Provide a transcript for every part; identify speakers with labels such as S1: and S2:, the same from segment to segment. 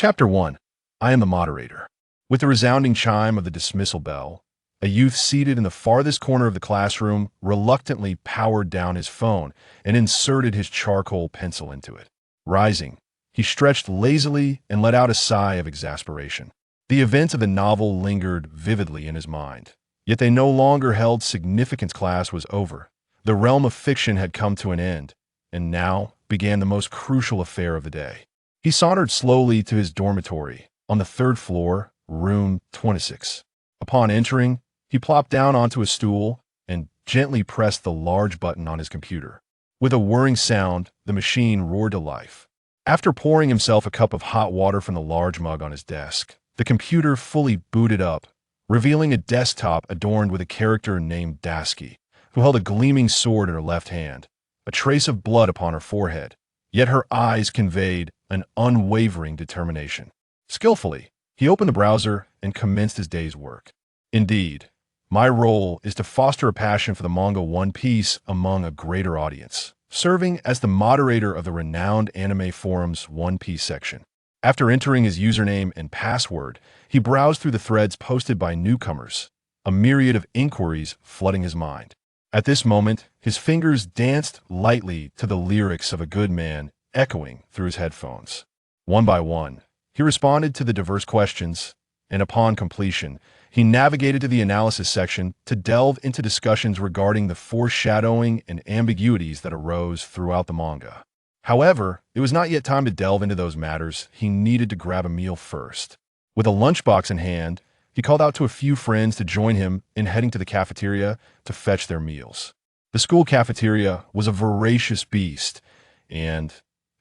S1: Chapter 1. I am the moderator. With the resounding chime of the dismissal bell, a youth seated in the farthest corner of the classroom reluctantly powered down his phone and inserted his charcoal pencil into it. Rising, he stretched lazily and let out a sigh of exasperation. The events of the novel lingered vividly in his mind, yet they no longer held significance. Class was over. The realm of fiction had come to an end, and now began the most crucial affair of the day. He sauntered slowly to his dormitory on the third floor, room 26. Upon entering, he plopped down onto a stool and gently pressed the large button on his computer. With a whirring sound, the machine roared to life. After pouring himself a cup of hot water from the large mug on his desk, the computer fully booted up, revealing a desktop adorned with a character named Dasky, who held a gleaming sword in her left hand, a trace of blood upon her forehead, yet her eyes conveyed an unwavering determination. Skillfully, he opened the browser and commenced his day's work. Indeed, my role is to foster a passion for the manga One Piece among a greater audience, serving as the moderator of the renowned anime forum's One Piece section. After entering his username and password, he browsed through the threads posted by newcomers, a myriad of inquiries flooding his mind. At this moment, his fingers danced lightly to the lyrics of A Good Man echoing through his headphones. One by one, he responded to the diverse questions, and upon completion, he navigated to the analysis section to delve into discussions regarding the foreshadowing and ambiguities that arose throughout the manga. However, it was not yet time to delve into those matters. He needed to grab a meal first. With a lunchbox in hand, he called out to a few friends to join him in heading to the cafeteria to fetch their meals. The school cafeteria was a voracious beast, and,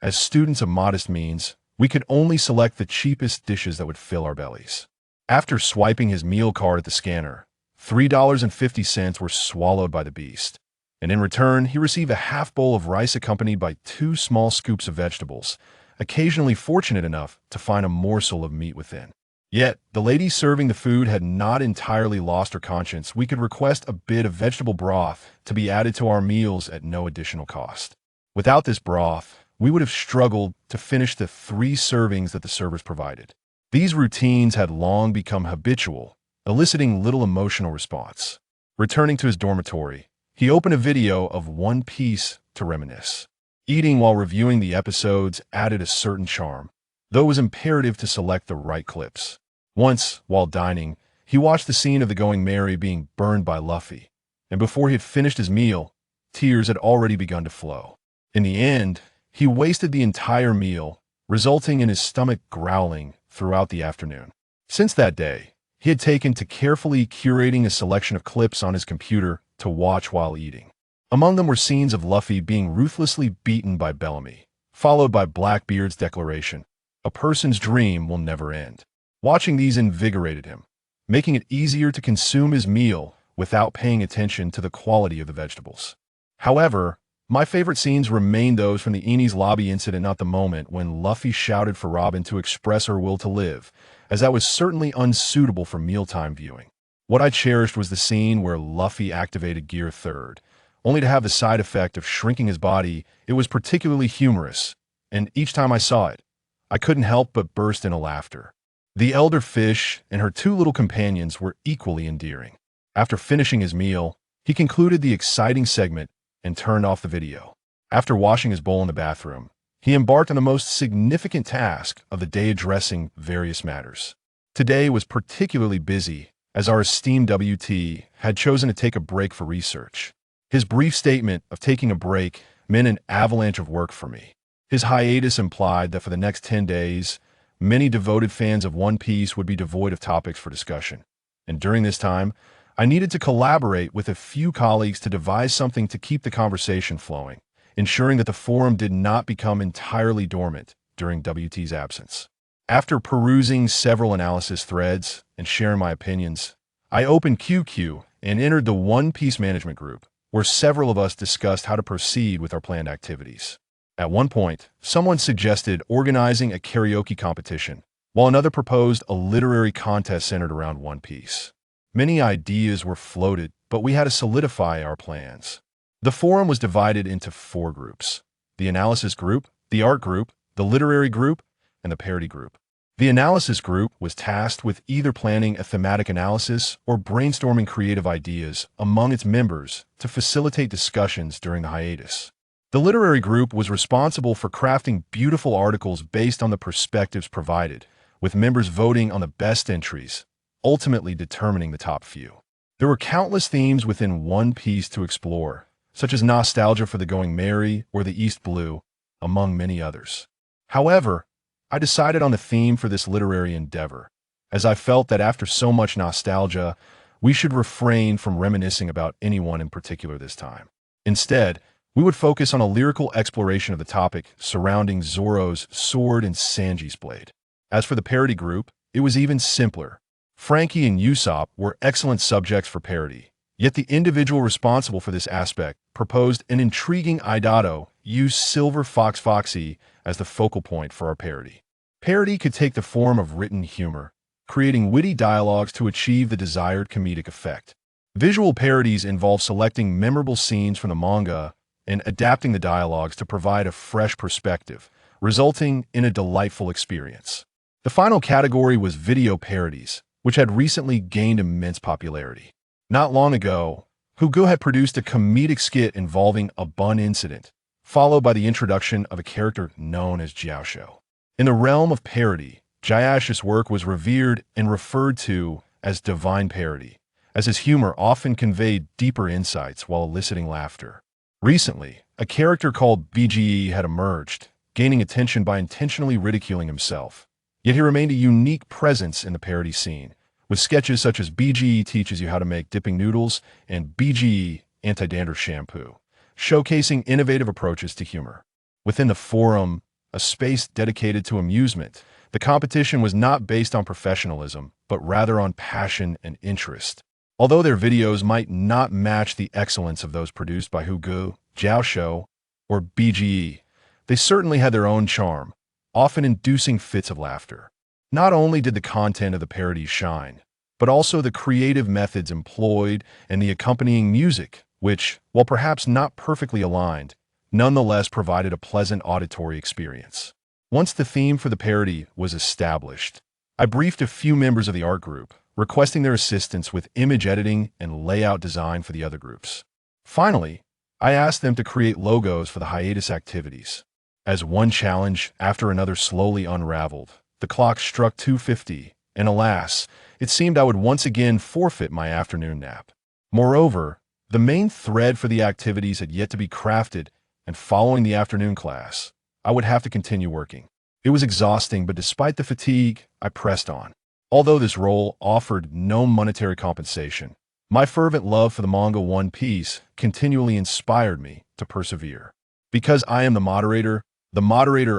S1: as students of modest means, we could only select the cheapest dishes that would fill our bellies. After swiping his meal card at the scanner, $3.50 were swallowed by the beast, and in return he received a half bowl of rice accompanied by 2 small scoops of vegetables, occasionally fortunate enough to find a morsel of meat within. Yet, the lady serving the food had not entirely lost her conscience. We could request a bit of vegetable broth to be added to our meals at no additional cost. Without this broth, we would have struggled to finish the 3 servings that the servers provided. These routines had long become habitual, eliciting little emotional response. Returning to his dormitory, he opened a video of One Piece to reminisce. Eating while reviewing the episodes added a certain charm, though it was imperative to select the right clips. Once, while dining, he watched the scene of the Going Merry being burned by Luffy, and before he had finished his meal, tears had already begun to flow. In the end, he wasted the entire meal, resulting in his stomach growling throughout the afternoon. Since that day, he had taken to carefully curating a selection of clips on his computer to watch while eating. Among them were scenes of Luffy being ruthlessly beaten by Bellamy, followed by Blackbeard's declaration, "A person's dream will never end." Watching these invigorated him, making it easier to consume his meal without paying attention to the quality of the vegetables. However, my favorite scenes remain those from the Enies lobby incident, not the moment when Luffy shouted for Robin to express her will to live, as that was certainly unsuitable for mealtime viewing. What I cherished was the scene where Luffy activated Gear 3rd, only to have the side effect of shrinking his body. It was particularly humorous, and each time I saw it, I couldn't help but burst into laughter. The elder fish and her 2 little companions were equally endearing. After finishing his meal, he concluded the exciting segment and turned off the video. After washing his bowl in the bathroom, he embarked on the most significant task of the day, addressing various matters. Today was particularly busy, as our esteemed WT had chosen to take a break for research. His brief statement of taking a break meant an avalanche of work for me. His hiatus implied that for the next 10 days, many devoted fans of One Piece would be devoid of topics for discussion. And during this time, I needed to collaborate with a few colleagues to devise something to keep the conversation flowing, ensuring that the forum did not become entirely dormant during WT's absence. After perusing several analysis threads and sharing my opinions, I opened QQ and entered the One Piece management group, where several of us discussed how to proceed with our planned activities. At one point, someone suggested organizing a karaoke competition, while another proposed a literary contest centered around One Piece. Many ideas were floated, but we had to solidify our plans. The forum was divided into 4 groups: the analysis group, the art group, the literary group, and the parody group. The analysis group was tasked with either planning a thematic analysis or brainstorming creative ideas among its members to facilitate discussions during the hiatus. The literary group was responsible for crafting beautiful articles based on the perspectives provided, with members voting on the best entries, ultimately determining the top few. There were countless themes within One Piece to explore, such as nostalgia for the Going Merry or the East Blue, among many others. However, I decided on a theme for this literary endeavor, as I felt that after so much nostalgia, we should refrain from reminiscing about anyone in particular this time. Instead, we would focus on a lyrical exploration of the topic surrounding Zoro's sword and Sanji's blade. As for the parody group, it was even simpler. Frankie and Usopp were excellent subjects for parody, yet the individual responsible for this aspect proposed an intriguing ideado: use Silver Fox Foxy as the focal point for our parody. Parody could take the form of written humor, creating witty dialogues to achieve the desired comedic effect. Visual parodies involve selecting memorable scenes from the manga and adapting the dialogues to provide a fresh perspective, resulting in a delightful experience. The final category was video parodies, which had recently gained immense popularity. Not long ago, Hugo had produced a comedic skit involving a bun incident, followed by the introduction of a character known as Jiaosho. In the realm of parody, Jiaosho's work was revered and referred to as divine parody, as his humor often conveyed deeper insights while eliciting laughter. Recently, a character called Buggy had emerged, gaining attention by intentionally ridiculing himself. Yet he remained a unique presence in the parody scene, with sketches such as Buggy teaches you how to make dipping noodles and Buggy anti-dandruff shampoo, showcasing innovative approaches to humor. Within the forum, a space dedicated to amusement, the competition was not based on professionalism, but rather on passion and interest. Although their videos might not match the excellence of those produced by Hugo, Jiaosho, or Buggy, they certainly had their own charm, often inducing fits of laughter. Not only did the content of the parodies shine, but also the creative methods employed and the accompanying music, which, while perhaps not perfectly aligned, nonetheless provided a pleasant auditory experience. Once the theme for the parody was established, I briefed a few members of the art group, requesting their assistance with image editing and layout design for the other groups. Finally, I asked them to create logos for the hiatus activities. As one challenge after another slowly unraveled, the clock struck 2:50, and alas, it seemed I would once again forfeit my afternoon nap. Moreover, the main thread for the activities had yet to be crafted, and following the afternoon class, I would have to continue working. It was exhausting, but despite the fatigue, I pressed on. Although this role offered no monetary compensation, my fervent love for the manga One Piece continually inspired me to persevere. Because I am the moderator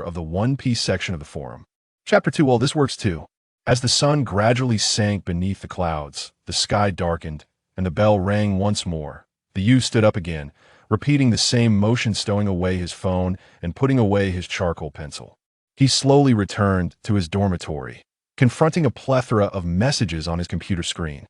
S1: of the One Piece section of the forum. Chapter 2. Well, this works too. As the sun gradually sank beneath the clouds, the sky darkened, and the bell rang once more. The youth stood up again, repeating the same motion, stowing away his phone and putting away his charcoal pencil. He slowly returned to his dormitory, confronting a plethora of messages on his computer screen.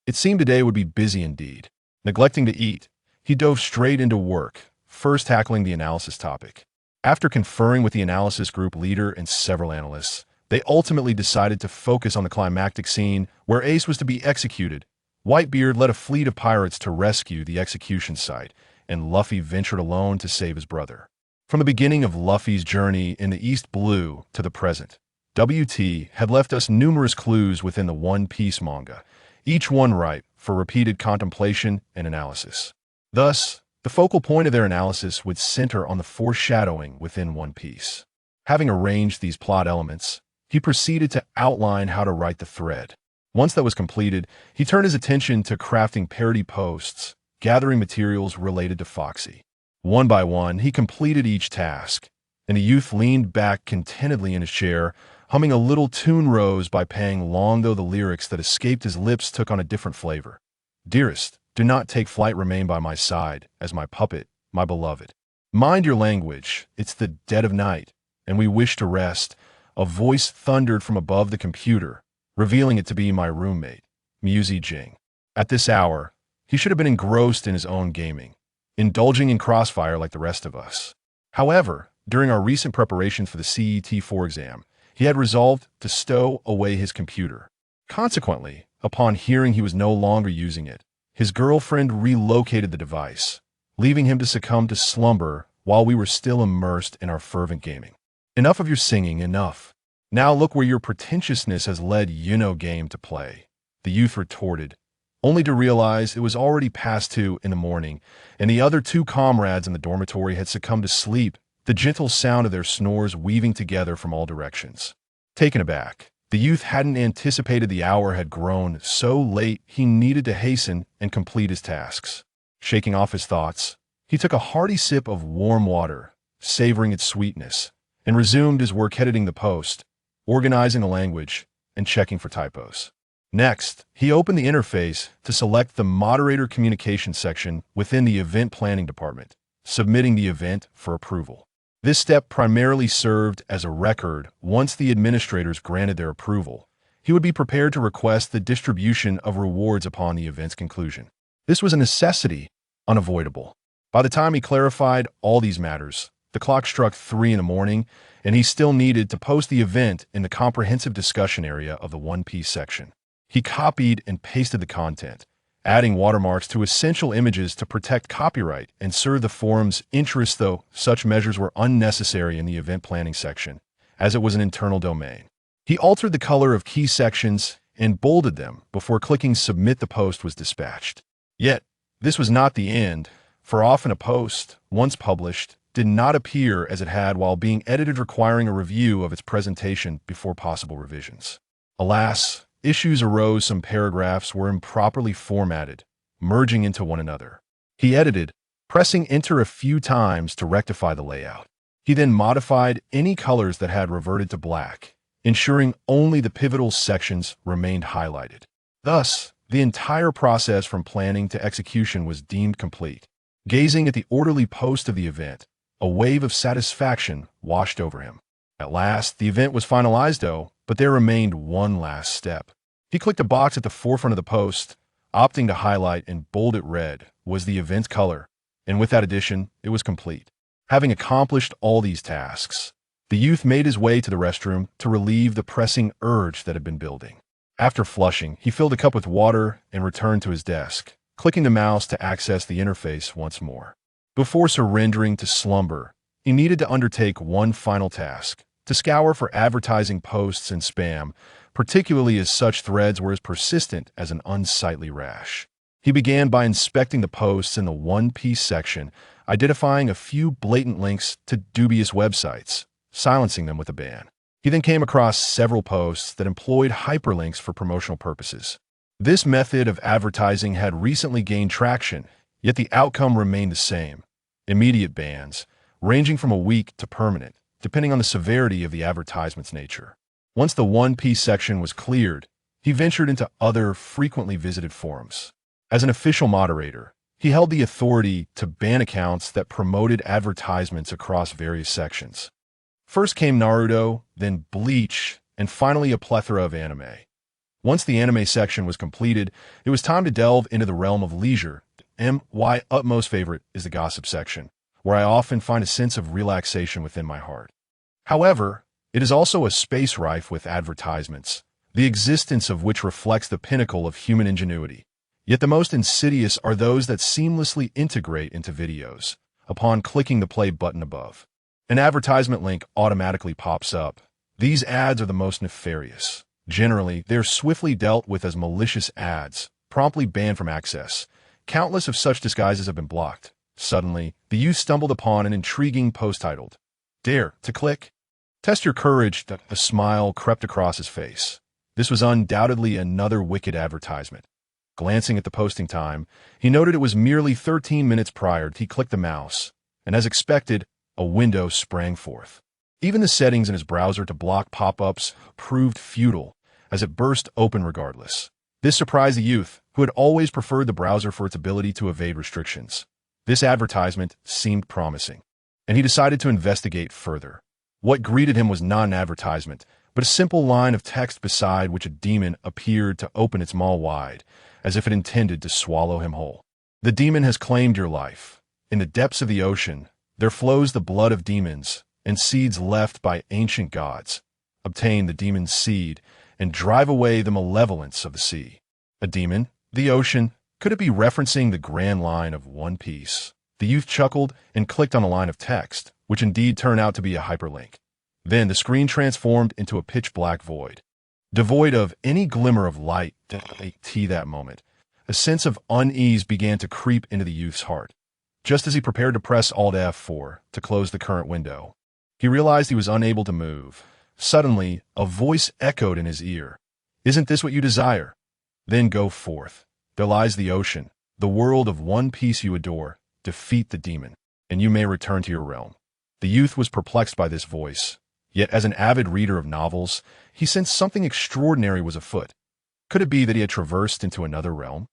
S1: It seemed today would be busy indeed. Neglecting to eat, he dove straight into work, first tackling the analysis topic. After conferring with the analysis group leader and several analysts, they ultimately decided to focus on the climactic scene where Ace was to be executed. Whitebeard led a fleet of pirates to rescue the execution site, and Luffy ventured alone to save his brother. From the beginning of Luffy's journey in the East Blue to the present, WT had left us numerous clues within the One Piece manga, each one ripe for repeated contemplation and analysis. Thus, the focal point of their analysis would center on the foreshadowing within One Piece. Having arranged these plot elements, he proceeded to outline how to write the thread. Once that was completed, he turned his attention to crafting parody posts, gathering materials related to Foxy. One by one, he completed each task, and the youth leaned back contentedly in his chair, humming a little tune rose by paying long though the lyrics that escaped his lips took on a different flavor. Dearest, do not take flight, remain by my side, as my puppet, my beloved. Mind your language, it's the dead of night, and we wish to rest. A voice thundered from above the computer, revealing it to be my roommate, Musi Jing. At this hour, he should have been engrossed in his own gaming, indulging in crossfire like the rest of us. However, during our recent preparations for the CET4 exam, he had resolved to stow away his computer. Consequently, upon hearing he was no longer using it, his girlfriend relocated the device, leaving him to succumb to slumber while we were still immersed in our fervent gaming. Enough of your singing, enough. Now look where your pretentiousness has led game to play, the youth retorted, only to realize it was already past 2 in the morning, and the other 2 comrades in the dormitory had succumbed to sleep, the gentle sound of their snores weaving together from all directions. Taken aback, the youth hadn't anticipated the hour had grown so late he needed to hasten and complete his tasks. Shaking off his thoughts, he took a hearty sip of warm water, savoring its sweetness, and resumed his work editing the post, organizing the language, and checking for typos. Next, he opened the interface to select the moderator communication section within the event planning department, submitting the event for approval. This step primarily served as a record. Once the administrators granted their approval, he would be prepared to request the distribution of rewards upon the event's conclusion. This was a necessity, unavoidable. By the time he clarified all these matters, the clock struck 3 in the morning, and he still needed to post the event in the comprehensive discussion area of the One Piece section. He copied and pasted the content, adding watermarks to essential images to protect copyright and serve the forum's interests, though such measures were unnecessary in the event planning section, as it was an internal domain. He altered the color of key sections and bolded them before clicking submit. The post was dispatched. Yet, this was not the end, for often a post, once published, did not appear as it had while being edited, requiring a review of its presentation before possible revisions. Alas, issues arose. Some paragraphs were improperly formatted, merging into one another. He edited, pressing enter a few times to rectify the layout. He then modified any colors that had reverted to black, ensuring only the pivotal sections remained highlighted. Thus, the entire process from planning to execution was deemed complete. Gazing at the orderly post of the event, a wave of satisfaction washed over him. At last, the event was finalized, though, but there remained one last step. He clicked a box at the forefront of the post, opting to highlight and bold it red was the event's color, and with that addition, it was complete. Having accomplished all these tasks, the youth made his way to the restroom to relieve the pressing urge that had been building. After flushing, he filled a cup with water and returned to his desk, clicking the mouse to access the interface once more. Before surrendering to slumber, he needed to undertake one final task, to scour for advertising posts and spam, particularly as such threads were as persistent as an unsightly rash. He began by inspecting the posts in the One Piece section, identifying a few blatant links to dubious websites, silencing them with a ban. He then came across several posts that employed hyperlinks for promotional purposes. This method of advertising had recently gained traction, yet the outcome remained the same: immediate bans, ranging from a week to permanent, depending on the severity of the advertisement's nature. Once the One Piece section was cleared, he ventured into other frequently visited forums. As an official moderator, he held the authority to ban accounts that promoted advertisements across various sections. First came Naruto, then Bleach, and finally a plethora of anime. Once the anime section was completed, it was time to delve into the realm of leisure. My utmost favorite is the gossip section, where I often find a sense of relaxation within my heart. However, it is also a space rife with advertisements, the existence of which reflects the pinnacle of human ingenuity. Yet the most insidious are those that seamlessly integrate into videos. Upon clicking the play button above, an advertisement link automatically pops up. These ads are the most nefarious. Generally, they are swiftly dealt with as malicious ads, promptly banned from access. Countless of such disguises have been blocked. Suddenly, the youth stumbled upon an intriguing post titled, "Dare to click? Test your courage." A smile crept across his face. This was undoubtedly another wicked advertisement. Glancing at the posting time, he noted it was merely 13 minutes prior. He clicked the mouse, and as expected, a window sprang forth. Even the settings in his browser to block pop-ups proved futile, as it burst open regardless. This surprised the youth, who had always preferred the browser for its ability to evade restrictions. This advertisement seemed promising, and he decided to investigate further. What greeted him was not an advertisement, but a simple line of text beside which a demon appeared to open its maw wide, as if it intended to swallow him whole. "The demon has claimed your life. In the depths of the ocean, there flows the blood of demons and seeds left by ancient gods. obtain the demon's seed, and drive away the malevolence of the sea. A demon? The ocean? Could it be referencing the grand line of One Piece? The youth chuckled and clicked on a line of text, which indeed turned out to be a hyperlink. Then the screen transformed into a pitch-black void. Devoid of any glimmer of light to that moment, a sense of unease began to creep into the youth's heart. Just as he prepared to press Alt F4 to close the current window, he realized he was unable to move. Suddenly, a voice echoed in his ear. "Isn't this what you desire? Then go forth. There lies the ocean, the world of One Piece you adore. Defeat the demon, and you may return to your realm." The youth was perplexed by this voice, yet as an avid reader of novels, he sensed something extraordinary was afoot. Could it be that he had traversed into another realm?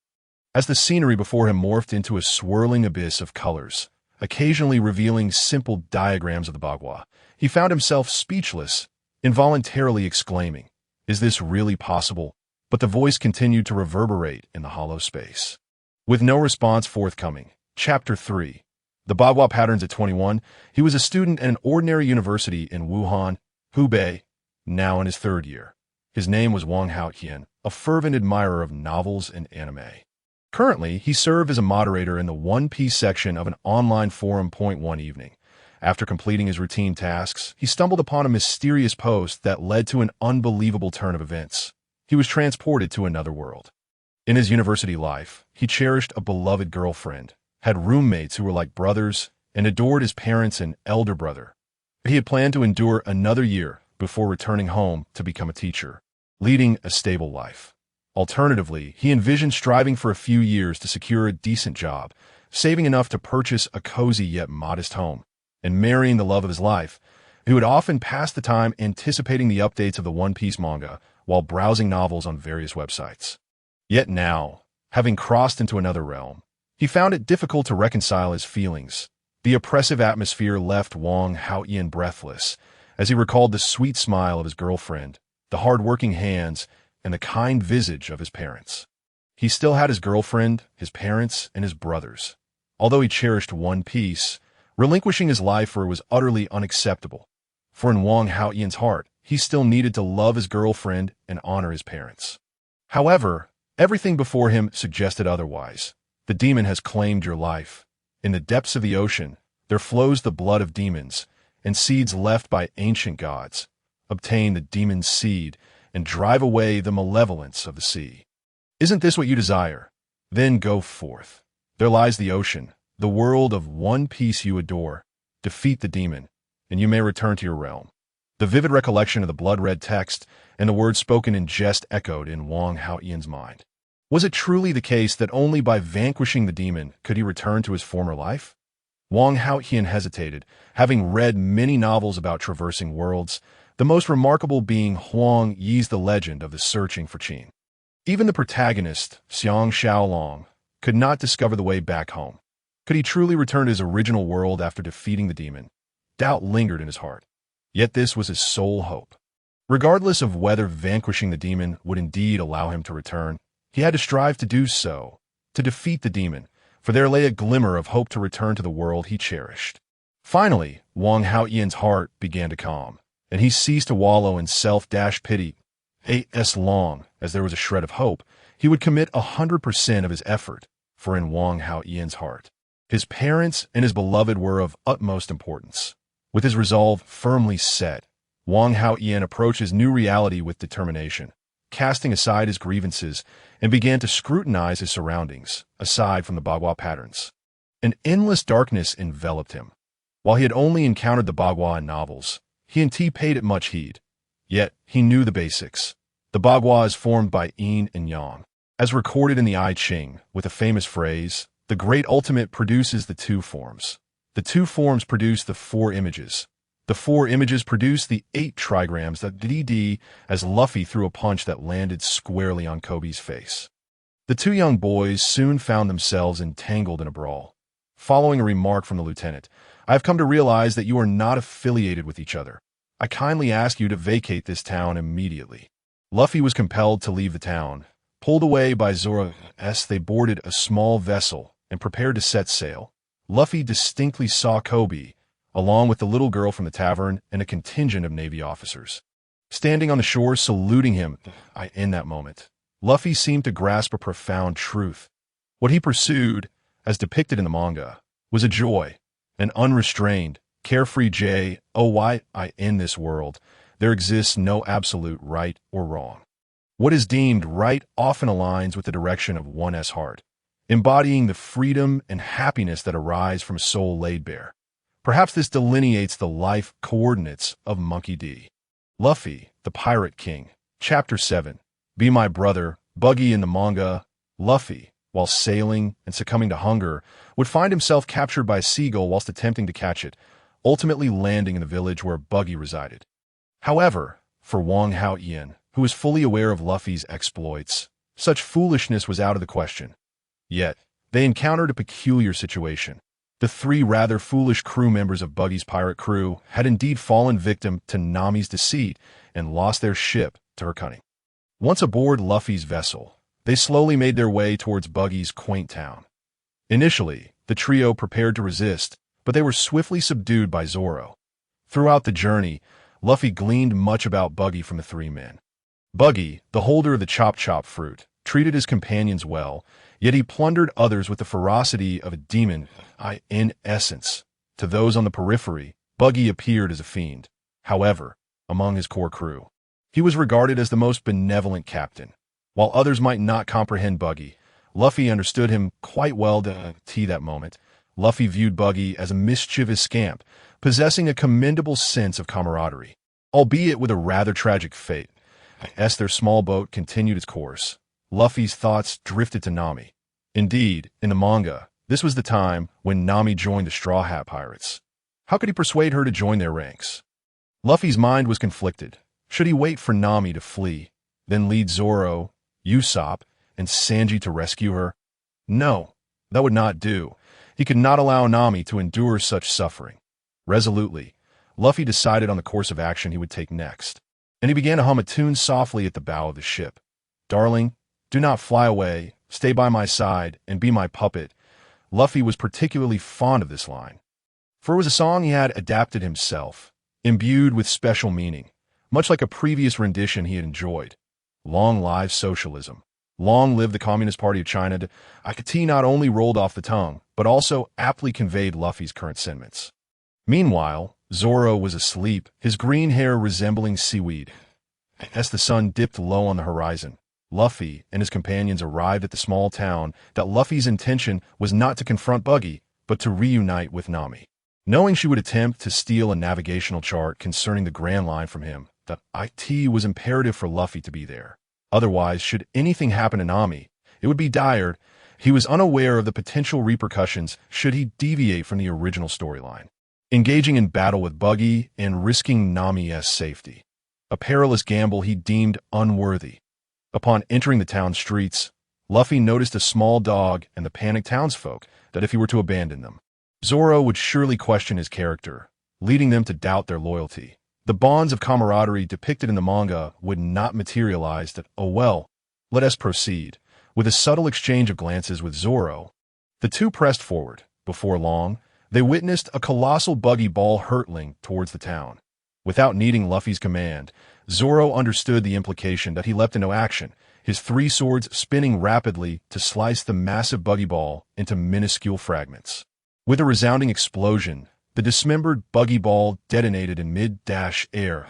S1: As the scenery before him morphed into a swirling abyss of colors, occasionally revealing simple diagrams of the Bagua, he found himself speechless, involuntarily exclaiming, "Is this really possible?" But the voice continued to reverberate in the hollow space. With no response forthcoming, Chapter 3. The Bagua Patterns at 21, he was a student at an ordinary university in Wuhan, Hubei, now in his third year. His name was Wang Haotian, a fervent admirer of novels and anime. Currently, he served as a moderator in the One Piece section of an online forum. One evening, after completing his routine tasks, he stumbled upon a mysterious post that led to an unbelievable turn of events. He was transported to another world. In his university life, he cherished a beloved girlfriend, had roommates who were like brothers, and adored his parents and elder brother. He had planned to endure another year before returning home to become a teacher, leading a stable life. Alternatively, he envisioned striving for a few years to secure a decent job, saving enough to purchase a cozy yet modest home, and marrying the love of his life, who would often pass the time anticipating the updates of the One Piece manga while browsing novels on various websites. Yet now, having crossed into another realm, he found it difficult to reconcile his feelings. The oppressive atmosphere left Wang Haotian breathless as he recalled the sweet smile of his girlfriend, the hard-working hands, and the kind visage of his parents. He still had his girlfriend, his parents, and his brothers. Although he cherished One Piece, relinquishing his life for it was utterly unacceptable. For in Wang Haotian's heart, he still needed to love his girlfriend and honor his parents. However, everything before him suggested otherwise. The demon has claimed your life. In the depths of the ocean, there flows the blood of demons, and seeds left by ancient gods. Obtain the demon's seed, and drive away the malevolence of the sea. Isn't this what you desire? Then go forth. There lies the ocean, the world of One Piece you adore. Defeat the demon, and you may return to your realm. The vivid recollection of the blood-red text and the words spoken in jest echoed in Wang Haotian's mind. Was it truly the case that only by vanquishing the demon could he return to his former life? Wang Haotian hesitated, having read many novels about traversing worlds, the most remarkable being Huang Yi's The Legend of the Searching for Qin. Even the protagonist, Xiang Xiaolong, could not discover the way back home. Could he truly return to his original world after defeating the demon? Doubt lingered in his heart. Yet this was his sole hope. Regardless of whether vanquishing the demon would indeed allow him to return, he had to strive to do so, to defeat the demon, for there lay a glimmer of hope to return to the world he cherished. Finally, Wang Haotian's heart began to calm, and he ceased to wallow in self-pity. As long as there was a shred of hope, he would commit 100% of his effort, for in Wang Haotian's heart, his parents and his beloved were of utmost importance. With his resolve firmly set, Wang Haotian approached his new reality with determination, casting aside his grievances, and began to scrutinize his surroundings, aside from the Bagua patterns. An endless darkness enveloped him. While he had only encountered the Bagua in novels, he and T paid it much heed. Yet, he knew the basics. The Bagua is formed by yin and yang. As recorded in the I Ching, with a famous phrase, the great ultimate produces the two forms. The two forms produce the four images. The four images produce the 8 trigrams that DD as Luffy threw a punch that landed squarely on Kobe's face. The two young boys soon found themselves entangled in a brawl. Following a remark from the lieutenant, "I have come to realize that you are not affiliated with each other. I kindly ask you to vacate this town immediately." Luffy was compelled to leave the town, pulled away by Zoro as they boarded a small vessel and prepared to set sail. Luffy distinctly saw Kobe, along with the little girl from the tavern and a contingent of Navy officers. standing on the shore saluting him. In that moment, Luffy seemed to grasp a profound truth. What he pursued, as depicted in the manga, was a joy, an unrestrained, carefree joy. In this world, there exists no absolute right or wrong. What is deemed right often aligns with the direction of one's heart, embodying the freedom and happiness that arise from a soul laid bare. Perhaps this delineates the life coordinates of Monkey D. Luffy, the Pirate King. Chapter 7. Be My Brother. Buggy. In the manga, Luffy, while sailing and succumbing to hunger, would find himself captured by a seagull whilst attempting to catch it, ultimately landing in the village where Buggy resided. However, for Wang Hao-Ian, who was fully aware of Luffy's exploits, such foolishness was out of the question. Yet, they encountered a peculiar situation. The three rather foolish crew members of Buggy's pirate crew had indeed fallen victim to Nami's deceit and lost their ship to her cunning. Once aboard Luffy's vessel, they slowly made their way towards Buggy's quaint town. Initially, the trio prepared to resist, but they were swiftly subdued by Zoro. Throughout the journey, Luffy gleaned much about Buggy from the three men. Buggy, the holder of the chop-chop fruit, treated his companions well, yet he plundered others with the ferocity of a demon. In essence, to those on the periphery, Buggy appeared as a fiend. However, among his core crew, he was regarded as the most benevolent captain. While others might not comprehend Buggy, Luffy understood him quite well. That moment, Luffy viewed Buggy as a mischievous scamp, possessing a commendable sense of camaraderie, albeit with a rather tragic fate. As their small boat continued its course, Luffy's thoughts drifted to Nami. Indeed, in the manga, this was the time when Nami joined the Straw Hat Pirates. How could he persuade her to join their ranks? Luffy's mind was conflicted. Should he wait for Nami to flee, then lead Zoro, Usopp, and Sanji to rescue her? No, that would not do. He could not allow Nami to endure such suffering. Resolutely, Luffy decided on the course of action he would take next, and he began to hum a tune softly at the bow of the ship. Darling, do not fly away, stay by my side, and be my puppet. Luffy was particularly fond of this line, for it was a song he had adapted himself, imbued with special meaning, much like a previous rendition he had enjoyed. Long live socialism. Long live the Communist Party of China. T not only rolled off the tongue, but also aptly conveyed Luffy's current sentiments. Meanwhile, Zoro was asleep, his green hair resembling seaweed. As the sun dipped low on the horizon, Luffy and his companions arrived at the small town that Luffy's intention was not to confront Buggy, but to reunite with Nami. Knowing she would attempt to steal a navigational chart concerning the Grand Line from him, it was imperative for Luffy to be there. Otherwise, should anything happen to Nami, it would be dire. He was unaware of the potential repercussions should he deviate from the original storyline, engaging in battle with Buggy and risking Nami's safety. A perilous gamble he deemed unworthy. Upon entering the town streets, Luffy noticed a small dog and the panicked townsfolk that if he were to abandon them, Zoro would surely question his character, leading them to doubt their loyalty. The bonds of camaraderie depicted in the manga would not materialize. Let us proceed. With a subtle exchange of glances with Zoro, the two pressed forward. Before long, they witnessed a colossal buggy ball hurtling towards the town. Without needing Luffy's command, Zoro understood the implication that he leapt into action, his three swords spinning rapidly to slice the massive buggy ball into minuscule fragments. With a resounding explosion, the dismembered buggy ball detonated in mid-air.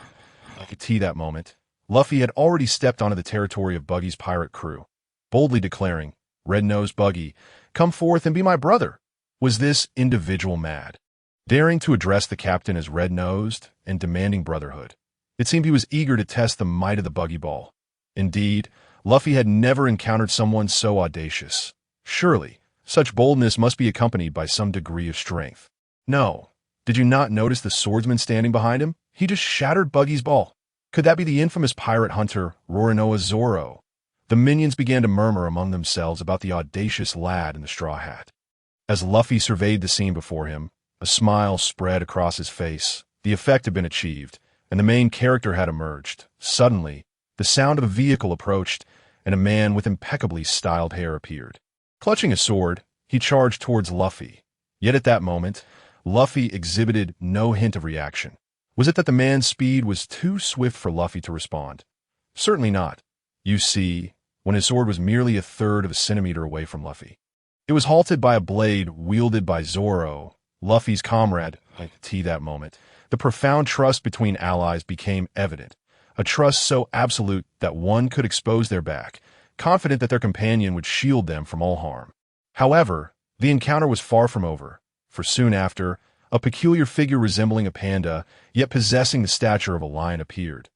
S1: That moment, Luffy had already stepped onto the territory of Buggy's pirate crew, boldly declaring, "Red-nosed Buggy, come forth and be my brother." Was this individual mad, daring to address the captain as red-nosed and demanding brotherhood? It seemed he was eager to test the might of the buggy ball. Indeed, Luffy had never encountered someone so audacious. Surely, such boldness must be accompanied by some degree of strength. No. Did you not notice the swordsman standing behind him? He just shattered Buggy's ball. Could that be the infamous pirate hunter Roronoa Zoro? The minions began to murmur among themselves about the audacious lad in the straw hat. As Luffy surveyed the scene before him, a smile spread across his face. The effect had been achieved, and the main character had emerged. Suddenly, the sound of a vehicle approached, and a man with impeccably styled hair appeared. Clutching a sword, he charged towards Luffy. Yet at that moment, Luffy exhibited no hint of reaction. Was it that the man's speed was too swift for Luffy to respond? Certainly not. You see, when his sword was merely a third of a centimeter away from Luffy, it was halted by a blade wielded by Zoro, Luffy's comrade. At that moment, the profound trust between allies became evident, a trust so absolute that one could expose their back, confident that their companion would shield them from all harm. However, the encounter was far from over, for soon after, a peculiar figure resembling a panda, yet possessing the stature of a lion appeared.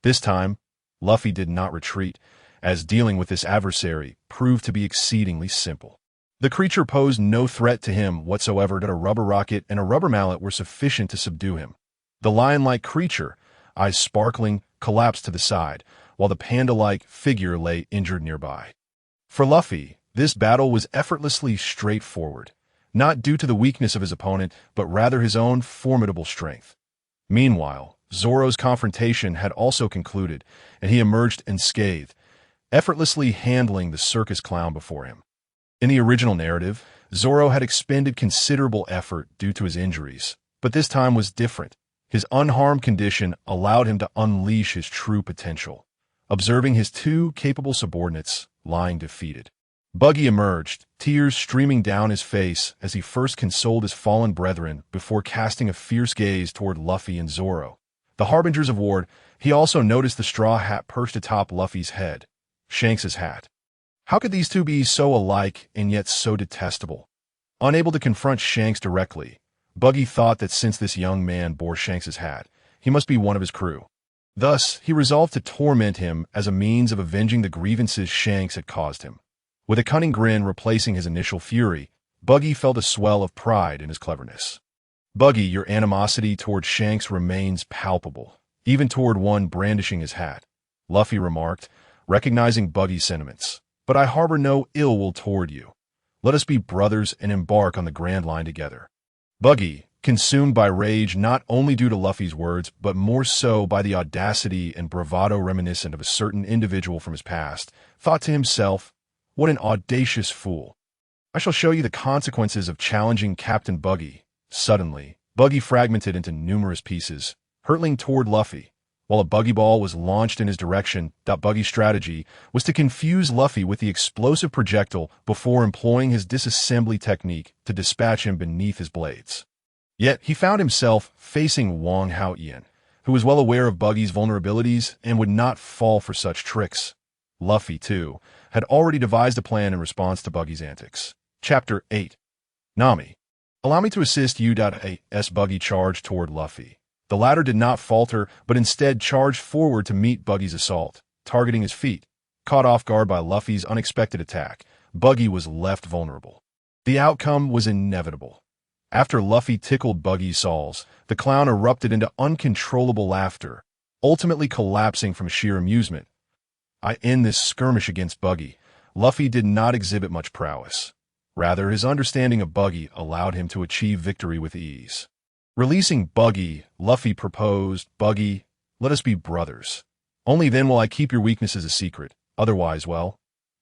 S1: This time, Luffy did not retreat, as dealing with this adversary proved to be exceedingly simple. The creature posed no threat to him whatsoever, that a rubber rocket and a rubber mallet were sufficient to subdue him. The lion-like creature, eyes sparkling, collapsed to the side, while the panda-like figure lay injured nearby. For Luffy, this battle was effortlessly straightforward, not due to the weakness of his opponent, but rather his own formidable strength. Meanwhile, Zoro's confrontation had also concluded, and he emerged unscathed, effortlessly handling the circus clown before him. In the original narrative, Zoro had expended considerable effort due to his injuries, but this time was different. His unharmed condition allowed him to unleash his true potential, observing his two capable subordinates lying defeated. Buggy emerged, tears streaming down his face as he first consoled his fallen brethren before casting a fierce gaze toward Luffy and Zoro. The harbingers of war, he also noticed the straw hat perched atop Luffy's head, Shanks's hat. How could these two be so alike and yet so detestable? Unable to confront Shanks directly, Buggy thought that since this young man bore Shanks's hat, he must be one of his crew. Thus, he resolved to torment him as a means of avenging the grievances Shanks had caused him. With a cunning grin replacing his initial fury, Buggy felt a swell of pride in his cleverness. Buggy, your animosity toward Shanks remains palpable, even toward one brandishing his hat, Luffy remarked, recognizing Buggy's sentiments. But I harbor no ill will toward you. Let us be brothers and embark on the Grand Line together. Buggy, consumed by rage not only due to Luffy's words, but more so by the audacity and bravado reminiscent of a certain individual from his past, thought to himself, what an audacious fool. I shall show you the consequences of challenging Captain Buggy. Suddenly, Buggy fragmented into numerous pieces, hurtling toward Luffy, while a Buggy ball was launched in his direction. Buggy's strategy was to confuse Luffy with the explosive projectile before employing his disassembly technique to dispatch him beneath his blades. Yet he found himself facing Wang Hao-Ian, who was well aware of Buggy's vulnerabilities and would not fall for such tricks. Luffy, too, had already devised a plan in response to Buggy's antics. Chapter 8. Nami. Allow me to assist you. As Buggy charged toward Luffy, the latter did not falter, but instead charged forward to meet Buggy's assault, targeting his feet. Caught off guard by Luffy's unexpected attack, Buggy was left vulnerable. The outcome was inevitable. After Luffy tickled Buggy's soles, the clown erupted into uncontrollable laughter, ultimately collapsing from sheer amusement. In this skirmish against Buggy, Luffy did not exhibit much prowess. Rather, his understanding of Buggy allowed him to achieve victory with ease. Releasing Buggy, Luffy proposed, Buggy, let us be brothers. Only then will I keep your weaknesses a secret. Otherwise, well.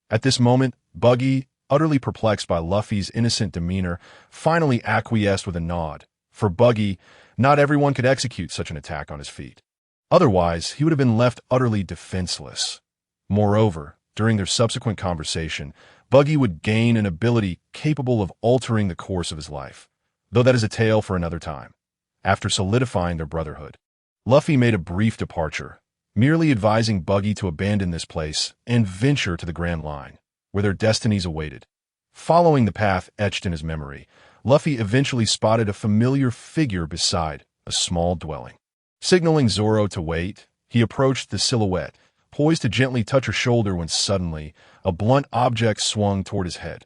S1: At this moment, Buggy, utterly perplexed by Luffy's innocent demeanor, finally acquiesced with a nod. For Buggy, not everyone could execute such an attack on his feet. Otherwise, he would have been left utterly defenseless. Moreover, during their subsequent conversation, Buggy would gain an ability capable of altering the course of his life, though that is a tale for another time. After solidifying their brotherhood, Luffy made a brief departure, merely advising Buggy to abandon this place and venture to the Grand Line, where their destinies awaited. Following the path etched in his memory, Luffy eventually spotted a familiar figure beside a small dwelling. Signaling Zoro to wait, he approached the silhouette, poised to gently touch her shoulder when suddenly a blunt object swung toward his head.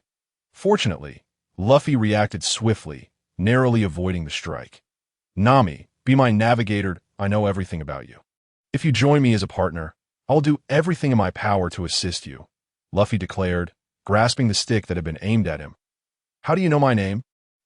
S1: Fortunately, Luffy reacted swiftly, narrowly avoiding the strike. Nami, be my navigator, I know everything about you. If you join me as a partner, I'll do everything in my power to assist you, Luffy declared, grasping the stick that had been aimed at him. How do you know my name?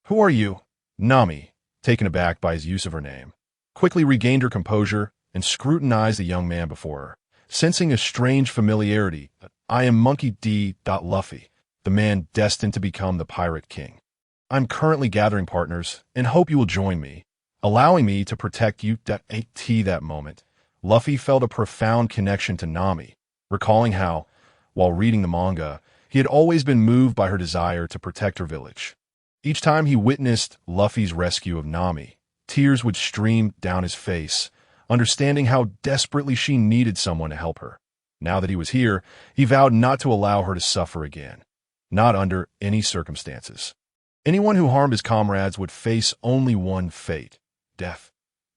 S1: Who are you? Nami, taken aback by his use of her name, quickly regained her composure and scrutinized the young man before her. Sensing a strange familiarity, I am Monkey D. Luffy, the man destined to become the Pirate King. I'm currently gathering partners and hope you will join me. allowing me to protect you. At that moment, Luffy felt a profound connection to Nami, recalling how, while reading the manga, he had always been moved by her desire to protect her village. Each time he witnessed Luffy's rescue of Nami, tears would stream down his face, understanding how desperately she needed someone to help her. Now that he was here, he vowed not to allow her to suffer again, not under any circumstances. Anyone who harmed his comrades would face only one fate: death.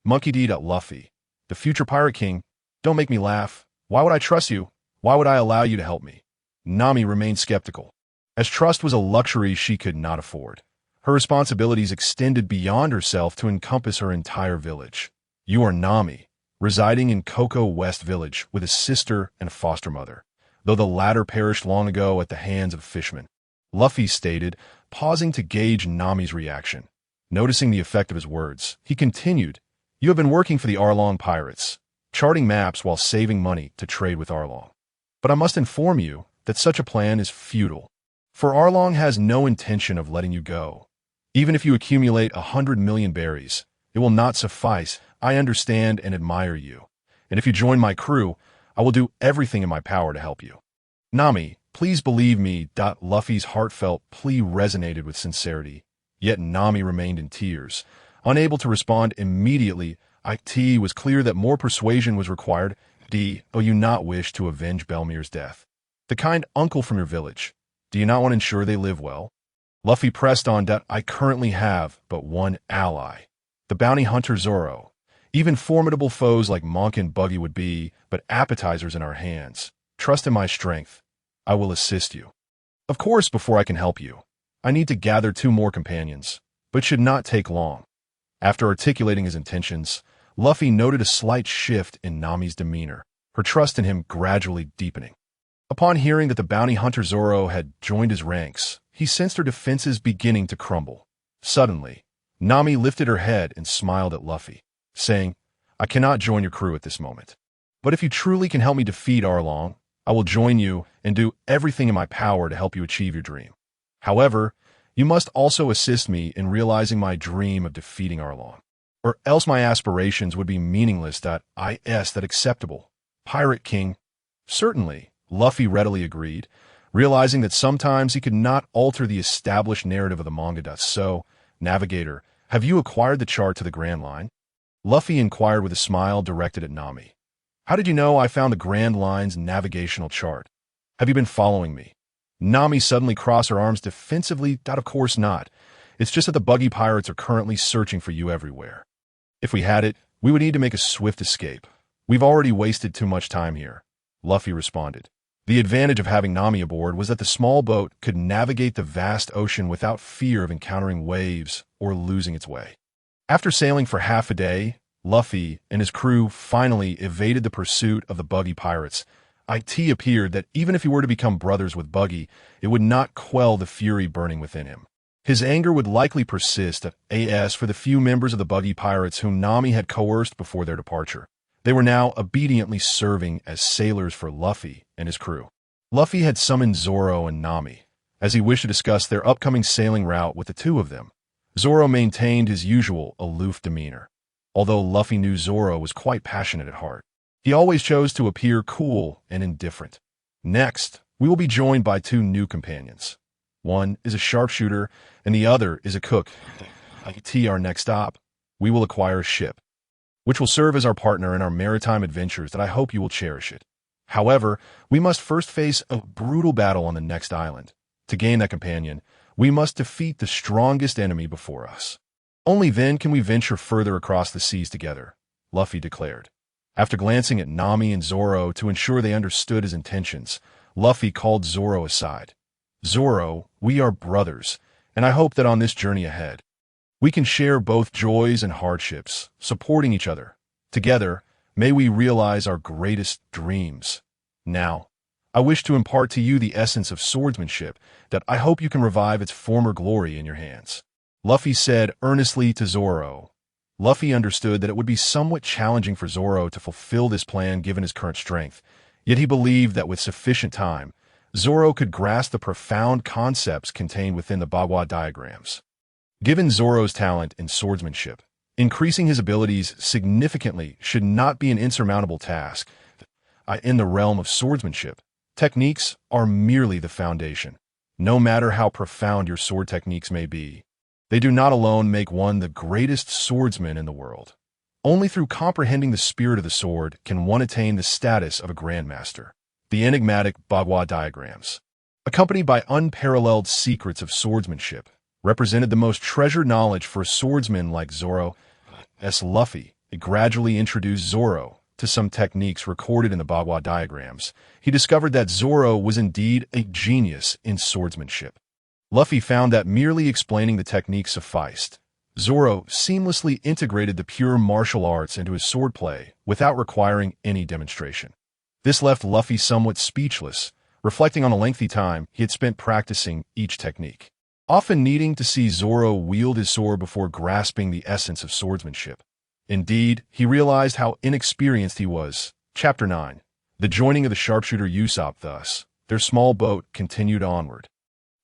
S1: Monkey D. Luffy, the future Pirate King, don't make me laugh. Why would I trust you? Why would I allow you to help me? Nami remained skeptical, as trust was a luxury she could not afford. Her responsibilities extended beyond herself to encompass her entire village. You are Nami, residing in Cocoa West Village with a sister and a foster mother, though the latter perished long ago at the hands of fishermen. Luffy stated, pausing to gauge Nami's reaction. Noticing the effect of his words, he continued, You have been working for the Arlong pirates, charting maps while saving money to trade with Arlong. But I must inform you that such a plan is futile, for Arlong has no intention of letting you go. Even if you accumulate 100 million berries, it will not suffice. I understand and admire you, and if you join my crew, I will do everything in my power to help you. Nami, please believe me. Luffy's heartfelt plea resonated with sincerity, yet Nami remained in tears, unable to respond immediately. It was clear that more persuasion was required. Do you not wish to avenge Belmir's death? The kind uncle from your village. Do you not want to ensure they live well? Luffy pressed on. I currently have but one ally, the bounty hunter Zoro. Even formidable foes like Monk and Buggy would be but appetizers in our hands. Trust in my strength. I will assist you. Of course, before I can help you, I need to gather 2 more companions, but should not take long. After articulating his intentions, Luffy noted a slight shift in Nami's demeanor, her trust in him gradually deepening. Upon hearing that the bounty hunter Zoro had joined his ranks, he sensed her defenses beginning to crumble. Suddenly, Nami lifted her head and smiled at Luffy, saying, I cannot join your crew at this moment. But if you truly can help me defeat Arlong, I will join you and do everything in my power to help you achieve your dream. However, you must also assist me in realizing my dream of defeating Arlong, or else my aspirations would be meaningless. That acceptable? Pirate King? Certainly, Luffy readily agreed, realizing that sometimes he could not alter the established narrative of the manga. So, Navigator, have you acquired the chart to the Grand Line? Luffy inquired with a smile directed at Nami. How did you know I found the Grand Line's navigational chart? Have you been following me? Nami suddenly crossed her arms defensively. Of course not. It's just that the Buggy pirates are currently searching for you everywhere. If we had it, we would need to make a swift escape. We've already wasted too much time here, Luffy responded. The advantage of having Nami aboard was that the small boat could navigate the vast ocean without fear of encountering waves or losing its way. After sailing for half a day, Luffy and his crew finally evaded the pursuit of the Buggy pirates. It appeared that even if he were to become brothers with Buggy, it would not quell the fury burning within him. His anger would likely persist for the few members of the Buggy pirates whom Nami had coerced before their departure. They were now obediently serving as sailors for Luffy and his crew. Luffy had summoned Zoro and Nami, as he wished to discuss their upcoming sailing route with the 2 of them. Zoro maintained his usual aloof demeanor, although Luffy knew Zoro was quite passionate at heart. He always chose to appear cool and indifferent. Next, we will be joined by 2 new companions. One is a sharpshooter, and the other is a cook. Our next stop, we will acquire a ship, which will serve as our partner in our maritime adventures that I hope you will cherish it. However, we must first face a brutal battle on the next island. To gain that companion, we must defeat the strongest enemy before us. Only then can we venture further across the seas together, Luffy declared. After glancing at Nami and Zoro to ensure they understood his intentions, Luffy called Zoro aside. Zoro, we are brothers, and I hope that on this journey ahead, we can share both joys and hardships, supporting each other. Together, may we realize our greatest dreams. Now, I wish to impart to you the essence of swordsmanship that I hope you can revive its former glory in your hands, Luffy said earnestly to Zoro. Luffy understood that it would be somewhat challenging for Zoro to fulfill this plan given his current strength, yet he believed that with sufficient time, Zoro could grasp the profound concepts contained within the Bagua diagrams. Given Zoro's talent in swordsmanship, Increasing his abilities significantly should not be an insurmountable task. In the realm of swordsmanship, techniques are merely the foundation. No matter how profound your sword techniques may be, they do not alone make one the greatest swordsman in the world. Only through comprehending the spirit of the sword can one attain the status of a grandmaster. The enigmatic Buggy diagrams, accompanied by unparalleled secrets of swordsmanship, represented the most treasured knowledge for a swordsman like Zoro. Luffy gradually introduced Zoro to some techniques recorded in the Buggy diagrams. He discovered that Zoro was indeed a genius in swordsmanship. Luffy found that merely explaining the technique sufficed. Zoro seamlessly integrated the pure martial arts into his swordplay without requiring any demonstration. This left Luffy somewhat speechless, reflecting on the lengthy time he had spent practicing each technique, often needing to see Zoro wield his sword before grasping the essence of swordsmanship. Indeed, he realized how inexperienced he was. Chapter 9. The joining of the sharpshooter Usopp. Thus, their small boat continued onward,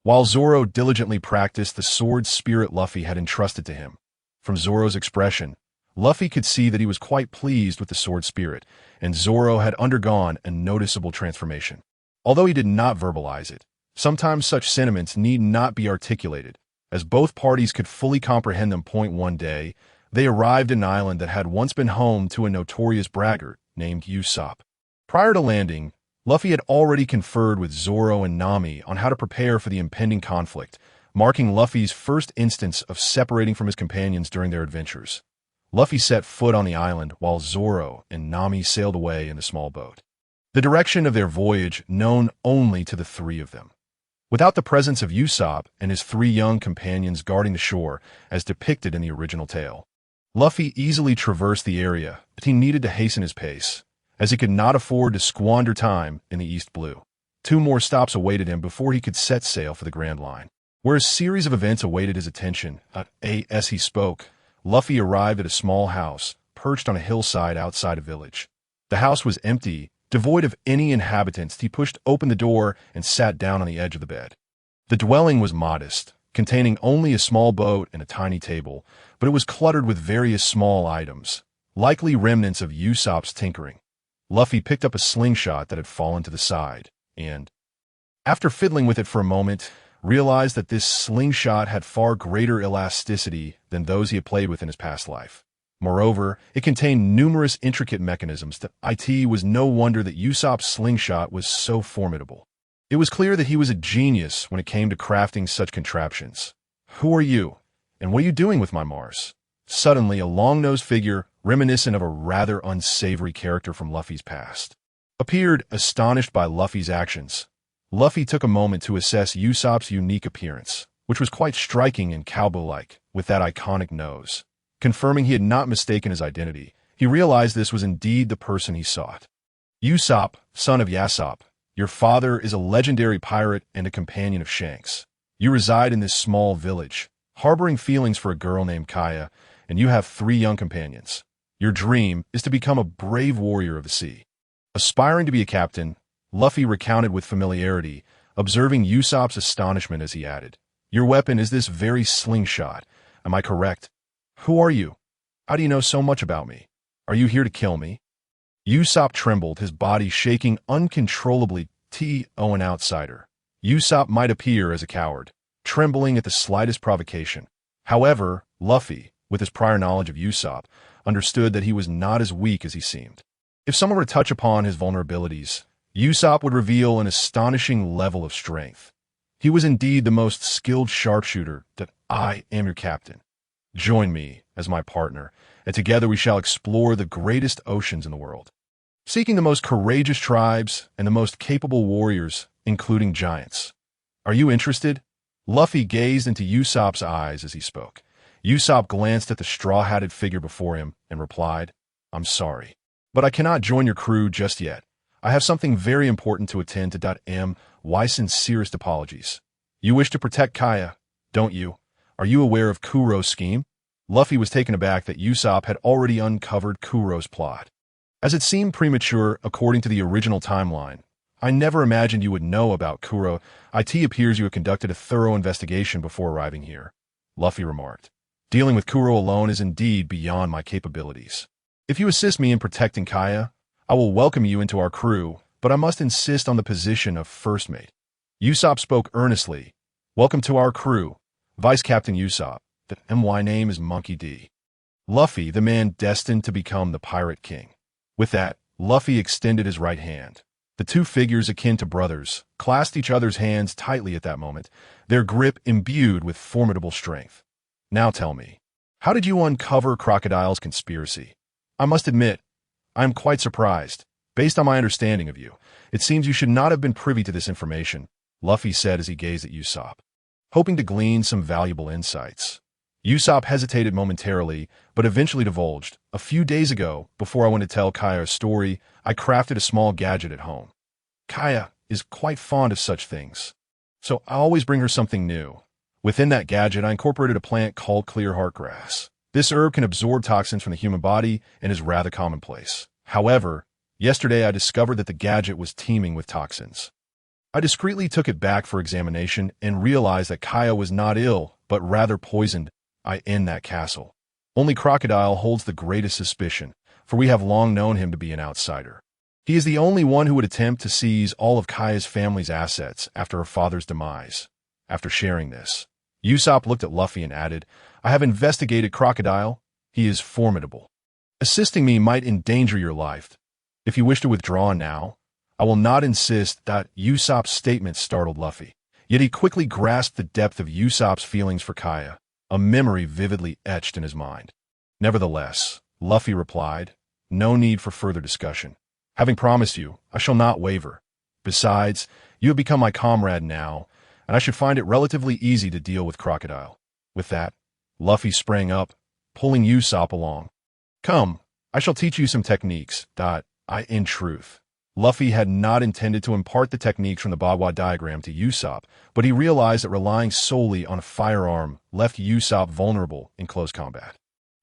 S1: while Zoro diligently practiced the sword spirit Luffy had entrusted to him. From Zoro's expression, Luffy could see that he was quite pleased with the sword spirit, and Zoro had undergone a noticeable transformation. Although he did not verbalize it, sometimes such sentiments need not be articulated, as both parties could fully comprehend them. One day, they arrived at an island that had once been home to a notorious braggart named Usopp. Prior to landing, Luffy had already conferred with Zoro and Nami on how to prepare for the impending conflict, marking Luffy's first instance of separating from his companions during their adventures. Luffy set foot on the island while Zoro and Nami sailed away in a small boat, the direction of their voyage known only to the three of them. Without the presence of Usopp and his three young companions guarding the shore, as depicted in the original tale, Luffy easily traversed the area, but he needed to hasten his pace, as he could not afford to squander time in the East Blue. 2 more stops awaited him before he could set sail for the Grand Line, where a series of events awaited his attention. As he spoke, Luffy arrived at a small house, perched on a hillside outside a village. The house was empty, devoid of any inhabitants. He pushed open the door and sat down on the edge of the bed. The dwelling was modest, containing only a small boat and a tiny table, but it was cluttered with various small items, likely remnants of Usopp's tinkering. Luffy picked up a slingshot that had fallen to the side, and, after fiddling with it for a moment, realized that this slingshot had far greater elasticity than those he had played with in his past life. Moreover, it contained numerous intricate mechanisms. It was no wonder that Usopp's slingshot was so formidable. It was clear that he was a genius when it came to crafting such contraptions. "Who are you? And what are you doing with my Mars?" Suddenly, a long-nosed figure, reminiscent of a rather unsavory character from Luffy's past, appeared. Astonished by Luffy's actions, Luffy took a moment to assess Usopp's unique appearance, which was quite striking and cowboy-like, with that iconic nose. Confirming he had not mistaken his identity, he realized this was indeed the person he sought. "Usopp, son of Yasopp, your father is a legendary pirate and a companion of Shanks. You reside in this small village, harboring feelings for a girl named Kaya, and you have 3 young companions. Your dream is to become a brave warrior of the sea." Aspiring to be a captain, Luffy recounted with familiarity, observing Usopp's astonishment as he added, "Your weapon is this very slingshot. Am I correct? Who are you? How do you know so much about me? Are you here to kill me?" Usopp trembled, his body shaking uncontrollably. An outsider, Usopp might appear as a coward, trembling at the slightest provocation. However, Luffy, with his prior knowledge of Usopp, understood that he was not as weak as he seemed. If someone were to touch upon his vulnerabilities, Usopp would reveal an astonishing level of strength. He was indeed the most skilled sharpshooter. "I am your captain. Join me as my partner, and together we shall explore the greatest oceans in the world, seeking the most courageous tribes and the most capable warriors, including giants. Are you interested?" Luffy gazed into Usopp's eyes as he spoke. Usopp glanced at the straw-hatted figure before him and replied, "I'm sorry, but I cannot join your crew just yet. I have something very important to attend to. My sincerest apologies. You wish to protect Kaya, don't you? Are you aware of Kuro's scheme?" Luffy was taken aback that Usopp had already uncovered Kuro's plot, as it seemed premature according to the original timeline. "I never imagined you would know about Kuro. It appears you have conducted a thorough investigation before arriving here," Luffy remarked. Dealing with Kuro alone is indeed beyond my capabilities. If you assist me in protecting Kaya, I will welcome you into our crew, but I must insist on the position of first mate. Usopp spoke earnestly. Welcome to our crew, Vice Captain Usopp. The MY name is Monkey D. Luffy, the man destined to become the Pirate King. With that, Luffy extended his right hand. The two figures akin to brothers clasped each other's hands tightly at that moment, their grip imbued with formidable strength. Now tell me, how did you uncover Crocodile's conspiracy? I must admit, I am quite surprised. Based on my understanding of you, it seems you should not have been privy to this information, Luffy said as he gazed at Usopp, hoping to glean some valuable insights. Usopp hesitated momentarily, but eventually divulged. A few days ago, before I went to tell Kaya a story, I crafted a small gadget at home. Kaya is quite fond of such things, so I always bring her something new. Within that gadget, I incorporated a plant called clear heart grass. This herb can absorb toxins from the human body and is rather commonplace. However, yesterday I discovered that the gadget was teeming with toxins. I discreetly took it back for examination and realized that Kaya was not ill, but rather poisoned. I in that castle. Only Crocodile holds the greatest suspicion, for we have long known him to be an outsider. He is the only one who would attempt to seize all of Kaya's family's assets after her father's demise. After sharing this, Usopp looked at Luffy and added, I have investigated Crocodile. He is formidable. Assisting me might endanger your life. If you wish to withdraw now, I will not insist. Usopp's statement startled Luffy. Yet he quickly grasped the depth of Usopp's feelings for Kaya, a memory vividly etched in his mind. Nevertheless, Luffy replied, no need for further discussion. Having promised you, I shall not waver. Besides, you have become my comrade now, and I should find it relatively easy to deal with Crocodile. With that, Luffy sprang up, pulling Usopp along. Come, I shall teach you some techniques. In truth, Luffy had not intended to impart the techniques from the Bagua diagram to Usopp, but he realized that relying solely on a firearm left Usopp vulnerable in close combat.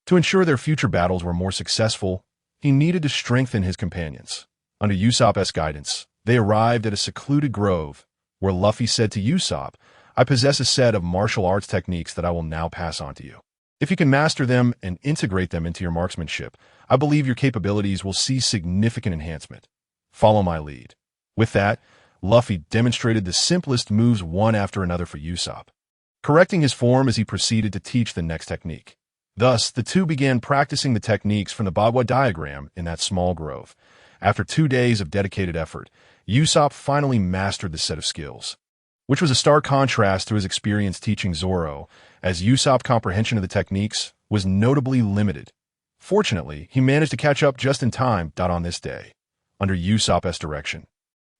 S1: To ensure their future battles were more successful, he needed to strengthen his companions. Under Usopp's guidance, they arrived at a secluded grove, where Luffy said to Usopp, I possess a set of martial arts techniques that I will now pass on to you. If you can master them and integrate them into your marksmanship, I believe your capabilities will see significant enhancement. Follow my lead. With that, Luffy demonstrated the simplest moves one after another for Usopp, correcting his form as he proceeded to teach the next technique. Thus, the two began practicing the techniques from the Bagua diagram in that small grove. After 2 days of dedicated effort, Usopp finally mastered the set of skills, which was a stark contrast to his experience teaching Zoro, as Usopp's comprehension of the techniques was notably limited. Fortunately, he managed to catch up just in time. On this day, under Usopp's direction,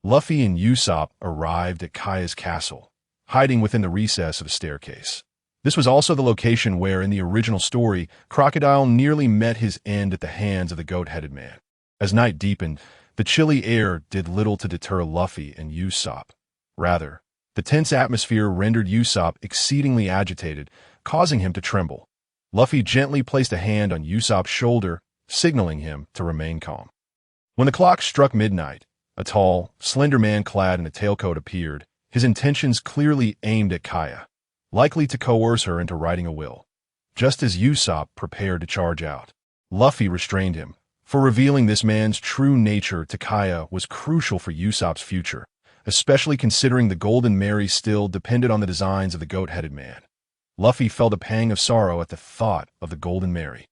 S1: Luffy and Usopp arrived at Kaya's castle, hiding within the recess of a staircase. This was also the location where, in the original story, Crocodile nearly met his end at the hands of the goat-headed man. As night deepened, the chilly air did little to deter Luffy and Usopp. Rather, the tense atmosphere rendered Usopp exceedingly agitated, causing him to tremble. Luffy gently placed a hand on Usopp's shoulder, signaling him to remain calm. When the clock struck midnight, a tall, slender man clad in a tailcoat appeared, his intentions clearly aimed at Kaya, likely to coerce her into writing a will. Just as Usopp prepared to charge out, Luffy restrained him, for revealing this man's true nature to Kaya was crucial for Usopp's future, especially considering the Golden Mary still depended on the designs of the goat-headed man. Luffy felt a pang of sorrow at the thought of the Golden Mary.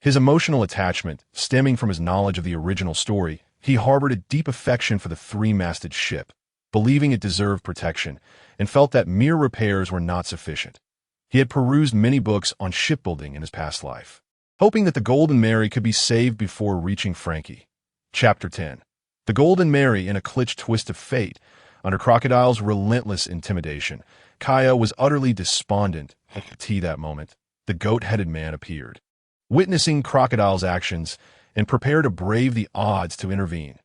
S1: His emotional attachment, stemming from his knowledge of the original story, he harbored a deep affection for the three-masted ship, believing it deserved protection, and felt that mere repairs were not sufficient. He had perused many books on shipbuilding in his past life, hoping that the Golden Mary could be saved before reaching Frankie. Chapter 10. The Golden Mary in a clutch twist of fate. Under Crocodile's relentless intimidation, Kaya was utterly despondent. At that moment, the goat-headed man appeared, witnessing Crocodile's actions and prepared to brave the odds to intervene.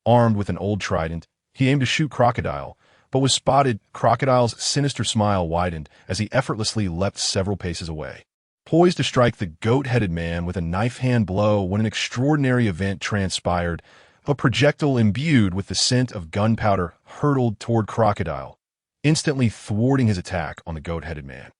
S1: Armed with an old trident, he aimed to shoot Crocodile, but was spotted. Crocodile's sinister smile widened as he effortlessly leapt several paces away, poised to strike the goat-headed man with a knife-hand blow when an extraordinary event transpired. A projectile imbued with the scent of gunpowder hurtled toward Crocodile, instantly thwarting his attack on the goat-headed man.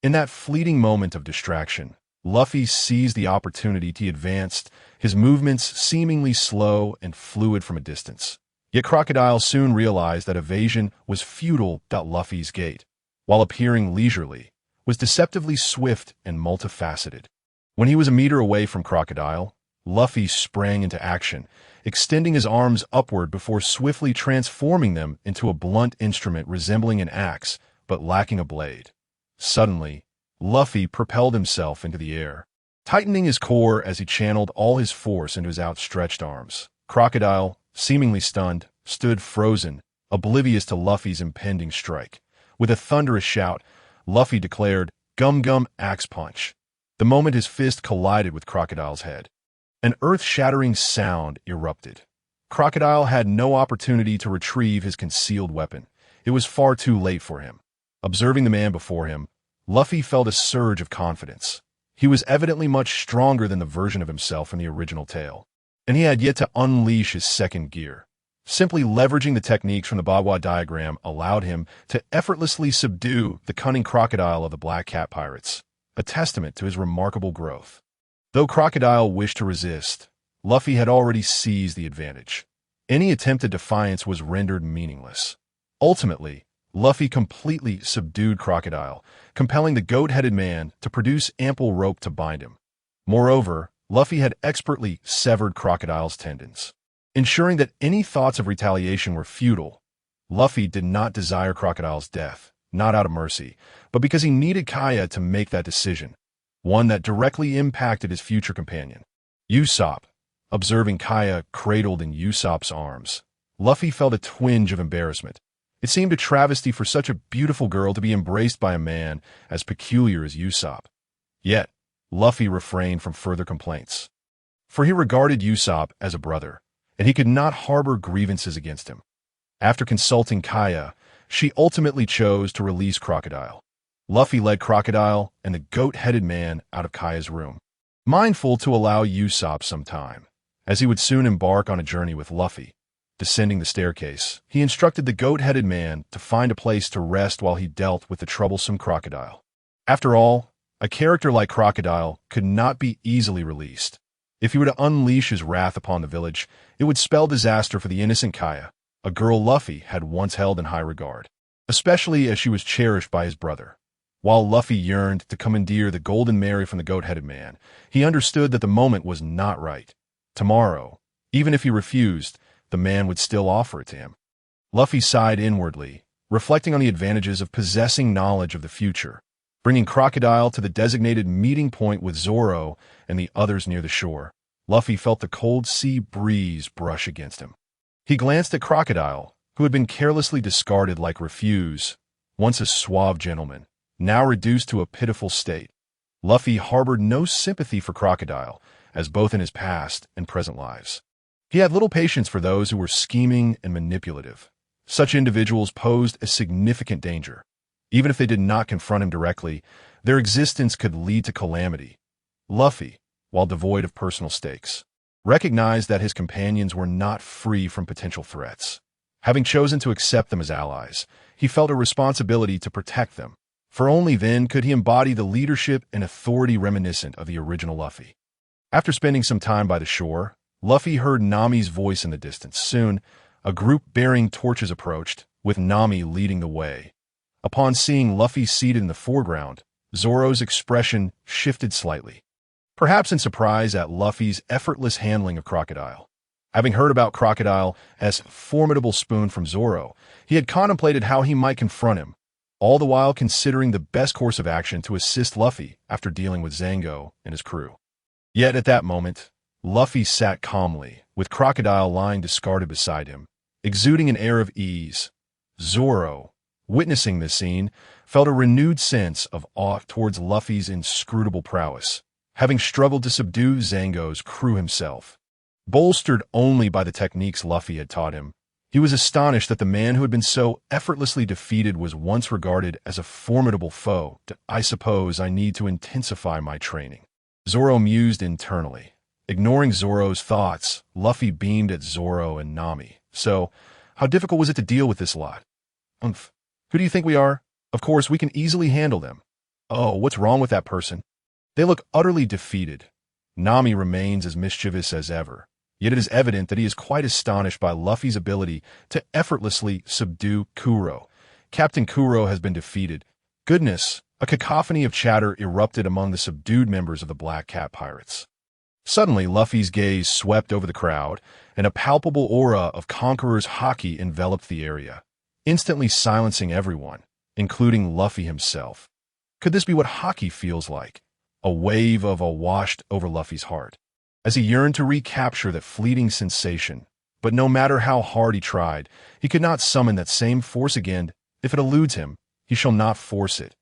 S1: In that fleeting moment of distraction, Luffy seized the opportunity to advance, his movements seemingly slow and fluid from a distance. Yet Crocodile soon realized that evasion was futile. Luffy's gait, while appearing leisurely, was deceptively swift and multifaceted. When he was a meter away from Crocodile, Luffy sprang into action, extending his arms upward before swiftly transforming them into a blunt instrument resembling an axe, but lacking a blade. Suddenly, Luffy propelled himself into the air, tightening his core as he channeled all his force into his outstretched arms. Crocodile, seemingly stunned, stood frozen, oblivious to Luffy's impending strike. With a thunderous shout, Luffy declared, "Gum Gum Axe Punch." The moment his fist collided with Crocodile's head, an earth-shattering sound erupted. Crocodile had no opportunity to retrieve his concealed weapon. It was far too late for him. Observing the man before him, Luffy felt a surge of confidence. He was evidently much stronger than the version of himself in the original tale, and he had yet to unleash his second gear. Simply leveraging the techniques from the Bagua diagram allowed him to effortlessly subdue the cunning crocodile of the Black Cat Pirates, a testament to his remarkable growth. Though Crocodile wished to resist, Luffy had already seized the advantage. Any attempted defiance was rendered meaningless. Ultimately, Luffy completely subdued Crocodile, compelling the goat-headed man to produce ample rope to bind him. Moreover, Luffy had expertly severed Crocodile's tendons. Ensuring that any thoughts of retaliation were futile, Luffy did not desire Crocodile's death, not out of mercy, but because he needed Kaya to make that decision, one that directly impacted his future companion. Usopp. Observing Kaya cradled in Usopp's arms, Luffy felt a twinge of embarrassment. It seemed a travesty for such a beautiful girl to be embraced by a man as peculiar as Usopp. Yet, Luffy refrained from further complaints, for he regarded Usopp as a brother, and he could not harbor grievances against him. After consulting Kaya, she ultimately chose to release Crocodile. Luffy led Crocodile and the goat-headed man out of Kaya's room, mindful to allow Usopp some time, as he would soon embark on a journey with Luffy. Descending the staircase, he instructed the goat-headed man to find a place to rest while he dealt with the troublesome Crocodile. After all, a character like Crocodile could not be easily released. If he were to unleash his wrath upon the village, it would spell disaster for the innocent Kaya, a girl Luffy had once held in high regard, especially as she was cherished by his brother. While Luffy yearned to commandeer the Golden Mary from the goat-headed man, he understood that the moment was not right. Tomorrow, even if he refused, the man would still offer it to him. Luffy sighed inwardly, reflecting on the advantages of possessing knowledge of the future. Bringing Crocodile to the designated meeting point with Zoro and the others near the shore, Luffy felt the cold sea breeze brush against him. He glanced at Crocodile, who had been carelessly discarded like refuse, once a suave gentleman, now reduced to a pitiful state. Luffy harbored no sympathy for Crocodile, as both in his past and present lives. He had little patience for those who were scheming and manipulative. Such individuals posed a significant danger. Even if they did not confront him directly, their existence could lead to calamity. Luffy, while devoid of personal stakes, recognized that his companions were not free from potential threats. Having chosen to accept them as allies, he felt a responsibility to protect them, for only then could he embody the leadership and authority reminiscent of the original Luffy. After spending some time by the shore, Luffy heard Nami's voice in the distance. Soon, a group bearing torches approached, with Nami leading the way. Upon seeing Luffy seated in the foreground, Zoro's expression shifted slightly, perhaps in surprise at Luffy's effortless handling of Crocodile. Having heard about Crocodile as formidable spoon from Zoro, he had contemplated how he might confront him, all the while considering the best course of action to assist Luffy after dealing with Zango and his crew. Yet at that moment, Luffy sat calmly, with Crocodile lying discarded beside him, exuding an air of ease. Zoro, witnessing this scene, felt a renewed sense of awe towards Luffy's inscrutable prowess, having struggled to subdue Zango's crew himself. Bolstered only by the techniques Luffy had taught him, he was astonished that the man who had been so effortlessly defeated was once regarded as a formidable foe. I suppose I need to intensify my training. Zoro mused internally. Ignoring Zoro's thoughts, Luffy beamed at Zoro and Nami. So, how difficult was it to deal with this lot? Who do you think we are? Of course, we can easily handle them. Oh, what's wrong with that person? They look utterly defeated. Nami remains as mischievous as ever, yet it is evident that he is quite astonished by Luffy's ability to effortlessly subdue Kuro. Captain Kuro has been defeated. Goodness, a cacophony of chatter erupted among the subdued members of the Black Cat Pirates. Suddenly, Luffy's gaze swept over the crowd, and a palpable aura of Conqueror's haki enveloped the area, instantly silencing everyone, including Luffy himself. Could this be what haki feels like? A wave of awe washed over Luffy's heart, as he yearned to recapture that fleeting sensation. But no matter how hard he tried, he could not summon that same force again. If it eludes him, he shall not force it.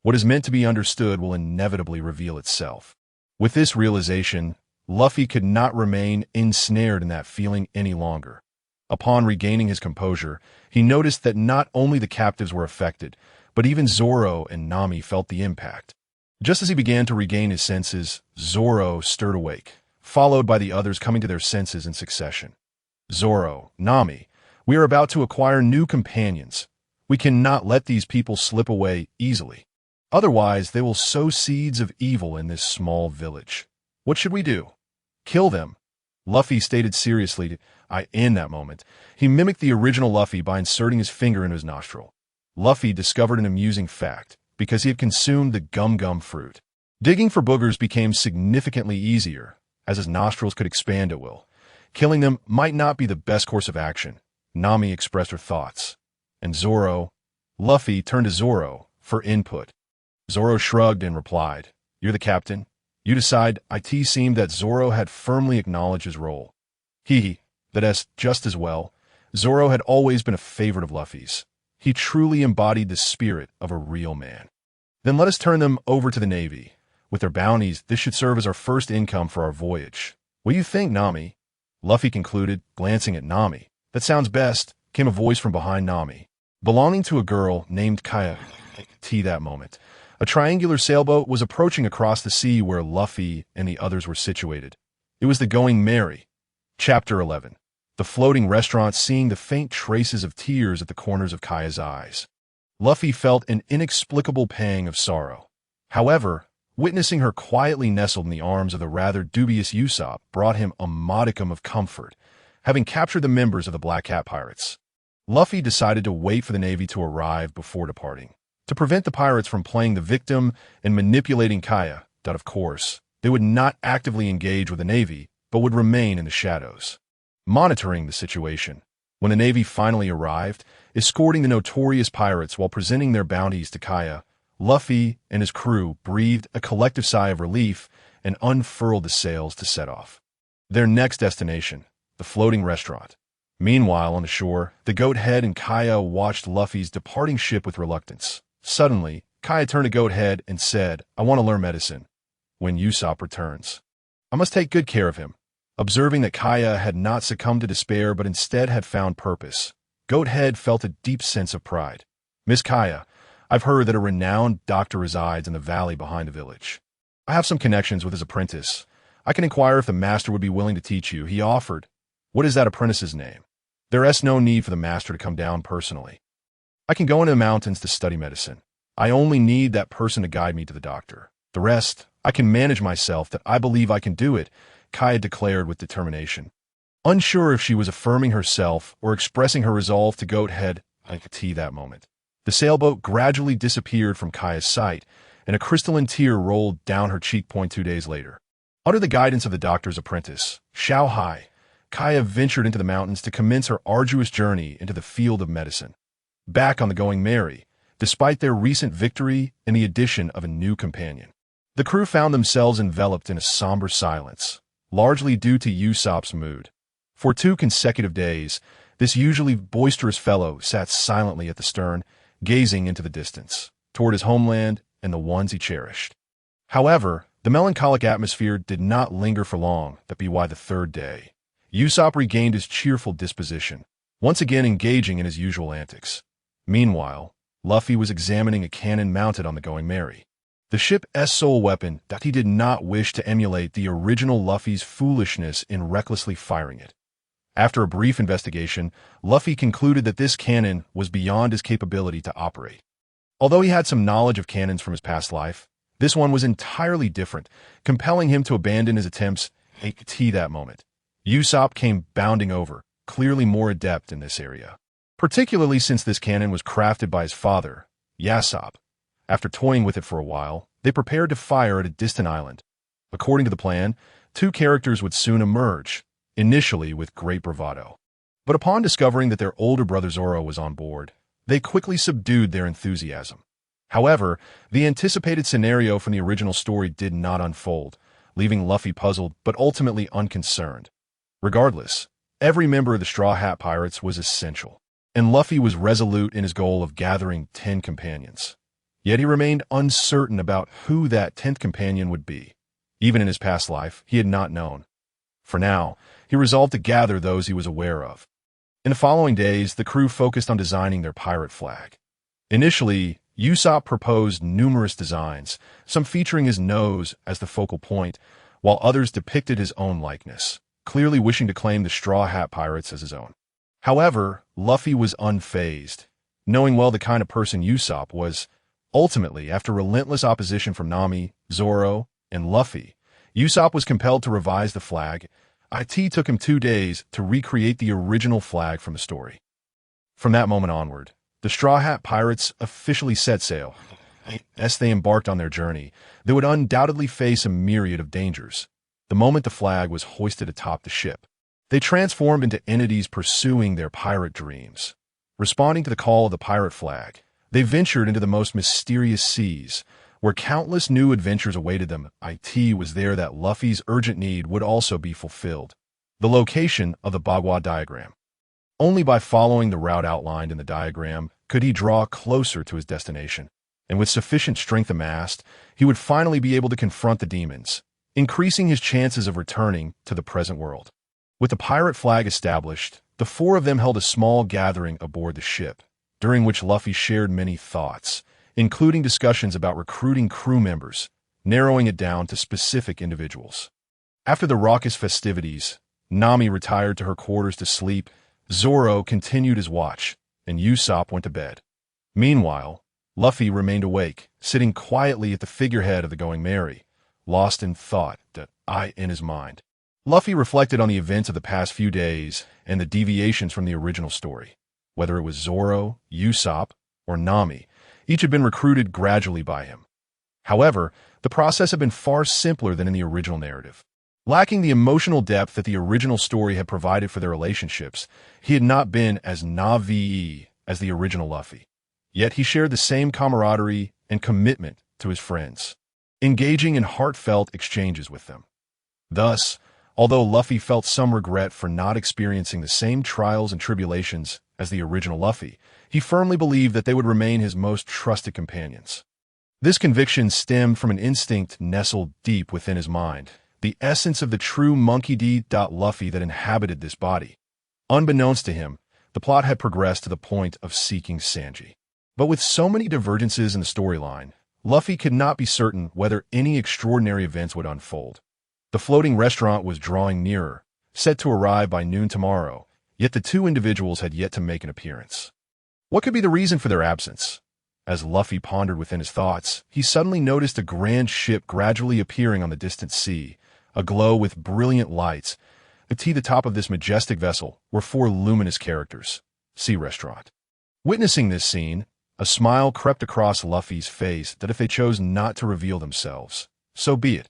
S1: What is meant to be understood will inevitably reveal itself. With this realization, Luffy could not remain ensnared in that feeling any longer. Upon regaining his composure, he noticed that not only the captives were affected, but even Zoro and Nami felt the impact. Just as he began to regain his senses, Zoro stirred awake, followed by the others coming to their senses in succession. Zoro, Nami, we are about to acquire new companions. We cannot let these people slip away easily. Otherwise, they will sow seeds of evil in this small village. What should we do? Kill them. Luffy stated seriously. In that moment, he mimicked the original Luffy by inserting his finger into his nostril. Luffy discovered an amusing fact, because he had consumed the gum-gum fruit. Digging for boogers became significantly easier, as his nostrils could expand at will. Killing them might not be the best course of action. Nami expressed her thoughts. And Luffy turned to Zoro for input. Zoro shrugged and replied, "You're the captain. You decide." It seemed that Zoro had firmly acknowledged his role. That's just as well. Zoro had always been a favorite of Luffy's. He truly embodied the spirit of a real man. Then let us turn them over to the Navy. With their bounties, this should serve as our first income for our voyage. What do you think, Nami? Luffy concluded, glancing at Nami. That sounds best, came a voice from behind Nami. Belonging to a girl named Kaya. That moment. A triangular sailboat was approaching across the sea where Luffy and the others were situated. It was the Going Merry. Chapter 11. The floating restaurant, seeing the faint traces of tears at the corners of Kaya's eyes. Luffy felt an inexplicable pang of sorrow. However, witnessing her quietly nestled in the arms of the rather dubious Usopp brought him a modicum of comfort, having captured the members of the Black Cat Pirates. Luffy decided to wait for the Navy to arrive before departing, to prevent the pirates from playing the victim and manipulating Kaya. Of course, they would not actively engage with the Navy, but would remain in the shadows, monitoring the situation. When the Navy finally arrived, escorting the notorious pirates while presenting their bounties to Kaya, Luffy and his crew breathed a collective sigh of relief and unfurled the sails to set off. Their next destination, the floating restaurant. Meanwhile, on the shore, the Goathead and Kaya watched Luffy's departing ship with reluctance. Suddenly, Kaya turned to Goathead and said, "I want to learn medicine. When Usopp returns, I must take good care of him." Observing that Kaya had not succumbed to despair but instead had found purpose, Goathead felt a deep sense of pride. "Miss Kaya, I've heard that a renowned doctor resides in the valley behind the village. I have some connections with his apprentice. I can inquire if the master would be willing to teach you." He offered. "What is that apprentice's name?" "There's no need for the master to come down personally. I can go into the mountains to study medicine. I only need that person to guide me to the doctor. The rest, I can manage myself. That I believe I can do it," Kaya declared with determination. Unsure if she was affirming herself or expressing her resolve to Goathead, that moment. The sailboat gradually disappeared from Kaya's sight, and a crystalline tear rolled down her cheek. 2 days later, under the guidance of the doctor's apprentice, Shao Hai, Kaya ventured into the mountains to commence her arduous journey into the field of medicine. Back on the Going Merry, despite their recent victory and the addition of a new companion, the crew found themselves enveloped in a somber silence, largely due to Usopp's mood. For 2 consecutive days, this usually boisterous fellow sat silently at the stern, gazing into the distance, toward his homeland and the ones he cherished. However, the melancholic atmosphere did not linger for long. That be why the 3rd day, Usopp regained his cheerful disposition, once again engaging in his usual antics. Meanwhile, Luffy was examining a cannon mounted on the Going Merry, the ship's sole weapon. That he did not wish to emulate the original Luffy's foolishness in recklessly firing it. After a brief investigation, Luffy concluded that this cannon was beyond his capability to operate. Although he had some knowledge of cannons from his past life, this one was entirely different, compelling him to abandon his attempts at that moment. Usopp came bounding over, clearly more adept in this area, particularly since this cannon was crafted by his father, Usopp. After toying with it for a while, they prepared to fire at a distant island. According to the plan, two characters would soon emerge, initially with great bravado. But upon discovering that their older brother Zoro was on board, they quickly subdued their enthusiasm. However, the anticipated scenario from the original story did not unfold, leaving Luffy puzzled but ultimately unconcerned. Regardless, every member of the Straw Hat Pirates was essential, and Luffy was resolute in his goal of gathering 10 companions. Yet he remained uncertain about who that 10th companion would be. Even in his past life, he had not known. For now, he resolved to gather those he was aware of. In the following days, the crew focused on designing their pirate flag. Initially, Usopp proposed numerous designs, some featuring his nose as the focal point, while others depicted his own likeness, clearly wishing to claim the Straw Hat Pirates as his own. However, Luffy was unfazed, knowing well the kind of person Usopp was. Ultimately, after relentless opposition from Nami, Zoro, and Luffy, Usopp was compelled to revise the flag. It took him 2 days to recreate the original flag from the story. From that moment onward, the Straw Hat Pirates officially set sail. As they embarked on their journey, they would undoubtedly face a myriad of dangers. The moment the flag was hoisted atop the ship, they transformed into entities pursuing their pirate dreams. Responding to the call of the pirate flag, they ventured into the most mysterious seas, where countless new adventures awaited them. It was there that Luffy's urgent need would also be fulfilled. The location of the Bagua diagram. Only by following the route outlined in the diagram could he draw closer to his destination, and with sufficient strength amassed, he would finally be able to confront the demons, increasing his chances of returning to the present world. With the pirate flag established, the 4 of them held a small gathering aboard the ship, during which Luffy shared many thoughts, including discussions about recruiting crew members, narrowing it down to specific individuals. After the raucous festivities, Nami retired to her quarters to sleep, Zoro continued his watch, and Usopp went to bed. Meanwhile, Luffy remained awake, sitting quietly at the figurehead of the Going Merry, lost in thought in his mind. Luffy reflected on the events of the past few days and the deviations from the original story. Whether it was Zoro, Usopp, or Nami, each had been recruited gradually by him. However, the process had been far simpler than in the original narrative. Lacking the emotional depth that the original story had provided for their relationships, he had not been as Na'vi as the original Luffy. Yet he shared the same camaraderie and commitment to his friends, engaging in heartfelt exchanges with them. Thus, although Luffy felt some regret for not experiencing the same trials and tribulations as the original Luffy, he firmly believed that they would remain his most trusted companions. This conviction stemmed from an instinct nestled deep within his mind, the essence of the true monkey D. Luffy that inhabited this body. Unbeknownst to him, the plot had progressed to the point of seeking Sanji. But with so many divergences in the storyline, Luffy could not be certain whether any extraordinary events would unfold. The floating restaurant was drawing nearer, set to arrive by noon tomorrow, yet the 2 individuals had yet to make an appearance. What could be the reason for their absence? As Luffy pondered within his thoughts, he suddenly noticed a grand ship gradually appearing on the distant sea, aglow with brilliant lights. At the top of this majestic vessel were 4 luminous characters. Sea Restaurant. Witnessing this scene, a smile crept across Luffy's face that if they chose not to reveal themselves, so be it.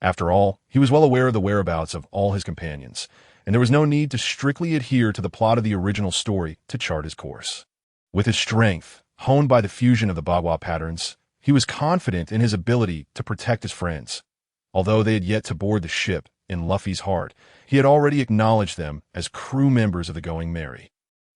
S1: After all, he was well aware of the whereabouts of all his companions, and there was no need to strictly adhere to the plot of the original story to chart his course. With his strength, honed by the fusion of the Bagua patterns, he was confident in his ability to protect his friends. Although they had yet to board the ship, in Luffy's heart, he had already acknowledged them as crew members of the Going Merry.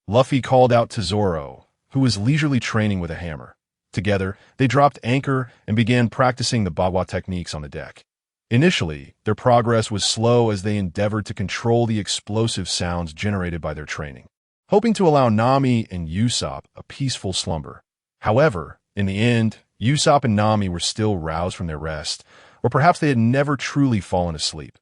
S1: Luffy called out to Zoro, who was leisurely training with a hammer. Together, they dropped anchor and began practicing the Bagua techniques on the deck. Initially, their progress was slow as they endeavored to control the explosive sounds generated by their training, hoping to allow Nami and Usopp a peaceful slumber. However, in the end, Usopp and Nami were still roused from their rest, or perhaps they had never truly fallen asleep.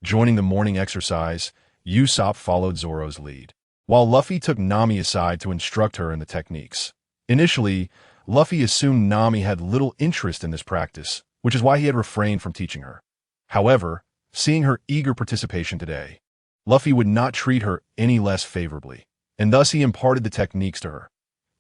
S1: Joining the morning exercise, Usopp followed Zoro's lead, while Luffy took Nami aside to instruct her in the techniques. Initially, Luffy assumed Nami had little interest in this practice, which is why he had refrained from teaching her. However, seeing her eager participation today, Luffy would not treat her any less favorably, and thus he imparted the techniques to her.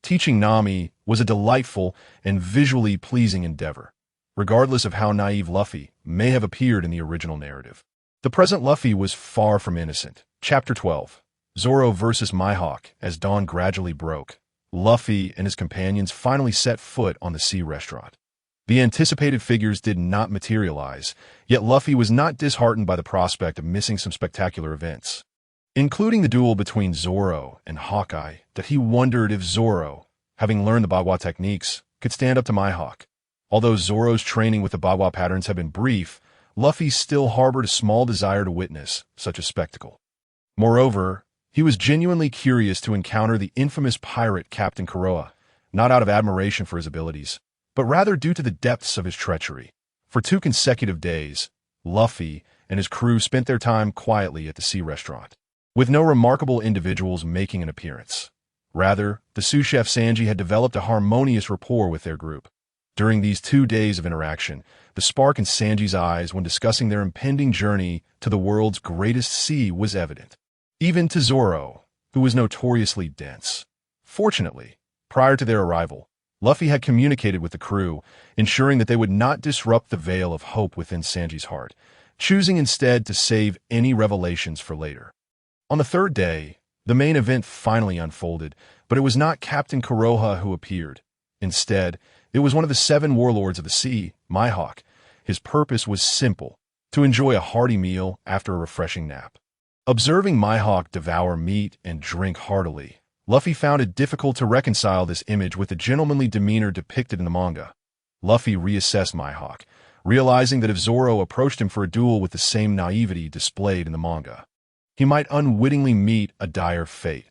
S1: Teaching Nami was a delightful and visually pleasing endeavor, regardless of how naive Luffy may have appeared in the original narrative. The present Luffy was far from innocent. Chapter 12. Zoro versus Mihawk. As dawn gradually broke, Luffy and his companions finally set foot on the sea restaurant. The anticipated figures did not materialize, yet Luffy was not disheartened by the prospect of missing some spectacular events, including the duel between Zoro and Hawkeye, that he wondered if Zoro, having learned the Bagua techniques, could stand up to Mihawk. Although Zoro's training with the Bagua patterns had been brief, Luffy still harbored a small desire to witness such a spectacle. Moreover, he was genuinely curious to encounter the infamous pirate Captain Kuro, not out of admiration for his abilities, but rather due to the depths of his treachery. For 2 consecutive days, Luffy and his crew spent their time quietly at the sea restaurant, with no remarkable individuals making an appearance. Rather, the sous chef Sanji had developed a harmonious rapport with their group. During these 2 days of interaction, the spark in Sanji's eyes when discussing their impending journey to the world's greatest sea was evident. Even to Zoro, who was notoriously dense. Fortunately, prior to their arrival, Luffy had communicated with the crew, ensuring that they would not disrupt the veil of hope within Sanji's heart, choosing instead to save any revelations for later. On the 3rd day, the main event finally unfolded, but it was not Captain Kuroha who appeared. Instead, it was one of the 7 warlords of the sea, Mihawk. His purpose was simple: to enjoy a hearty meal after a refreshing nap. Observing Mihawk devour meat and drink heartily, Luffy found it difficult to reconcile this image with the gentlemanly demeanor depicted in the manga. Luffy reassessed Mihawk, realizing that if Zoro approached him for a duel with the same naivety displayed in the manga, he might unwittingly meet a dire fate.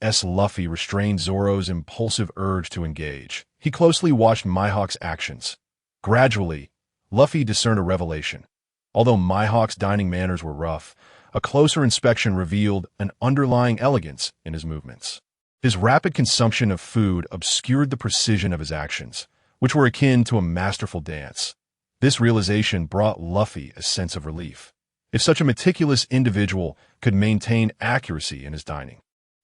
S1: As Luffy restrained Zoro's impulsive urge to engage, he closely watched Mihawk's actions. Gradually, Luffy discerned a revelation. Although Mihawk's dining manners were rough, a closer inspection revealed an underlying elegance in his movements. His rapid consumption of food obscured the precision of his actions, which were akin to a masterful dance. This realization brought Luffy a sense of relief. If such a meticulous individual could maintain accuracy in his dining,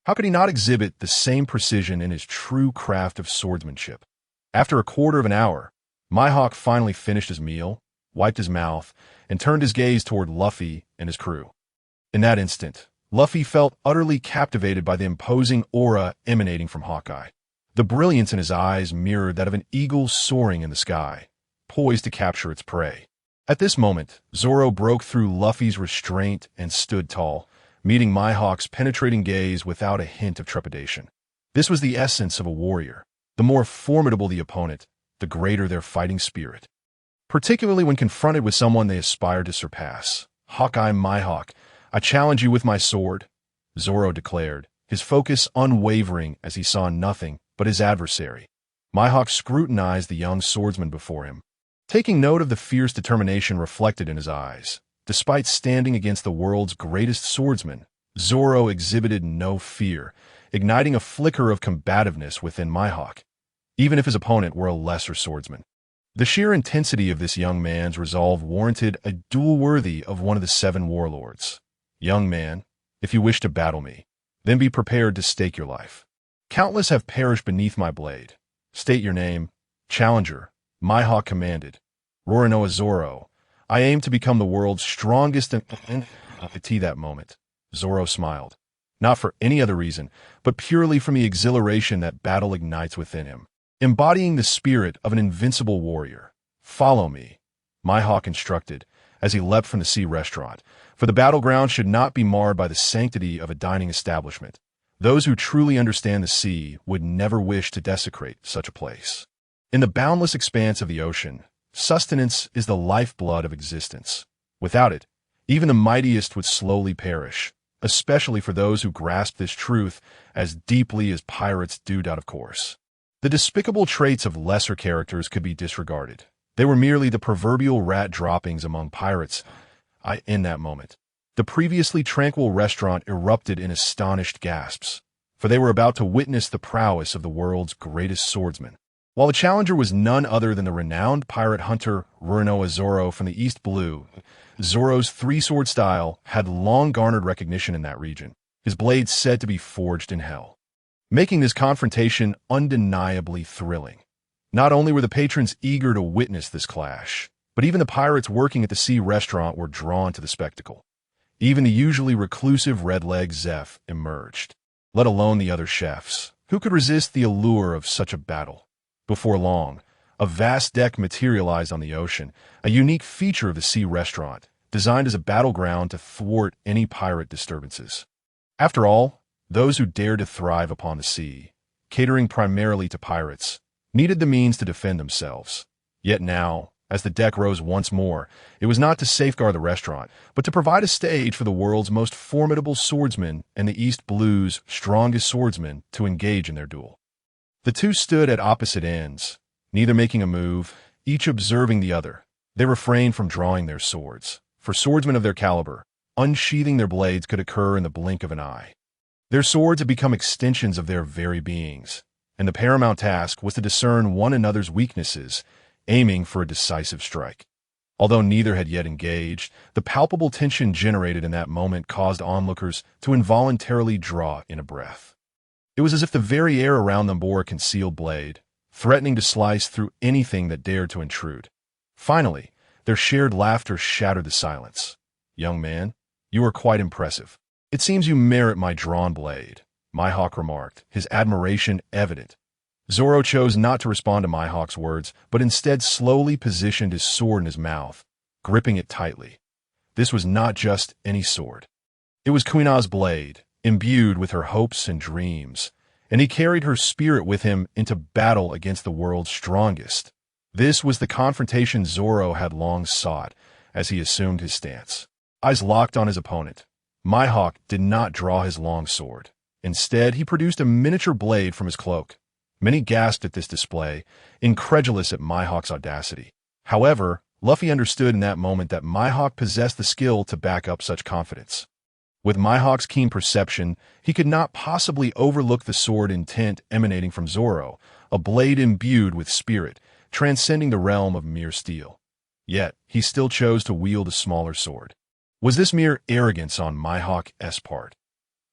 S1: how could he not exhibit the same precision in his true craft of swordsmanship? After a quarter of an hour, Mihawk finally finished his meal, wiped his mouth, and turned his gaze toward Luffy and his crew. In that instant, Luffy felt utterly captivated by the imposing aura emanating from Hawkeye. The brilliance in his eyes mirrored that of an eagle soaring in the sky, poised to capture its prey. At this moment, Zoro broke through Luffy's restraint and stood tall, meeting Mihawk's penetrating gaze without a hint of trepidation. This was the essence of a warrior. The more formidable the opponent, the greater their fighting spirit. Particularly when confronted with someone they aspired to surpass. "Hawkeye Mihawk, I challenge you with my sword," Zoro declared, his focus unwavering as he saw nothing but his adversary. Mihawk scrutinized the young swordsman before him, taking note of the fierce determination reflected in his eyes. Despite standing against the world's greatest swordsman, Zoro exhibited no fear, igniting a flicker of combativeness within Mihawk, even if his opponent were a lesser swordsman. The sheer intensity of this young man's resolve warranted a duel worthy of one of the 7 warlords. "Young man, if you wish to battle me, then be prepared to stake your life. Countless have perished beneath my blade. State your name." "Challenger," Mihawk commanded. "Roronoa Zoro. I aim to become the world's strongest and that moment. Zoro smiled. Not for any other reason, but purely from the exhilaration that battle ignites within him, embodying the spirit of an invincible warrior. "Follow me," Mihawk instructed, as he leapt from the sea restaurant, for the battleground should not be marred by the sanctity of a dining establishment. Those who truly understand the sea would never wish to desecrate such a place. In the boundless expanse of the ocean, sustenance is the lifeblood of existence. Without it, even the mightiest would slowly perish, especially for those who grasp this truth as deeply as pirates do out of course. The despicable traits of lesser characters could be disregarded. They were merely the proverbial rat droppings among pirates. In that moment, the previously tranquil restaurant erupted in astonished gasps, for they were about to witness the prowess of the world's greatest swordsman. While the challenger was none other than the renowned pirate hunter Renoa Zoro from the East Blue, Zoro's three-sword style had long garnered recognition in that region, his blades said to be forged in hell, making this confrontation undeniably thrilling. Not only were the patrons eager to witness this clash, but even the pirates working at the sea restaurant were drawn to the spectacle. Even the usually reclusive red-legged Zeph emerged, let alone the other chefs. Who could resist the allure of such a battle? Before long, a vast deck materialized on the ocean, a unique feature of the sea restaurant, designed as a battleground to thwart any pirate disturbances. After all, those who dared to thrive upon the sea, catering primarily to pirates, needed the means to defend themselves. Yet now, as the deck rose once more, it was not to safeguard the restaurant, but to provide a stage for the world's most formidable swordsmen and the East Blue's strongest swordsmen to engage in their duel. The two stood at opposite ends, neither making a move, each observing the other. They refrained from drawing their swords. For swordsmen of their caliber, unsheathing their blades could occur in the blink of an eye. Their swords had become extensions of their very beings, and the paramount task was to discern one another's weaknesses, aiming for a decisive strike. Although neither had yet engaged, the palpable tension generated in that moment caused onlookers to involuntarily draw in a breath. It was as if the very air around them bore a concealed blade, threatening to slice through anything that dared to intrude. Finally, their shared laughter shattered the silence. "Young man, you are quite impressive. It seems you merit my drawn blade," Mihawk remarked, his admiration evident. Zoro chose not to respond to Mihawk's words, but instead slowly positioned his sword in his mouth, gripping it tightly. This was not just any sword. It was Kuina's blade, imbued with her hopes and dreams, and he carried her spirit with him into battle against the world's strongest. This was the confrontation Zoro had long sought as he assumed his stance. Eyes locked on his opponent, Mihawk did not draw his long sword. Instead, he produced a miniature blade from his cloak. Many gasped at this display, incredulous at Mihawk's audacity. However, Luffy understood in that moment that Mihawk possessed the skill to back up such confidence. With Mihawk's keen perception, he could not possibly overlook the sword intent emanating from Zoro, a blade imbued with spirit, transcending the realm of mere steel. Yet, he still chose to wield a smaller sword. Was this mere arrogance on Mihawk's part?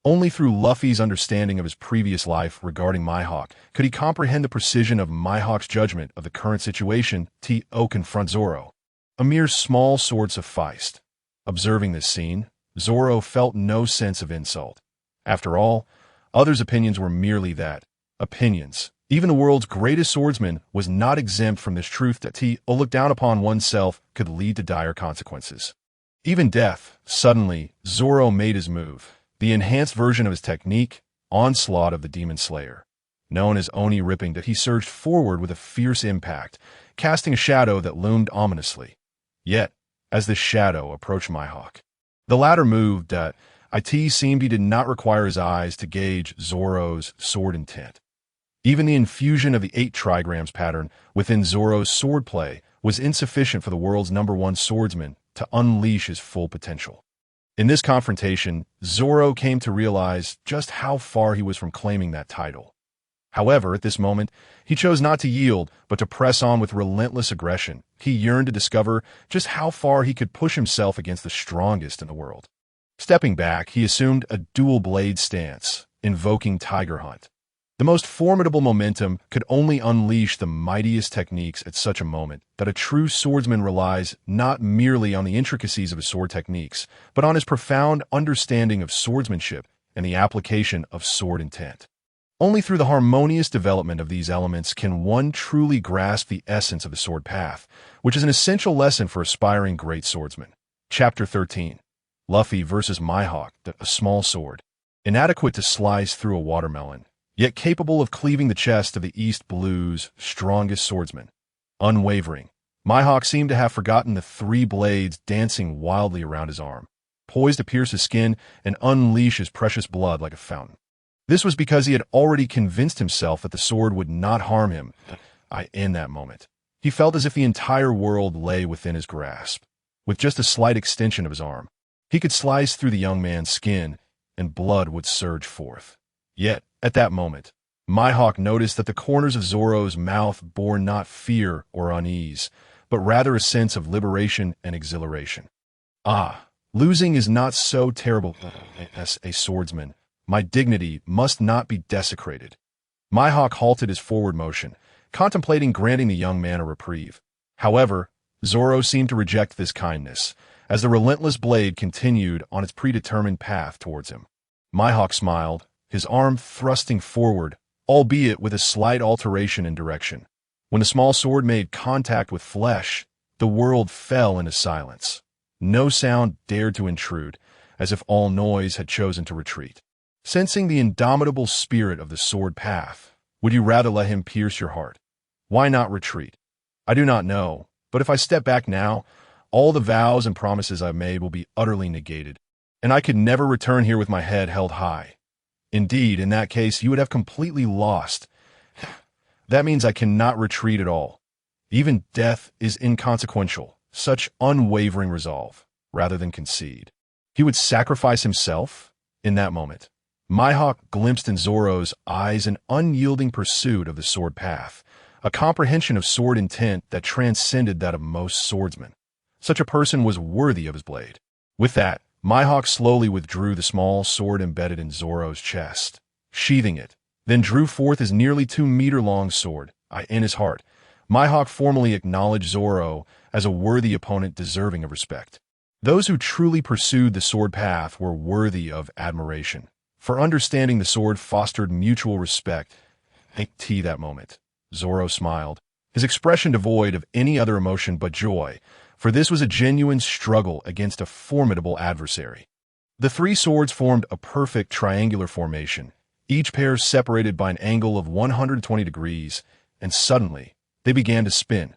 S1: Only through Luffy's understanding of his previous life regarding Mihawk could he comprehend the precision of Mihawk's judgment of the current situation to confront Zoro. A mere small sword sufficed. Observing this scene, Zoro felt no sense of insult. After all, others' opinions were merely that, opinions. Even the world's greatest swordsman was not exempt from this truth that to look down upon oneself could lead to dire consequences. Even death. Suddenly, Zoro made his move, the enhanced version of his technique, Onslaught of the Demon Slayer. Known as Oni Ripping, that he surged forward with a fierce impact, casting a shadow that loomed ominously. Yet, as this shadow approached Mihawk, the latter moved that it seemed he did not require his eyes to gauge Zoro's sword intent. Even the infusion of the 8 trigrams pattern within Zoro's swordplay was insufficient for the world's #1 swordsman to unleash his full potential. In this confrontation, Zoro came to realize just how far he was from claiming that title. However, at this moment, he chose not to yield, but to press on with relentless aggression. He yearned to discover just how far he could push himself against the strongest in the world. Stepping back, he assumed a dual-blade stance, invoking Tiger Hunt. The most formidable momentum could only unleash the mightiest techniques at such a moment that a true swordsman relies not merely on the intricacies of his sword techniques, but on his profound understanding of swordsmanship and the application of sword intent. Only through the harmonious development of these elements can one truly grasp the essence of the sword path, which is an essential lesson for aspiring great swordsmen. Chapter 13. Luffy versus Mihawk, a small sword. Inadequate to slice through a watermelon, yet capable of cleaving the chest of the East Blue's strongest swordsman. Unwavering, Mihawk seemed to have forgotten the 3 blades dancing wildly around his arm, poised to pierce his skin and unleash his precious blood like a fountain. This was because he had already convinced himself that the sword would not harm him. In that moment, he felt as if the entire world lay within his grasp. With just a slight extension of his arm, he could slice through the young man's skin, and blood would surge forth. Yet, at that moment, Mihawk noticed that the corners of Zoro's mouth bore not fear or unease, but rather a sense of liberation and exhilaration. Ah, losing is not so terrible as a swordsman. My dignity must not be desecrated. Mihawk halted his forward motion, contemplating granting the young man a reprieve. However, Zoro seemed to reject this kindness, as the relentless blade continued on its predetermined path towards him. Mihawk smiled, his arm thrusting forward, albeit with a slight alteration in direction. When the small sword made contact with flesh, the world fell into silence. No sound dared to intrude, as if all noise had chosen to retreat. Sensing the indomitable spirit of the sword path, would you rather let him pierce your heart? Why not retreat? I do not know, but if I step back now, all the vows and promises I've made will be utterly negated, and I could never return here with my head held high. Indeed, in that case, you would have completely lost. That means I cannot retreat at all. Even death is inconsequential, such unwavering resolve, rather than concede. He would sacrifice himself? In that moment, Mihawk glimpsed in Zoro's eyes an unyielding pursuit of the sword path, a comprehension of sword intent that transcended that of most swordsmen. Such a person was worthy of his blade. With that, Mihawk slowly withdrew the small sword embedded in Zoro's chest, sheathing it, then drew forth his nearly 2-meter-long sword. In his heart, Mihawk formally acknowledged Zoro as a worthy opponent deserving of respect. Those who truly pursued the sword path were worthy of admiration, for understanding the sword fostered mutual respect. That moment, Zoro smiled, his expression devoid of any other emotion but joy, for this was a genuine struggle against a formidable adversary. The three swords formed a perfect triangular formation, each pair separated by an angle of 120 degrees, and suddenly, they began to spin.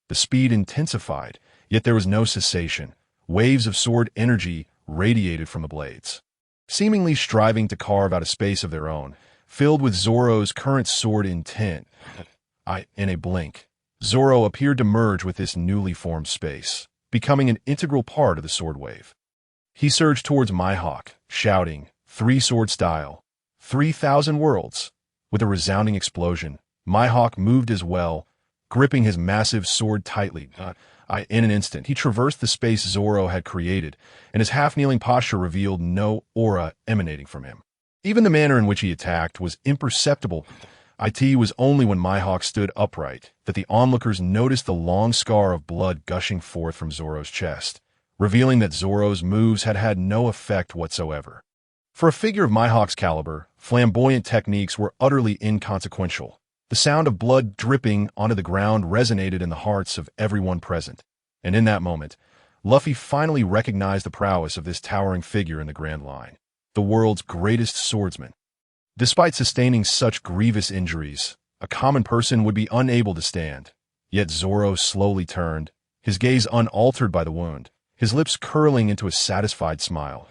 S1: The speed intensified, yet there was no cessation. Waves of sword energy radiated from the blades, seemingly striving to carve out a space of their own, filled with Zoro's current sword intent. In a blink, Zoro appeared to merge with this newly formed space, becoming an integral part of the sword wave. He surged towards Mihawk, shouting, "Three-sword style, 3,000 worlds." With a resounding explosion, Mihawk moved as well, gripping his massive sword tightly. In an instant, he traversed the space Zoro had created, and his half-kneeling posture revealed no aura emanating from him. Even the manner in which he attacked was imperceptible. It was only when Mihawk stood upright that the onlookers noticed the long scar of blood gushing forth from Zoro's chest, revealing that Zoro's moves had had no effect whatsoever. For a figure of Mihawk's caliber, flamboyant techniques were utterly inconsequential. The sound of blood dripping onto the ground resonated in the hearts of everyone present, and in that moment, Luffy finally recognized the prowess of this towering figure in the Grand Line, the world's greatest swordsman. Despite sustaining such grievous injuries, a common person would be unable to stand. Yet Zoro slowly turned, his gaze unaltered by the wound, his lips curling into a satisfied smile.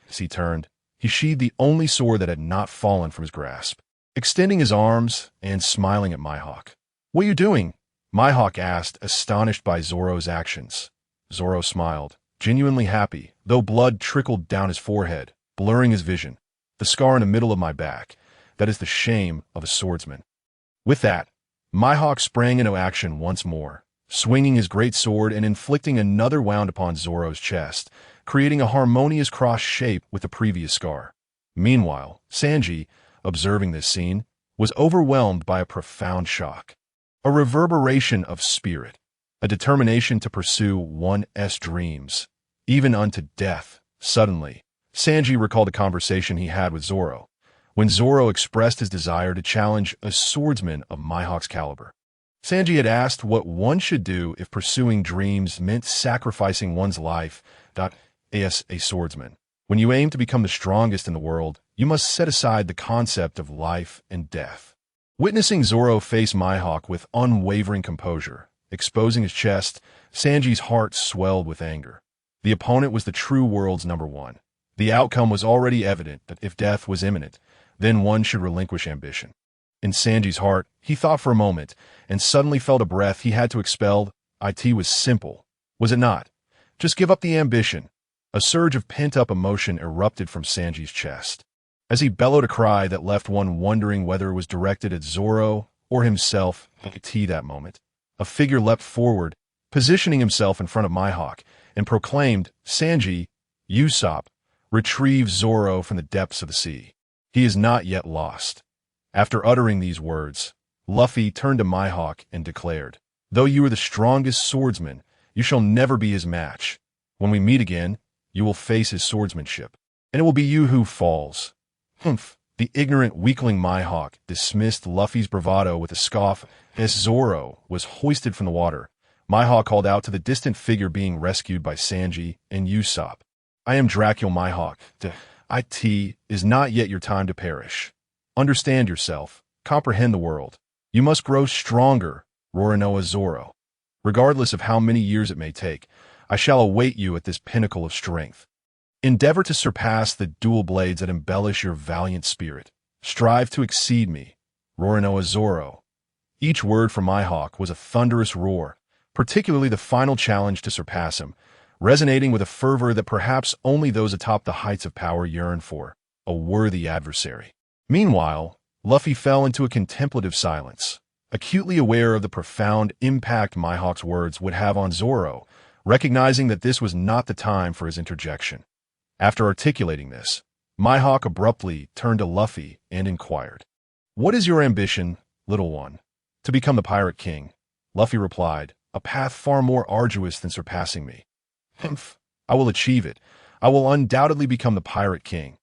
S1: As he turned, he sheathed the only sword that had not fallen from his grasp, extending his arms and smiling at Mihawk. "What are you doing?" Mihawk asked, astonished by Zoro's actions. Zoro smiled, genuinely happy, though blood trickled down his forehead, blurring his vision. "The scar in the middle of my back, that is the shame of a swordsman." With that, Mihawk sprang into action once more, swinging his great sword and inflicting another wound upon Zoro's chest, creating a harmonious cross shape with the previous scar. Meanwhile, Sanji, observing this scene, was overwhelmed by a profound shock. A reverberation of spirit, a determination to pursue one's dreams, even unto death. Suddenly, Sanji recalled a conversation he had with Zoro, when Zoro expressed his desire to challenge a swordsman of Mihawk's caliber. Sanji had asked what one should do if pursuing dreams meant sacrificing one's life. As a swordsman, when you aim to become the strongest in the world, you must set aside the concept of life and death. Witnessing Zoro face Mihawk with unwavering composure, exposing his chest, Sanji's heart swelled with anger. The opponent was the true world's number one. The outcome was already evident that if death was imminent, then one should relinquish ambition. In Sanji's heart, he thought for a moment, and suddenly felt a breath he had to expel. It was simple, was it not? Just give up the ambition. A surge of pent-up emotion erupted from Sanji's chest. as he bellowed a cry that left one wondering whether it was directed at Zoro or himself. That moment, a figure leapt forward, positioning himself in front of Mihawk, and proclaimed, "Sanji, Usopp, retrieve Zoro from the depths of the sea. He is not yet lost." After uttering these words, Luffy turned to Mihawk and declared, "Though you are the strongest swordsman, you shall never be his match. When we meet again, you will face his swordsmanship, and it will be you who falls." Humph! The ignorant weakling Mihawk dismissed Luffy's bravado with a scoff. As Zoro was hoisted from the water, Mihawk called out to the distant figure being rescued by Sanji and Usopp, "I am Dracula Mihawk. It is not yet your time to perish. Understand yourself. Comprehend the world. You must grow stronger, Roronoa Zoro. Regardless of how many years it may take, I shall await you at this pinnacle of strength. Endeavor to surpass the dual blades that embellish your valiant spirit. Strive to exceed me, Roronoa Zoro." Each word from Mihawk was a thunderous roar, particularly the final challenge to surpass him, resonating with a fervor that perhaps only those atop the heights of power yearn for, a worthy adversary. Meanwhile, Luffy fell into a contemplative silence, acutely aware of the profound impact Mihawk's words would have on Zoro, recognizing that this was not the time for his interjection. After articulating this, Mihawk abruptly turned to Luffy and inquired, "What is your ambition, little one?" "To become the Pirate King," Luffy replied, "a path far more arduous than surpassing me." "Humph! I will achieve it. I will undoubtedly become the Pirate King,"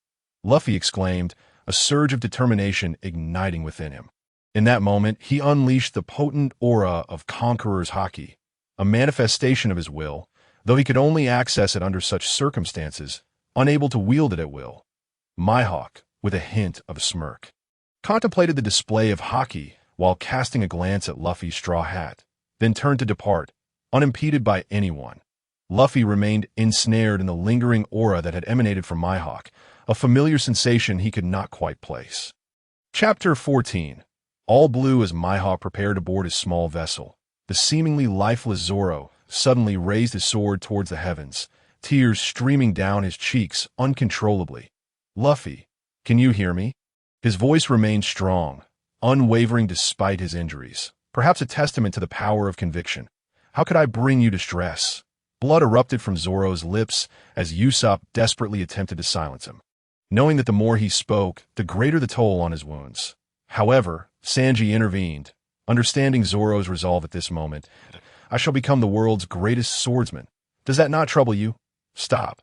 S1: Luffy exclaimed, a surge of determination igniting within him. In that moment, he unleashed the potent aura of Conqueror's Haki, a manifestation of his will, though he could only access it under such circumstances, unable to wield it at will. Mihawk, with a hint of a smirk, contemplated the display of Haki while casting a glance at Luffy's straw hat, then turned to depart, unimpeded by anyone. Luffy remained ensnared in the lingering aura that had emanated from Mihawk, a familiar sensation he could not quite place. Chapter 14. All blue as Mihawk prepared to board his small vessel, the seemingly lifeless Zoro suddenly raised his sword towards the heavens, tears streaming down his cheeks uncontrollably. "Luffy, can you hear me?" His voice remained strong, unwavering despite his injuries, perhaps a testament to the power of conviction. "How could I bring you distress?" Blood erupted from Zoro's lips as Usopp desperately attempted to silence him, knowing that the more he spoke, the greater the toll on his wounds. However, Sanji intervened, understanding Zoro's resolve at this moment. "I shall become the world's greatest swordsman. Does that not trouble you?" "Stop!"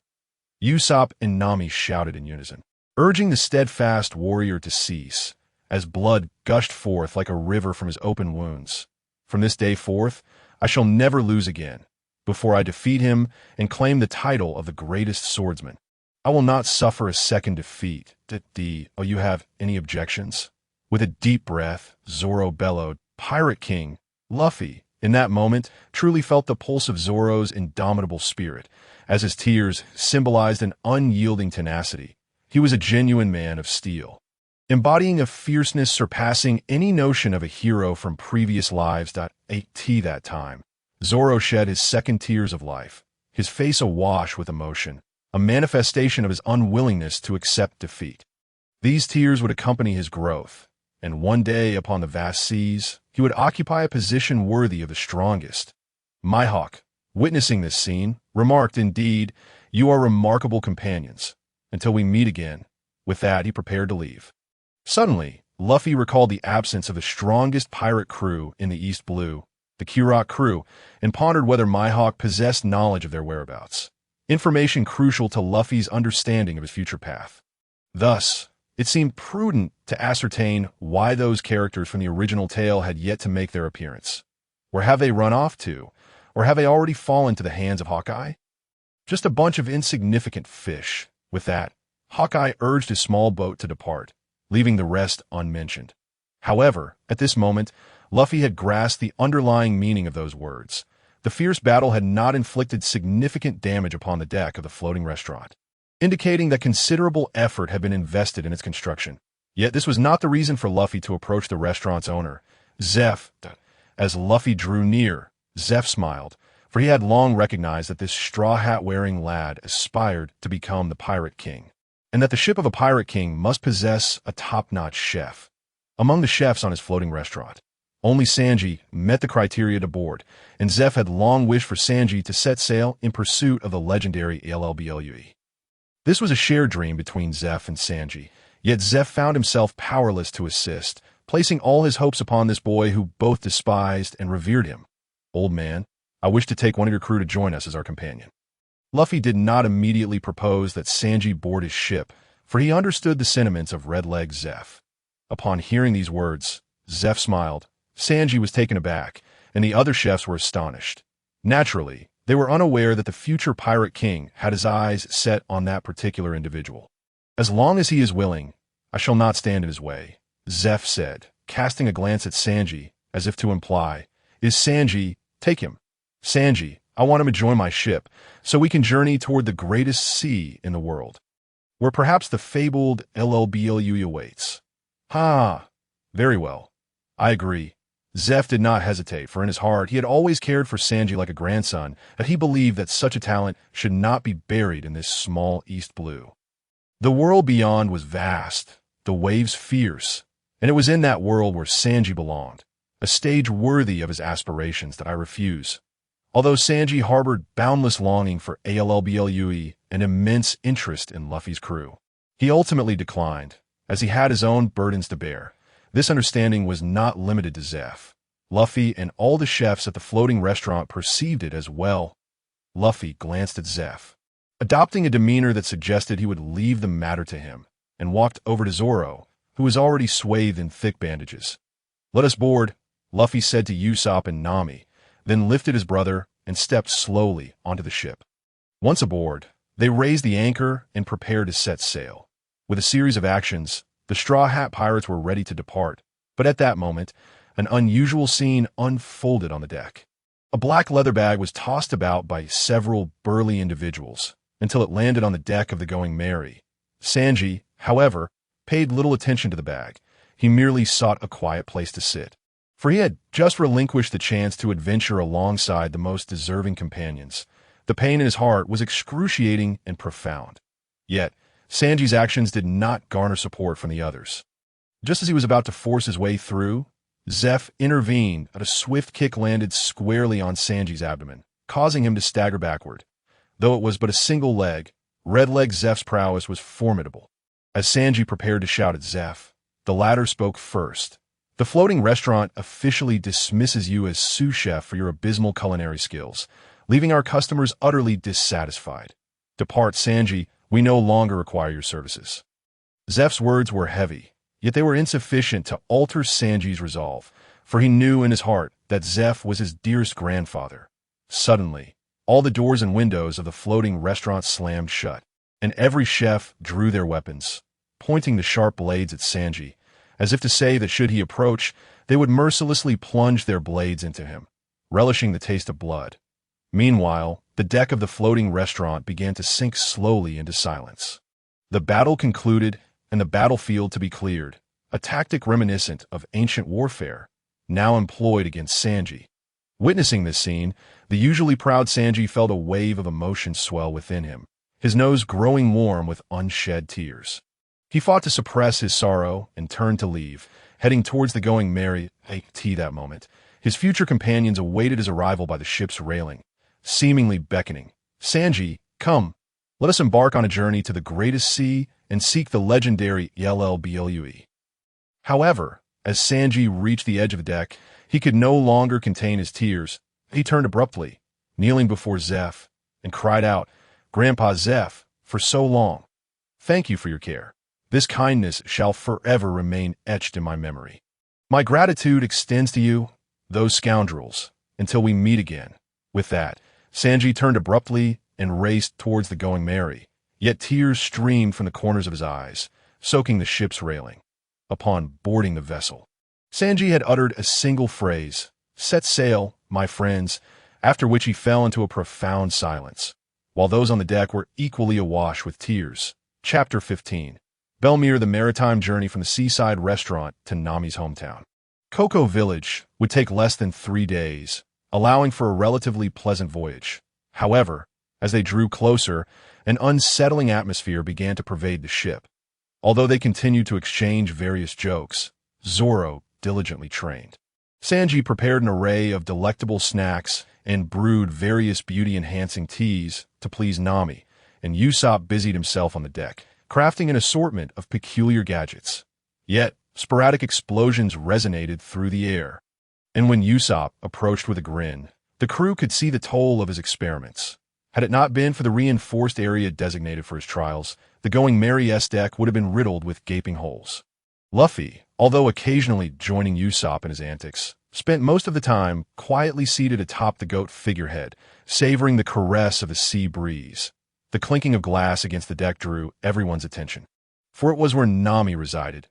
S1: Usopp and Nami shouted in unison, urging the steadfast warrior to cease, as blood gushed forth like a river from his open wounds. "From this day forth, I shall never lose again, before I defeat him and claim the title of the greatest swordsman. I will not suffer a second defeat. You have any objections?" With a deep breath, Zoro bellowed, "Pirate King!" Luffy, in that moment, truly felt the pulse of Zoro's indomitable spirit, as his tears symbolized an unyielding tenacity. He was a genuine man of steel, embodying a fierceness surpassing any notion of a hero from previous lives. At that time, Zoro shed his second tears of life, his face awash with emotion, a manifestation of his unwillingness to accept defeat. These tears would accompany his growth, and one day upon the vast seas, he would occupy a position worthy of the strongest. Mihawk, witnessing this scene, remarked, "Indeed, you are remarkable companions. Until we meet again." With that, he prepared to leave. Suddenly, Luffy recalled the absence of the strongest pirate crew in the East Blue, the Kuro crew, and pondered whether Mihawk possessed knowledge of their whereabouts, information crucial to Luffy's understanding of his future path. Thus, it seemed prudent to ascertain why those characters from the original tale had yet to make their appearance. Where have they run off to? Or have they already fallen to the hands of Hawkeye? Just a bunch of insignificant fish. With that, Hawkeye urged his small boat to depart, leaving the rest unmentioned. However, at this moment, Luffy had grasped the underlying meaning of those words. The fierce battle had not inflicted significant damage upon the deck of the floating restaurant, indicating that considerable effort had been invested in its construction. Yet this was not the reason for Luffy to approach the restaurant's owner, Zeph. As Luffy drew near, Zeph smiled, for he had long recognized that this straw hat-wearing lad aspired to become the Pirate King. and that the ship of a pirate king must possess a top-notch chef. Among the chefs on his floating restaurant, only Sanji met the criteria to board, and Zeph had long wished for Sanji to set sail in pursuit of the legendary LLBLUE. This was a shared dream between Zeph and Sanji, yet Zeph found himself powerless to assist, placing all his hopes upon this boy who both despised and revered him. "Old man, I wish to take one of your crew to join us as our companion." Luffy did not immediately propose that Sanji board his ship, for he understood the sentiments of Red-Leg Zeph. Upon hearing these words, Zeph smiled. Sanji was taken aback, and the other chefs were astonished. Naturally, they were unaware that the future pirate king had his eyes set on that particular individual. "As long as he is willing, I shall not stand in his way," Zeph said, casting a glance at Sanji, as if to imply, "Is Sanji, take him. Sanji, I want him to join my ship, so we can journey toward the greatest sea in the world, where perhaps the fabled LLBLU awaits." "Ha! Very well. I agree." Zeph did not hesitate, for in his heart he had always cared for Sanji like a grandson, and he believed that such a talent should not be buried in this small East Blue. The world beyond was vast, the waves fierce, and it was in that world where Sanji belonged, a stage worthy of his aspirations that I refuse. Although Sanji harbored boundless longing for ALLBLUE and immense interest in Luffy's crew, he ultimately declined, as he had his own burdens to bear. This understanding was not limited to Zeph. Luffy and all the chefs at the floating restaurant perceived it as well. Luffy glanced at Zeph, adopting a demeanor that suggested he would leave the matter to him, and walked over to Zoro, who was already swathed in thick bandages. "Let us board," Luffy said to Usopp and Nami, then lifted his brother and stepped slowly onto the ship. Once aboard, they raised the anchor and prepared to set sail. With a series of actions, the Straw Hat Pirates were ready to depart, but at that moment, an unusual scene unfolded on the deck. A black leather bag was tossed about by several burly individuals until it landed on the deck of the Going Merry. Sanji, however, paid little attention to the bag. He merely sought a quiet place to sit, for he had just relinquished the chance to adventure alongside the most deserving companions. The pain in his heart was excruciating and profound. Yet, Sanji's actions did not garner support from the others. Just as he was about to force his way through, Zeph intervened, and a swift kick landed squarely on Sanji's abdomen, causing him to stagger backward. Though it was but a single leg, Red-Leg Zeph's prowess was formidable. As Sanji prepared to shout at Zeph, the latter spoke first. "The floating restaurant officially dismisses you as sous chef for your abysmal culinary skills, leaving our customers utterly dissatisfied. Depart, Sanji. We no longer require your services." Zeph's words were heavy, yet they were insufficient to alter Sanji's resolve, for he knew in his heart that Zeph was his dearest grandfather. Suddenly, all the doors and windows of the floating restaurant slammed shut, and every chef drew their weapons, pointing the sharp blades at Sanji, as if to say that should he approach, they would mercilessly plunge their blades into him, relishing the taste of blood. Meanwhile, the deck of the floating restaurant began to sink slowly into silence. The battle concluded, and the battlefield to be cleared, a tactic reminiscent of ancient warfare, now employed against Sanji. Witnessing this scene, the usually proud Sanji felt a wave of emotion swell within him, his nose growing warm with unshed tears. He fought to suppress his sorrow and turned to leave, heading towards the Going Merry that moment. His future companions awaited his arrival by the ship's railing, seemingly beckoning. "Sanji, come. Let us embark on a journey to the greatest sea and seek the legendary LLBLUE." However, as Sanji reached the edge of the deck, he could no longer contain his tears. He turned abruptly, kneeling before Zeph, and cried out, "Grandpa Zeph, for so long. Thank you for your care. This kindness shall forever remain etched in my memory. My gratitude extends to you, those scoundrels, until we meet again." With that, Sanji turned abruptly and raced towards the Going Merry, yet tears streamed from the corners of his eyes, soaking the ship's railing. Upon boarding the vessel, Sanji had uttered a single phrase, "Set sail, my friends," after which he fell into a profound silence, while those on the deck were equally awash with tears. Chapter 15. Belmere, the maritime journey from the seaside restaurant to Nami's hometown. Cocoa Village would take less than 3 days, allowing for a relatively pleasant voyage. However, As they drew closer, an unsettling atmosphere began to pervade the ship. Although they continued to exchange various jokes, Zoro diligently trained. Sanji prepared an array of delectable snacks and brewed various beauty-enhancing teas to please Nami, and Usopp busied himself on the deck, crafting an assortment of peculiar gadgets. Yet, sporadic explosions resonated through the air. And when Usopp approached with a grin, the crew could see the toll of his experiments. Had it not been for the reinforced area designated for his trials, the Going Merry's deck would have been riddled with gaping holes. Luffy, although occasionally joining Usopp in his antics, spent most of the time quietly seated atop the goat figurehead, savoring the caress of the sea breeze. The clinking of glass against the deck drew everyone's attention, for it was where Nami resided.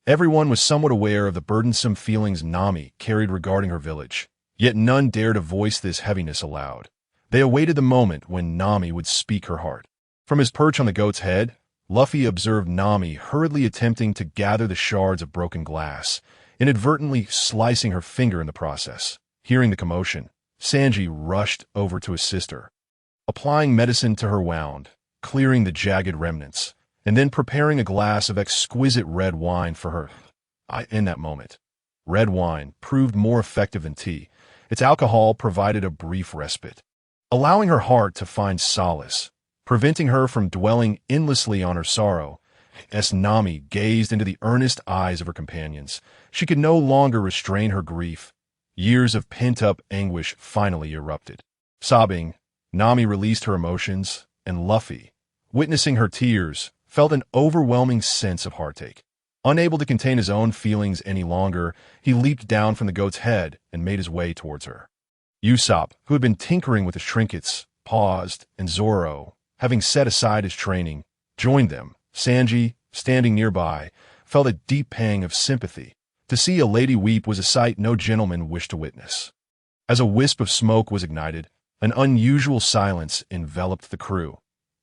S1: Everyone was somewhat aware of the burdensome feelings Nami carried regarding her village, yet none dared to voice this heaviness aloud. They awaited the moment when Nami would speak her heart. From his perch on the goat's head, Luffy observed Nami hurriedly attempting to gather the shards of broken glass, inadvertently slicing her finger in the process. Hearing the commotion, Sanji rushed over to assist her, applying medicine to her wound, clearing the jagged remnants, and then preparing a glass of exquisite red wine for her. In that moment, red wine proved more effective than tea. Its alcohol provided a brief respite, allowing her heart to find solace, preventing her from dwelling endlessly on her sorrow. As Nami gazed into the earnest eyes of her companions, she could no longer restrain her grief. Years of pent-up anguish finally erupted. Sobbing, Nami released her emotions, and Luffy, witnessing her tears, felt an overwhelming sense of heartache. Unable to contain his own feelings any longer, he leaped down from the goat's head and made his way towards her. Usopp, who had been tinkering with his trinkets, paused, and Zoro, having set aside his training, joined them. Sanji, standing nearby, felt a deep pang of sympathy. To see a lady weep was a sight no gentleman wished to witness. As a wisp of smoke was ignited, an unusual silence enveloped the crew.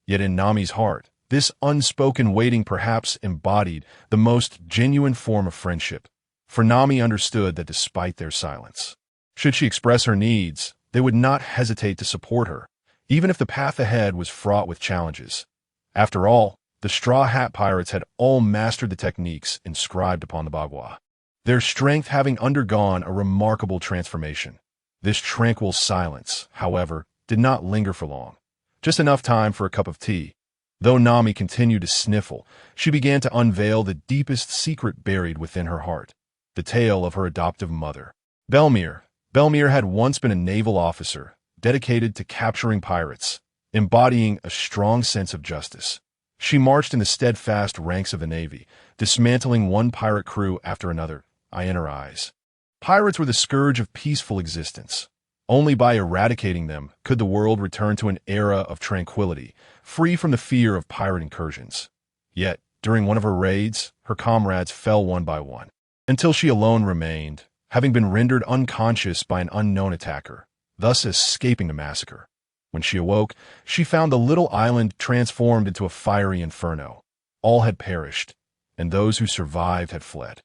S1: Yet in Nami's heart, this unspoken waiting perhaps embodied the most genuine form of friendship. For Nami understood that despite their silence, should she express her needs, they would not hesitate to support her, even if the path ahead was fraught with challenges. After all, the Straw Hat Pirates had all mastered the techniques inscribed upon the Bagua, their strength having undergone a remarkable transformation. This tranquil silence, however, did not linger for long. Just enough time for a cup of tea. Though Nami continued to sniffle, she began to unveil the deepest secret buried within her heart, the tale of her adoptive mother. Belmere had once been a naval officer, dedicated to capturing pirates, embodying a strong sense of justice. She marched in the steadfast ranks of the Navy, dismantling one pirate crew after another. In her eyes, pirates were the scourge of peaceful existence. Only by eradicating them could the world return to an era of tranquility, free from the fear of pirate incursions. Yet, during one of her raids, her comrades fell one by one, until she alone remained, having been rendered unconscious by an unknown attacker, thus escaping the massacre. When she awoke, she found the little island transformed into a fiery inferno. All had perished, and those who survived had fled.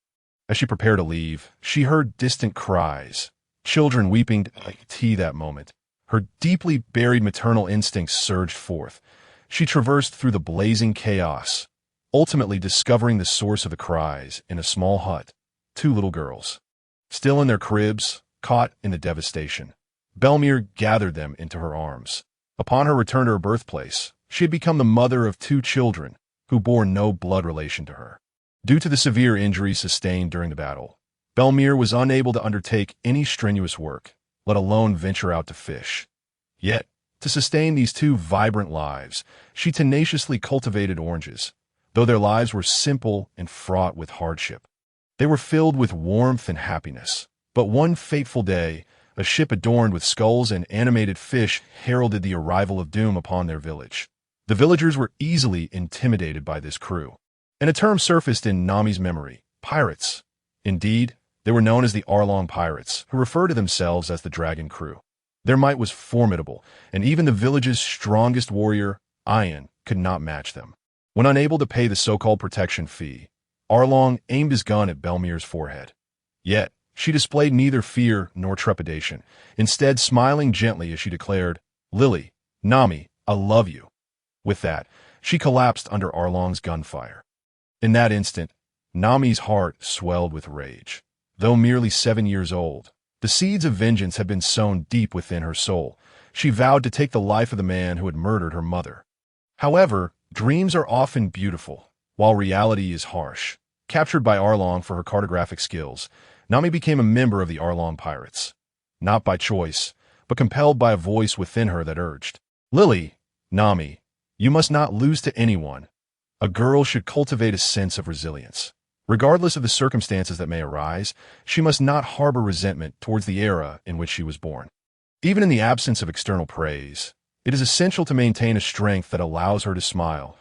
S1: As she prepared to leave, she heard distant cries, children weeping like tea that moment. Her deeply buried maternal instincts surged forth. She traversed through the blazing chaos, ultimately discovering the source of the cries in a small hut. 2 little girls, still in their cribs, caught in the devastation. Belmere gathered them into her arms. Upon her return to her birthplace, she had become the mother of 2 children who bore no blood relation to her. Due to the severe injuries sustained during the battle, Belmere was unable to undertake any strenuous work, let alone venture out to fish. Yet, to sustain these 2 vibrant lives, she tenaciously cultivated oranges. Though their lives were simple and fraught with hardship, they were filled with warmth and happiness. But one fateful day, a ship adorned with skulls and animated fish heralded the arrival of doom upon their village. The villagers were easily intimidated by this crew, and a term surfaced in Nami's memory: pirates. Indeed, they were known as the Arlong pirates, who referred to themselves as the Dragon Crew. Their might was formidable, and even the village's strongest warrior, Ian, could not match them. When unable to pay the so-called protection fee, Arlong aimed his gun at Belmere's forehead. Yet, she displayed neither fear nor trepidation, instead smiling gently as she declared, "Lily, Nami, I love you." With that, she collapsed under Arlong's gunfire. In that instant, Nami's heart swelled with rage. Though merely 7 years old, the seeds of vengeance had been sown deep within her soul. She vowed to take the life of the man who had murdered her mother. However, dreams are often beautiful, while reality is harsh. Captured by Arlong for her cartographic skills, Nami became a member of the Arlong pirates. Not by choice, but compelled by a voice within her that urged, "Lily, Nami, you must not lose to anyone." A girl should cultivate a sense of resilience. Regardless of the circumstances that may arise, she must not harbor resentment towards the era in which she was born. Even in the absence of external praise, it is essential to maintain a strength that allows her to smile.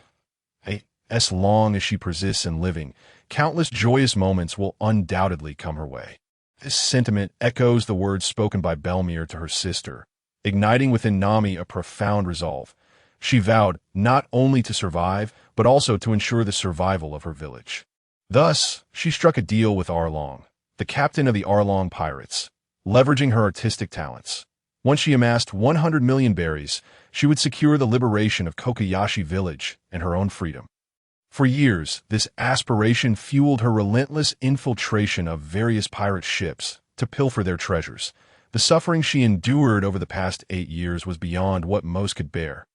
S1: As long as she persists in living, countless joyous moments will undoubtedly come her way. This sentiment echoes the words spoken by Belmere to her sister, igniting within Nami a profound resolve. She vowed not only to survive, but also to ensure the survival of her village. Thus, she struck a deal with Arlong, the captain of the Arlong pirates, leveraging her artistic talents. Once she amassed 100 million berries, she would secure the liberation of Kokoyashi village and her own freedom. For years, this aspiration fueled her relentless infiltration of various pirate ships to pilfer their treasures. The suffering she endured over the past 8 years was beyond what most could bear.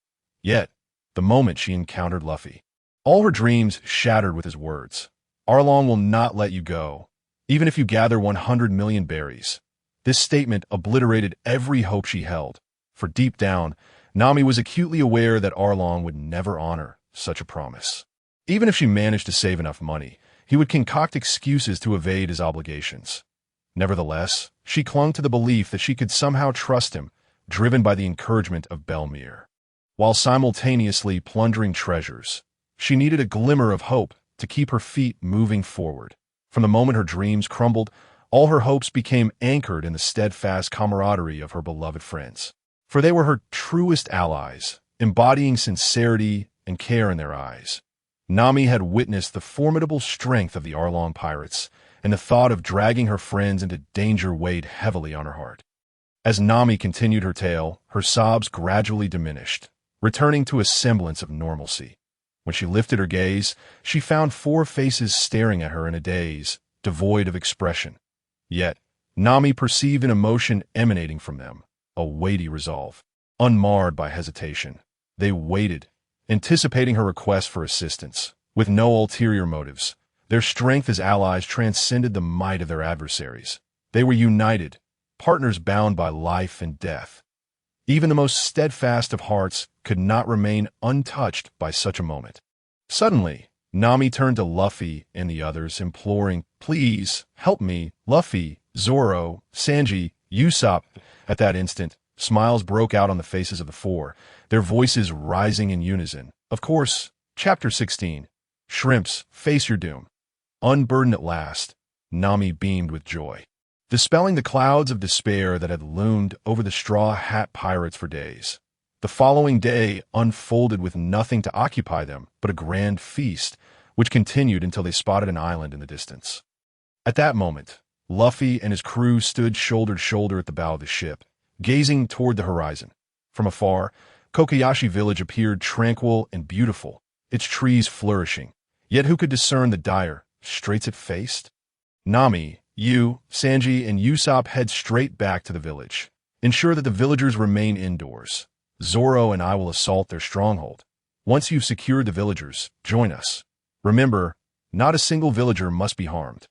S1: Yet, the moment she encountered Luffy, all her dreams shattered with his words. "Arlong will not let you go, even if you gather 100 million berries." This statement obliterated every hope she held, for deep down, Nami was acutely aware that Arlong would never honor such a promise. Even if she managed to save enough money, he would concoct excuses to evade his obligations. Nevertheless, she clung to the belief that she could somehow trust him, driven by the encouragement of Belmere. While simultaneously plundering treasures, she needed a glimmer of hope to keep her feet moving forward. From the moment her dreams crumbled, all her hopes became anchored in the steadfast camaraderie of her beloved friends. For they were her truest allies, embodying sincerity and care in their eyes. Nami had witnessed the formidable strength of the Arlong pirates, and the thought of dragging her friends into danger weighed heavily on her heart. As Nami continued her tale, her sobs gradually diminished, returning to a semblance of normalcy. When she lifted her gaze, she found 4 faces staring at her in a daze, devoid of expression. Yet, Nami perceived an emotion emanating from them, a weighty resolve, unmarred by hesitation. They waited, anticipating her request for assistance, with no ulterior motives. Their strength as allies transcended the might of their adversaries. They were united, partners bound by life and death. Even the most steadfast of hearts could not remain untouched by such a moment. Suddenly, Nami turned to Luffy and the others, imploring, "Please, help me, Luffy, Zoro, Sanji, Usopp." At that instant, smiles broke out on the faces of the 4, their voices rising in unison. Of course, Chapter 16. Shrimps, face your doom. Unburdened at last, Nami beamed with joy, dispelling the clouds of despair that had loomed over the Straw Hat Pirates for days. The following day unfolded with nothing to occupy them but a grand feast, which continued until they spotted an island in the distance. At that moment, Luffy and his crew stood shoulder to shoulder at the bow of the ship, gazing toward the horizon. From afar, Kokoyashi village appeared tranquil and beautiful, its trees flourishing. Yet who could discern the dire straits it faced? Nami, you, Sanji, and Usopp head straight back to the village. Ensure that the villagers remain indoors. Zoro and I will assault their stronghold. Once you've secured the villagers, join us. Remember, not a single villager must be harmed.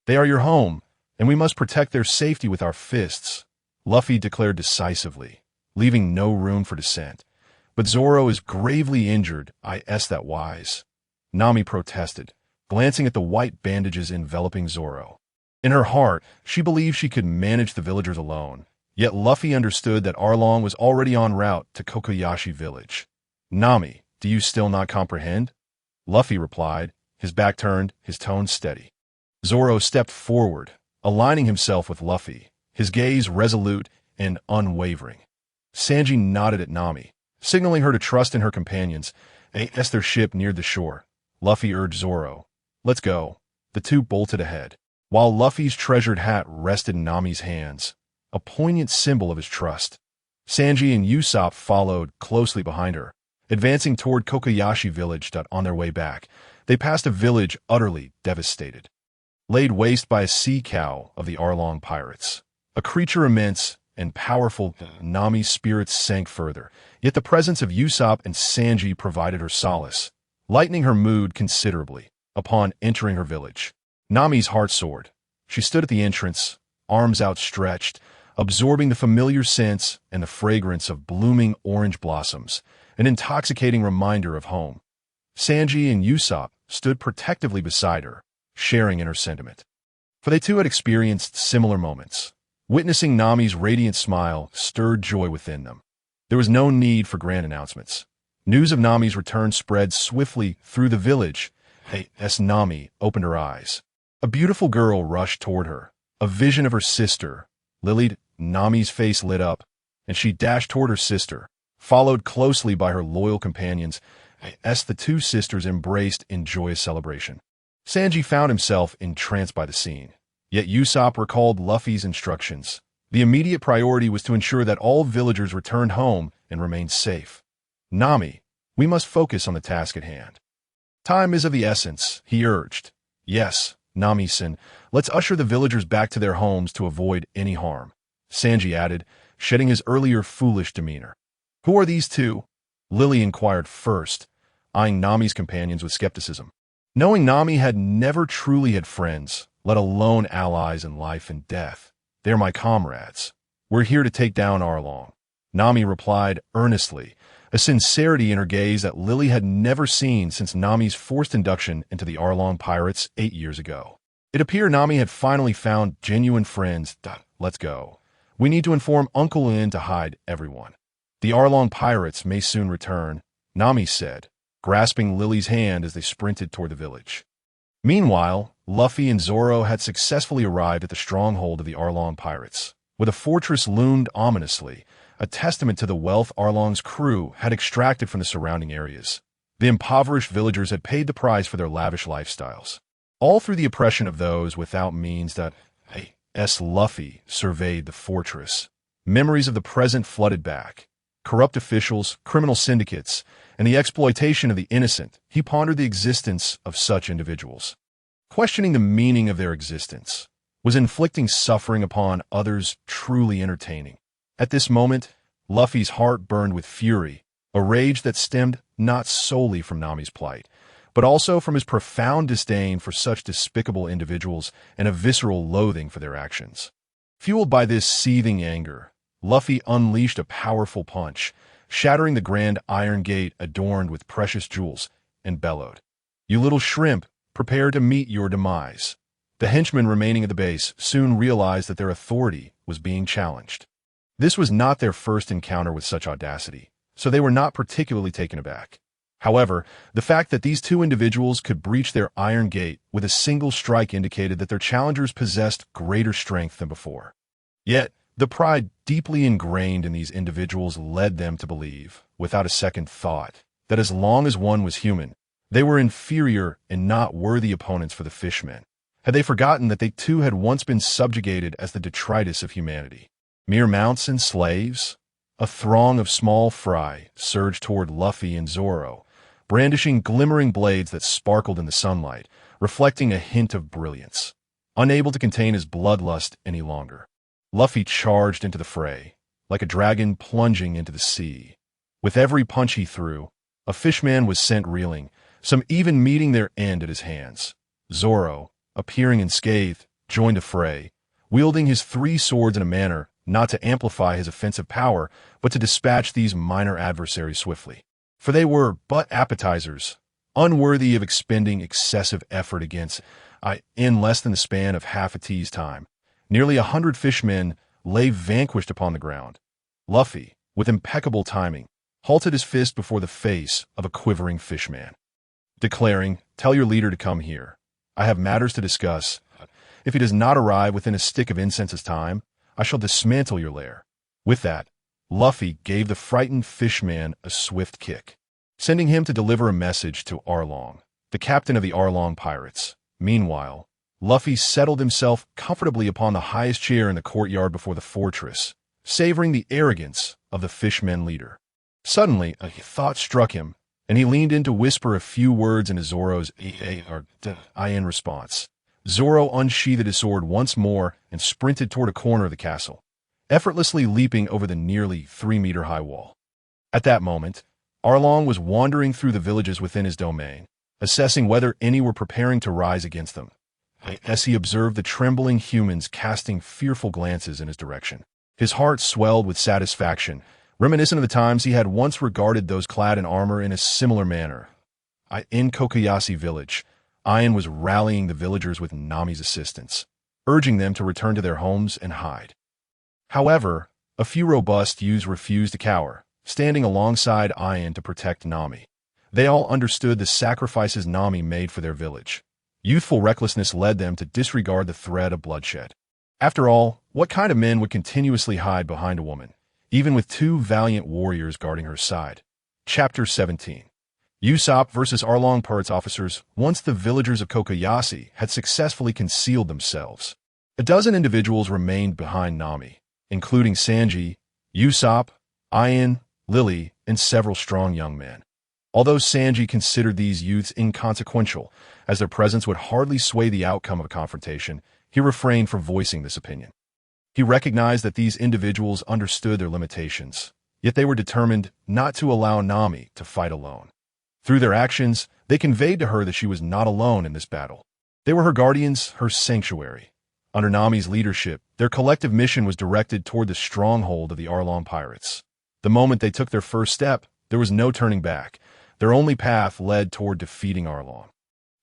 S1: They are your home, and we must protect their safety with our fists," Luffy declared decisively, leaving no room for dissent. "But Zoro is gravely injured, that wise," Nami protested, glancing at the white bandages enveloping Zoro. In her heart, she believed she could manage the villagers alone, yet Luffy understood that Arlong was already en route to Kokoyashi village. "Nami, do you still not comprehend?" Luffy replied, his back turned, his tone steady. Zoro stepped forward, aligning himself with Luffy, his gaze resolute and unwavering. Sanji nodded at Nami, signaling her to trust in her companions. As their ship neared the shore, Luffy urged Zoro, "Let's go." The two bolted ahead, while Luffy's treasured hat rested in Nami's hands, a poignant symbol of his trust. Sanji and Usopp followed closely behind her, advancing toward Kokoyashi village. On their way back, they passed a village utterly devastated, laid waste by a sea cow of the Arlong pirates. A creature immense and powerful, Nami's spirits sank further, yet the presence of Usopp and Sanji provided her solace, lightening her mood considerably. Upon entering her village, Nami's heart soared. She stood at the entrance, arms outstretched, absorbing the familiar scents and the fragrance of blooming orange blossoms, an intoxicating reminder of home. Sanji and Usopp stood protectively beside her, sharing in her sentiment. For they too had experienced similar moments. Witnessing Nami's radiant smile stirred joy within them. There was no need for grand announcements. News of Nami's return spread swiftly through the village. As Nami opened her eyes, a beautiful girl rushed toward her. A vision of her sister, Lily. Nami's face lit up, and she dashed toward her sister, followed closely by her loyal companions. As the two sisters embraced in joyous celebration, Sanji found himself entranced by the scene. Yet Usopp recalled Luffy's instructions. The immediate priority was to ensure that all villagers returned home and remained safe. Nami, we must focus on the task at hand. Time is of the essence, he urged. Yes, Nami-san, let's usher the villagers back to their homes to avoid any harm, Sanji added, shedding his earlier foolish demeanor. Who are these two? Lily inquired first, eyeing Nami's companions with skepticism. Knowing Nami had never truly had friends, let alone allies in life and death. They're my comrades. We're here to take down Arlong, Nami replied earnestly, a sincerity in her gaze that Lily had never seen since Nami's forced induction into the Arlong pirates 8 years ago. It appeared Nami had finally found genuine friends. Let's go. We need to inform Uncle Lin to hide everyone. The Arlong pirates may soon return, Nami said, grasping Lily's hand as they sprinted toward the village. Meanwhile, Luffy and Zoro had successfully arrived at the stronghold of the Arlong pirates, where the fortress loomed ominously, a testament to the wealth Arlong's crew had extracted from the surrounding areas. The impoverished villagers had paid the price for their lavish lifestyles, all through the oppression of those without means. Luffy surveyed the fortress. Memories of the present flooded back. Corrupt officials, criminal syndicates, and the exploitation of the innocent. He pondered the existence of such individuals. Questioning the meaning of their existence, was inflicting suffering upon others truly entertaining? At this moment, Luffy's heart burned with fury, a rage that stemmed not solely from Nami's plight, but also from his profound disdain for such despicable individuals and a visceral loathing for their actions. Fueled by this seething anger, Luffy unleashed a powerful punch, shattering the grand iron gate adorned with precious jewels, and bellowed, "You little shrimp, prepare to meet your demise." The henchmen remaining at the base soon realized that their authority was being challenged. This was not their first encounter with such audacity, so they were not particularly taken aback. However, the fact that these two individuals could breach their iron gate with a single strike indicated that their challengers possessed greater strength than before. Yet, the pride deeply ingrained in these individuals led them to believe, without a second thought, that as long as one was human, they were inferior and not worthy opponents for the fishmen. Had they forgotten that they too had once been subjugated as the detritus of humanity? Mere mounts and slaves? A throng of small fry surged toward Luffy and Zoro, brandishing glimmering blades that sparkled in the sunlight, reflecting a hint of brilliance. Unable to contain his bloodlust any longer, Luffy charged into the fray, like a dragon plunging into the sea. With every punch he threw, a fishman was sent reeling, some even meeting their end at his hands. Zoro, appearing unscathed, joined the fray, wielding his 3 swords in a manner not to amplify his offensive power, but to dispatch these minor adversaries swiftly. For they were but appetizers, unworthy of expending excessive effort against. In less than the span of half a tea's time, nearly 100 fishmen lay vanquished upon the ground. Luffy, with impeccable timing, halted his fist before the face of a quivering fishman, declaring, "Tell your leader to come here. I have matters to discuss. If he does not arrive within a stick of incense's time, I shall dismantle your lair." With that, Luffy gave the frightened fishman a swift kick, sending him to deliver a message to Arlong, the captain of the Arlong pirates. Meanwhile, Luffy settled himself comfortably upon the highest chair in the courtyard before the fortress, savoring the arrogance of the fishmen leader. Suddenly, a thought struck him, and he leaned in to whisper a few words into Zoro's in response. Zoro unsheathed his sword once more and sprinted toward a corner of the castle, effortlessly leaping over the nearly 3-meter-high wall. At that moment, Arlong was wandering through the villages within his domain, assessing whether any were preparing to rise against them. As he observed the trembling humans casting fearful glances in his direction, his heart swelled with satisfaction, reminiscent of the times he had once regarded those clad in armor in a similar manner. In Kokoyashi village, Ian was rallying the villagers with Nami's assistance, urging them to return to their homes and hide. However, a few robust youths refused to cower, standing alongside Ian to protect Nami. They all understood the sacrifices Nami made for their village. Youthful recklessness led them to disregard the threat of bloodshed. After all, what kind of men would continuously hide behind a woman, even with 2 valiant warriors guarding her side? Chapter 17. Usopp versus Arlong Pirates officers. Once the villagers of Kokoyashi had successfully concealed themselves, a dozen individuals remained behind Nami, including Sanji, Usopp, Ian, Lily, and several strong young men. Although Sanji considered these youths inconsequential, as their presence would hardly sway the outcome of a confrontation, he refrained from voicing this opinion. He recognized that these individuals understood their limitations, yet they were determined not to allow Nami to fight alone. Through their actions, they conveyed to her that she was not alone in this battle. They were her guardians, her sanctuary. Under Nami's leadership, their collective mission was directed toward the stronghold of the Arlong pirates. The moment they took their first step, there was no turning back. Their only path led toward defeating Arlong.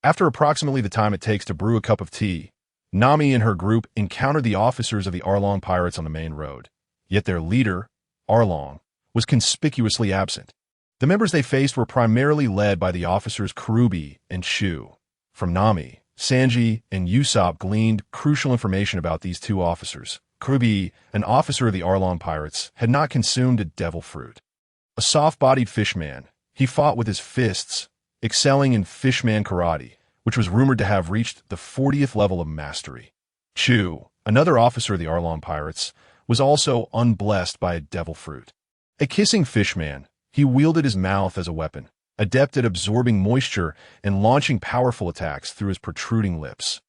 S1: After approximately the time it takes to brew a cup of tea, Nami and her group encountered the officers of the Arlong pirates on the main road. Yet their leader, Arlong, was conspicuously absent. The members they faced were primarily led by the officers Kurubi and Shu. From Nami, Sanji, and Usopp gleaned crucial information about these 2 officers. Kurubi, an officer of the Arlong pirates, had not consumed a devil fruit. A soft-bodied fishman, he fought with his fists, excelling in fishman karate, which was rumored to have reached the 40th level of mastery. Shu, another officer of the Arlong pirates, was also unblessed by a devil fruit. A kissing fishman, he wielded his mouth as a weapon, adept at absorbing moisture and launching powerful attacks through his protruding lips.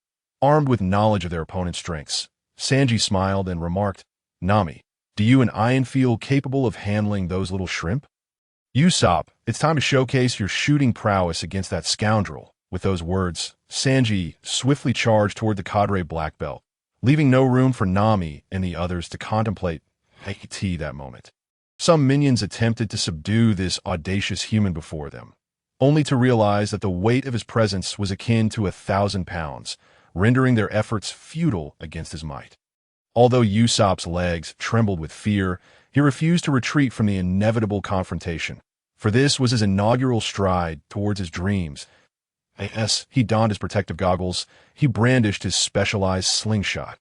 S1: Armed with knowledge of their opponent's strengths, Sanji smiled and remarked, "Nami, do you and Ian feel capable of handling those little shrimp?" "Usopp, it's time to showcase your shooting prowess against that scoundrel." With those words, Sanji swiftly charged toward the cadre black belt, leaving no room for Nami and the others to contemplate that moment. Some minions attempted to subdue this audacious human before them, only to realize that the weight of his presence was akin to 1,000 pounds, rendering their efforts futile against his might. Although Usopp's legs trembled with fear, he refused to retreat from the inevitable confrontation, for this was his inaugural stride towards his dreams. As he donned his protective goggles, he brandished his specialized slingshot.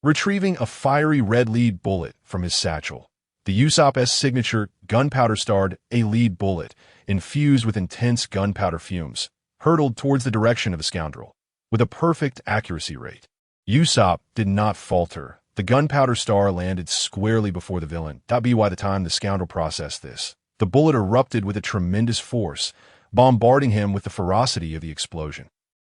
S1: Retrieving a fiery red lead bullet from his satchel, the Usopp's signature gunpowder-starred a lead bullet, infused with intense gunpowder fumes, hurtled towards the direction of the scoundrel. With a perfect accuracy rate, Usopp did not falter. The gunpowder star landed squarely before the villain. By the time the scoundrel processed this, the bullet erupted with a tremendous force, bombarding him with the ferocity of the explosion.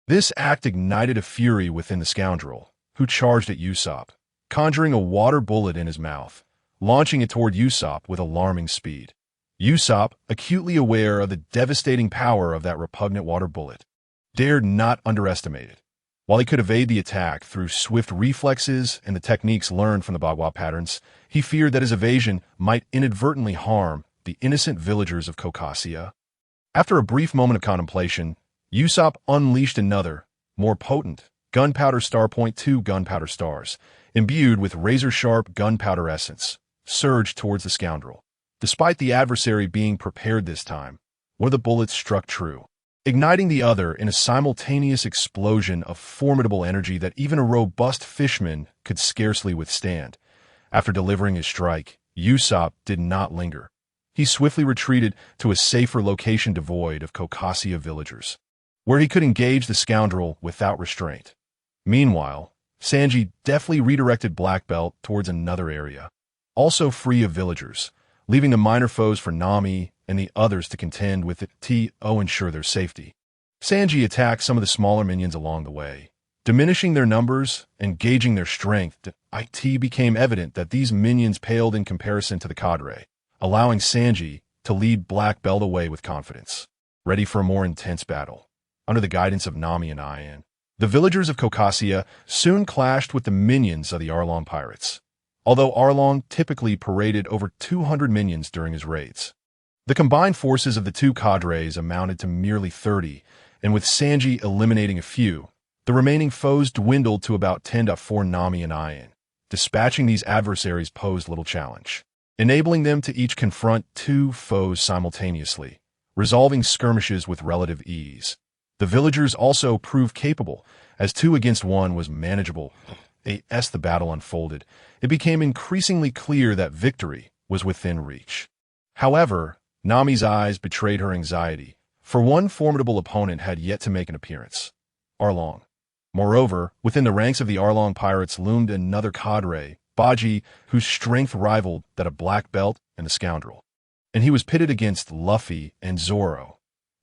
S1: This act ignited a fury within the scoundrel, who charged at Usopp, conjuring a water bullet in his mouth, launching it toward Usopp with alarming speed. Usopp, acutely aware of the devastating power of that repugnant water bullet, dared not underestimate it. While he could evade the attack through swift reflexes and the techniques learned from the Bagua patterns, he feared that his evasion might inadvertently harm the innocent villagers of Kokosia. After a brief moment of contemplation, Usopp unleashed another, more potent, gunpowder star. 2 gunpowder stars, imbued with razor-sharp gunpowder essence, surged towards the scoundrel. Despite the adversary being prepared this time, one of the bullets struck true, igniting the other in a simultaneous explosion of formidable energy that even a robust fishman could scarcely withstand. After delivering his strike, Usopp did not linger. He swiftly retreated to a safer location devoid of Kokosia villagers, where he could engage the scoundrel without restraint. Meanwhile, Sanji deftly redirected Black Belt towards another area, also free of villagers, leaving the minor foes for Nami and the others to contend with it to ensure their safety. Sanji attacked some of the smaller minions along the way, diminishing their numbers and gauging their strength. It became evident that these minions paled in comparison to the cadre, allowing Sanji to lead Black Belt away with confidence, ready for a more intense battle. Under the guidance of Nami and Ian, the villagers of Cocassia soon clashed with the minions of the Arlong pirates, although Arlong typically paraded over 200 minions during his raids. The combined forces of the two cadres amounted to merely 30, and with Sanji eliminating a few, the remaining foes dwindled to about 10 for Nami and Ian. Dispatching these adversaries posed little challenge, enabling them to each confront two foes simultaneously, resolving skirmishes with relative ease. The villagers also proved capable, as 2 against 1 was manageable. As the battle unfolded, it became increasingly clear that victory was within reach. However, Nami's eyes betrayed her anxiety, for one formidable opponent had yet to make an appearance: Arlong. Moreover, within the ranks of the Arlong pirates loomed another cadre, Buggy, whose strength rivaled that of Black Belt and the Scoundrel. And he was pitted against Luffy and Zoro.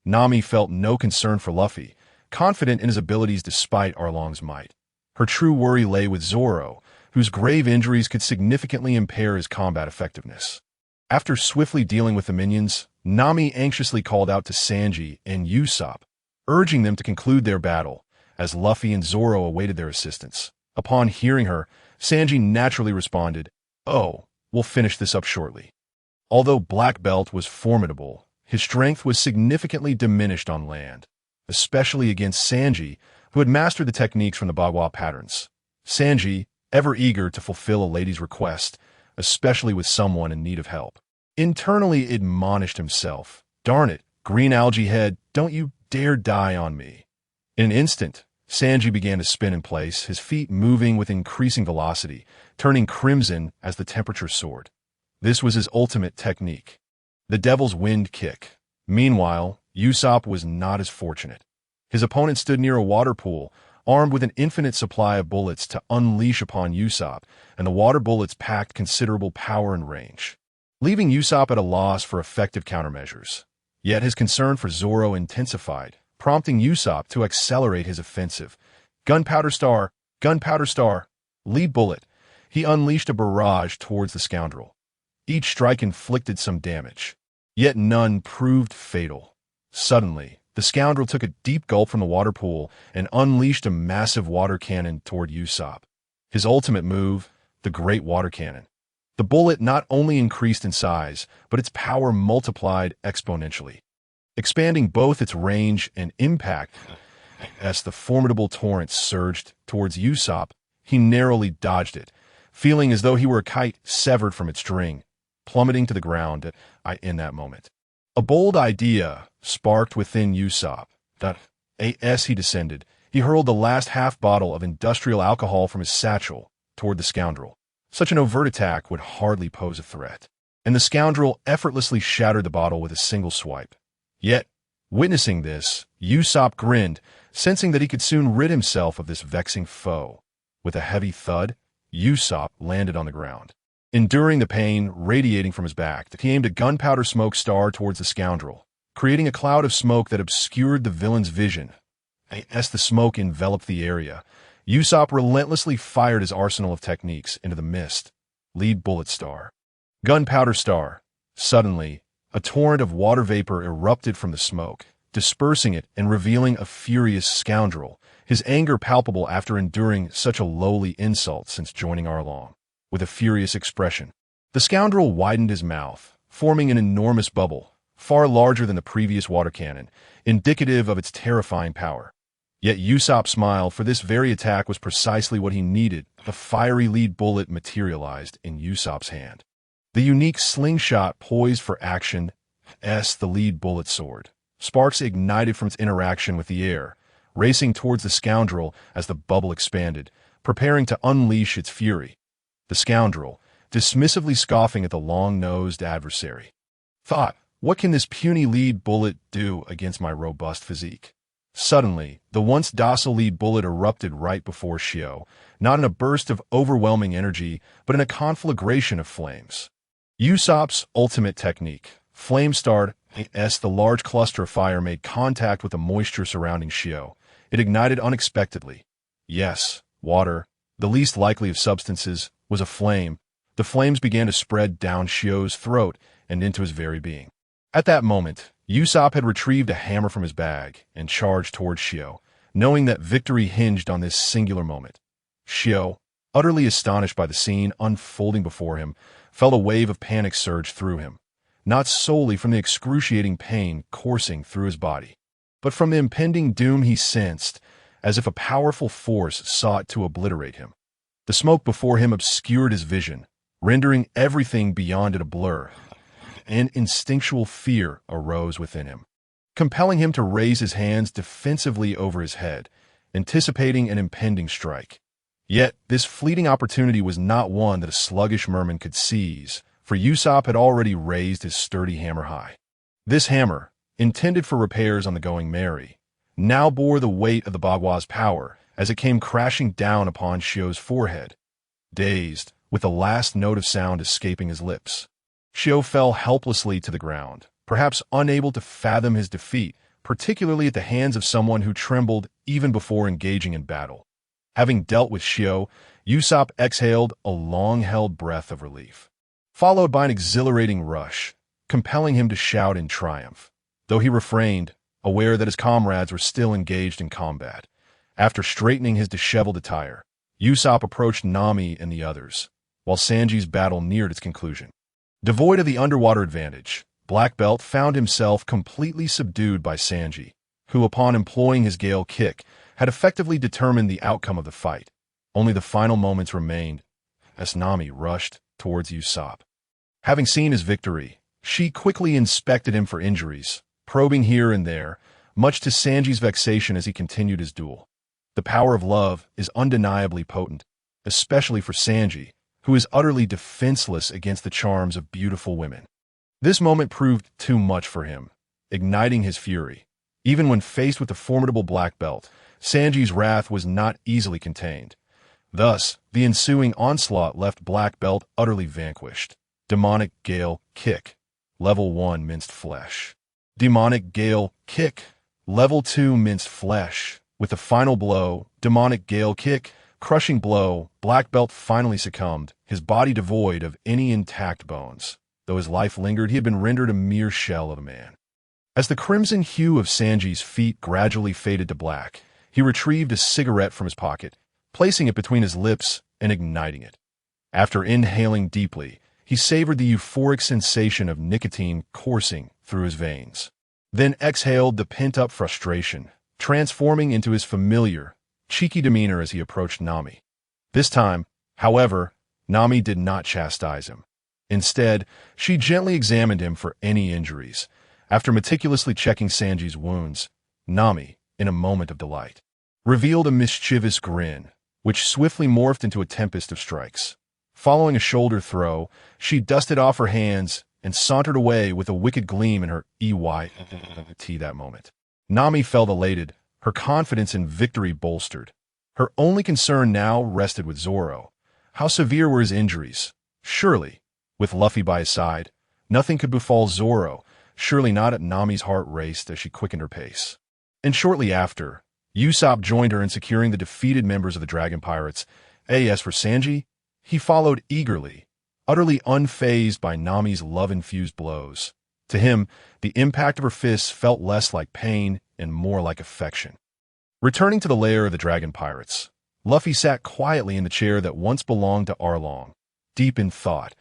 S1: Nami felt no concern for Luffy, confident in his abilities despite Arlong's might. Her true worry lay with Zoro, whose grave injuries could significantly impair his combat effectiveness. After swiftly dealing with the minions, Nami anxiously called out to Sanji and Usopp, urging them to conclude their battle, as Luffy and Zoro awaited their assistance. Upon hearing her, Sanji naturally responded, "Oh, we'll finish this up shortly." Although Black Belt was formidable, his strength was significantly diminished on land, especially against Sanji, who had mastered the techniques from the Bagua patterns. Sanji, ever eager to fulfill a lady's request, especially with someone in need of help, internally admonished himself, "Darn it, green algae head, don't you dare die on me." In an instant, Sanji began to spin in place, his feet moving with increasing velocity, turning crimson as the temperature soared. This was his ultimate technique, the Devil's Wind Kick. Meanwhile, Usopp was not as fortunate. His opponent stood near a water pool, armed with an infinite supply of bullets to unleash upon Usopp, and the water bullets packed considerable power and range, leaving Usopp at a loss for effective countermeasures. Yet his concern for Zoro intensified, prompting Usopp to accelerate his offensive. Gunpowder Star, lead bullet. He unleashed a barrage towards the Scoundrel. Each strike inflicted some damage, yet none proved fatal. Suddenly, the Scoundrel took a deep gulp from the water pool and unleashed a massive water cannon toward Usopp. His ultimate move, the Great Water Cannon. The bullet not only increased in size, but its power multiplied exponentially, expanding both its range and impact. As the formidable torrent surged towards Usopp, he narrowly dodged it, feeling as though he were a kite severed from its string, plummeting to the ground in that moment. A bold idea sparked within Usopp. As he descended, he hurled the last half bottle of industrial alcohol from his satchel toward the Scoundrel. Such an overt attack would hardly pose a threat, and the Scoundrel effortlessly shattered the bottle with a single swipe. Yet, witnessing this, Usopp grinned, sensing that he could soon rid himself of this vexing foe. With a heavy thud, Usopp landed on the ground. Enduring the pain radiating from his back, he aimed a gunpowder smoke star towards the Scoundrel, creating a cloud of smoke that obscured the villain's vision. As the smoke enveloped the area, Usopp relentlessly fired his arsenal of techniques into the mist. Lead bullet star. Gunpowder star. Suddenly, a torrent of water vapor erupted from the smoke, dispersing it and revealing a furious Scoundrel, his anger palpable after enduring such a lowly insult since joining Arlong. With a furious expression, the Scoundrel widened his mouth, forming an enormous bubble, far larger than the previous water cannon, indicative of its terrifying power. Yet Usopp smiled, for this very attack was precisely what he needed. The fiery lead bullet materialized in Usopp's hand. The unique slingshot poised for action, the lead bullet sword. Sparks ignited from its interaction with the air, racing towards the Scoundrel as the bubble expanded, preparing to unleash its fury. The Scoundrel, dismissively scoffing at the long-nosed adversary, thought, "What can this puny lead bullet do against my robust physique?" Suddenly, the once docile lead bullet erupted right before Shio, not in a burst of overwhelming energy, but in a conflagration of flames. Usopp's ultimate technique, flame start, as the large cluster of fire made contact with the moisture surrounding Shio. It ignited unexpectedly. Yes, water, the least likely of substances, was aflame. The flames began to spread down Shio's throat and into his very being. At that moment, Usopp had retrieved a hammer from his bag and charged towards Shio, knowing that victory hinged on this singular moment. Shio, utterly astonished by the scene unfolding before him, felt a wave of panic surge through him, not solely from the excruciating pain coursing through his body, but from the impending doom he sensed, as if a powerful force sought to obliterate him. The smoke before him obscured his vision, rendering everything beyond it a blur. An instinctual fear arose within him, compelling him to raise his hands defensively over his head, anticipating an impending strike. Yet this fleeting opportunity was not one that a sluggish merman could seize, for Usopp had already raised his sturdy hammer high. This hammer, intended for repairs on the Going Merry, now bore the weight of the Baghua's power as it came crashing down upon Shio's forehead. Dazed, with the last note of sound escaping his lips, Shio fell helplessly to the ground, perhaps unable to fathom his defeat, particularly at the hands of someone who trembled even before engaging in battle. Having dealt with Shio, Usopp exhaled a long-held breath of relief, followed by an exhilarating rush, compelling him to shout in triumph, though he refrained, aware that his comrades were still engaged in combat. After straightening his disheveled attire, Usopp approached Nami and the others, while Sanji's battle neared its conclusion. Devoid of the underwater advantage, Black Belt found himself completely subdued by Sanji, who, upon employing his Gale Kick, had effectively determined the outcome of the fight. Only the final moments remained, as Nami rushed towards Usopp. Having seen his victory, she quickly inspected him for injuries, probing here and there, much to Sanji's vexation as he continued his duel. The power of love is undeniably potent, especially for Sanji, who is utterly defenseless against the charms of beautiful women. This moment proved too much for him, igniting his fury. Even when faced with the formidable Black Belt, Sanji's wrath was not easily contained. Thus, the ensuing onslaught left Black Belt utterly vanquished. Demonic Gale Kick. Level 1 Minced Flesh. Demonic Gale Kick. Level 2 Minced Flesh. With the final blow, Demonic Gale Kick, crushing blow, Black Belt finally succumbed, his body devoid of any intact bones. Though his life lingered, he had been rendered a mere shell of a man. As the crimson hue of Sanji's feet gradually faded to black, he retrieved a cigarette from his pocket, placing it between his lips and igniting it. After inhaling deeply, he savored the euphoric sensation of nicotine coursing through his veins, then exhaled the pent-up frustration, transforming into his familiar, cheeky demeanor as he approached Nami. This time, however, Nami did not chastise him. Instead, she gently examined him for any injuries. After meticulously checking Sanji's wounds, Nami, in a moment of delight, revealed a mischievous grin, which swiftly morphed into a tempest of strikes. Following a shoulder throw, she dusted off her hands and sauntered away with a wicked gleam in her EYT that moment. Nami felt elated, her confidence in victory bolstered. Her only concern now rested with Zoro. How severe were his injuries? Surely, with Luffy by his side, nothing could befall Zoro. Surely not. At Nami's heart raced as she quickened her pace. And shortly after, Usopp joined her in securing the defeated members of the Dragon Pirates. As for Sanji, he followed eagerly, utterly unfazed by Nami's love-infused blows. To him, the impact of her fists felt less like pain and more like affection. Returning to the lair of the Dragon Pirates, Luffy sat quietly in the chair that once belonged to Arlong, deep in thought,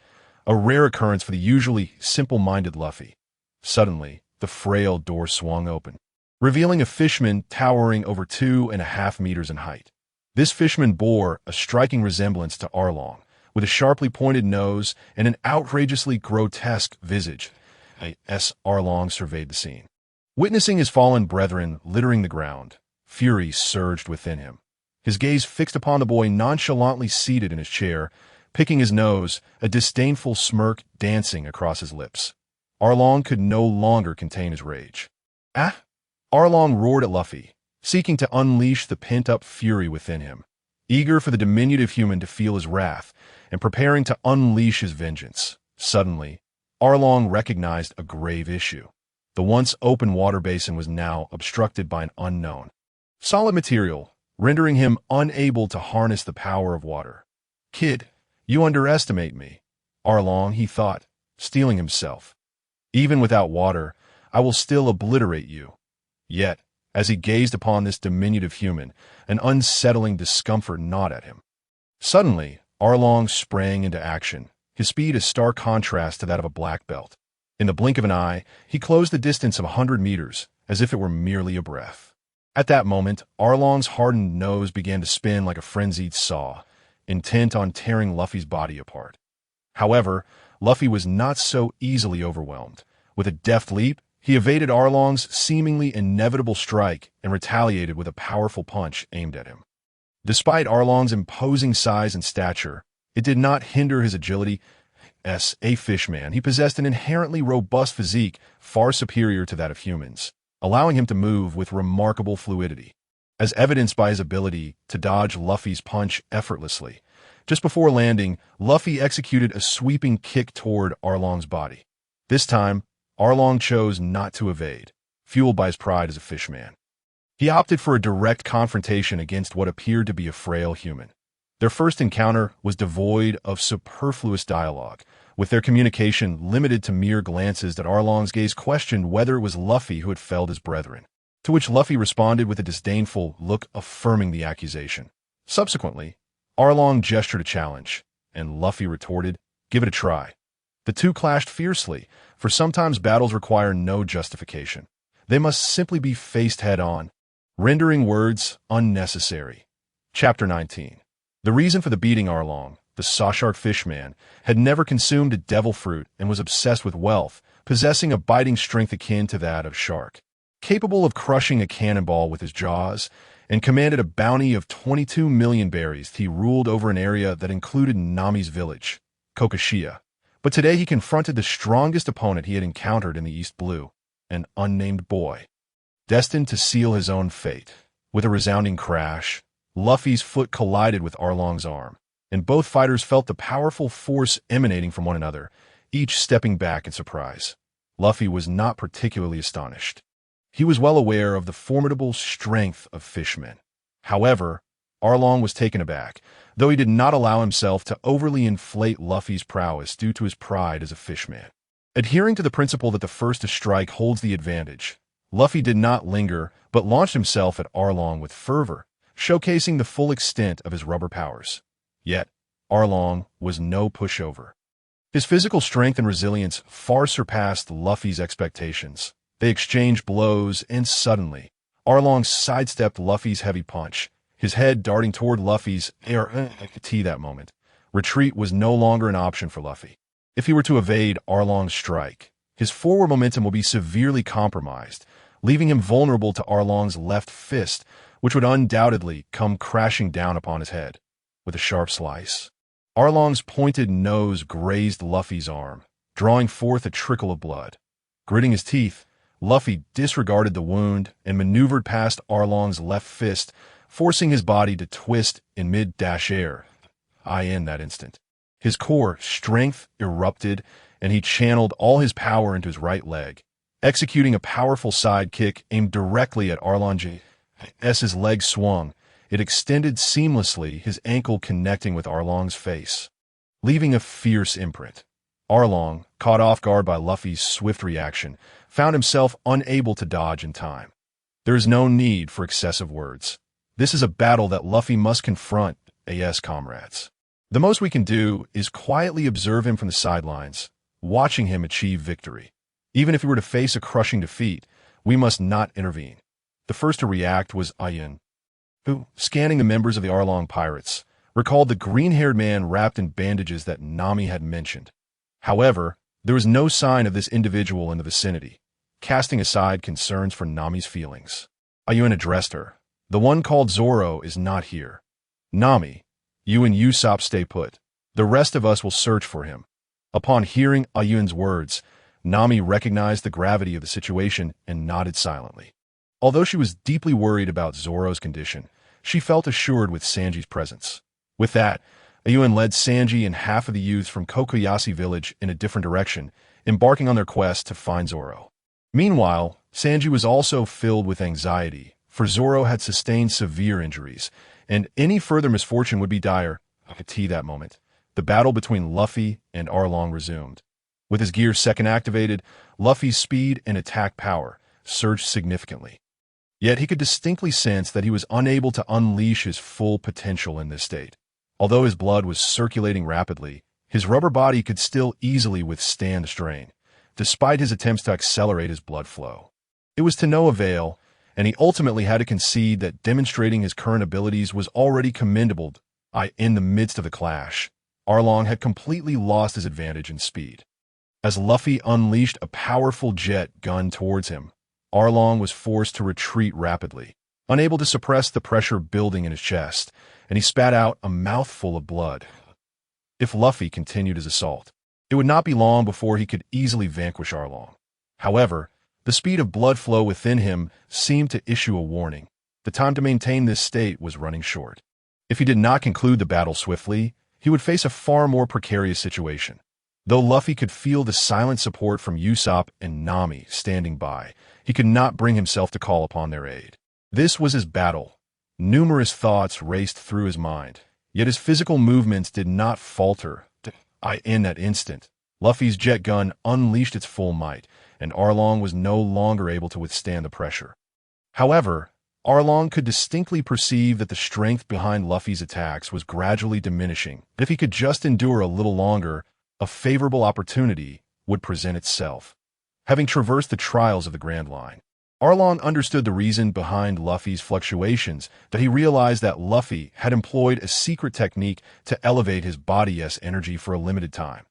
S1: a rare occurrence for the usually simple-minded Luffy. Suddenly, the frail door swung open, revealing a fishman towering over 2.5 meters in height. This fishman bore a striking resemblance to Arlong, with a sharply pointed nose and an outrageously grotesque visage. Arlong surveyed the scene. Witnessing his fallen brethren littering the ground, fury surged within him. His gaze fixed upon the boy nonchalantly seated in his chair, picking his nose, a disdainful smirk dancing across his lips. Arlong could no longer contain his rage. Arlong roared at Luffy, seeking to unleash the pent-up fury within him, eager for the diminutive human to feel his wrath and preparing to unleash his vengeance. Suddenly, Arlong recognized a grave issue. The once open water basin was now obstructed by an unknown solid material, rendering him unable to harness the power of water. "Kid, you underestimate me," Arlong, he thought, steeling himself. "Even without water, I will still obliterate you." Yet, as he gazed upon this diminutive human, an unsettling discomfort gnawed at him. Suddenly, Arlong sprang into action, his speed a stark contrast to that of a black belt. In the blink of an eye, he closed the distance of 100 meters, as if it were merely a breath. At that moment, Arlong's hardened nose began to spin like a frenzied saw, intent on tearing Luffy's body apart. However, Luffy was not so easily overwhelmed. With a deft leap, he evaded Arlong's seemingly inevitable strike and retaliated with a powerful punch aimed at him. Despite Arlong's imposing size and stature, it did not hinder his agility. As a fishman, he possessed an inherently robust physique far superior to that of humans, allowing him to move with remarkable fluidity, as evidenced by his ability to dodge Luffy's punch effortlessly. Just before landing, Luffy executed a sweeping kick toward Arlong's body. This time, Arlong chose not to evade, fueled by his pride as a fishman. He opted for a direct confrontation against what appeared to be a frail human. Their first encounter was devoid of superfluous dialogue, with their communication limited to mere glances that Arlong's gaze questioned whether it was Luffy who had felled his brethren, to which Luffy responded with a disdainful look affirming the accusation. Subsequently, Arlong gestured a challenge, and Luffy retorted, "Give it a try." The two clashed fiercely, for sometimes battles require no justification. They must simply be faced head-on, rendering words unnecessary. Chapter 19. The reason for the beating. Arlong, the Sawshark fishman, had never consumed a devil fruit and was obsessed with wealth, possessing a biting strength akin to that of shark. Capable of crushing a cannonball with his jaws, and commanded a bounty of 22 million berries, he ruled over an area that included Nami's village, Kokoshia. But today he confronted the strongest opponent he had encountered in the East Blue, an unnamed boy, destined to seal his own fate. With a resounding crash, Luffy's foot collided with Arlong's arm, and both fighters felt the powerful force emanating from one another, each stepping back in surprise. Luffy was not particularly astonished. He was well aware of the formidable strength of fishmen. However, Arlong was taken aback, though he did not allow himself to overly inflate Luffy's prowess due to his pride as a fishman. Adhering to the principle that the first to strike holds the advantage, Luffy did not linger but launched himself at Arlong with fervor, showcasing the full extent of his rubber powers. Yet, Arlong was no pushover. His physical strength and resilience far surpassed Luffy's expectations. They exchanged blows, and suddenly, Arlong sidestepped Luffy's heavy punch, his head darting toward Luffy's that moment. Retreat was no longer an option for Luffy. If he were to evade Arlong's strike, his forward momentum will be severely compromised, leaving him vulnerable to Arlong's left fist, which would undoubtedly come crashing down upon his head. With a sharp slice, Arlong's pointed nose grazed Luffy's arm, drawing forth a trickle of blood. Gritting his teeth, Luffy disregarded the wound and maneuvered past Arlong's left fist, forcing his body to twist in mid-air. In that instant, his core strength erupted, and he channeled all his power into his right leg, executing a powerful side kick aimed directly at Arlong. As his leg swung, it extended seamlessly, his ankle connecting with Arlong's face, leaving a fierce imprint. Arlong, caught off guard by Luffy's swift reaction, found himself unable to dodge in time. There is no need for excessive words. This is a battle that Luffy must confront, comrades. The most we can do is quietly observe him from the sidelines, watching him achieve victory. Even if he were to face a crushing defeat, we must not intervene. The first to react was Ayun, who, scanning the members of the Arlong pirates, recalled the green-haired man wrapped in bandages that Nami had mentioned. However, there was no sign of this individual in the vicinity, casting aside concerns for Nami's feelings. Ayun addressed her. "The one called Zoro is not here. Nami, you and Usopp stay put. The rest of us will search for him." Upon hearing Ayun's words, Nami recognized the gravity of the situation and nodded silently. Although she was deeply worried about Zoro's condition, she felt assured with Sanji's presence. With that, Ayuan led Sanji and half of the youths from Kokoyasi village in a different direction, embarking on their quest to find Zoro. Meanwhile, Sanji was also filled with anxiety, for Zoro had sustained severe injuries, and any further misfortune would be dire. At that moment, the battle between Luffy and Arlong resumed. With his gear second activated, Luffy's speed and attack power surged significantly. Yet he could distinctly sense that he was unable to unleash his full potential in this state. Although his blood was circulating rapidly, his rubber body could still easily withstand the strain, despite his attempts to accelerate his blood flow. It was to no avail, and he ultimately had to concede that demonstrating his current abilities was already commendable. In the midst of the clash, Arlong had completely lost his advantage in speed. As Luffy unleashed a powerful jet gun towards him, Arlong was forced to retreat rapidly, unable to suppress the pressure building in his chest, and he spat out a mouthful of blood. If Luffy continued his assault, it would not be long before he could easily vanquish Arlong. However, the speed of blood flow within him seemed to issue a warning. The time to maintain this state was running short. If he did not conclude the battle swiftly, he would face a far more precarious situation. Though Luffy could feel the silent support from Usopp and Nami standing by, he could not bring himself to call upon their aid. This was his battle. Numerous thoughts raced through his mind, yet his physical movements did not falter. In that instant, Luffy's jet gun unleashed its full might, and Arlong was no longer able to withstand the pressure. However, Arlong could distinctly perceive that the strength behind Luffy's attacks was gradually diminishing. If he could just endure a little longer, a favorable opportunity would present itself. Having traversed the trials of the Grand Line, Arlong understood the reason behind Luffy's fluctuations, that he realized that Luffy had employed a secret technique to elevate his body's energy for a limited time.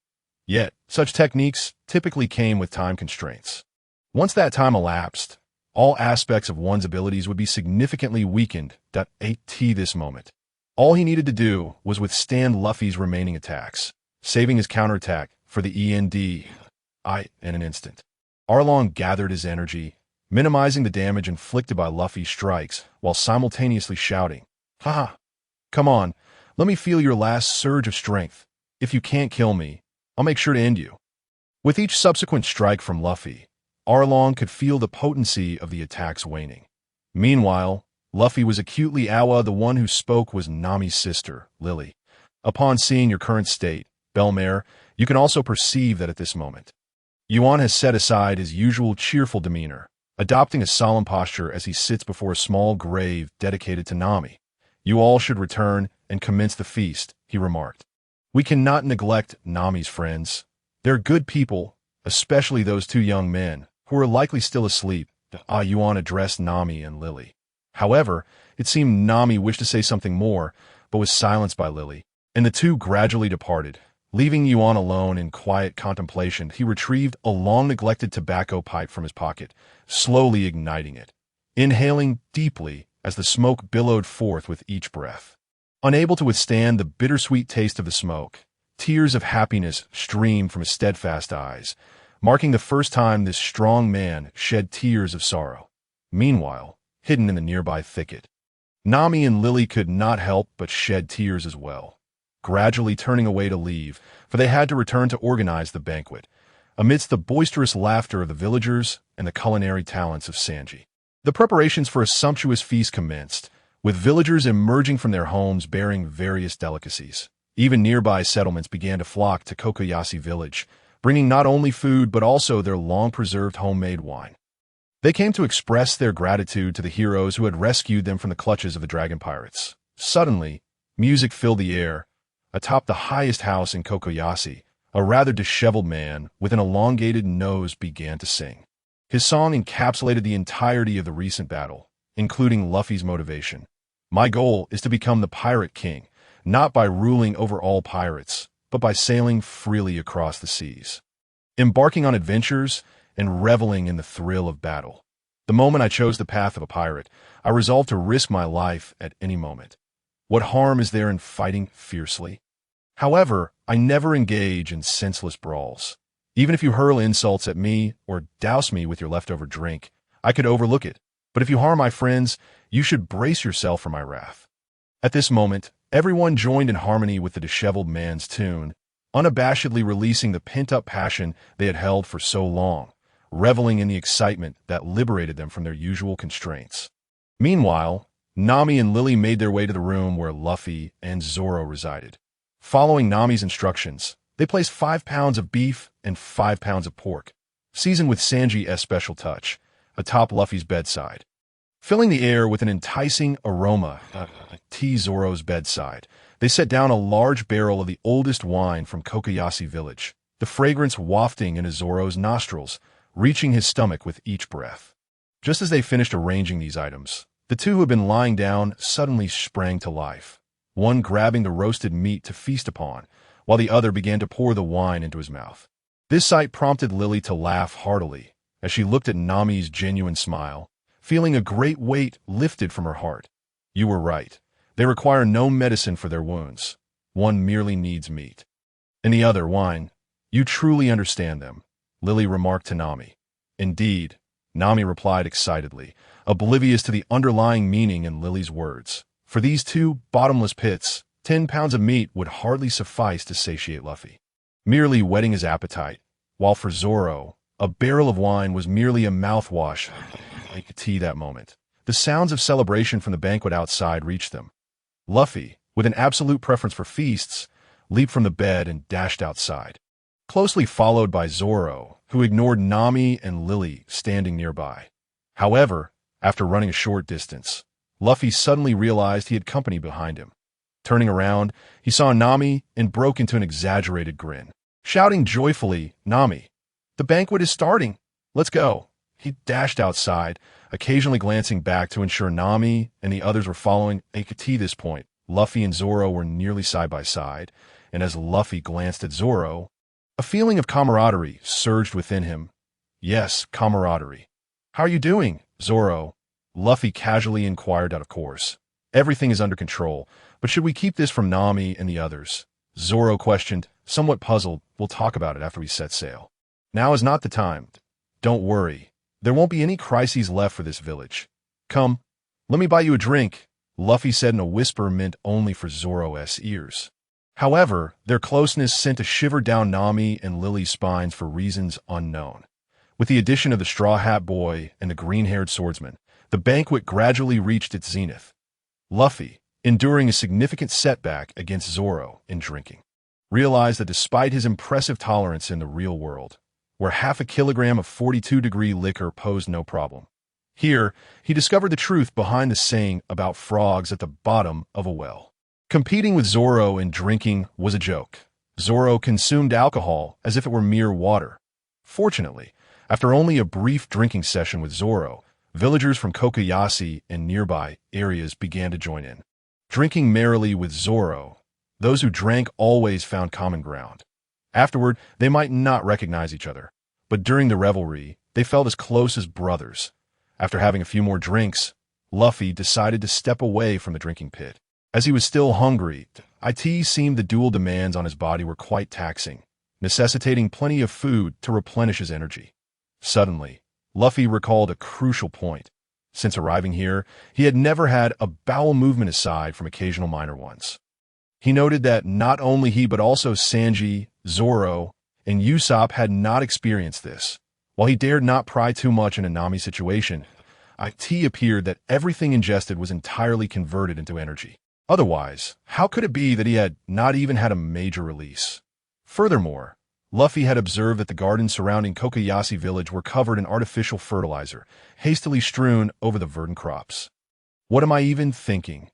S1: Yet, such techniques typically came with time constraints. Once that time elapsed, all aspects of one's abilities would be significantly weakened. At this moment, all he needed to do was withstand Luffy's remaining attacks, saving his counterattack for the end. In an instant, Arlong gathered his energy, minimizing the damage inflicted by Luffy's strikes while simultaneously shouting, "Haha! Come on, let me feel your last surge of strength. If you can't kill me, I'll make sure to end you." With each subsequent strike from Luffy, Arlong could feel the potency of the attacks waning. Meanwhile, Luffy was acutely aware the one who spoke was Nami's sister, Lily. Upon seeing your current state, Bellmare, you can also perceive that at this moment, Yuan has set aside his usual cheerful demeanor, adopting a solemn posture as he sits before a small grave dedicated to Nami. "You all should return and commence the feast," he remarked. "We cannot neglect Nami's friends. They're good people, especially those two young men, who are likely still asleep." Yuan addressed Nami and Lily. However, it seemed Nami wished to say something more, but was silenced by Lily, and the two gradually departed. Leaving Yuan alone in quiet contemplation, he retrieved a long-neglected tobacco pipe from his pocket, slowly igniting it, inhaling deeply as the smoke billowed forth with each breath. Unable to withstand the bittersweet taste of the smoke, tears of happiness streamed from his steadfast eyes, marking the first time this strong man shed tears of sorrow. Meanwhile, hidden in the nearby thicket, Nami and Lily could not help but shed tears as well, gradually turning away to leave, for they had to return to organize the banquet, amidst the boisterous laughter of the villagers and the culinary talents of Sanji. The preparations for a sumptuous feast commenced, with villagers emerging from their homes bearing various delicacies. Even nearby settlements began to flock to Kokoyasi village, bringing not only food but also their long-preserved homemade wine. They came to express their gratitude to the heroes who had rescued them from the clutches of the dragon pirates. Suddenly, music filled the air. Atop the highest house in Kokoyasi, a rather disheveled man with an elongated nose began to sing. His song encapsulated the entirety of the recent battle, including Luffy's motivation. "My goal is to become the pirate king, not by ruling over all pirates, but by sailing freely across the seas, embarking on adventures and reveling in the thrill of battle. The moment I chose the path of a pirate, I resolved to risk my life at any moment. What harm is there in fighting fiercely? However, I never engage in senseless brawls. Even if you hurl insults at me or douse me with your leftover drink, I could overlook it. But if you harm my friends, you should brace yourself for my wrath." At this moment, Everyone joined in harmony with the disheveled man's tune, unabashedly releasing the pent-up passion they had held for so long, reveling in the excitement that liberated them from their usual constraints. Meanwhile, Nami and Lily made their way to the room where Luffy and Zoro resided. Following Nami's instructions, they placed 5 pounds of beef and 5 pounds of pork, seasoned with Sanji's special touch, atop Luffy's bedside. Filling the air with an enticing aroma at Zoro's bedside, they set down a large barrel of the oldest wine from Kokoyasi village, the fragrance wafting into Zoro's nostrils, reaching his stomach with each breath. Just as they finished arranging these items, the two who had been lying down suddenly sprang to life, one grabbing the roasted meat to feast upon, while the other began to pour the wine into his mouth. This sight prompted Lily to laugh heartily as she looked at Nami's genuine smile, feeling a great weight lifted from her heart. You were right. They require no medicine for their wounds. One merely needs meat. And the other, wine. You truly understand them, Lily remarked to Nami. Indeed, Nami replied excitedly, oblivious to the underlying meaning in Lily's words. For these two bottomless pits, 10 pounds of meat would hardly suffice to satiate Luffy, merely whetting his appetite, while for Zoro, a barrel of wine was merely a mouthwash like tea that moment. The sounds of celebration from the banquet outside reached them. Luffy, with an absolute preference for feasts, leaped from the bed and dashed outside, closely followed by Zoro, who ignored Nami and Lily standing nearby. However, after running a short distance, Luffy suddenly realized he had company behind him. Turning around, he saw Nami and broke into an exaggerated grin, shouting joyfully, "Nami, the banquet is starting! Let's go!" He dashed outside, occasionally glancing back to ensure Nami and the others were following. At this point, Luffy and Zoro were nearly side by side, and as Luffy glanced at Zoro, a feeling of camaraderie surged within him. Yes, camaraderie. "How are you doing, Zoro?" Luffy casually inquired out of course. "Everything is under control, but should we keep this from Nami and the others?" Zoro questioned, somewhat puzzled. "We'll talk about it after we set sail. Now is not the time. Don't worry. There won't be any crises left for this village. Come, let me buy you a drink," Luffy said in a whisper meant only for Zoro's ears. However, their closeness sent a shiver down Nami and Lily's spines for reasons unknown. With the addition of the Straw Hat Boy and the green-haired swordsman, the banquet gradually reached its zenith. Luffy, enduring a significant setback against Zoro in drinking, realized that despite his impressive tolerance in the real world, where half a kilogram of 42-degree liquor posed no problem, here he discovered the truth behind the saying about frogs at the bottom of a well. Competing with Zoro in drinking was a joke. Zoro consumed alcohol as if it were mere water. Fortunately, after only a brief drinking session with Zoro, villagers from Kokoyasi and nearby areas began to join in. Drinking merrily with Zoro, those who drank always found common ground. Afterward, they might not recognize each other, but during the revelry, they felt as close as brothers. After having a few more drinks, Luffy decided to step away from the drinking pit. As he was still hungry, it seemed the dual demands on his body were quite taxing, necessitating plenty of food to replenish his energy. Suddenly, Luffy recalled a crucial point. Since arriving here, he had never had a bowel movement aside from occasional minor ones. He noted that not only he but also Sanji, Zoro, and Usopp had not experienced this. While he dared not pry too much in a Nami situation, it appeared that everything ingested was entirely converted into energy. Otherwise, how could it be that he had not even had a major release? Furthermore, Luffy had observed that the gardens surrounding Kokoyasi village were covered in artificial fertilizer, hastily strewn over the verdant crops. What am I even thinking?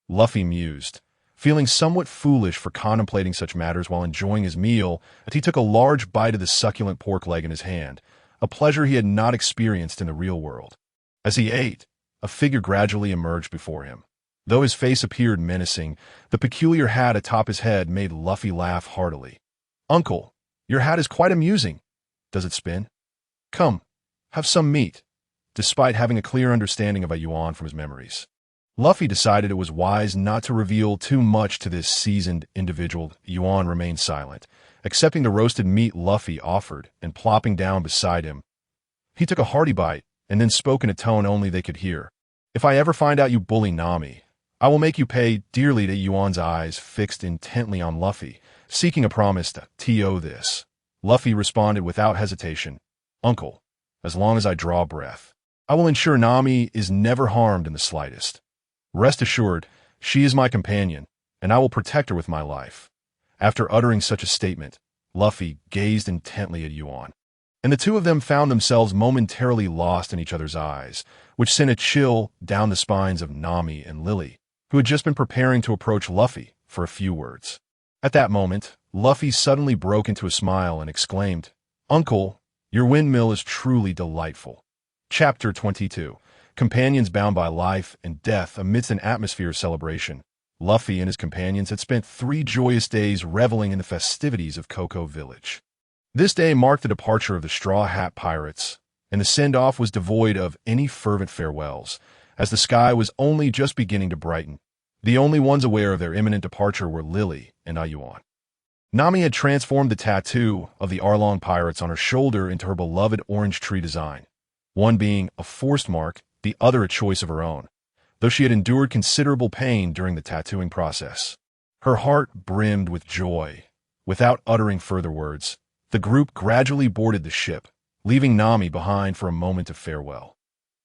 S1: Luffy mused, feeling somewhat foolish for contemplating such matters while enjoying his meal as he took a large bite of the succulent pork leg in his hand, a pleasure he had not experienced in the real world. As he ate, a figure gradually emerged before him. Though his face appeared menacing, the peculiar hat atop his head made Luffy laugh heartily. "Uncle, your hat is quite amusing. Does it spin? Come, have some meat," despite having a clear understanding of a yuan from his memories. Luffy decided it was wise not to reveal too much to this seasoned individual. Yuan remained silent, accepting the roasted meat Luffy offered and plopping down beside him. He took a hearty bite and then spoke in a tone only they could hear. "If I ever find out you bully Nami, I will make you pay dearly. To Yuan's eyes fixed intently on Luffy, seeking a promise to this. Luffy responded without hesitation, Uncle, as long as I draw breath, I will ensure Nami is never harmed in the slightest. Rest assured, she is my companion, and I will protect her with my life. After uttering such a statement, Luffy gazed intently at Yuan, and the two of them found themselves momentarily lost in each other's eyes, which sent a chill down the spines of Nami and Lily, who had just been preparing to approach Luffy for a few words. At that moment, Luffy suddenly broke into a smile and exclaimed, Uncle, your windmill is truly delightful. Chapter 22. Companions bound by life and death amidst an atmosphere of celebration. Luffy and his companions had spent 3 joyous days reveling in the festivities of Cocoa Village. This day marked the departure of the Straw Hat Pirates, and the send-off was devoid of any fervent farewells, as the sky was only just beginning to brighten. The only ones aware of their imminent departure were Lily and Yuan. Nami had transformed the tattoo of the Arlong pirates on her shoulder into her beloved orange tree design, one being a forced mark, the other a choice of her own, though she had endured considerable pain during the tattooing process. Her heart brimmed with joy. Without uttering further words, the group gradually boarded the ship, leaving Nami behind for a moment of farewell.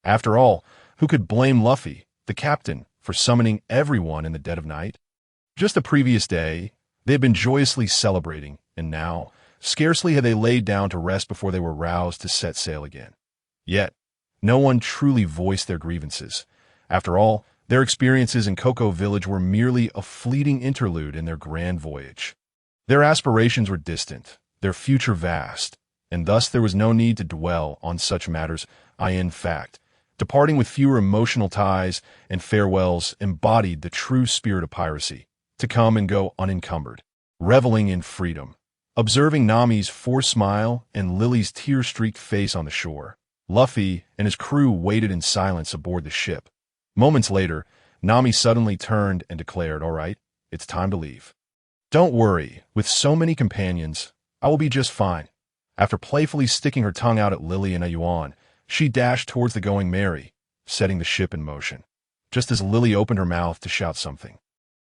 S1: After all, who could blame Luffy, the captain, for summoning everyone in the dead of night? Just the previous day, they had been joyously celebrating, and now, scarcely had they laid down to rest before they were roused to set sail again. Yet, no one truly voiced their grievances. After all, their experiences in Cocoa Village were merely a fleeting interlude in their grand voyage. Their aspirations were distant, their future vast, and thus there was no need to dwell on such matters. In fact, departing with fewer emotional ties and farewells embodied the true spirit of piracy, to come and go unencumbered, reveling in freedom. Observing Nami's forced smile and Lily's tear-streaked face on the shore, Luffy and his crew waited in silence aboard the ship. Moments later, Nami suddenly turned and declared, All right, it's time to leave. Don't worry, with so many companions, I will be just fine. After playfully sticking her tongue out at Lily and Yuan, she dashed towards the Going Merry, setting the ship in motion. Just as Lily opened her mouth to shout something,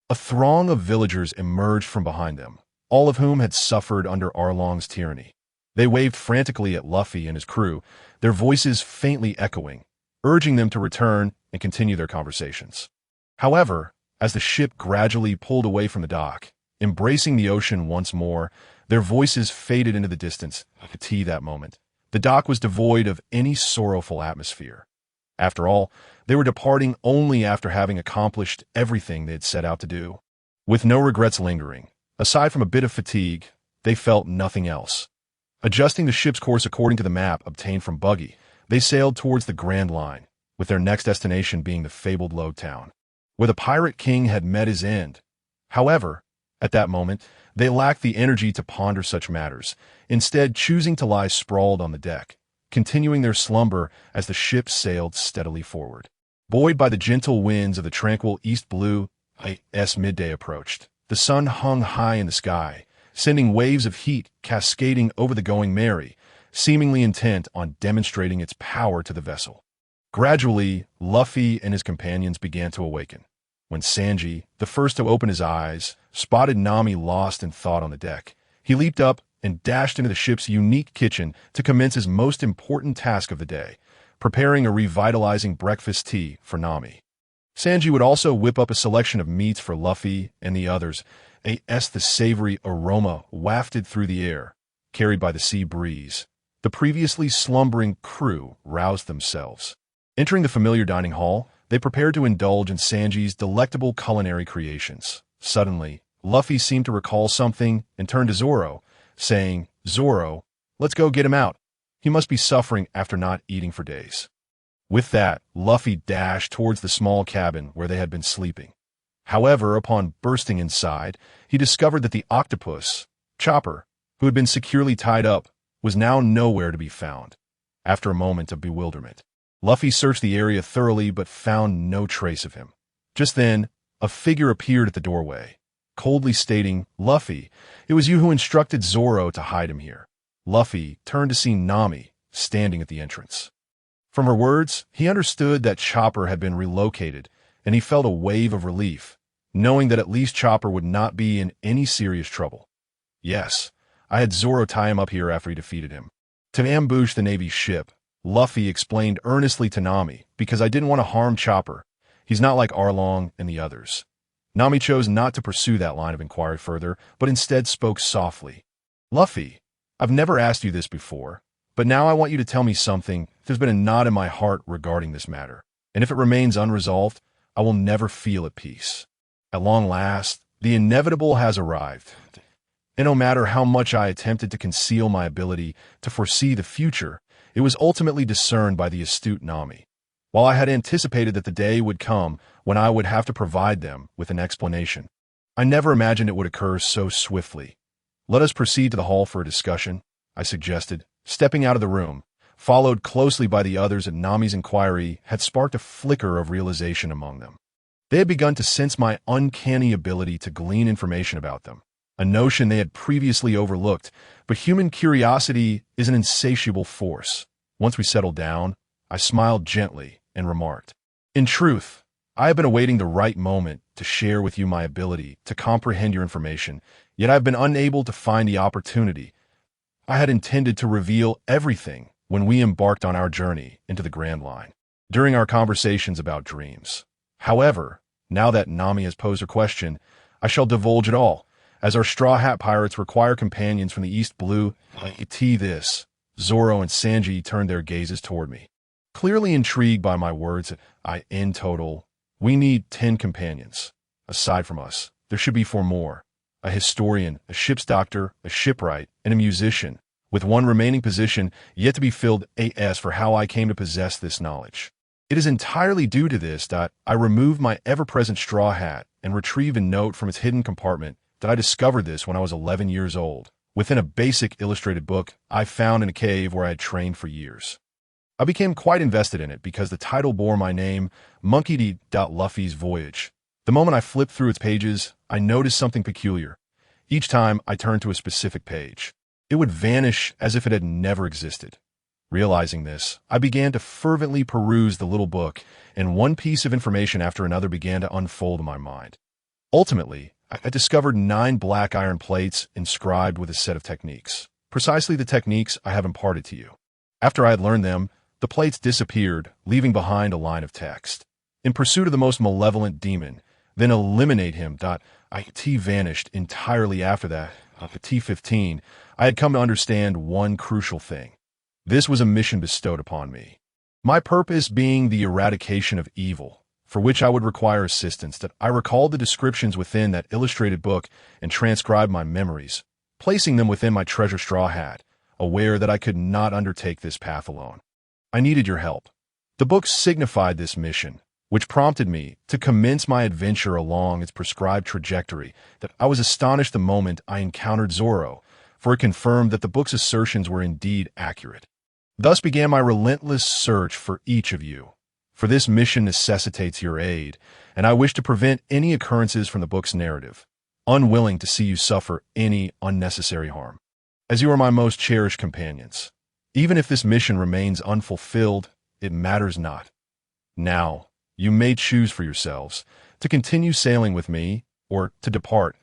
S1: a throng of villagers emerged from behind them, all of whom had suffered under Arlong's tyranny. They waved frantically at Luffy and his crew, their voices faintly echoing, urging them to return and continue their conversations. However, as the ship gradually pulled away from the dock, embracing the ocean once more, their voices faded into the distance. At that moment, the dock was devoid of any sorrowful atmosphere. After all, they were departing only after having accomplished everything they had set out to do. With no regrets lingering, aside from a bit of fatigue, they felt nothing else. Adjusting the ship's course according to the map obtained from Buggy, they sailed towards the Grand Line, with their next destination being the fabled Low Town, where the Pirate King had met his end. However, at that moment, they lacked the energy to ponder such matters, instead choosing to lie sprawled on the deck, continuing their slumber as the ship sailed steadily forward. Buoyed by the gentle winds of the tranquil east blue, as midday approached, the sun hung high in the sky, sending waves of heat cascading over the Going Merry, seemingly intent on demonstrating its power to the vessel. Gradually, Luffy and his companions began to awaken. When Sanji, the first to open his eyes, spotted Nami lost in thought on the deck, he leaped up and dashed into the ship's unique kitchen to commence his most important task of the day, preparing a revitalizing breakfast tea for Nami. Sanji would also whip up a selection of meats for Luffy and the others, as the savory aroma wafted through the air, carried by the sea breeze. The previously slumbering crew roused themselves. Entering the familiar dining hall, they prepared to indulge in Sanji's delectable culinary creations. Suddenly, Luffy seemed to recall something and turned to Zoro, saying, Zoro, let's go get him out. He must be suffering after not eating for days. With that, Luffy dashed towards the small cabin where they had been sleeping. However, upon bursting inside, he discovered that the octopus, Chopper, who had been securely tied up, was now nowhere to be found. After a moment of bewilderment, Luffy searched the area thoroughly but found no trace of him. Just then, a figure appeared at the doorway, coldly stating, Luffy, it was you who instructed Zoro to hide him here. Luffy turned to see Nami, standing at the entrance. From her words, he understood that Chopper had been relocated, and he felt a wave of relief, knowing that at least Chopper would not be in any serious trouble. Yes, I had Zoro tie him up here after he defeated him. To ambush the Navy's ship, Luffy explained earnestly to Nami, because I didn't want to harm Chopper. He's not like Arlong and the others. Nami chose not to pursue that line of inquiry further, but instead spoke softly. Luffy, I've never asked you this before, but now I want you to tell me something. There's been a knot in my heart regarding this matter, and if it remains unresolved, I will never feel at peace. At long last, the inevitable has arrived. And no matter how much I attempted to conceal my ability to foresee the future, it was ultimately discerned by the astute Nami. While I had anticipated that the day would come when I would have to provide them with an explanation, I never imagined it would occur so swiftly. Let us proceed to the hall for a discussion, I suggested, stepping out of the room, followed closely by the others. At Nami's inquiry had sparked a flicker of realization among them. They had begun to sense my uncanny ability to glean information about them, a notion they had previously overlooked, but human curiosity is an insatiable force. Once we settled down, I smiled gently and remarked, in truth, I have been awaiting the right moment to share with you my ability to comprehend your information, yet I have been unable to find the opportunity. I had intended to reveal everything when we embarked on our journey into the Grand Line, during our conversations about dreams. However, now that Nami has posed her question, I shall divulge it all, as our Straw Hat Pirates require companions from the East Blue. This. Zoro and Sanji turned their gazes toward me. Clearly intrigued by my words, in total, we need 10 companions. Aside from us, there should be 4 more. A historian, a ship's doctor, a shipwright, and a musician, with one remaining position yet to be filled. As for how I came to possess this knowledge, it is entirely due to this that I removed my ever-present straw hat and retrieved a note from its hidden compartment. That I discovered this when I was 11 years old, within a basic illustrated book I found in a cave where I had trained for years. I became quite invested in it because the title bore my name, Monkey D. Luffy's Voyage. The moment I flipped through its pages, I noticed something peculiar. Each time I turned to a specific page, it would vanish as if it had never existed. Realizing this, I began to fervently peruse the little book, and one piece of information after another began to unfold in my mind. Ultimately, I discovered 9 black iron plates inscribed with a set of techniques, precisely the techniques I have imparted to you. After I had learned them, the plates disappeared, leaving behind a line of text. In pursuit of the most malevolent demon, then eliminate him. It vanished entirely after that. T15, I had come to understand one crucial thing. This was a mission bestowed upon me. My purpose being the eradication of evil, for which I would require assistance. That I recalled the descriptions within that illustrated book and transcribed my memories, placing them within my treasure straw hat, aware that I could not undertake this path alone. I needed your help. The book signified this mission, which prompted me to commence my adventure along its prescribed trajectory. That I was astonished the moment I encountered Zoro, for it confirmed that the book's assertions were indeed accurate. Thus began my relentless search for each of you. For this mission necessitates your aid, and I wish to prevent any occurrences from the book's narrative, unwilling to see you suffer any unnecessary harm, as you are my most cherished companions. Even if this mission remains unfulfilled, it matters not. Now, you may choose for yourselves to continue sailing with me or to depart.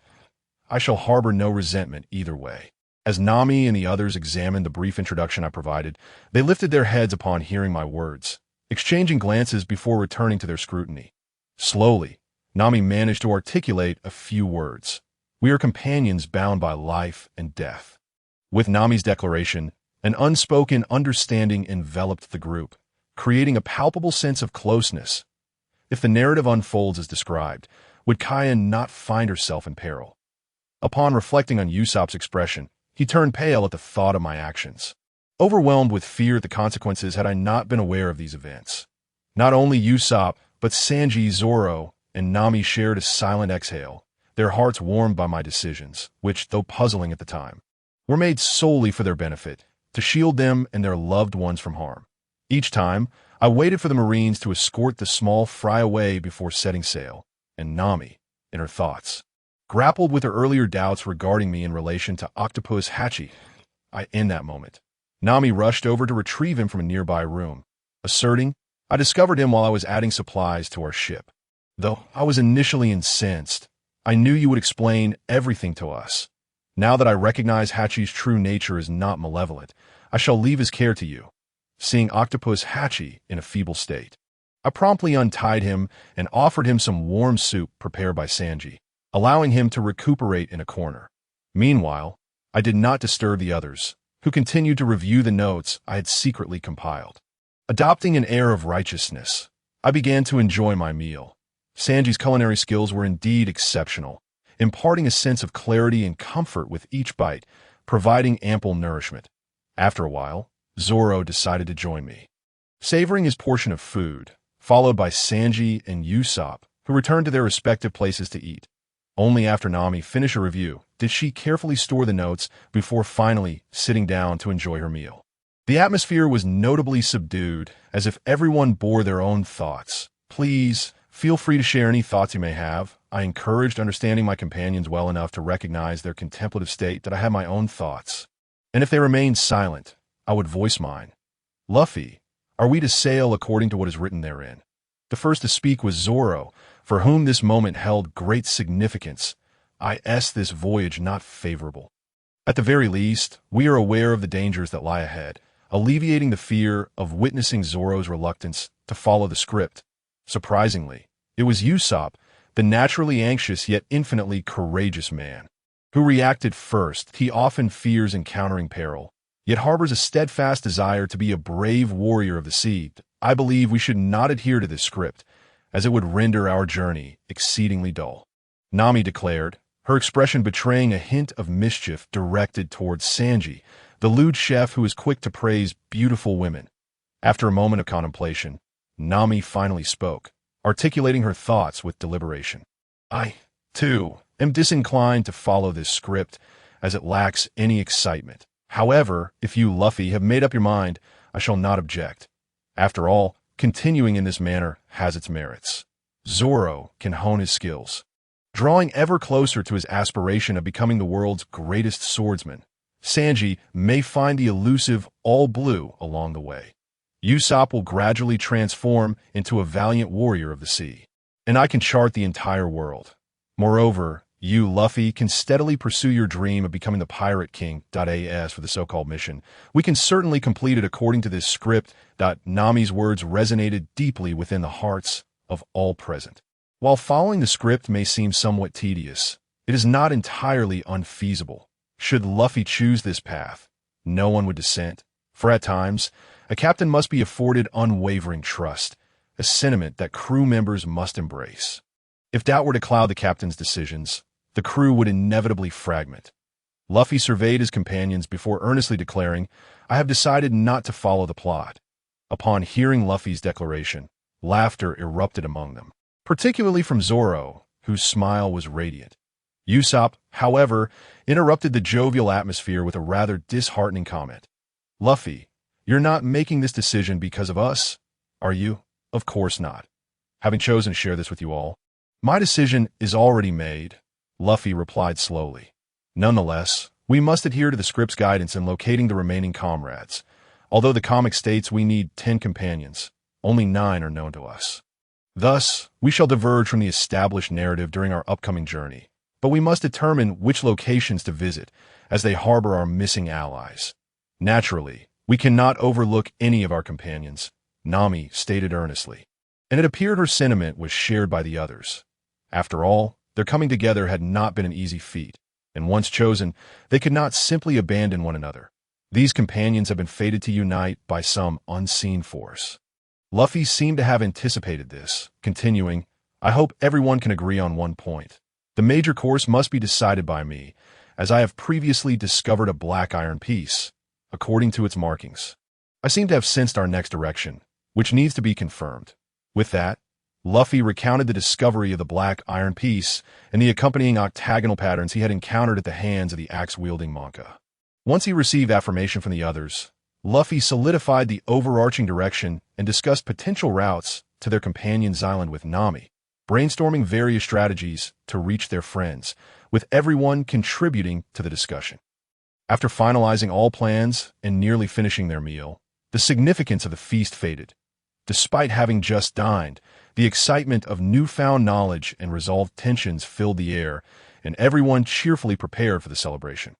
S1: I shall harbor no resentment either way. As Nami and the others examined the brief introduction I provided, they lifted their heads upon hearing my words, exchanging glances before returning to their scrutiny. Slowly, Nami managed to articulate a few words. We are companions bound by life and death. With Nami's declaration, an unspoken understanding enveloped the group, creating a palpable sense of closeness. If the narrative unfolds as described, would Kaya not find herself in peril? Upon reflecting on Usopp's expression, he turned pale at the thought of my actions. Overwhelmed with fear at the consequences had I not been aware of these events. Not only Usopp, but Sanji, Zoro, and Nami shared a silent exhale, their hearts warmed by my decisions, which, though puzzling at the time, were made solely for their benefit, to shield them and their loved ones from harm. Each time, I waited for the Marines to escort the small fry away before setting sail, and Nami, in her thoughts, grappled with her earlier doubts regarding me in relation to Octopus Hachi. In that moment, Nami rushed over to retrieve him from a nearby room, asserting, I discovered him while I was adding supplies to our ship. Though I was initially incensed, I knew you would explain everything to us. Now that I recognize Hachi's true nature is not malevolent, I shall leave his care to you. Seeing Octopus Hachi in a feeble state, I promptly untied him and offered him some warm soup prepared by Sanji, allowing him to recuperate in a corner. Meanwhile, I did not disturb the others, who continued to review the notes I had secretly compiled. Adopting an air of righteousness, I began to enjoy my meal. Sanji's culinary skills were indeed exceptional, imparting a sense of clarity and comfort with each bite, providing ample nourishment. After a while, Zoro decided to join me, savoring his portion of food, followed by Sanji and Usopp, who returned to their respective places to eat. Only after Nami finished a review did she carefully store the notes before finally sitting down to enjoy her meal. The atmosphere was notably subdued, as if everyone bore their own thoughts. Please, feel free to share any thoughts you may have. I encouraged understanding my companions well enough to recognize their contemplative state that I had my own thoughts. And if they remained silent, I would voice mine. Luffy, are we to sail according to what is written therein? The first to speak was Zoro, for whom this moment held great significance. This voyage not favorable. At the very least, we are aware of the dangers that lie ahead, alleviating the fear of witnessing Zoro's reluctance to follow the script. Surprisingly, it was Usopp, the naturally anxious yet infinitely courageous man, who reacted first. He often fears encountering peril, yet harbors a steadfast desire to be a brave warrior of the sea. I believe we should not adhere to this script, as it would render our journey exceedingly dull. Nami declared, her expression betraying a hint of mischief directed towards Sanji, the lewd chef who is quick to praise beautiful women. After a moment of contemplation, Nami finally spoke, articulating her thoughts with deliberation. I, too, am disinclined to follow this script, as it lacks any excitement. However, if you, Luffy, have made up your mind, I shall not object. After all, continuing in this manner has its merits. Zoro can hone his skills, drawing ever closer to his aspiration of becoming the world's greatest swordsman. Sanji may find the elusive all blue along the way. Usopp will gradually transform into a valiant warrior of the sea, and I can chart the entire world. Moreover, you, Luffy, can steadily pursue your dream of becoming the Pirate King. As for the so-called mission, we can certainly complete it according to this script. Nami's words resonated deeply within the hearts of all present. While following the script may seem somewhat tedious, it is not entirely unfeasible. Should Luffy choose this path, no one would dissent, for at times, a captain must be afforded unwavering trust, a sentiment that crew members must embrace. If doubt were to cloud the captain's decisions, the crew would inevitably fragment. Luffy surveyed his companions before earnestly declaring, I have decided not to follow the plot. Upon hearing Luffy's declaration, laughter erupted among them, particularly from Zoro, whose smile was radiant. Usopp, however, interrupted the jovial atmosphere with a rather disheartening comment. Luffy, you're not making this decision because of us, are you? Of course not. Having chosen to share this with you all, my decision is already made, Luffy replied slowly. Nonetheless, we must adhere to the script's guidance in locating the remaining comrades. Although the comic states we need 10 companions, only 9 are known to us. Thus, we shall diverge from the established narrative during our upcoming journey, but we must determine which locations to visit, as they harbor our missing allies. Naturally, we cannot overlook any of our companions, Nami stated earnestly, and it appeared her sentiment was shared by the others. After all, their coming together had not been an easy feat, and once chosen, they could not simply abandon one another. These companions have been fated to unite by some unseen force. Luffy seemed to have anticipated this, continuing, I hope everyone can agree on one point. The major course must be decided by me, as I have previously discovered a black iron piece, according to its markings. I seem to have sensed our next direction, which needs to be confirmed. With that, Luffy recounted the discovery of the black iron piece and the accompanying octagonal patterns he had encountered at the hands of the axe-wielding Monka. Once he received affirmation from the others, Luffy solidified the overarching direction and discussed potential routes to their companion's island with Nami, brainstorming various strategies to reach their friends, with everyone contributing to the discussion. After finalizing all plans and nearly finishing their meal, the significance of the feast faded. Despite having just dined, The excitement of newfound knowledge and resolved tensions filled the air, and everyone cheerfully prepared for the celebration.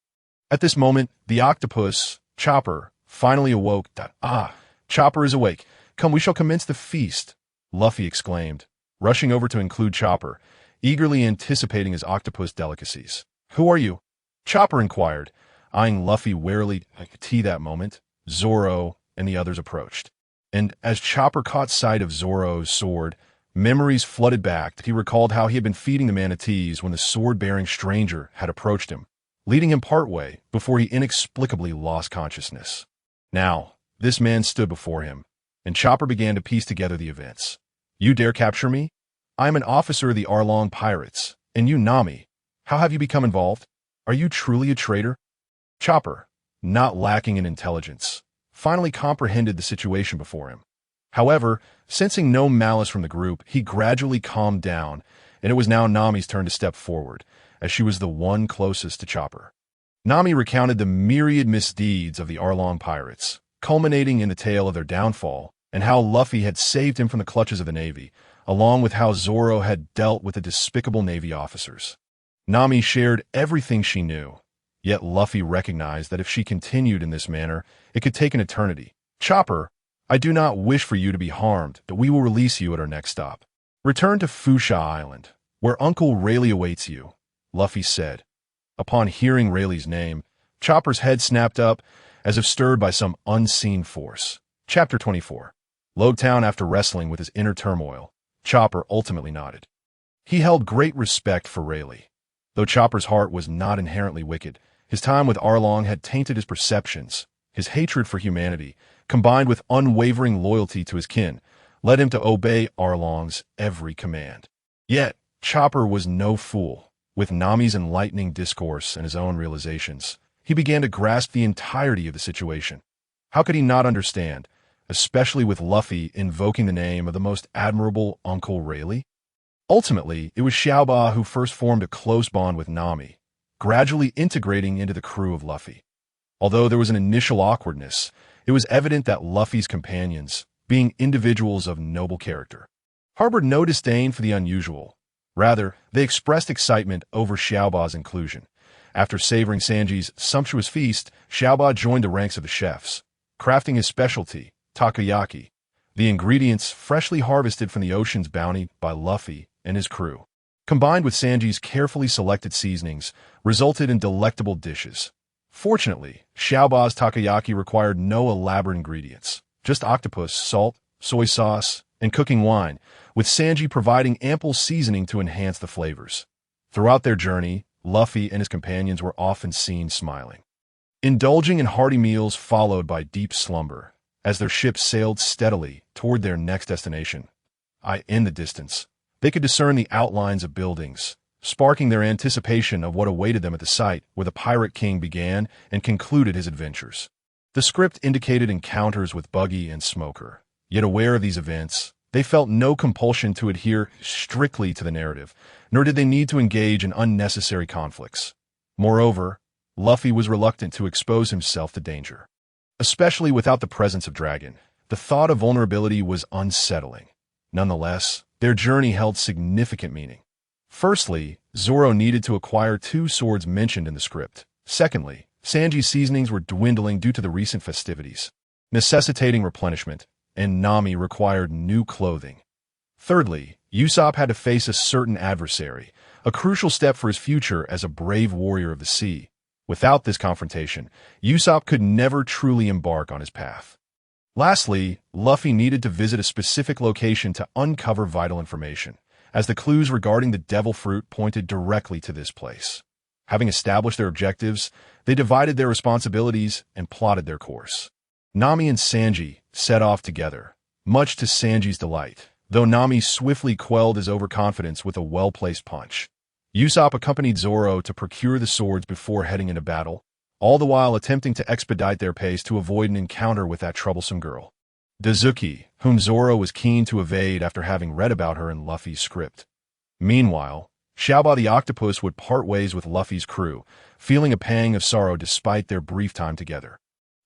S1: At this moment, the octopus, Chopper, finally awoke. "Ah, Chopper is awake. Come, we shall commence the feast," Luffy exclaimed, rushing over to include Chopper, eagerly anticipating his octopus delicacies. "Who are you?" Chopper inquired, eyeing Luffy warily. That moment, Zoro and the others approached. And as Chopper caught sight of Zoro's sword, memories flooded back. He recalled how he had been feeding the manatees when the sword-bearing stranger had approached him, leading him partway before he inexplicably lost consciousness. Now, this man stood before him, and Chopper began to piece together the events. "You dare capture me? I am an officer of the Arlong pirates, and you Nami. How have you become involved? Are you truly a traitor?" Chopper, not lacking in intelligence, finally comprehended the situation before him. However, sensing no malice from the group, he gradually calmed down, and it was now Nami's turn to step forward, as she was the one closest to Chopper. Nami recounted the myriad misdeeds of the Arlong pirates, culminating in the tale of their downfall, and how Luffy had saved him from the clutches of the Navy, along with how Zoro had dealt with the despicable Navy officers. Nami shared everything she knew, yet Luffy recognized that if she continued in this manner, it could take an eternity. "Chopper, I do not wish for you to be harmed, but we will release you at our next stop. Return to Fuchsia Island, where Uncle Rayleigh awaits you," Luffy said. Upon hearing Rayleigh's name, Chopper's head snapped up, as if stirred by some unseen force. Chapter 24. Logtown. After wrestling with his inner turmoil, Chopper ultimately nodded. He held great respect for Rayleigh. Though Chopper's heart was not inherently wicked, his time with Arlong had tainted his perceptions. His hatred for humanity, combined with unwavering loyalty to his kin, led him to obey Arlong's every command. Yet, Chopper was no fool. With Nami's enlightening discourse and his own realizations, he began to grasp the entirety of the situation. How could he not understand, especially with Luffy invoking the name of the most admirable Uncle Rayleigh? Ultimately, it was Xiaoba who first formed a close bond with Nami, gradually integrating into the crew of Luffy. Although there was an initial awkwardness, it was evident that Luffy's companions, being individuals of noble character, harbored no disdain for the unusual. Rather, they expressed excitement over Xiaoba's inclusion. After savoring Sanji's sumptuous feast, Xiaoba joined the ranks of the chefs, crafting his specialty, takoyaki, the ingredients freshly harvested from the ocean's bounty by Luffy and his crew, combined with Sanji's carefully selected seasonings, resulted in delectable dishes. Fortunately, Xiaoba's takoyaki required no elaborate ingredients, just octopus, salt, soy sauce, and cooking wine, with Sanji providing ample seasoning to enhance the flavors. Throughout their journey, Luffy and his companions were often seen smiling, indulging in hearty meals followed by deep slumber, as their ship sailed steadily toward their next destination. In the distance, they could discern the outlines of buildings, sparking their anticipation of what awaited them at the site where the Pirate King began and concluded his adventures. The script indicated encounters with Buggy and Smoker. Yet aware of these events, they felt no compulsion to adhere strictly to the narrative, nor did they need to engage in unnecessary conflicts. Moreover, Luffy was reluctant to expose himself to danger. Especially without the presence of Dragon, the thought of vulnerability was unsettling. Nonetheless, their journey held significant meaning. Firstly, Zoro needed to acquire 2 swords mentioned in the script. Secondly, Sanji's seasonings were dwindling due to the recent festivities, necessitating replenishment, and Nami required new clothing. Thirdly, Usopp had to face a certain adversary, a crucial step for his future as a brave warrior of the sea. Without this confrontation, Usopp could never truly embark on his path. Lastly, Luffy needed to visit a specific location to uncover vital information, as the clues regarding the devil fruit pointed directly to this place. Having established their objectives, they divided their responsibilities and plotted their course. Nami and Sanji set off together, much to Sanji's delight, though Nami swiftly quelled his overconfidence with a well-placed punch. Usopp accompanied Zoro to procure the swords before heading into battle, all the while attempting to expedite their pace to avoid an encounter with that troublesome girl, Dazuki, whom Zoro was keen to evade after having read about her in Luffy's script. Meanwhile, Xiaoba the Octopus would part ways with Luffy's crew, feeling a pang of sorrow despite their brief time together.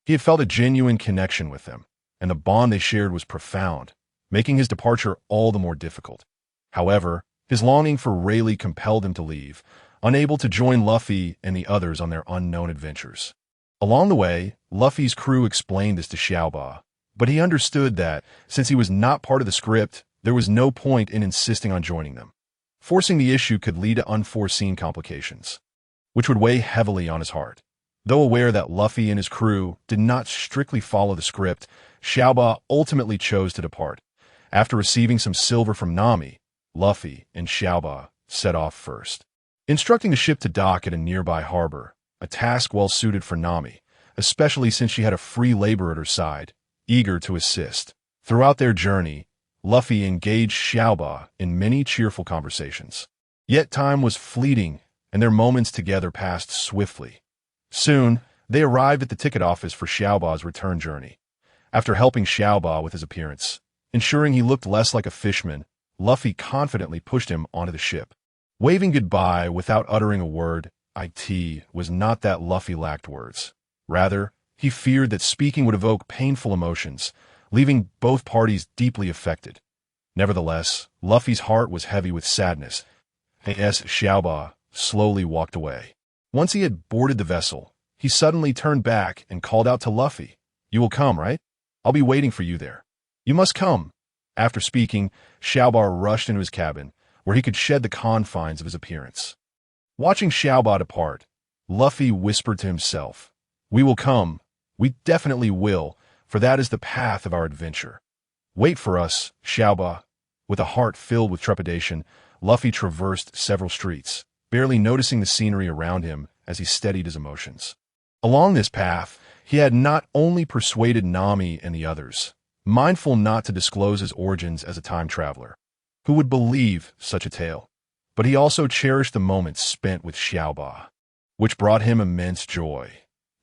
S1: He had felt a genuine connection with them, and the bond they shared was profound, making his departure all the more difficult. However, his longing for Rayleigh compelled him to leave, unable to join Luffy and the others on their unknown adventures. Along the way, Luffy's crew explained this to Xiaoba, but he understood that, since he was not part of the script, there was no point in insisting on joining them. Forcing the issue could lead to unforeseen complications, which would weigh heavily on his heart. Though aware that Luffy and his crew did not strictly follow the script, Xiaoba ultimately chose to depart. After receiving some silver from Nami, Luffy and Xiaoba set off first, instructing the ship to dock at a nearby harbor, a task well suited for Nami, especially since she had a free labor at her side, eager to assist. Throughout their journey, Luffy engaged Xiaoba in many cheerful conversations. Yet time was fleeting, and their moments together passed swiftly. Soon, they arrived at the ticket office for Xiaoba's return journey. After helping Xiaoba with his appearance, ensuring he looked less like a fishman, Luffy confidently pushed him onto the ship. Waving goodbye without uttering a word, it was not that Luffy lacked words. Rather, he feared that speaking would evoke painful emotions, leaving both parties deeply affected. Nevertheless, Luffy's heart was heavy with sadness, as Xiaoba slowly walked away. Once he had boarded the vessel, he suddenly turned back and called out to Luffy, "You will come, right? I'll be waiting for you there. You must come." After speaking, Xiaoba rushed into his cabin, where he could shed the confines of his appearance. Watching Xiaoba depart, Luffy whispered to himself, "We will come. We definitely will, for that is the path of our adventure. Wait for us, Xiaoba." With a heart filled with trepidation, Luffy traversed several streets, barely noticing the scenery around him as he steadied his emotions. Along this path, he had not only persuaded Nami and the others, mindful not to disclose his origins as a time traveler. Who would believe such a tale? But he also cherished the moments spent with Xiaoba, which brought him immense joy.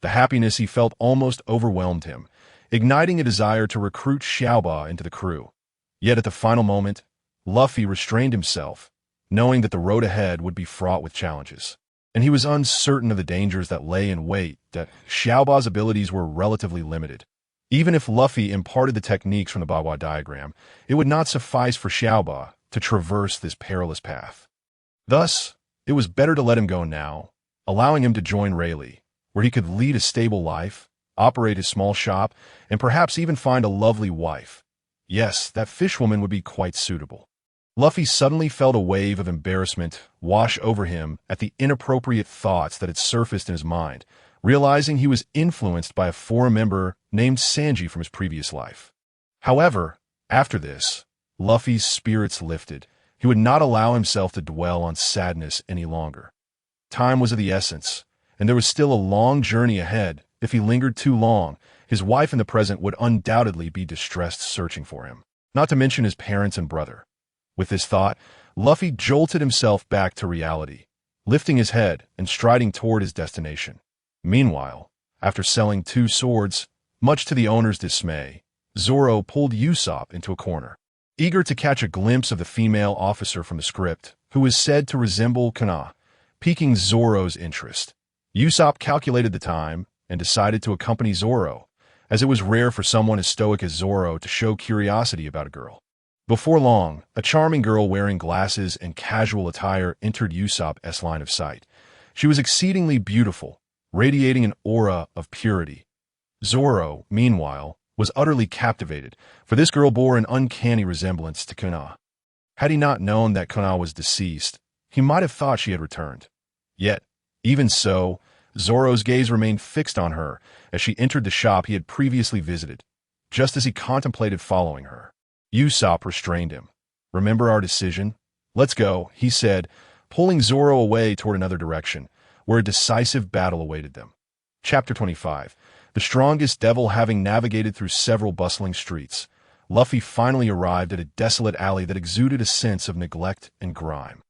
S1: The happiness he felt almost overwhelmed him, igniting a desire to recruit Xiaoba into the crew. Yet at the final moment, Luffy restrained himself, knowing that the road ahead would be fraught with challenges. And he was uncertain of the dangers that lay in wait, that Xiaoba's abilities were relatively limited. Even if Luffy imparted the techniques from the Bagua diagram, it would not suffice for Xiaoba to traverse this perilous path. Thus, it was better to let him go now, allowing him to join Rayleigh, where he could lead a stable life, operate his small shop, and perhaps even find a lovely wife. Yes, that fishwoman would be quite suitable. Luffy suddenly felt a wave of embarrassment wash over him at the inappropriate thoughts that had surfaced in his mind, realizing he was influenced by a forum member named Sanji from his previous life. However, after this, Luffy's spirits lifted. He would not allow himself to dwell on sadness any longer. Time was of the essence, and there was still a long journey ahead. If he lingered too long, his wife in the present would undoubtedly be distressed searching for him, not to mention his parents and brother. With this thought, Luffy jolted himself back to reality, lifting his head and striding toward his destination. Meanwhile, after selling 2 swords, much to the owner's dismay, Zoro pulled Usopp into a corner. Eager to catch a glimpse of the female officer from the script, who was said to resemble Kana, piquing Zoro's interest, Usopp calculated the time and decided to accompany Zoro, as it was rare for someone as stoic as Zoro to show curiosity about a girl. Before long, a charming girl wearing glasses and casual attire entered Usopp's line of sight. She was exceedingly beautiful, radiating an aura of purity. Zoro, meanwhile, was utterly captivated, for this girl bore an uncanny resemblance to Kana. Had he not known that Kana was deceased, he might have thought she had returned. Yet, even so, Zoro's gaze remained fixed on her as she entered the shop he had previously visited. Just as he contemplated following her, Usopp restrained him. "Remember our decision? Let's go," he said, pulling Zoro away toward another direction, where a decisive battle awaited them. Chapter 25. The strongest devil having navigated through several bustling streets, Luffy finally arrived at a desolate alley that exuded a sense of neglect and grime.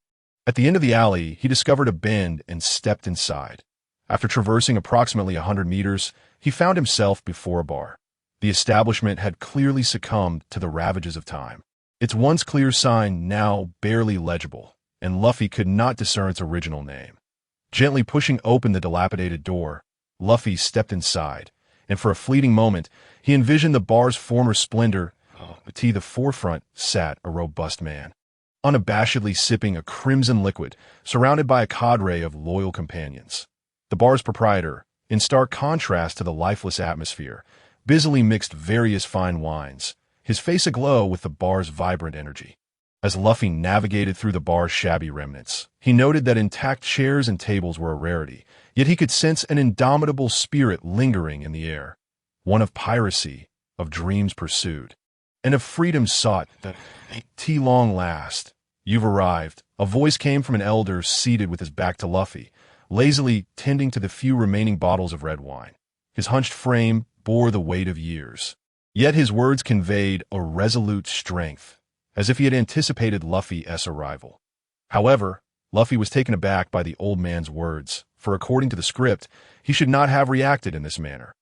S1: At the end of the alley, he discovered a bend and stepped inside. After traversing approximately 100 meters, he found himself before a bar. The establishment had clearly succumbed to the ravages of time, its once clear sign now barely legible, and Luffy could not discern its original name. Gently pushing open the dilapidated door, Luffy stepped inside, and for a fleeting moment, he envisioned the bar's former splendor. the forefront sat a robust man, unabashedly sipping a crimson liquid, surrounded by a cadre of loyal companions. The bar's proprietor, in stark contrast to the lifeless atmosphere, busily mixed various fine wines, his face aglow with the bar's vibrant energy. As Luffy navigated through the bar's shabby remnants, he noted that intact chairs and tables were a rarity, yet he could sense an indomitable spirit lingering in the air, one of piracy, of dreams pursued, and of freedom sought. That long last. You've arrived. A voice came from an elder seated with his back to Luffy, lazily tending to the few remaining bottles of red wine. His hunched frame bore the weight of years, yet his words conveyed a resolute strength, as if he had anticipated Luffy's arrival. However, Luffy was taken aback by the old man's words, for according to the script, he should not have reacted in this manner.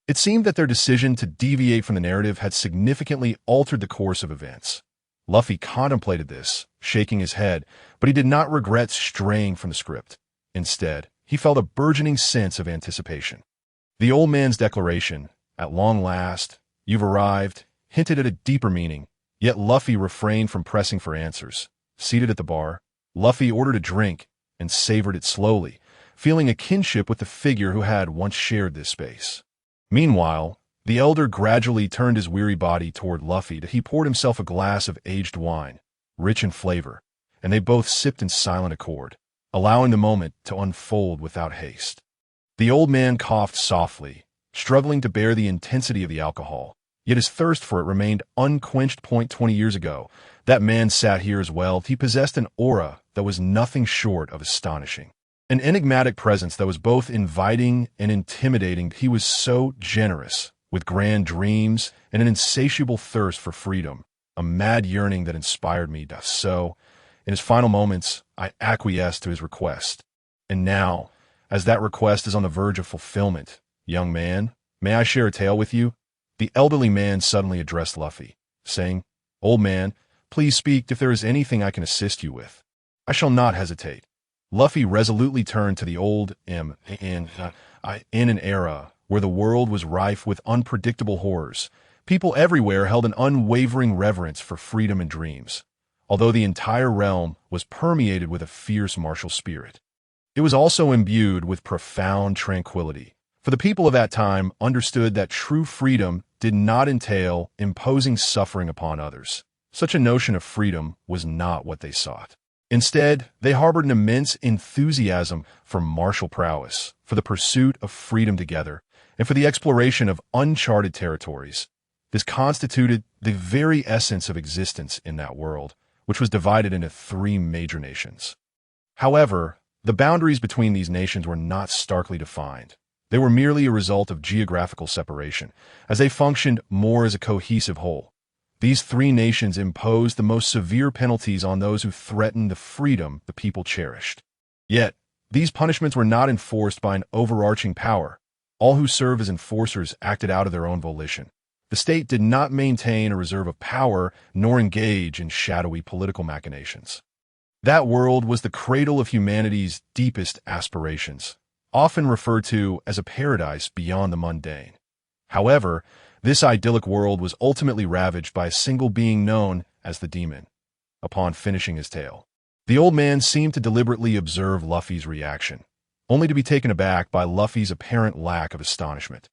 S1: It seemed that their decision to deviate from the narrative had significantly altered the course of events. Luffy contemplated this, shaking his head, but he did not regret straying from the script. Instead, he felt a burgeoning sense of anticipation. The old man's declaration, "At long last, you've arrived," hinted at a deeper meaning, yet Luffy refrained from pressing for answers. Seated at the bar, Luffy ordered a drink and savored it slowly, feeling a kinship with the figure who had once shared this space. Meanwhile, the elder gradually turned his weary body toward Luffy. He poured himself a glass of aged wine, rich in flavor, and they both sipped in silent accord, allowing the moment to unfold without haste. The old man coughed softly, struggling to bear the intensity of the alcohol, yet his thirst for it remained unquenched. 20 years ago, that man sat here as well. He possessed an aura that was nothing short of astonishing. An enigmatic presence that was both inviting and intimidating. He was so generous, with grand dreams and an insatiable thirst for freedom, a mad yearning that inspired me. So, in his final moments, I acquiesced to his request. And now, as that request is on the verge of fulfillment, young man, may I share a tale with you? The elderly man suddenly addressed Luffy, saying, "Old man, please speak if there is anything I can assist you with. I shall not hesitate." Luffy resolutely turned to the old in an era where the world was rife with unpredictable horrors. People everywhere held an unwavering reverence for freedom and dreams, although the entire realm was permeated with a fierce martial spirit. It was also imbued with profound tranquility, for the people of that time understood that true freedom did not entail imposing suffering upon others. Such a notion of freedom was not what they sought. Instead, they harbored an immense enthusiasm for martial prowess, for the pursuit of freedom together, and for the exploration of uncharted territories. This constituted the very essence of existence in that world, which was divided into 3 major nations. However, the boundaries between these nations were not starkly defined. They were merely a result of geographical separation, as they functioned more as a cohesive whole. These 3 nations imposed the most severe penalties on those who threatened the freedom the people cherished. Yet, these punishments were not enforced by an overarching power. All who served as enforcers acted out of their own volition. The state did not maintain a reserve of power nor engage in shadowy political machinations. That world was the cradle of humanity's deepest aspirations, often referred to as a paradise beyond the mundane. However, this idyllic world was ultimately ravaged by a single being known as the demon. Upon finishing his tale, the old man seemed to deliberately observe Luffy's reaction, only to be taken aback by Luffy's apparent lack of astonishment.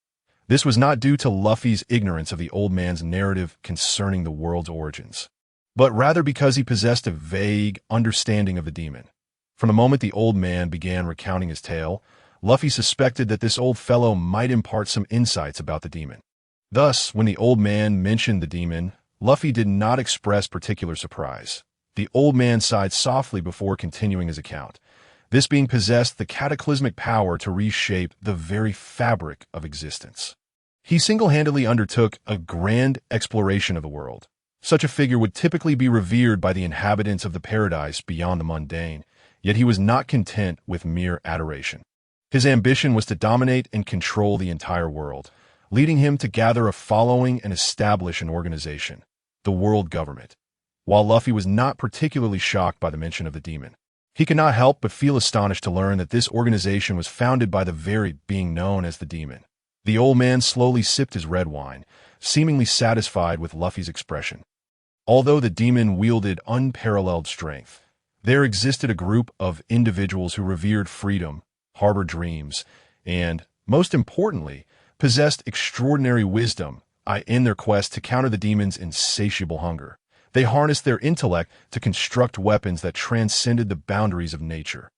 S1: This was not due to Luffy's ignorance of the old man's narrative concerning the world's origins, but rather because he possessed a vague understanding of the demon. From the moment the old man began recounting his tale, Luffy suspected that this old fellow might impart some insights about the demon. Thus, when the old man mentioned the demon, Luffy did not express particular surprise. The old man sighed softly before continuing his account, this being possessed the cataclysmic power to reshape the very fabric of existence. He single-handedly undertook a grand exploration of the world. Such a figure would typically be revered by the inhabitants of the paradise beyond the mundane, yet he was not content with mere adoration. His ambition was to dominate and control the entire world, leading him to gather a following and establish an organization, the world government. While Luffy was not particularly shocked by the mention of the demon, he could not help but feel astonished to learn that this organization was founded by the very being known as the demon. The old man slowly sipped his red wine, seemingly satisfied with Luffy's expression. Although the demon wielded unparalleled strength, there existed a group of individuals who revered freedom, harbored dreams, and, most importantly, possessed extraordinary wisdom in their quest to counter the demon's insatiable hunger. They harnessed their intellect to construct weapons that transcended the boundaries of nature,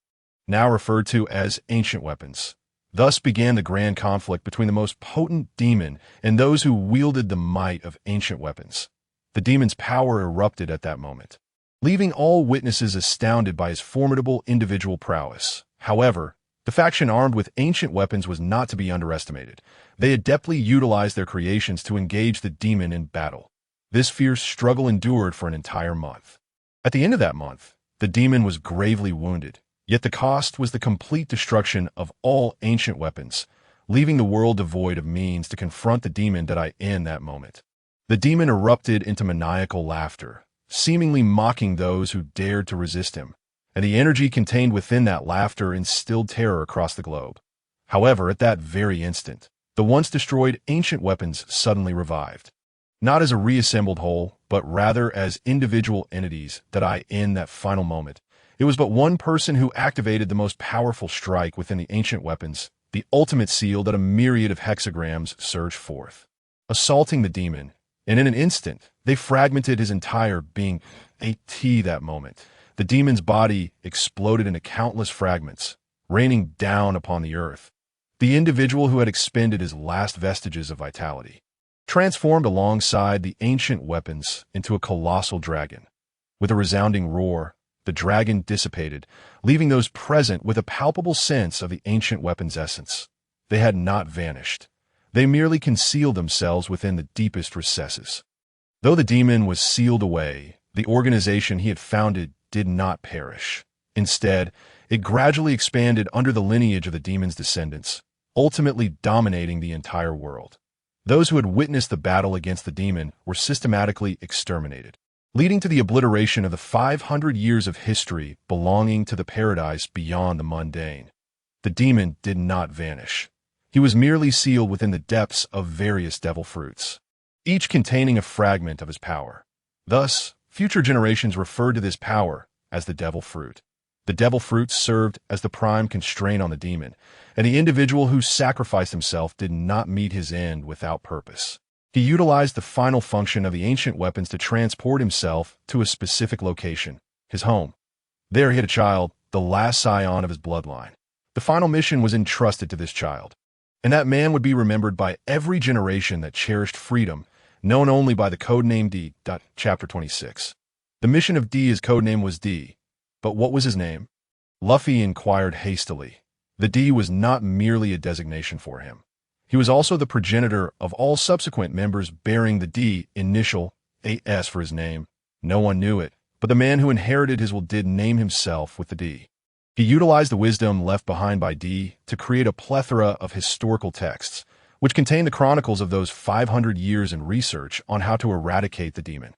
S1: now referred to as ancient weapons. Thus began the grand conflict between the most potent demon and those who wielded the might of ancient weapons. The demon's power erupted at that moment, leaving all witnesses astounded by his formidable individual prowess. However, the faction armed with ancient weapons was not to be underestimated. They adeptly utilized their creations to engage the demon in battle. This fierce struggle endured for an entire month. At the end of that month, the demon was gravely wounded, yet the cost was the complete destruction of all ancient weapons, leaving the world devoid of means to confront the demon in that moment. The demon erupted into maniacal laughter, seemingly mocking those who dared to resist him, and the energy contained within that laughter instilled terror across the globe. However, at that very instant, the once destroyed ancient weapons suddenly revived, not as a reassembled whole, but rather as individual entities in that final moment. It was but one person who activated the most powerful strike within the ancient weapons, the ultimate seal that a myriad of hexagrams surged forth, assaulting the demon, and in an instant, they fragmented his entire being. That moment, the demon's body exploded into countless fragments, raining down upon the earth. The individual who had expended his last vestiges of vitality transformed alongside the ancient weapons into a colossal dragon. With a resounding roar, the dragon dissipated, leaving those present with a palpable sense of the ancient weapon's essence. They had not vanished. They merely concealed themselves within the deepest recesses. Though the demon was sealed away, the organization he had founded did not perish. Instead, it gradually expanded under the lineage of the demon's descendants, ultimately dominating the entire world. Those who had witnessed the battle against the demon were systematically exterminated, leading to the obliteration of the 500 years of history belonging to the paradise beyond the mundane. The demon did not vanish. He was merely sealed within the depths of various devil fruits, each containing a fragment of his power. Thus, future generations referred to this power as the devil fruit. The devil fruit served as the prime constraint on the demon, and the individual who sacrificed himself did not meet his end without purpose. He utilized the final function of the ancient weapons to transport himself to a specific location, his home. There he had a child, the last scion of his bloodline. The final mission was entrusted to this child, and that man would be remembered by every generation that cherished freedom, known only by the codename D. Chapter 26. The mission of D, his codename was D. But what was his name? Luffy inquired hastily. The D was not merely a designation for him. He was also the progenitor of all subsequent members bearing the D initial, AS for his name. No one knew it, but the man who inherited his will did name himself with the D. He utilized the wisdom left behind by D to create a plethora of historical texts, which contain the chronicles of those 500 years in research on how to eradicate the demon.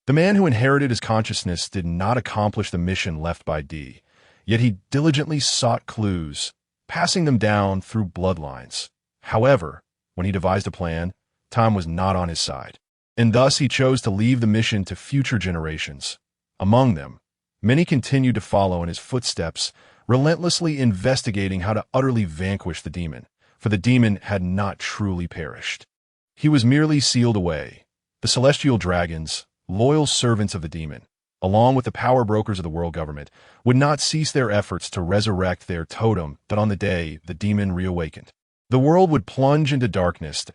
S1: The man who inherited his consciousness did not accomplish the mission left by D, yet he diligently sought clues, passing them down through bloodlines. However, when he devised a plan, time was not on his side, and thus he chose to leave the mission to future generations. Among them, many continued to follow in his footsteps, relentlessly investigating how to utterly vanquish the demon, for the demon had not truly perished. He was merely sealed away. The celestial dragons, loyal servants of the demon, along with the power brokers of the world government, would not cease their efforts to resurrect their totem that on the day the demon reawakened, the world would plunge into darkness,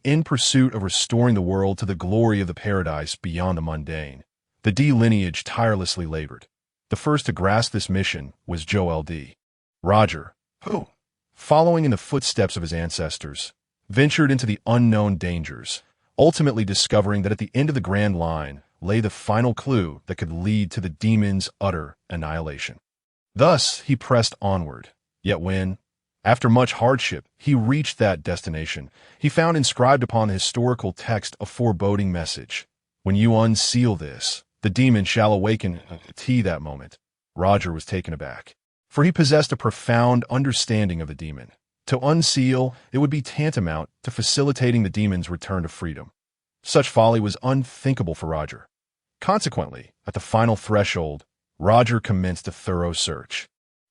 S1: in pursuit of restoring the world to the glory of the paradise beyond the mundane. The D lineage tirelessly labored. The first to grasp this mission was Joel D. Roger, who, following in the footsteps of his ancestors, ventured into the unknown dangers, ultimately discovering that at the end of the grand line lay the final clue that could lead to the demon's utter annihilation. Thus he pressed onward, yet when, after much hardship, he reached that destination, he found inscribed upon the historical text a foreboding message. When you unseal this, the demon shall awaken. That moment, Roger was taken aback, for he possessed a profound understanding of the demon. To unseal, it would be tantamount to facilitating the demon's return to freedom. Such folly was unthinkable for Roger. Consequently, at the final threshold, Roger commenced a thorough search,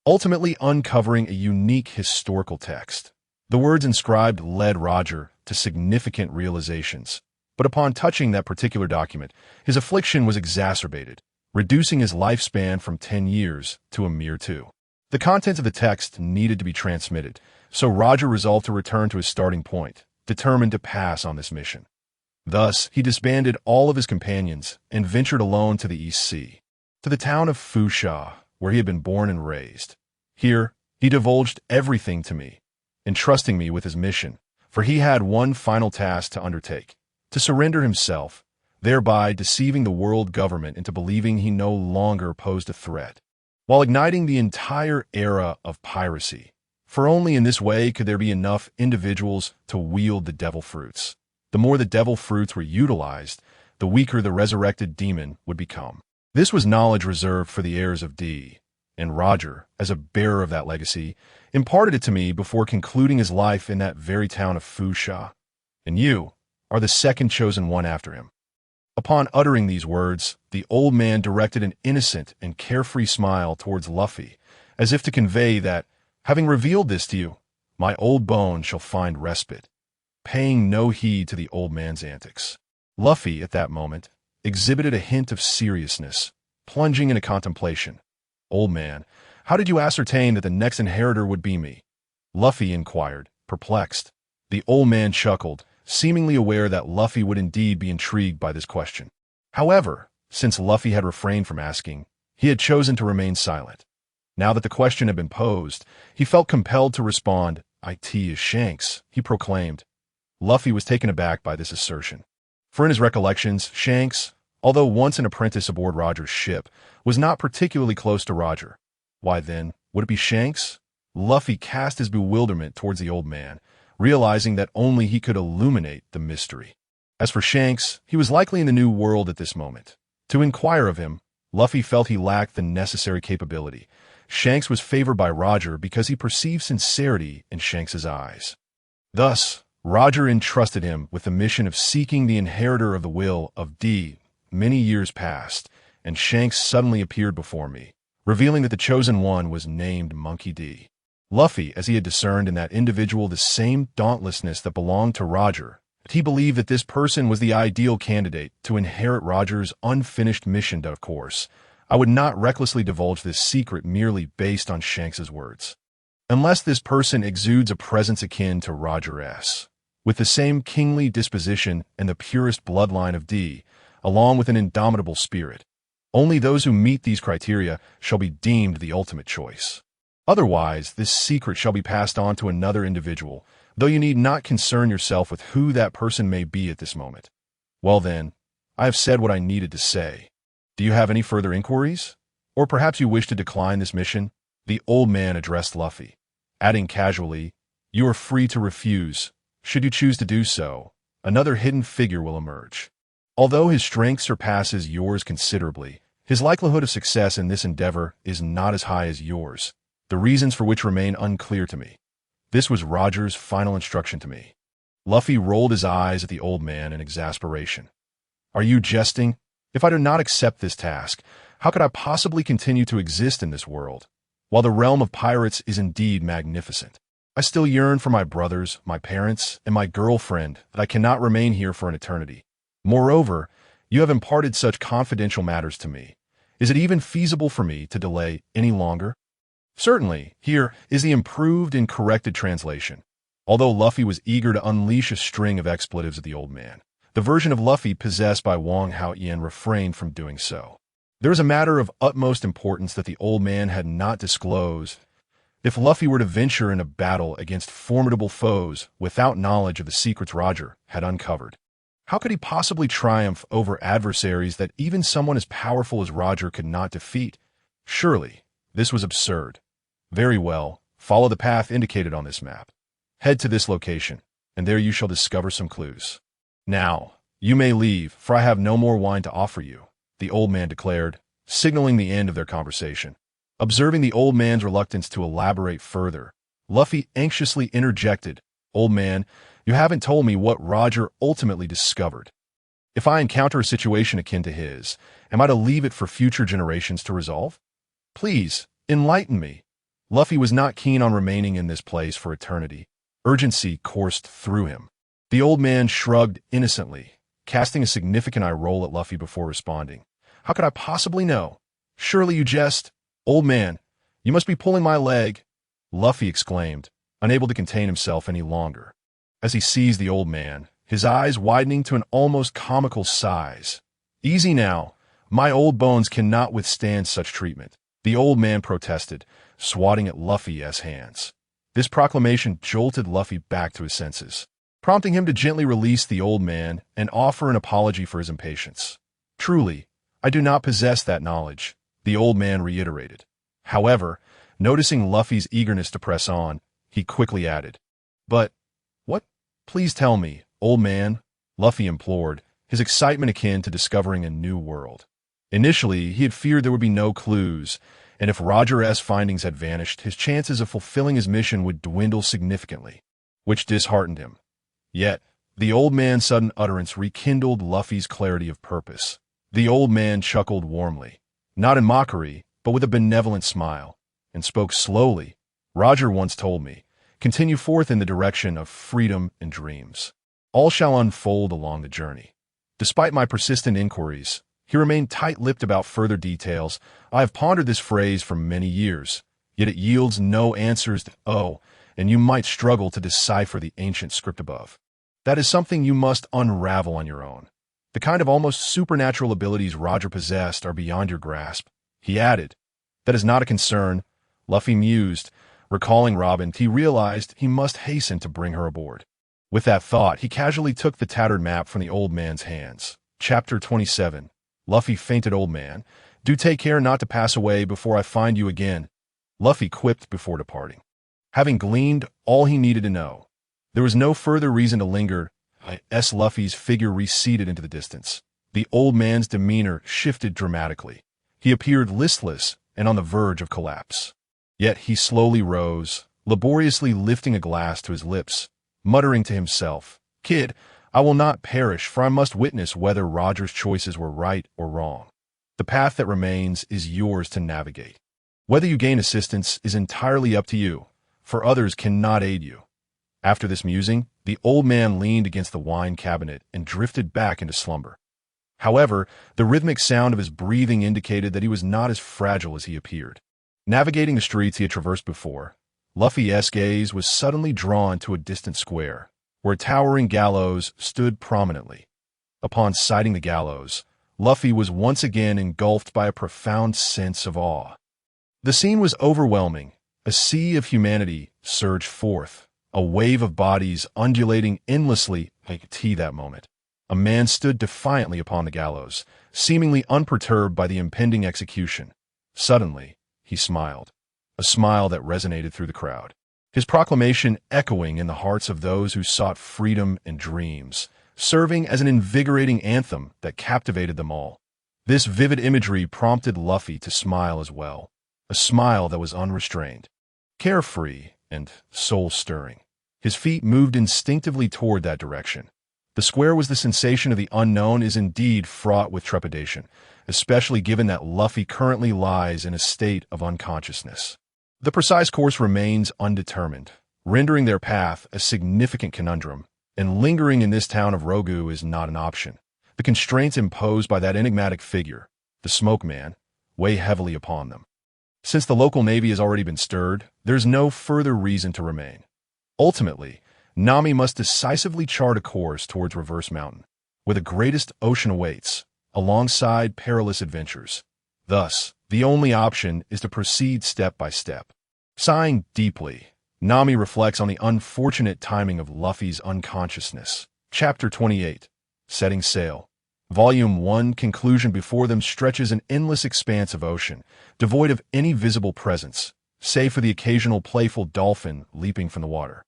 S1: ultimately uncovering a unique historical text. The words inscribed led Roger to significant realizations, but upon touching that particular document, his affliction was exacerbated, reducing his lifespan from 10 years to a mere 2. The contents of the text needed to be transmitted, so Roger resolved to return to his starting point, determined to pass on this mission. Thus, he disbanded all of his companions and ventured alone to the East Sea, to the town of Fusha, where he had been born and raised. Here, he divulged everything to me, entrusting me with his mission, for he had one final task to undertake, to surrender himself, thereby deceiving the world government into believing he no longer posed a threat, while igniting the entire era of piracy. For only in this way could there be enough individuals to wield the devil fruits. The more the devil fruits were utilized, the weaker the resurrected demon would become. This was knowledge reserved for the heirs of D, and Roger, as a bearer of that legacy, imparted it to me before concluding his life in that very town of Fusha. And you are the second chosen one after him. Upon uttering these words, the old man directed an innocent and carefree smile towards Luffy, as if to convey that, having revealed this to you, my old bones shall find respite. Paying no heed to the old man's antics, Luffy, at that moment, exhibited a hint of seriousness, plunging into contemplation. Old man, how did you ascertain that the next inheritor would be me? Luffy inquired, perplexed. The old man chuckled, seemingly aware that Luffy would indeed be intrigued by this question. However, since Luffy had refrained from asking, he had chosen to remain silent. Now that the question had been posed, he felt compelled to respond. "It is Shanks," he proclaimed. Luffy was taken aback by this assertion, for in his recollections, Shanks, although once an apprentice aboard Roger's ship, was not particularly close to Roger. Why then, would it be Shanks? Luffy cast his bewilderment towards the old man, realizing that only he could illuminate the mystery. As for Shanks, he was likely in the New World at this moment. To inquire of him, Luffy felt he lacked the necessary capability. Shanks was favored by Roger because he perceived sincerity in Shanks's eyes. Thus, Roger entrusted him with the mission of seeking the inheritor of the will of D. Many years passed, and Shanks suddenly appeared before me, revealing that the chosen one was named Monkey D. Luffy, as he had discerned in that individual the same dauntlessness that belonged to Roger, he believed that this person was the ideal candidate to inherit Roger's unfinished mission. Of course, I would not recklessly divulge this secret merely based on Shanks's words. Unless this person exudes a presence akin to Roger S., with the same kingly disposition and the purest bloodline of D, along with an indomitable spirit. Only those who meet these criteria shall be deemed the ultimate choice. Otherwise, this secret shall be passed on to another individual, though you need not concern yourself with who that person may be at this moment. Well then, I have said what I needed to say. Do you have any further inquiries? Or perhaps you wish to decline this mission? The old man addressed Luffy, adding casually, "You are free to refuse. Should you choose to do so, another hidden figure will emerge. Although his strength surpasses yours considerably, his likelihood of success in this endeavor is not as high as yours, the reasons for which remain unclear to me." This was Roger's final instruction to me. Luffy rolled his eyes at the old man in exasperation. "Are you jesting? If I do not accept this task, how could I possibly continue to exist in this world? While the realm of pirates is indeed magnificent, I still yearn for my brothers, my parents, and my girlfriend that I cannot remain here for an eternity. Moreover, you have imparted such confidential matters to me. Is it even feasible for me to delay any longer?" Certainly, here is the improved and corrected translation. Although Luffy was eager to unleash a string of expletives at the old man, the version of Luffy possessed by Wang Hao-Yen refrained from doing so. There is a matter of utmost importance that the old man had not disclosed. If Luffy were to venture in a battle against formidable foes without knowledge of the secrets Roger had uncovered, how could he possibly triumph over adversaries that even someone as powerful as Roger could not defeat? Surely, this was absurd. Very well, follow the path indicated on this map. Head to this location, and there you shall discover some clues. Now, you may leave, for I have no more wine to offer you, the old man declared, signaling the end of their conversation. Observing the old man's reluctance to elaborate further, Luffy anxiously interjected, "Old man, you haven't told me what Roger ultimately discovered. If I encounter a situation akin to his, am I to leave it for future generations to resolve? Please, enlighten me." Luffy was not keen on remaining in this place for eternity. Urgency coursed through him. The old man shrugged innocently, casting a significant eye roll at Luffy before responding. "How could I possibly know? Surely you jest. Old man, you must be pulling my leg," Luffy exclaimed, unable to contain himself any longer. As he seized the old man, his eyes widening to an almost comical size. "Easy now. My old bones cannot withstand such treatment," the old man protested, swatting at Luffy's hands. This proclamation jolted Luffy back to his senses, prompting him to gently release the old man and offer an apology for his impatience. "Truly, I do not possess that knowledge," the old man reiterated. However, noticing Luffy's eagerness to press on, he quickly added, "But, what? Please tell me, old man," Luffy implored, his excitement akin to discovering a new world. Initially, he had feared there would be no clues, and if Roger's findings had vanished, his chances of fulfilling his mission would dwindle significantly, which disheartened him. Yet, the old man's sudden utterance rekindled Luffy's clarity of purpose. The old man chuckled warmly, not in mockery, but with a benevolent smile, and spoke slowly. "Roger once told me, 'Continue forth in the direction of freedom and dreams. All shall unfold along the journey.' Despite my persistent inquiries, he remained tight-lipped about further details. I have pondered this phrase for many years, yet it yields no answers and you might struggle to decipher the ancient script above. That is something you must unravel on your own. The kind of almost supernatural abilities Roger possessed are beyond your grasp," he added. "That is not a concern," Luffy mused. Recalling Robin, he realized he must hasten to bring her aboard. With that thought, he casually took the tattered map from the old man's hands. Chapter 27. Luffy fainted. "Old man, do take care not to pass away before I find you again," Luffy quipped before departing. Having gleaned all he needed to know, there was no further reason to linger. Luffy's figure receded into the distance. The old man's demeanor shifted dramatically. He appeared listless and on the verge of collapse. Yet he slowly rose, laboriously lifting a glass to his lips, muttering to himself, "Kid, I will not perish, for I must witness whether Roger's choices were right or wrong. The path that remains is yours to navigate. Whether you gain assistance is entirely up to you, for others cannot aid you." After this musing, the old man leaned against the wine cabinet and drifted back into slumber. However, the rhythmic sound of his breathing indicated that he was not as fragile as he appeared. Navigating the streets he had traversed before, Luffy's gaze was suddenly drawn to a distant square, where a towering gallows stood prominently. Upon sighting the gallows, Luffy was once again engulfed by a profound sense of awe. The scene was overwhelming. A sea of humanity surged forth, a wave of bodies undulating endlessly. That moment, a man stood defiantly upon the gallows, seemingly unperturbed by the impending execution. Suddenly, he smiled, a smile that resonated through the crowd, his proclamation echoing in the hearts of those who sought freedom and dreams, serving as an invigorating anthem that captivated them all. This vivid imagery prompted Luffy to smile as well, a smile that was unrestrained, carefree, and soul-stirring. His feet moved instinctively toward that direction. The square was the sensation of the unknown is indeed fraught with trepidation, especially given that Luffy currently lies in a state of unconsciousness. The precise course remains undetermined, rendering their path a significant conundrum, and lingering in this town of Rogu is not an option. The constraints imposed by that enigmatic figure, the Smoke Man, weigh heavily upon them. Since the local navy has already been stirred, there's no further reason to remain. Ultimately, Nami must decisively chart a course towards Reverse Mountain, where the greatest ocean awaits, alongside perilous adventures. Thus, the only option is to proceed step by step. Sighing deeply, Nami reflects on the unfortunate timing of Luffy's unconsciousness. Chapter 28. Setting Sail. Volume 1 conclusion. Before them stretches an endless expanse of ocean, devoid of any visible presence, save for the occasional playful dolphin leaping from the water,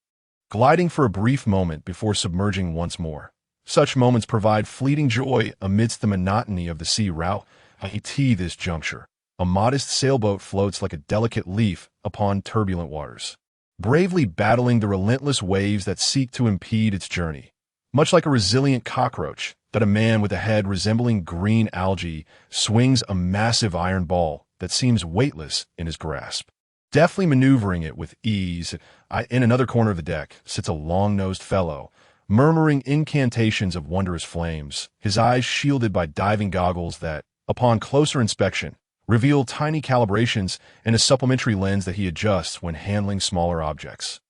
S1: gliding for a brief moment before submerging once more. Such moments provide fleeting joy amidst the monotony of the sea route. At this juncture, a modest sailboat floats like a delicate leaf upon turbulent waters. bravely battling the relentless waves that seek to impede its journey. Much like a resilient cockroach, that a man with a head resembling green algae swings a massive iron ball that seems weightless in his grasp. Deftly maneuvering it with ease, in another corner of the deck sits a long-nosed fellow, murmuring incantations of wondrous flames, his eyes shielded by diving goggles that, upon closer inspection, reveal tiny calibrations and a supplementary lens that he adjusts when handling smaller objects.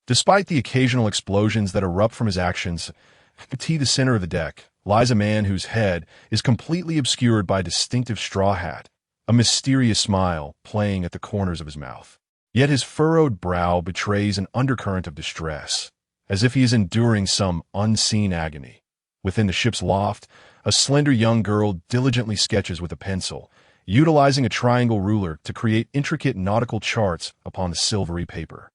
S1: Despite the occasional explosions that erupt from his actions, at the center of the deck lies a man whose head is completely obscured by a distinctive straw hat, a mysterious smile playing at the corners of his mouth. Yet his furrowed brow betrays an undercurrent of distress, as if he is enduring some unseen agony. Within the ship's loft, a slender young girl diligently sketches with a pencil, utilizing a triangle ruler to create intricate nautical charts upon the silvery paper.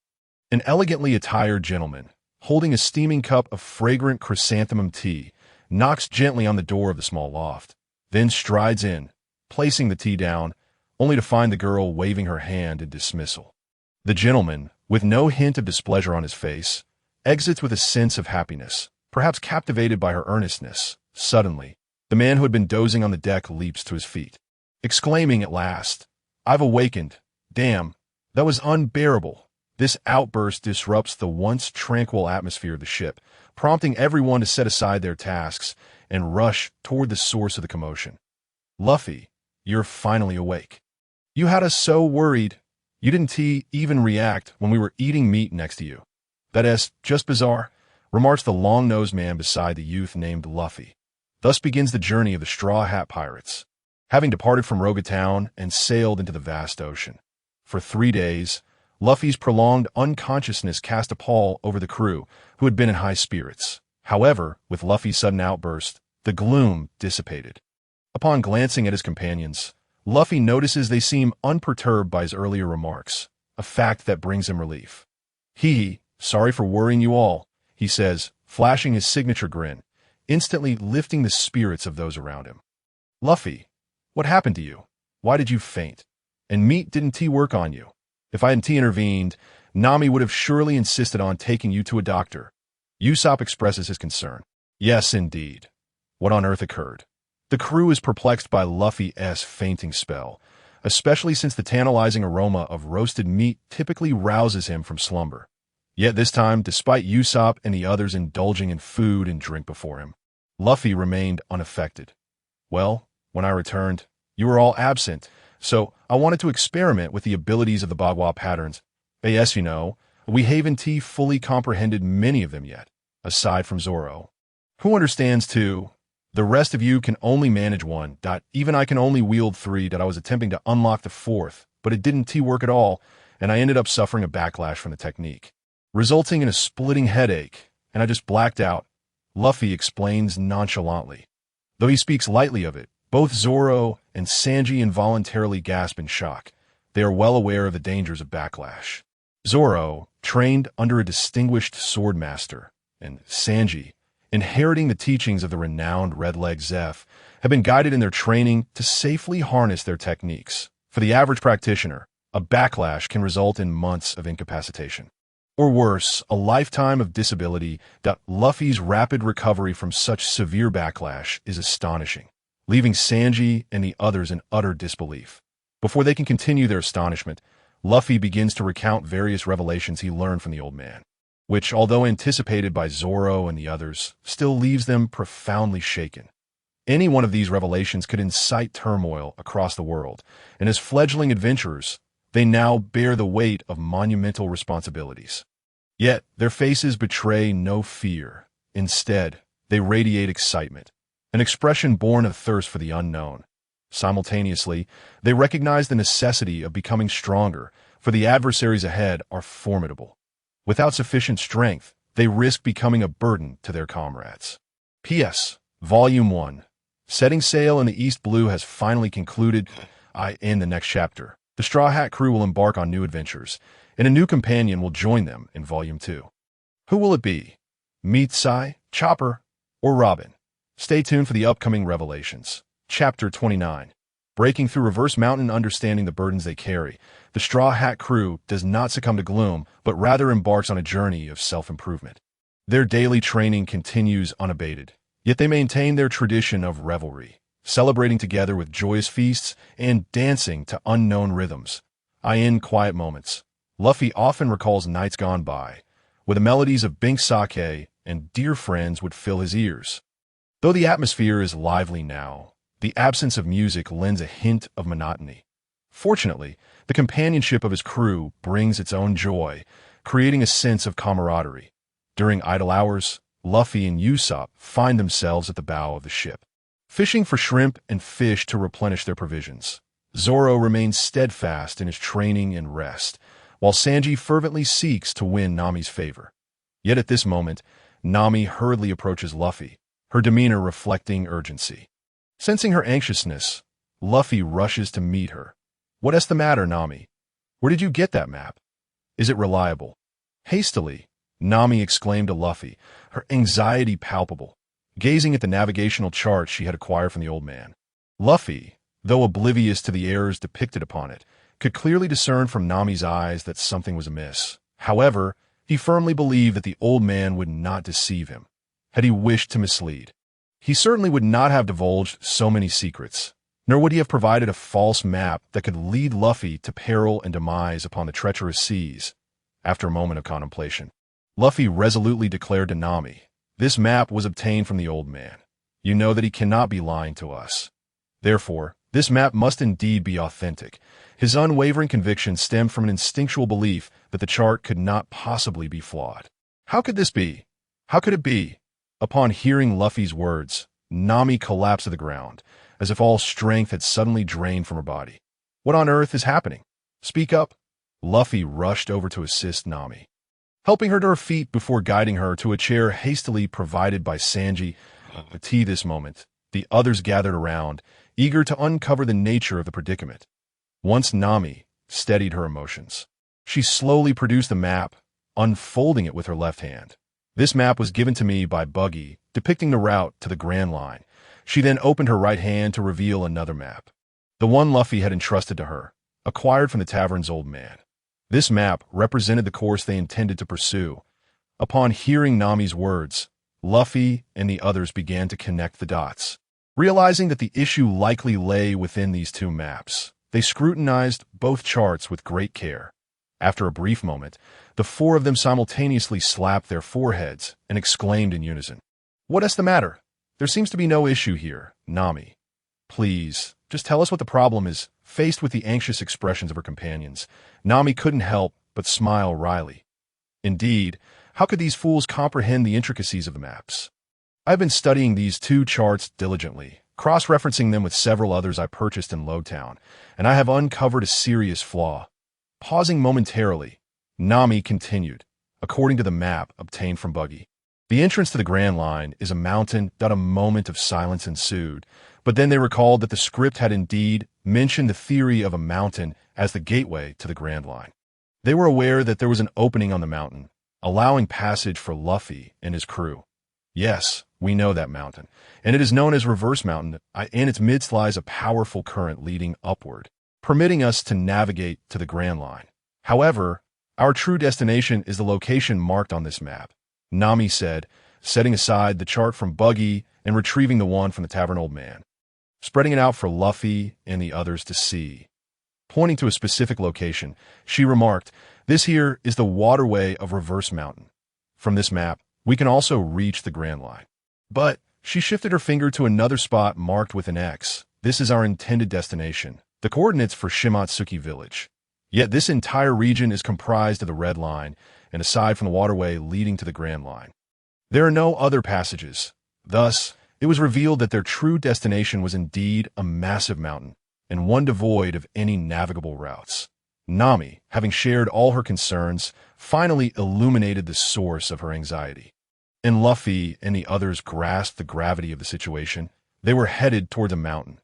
S1: An elegantly attired gentleman, holding a steaming cup of fragrant chrysanthemum tea, knocks gently on the door of the small loft, then strides in, placing the tea down, only to find the girl waving her hand in dismissal. The gentleman, with no hint of displeasure on his face, exits with a sense of happiness, perhaps captivated by her earnestness. Suddenly, the man who had been dozing on the deck leaps to his feet, exclaiming at last, "I've awakened. Damn, that was unbearable." This outburst disrupts the once tranquil atmosphere of the ship, prompting everyone to set aside their tasks and rush toward the source of the commotion. "Luffy, you're finally awake. You had us so worried. You didn't even react when we were eating meat next to you. That is just bizarre," remarks the long-nosed man beside the youth named Luffy. Thus begins the journey of the Straw Hat Pirates, having departed from Roga Town and sailed into the vast ocean. For 3 days, Luffy's prolonged unconsciousness cast a pall over the crew, who had been in high spirits. However, with Luffy's sudden outburst, the gloom dissipated. Upon glancing at his companions, Luffy notices they seem unperturbed by his earlier remarks, a fact that brings him relief. "Sorry for worrying you all," he says, flashing his signature grin, instantly lifting the spirits of those around him. "Luffy, what happened to you? Why did you faint? And didn't tea work on you? If I hadn't intervened, Nami would have surely insisted on taking you to a doctor." Usopp expresses his concern. "Yes, indeed. What on earth occurred?" The crew is perplexed by Luffy's fainting spell, especially since the tantalizing aroma of roasted meat typically rouses him from slumber. Yet this time, despite Usopp and the others indulging in food and drink before him, Luffy remained unaffected. "Well, when I returned, you were all absent, so I wanted to experiment with the abilities of the Bagua patterns. Yes, we haven't fully comprehended many of them yet, aside from Zoro. Who understands two? The rest of you can only manage one. Even I can only wield 3. I was attempting to unlock the 4th, but it didn't work at all, and I ended up suffering a backlash from the technique, resulting in a splitting headache, and I just blacked out," Luffy explains nonchalantly. Though he speaks lightly of it, both Zoro and Sanji involuntarily gasp in shock. They are well aware of the dangers of backlash. Zoro, trained under a distinguished swordmaster, and Sanji, inheriting the teachings of the renowned Red-Leg Zeph, have been guided in their training to safely harness their techniques. For the average practitioner, a backlash can result in months of incapacitation, or worse, a lifetime of disability. Luffy's rapid recovery from such severe backlash is astonishing, leaving Sanji and the others in utter disbelief. Before they can continue their astonishment, Luffy begins to recount various revelations he learned from the old man, which, although anticipated by Zoro and the others, still leaves them profoundly shaken. Any one of these revelations could incite turmoil across the world, and as fledgling adventurers, they now bear the weight of monumental responsibilities. Yet, their faces betray no fear. Instead, they radiate excitement, an expression born of thirst for the unknown. Simultaneously, they recognize the necessity of becoming stronger, for the adversaries ahead are formidable. Without sufficient strength, they risk becoming a burden to their comrades. P.S. Volume 1. Setting sail in the East Blue has finally concluded. In the next chapter, the Straw Hat crew will embark on new adventures, and a new companion will join them in Volume 2. Who will it be? Sai, Chopper, or Robin? Stay tuned for the upcoming revelations. Chapter 29. Breaking through Reverse Mountain and understanding the burdens they carry, the Straw Hat crew does not succumb to gloom, but rather embarks on a journey of self-improvement. Their daily training continues unabated, yet they maintain their tradition of revelry, celebrating together with joyous feasts and dancing to unknown rhythms. In quiet moments, Luffy often recalls nights gone by, where the melodies of Bink Sake and Dear Friends would fill his ears. Though the atmosphere is lively now, the absence of music lends a hint of monotony. Fortunately, the companionship of his crew brings its own joy, creating a sense of camaraderie. During idle hours, Luffy and Usopp find themselves at the bow of the ship, fishing for shrimp and fish to replenish their provisions. Zoro remains steadfast in his training and rest, while Sanji fervently seeks to win Nami's favor. Yet at this moment, Nami hurriedly approaches Luffy, her demeanor reflecting urgency. Sensing her anxiousness, Luffy rushes to meet her. "What's the matter, Nami? Where did you get that map? Is it reliable?" Hastily, Nami exclaimed to Luffy, her anxiety palpable, gazing at the navigational chart she had acquired from the old man. Luffy, though oblivious to the errors depicted upon it, could clearly discern from Nami's eyes that something was amiss. However, he firmly believed that the old man would not deceive him, had he wished to mislead. He certainly would not have divulged so many secrets, nor would he have provided a false map that could lead Luffy to peril and demise upon the treacherous seas. After a moment of contemplation, Luffy resolutely declared to Nami, "This map was obtained from the old man. You know that he cannot be lying to us. Therefore, this map must indeed be authentic." His unwavering conviction stemmed from an instinctual belief that the chart could not possibly be flawed. How could this be? How could it be? Upon hearing Luffy's words, Nami collapsed to the ground, as if all strength had suddenly drained from her body. "What on earth is happening? Speak up." Luffy rushed over to assist Nami, helping her to her feet before guiding her to a chair hastily provided by Sanji. At this moment, the others gathered around, eager to uncover the nature of the predicament. Once Nami steadied her emotions, she slowly produced the map, unfolding it with her left hand. "This map was given to me by Buggy, depicting the route to the Grand Line." She then opened her right hand to reveal another map, the one Luffy had entrusted to her, acquired from the tavern's old man. This map represented the course they intended to pursue. Upon hearing Nami's words, Luffy and the others began to connect the dots. Realizing that the issue likely lay within these two maps, they scrutinized both charts with great care. After a brief moment, the four of them simultaneously slapped their foreheads and exclaimed in unison, "What's the matter? There seems to be no issue here, Nami. Please, just tell us what the problem is." Faced with the anxious expressions of her companions, Nami couldn't help but smile wryly. Indeed, how could these fools comprehend the intricacies of the maps? "I've been studying these two charts diligently, cross-referencing them with several others I purchased in Lowtown, and I have uncovered a serious flaw." Pausing momentarily, Nami continued, "According to the map obtained from Buggy, the entrance to the Grand Line is a mountain." A moment of silence ensued, but then they recalled that the script had indeed mentioned the theory of a mountain as the gateway to the Grand Line. They were aware that there was an opening on the mountain, allowing passage for Luffy and his crew. "Yes, we know that mountain, and it is known as Reverse Mountain. In its midst lies a powerful current leading upward, permitting us to navigate to the Grand Line. However, our true destination is the location marked on this map," Nami said, setting aside the chart from Buggy and retrieving the one from the tavern old man, spreading it out for Luffy and the others to see. Pointing to a specific location, she remarked, "This here is the waterway of Reverse Mountain. From this map, we can also reach the Grand Line." But she shifted her finger to another spot marked with an X. "This is our intended destination, the coordinates for Shimatsuki Village. Yet this entire region is comprised of the Red Line, and aside from the waterway leading to the Grand Line, there are no other passages." Thus, it was revealed that their true destination was indeed a massive mountain, and one devoid of any navigable routes. Nami, having shared all her concerns, finally illuminated the source of her anxiety. And Luffy and the others grasped the gravity of the situation. They were headed toward the mountain.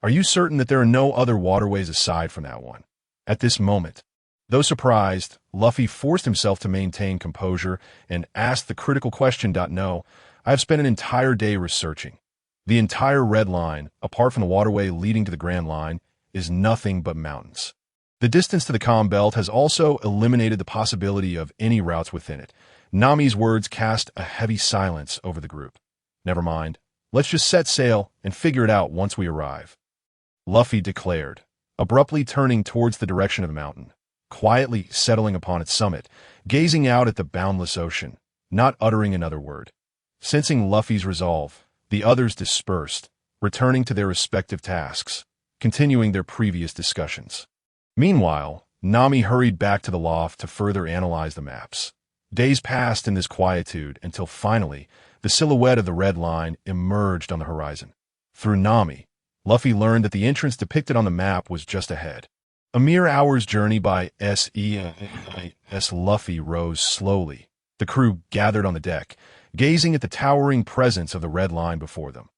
S1: "Are you certain that there are no other waterways aside from that one?" At this moment, though surprised, Luffy forced himself to maintain composure and asked the critical question. "No, I have spent an entire day researching. The entire red line, apart from the waterway leading to the Grand Line, is nothing but mountains. The distance to the calm belt has also eliminated the possibility of any routes within it. Nami's words cast a heavy silence over the group. Never mind. Let's just set sail and figure it out once we arrive, Luffy declared, abruptly turning towards the direction of the mountain, quietly settling upon its summit, gazing out at the boundless ocean, not uttering another word. Sensing Luffy's resolve, the others dispersed, returning to their respective tasks, continuing their previous discussions. Meanwhile, Nami hurried back to the loft to further analyze the maps. Days passed in this quietude until finally, the silhouette of the red line emerged on the horizon. Through Nami, Luffy learned that the entrance depicted on the map was just ahead. A mere hour's journey by S.E.S. Luffy rose slowly. The crew gathered on the deck, gazing at the towering presence of the red line before them.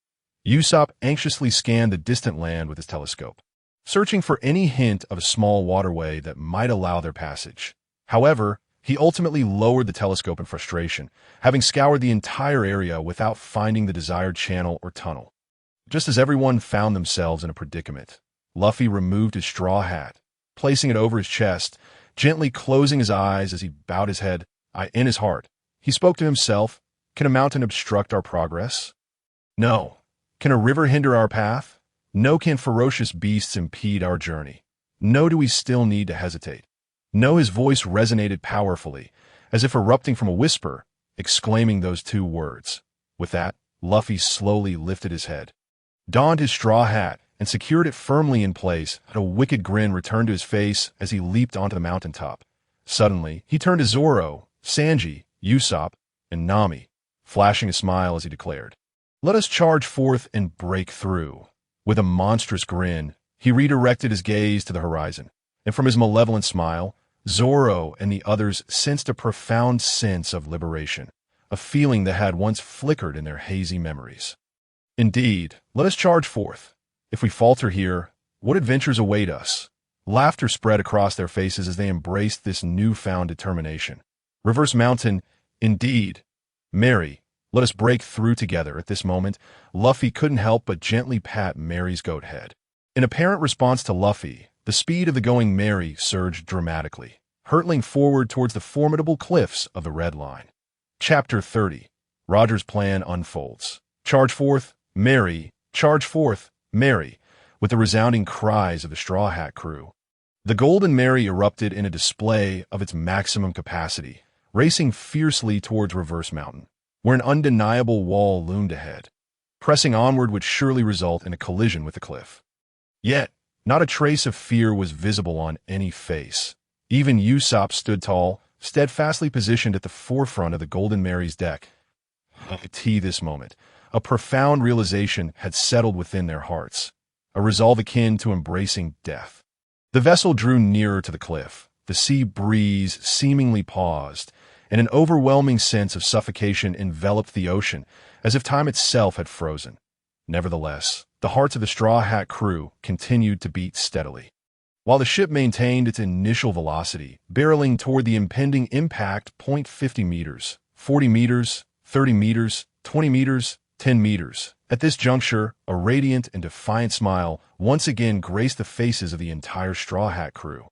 S1: Usopp anxiously scanned the distant land with his telescope, searching for any hint of a small waterway that might allow their passage. However, he ultimately lowered the telescope in frustration, having scoured the entire area without finding the desired channel or tunnel. Just as everyone found themselves in a predicament, Luffy removed his straw hat, placing it over his chest, gently closing his eyes as he bowed his head. In his heart, he spoke to himself, "Can a mountain obstruct our progress? No. Can a river hinder our path? No. Can ferocious beasts impede our journey? No. Do we still need to hesitate? No." His voice resonated powerfully, as if erupting from a whisper, exclaiming those two words. With that, Luffy slowly lifted his head, donned his straw hat, and secured it firmly in place. A wicked grin returned to his face as he leaped onto the mountaintop. Suddenly, he turned to Zoro, Sanji, Usopp, and Nami, flashing a smile as he declared, "Let us charge forth and break through." With a monstrous grin, he redirected his gaze to the horizon, and from his malevolent smile, Zoro and the others sensed a profound sense of liberation, a feeling that had once flickered in their hazy memories. "Indeed, let us charge forth. If we falter here, what adventures await us?" Laughter spread across their faces as they embraced this newfound determination. Reverse Mountain, indeed. Mary, let us break through together. At this moment, Luffy couldn't help but gently pat Mary's goat head. In apparent response to Luffy, the speed of the going Mary surged dramatically, hurtling forward towards the formidable cliffs of the Red Line. Chapter 30. Roger's plan unfolds. Charge forth, Mary! Charge forth, Mary! With the resounding cries of the Straw Hat crew. The Golden Mary erupted in a display of its maximum capacity, racing fiercely towards Reverse Mountain, where an undeniable wall loomed ahead. Pressing onward would surely result in a collision with the cliff. Yet, not a trace of fear was visible on any face. Even Usopp stood tall, steadfastly positioned at the forefront of the Golden Mary's deck. At this moment, a profound realization had settled within their hearts, a resolve akin to embracing death. The vessel drew nearer to the cliff. The sea breeze seemingly paused, and an overwhelming sense of suffocation enveloped the ocean, as if time itself had frozen. Nevertheless, the hearts of the Straw Hat crew continued to beat steadily. While the ship maintained its initial velocity, barreling toward the impending impact. 50 meters, 40 meters, 30 meters, 20 meters, 10 meters. At this juncture, a radiant and defiant smile once again graced the faces of the entire Straw Hat crew.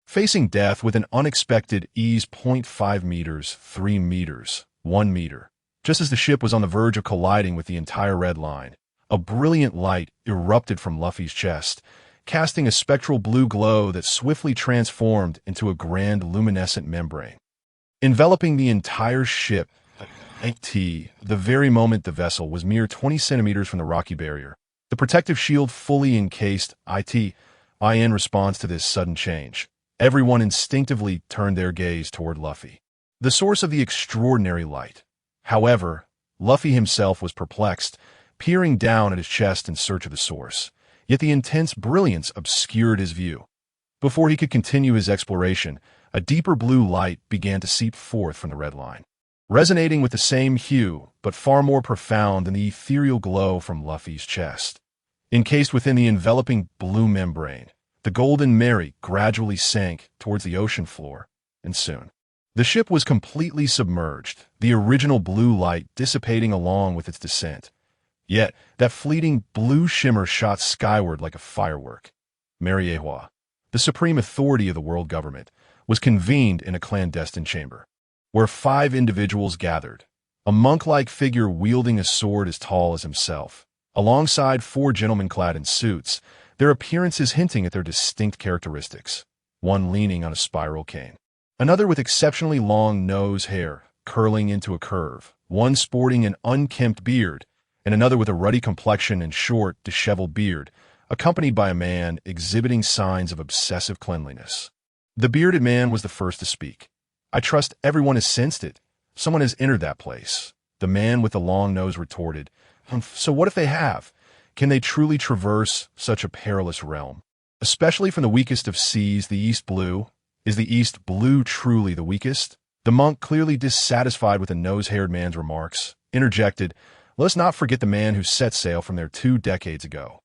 S1: Facing death with an unexpected ease. 5 meters, 3 meters, 1 meter. Just as the ship was on the verge of colliding with the entire Red Line, a brilliant light erupted from Luffy's chest, casting a spectral blue glow that swiftly transformed into a grand luminescent membrane, enveloping the entire ship. The very moment the vessel was mere 20 centimeters from the rocky barrier, the protective shield fully encased. In response to this sudden change, everyone instinctively turned their gaze toward Luffy, the source of the extraordinary light. However, Luffy himself was perplexed, peering down at his chest in search of the source, yet the intense brilliance obscured his view. Before he could continue his exploration, a deeper blue light began to seep forth from the Red Line, resonating with the same hue, but far more profound than the ethereal glow from Luffy's chest. Encased within the enveloping blue membrane, the Golden Mary gradually sank towards the ocean floor, and soon, the ship was completely submerged, the original blue light dissipating along with its descent. Yet, that fleeting blue shimmer shot skyward like a firework. Mariehua, the supreme authority of the world government, was convened in a clandestine chamber, where 5 individuals gathered, a monk-like figure wielding a sword as tall as himself, alongside 4 gentlemen clad in suits, their appearances hinting at their distinct characteristics, one leaning on a spiral cane, another with exceptionally long nose hair curling into a curve, one sporting an unkempt beard, and another with a ruddy complexion and short, disheveled beard, accompanied by a man exhibiting signs of obsessive cleanliness. The bearded man was the first to speak. "I trust everyone has sensed it. Someone has entered that place." The man with the long nose retorted, "So what if they have? Can they truly traverse such a perilous realm? Especially from the weakest of seas, the East Blue? Is the East Blue truly the weakest?" The monk, clearly dissatisfied with the nose-haired man's remarks, interjected, "Let us not forget the man who set sail from there 2 decades ago."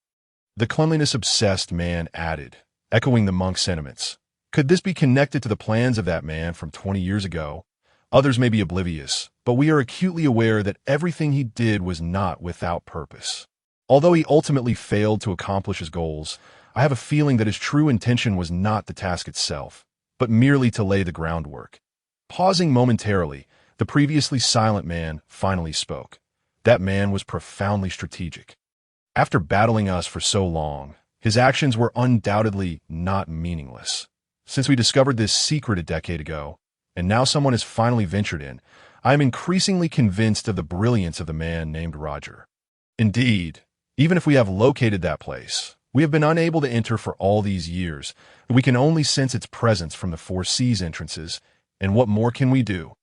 S1: The cleanliness-obsessed man added, echoing the monk's sentiments, "Could this be connected to the plans of that man from 20 years ago? Others may be oblivious, but we are acutely aware that everything he did was not without purpose. Although he ultimately failed to accomplish his goals, I have a feeling that his true intention was not the task itself, but merely to lay the groundwork." Pausing momentarily, the previously silent man finally spoke. That man was profoundly strategic. After battling us for so long, his actions were undoubtedly not meaningless. Since we discovered this secret a decade ago, and now someone has finally ventured in, I am increasingly convinced of the brilliance of the man named Roger. Indeed, even if we have located that place, we have been unable to enter for all these years. We can only sense its presence from the 4 seas entrances, and what more can we do?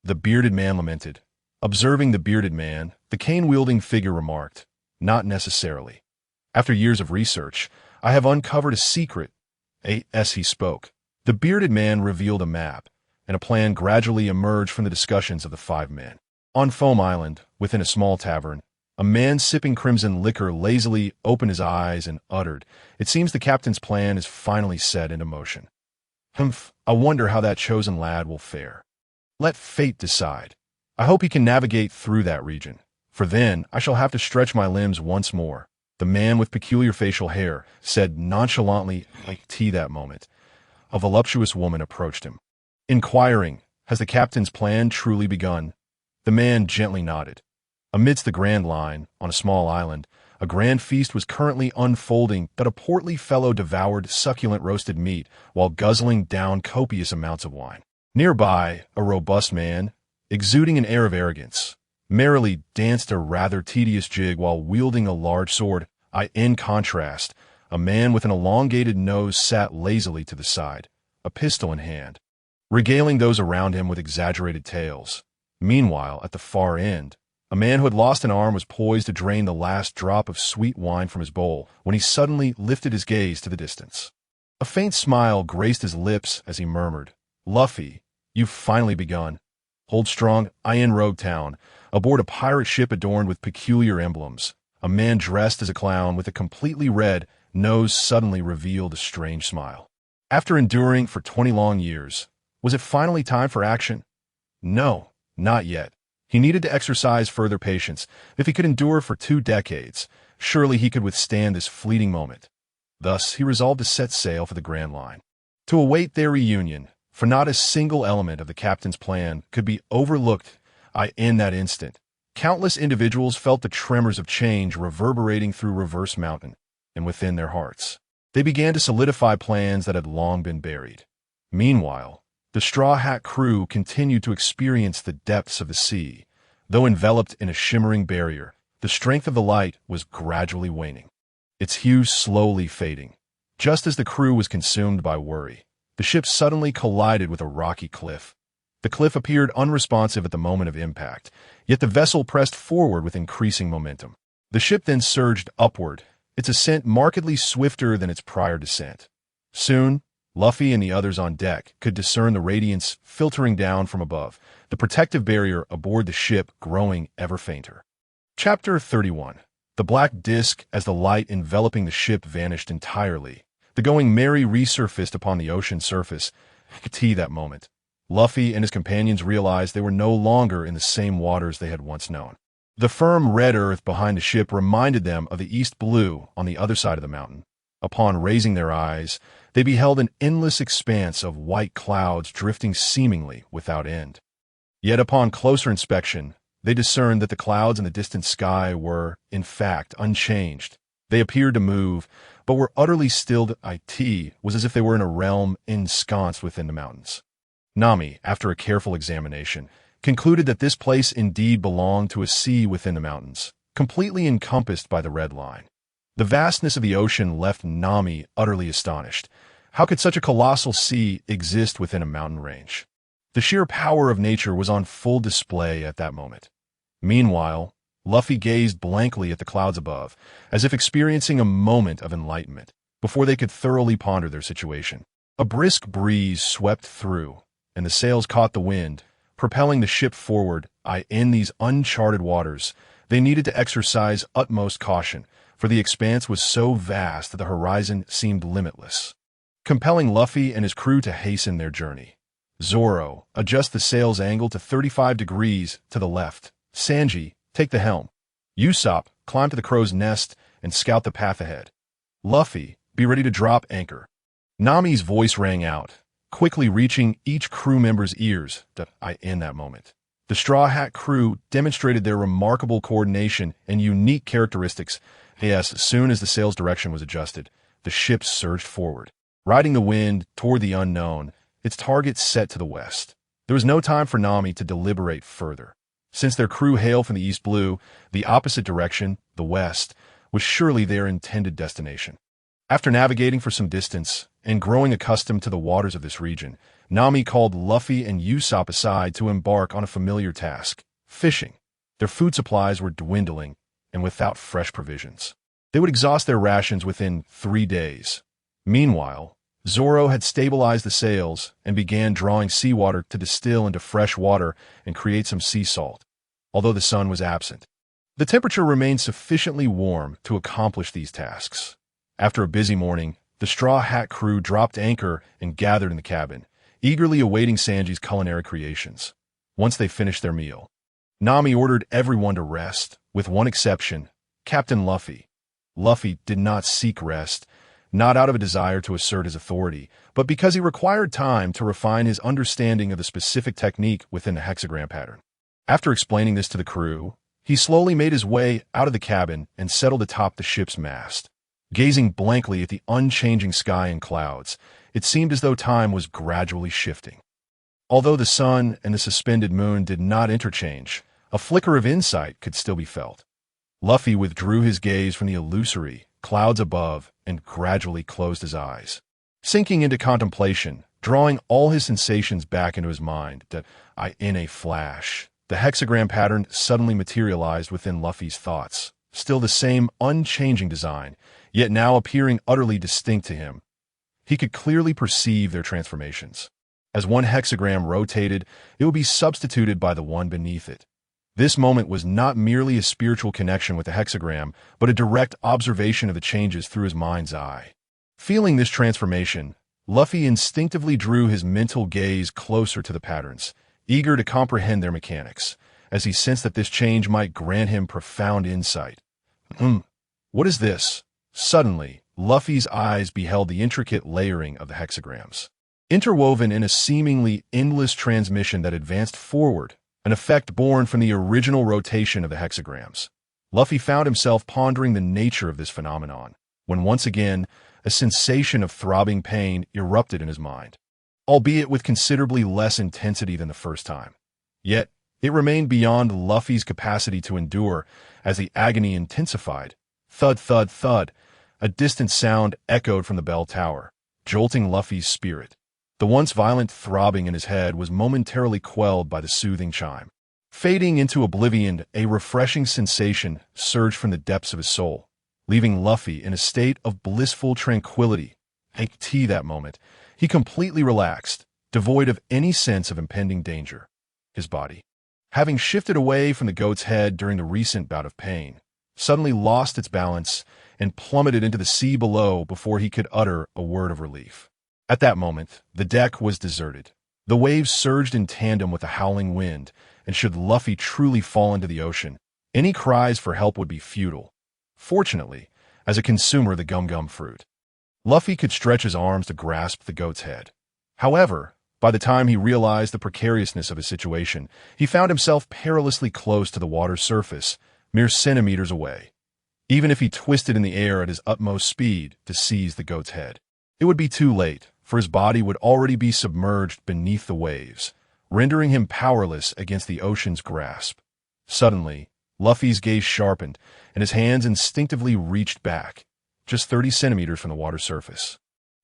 S1: The bearded man lamented. Observing the bearded man, the cane-wielding figure remarked, "Not necessarily. After years of research, I have uncovered a secret." As he spoke, the bearded man revealed a map, and a plan gradually emerged from the discussions of the 5 men. On Foam Island, within a small tavern, a man sipping crimson liquor lazily opened his eyes and uttered, "It seems the captain's plan is finally set into motion. Humph, I wonder how that chosen lad will fare. Let fate decide. I hope he can navigate through that region, for then I shall have to stretch my limbs once more." The man with peculiar facial hair said nonchalantly, like tea that moment. A voluptuous woman approached him, inquiring, "Has the captain's plan truly begun?" The man gently nodded. Amidst the Grand Line, on a small island, a grand feast was currently unfolding that a portly fellow devoured succulent roasted meat while guzzling down copious amounts of wine. Nearby, a robust man, exuding an air of arrogance, merrily danced a rather tedious jig while wielding a large sword. In contrast, a man with an elongated nose sat lazily to the side, a pistol in hand, regaling those around him with exaggerated tales. Meanwhile, at the far end, a man who had lost an arm was poised to drain the last drop of sweet wine from his bowl when he suddenly lifted his gaze to the distance. A faint smile graced his lips as he murmured, "Luffy, you've finally begun. Hold strong. In Rogue Town, aboard a pirate ship adorned with peculiar emblems, a man dressed as a clown with a completely red nose suddenly revealed a strange smile. After enduring for 20 long years, was it finally time for action? No, not yet. He needed to exercise further patience. If he could endure for 2 decades, surely he could withstand this fleeting moment. Thus, he resolved to set sail for the Grand Line, to await their reunion, for not a single element of the captain's plan could be overlooked. In that instant, countless individuals felt the tremors of change reverberating through Reverse Mountain, and within their hearts, they began to solidify plans that had long been buried. Meanwhile, the Straw Hat crew continued to experience the depths of the sea. Though enveloped in a shimmering barrier, the strength of the light was gradually waning, its hue slowly fading. Just as the crew was consumed by worry, the ship suddenly collided with a rocky cliff. The cliff appeared unresponsive at the moment of impact, yet the vessel pressed forward with increasing momentum. The ship then surged upward, its ascent markedly swifter than its prior descent. Soon, Luffy and the others on deck could discern the radiance filtering down from above, the protective barrier aboard the ship growing ever fainter. Chapter 31. The black disk as the light enveloping the ship vanished entirely. The Going Merry resurfaced upon the ocean surface. That moment, Luffy and his companions realized they were no longer in the same waters they had once known. The firm red earth behind the ship reminded them of the east blue on the other side of the mountain. Upon raising their eyes, they beheld an endless expanse of white clouds drifting seemingly without end. Yet upon closer inspection, they discerned that the clouds in the distant sky were, in fact, unchanged. They appeared to move, but were utterly still. It was as if they were in a realm ensconced within the mountains. Nami, after a careful examination, concluded that this place indeed belonged to a sea within the mountains, completely encompassed by the red line. The vastness of the ocean left Nami utterly astonished. How could such a colossal sea exist within a mountain range? The sheer power of nature was on full display at that moment. Meanwhile, Luffy gazed blankly at the clouds above, as if experiencing a moment of enlightenment, before they could thoroughly ponder their situation. A brisk breeze swept through, and the sails caught the wind, propelling the ship forward. In these uncharted waters, they needed to exercise utmost caution, for the expanse was so vast that the horizon seemed limitless, compelling Luffy and his crew to hasten their journey. Zoro, adjust the sail's angle to 35 degrees to the left. Sanji, take the helm. Usopp, climb to the crow's nest and scout the path ahead. Luffy, be ready to drop anchor. Nami's voice rang out, quickly reaching each crew member's ears. In that moment, the Straw Hat crew demonstrated their remarkable coordination and unique characteristics. As soon as the sail's direction was adjusted, the ship surged forward, riding the wind toward the unknown, its target set to the west. There was no time for Nami to deliberate further. Since their crew hailed from the East Blue, the opposite direction, the west, was surely their intended destination. After navigating for some distance and growing accustomed to the waters of this region, Nami called Luffy and Usopp aside to embark on a familiar task: fishing. Their food supplies were dwindling, and without fresh provisions, they would exhaust their rations within 3 days. Meanwhile, Zoro had stabilized the sails and began drawing seawater to distill into fresh water and create some sea salt, although the sun was absent. The temperature remained sufficiently warm to accomplish these tasks. After a busy morning, the Straw Hat crew dropped anchor and gathered in the cabin, eagerly awaiting Sanji's culinary creations. Once they finished their meal, Nami ordered everyone to rest, with one exception: Captain Luffy. Luffy did not seek rest, not out of a desire to assert his authority, but because he required time to refine his understanding of the specific technique within the hexagram pattern. After explaining this to the crew, he slowly made his way out of the cabin and settled atop the ship's mast. Gazing blankly at the unchanging sky and clouds, it seemed as though time was gradually shifting. Although the sun and the suspended moon did not interchange, a flicker of insight could still be felt. Luffy withdrew his gaze from the illusory clouds above and gradually closed his eyes, sinking into contemplation, drawing all his sensations back into his mind. In a flash, the hexagram pattern suddenly materialized within Luffy's thoughts, still the same unchanging design, yet now appearing utterly distinct to him. He could clearly perceive their transformations. As one hexagram rotated, it would be substituted by the one beneath it. This moment was not merely a spiritual connection with the hexagram, but a direct observation of the changes through his mind's eye. Feeling this transformation, Luffy instinctively drew his mental gaze closer to the patterns, eager to comprehend their mechanics, as he sensed that this change might grant him profound insight. What is this? Suddenly, Luffy's eyes beheld the intricate layering of the hexagrams, interwoven in a seemingly endless transmission that advanced forward, an effect born from the original rotation of the hexagrams. Luffy found himself pondering the nature of this phenomenon, when once again, a sensation of throbbing pain erupted in his mind, albeit with considerably less intensity than the first time. Yet, it remained beyond Luffy's capacity to endure as the agony intensified. Thud, thud, thud. A distant sound echoed from the bell tower, jolting Luffy's spirit. The once violent throbbing in his head was momentarily quelled by the soothing chime. Fading into oblivion, a refreshing sensation surged from the depths of his soul, leaving Luffy in a state of blissful tranquility. That moment, he completely relaxed, devoid of any sense of impending danger. His body, having shifted away from the goat's head during the recent bout of pain, suddenly lost its balance and plummeted into the sea below before he could utter a word of relief. At that moment, the deck was deserted. The waves surged in tandem with the howling wind, and should Luffy truly fall into the ocean, Any cries for help would be futile. Fortunately, as a consumer of the gum-gum fruit, Luffy could stretch his arms to grasp the goat's head. However, by the time he realized the precariousness of his situation, he found himself perilously close to the water's surface, mere centimeters away. Even if he twisted in the air at his utmost speed to seize the goat's head, it would be too late, for his body would already be submerged beneath the waves, rendering him powerless against the ocean's grasp. Suddenly, Luffy's gaze sharpened, and his hands instinctively reached back, just 30 centimeters from the water's surface.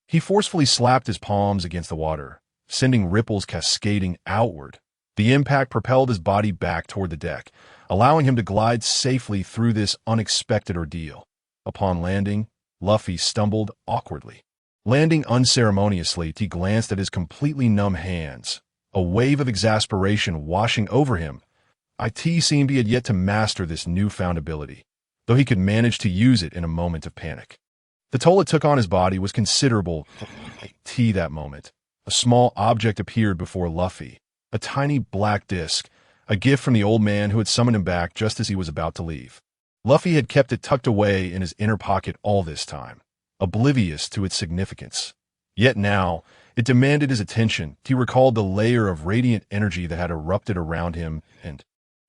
S1: He forcefully slapped his palms against the water, sending ripples cascading outward. The impact propelled his body back toward the deck, allowing him to glide safely through this unexpected ordeal. Upon landing, Luffy stumbled awkwardly. Landing unceremoniously, he glanced at his completely numb hands, a wave of exasperation washing over him. It seemed he had yet to master this newfound ability, though he could manage to use it in a moment of panic. The toll it took on his body was considerable. That moment, a small object appeared before Luffy, a tiny black disc, a gift from the old man who had summoned him back just as he was about to leave. Luffy had kept it tucked away in his inner pocket all this time, oblivious to its significance. Yet now, it demanded his attention. He recalled the layer of radiant energy that had erupted around him and,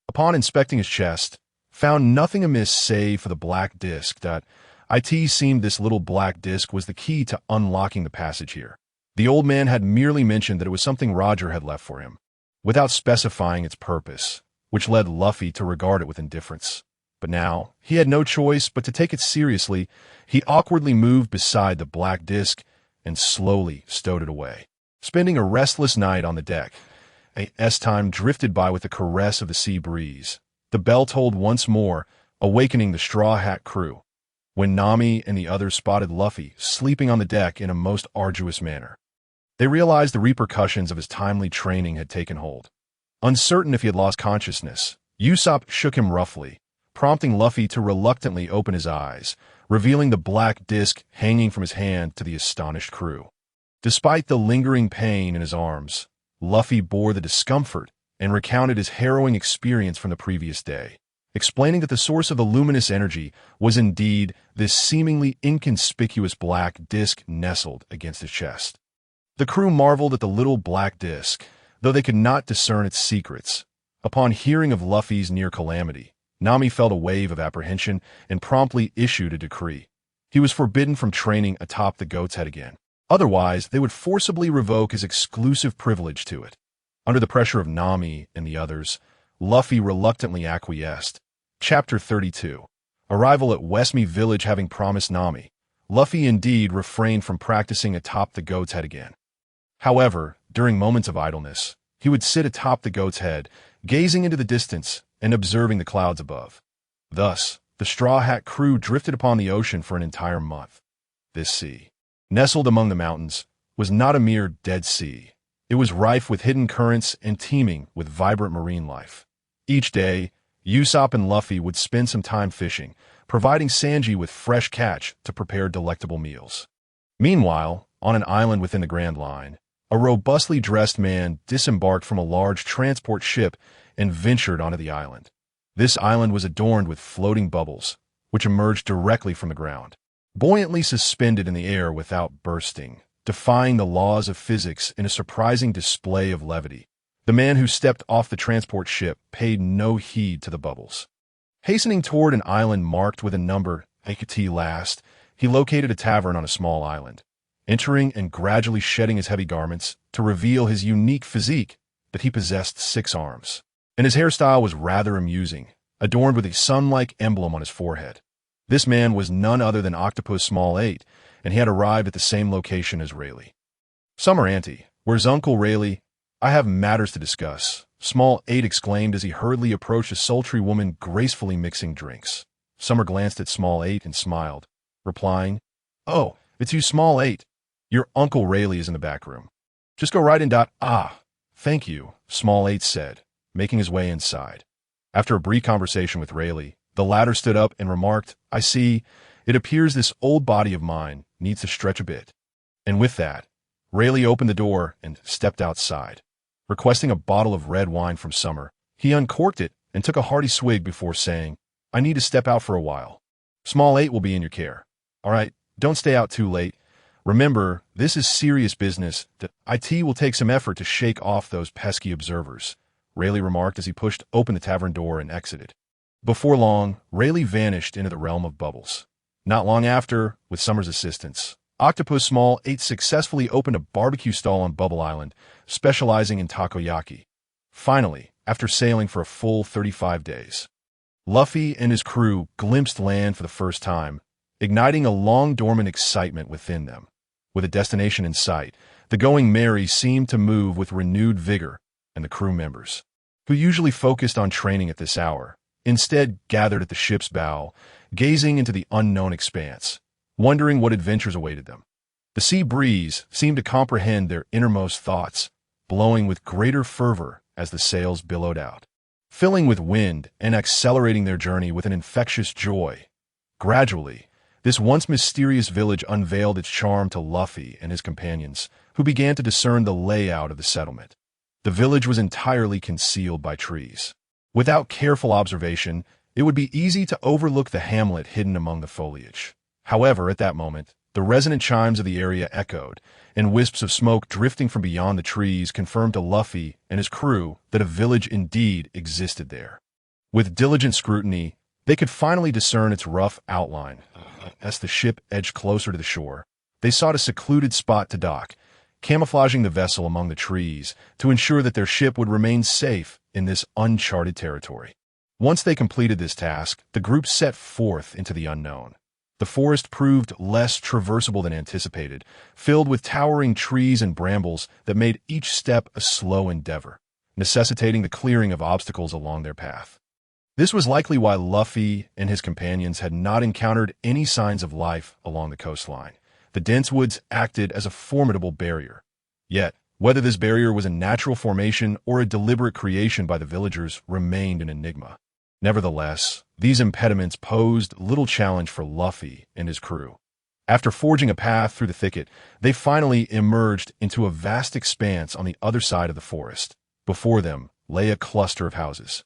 S1: upon inspecting his chest, found nothing amiss save for the black disc. It seemed this little black disc was the key to unlocking the passage here. The old man had merely mentioned that it was something Roger had left for him, without specifying its purpose, which led Luffy to regard it with indifference. But now, he had no choice but to take it seriously. He awkwardly moved beside the black disc and slowly stowed it away. Spending a restless night on the deck, as time drifted by with the caress of the sea breeze, the bell tolled once more, awakening the Straw Hat crew. When Nami and the others spotted Luffy sleeping on the deck in a most arduous manner, they realized the repercussions of his timely training had taken hold. Uncertain if he had lost consciousness, Usopp shook him roughly, prompting Luffy to reluctantly open his eyes, revealing the black disc hanging from his hand to the astonished crew. Despite the lingering pain in his arms, Luffy bore the discomfort and recounted his harrowing experience from the previous day, explaining that the source of the luminous energy was indeed this seemingly inconspicuous black disc nestled against his chest. The crew marveled at the little black disc, though they could not discern its secrets. Upon hearing of Luffy's near calamity, Nami felt a wave of apprehension and promptly issued a decree. He was forbidden from training atop the goat's head again. Otherwise, they would forcibly revoke his exclusive privilege to it. Under the pressure of Nami and the others, Luffy reluctantly acquiesced. Chapter 32. Arrival at Westme Village. Having promised Nami, Luffy indeed refrained from practicing atop the goat's head again. However, during moments of idleness, he would sit atop the goat's head, gazing into the distance and observing the clouds above. Thus, the Straw Hat crew drifted upon the ocean for an entire month. This sea, nestled among the mountains, was not a mere dead sea. It was rife with hidden currents and teeming with vibrant marine life. Each day, Usopp and Luffy would spend some time fishing, providing Sanji with fresh catch to prepare delectable meals. Meanwhile, on an island within the Grand Line, a robustly dressed man disembarked from a large transport ship and ventured onto the island. This island was adorned with floating bubbles, which emerged directly from the ground, buoyantly suspended in the air without bursting, defying the laws of physics in a surprising display of levity. The man who stepped off the transport ship paid no heed to the bubbles. Hastening toward an island marked with a number, last, he located a tavern on a small island, entering and gradually shedding his heavy garments to reveal his unique physique, that he possessed 6 arms. And his hairstyle was rather amusing, adorned with a sun-like emblem on his forehead. This man was none other than Octopus Small 8, and he had arrived at the same location as Rayleigh. "Summer, Auntie, where's Uncle Rayleigh? I have matters to discuss," Small 8 exclaimed as he hurriedly approached a sultry woman gracefully mixing drinks. Summer glanced at Small 8 and smiled, replying, "Oh, it's you, Small 8. Your Uncle Rayleigh is in the back room. Just go right in. Ah, thank you," Small 8 said, making his way inside. After a brief conversation with Rayleigh, the latter stood up and remarked, "I see, it appears this old body of mine needs to stretch a bit." And with that, Rayleigh opened the door and stepped outside. Requesting a bottle of red wine from Summer, he uncorked it and took a hearty swig before saying, "I need to step out for a while. Small 8 will be in your care. All right, don't stay out too late. Remember, this is serious business. The IT will take some effort to shake off those pesky observers," Rayleigh remarked as he pushed open the tavern door and exited. Before long, Rayleigh vanished into the realm of bubbles. Not long after, with Summer's assistance, Octopus Small 8 successfully opened a barbecue stall on Bubble Island, specializing in takoyaki. Finally, after sailing for a full 35 days, Luffy and his crew glimpsed land for the first time, igniting a long-dormant excitement within them. With a destination in sight, the Going Merry seemed to move with renewed vigor, and the crew members, who usually focused on training at this hour, instead gathered at the ship's bow, gazing into the unknown expanse, wondering what adventures awaited them. The sea breeze seemed to comprehend their innermost thoughts, blowing with greater fervor as the sails billowed out, filling with wind and accelerating their journey with an infectious joy. Gradually, this once mysterious village unveiled its charm to Luffy and his companions, who began to discern the layout of the settlement. The village was entirely concealed by trees. Without careful observation, it would be easy to overlook the hamlet hidden among the foliage. However, at that moment, the resonant chimes of the area echoed, and wisps of smoke drifting from beyond the trees confirmed to Luffy and his crew that a village indeed existed there. With diligent scrutiny, they could finally discern its rough outline. As the ship edged closer to the shore, they sought a secluded spot to dock, camouflaging the vessel among the trees to ensure that their ship would remain safe in this uncharted territory. Once they completed this task, the group set forth into the unknown. The forest proved less traversable than anticipated, filled with towering trees and brambles that made each step a slow endeavor, necessitating the clearing of obstacles along their path. This was likely why Luffy and his companions had not encountered any signs of life along the coastline. The dense woods acted as a formidable barrier. Yet, whether this barrier was a natural formation or a deliberate creation by the villagers remained an enigma. Nevertheless, these impediments posed little challenge for Luffy and his crew. After forging a path through the thicket, they finally emerged into a vast expanse on the other side of the forest. Before them lay a cluster of houses,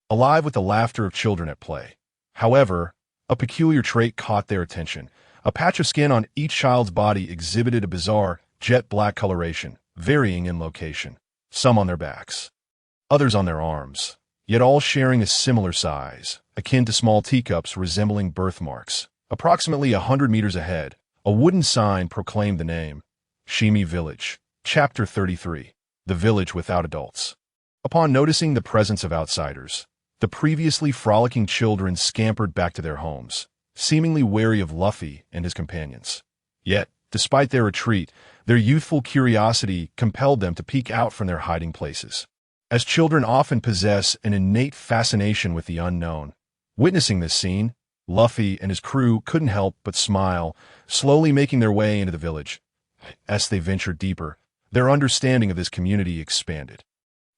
S1: alive with the laughter of children at play. However, a peculiar trait caught their attention. A patch of skin on each child's body exhibited a bizarre, jet-black coloration, varying in location, some on their backs, others on their arms, yet all sharing a similar size, akin to small teacups resembling birthmarks. Approximately 100 meters ahead, a wooden sign proclaimed the name, Shimi Village, Chapter 33, The Village Without Adults. Upon noticing the presence of outsiders, the previously frolicking children scampered back to their homes, seemingly wary of Luffy and his companions. Yet, despite their retreat, their youthful curiosity compelled them to peek out from their hiding places. As children often possess an innate fascination with the unknown, witnessing this scene, Luffy and his crew couldn't help but smile, slowly making their way into the village. As they ventured deeper, their understanding of this community expanded.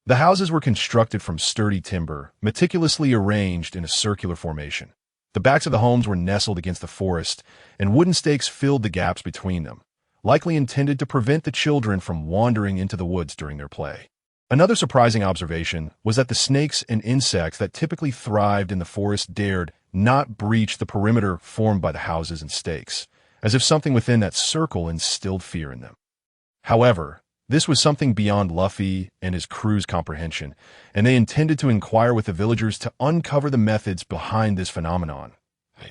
S1: The houses were constructed from sturdy timber, meticulously arranged in a circular formation. The backs of the homes were nestled against the forest, and wooden stakes filled the gaps between them, likely intended to prevent the children from wandering into the woods during their play. Another surprising observation was that the snakes and insects that typically thrived in the forest dared not breach the perimeter formed by the houses and stakes, as if something within that circle instilled fear in them. However, this was something beyond Luffy and his crew's comprehension, and they intended to inquire with the villagers to uncover the methods behind this phenomenon.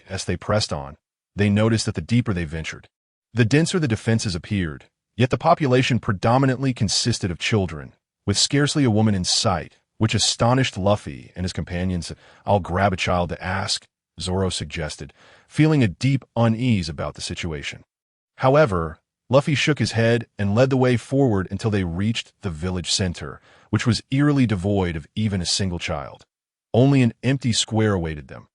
S1: As they pressed on, they noticed that the deeper they ventured, the denser the defenses appeared, yet the population predominantly consisted of children, with scarcely a woman in sight, which astonished Luffy and his companions. "I'll grab a child to ask," Zoro suggested, feeling a deep unease about the situation. However, Luffy shook his head and led the way forward until they reached the village center, which was eerily devoid of even a single child. Only an empty square awaited them.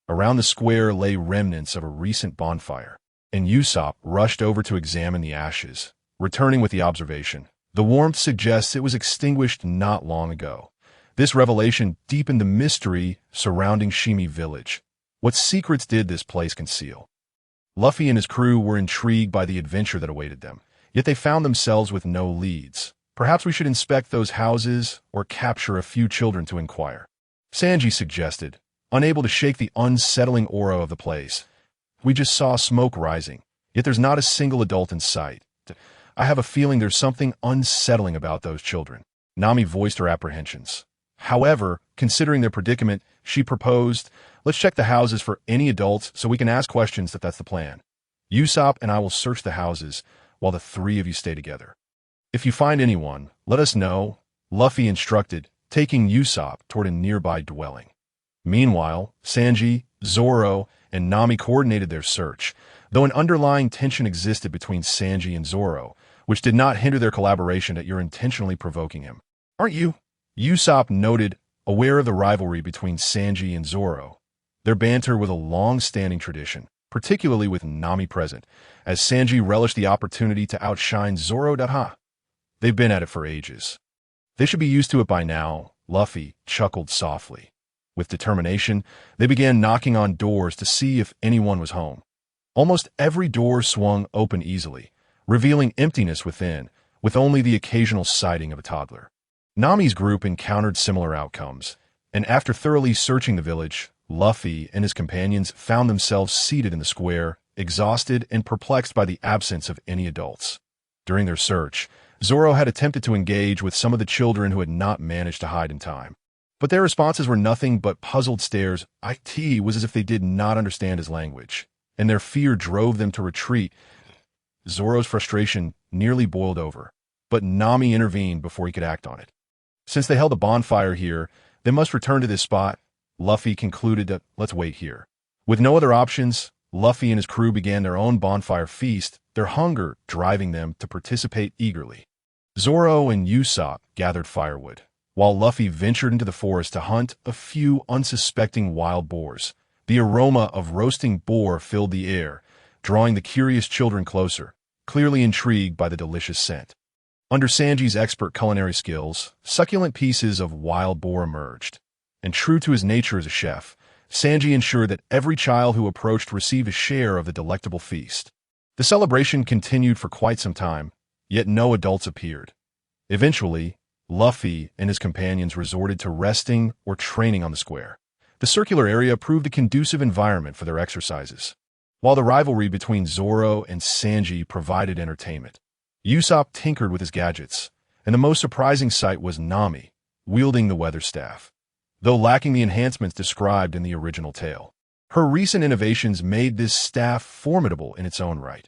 S1: Around the square lay remnants of a recent bonfire, and Usopp rushed over to examine the ashes, returning with the observation, "The warmth suggests it was extinguished not long ago." This revelation deepened the mystery surrounding Shimi Village. What secrets did this place conceal? Luffy and his crew were intrigued by the adventure that awaited them, yet they found themselves with no leads. "Perhaps we should inspect those houses or capture a few children to inquire," Sanji suggested, unable to shake the unsettling aura of the place. We just saw smoke rising, yet there's not a single adult in sight. I have a feeling there's something unsettling about those children. Nami voiced her apprehensions. However, considering their predicament, she proposed, let's check the houses for any adults so we can ask questions if that's the plan. Usopp and I will search the houses while the three of you stay together. If you find anyone, let us know, Luffy instructed, taking Usopp toward a nearby dwelling. Meanwhile, Sanji, Zoro, and Nami coordinated their search, though an underlying tension existed between Sanji and Zoro, which did not hinder their collaboration that you're intentionally provoking him. Aren't you? Usopp noted, aware of the rivalry between Sanji and Zoro. Their banter was a long-standing tradition, particularly with Nami present, as Sanji relished the opportunity to outshine Zoro. They've been at it for ages. They should be used to it by now, Luffy chuckled softly. With determination, they began knocking on doors to see if anyone was home. Almost every door swung open easily, revealing emptiness within, with only the occasional sighting of a toddler. Nami's group encountered similar outcomes, and after thoroughly searching the village, Luffy and his companions found themselves seated in the square, exhausted and perplexed by the absence of any adults. During their search, Zoro had attempted to engage with some of the children who had not managed to hide in time. But their responses were nothing but puzzled stares. It was as if they did not understand his language, and their fear drove them to retreat. Zoro's frustration nearly boiled over, but Nami intervened before he could act on it. Since they held a bonfire here, they must return to this spot. Luffy concluded that, let's wait here. With no other options, Luffy and his crew began their own bonfire feast, their hunger driving them to participate eagerly. Zoro and Usopp gathered firewood, while Luffy ventured into the forest to hunt a few unsuspecting wild boars. The aroma of roasting boar filled the air, drawing the curious children closer, clearly intrigued by the delicious scent. Under Sanji's expert culinary skills, succulent pieces of wild boar emerged, and true to his nature as a chef, Sanji ensured that every child who approached received a share of the delectable feast. The celebration continued for quite some time, yet no adults appeared. Eventually, Luffy and his companions resorted to resting or training on the square. The circular area proved a conducive environment for their exercises, while the rivalry between Zoro and Sanji provided entertainment. Usopp tinkered with his gadgets, and the most surprising sight was Nami, wielding the weather staff. Though lacking the enhancements described in the original tale, her recent innovations made this staff formidable in its own right.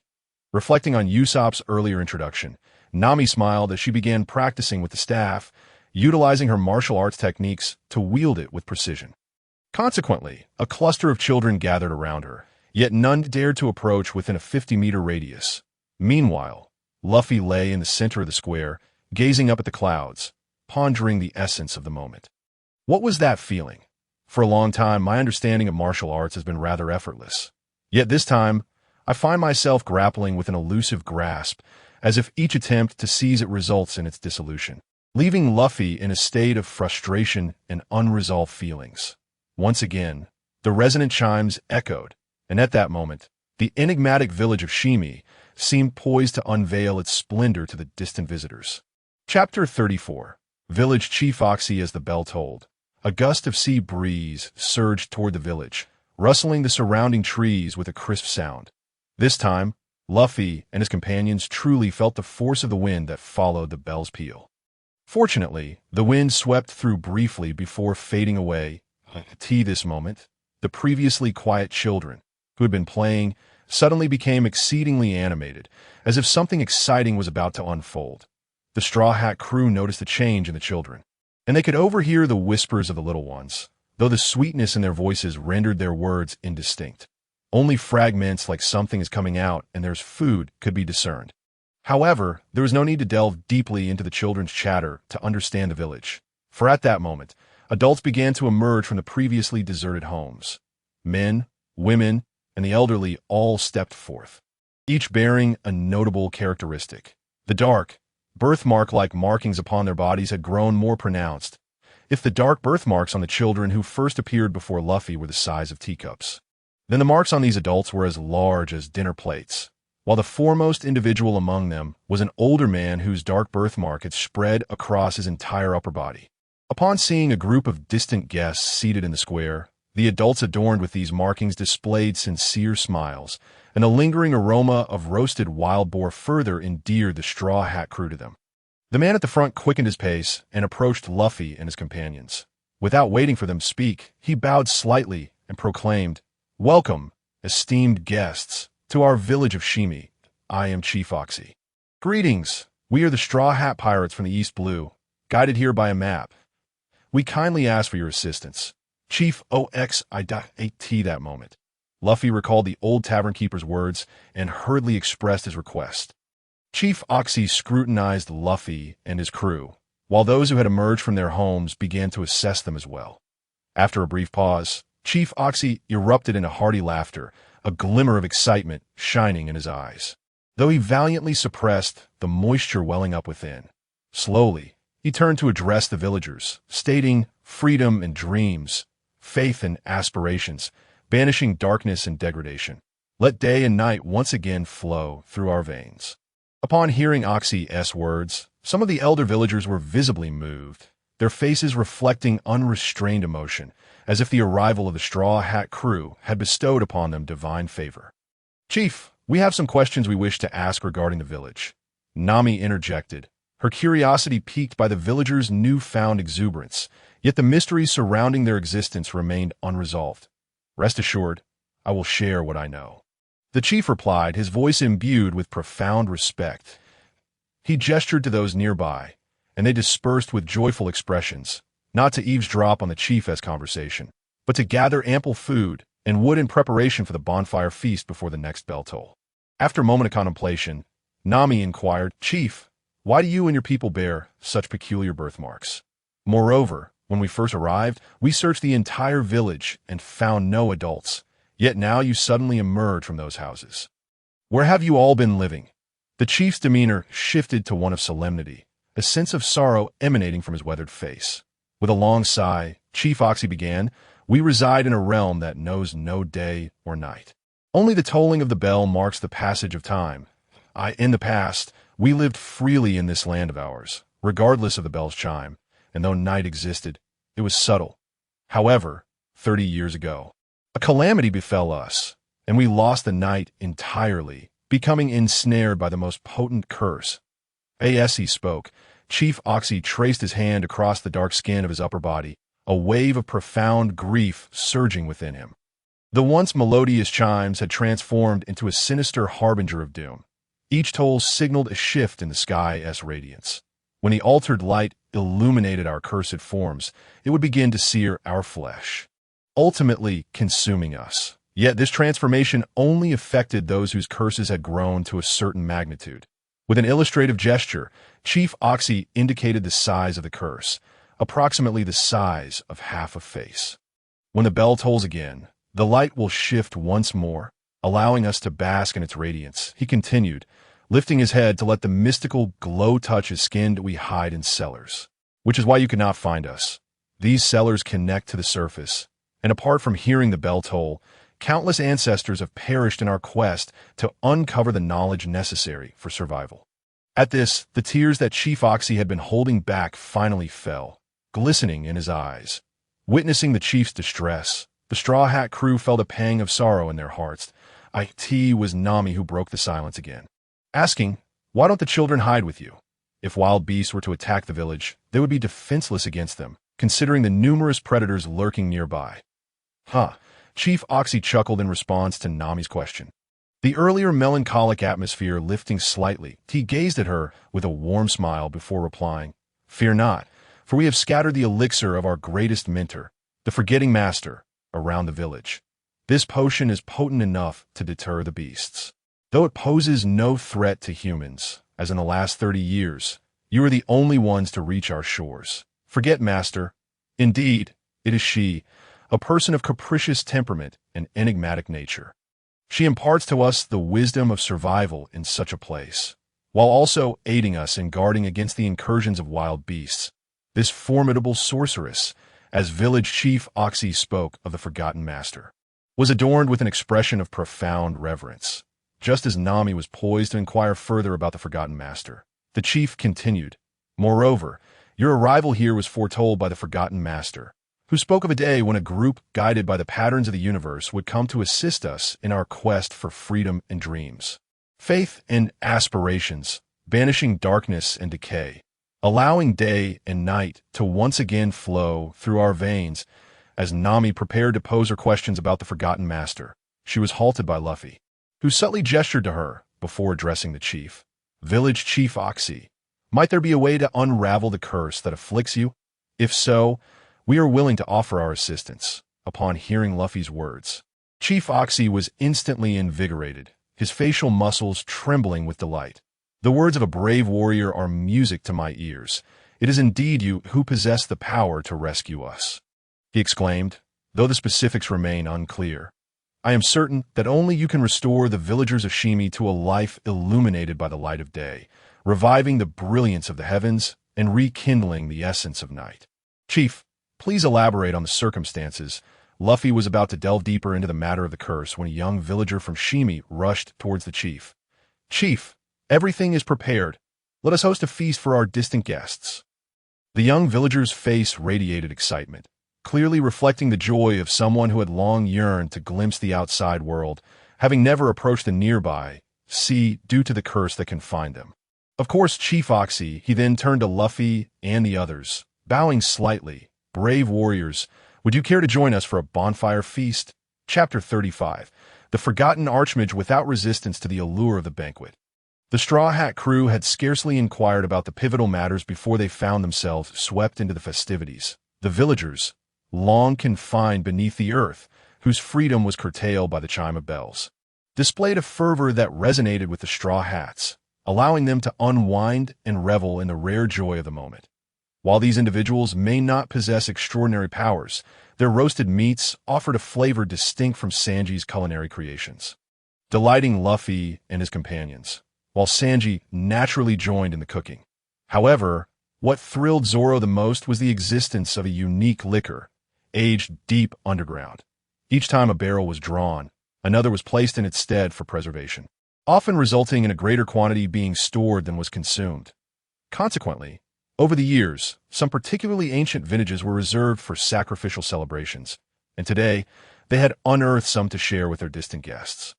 S1: Reflecting on Usopp's earlier introduction, Nami smiled as she began practicing with the staff, utilizing her martial arts techniques to wield it with precision. Consequently, a cluster of children gathered around her, yet none dared to approach within a 50-meter radius. Meanwhile, Luffy lay in the center of the square, gazing up at the clouds, pondering the essence of the moment. What was that feeling? For a long time, my understanding of martial arts has been rather effortless. Yet this time, I find myself grappling with an elusive grasp, as if each attempt to seize it results in its dissolution, leaving Luffy in a state of frustration and unresolved feelings. Once again, the resonant chimes echoed, and at that moment, the enigmatic village of Shimi seemed poised to unveil its splendor to the distant visitors. Chapter 34. Village Chief Oxy. As the bell tolled, a gust of sea breeze surged toward the village, rustling the surrounding trees with a crisp sound. This time, Luffy and his companions truly felt the force of the wind that followed the bell's peal. Fortunately, the wind swept through briefly before fading away. This moment, the previously quiet children, who had been playing, suddenly became exceedingly animated, as if something exciting was about to unfold. The Straw Hat crew noticed a change in the children, and they could overhear the whispers of the little ones, though the sweetness in their voices rendered their words indistinct. Only fragments like something is coming out and there's food could be discerned. However, there was no need to delve deeply into the children's chatter to understand the village, for at that moment, adults began to emerge from the previously deserted homes. Men, women, and the elderly all stepped forth, each bearing a notable characteristic. The dark, birthmark-like markings upon their bodies had grown more pronounced, if the dark birthmarks on the children who first appeared before Luffy were the size of teacups. Then the marks on these adults were as large as dinner plates, while the foremost individual among them was an older man whose dark birthmark had spread across his entire upper body. Upon seeing a group of distant guests seated in the square, the adults adorned with these markings displayed sincere smiles, and the lingering aroma of roasted wild boar further endeared the Straw Hat crew to them. The man at the front quickened his pace and approached Luffy and his companions. Without waiting for them to speak, he bowed slightly and proclaimed, "Welcome, esteemed guests, to our village of Shimi. I am Chief Oxy. Greetings, we are the Straw Hat Pirates from the East Blue, guided here by a map. We kindly ask for your assistance." Chief Oxy that moment. Luffy recalled the old tavern keeper's words and hurriedly expressed his request. Chief Oxy scrutinized Luffy and his crew, while those who had emerged from their homes began to assess them as well. After a brief pause, Chief Oxy erupted into hearty laughter, a glimmer of excitement shining in his eyes, though he valiantly suppressed the moisture welling up within. Slowly, he turned to address the villagers, stating, "Freedom and dreams, faith and aspirations, banishing darkness and degradation. Let day and night once again flow through our veins." Upon hearing Oxy's words, some of the elder villagers were visibly moved, their faces reflecting unrestrained emotion, as if the arrival of the Straw Hat crew had bestowed upon them divine favor. "Chief, we have some questions we wish to ask regarding the village," Nami interjected, her curiosity piqued by the villagers' newfound exuberance, yet the mysteries surrounding their existence remained unresolved. "Rest assured, I will share what I know," the chief replied, his voice imbued with profound respect. He gestured to those nearby, and they dispersed with joyful expressions, not to eavesdrop on the chief's conversation, but to gather ample food and wood in preparation for the bonfire feast before the next bell toll. After a moment of contemplation, Nami inquired, "Chief, why do you and your people bear such peculiar birthmarks? Moreover, when we first arrived, we searched the entire village and found no adults, yet now you suddenly emerge from those houses. Where have you all been living?" The chief's demeanor shifted to one of solemnity, a sense of sorrow emanating from his weathered face. With a long sigh, Chief Oxy began, "We reside in a realm that knows no day or night. Only the tolling of the bell marks the passage of time. In the past, we lived freely in this land of ours, regardless of the bell's chime, and though night existed, it was subtle. However, 30 years ago, a calamity befell us, and we lost the night entirely, becoming ensnared by the most potent curse." As he spoke, Chief Oxy traced his hand across the dark skin of his upper body, a wave of profound grief surging within him. The once melodious chimes had transformed into a sinister harbinger of doom. Each toll signaled a shift in the sky's radiance. When the altered light illuminated our cursed forms, it would begin to sear our flesh, ultimately consuming us. Yet this transformation only affected those whose curses had grown to a certain magnitude. With an illustrative gesture, Chief Oxy indicated the size of the curse, approximately the size of half a face. "When the bell tolls again, the light will shift once more, allowing us to bask in its radiance," he continued, lifting his head to let the mystical glow touch his skin that we hide in cellars. "Which is why you cannot find us. These cellars connect to the surface, and apart from hearing the bell toll, countless ancestors have perished in our quest to uncover the knowledge necessary for survival." At this, the tears that Chief Oxy had been holding back finally fell, glistening in his eyes. Witnessing the chief's distress, the Straw Hat crew felt a pang of sorrow in their hearts. It was Nami who broke the silence again, asking, "Why don't the children hide with you? If wild beasts were to attack the village, they would be defenseless against them, considering the numerous predators lurking nearby." Chief Oxy chuckled in response to Nami's question. The earlier melancholic atmosphere lifting slightly, he gazed at her with a warm smile before replying, "Fear not, for we have scattered the elixir of our greatest mentor, the Forgetting Master, around the village. This potion is potent enough to deter the beasts. Though it poses no threat to humans, as in the last 30 years, you are the only ones to reach our shores. Forget, Master. Indeed, it is she, a person of capricious temperament and enigmatic nature. She imparts to us the wisdom of survival in such a place, while also aiding us in guarding against the incursions of wild beasts. This formidable sorceress, as village chief Oxy spoke of the Forgotten Master, was adorned with an expression of profound reverence. Just as Nami was poised to inquire further about the Forgotten Master, the chief continued, "Moreover, Your arrival here was foretold by the Forgotten Master, who spoke of a day when a group guided by the patterns of the universe would come to assist us in our quest for freedom and dreams. Faith and aspirations, banishing darkness and decay, allowing day and night to once again flow through our veins. As Nami prepared to pose her questions about the Forgotten Master, she was halted by Luffy, who subtly gestured to her before addressing the chief. Village Chief Oxy, might there be a way to unravel the curse that afflicts you? If so, we are willing to offer our assistance. Upon hearing Luffy's words, Chief Oxy was instantly invigorated, his facial muscles trembling with delight. The words of a brave warrior are music to my ears. It is indeed you who possess the power to rescue us, he exclaimed, though the specifics remain unclear. I am certain that only you can restore the villagers of Shimi to a life illuminated by the light of day, reviving the brilliance of the heavens and rekindling the essence of night. Chief, please elaborate on the circumstances. Luffy was about to delve deeper into the matter of the curse when a young villager from Shimi rushed towards the chief. Chief, everything is prepared. Let us host a feast for our distant guests. The young villager's face radiated excitement, clearly reflecting the joy of someone who had long yearned to glimpse the outside world, having never approached the nearby sea due to the curse that confined them. Of course, Chief Oxy, he then turned to Luffy and the others, bowing slightly. Brave warriors, would you care to join us for a bonfire feast? Chapter 35. The Forgotten Archmage without resistance to the allure of the banquet. The Straw Hat crew had scarcely inquired about the pivotal matters before they found themselves swept into the festivities. The villagers, long confined beneath the earth, whose freedom was curtailed by the chime of bells, displayed a fervor that resonated with the Straw Hats, allowing them to unwind and revel in the rare joy of the moment. While these individuals may not possess extraordinary powers, their roasted meats offered a flavor distinct from Sanji's culinary creations, delighting Luffy and his companions, while Sanji naturally joined in the cooking. However, what thrilled Zoro the most was the existence of a unique liquor, aged deep underground. Each time a barrel was drawn, another was placed in its stead for preservation, often resulting in a greater quantity being stored than was consumed. Consequently, over the years, some particularly ancient vintages were reserved for sacrificial celebrations, and today they had unearthed some to share with their distant guests.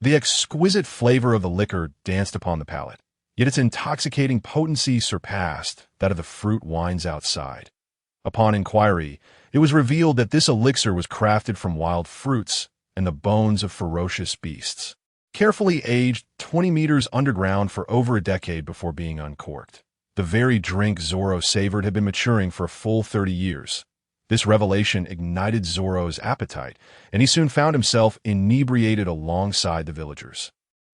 S1: The exquisite flavor of the liquor danced upon the palate, yet its intoxicating potency surpassed that of the fruit wines outside. Upon inquiry, it was revealed that this elixir was crafted from wild fruits and the bones of ferocious beasts, carefully aged 20 meters underground for over a decade before being uncorked. The very drink Zoro savored had been maturing for a full 30 years. This revelation ignited Zoro's appetite, and he soon found himself inebriated alongside the villagers.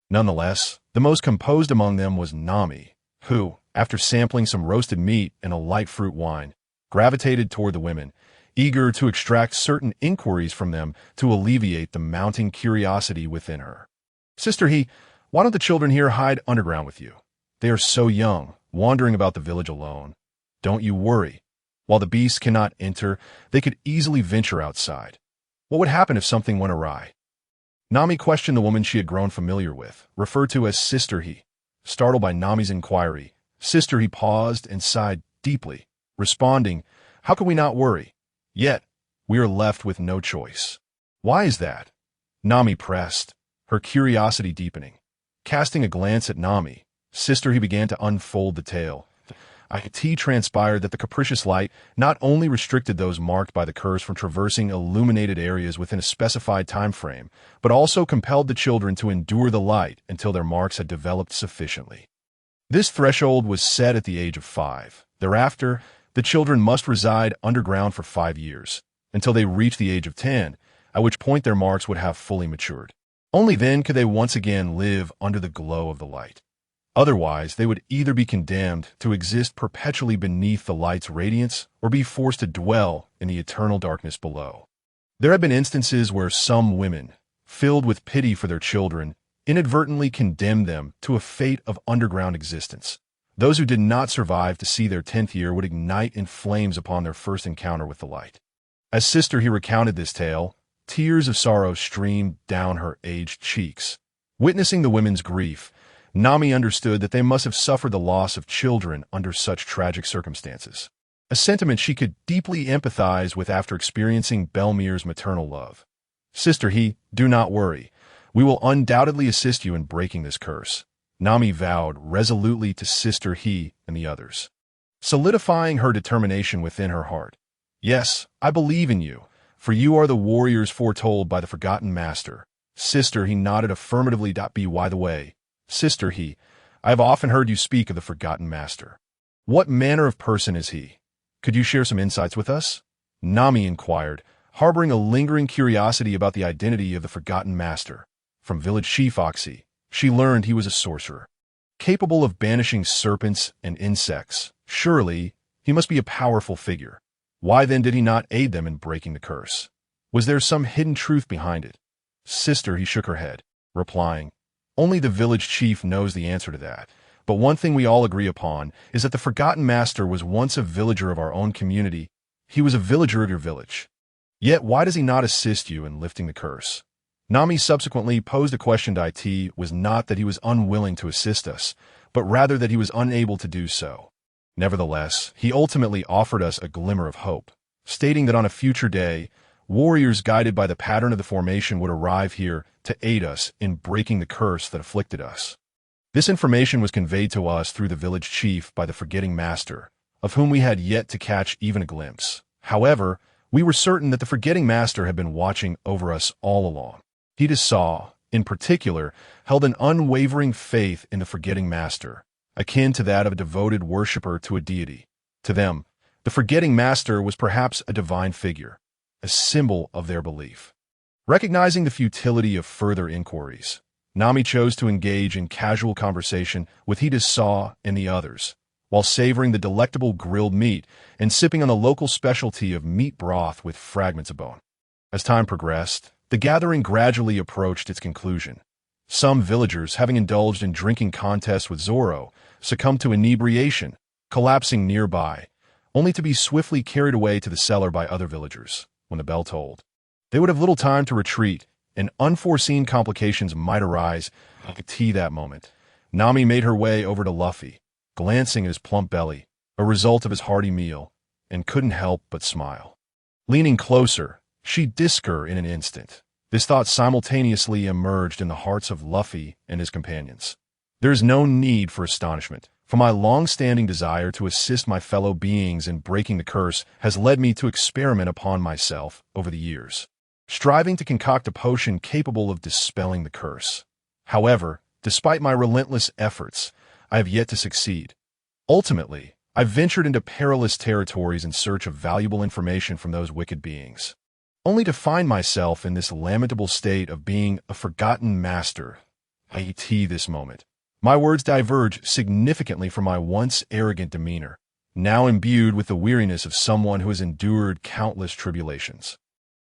S1: Nonetheless, the most composed among them was Nami, who, after sampling some roasted meat and a light fruit wine, gravitated toward the women, eager to extract certain inquiries from them to alleviate the mounting curiosity within her. Sister why don't the children here hide underground with you? They are so young, wandering about the village alone. Don't you worry. While the beasts cannot enter, they could easily venture outside. What would happen if something went awry? Nami questioned the woman she had grown familiar with, referred to as Sister Startled by Nami's inquiry, Sister paused and sighed deeply, responding, "How can we not worry? Yet, we are left with no choice." "Why is that?" Nami pressed, her curiosity deepening. Casting a glance at Nami, Sister began to unfold the tale. It transpired that the capricious light not only restricted those marked by the curse from traversing illuminated areas within a specified time frame, but also compelled the children to endure the light until their marks had developed sufficiently. This threshold was set at the age of 5. Thereafter, the children must reside underground for 5 years, until they reach the age of 10, at which point their marks would have fully matured. Only then could they once again live under the glow of the light. Otherwise, they would either be condemned to exist perpetually beneath the light's radiance or be forced to dwell in the eternal darkness below. There have been instances where some women, filled with pity for their children, inadvertently condemned them to a fate of underground existence. Those who did not survive to see their 10th year would ignite in flames upon their first encounter with the light. As Sister recounted this tale, tears of sorrow streamed down her aged cheeks. Witnessing the women's grief, Nami understood that they must have suffered the loss of children under such tragic circumstances, a sentiment she could deeply empathize with after experiencing Belmir's maternal love. Sister He, do not worry. We will undoubtedly assist you in breaking this curse, Nami vowed resolutely to Sister He and the others, solidifying her determination within her heart. Yes, I believe in you, for you are the warriors foretold by the Forgotten Master. Sister He nodded affirmatively. By the way, Sister He, I have often heard you speak of the Forgotten Master. What manner of person is he? Could you share some insights with us? Nami inquired, harboring a lingering curiosity about the identity of the Forgotten Master. From village chief Oxy, she learned he was a sorcerer, capable of banishing serpents and insects. Surely, he must be a powerful figure. Why then did he not aid them in breaking the curse? Was there some hidden truth behind it? Sister, he shook her head, replying, only the village chief knows the answer to that. But one thing we all agree upon is that the Forgotten Master was once a villager of our own community. He was a villager of your village. Yet why does he not assist you in lifting the curse? Nami subsequently posed a question to It. Was not that he was unwilling to assist us, but rather that he was unable to do so. Nevertheless, he ultimately offered us a glimmer of hope, stating that on a future day, warriors guided by the pattern of the formation would arrive here to aid us in breaking the curse that afflicted us. This information was conveyed to us through the village chief by the Forgetting Master, of whom we had yet to catch even a glimpse. However, we were certain that the Forgetting Master had been watching over us all along. He saw, in particular, held an unwavering faith in the Forgetting Master, akin to that of a devoted worshipper to a deity. To them, the Forgetting Master was perhaps a divine figure, a symbol of their belief. Recognizing the futility of further inquiries, Nami chose to engage in casual conversation with Saw and the others, while savoring the delectable grilled meat and sipping on the local specialty of meat broth with fragments of bone. As time progressed, the gathering gradually approached its conclusion. Some villagers, having indulged in drinking contests with Zoro, succumbed to inebriation, collapsing nearby, only to be swiftly carried away to the cellar by other villagers. When the bell tolled, they would have little time to retreat, and unforeseen complications might arise. That moment, Nami made her way over to Luffy, glancing at his plump belly, a result of his hearty meal, and couldn't help but smile. Leaning closer, she dissed her in an instant. This thought simultaneously emerged in the hearts of Luffy and his companions. There is no need for astonishment, for my long-standing desire to assist my fellow beings in breaking the curse has led me to experiment upon myself over the years, striving to concoct a potion capable of dispelling the curse. However, despite my relentless efforts, I have yet to succeed. Ultimately, I ventured into perilous territories in search of valuable information from those wicked beings, only to find myself in this lamentable state of being a forgotten master. This moment, my words diverge significantly from my once arrogant demeanor, now imbued with the weariness of someone who has endured countless tribulations.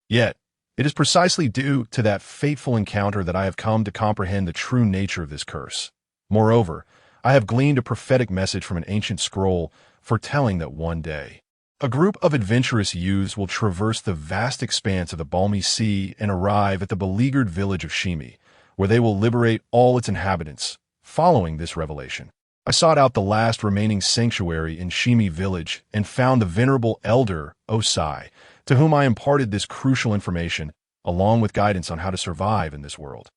S1: Yet, it is precisely due to that fateful encounter that I have come to comprehend the true nature of this curse. Moreover, I have gleaned a prophetic message from an ancient scroll foretelling that one day, a group of adventurous youths will traverse the vast expanse of the balmy sea and arrive at the beleaguered village of Shimi, where they will liberate all its inhabitants. Following this revelation, I sought out the last remaining sanctuary in Shimi village and found the venerable elder, Osai, to whom I imparted this crucial information, along with guidance on how to survive in this world.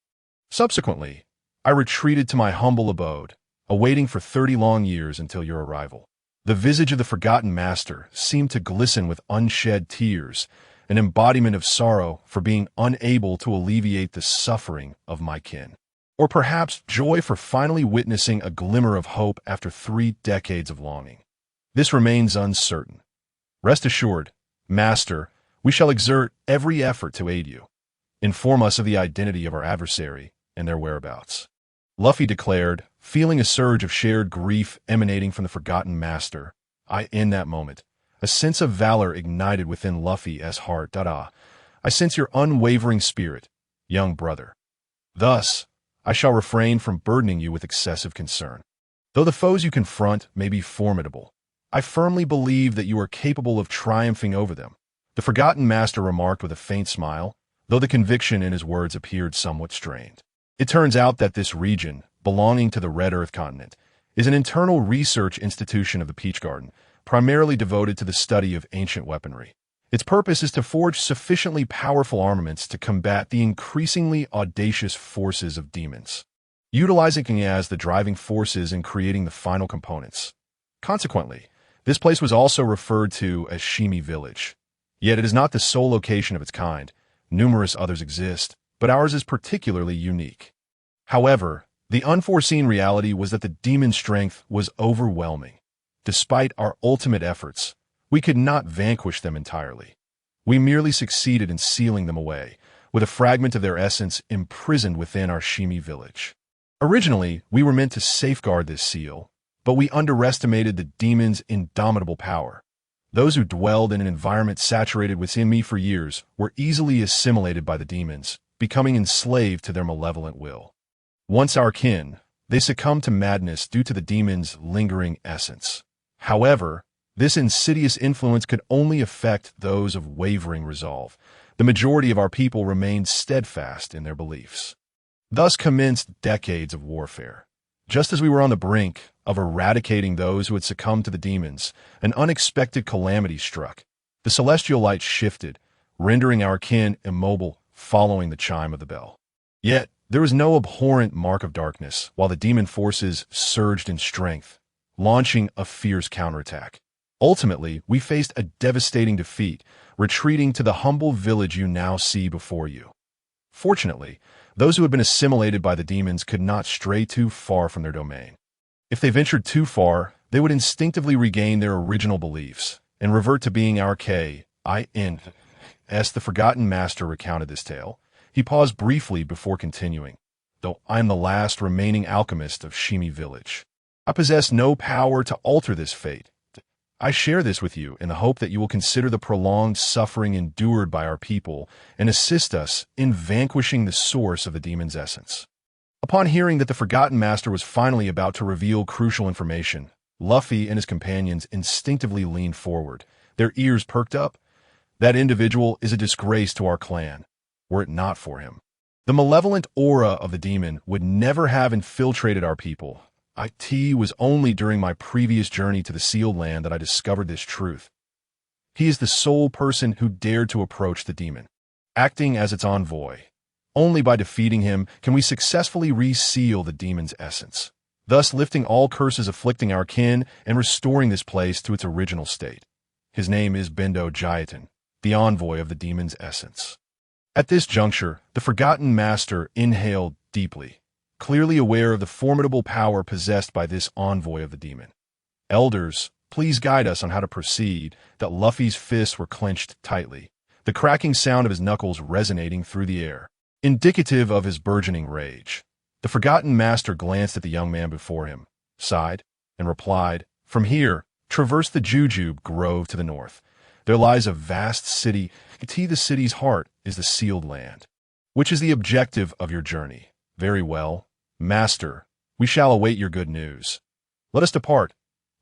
S1: Subsequently, I retreated to my humble abode, awaiting for 30 long years until your arrival. The visage of the Forgotten Master seemed to glisten with unshed tears, an embodiment of sorrow for being unable to alleviate the suffering of my kin. Or perhaps joy for finally witnessing a glimmer of hope after 3 decades of longing. This remains uncertain. Rest assured, Master, we shall exert every effort to aid you. Inform us of the identity of our adversary and their whereabouts. Luffy declared, feeling a surge of shared grief emanating from the Forgotten Master. In that moment, a sense of valor ignited within Luffy's heart. I sense your unwavering spirit, young brother. Thus, I shall refrain from burdening you with excessive concern. Though the foes you confront may be formidable, I firmly believe that you are capable of triumphing over them. The Forgotten Master remarked with a faint smile, though the conviction in his words appeared somewhat strained. It turns out that this region, belonging to the Red Earth continent, is an internal research institution of the Peach Garden, primarily devoted to the study of ancient weaponry. Its purpose is to forge sufficiently powerful armaments to combat the increasingly audacious forces of demons, utilizing it as the driving forces in creating the final components. Consequently, this place was also referred to as Shimi Village. Yet it is not the sole location of its kind. Numerous others exist, but ours is particularly unique. However, the unforeseen reality was that the demon strength was overwhelming. Despite our ultimate efforts, we could not vanquish them entirely. We merely succeeded in sealing them away, with a fragment of their essence imprisoned within our Shimi village. Originally, we were meant to safeguard this seal, but we underestimated the demon's indomitable power. Those who dwelled in an environment saturated with me for years were easily assimilated by the demons, becoming enslaved to their malevolent will. Once our kin, they succumbed to madness due to the demon's lingering essence. However, this insidious influence could only affect those of wavering resolve. The majority of our people remained steadfast in their beliefs. Thus commenced decades of warfare. Just as we were on the brink of eradicating those who had succumbed to the demons, an unexpected calamity struck. The celestial light shifted, rendering our kin immobile following the chime of the bell. Yet, there was no abhorrent mark of darkness, while the demon forces surged in strength, launching a fierce counterattack. Ultimately, we faced a devastating defeat, retreating to the humble village you now see before you. Fortunately, those who had been assimilated by the demons could not stray too far from their domain. If they ventured too far, they would instinctively regain their original beliefs and revert to being our K.I.N. As the Forgotten Master recounted this tale, he paused briefly before continuing. Though I am the last remaining alchemist of Shimi Village, I possess no power to alter this fate. I share this with you in the hope that you will consider the prolonged suffering endured by our people and assist us in vanquishing the source of the demon's essence. Upon hearing that the Forgotten Master was finally about to reveal crucial information, Luffy and his companions instinctively leaned forward, their ears perked up. That individual is a disgrace to our clan, were it not for him. The malevolent aura of the demon would never have infiltrated our people. It was only during my previous journey to the Sealed Land that I discovered this truth. He is the sole person who dared to approach the demon, acting as its envoy. Only by defeating him can we successfully reseal the demon's essence, thus lifting all curses afflicting our kin and restoring this place to its original state. His name is Bendo Jiaten, the envoy of the demon's essence. At this juncture, the Forgotten Master inhaled deeply, clearly aware of the formidable power possessed by this envoy of the demon. Elders, please guide us on how to proceed. That Luffy's fists were clenched tightly, the cracking sound of his knuckles resonating through the air, indicative of his burgeoning rage. The Forgotten Master glanced at the young man before him, sighed, and replied, "From here, traverse the Jujube Grove to the north. There lies a vast city. The city's heart is the Sealed Land. Which is the objective of your journey? Very well. Master, we shall await your good news. Let us depart."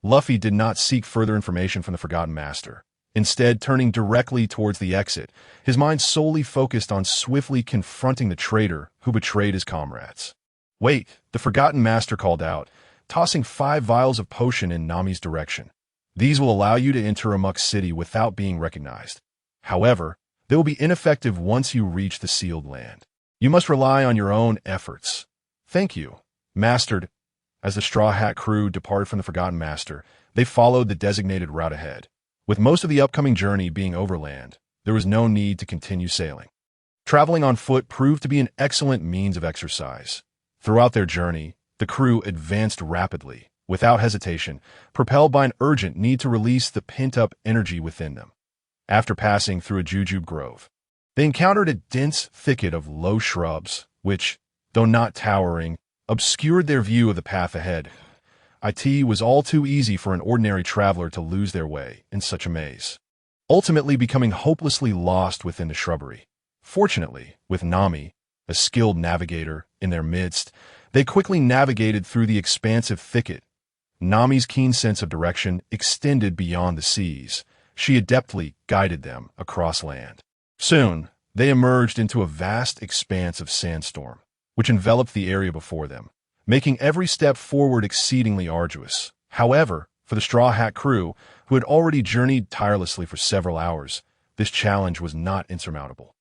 S1: Luffy did not seek further information from the Forgotten Master. Instead, turning directly towards the exit, his mind solely focused on swiftly confronting the traitor who betrayed his comrades. "Wait," the Forgotten Master called out, tossing 5 vials of potion in Nami's direction. "These will allow you to enter Amu City without being recognized. However, they will be ineffective once you reach the Sealed Land. You must rely on your own efforts." "Thank you, Master." As the Straw Hat crew departed from the Forgotten Master, they followed the designated route ahead. With most of the upcoming journey being overland, there was no need to continue sailing. Traveling on foot proved to be an excellent means of exercise. Throughout their journey, the crew advanced rapidly, without hesitation, propelled by an urgent need to release the pent-up energy within them. After passing through a jujube grove, they encountered a dense thicket of low shrubs, which, though not towering, obscured their view of the path ahead. It was all too easy for an ordinary traveler to lose their way in such a maze, ultimately becoming hopelessly lost within the shrubbery. Fortunately, with Nami, a skilled navigator, in their midst, they quickly navigated through the expansive thicket. Nami's keen sense of direction extended beyond the seas. She adeptly guided them across land. Soon, they emerged into a vast expanse of sandstorm. which enveloped the area before them, making every step forward exceedingly arduous. However, for the Straw Hat crew, who had already journeyed tirelessly for several hours, this challenge was not insurmountable.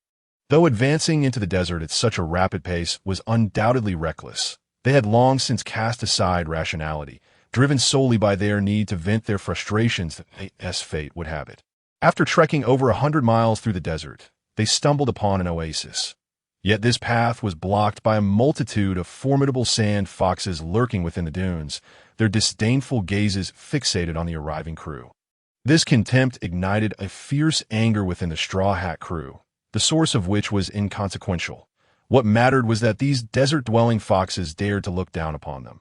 S1: Though advancing into the desert at such a rapid pace was undoubtedly reckless, they had long since cast aside rationality, driven solely by their need to vent their frustrations as fate would have it. After trekking over 100 miles through the desert, they stumbled upon an oasis. Yet this path was blocked by a multitude of formidable sand foxes lurking within the dunes, their disdainful gazes fixated on the arriving crew. This contempt ignited a fierce anger within the Straw Hat crew, the source of which was inconsequential. What mattered was that these desert-dwelling foxes dared to look down upon them.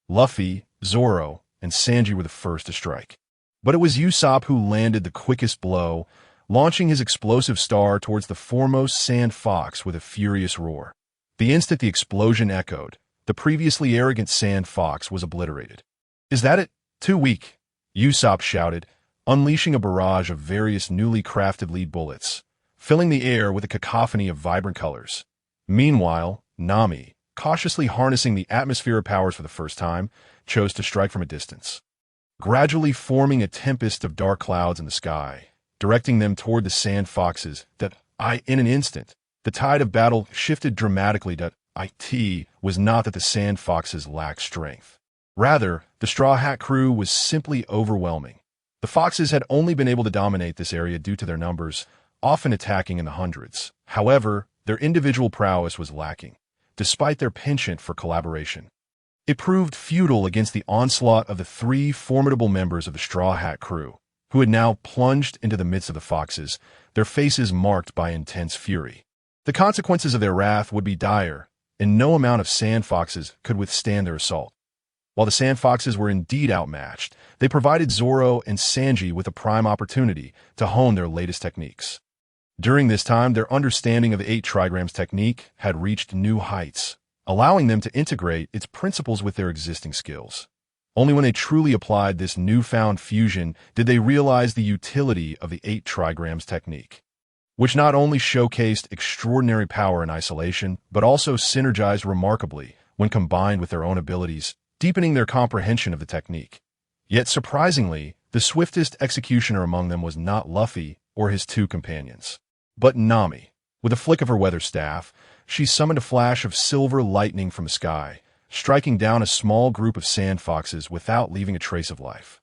S1: Luffy, Zoro, and Sanji were the first to strike. But it was Usopp who landed the quickest blow, launching his explosive star towards the foremost sand fox with a furious roar. The instant the explosion echoed, the previously arrogant sand fox was obliterated. "Is that it? Too weak," Usopp shouted, unleashing a barrage of various newly crafted lead bullets, filling the air with a cacophony of vibrant colors. Meanwhile, Nami, cautiously harnessing the atmosphere powers for the first time, chose to strike from a distance, gradually forming a tempest of dark clouds in the sky, directing them toward the sand foxes in an instant. The tide of battle shifted dramatically. It was not that the sand foxes lacked strength. Rather, the Straw Hat crew was simply overwhelming. The foxes had only been able to dominate this area due to their numbers, often attacking in the hundreds. However, their individual prowess was lacking, despite their penchant for collaboration. It proved futile against the onslaught of the three formidable members of the Straw Hat crew, who had now plunged into the midst of the foxes, their faces marked by intense fury. The consequences of their wrath would be dire, and no amount of sand foxes could withstand their assault. While the sand foxes were indeed outmatched, they provided Zoro and Sanji with a prime opportunity to hone their latest techniques. During this time, their understanding of the 8 trigrams technique had reached new heights, allowing them to integrate its principles with their existing skills. Only when they truly applied this newfound fusion did they realize the utility of the 8 trigrams technique, which not only showcased extraordinary power in isolation, but also synergized remarkably when combined with their own abilities, deepening their comprehension of the technique. Yet surprisingly, the swiftest executioner among them was not Luffy or his 2 companions, but Nami. With a flick of her weather staff, she summoned a flash of silver lightning from the sky, striking down a small group of sand foxes without leaving a trace of life.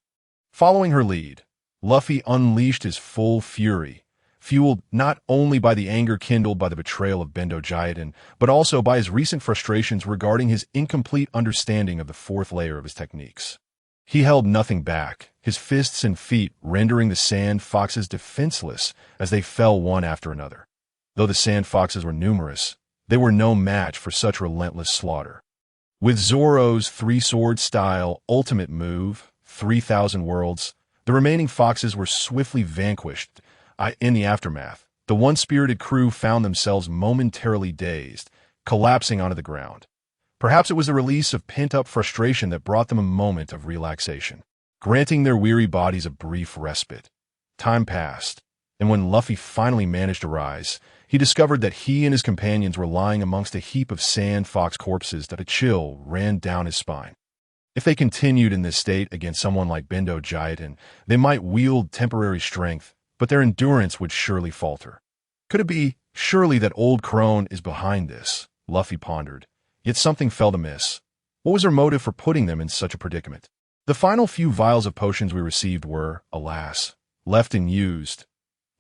S1: Following her lead, Luffy unleashed his full fury, fueled not only by the anger kindled by the betrayal of Bendo Jiaten, but also by his recent frustrations regarding his incomplete understanding of the 4th layer of his techniques. He held nothing back, his fists and feet rendering the sand foxes defenseless as they fell one after another. Though the sand foxes were numerous, they were no match for such relentless slaughter. With Zoro's 3-sword style ultimate move, 3,000 worlds, the remaining foxes were swiftly vanquished. In the aftermath, the one-spirited crew found themselves momentarily dazed, collapsing onto the ground. Perhaps it was the release of pent-up frustration that brought them a moment of relaxation, granting their weary bodies a brief respite. Time passed, and when Luffy finally managed to rise, he discovered that he and his companions were lying amongst a heap of sand fox corpses that a chill ran down his spine. If they continued in this state against someone like Bendo Jiaten, they might wield temporary strength, but their endurance would surely falter. Could it be, surely that old crone is behind this? Luffy pondered. Yet something felt amiss. What was her motive for putting them in such a predicament? The final few vials of potions we received were, alas, left unused.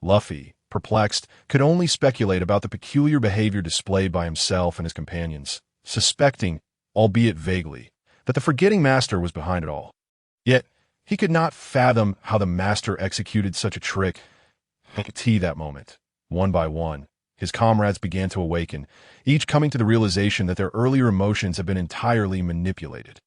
S1: Luffy, perplexed, could only speculate about the peculiar behavior displayed by himself and his companions, suspecting, albeit vaguely, that the forgetting master was behind it all. Yet, he could not fathom how the master executed such a trick. That moment, one by one, his comrades began to awaken, each coming to the realization that their earlier emotions had been entirely manipulated.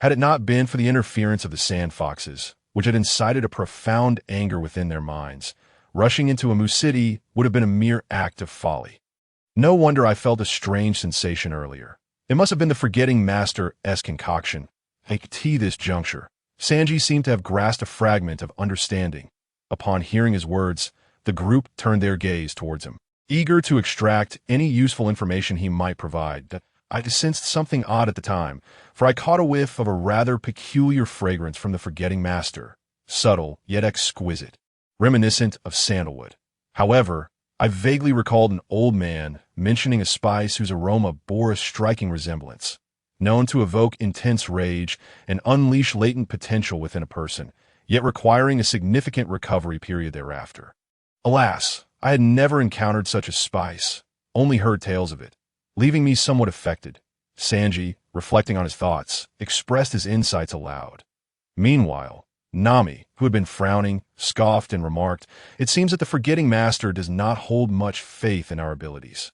S1: Had it not been for the interference of the sand foxes, which had incited a profound anger within their minds, rushing into Amu City would have been a mere act of folly. No wonder I felt a strange sensation earlier. It must have been the forgetting master's concoction. At this juncture, Sanji seemed to have grasped a fragment of understanding. Upon hearing his words, the group turned their gaze towards him, eager to extract any useful information he might provide. I sensed something odd at the time, for I caught a whiff of a rather peculiar fragrance from the forgetting master, subtle yet exquisite, reminiscent of sandalwood. However, I vaguely recalled an old man mentioning a spice whose aroma bore a striking resemblance, known to evoke intense rage and unleash latent potential within a person, yet requiring a significant recovery period thereafter. Alas, I had never encountered such a spice, only heard tales of it, leaving me somewhat affected. Sanji, reflecting on his thoughts, expressed his insights aloud. Meanwhile, Nami, who had been frowning, scoffed and remarked, "It seems that the forgetting master does not hold much faith in our abilities.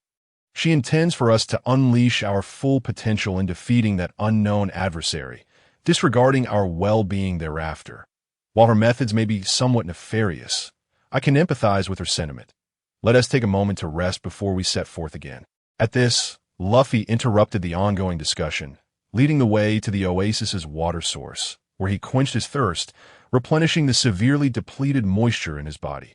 S1: She intends for us to unleash our full potential in defeating that unknown adversary, disregarding our well-being thereafter. While her methods may be somewhat nefarious, I can empathize with her sentiment. Let us take a moment to rest before we set forth again." At this, Luffy interrupted the ongoing discussion, leading the way to the oasis's water source, where he quenched his thirst, replenishing the severely depleted moisture in his body.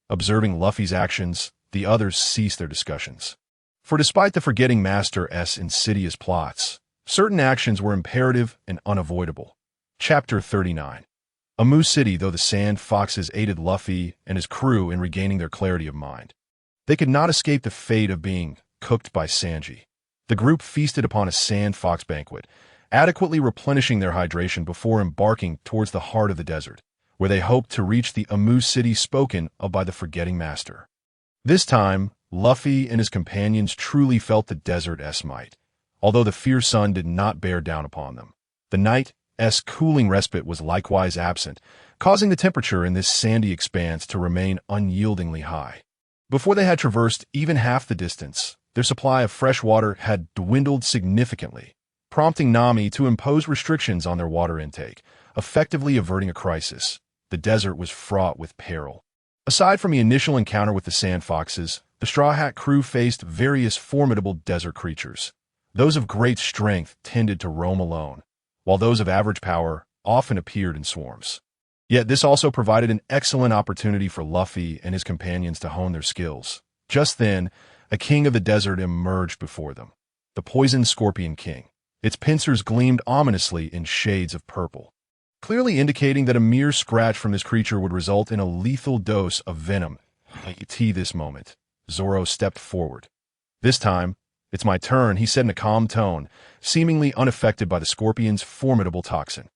S1: Observing Luffy's actions, the others ceased their discussions. For despite the forgetting master's insidious plots, certain actions were imperative and unavoidable. Chapter 39. Amu City. Though the Sand Foxes aided Luffy and his crew in regaining their clarity of mind, they could not escape the fate of being cooked by Sanji. The group feasted upon a sand fox banquet, adequately replenishing their hydration before embarking towards the heart of the desert, where they hoped to reach the Amu City spoken of by the forgetting master. This time, Luffy and his companions truly felt the desert's might, although the fierce sun did not bear down upon them. The night's cooling respite was likewise absent, causing the temperature in this sandy expanse to remain unyieldingly high. Before they had traversed even half the distance, their supply of fresh water had dwindled significantly, prompting Nami to impose restrictions on their water intake, effectively averting a crisis. The desert was fraught with peril. Aside from the initial encounter with the Sand Foxes, the Straw Hat crew faced various formidable desert creatures. Those of great strength tended to roam alone, while those of average power often appeared in swarms. Yet this also provided an excellent opportunity for Luffy and his companions to hone their skills. Just then, a king of the desert emerged before them, the Poison Scorpion King. Its pincers gleamed ominously in shades of purple, clearly indicating that a mere scratch from this creature would result in a lethal dose of venom. At this moment, Zoro stepped forward. "This time, it's my turn," he said in a calm tone, seemingly unaffected by the scorpion's formidable toxin.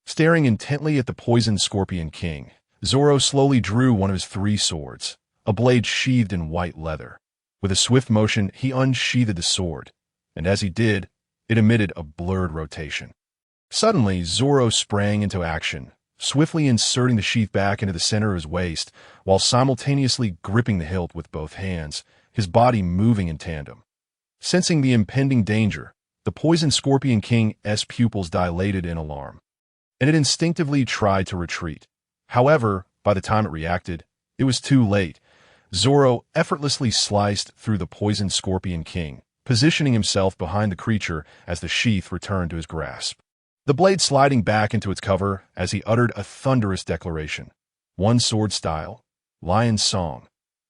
S1: Staring intently at the Poison Scorpion King, Zoro slowly drew one of his three swords, a blade sheathed in white leather. With a swift motion, he unsheathed the sword, and as he did, it emitted a blurred rotation. Suddenly, Zoro sprang into action, swiftly inserting the sheath back into the center of his waist, while simultaneously gripping the hilt with both hands, his body moving in tandem. Sensing the impending danger, the Poison Scorpion King's pupils dilated in alarm, and it instinctively tried to retreat. However, by the time it reacted, it was too late. Zoro effortlessly sliced through the Poison Scorpion King, positioning himself behind the creature as the sheath returned to his grasp. The blade sliding back into its cover as he uttered a thunderous declaration. One sword style, lion's song.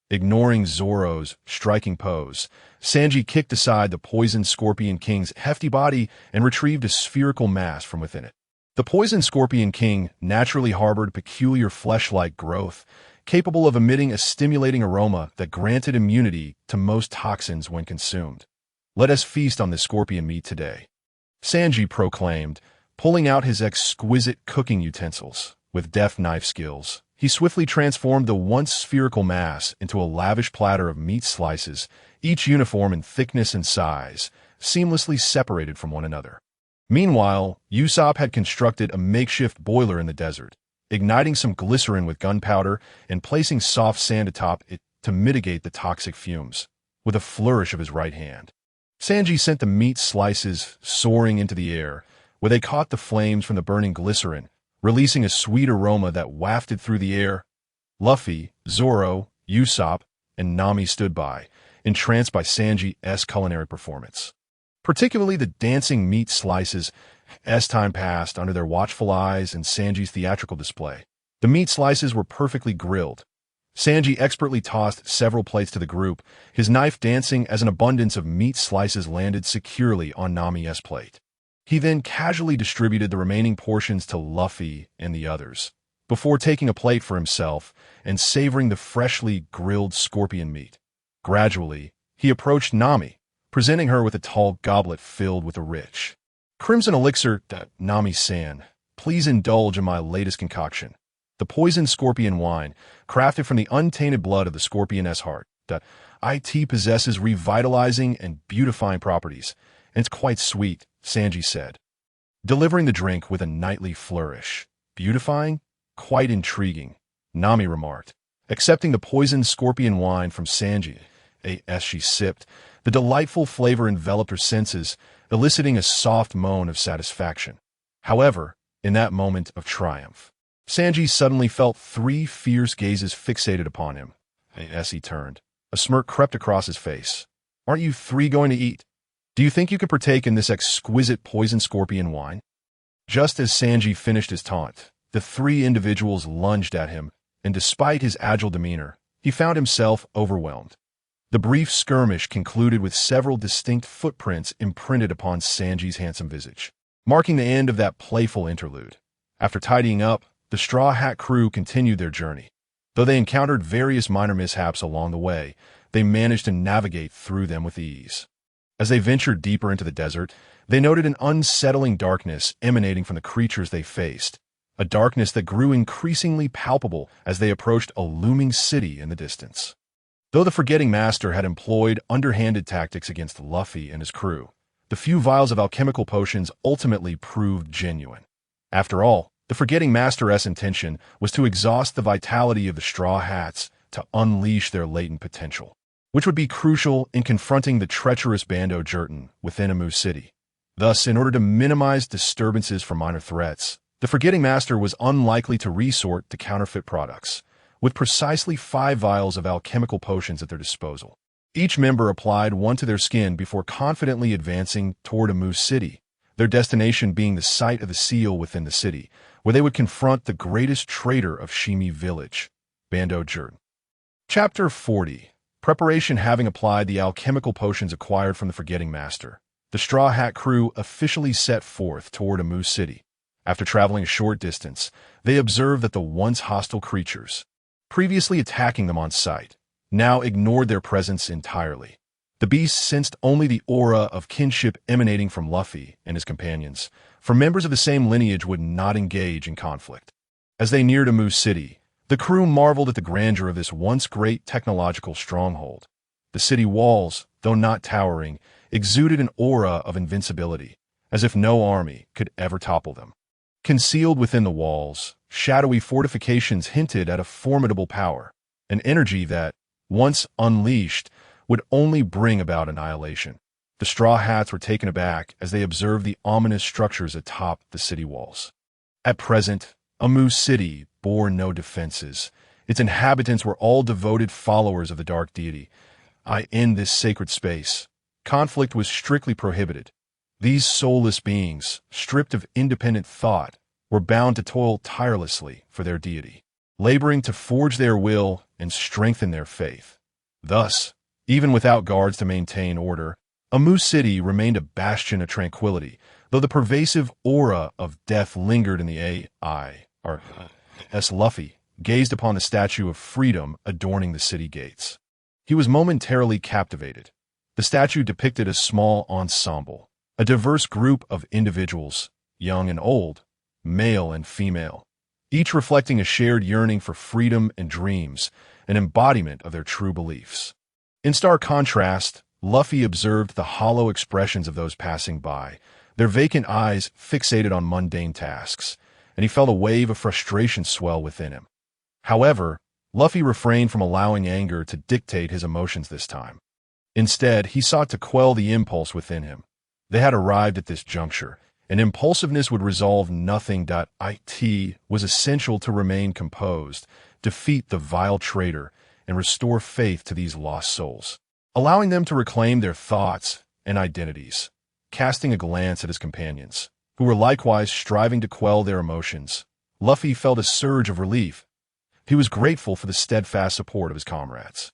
S1: Ignoring Zoro's striking pose, Sanji kicked aside the Poison Scorpion King's hefty body and retrieved a spherical mass from within it. The Poison Scorpion King naturally harbored peculiar flesh-like growth, capable of emitting a stimulating aroma that granted immunity to most toxins when consumed. "Let us feast on this scorpion meat today," Sanji proclaimed, pulling out his exquisite cooking utensils. With deft knife skills, he swiftly transformed the once spherical mass into a lavish platter of meat slices, each uniform in thickness and size, seamlessly separated from one another. Meanwhile, Usopp had constructed a makeshift boiler in the desert, igniting some glycerin with gunpowder and placing soft sand atop it to mitigate the toxic fumes. With a flourish of his right hand, Sanji sent the meat slices soaring into the air, where they caught the flames from the burning glycerin, releasing a sweet aroma that wafted through the air. Luffy, Zoro, Usopp, and Nami stood by, entranced by Sanji's culinary performance. Particularly the dancing meat slices, as time passed under their watchful eyes and Sanji's theatrical display. The meat slices were perfectly grilled, Sanji expertly tossed several plates to the group, his knife dancing as an abundance of meat slices landed securely on Nami's plate. He then casually distributed the remaining portions to Luffy and the others, before taking a plate for himself and savoring the freshly grilled scorpion meat. Gradually, he approached Nami, presenting her with a tall goblet filled with a rich crimson elixir. Nami-san, please indulge in my latest concoction, the poisoned scorpion wine, crafted from the untainted blood of the scorpion's heart. It possesses revitalizing and beautifying properties, and it's quite sweet, Sanji said, delivering the drink with a knightly flourish. Beautifying? Quite intriguing, Nami remarked, accepting the poisoned scorpion wine from Sanji. As she sipped, the delightful flavor enveloped her senses, eliciting a soft moan of satisfaction. However, in that moment of triumph, Sanji suddenly felt three fierce gazes fixated upon him. As he turned, a smirk crept across his face. Aren't you three going to eat? Do you think you could partake in this exquisite poison scorpion wine? Just as Sanji finished his taunt, the three individuals lunged at him, and despite his agile demeanor, he found himself overwhelmed. The brief skirmish concluded with several distinct footprints imprinted upon Sanji's handsome visage, marking the end of that playful interlude. After tidying up, the Straw Hat crew continued their journey. Though they encountered various minor mishaps along the way, they managed to navigate through them with ease. As they ventured deeper into the desert, they noted an unsettling darkness emanating from the creatures they faced, a darkness that grew increasingly palpable as they approached a looming city in the distance. Though the Forgetting Master had employed underhanded tactics against Luffy and his crew, the few vials of alchemical potions ultimately proved genuine. After all, the Forgetting Master's intention was to exhaust the vitality of the Straw Hats to unleash their latent potential, which would be crucial in confronting the treacherous Bando Jerton within Amu City. Thus, in order to minimize disturbances from minor threats, the Forgetting Master was unlikely to resort to counterfeit products, with precisely 5 vials of alchemical potions at their disposal. Each member applied one to their skin before confidently advancing toward Amu City, their destination being the site of the seal within the city, where they would confront the greatest traitor of Shimi village, Bando Jerton. Chapter 40. Preparation. Having applied the alchemical potions acquired from the Forgetting Master, the Straw Hat crew officially set forth toward Amu City. After traveling a short distance, they observed that the once hostile creatures, previously attacking them on sight, now ignored their presence entirely. The beasts sensed only the aura of kinship emanating from Luffy and his companions, for members of the same lineage would not engage in conflict. As they neared Amu City, the crew marveled at the grandeur of this once great technological stronghold. The city walls, though not towering, exuded an aura of invincibility, as if no army could ever topple them. Concealed within the walls, shadowy fortifications hinted at a formidable power, an energy that, once unleashed, would only bring about annihilation. The Straw Hats were taken aback as they observed the ominous structures atop the city walls. At present, Amu City bore no defenses. Its inhabitants were all devoted followers of the dark deity. In this sacred space, conflict was strictly prohibited. These soulless beings, stripped of independent thought, were bound to toil tirelessly for their deity, laboring to forge their will and strengthen their faith. Thus, even without guards to maintain order, Amu City remained a bastion of tranquility, though the pervasive aura of death lingered in the AI. As Luffy gazed upon the statue of freedom adorning the city gates, he was momentarily captivated. The statue depicted a small ensemble, a diverse group of individuals, young and old, male and female, each reflecting a shared yearning for freedom and dreams, an embodiment of their true beliefs. In stark contrast, Luffy observed the hollow expressions of those passing by, their vacant eyes fixated on mundane tasks, and he felt a wave of frustration swell within him. However, Luffy refrained from allowing anger to dictate his emotions this time. Instead, he sought to quell the impulse within him. They had arrived at this juncture, and impulsiveness would resolve nothing. It was essential to remain composed, defeat the vile traitor, and restore faith to these lost souls, allowing them to reclaim their thoughts and identities. Casting a glance at his companions, who were likewise striving to quell their emotions, Luffy felt a surge of relief. He was grateful for the steadfast support of his comrades.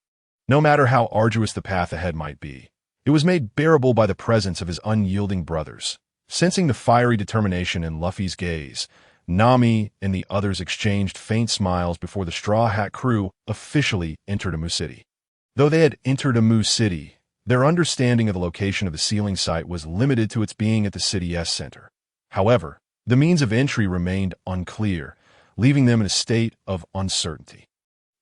S1: No matter how arduous the path ahead might be, it was made bearable by the presence of his unyielding brothers. Sensing the fiery determination in Luffy's gaze, Nami and the others exchanged faint smiles before the Straw Hat crew officially entered Amu City. Though they had entered Amu City, their understanding of the location of the sealing site was limited to its being at the city's center. However, the means of entry remained unclear, leaving them in a state of uncertainty.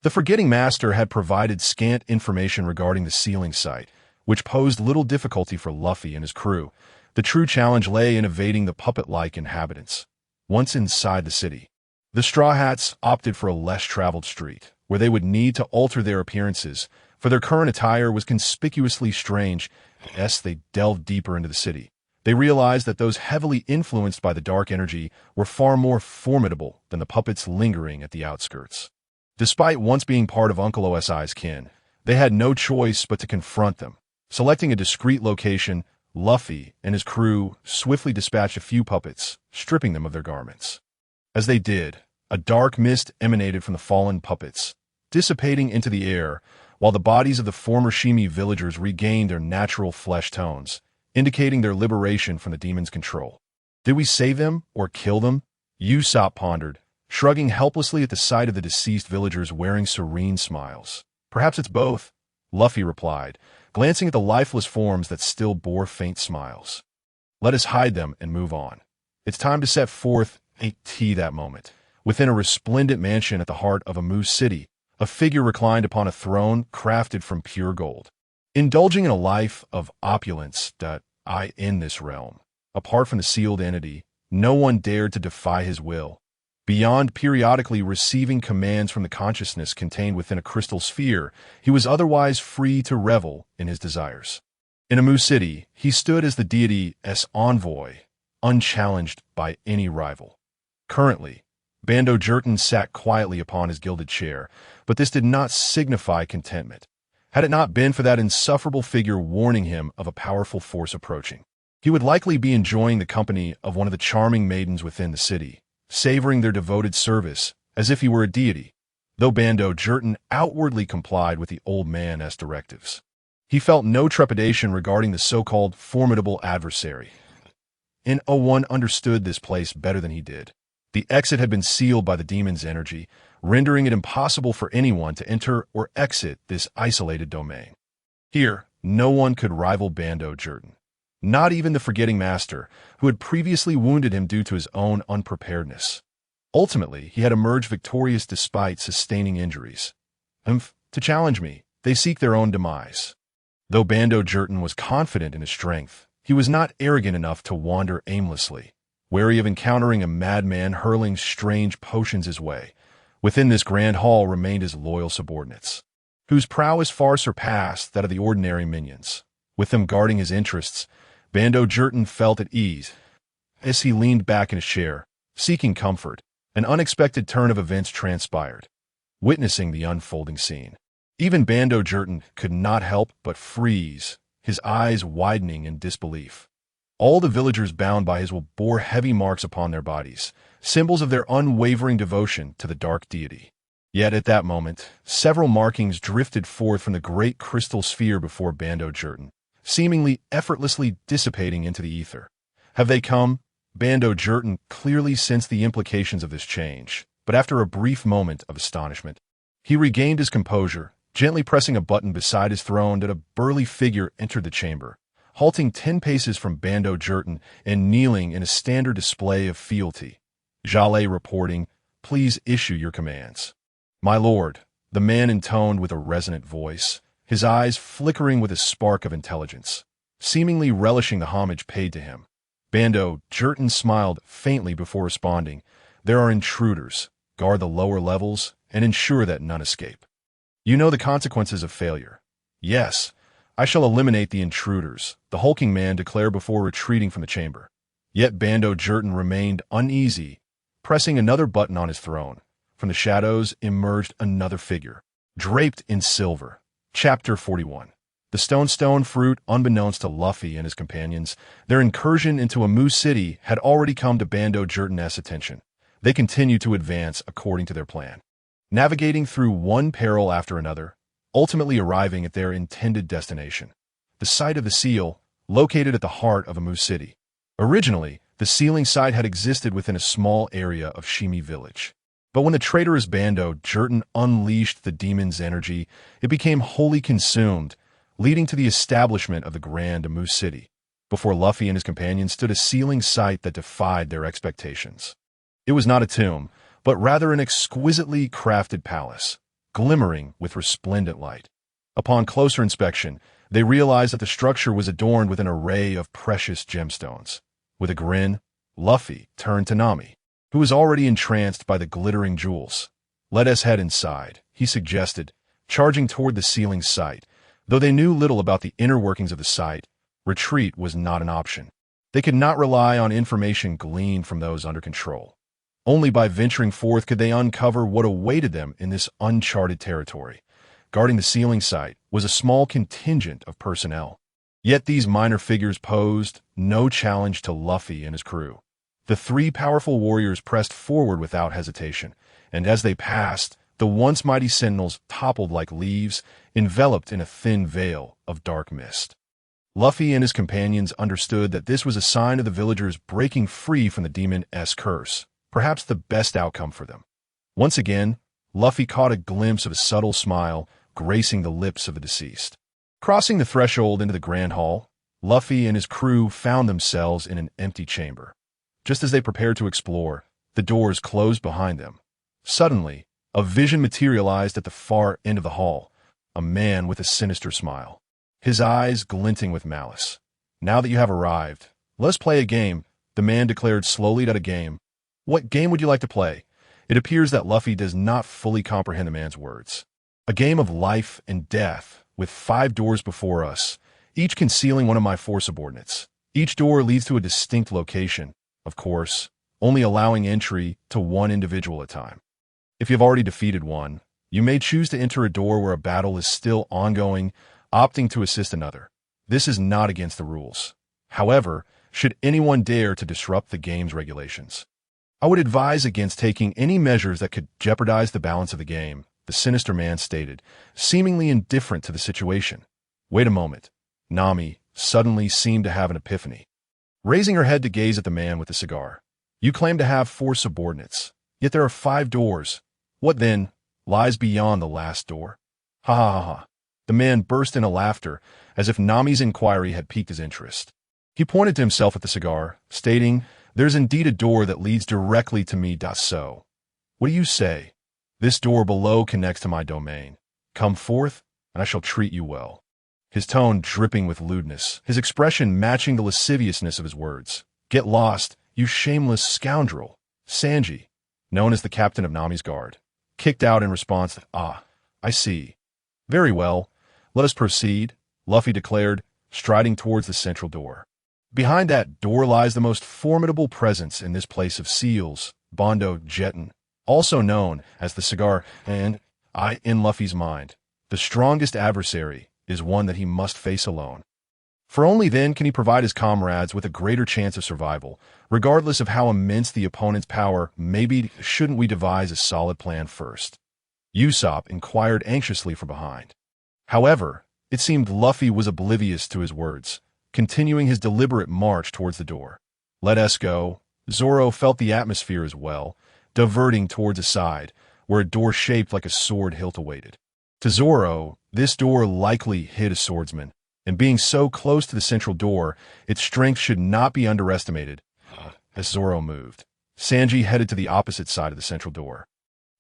S1: The Forgetting Master had provided scant information regarding the sealing site, which posed little difficulty for Luffy and his crew. The true challenge lay in evading the puppet-like inhabitants. Once inside the city, the Straw Hats opted for a less traveled street, where they would need to alter their appearances, for their current attire was conspicuously strange. As they delved deeper into the city, they realized that those heavily influenced by the dark energy were far more formidable than the puppets lingering at the outskirts. Despite once being part of Uncle Osi's kin, they had no choice but to confront them. Selecting a discreet location, Luffy and his crew swiftly dispatched a few puppets, stripping them of their garments. As they did, a dark mist emanated from the fallen puppets, dissipating into the air, while the bodies of the former Shimi villagers regained their natural flesh tones, indicating their liberation from the demon's control. Did we save them or kill them? Usopp pondered, shrugging helplessly at the sight of the deceased villagers wearing serene smiles. Perhaps it's both, Luffy replied, glancing at the lifeless forms that still bore faint smiles. Let us hide them and move on. It's time to set forth. That moment, within a resplendent mansion at the heart of Amu City, a figure reclined upon a throne crafted from pure gold. Indulging in a life of opulence in this realm, apart from the sealed entity, no one dared to defy his will. Beyond periodically receiving commands from the consciousness contained within a crystal sphere, he was otherwise free to revel in his desires. In Amu City, he stood as the deity's envoy, unchallenged by any rival. Currently, Bando Jerton sat quietly upon his gilded chair, but this did not signify contentment. Had it not been for that insufferable figure warning him of a powerful force approaching, he would likely be enjoying the company of one of the charming maidens within the city, savoring their devoted service as if he were a deity, though Bando Jerton outwardly complied with the old man's directives. He felt no trepidation regarding the so-called formidable adversary. And one understood this place better than he did. The exit had been sealed by the demon's energy, rendering it impossible for anyone to enter or exit this isolated domain. Here, no one could rival Bando Jerton. Not even the Forgetting Master, who had previously wounded him due to his own unpreparedness. Ultimately, he had emerged victorious despite sustaining injuries. To challenge me, they seek their own demise. Though Bando Jerton was confident in his strength, he was not arrogant enough to wander aimlessly, wary of encountering a madman hurling strange potions his way. Within this grand hall remained his loyal subordinates, whose prowess far surpassed that of the ordinary minions. With them guarding his interests, Bando Jerton felt at ease. As he leaned back in his chair, seeking comfort, an unexpected turn of events transpired. Witnessing the unfolding scene, even Bando Jerton could not help but freeze, his eyes widening in disbelief. All the villagers bound by his will bore heavy marks upon their bodies, symbols of their unwavering devotion to the dark deity. Yet at that moment, several markings drifted forth from the great crystal sphere before Bando Jerton, seemingly effortlessly dissipating into the ether. Have they come? Bando Jerton clearly sensed the implications of this change, but after a brief moment of astonishment, he regained his composure, gently pressing a button beside his throne that a burly figure entered the chamber, halting 10 paces from Bando Jerton and kneeling in a standard display of fealty. Jaleh reporting, "Please issue your commands." "My lord," the man intoned with a resonant voice, his eyes flickering with a spark of intelligence, seemingly relishing the homage paid to him. Bando Jerton smiled faintly before responding, "There are intruders. Guard the lower levels and ensure that none escape. You know the consequences of failure." "Yes, I shall eliminate the intruders," the hulking man declared before retreating from the chamber. Yet Bando Jerton remained uneasy, pressing another button on his throne. From the shadows emerged another figure, draped in silver. Chapter 41. The stone fruit. Unbeknownst to Luffy and his companions, their incursion into Amu City had already come to Bando Jerton's attention. They continued to advance according to their plan. navigating through one peril after another, ultimately arriving at their intended destination, the site of the seal, located at the heart of Amu City. Originally, the sealing site had existed within a small area of Shimi village. But when the traitorous bando Jurton unleashed the demon's energy, it became wholly consumed, leading to the establishment of the Grand Amu City. Before Luffy and his companions stood a sealing site that defied their expectations. It was not a tomb, but rather an exquisitely crafted palace, glimmering with resplendent light. Upon closer inspection, they realized that the structure was adorned with an array of precious gemstones. With a grin, Luffy turned to Nami, who was already entranced by the glittering jewels. "Let us head inside," he suggested, charging toward the sealing site. Though they knew little about the inner workings of the site, retreat was not an option. They could not rely on information gleaned from those under control. Only by venturing forth could they uncover what awaited them in this uncharted territory. Guarding the sealing site was a small contingent of personnel. Yet these minor figures posed no challenge to Luffy and his crew. The three powerful warriors pressed forward without hesitation, and as they passed, the once mighty sentinels toppled like leaves, enveloped in a thin veil of dark mist. Luffy and his companions understood that this was a sign of the villagers breaking free from the demon's curse, perhaps the best outcome for them. Once again, Luffy caught a glimpse of a subtle smile gracing the lips of the deceased. Crossing the threshold into the Grand Hall, Luffy and his crew found themselves in an empty chamber. Just as they prepared to explore, the doors closed behind them. Suddenly, a vision materialized at the far end of the hall, a man with a sinister smile, his eyes glinting with malice. "Now that you have arrived, let us play a game," the man declared slowly. "A game? What game would you like to play?" It appears that Luffy does not fully comprehend the man's words. "A game of life and death, with 5 doors before us, each concealing one of my 4 subordinates. Each door leads to a distinct location, of course, only allowing entry to one individual at a time. If you've already defeated one, you may choose to enter a door where a battle is still ongoing, opting to assist another. This is not against the rules. However, should anyone dare to disrupt the game's regulations, I would advise against taking any measures that could jeopardize the balance of the game," the sinister man stated, seemingly indifferent to the situation. Wait a moment. Nami suddenly seemed to have an epiphany. Raising her head to gaze at the man with the cigar. "You claim to have 4 subordinates, yet there are 5 doors. What, then, lies beyond the last door?" "Ha ha ha ha." The man burst into laughter, as if Nami's inquiry had piqued his interest. He pointed to himself at the cigar, stating, "There's indeed a door that leads directly to me. So, what do you say? This door below connects to my domain. Come forth, and I shall treat you well." His tone dripping with lewdness, his expression matching the lasciviousness of his words. "Get lost, you shameless scoundrel." Sanji, known as the captain of Nami's guard, kicked out in response. "Ah, I see. Very well, let us proceed," Luffy declared, striding towards the central door. "Behind that door lies the most formidable presence in this place of seals, Bondo Jetton, also known as the cigar, and in Luffy's mind, the strongest adversary is one that he must face alone. For only then can he provide his comrades with a greater chance of survival, regardless of how immense the opponent's power may be. Shouldn't we devise a solid plan first?" Usopp inquired anxiously from behind. However, it seemed Luffy was oblivious to his words, continuing his deliberate march towards the door. "Let us go." Zoro felt the atmosphere as well, diverting towards a side, where a door shaped like a sword hilt awaited. To Zoro, this door likely hid a swordsman, and being so close to the central door, its strength should not be underestimated. As Zoro moved, Sanji headed to the opposite side of the central door,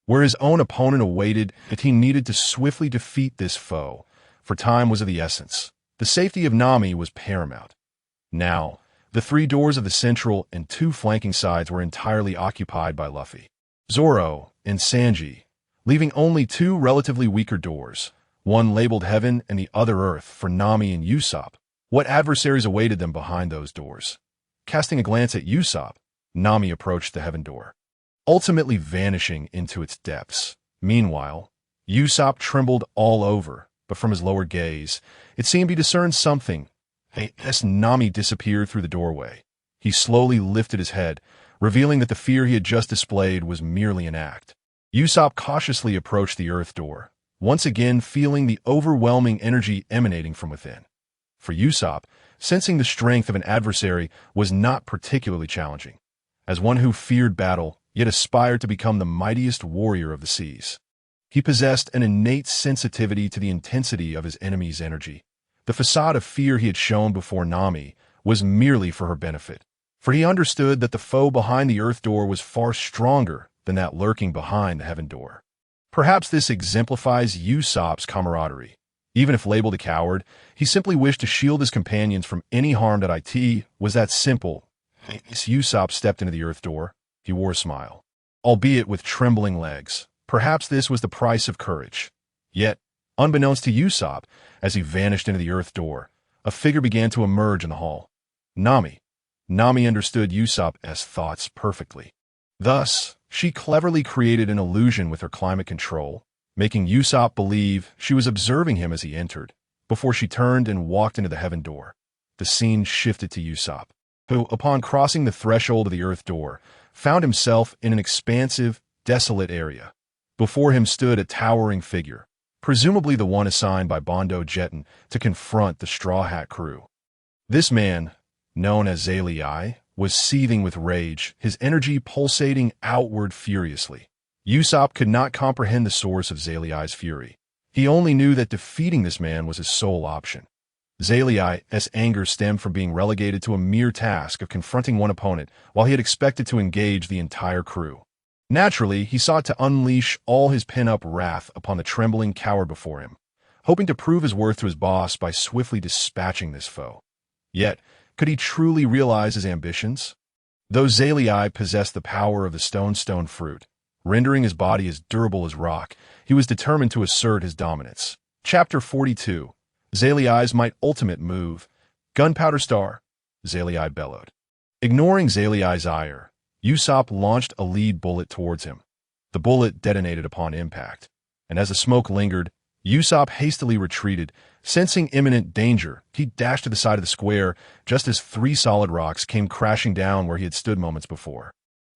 S1: where his own opponent awaited. That he needed to swiftly defeat this foe, for time was of the essence. The safety of Nami was paramount. Now, the 3 doors of the central and 2 flanking sides were entirely occupied by Luffy, Zoro, and Sanji, leaving only 2 relatively weaker doors, one labeled Heaven and the other Earth, for Nami and Usopp. What adversaries awaited them behind those doors? Casting a glance at Usopp, Nami approached the Heaven door, ultimately vanishing into its depths. Meanwhile, Usopp trembled all over, but from his lower gaze, it seemed he discerned something. As Nami disappeared through the doorway, he slowly lifted his head, revealing that the fear he had just displayed was merely an act. Usopp cautiously approached the earth door, once again feeling the overwhelming energy emanating from within. For Usopp, sensing the strength of an adversary was not particularly challenging. As one who feared battle, yet aspired to become the mightiest warrior of the seas, he possessed an innate sensitivity to the intensity of his enemy's energy. The facade of fear he had shown before Nami was merely for her benefit, for he understood that the foe behind the earth door was far stronger than that lurking behind the heaven door. Perhaps this exemplifies Usopp's camaraderie. Even if labeled a coward, he simply wished to shield his companions from any harm. It was that simple. As Usopp stepped into the earth door, he wore a smile, albeit with trembling legs. Perhaps this was the price of courage. Yet, unbeknownst to Usopp, as he vanished into the earth door, a figure began to emerge in the hall. Nami. Nami understood Usopp's thoughts perfectly. Thus, she cleverly created an illusion with her climate control, making Usopp believe she was observing him as he entered, before she turned and walked into the heaven door. The scene shifted to Usopp, who, upon crossing the threshold of the earth door, found himself in an expansive, desolate area. Before him stood a towering figure, presumably the one assigned by Bondo Jetton to confront the Straw Hat crew. This man, known as Zalei, was seething with rage, his energy pulsating outward furiously. Usopp could not comprehend the source of Zalei's fury. He only knew that defeating this man was his sole option. Zalei's anger stemmed from being relegated to a mere task of confronting one opponent while he had expected to engage the entire crew. Naturally, he sought to unleash all his pent-up wrath upon the trembling coward before him, hoping to prove his worth to his boss by swiftly dispatching this foe. Yet, could he truly realize his ambitions? Though Zalei possessed the power of the stone fruit, rendering his body as durable as rock, he was determined to assert his dominance. Chapter 42. Zalei's might ultimate move. Gunpowder Star, Zalei bellowed. Ignoring Zalei's ire, Usopp launched a lead bullet towards him. The bullet detonated upon impact, and as the smoke lingered, Usopp hastily retreated. Sensing imminent danger, he dashed to the side of the square just as 3 solid rocks came crashing down where he had stood moments before,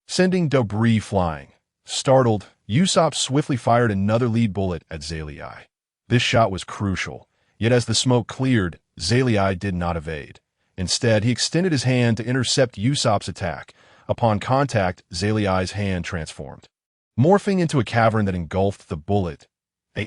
S1: sending debris flying. Startled, Usopp swiftly fired another lead bullet at Zalei. This shot was crucial, yet as the smoke cleared, Zalei did not evade. Instead, he extended his hand to intercept Usopp's attack. Upon contact, Zalei's hand transformed, morphing into a cavern that engulfed the bullet.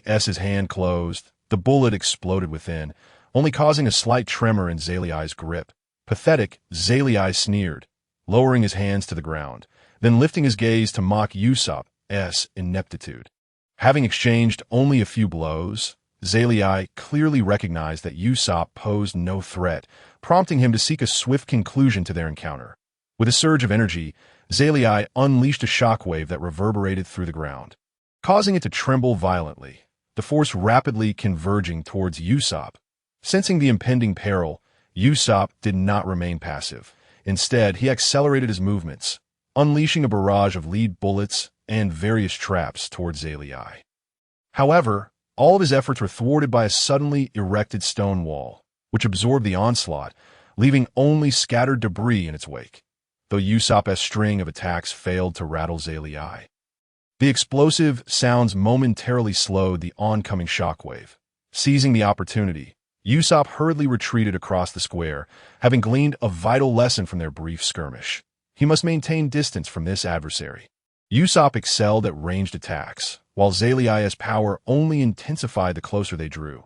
S1: As his hand closed, the bullet exploded within, only causing a slight tremor in Zalei's grip. Pathetic, Zalei sneered, lowering his hands to the ground, then lifting his gaze to mock Usopp's ineptitude. Having exchanged only a few blows, Zalei clearly recognized that Usopp posed no threat, prompting him to seek a swift conclusion to their encounter. With a surge of energy, Zalei unleashed a shockwave that reverberated through the ground, causing it to tremble violently, the force rapidly converging towards Usopp. Sensing the impending peril, Usopp did not remain passive. Instead, he accelerated his movements, unleashing a barrage of lead bullets and various traps towards Zalei. However, all of his efforts were thwarted by a suddenly erected stone wall, which absorbed the onslaught, leaving only scattered debris in its wake, though Usopp's string of attacks failed to rattle Zalei. The explosive sounds momentarily slowed the oncoming shockwave. Seizing the opportunity, Usopp hurriedly retreated across the square, having gleaned a vital lesson from their brief skirmish. He must maintain distance from this adversary. Usopp excelled at ranged attacks, while Zalei's power only intensified the closer they drew.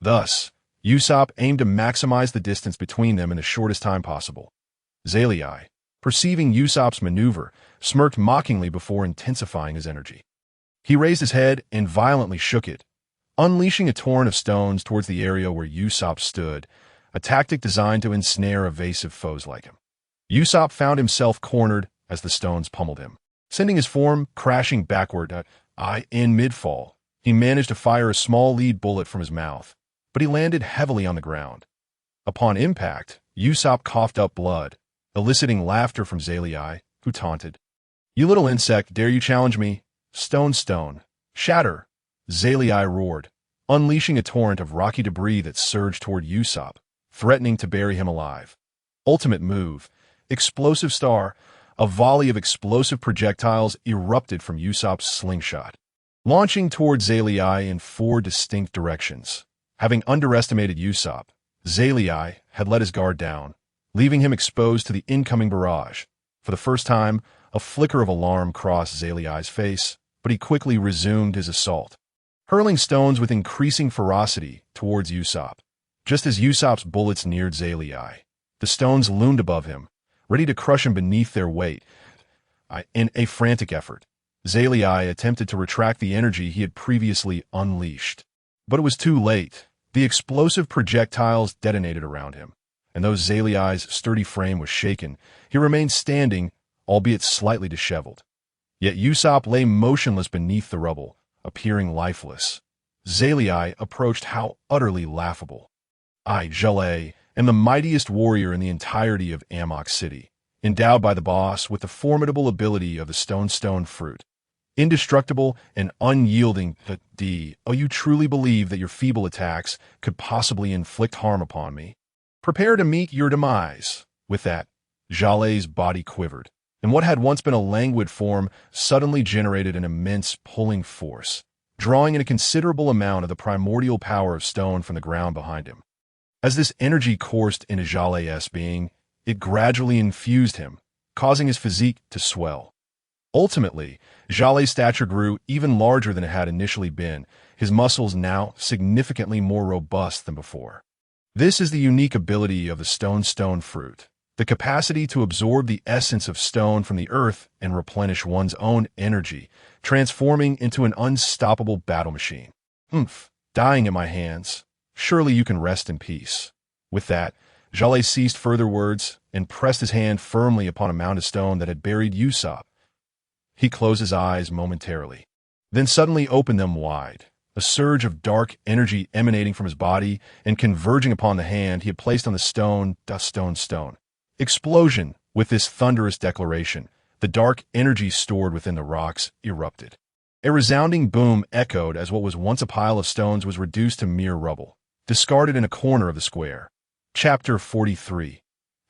S1: Thus, Usopp aimed to maximize the distance between them in the shortest time possible. Zalei, perceiving Usopp's maneuver, smirked mockingly before intensifying his energy. He raised his head and violently shook it, unleashing a torrent of stones towards the area where Usopp stood, a tactic designed to ensnare evasive foes like him. Usopp found himself cornered as the stones pummeled him, sending his form crashing backward. In mid-fall, he managed to fire a small lead bullet from his mouth, but he landed heavily on the ground. Upon impact, Usopp coughed up blood, eliciting laughter from Zalei, who taunted, "You little insect, dare you challenge me? Stone, shatter!" Zalei roared, unleashing a torrent of rocky debris that surged toward Usopp, threatening to bury him alive. Ultimate move, Explosive Star, a volley of explosive projectiles erupted from Usopp's slingshot, launching toward Zalei in 4 distinct directions. Having underestimated Usopp, Zalei had let his guard down, leaving him exposed to the incoming barrage. For the first time, a flicker of alarm crossed Zalei's face, but he quickly resumed his assault, hurling stones with increasing ferocity towards Usopp. Just as Usopp's bullets neared Zalei, the stones loomed above him, ready to crush him beneath their weight. In a frantic effort, Zalei attempted to retract the energy he had previously unleashed. But it was too late. The explosive projectiles detonated around him, and though Zalei's sturdy frame was shaken, he remained standing, albeit slightly disheveled. Yet Usopp lay motionless beneath the rubble, appearing lifeless. Zalei approached. How utterly laughable. I, Zalei, am the mightiest warrior in the entirety of Amu City, endowed by the boss with the formidable ability of the stone fruit. Indestructible and unyielding, oh, you truly believe that your feeble attacks could possibly inflict harm upon me? Prepare to meet your demise. With that, Zalei's body quivered, and what had once been a languid form suddenly generated an immense pulling force, drawing in a considerable amount of the primordial power of stone from the ground behind him. As this energy coursed into Zalei's being, it gradually infused him, causing his physique to swell. Ultimately, Zalei's stature grew even larger than it had initially been, his muscles now significantly more robust than before. This is the unique ability of the stone fruit, the capacity to absorb the essence of stone from the earth and replenish one's own energy, transforming into an unstoppable battle machine. Dying in my hands. Surely you can rest in peace. With that, Zalei ceased further words and pressed his hand firmly upon a mound of stone that had buried Usopp. He closed his eyes momentarily, then suddenly opened them wide, a surge of dark energy emanating from his body and converging upon the hand he had placed on the stone. Explosion! With this thunderous declaration, the dark energy stored within the rocks erupted. A resounding boom echoed as what was once a pile of stones was reduced to mere rubble, discarded in a corner of the square. Chapter 43.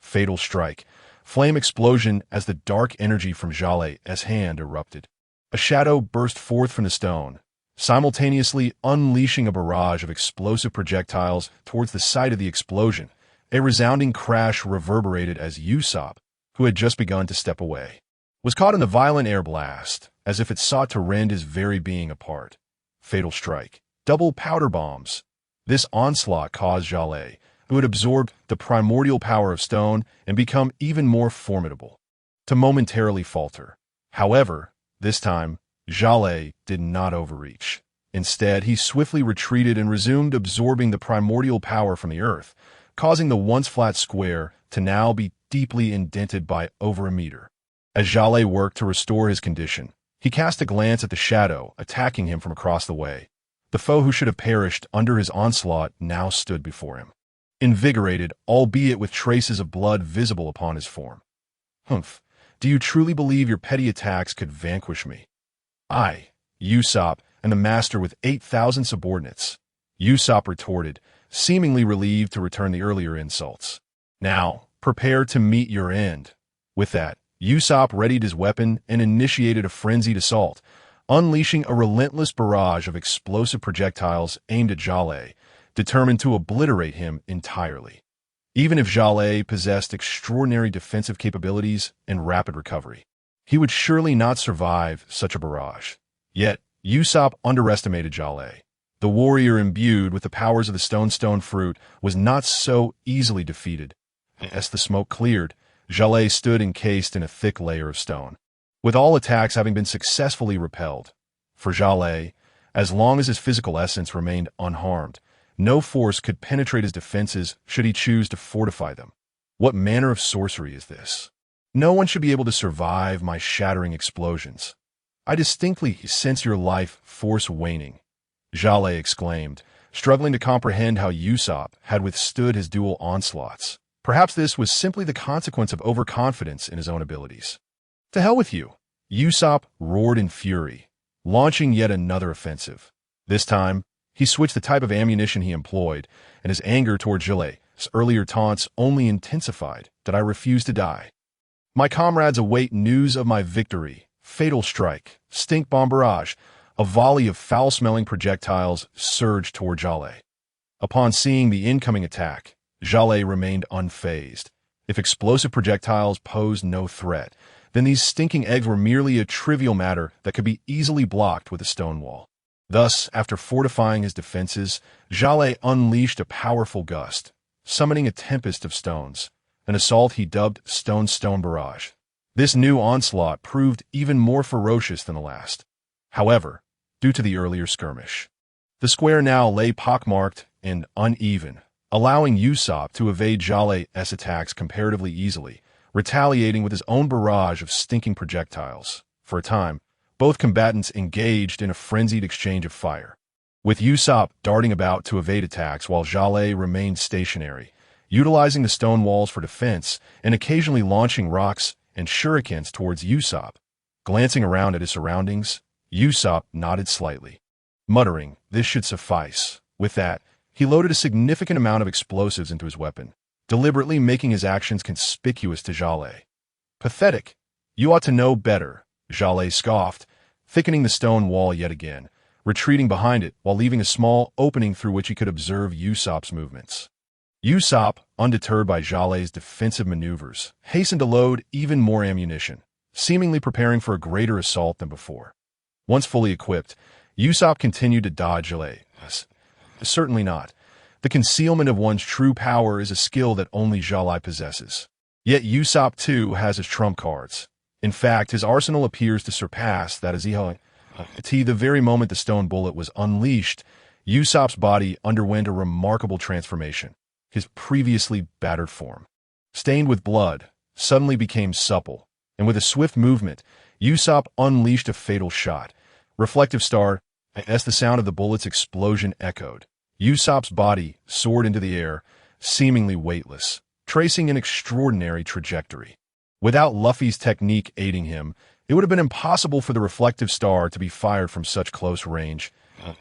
S1: Fatal Strike. Flame explosion as the dark energy from Zalei's hand erupted. A shadow burst forth from the stone, simultaneously unleashing a barrage of explosive projectiles towards the site of the explosion. A resounding crash reverberated as Usopp, who had just begun to step away, was caught in the violent air blast, as if it sought to rend his very being apart. Fatal Strike. Double powder bombs. This onslaught caused Zalei, who had absorbed the primordial power of stone and become even more formidable, to momentarily falter. However, this time, Zalei did not overreach. Instead, he swiftly retreated and resumed absorbing the primordial power from the earth, causing the once flat square to now be deeply indented by over a meter. As Zalei worked to restore his condition, he cast a glance at the shadow attacking him from across the way. The foe who should have perished under his onslaught now stood before him, invigorated, albeit with traces of blood visible upon his form. Do you truly believe your petty attacks could vanquish me? I, Usopp, am the master with 8,000 subordinates. Usopp retorted, seemingly relieved to return the earlier insults. Now, prepare to meet your end. With that, Usopp readied his weapon and initiated a frenzied assault, unleashing a relentless barrage of explosive projectiles aimed at Zalei, determined to obliterate him entirely. Even if Zalei possessed extraordinary defensive capabilities and rapid recovery, he would surely not survive such a barrage. Yet, Usopp underestimated Zalei. The warrior imbued with the powers of the stone fruit was not so easily defeated. As the smoke cleared, Zalei stood encased in a thick layer of stone, with all attacks having been successfully repelled. For Zalei, as long as his physical essence remained unharmed, no force could penetrate his defenses should he choose to fortify them. What manner of sorcery is this? No one should be able to survive my shattering explosions. I distinctly sense your life force waning, Zalei exclaimed, struggling to comprehend how Usopp had withstood his dual onslaughts. Perhaps this was simply the consequence of overconfidence in his own abilities. To hell with you! Usopp roared in fury, launching yet another offensive. This time, he switched the type of ammunition he employed, and his anger toward Zalei's earlier taunts only intensified. Did I refuse to die? My comrades await news of my victory. Fatal strike. Stink bomb barrage. A volley of foul-smelling projectiles surged toward Jale. Upon seeing the incoming attack, Jale remained unfazed. If explosive projectiles posed no threat, then these stinking eggs were merely a trivial matter that could be easily blocked with a stone wall. Thus, after fortifying his defenses, Jale unleashed a powerful gust, summoning a tempest of stones, an assault he dubbed Stone Barrage. This new onslaught proved even more ferocious than the last. However, due to the earlier skirmish, the square now lay pockmarked and uneven, allowing Usopp to evade Jale's attacks comparatively easily, retaliating with his own barrage of stinking projectiles. For a time, both combatants engaged in a frenzied exchange of fire, with Usopp darting about to evade attacks while Jale remained stationary, utilizing the stone walls for defense and occasionally launching rocks and shurikens towards Usopp. Glancing around at his surroundings, Usopp nodded slightly, muttering, "This should suffice." With that, he loaded a significant amount of explosives into his weapon, deliberately making his actions conspicuous to Jale. "Pathetic. You ought to know better," Jale scoffed, thickening the stone wall yet again, retreating behind it while leaving a small opening through which he could observe Usopp's movements. Usopp, undeterred by Jale's defensive maneuvers, hastened to load even more ammunition, seemingly preparing for a greater assault than before. Once fully equipped, Usopp continued to dodge Jale. Certainly not. The concealment of one's true power is a skill that only Jale possesses. Yet Usopp, too, has his trump cards. In fact, his arsenal appears to surpass that of Zoro. The very moment the stone bullet was unleashed, Usopp's body underwent a remarkable transformation. His previously battered form, stained with blood, suddenly became supple, and with a swift movement, Usopp unleashed a fatal shot. Reflective star, as the sound of the bullet's explosion echoed, Usopp's body soared into the air, seemingly weightless, tracing an extraordinary trajectory. Without Luffy's technique aiding him, it would have been impossible for the reflective star to be fired from such close range.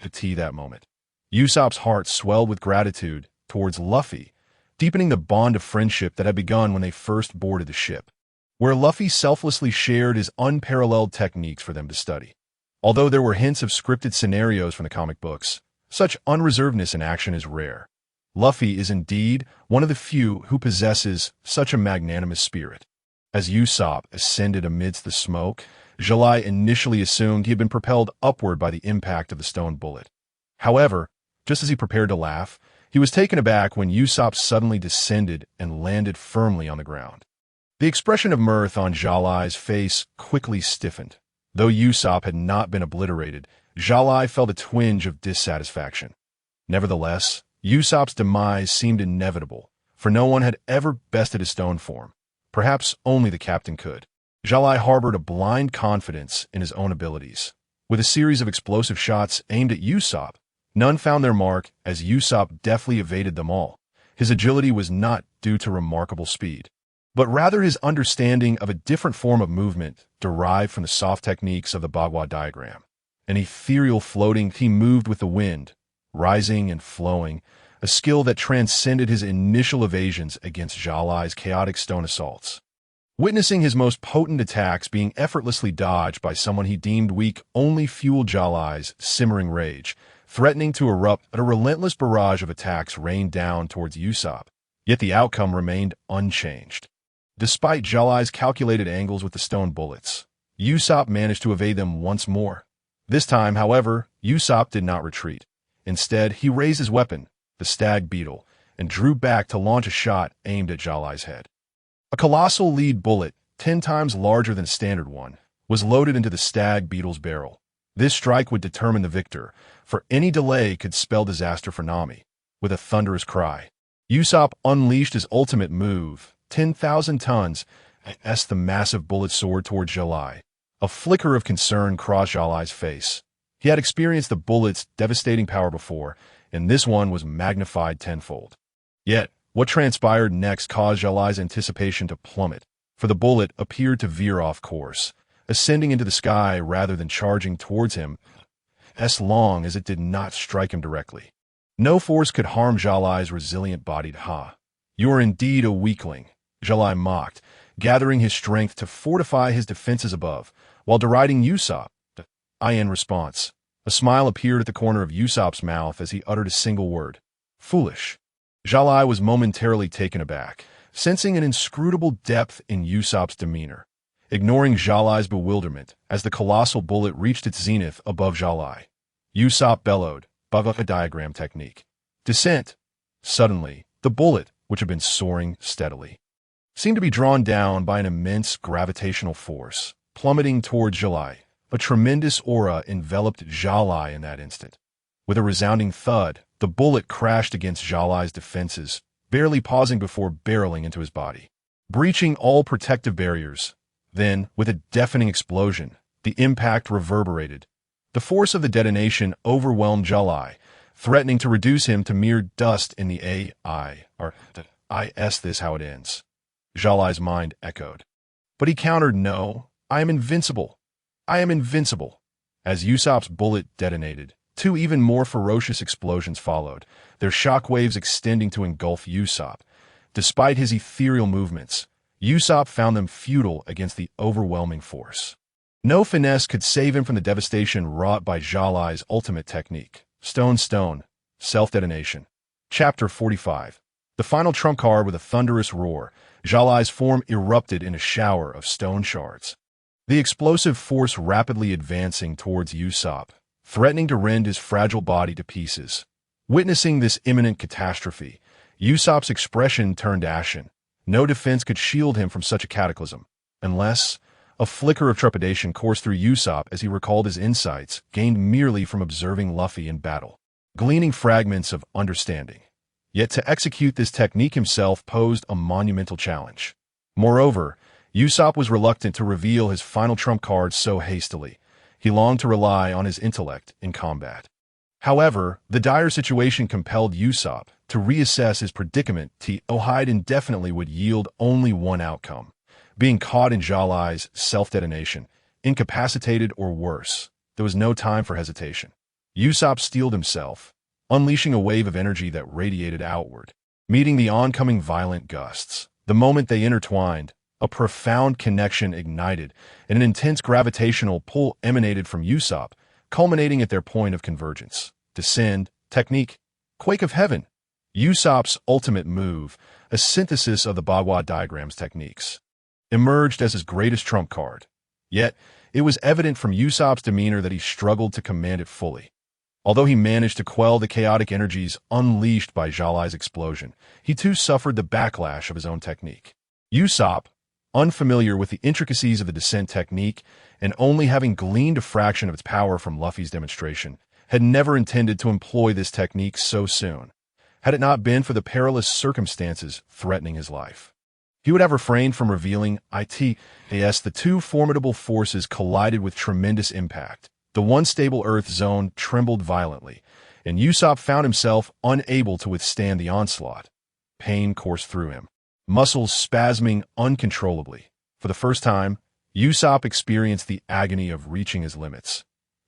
S1: That moment, Usopp's heart swelled with gratitude towards Luffy, deepening the bond of friendship that had begun when they first boarded the ship, where Luffy selflessly shared his unparalleled techniques for them to study. Although there were hints of scripted scenarios from the comic books, such unreservedness in action is rare. Luffy is indeed one of the few who possesses such a magnanimous spirit. As Usopp ascended amidst the smoke, Jale initially assumed he had been propelled upward by the impact of the stone bullet. However, just as he prepared to laugh, he was taken aback when Usopp suddenly descended and landed firmly on the ground. The expression of mirth on Jale's face quickly stiffened. Though Usopp had not been obliterated, Jale felt a twinge of dissatisfaction. Nevertheless, Usopp's demise seemed inevitable, for no one had ever bested his stone form. Perhaps only the captain could. Jale harbored a blind confidence in his own abilities. With a series of explosive shots aimed at Usopp, none found their mark as Usopp deftly evaded them all. His agility was not due to remarkable speed, but rather his understanding of a different form of movement derived from the soft techniques of the Bagua diagram. An ethereal floating, he moved with the wind, rising and flowing, a skill that transcended his initial evasions against Jale's chaotic stone assaults. Witnessing his most potent attacks being effortlessly dodged by someone he deemed weak only fueled Jale's simmering rage, threatening to erupt at a relentless barrage of attacks rained down towards Usopp. Yet the outcome remained unchanged. Despite Jale's calculated angles with the stone bullets, Usopp managed to evade them once more. This time, however, Usopp did not retreat. Instead, he raised his weapon, the stag beetle, and drew back to launch a shot aimed at Jale's head. A colossal lead bullet, 10 times larger than a standard one, was loaded into the stag beetle's barrel. This strike would determine the victor, for any delay could spell disaster for Nami. With a thunderous cry, Usopp unleashed his ultimate move, 10,000 tons, as the massive bullet soared towards Jale. A flicker of concern crossed Jale's face. He had experienced the bullet's devastating power before, and this one was magnified tenfold. Yet, what transpired next caused Jale's anticipation to plummet, for the bullet appeared to veer off course, ascending into the sky rather than charging towards him, as long as it did not strike him directly. No force could harm Jale's resilient-bodied "Ha! You are indeed a weakling," Jale mocked, gathering his strength to fortify his defenses above, while deriding Usopp. In response, a smile appeared at the corner of Usopp's mouth as he uttered a single word. Foolish. Jalai was momentarily taken aback, sensing an inscrutable depth in Usopp's demeanor. Ignoring Jalai's bewilderment as the colossal bullet reached its zenith above Jalai, Usopp bellowed, Buggy diagram technique. Descent. Suddenly, the bullet, which had been soaring steadily, seemed to be drawn down by an immense gravitational force, plummeting toward Jalai. A tremendous aura enveloped Jalai in that instant. With a resounding thud, the bullet crashed against Jalai's defenses, barely pausing before barreling into his body, breaching all protective barriers. Then, with a deafening explosion, the impact reverberated. The force of the detonation overwhelmed Jalai, threatening to reduce him to mere dust in the this how it ends. Jalai's mind echoed. But he countered, no, I am invincible. I am invincible. As Usopp's bullet detonated, two even more ferocious explosions followed, their shockwaves extending to engulf Usopp. Despite his ethereal movements, Usopp found them futile against the overwhelming force. No finesse could save him from the devastation wrought by Jalai's ultimate technique. Stone, self-detonation. Chapter 45. The final trump card with a thunderous roar, Jalai's form erupted in a shower of stone shards. The explosive force rapidly advancing towards Usopp, threatening to rend his fragile body to pieces. Witnessing this imminent catastrophe, Usopp's expression turned ashen. No defense could shield him from such a cataclysm, unless a flicker of trepidation coursed through Usopp as he recalled his insights gained merely from observing Luffy in battle, gleaning fragments of understanding. Yet to execute this technique himself posed a monumental challenge. Moreover, Usopp was reluctant to reveal his final trump card so hastily. He longed to rely on his intellect in combat. However, the dire situation compelled Usopp to reassess his predicament. To hide indefinitely would yield only one outcome: being caught in Jalai's self-detonation, incapacitated or worse. There was no time for hesitation. Usopp steeled himself, unleashing a wave of energy that radiated outward, meeting the oncoming violent gusts. The moment they intertwined, a profound connection ignited, and an intense gravitational pull emanated from Usopp, culminating at their point of convergence. Descend, technique, quake of heaven. Usopp's ultimate move, a synthesis of the Buggy diagram's techniques, emerged as his greatest trump card. Yet, it was evident from Usopp's demeanor that he struggled to command it fully. Although he managed to quell the chaotic energies unleashed by Jalai's explosion, he too suffered the backlash of his own technique. Usopp, unfamiliar with the intricacies of the descent technique and only having gleaned a fraction of its power from Luffy's demonstration, had never intended to employ this technique so soon, had it not been for the perilous circumstances threatening his life. He would have refrained from revealing the two formidable forces collided with tremendous impact. The one stable Earth zone trembled violently, and Usopp found himself unable to withstand the onslaught. Pain coursed through him, muscles spasming uncontrollably. For the first time, Usopp experienced the agony of reaching his limits.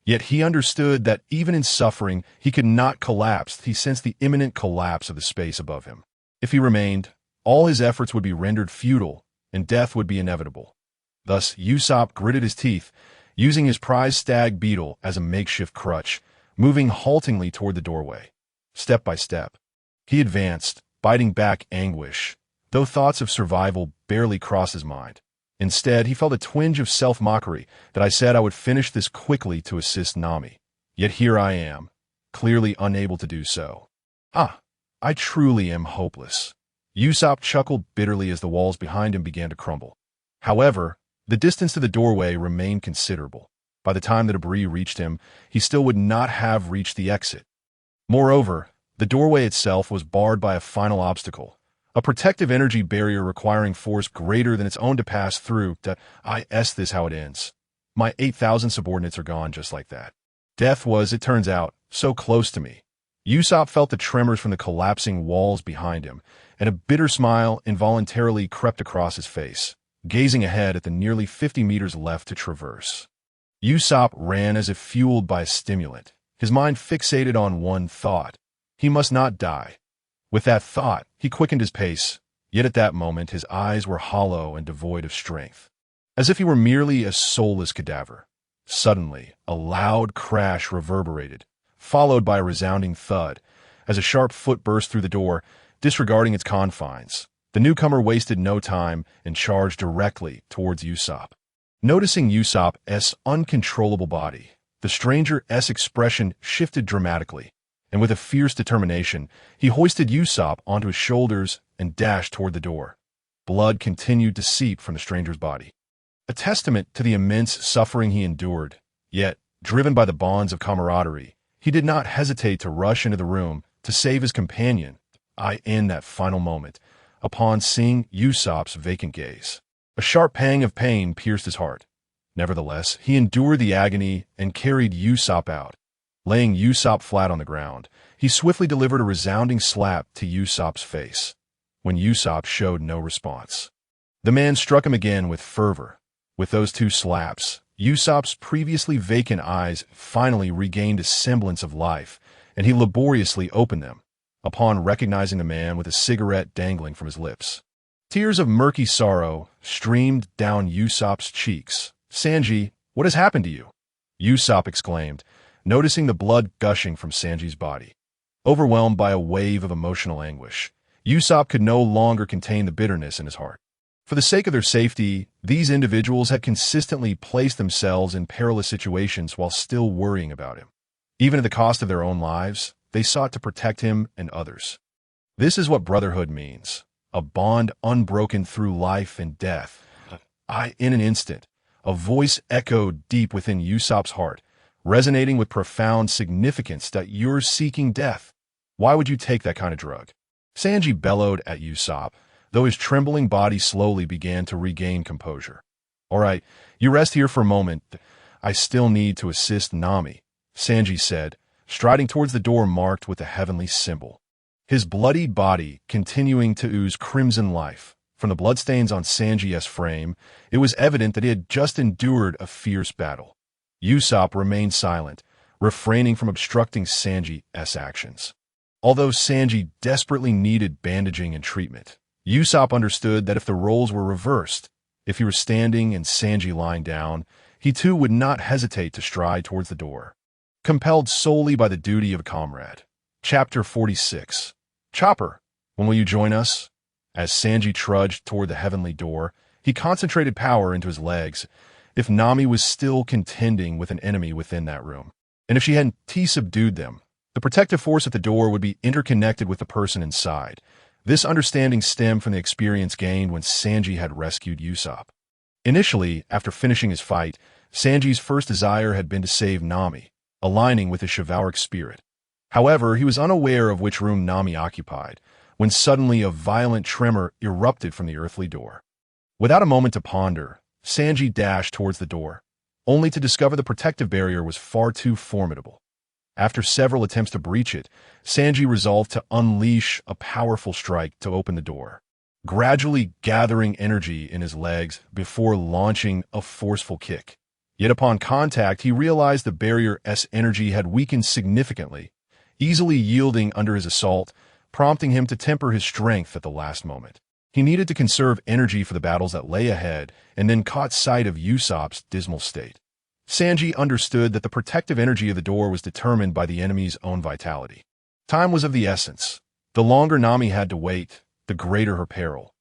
S1: Yet he understood that even in suffering, he could not collapse. He sensed the imminent collapse of the space above him. If he remained, all his efforts would be rendered futile, and death would be inevitable. Thus, Usopp gritted his teeth, using his prized stag beetle as a makeshift crutch, moving haltingly toward the doorway. Step by step, he advanced, biting back anguish, though thoughts of survival barely crossed his mind. Instead, he felt a twinge of self-mockery that I said I would finish this quickly to assist Nami. Yet here I am, clearly unable to do so. I truly am hopeless. Usopp chuckled bitterly as the walls behind him began to crumble. However, the distance to the doorway remained considerable. By the time the debris reached him, he still would not have reached the exit. Moreover, the doorway itself was barred by a final obstacle, a protective energy barrier requiring force greater than its own to pass through. This how it ends. My 8,000 subordinates are gone just like that. Death was, it turns out, so close to me. Usopp felt the tremors from the collapsing walls behind him, and a bitter smile involuntarily crept across his face, gazing ahead at the nearly 50 meters left to traverse. Usopp ran as if fueled by a stimulant, his mind fixated on one thought: he must not die. With that thought, he quickened his pace, Yet at that moment his eyes were hollow and devoid of strength, as if he were merely a soulless cadaver. Suddenly, a loud crash reverberated, followed by a resounding thud, as a sharp foot burst through the door, disregarding its confines. The newcomer wasted no time and charged directly towards Usopp. Noticing Usopp's uncontrollable body, the stranger's expression shifted dramatically, and with a fierce determination, he hoisted Usopp onto his shoulders and dashed toward the door. Blood continued to seep from the stranger's body, a testament to the immense suffering he endured. Yet, driven by the bonds of camaraderie, he did not hesitate to rush into the room to save his companion. In that final moment, upon seeing Usopp's vacant gaze, a sharp pang of pain pierced his heart. Nevertheless, he endured the agony and carried Usopp out. Laying Usopp flat on the ground, he swiftly delivered a resounding slap to Usopp's face. When Usopp showed no response, the man struck him again with fervor. With those two slaps, Usopp's previously vacant eyes finally regained a semblance of life, and he laboriously opened them, upon recognizing the man with a cigarette dangling from his lips. Tears of murky sorrow streamed down Usopp's cheeks. "Sanji, what has happened to you?" Usopp exclaimed, noticing the blood gushing from Sanji's body. Overwhelmed by a wave of emotional anguish, Usopp could no longer contain the bitterness in his heart. For the sake of their safety, these individuals had consistently placed themselves in perilous situations while still worrying about him. Even at the cost of their own lives, they sought to protect him and others. This is what brotherhood means, a bond unbroken through life and death. In an instant, a voice echoed deep within Usopp's heart, resonating with profound significance that you're seeking death. Why would you take that kind of drug? Sanji bellowed at Usopp, though his trembling body slowly began to regain composure. All right, you rest here for a moment. I still need to assist Nami, Sanji said, striding towards the door marked with a heavenly symbol. His bloodied body continuing to ooze crimson life. From the bloodstains on Sanji's frame, it was evident that he had just endured a fierce battle. Usopp remained silent, refraining from obstructing Sanji's actions. Although Sanji desperately needed bandaging and treatment, Usopp understood that if the roles were reversed, if he were standing and Sanji lying down, he too would not hesitate to stride towards the door. Compelled solely by the duty of a comrade. Chapter 46. Chopper, when will you join us? As Sanji trudged toward the heavenly door, he concentrated power into his legs. If Nami was still contending with an enemy within that room, and if she hadn't subdued them, the protective force at the door would be interconnected with the person inside. This understanding stemmed from the experience gained when Sanji had rescued Usopp. Initially, after finishing his fight, Sanji's first desire had been to save Nami, aligning with his chivalric spirit. However, he was unaware of which room Nami occupied, when suddenly a violent tremor erupted from the earthly door. Without a moment to ponder, Sanji dashed towards the door, only to discover the protective barrier was far too formidable. After several attempts to breach it, Sanji resolved to unleash a powerful strike to open the door, gradually gathering energy in his legs before launching a forceful kick. Yet upon contact, he realized the barrier's energy had weakened significantly, easily yielding under his assault, prompting him to temper his strength at the last moment. He needed to conserve energy for the battles that lay ahead, and then caught sight of Usopp's dismal state. Sanji understood that the protective energy of the door was determined by the enemy's own vitality. Time was of the essence. The longer Nami had to wait, the greater her peril.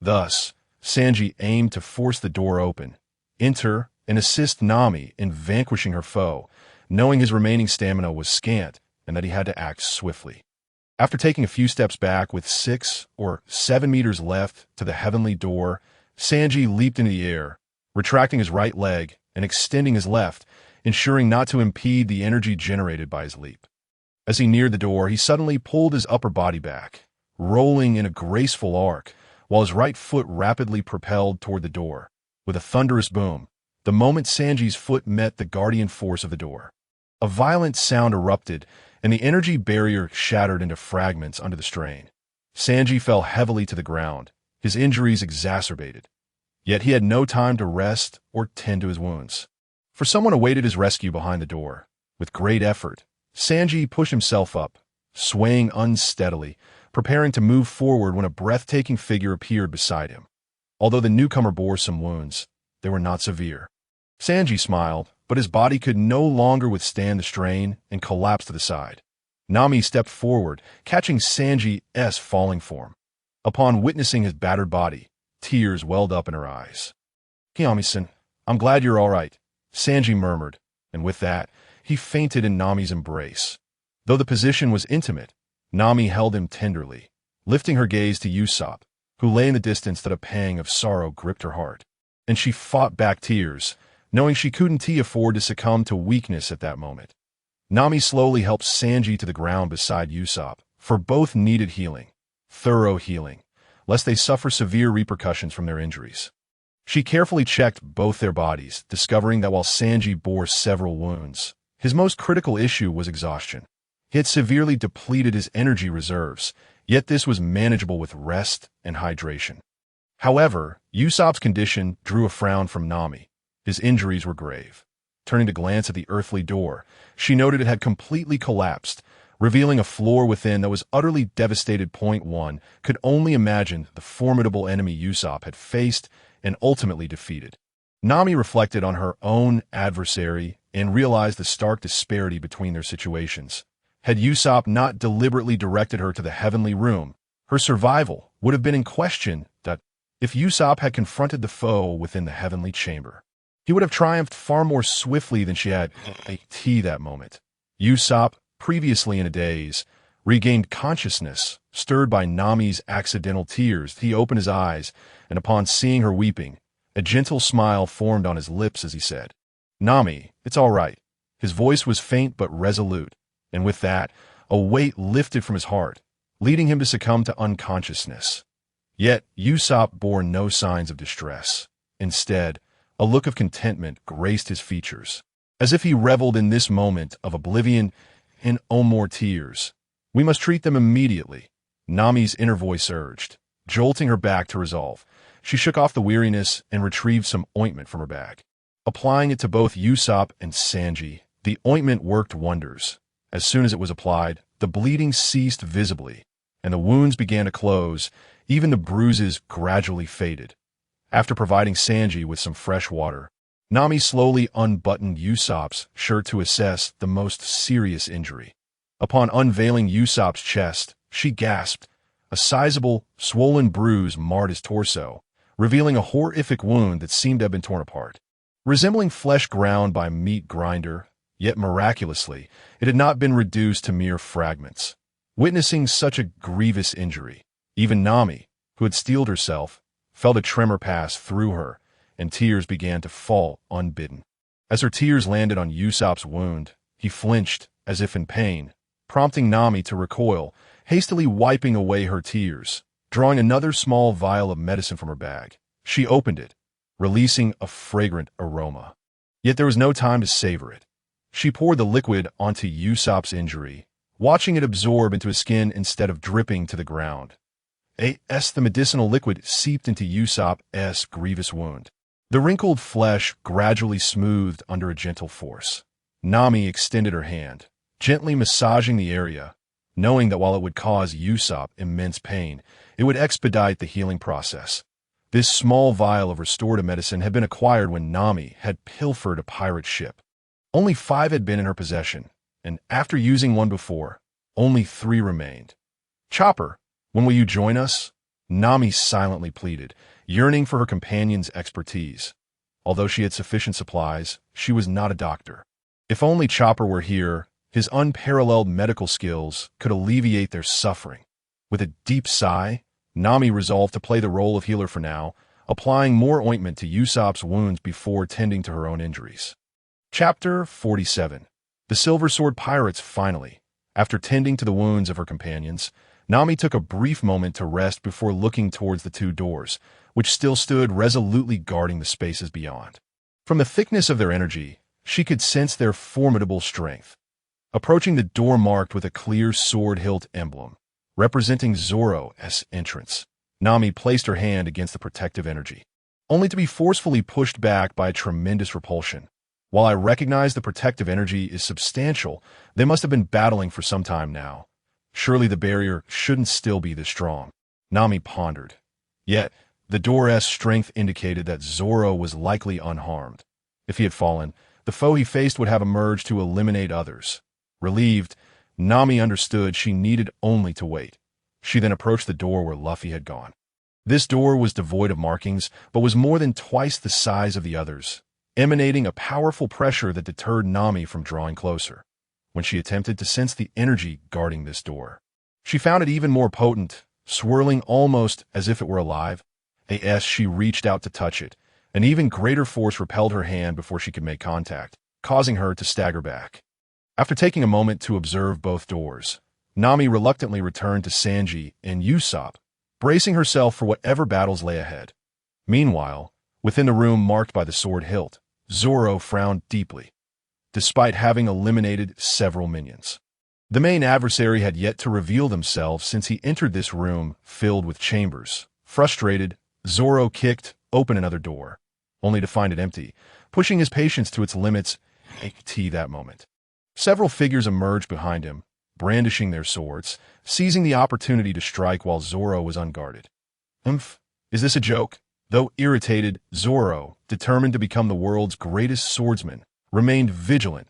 S1: Thus, Sanji aimed to force the door open, enter, and assist Nami in vanquishing her foe, knowing his remaining stamina was scant and that he had to act swiftly. After taking a few steps back with 6 or 7 meters left to the heavenly door, Sanji leaped into the air, retracting his right leg and extending his left, ensuring not to impede the energy generated by his leap. As he neared the door, he suddenly pulled his upper body back, rolling in a graceful arc, while his right foot rapidly propelled toward the door. With a thunderous boom, the moment Sanji's foot met the guardian force of the door, a violent sound erupted, and the energy barrier shattered into fragments under the strain. Sanji fell heavily to the ground, his injuries exacerbated. Yet he had no time to rest or tend to his wounds, for someone awaited his rescue behind the door. With great effort, Sanji pushed himself up, swaying unsteadily, preparing to move forward when a breathtaking figure appeared beside him. Although the newcomer bore some wounds, they were not severe. Sanji smiled, but his body could no longer withstand the strain and collapsed to the side. Nami stepped forward, catching Sanji's falling form. Upon witnessing his battered body, tears welled up in her eyes. "Nami-san, I'm glad you're all right," Sanji murmured, and with that, he fainted in Nami's embrace. Though the position was intimate, Nami held him tenderly, lifting her gaze to Usopp, who lay in the distance that a pang of sorrow gripped her heart. And she fought back tears, knowing she couldn't afford to succumb to weakness at that moment. Nami slowly helped Sanji to the ground beside Usopp, for both needed healing, thorough healing, lest they suffer severe repercussions from their injuries. She carefully checked both their bodies, discovering that while Sanji bore several wounds, his most critical issue was exhaustion. He had severely depleted his energy reserves, yet this was manageable with rest and hydration. However, Usopp's condition drew a frown from Nami. His injuries were grave. Turning to glance at the earthly door, she noted it had completely collapsed, revealing a floor within that was utterly devastated. One could only imagine the formidable enemy Usopp had faced and ultimately defeated. Nami reflected on her own adversary and realized the stark disparity between their situations. Had Usopp not deliberately directed her to the heavenly room, her survival would have been in question. If Usopp had confronted the foe within the heavenly chamber, he would have triumphed far more swiftly than she had that moment. Usopp, previously in a daze, regained consciousness, stirred by Nami's accidental tears. He opened his eyes, and upon seeing her weeping, a gentle smile formed on his lips as he said, "Nami, it's all right." His voice was faint but resolute, and with that, a weight lifted from his heart, leading him to succumb to unconsciousness. Yet Usopp bore no signs of distress. Instead, a look of contentment graced his features, as if he reveled in this moment of oblivion and no more tears. "We must treat them immediately," Nami's inner voice urged, jolting her back to resolve. She shook off the weariness and retrieved some ointment from her bag. Applying it to both Usopp and Sanji, the ointment worked wonders. As soon as it was applied, the bleeding ceased visibly, and the wounds began to close. Even the bruises gradually faded. After providing Sanji with some fresh water, Nami slowly unbuttoned Usopp's shirt to assess the most serious injury. Upon unveiling Usopp's chest, she gasped. A sizable, swollen bruise marred his torso, revealing a horrific wound that seemed to have been torn apart. Resembling flesh ground by a meat grinder, yet miraculously, it had not been reduced to mere fragments. Witnessing such a grievous injury, even Nami, who had steeled herself, felt a tremor pass through her, and tears began to fall unbidden. As her tears landed on Usopp's wound, he flinched, as if in pain, prompting Nami to recoil, hastily wiping away her tears. Drawing another small vial of medicine from her bag, she opened it, releasing a fragrant aroma. Yet there was no time to savor it. She poured the liquid onto Usopp's injury, watching it absorb into his skin instead of dripping to the ground. The medicinal liquid seeped into Usopp's grievous wound. The wrinkled flesh gradually smoothed under a gentle force. Nami extended her hand, gently massaging the area, knowing that while it would cause Usopp immense pain, it would expedite the healing process. This small vial of restorative medicine had been acquired when Nami had pilfered a pirate ship. Only 5 had been in her possession, and after using one before, only 3 remained. "Chopper, when will you join us?" Nami silently pleaded, yearning for her companion's expertise. Although she had sufficient supplies, she was not a doctor. If only Chopper were here, his unparalleled medical skills could alleviate their suffering. With a deep sigh, Nami resolved to play the role of healer for now, applying more ointment to Usopp's wounds before tending to her own injuries. Chapter 47. The Silver Sword Pirates finally. After tending to the wounds of her companions, Nami took a brief moment to rest before looking towards the 2 doors, which still stood resolutely guarding the spaces beyond. From the thickness of their energy, she could sense their formidable strength. Approaching the door marked with a clear sword hilt emblem, representing Zoro's entrance, Nami placed her hand against the protective energy, only to be forcefully pushed back by a tremendous repulsion. While I recognize the protective energy is substantial, they must have been battling for some time now. Surely the barrier shouldn't still be this strong. Nami pondered. Yet, the door's strength indicated that Zoro was likely unharmed. If he had fallen, the foe he faced would have emerged to eliminate others. Relieved, Nami understood she needed only to wait. She then approached the door where Luffy had gone. This door was devoid of markings, but was more than twice the size of the others, emanating a powerful pressure that deterred Nami from drawing closer. When she attempted to sense the energy guarding this door, she found it even more potent, swirling almost as if it were alive. As she reached out to touch it, an even greater force repelled her hand before she could make contact, causing her to stagger back. After taking a moment to observe both doors, Nami reluctantly returned to Sanji and Usopp, bracing herself for whatever battles lay ahead. Meanwhile, within the room marked by the sword hilt, Zoro frowned deeply. Despite having eliminated several minions, the main adversary had yet to reveal themselves since he entered this room filled with chambers. Frustrated, Zoro kicked open another door, only to find it empty, pushing his patience to its limits at that moment. Several figures emerged behind him, brandishing their swords, seizing the opportunity to strike while Zoro was unguarded. Is this a joke? Though irritated, Zoro, determined to become the world's greatest swordsman, remained vigilant.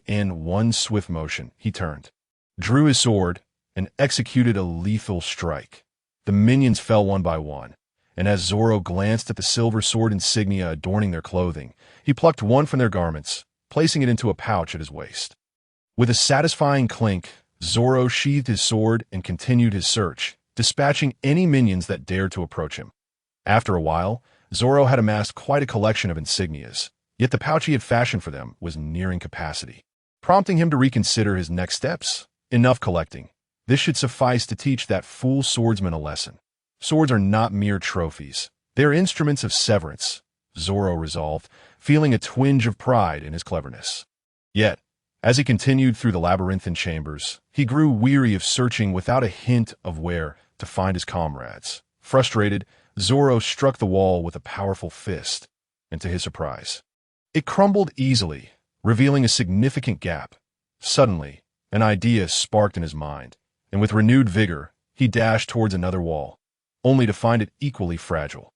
S1: In one swift motion, he turned, drew his sword, and executed a lethal strike. The minions fell one by one, and as Zoro glanced at the silver sword insignia adorning their clothing, he plucked one from their garments, placing it into a pouch at his waist. With a satisfying clink, Zoro sheathed his sword and continued his search, dispatching any minions that dared to approach him. After a while, Zoro had amassed quite a collection of insignias, yet the pouch he had fashioned for them was nearing capacity, prompting him to reconsider his next steps. Enough collecting. This should suffice to teach that fool swordsman a lesson. Swords are not mere trophies. They are instruments of severance, Zoro resolved, feeling a twinge of pride in his cleverness. Yet, as he continued through the labyrinthine chambers, he grew weary of searching without a hint of where to find his comrades. Frustrated, Zoro struck the wall with a powerful fist, and to his surprise, it crumbled easily, revealing a significant gap. Suddenly, an idea sparked in his mind, and with renewed vigor, he dashed towards another wall, only to find it equally fragile.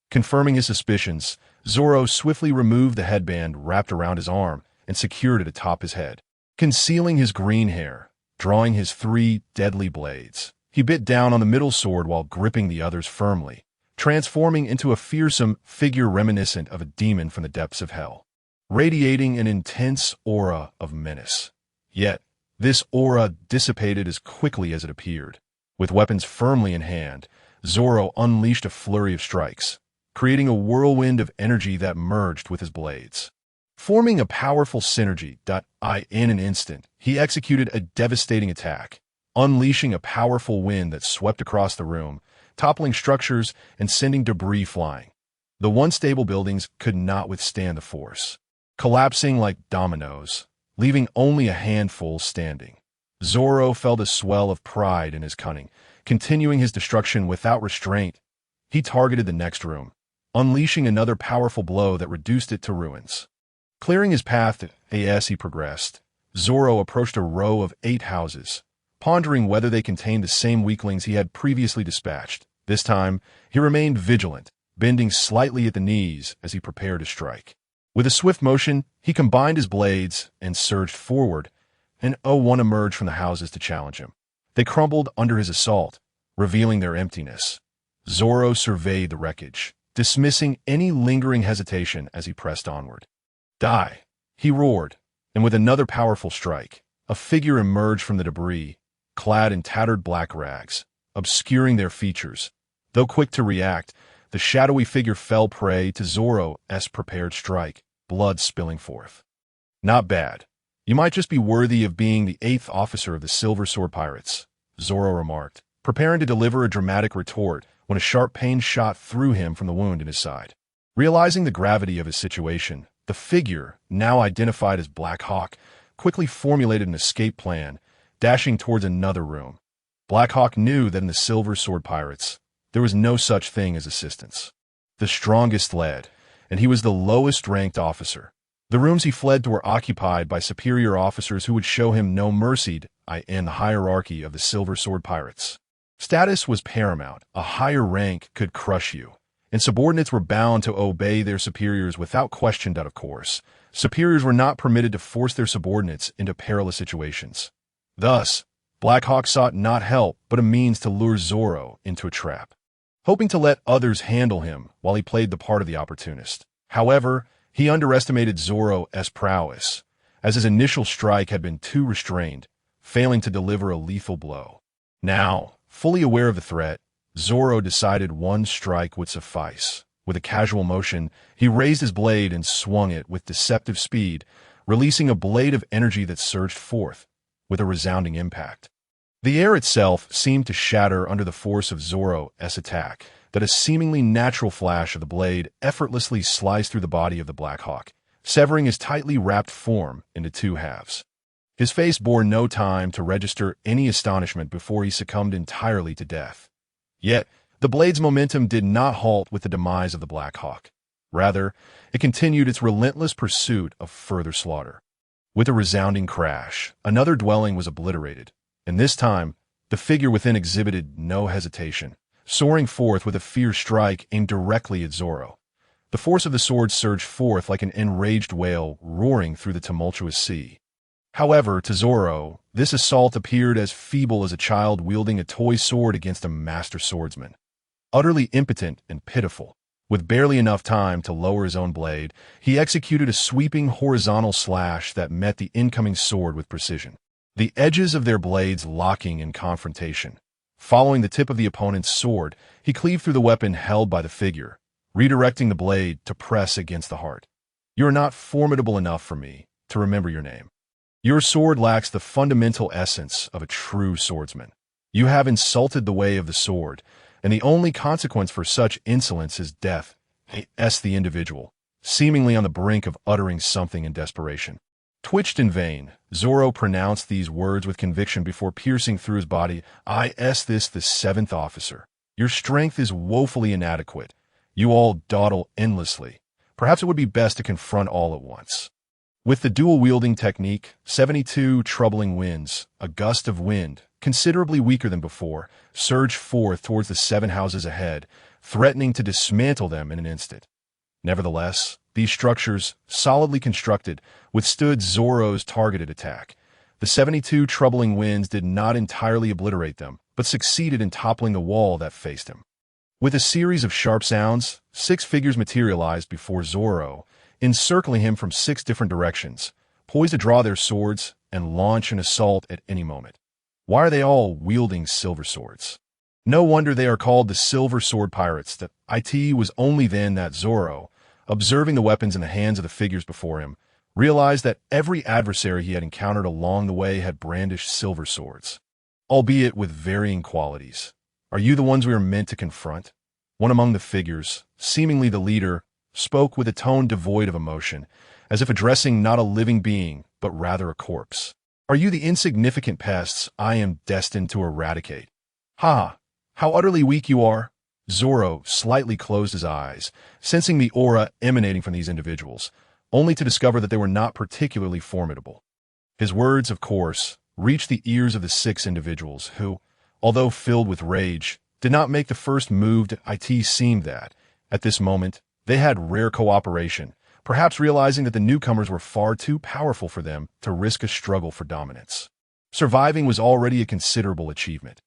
S1: Confirming his suspicions, Zoro swiftly removed the headband wrapped around his arm and secured it atop his head. Concealing his green hair, drawing his 3 deadly blades, he bit down on the middle sword while gripping the others firmly, transforming into a fearsome figure reminiscent of a demon from the depths of hell, radiating an intense aura of menace. Yet, this aura dissipated as quickly as it appeared. With weapons firmly in hand, Zoro unleashed a flurry of strikes, creating a whirlwind of energy that merged with his blades. Forming a powerful synergy, in an instant, he executed a devastating attack, unleashing a powerful wind that swept across the room, toppling structures and sending debris flying. The once stable buildings could not withstand the force, collapsing like dominoes, leaving only a handful standing. Zoro felt a swell of pride in his cunning, continuing his destruction without restraint. He targeted the next room, unleashing another powerful blow that reduced it to ruins. Clearing his path as he progressed, Zoro approached a row of 8 houses, pondering whether they contained the same weaklings he had previously dispatched. This time, he remained vigilant, bending slightly at the knees as he prepared to strike. With a swift motion, he combined his blades and surged forward, and one emerged from the houses to challenge him. They crumbled under his assault, revealing their emptiness. Zoro surveyed the wreckage, dismissing any lingering hesitation as he pressed onward. Die! He roared, and with another powerful strike, a figure emerged from the debris, clad in tattered black rags, obscuring their features. Though quick to react, the shadowy figure fell prey to Zoro's prepared strike, blood spilling forth. Not bad. You might just be worthy of being the 8th officer of the Silver Sword Pirates, Zoro remarked, preparing to deliver a dramatic retort when a sharp pain shot through him from the wound in his side. Realizing the gravity of his situation, the figure, now identified as Black Hawk, quickly formulated an escape plan, dashing towards another room. Black Hawk knew that in the Silver Sword Pirates, there was no such thing as assistance. The strongest led, and he was the lowest-ranked officer. The rooms he fled to were occupied by superior officers who would show him no mercy in the hierarchy of the Silver Sword Pirates. Status was paramount. A higher rank could crush you, and subordinates were bound to obey their superiors without question. Of course, superiors were not permitted to force their subordinates into perilous situations. Thus, Black Hawk sought not help but a means to lure Zoro into a trap, hoping to let others handle him while he played the part of the opportunist. However, he underestimated Zoro's prowess, as his initial strike had been too restrained, failing to deliver a lethal blow. Now, fully aware of the threat, Zoro decided one strike would suffice. With a casual motion, he raised his blade and swung it with deceptive speed, releasing a blade of energy that surged forth with a resounding impact. The air itself seemed to shatter under the force of Zoro's attack, that a seemingly natural flash of the blade effortlessly sliced through the body of the Black Hawk, severing his tightly wrapped form into two halves. His face bore no time to register any astonishment before he succumbed entirely to death. Yet, the blade's momentum did not halt with the demise of the Black Hawk. Rather, it continued its relentless pursuit of further slaughter. With a resounding crash, another dwelling was obliterated, and this time, the figure within exhibited no hesitation, soaring forth with a fierce strike aimed directly at Zoro. The force of the sword surged forth like an enraged whale roaring through the tumultuous sea. However, to Zoro, this assault appeared as feeble as a child wielding a toy sword against a master swordsman. Utterly impotent and pitiful, with barely enough time to lower his own blade, he executed a sweeping horizontal slash that met the incoming sword with precision, the edges of their blades locking in confrontation. Following the tip of the opponent's sword, he cleaved through the weapon held by the figure, redirecting the blade to press against the heart. "You are not formidable enough for me to remember your name. Your sword lacks the fundamental essence of a true swordsman. You have insulted the way of the sword, and the only consequence for such insolence is death," the individual, seemingly on the brink of uttering something in desperation. Twitched in vain, Zoro pronounced these words with conviction before piercing through his body. This the seventh officer. Your strength is woefully inadequate. You all dawdle endlessly. Perhaps it would be best to confront all at once. With the dual-wielding technique, 72 troubling winds, a gust of wind, considerably weaker than before, surged forth towards the 7 houses ahead, threatening to dismantle them in an instant. Nevertheless, these structures, solidly constructed, withstood Zoro's targeted attack. The 72 troubling winds did not entirely obliterate them, but succeeded in toppling the wall that faced him. With a series of sharp sounds, 6 figures materialized before Zoro, encircling him from 6 different directions, poised to draw their swords and launch an assault at any moment. Why are they all wielding silver swords? No wonder they are called the Silver Sword Pirates. It was only then that Zoro, observing the weapons in the hands of the figures before him, realized that every adversary he had encountered along the way had brandished silver swords, albeit with varying qualities. "Are you the ones we are meant to confront?" One among the figures, seemingly the leader, spoke with a tone devoid of emotion, as if addressing not a living being, but rather a corpse. "Are you the insignificant pests I am destined to eradicate?" "Ha! How utterly weak you are!" Zoro slightly closed his eyes, sensing the aura emanating from these individuals, only to discover that they were not particularly formidable. His words, of course, reached the ears of the 6 individuals who, although filled with rage, did not make the first move. It seemed that, at this moment, they had rare cooperation, perhaps realizing that the newcomers were far too powerful for them to risk a struggle for dominance. Surviving was already a considerable achievement.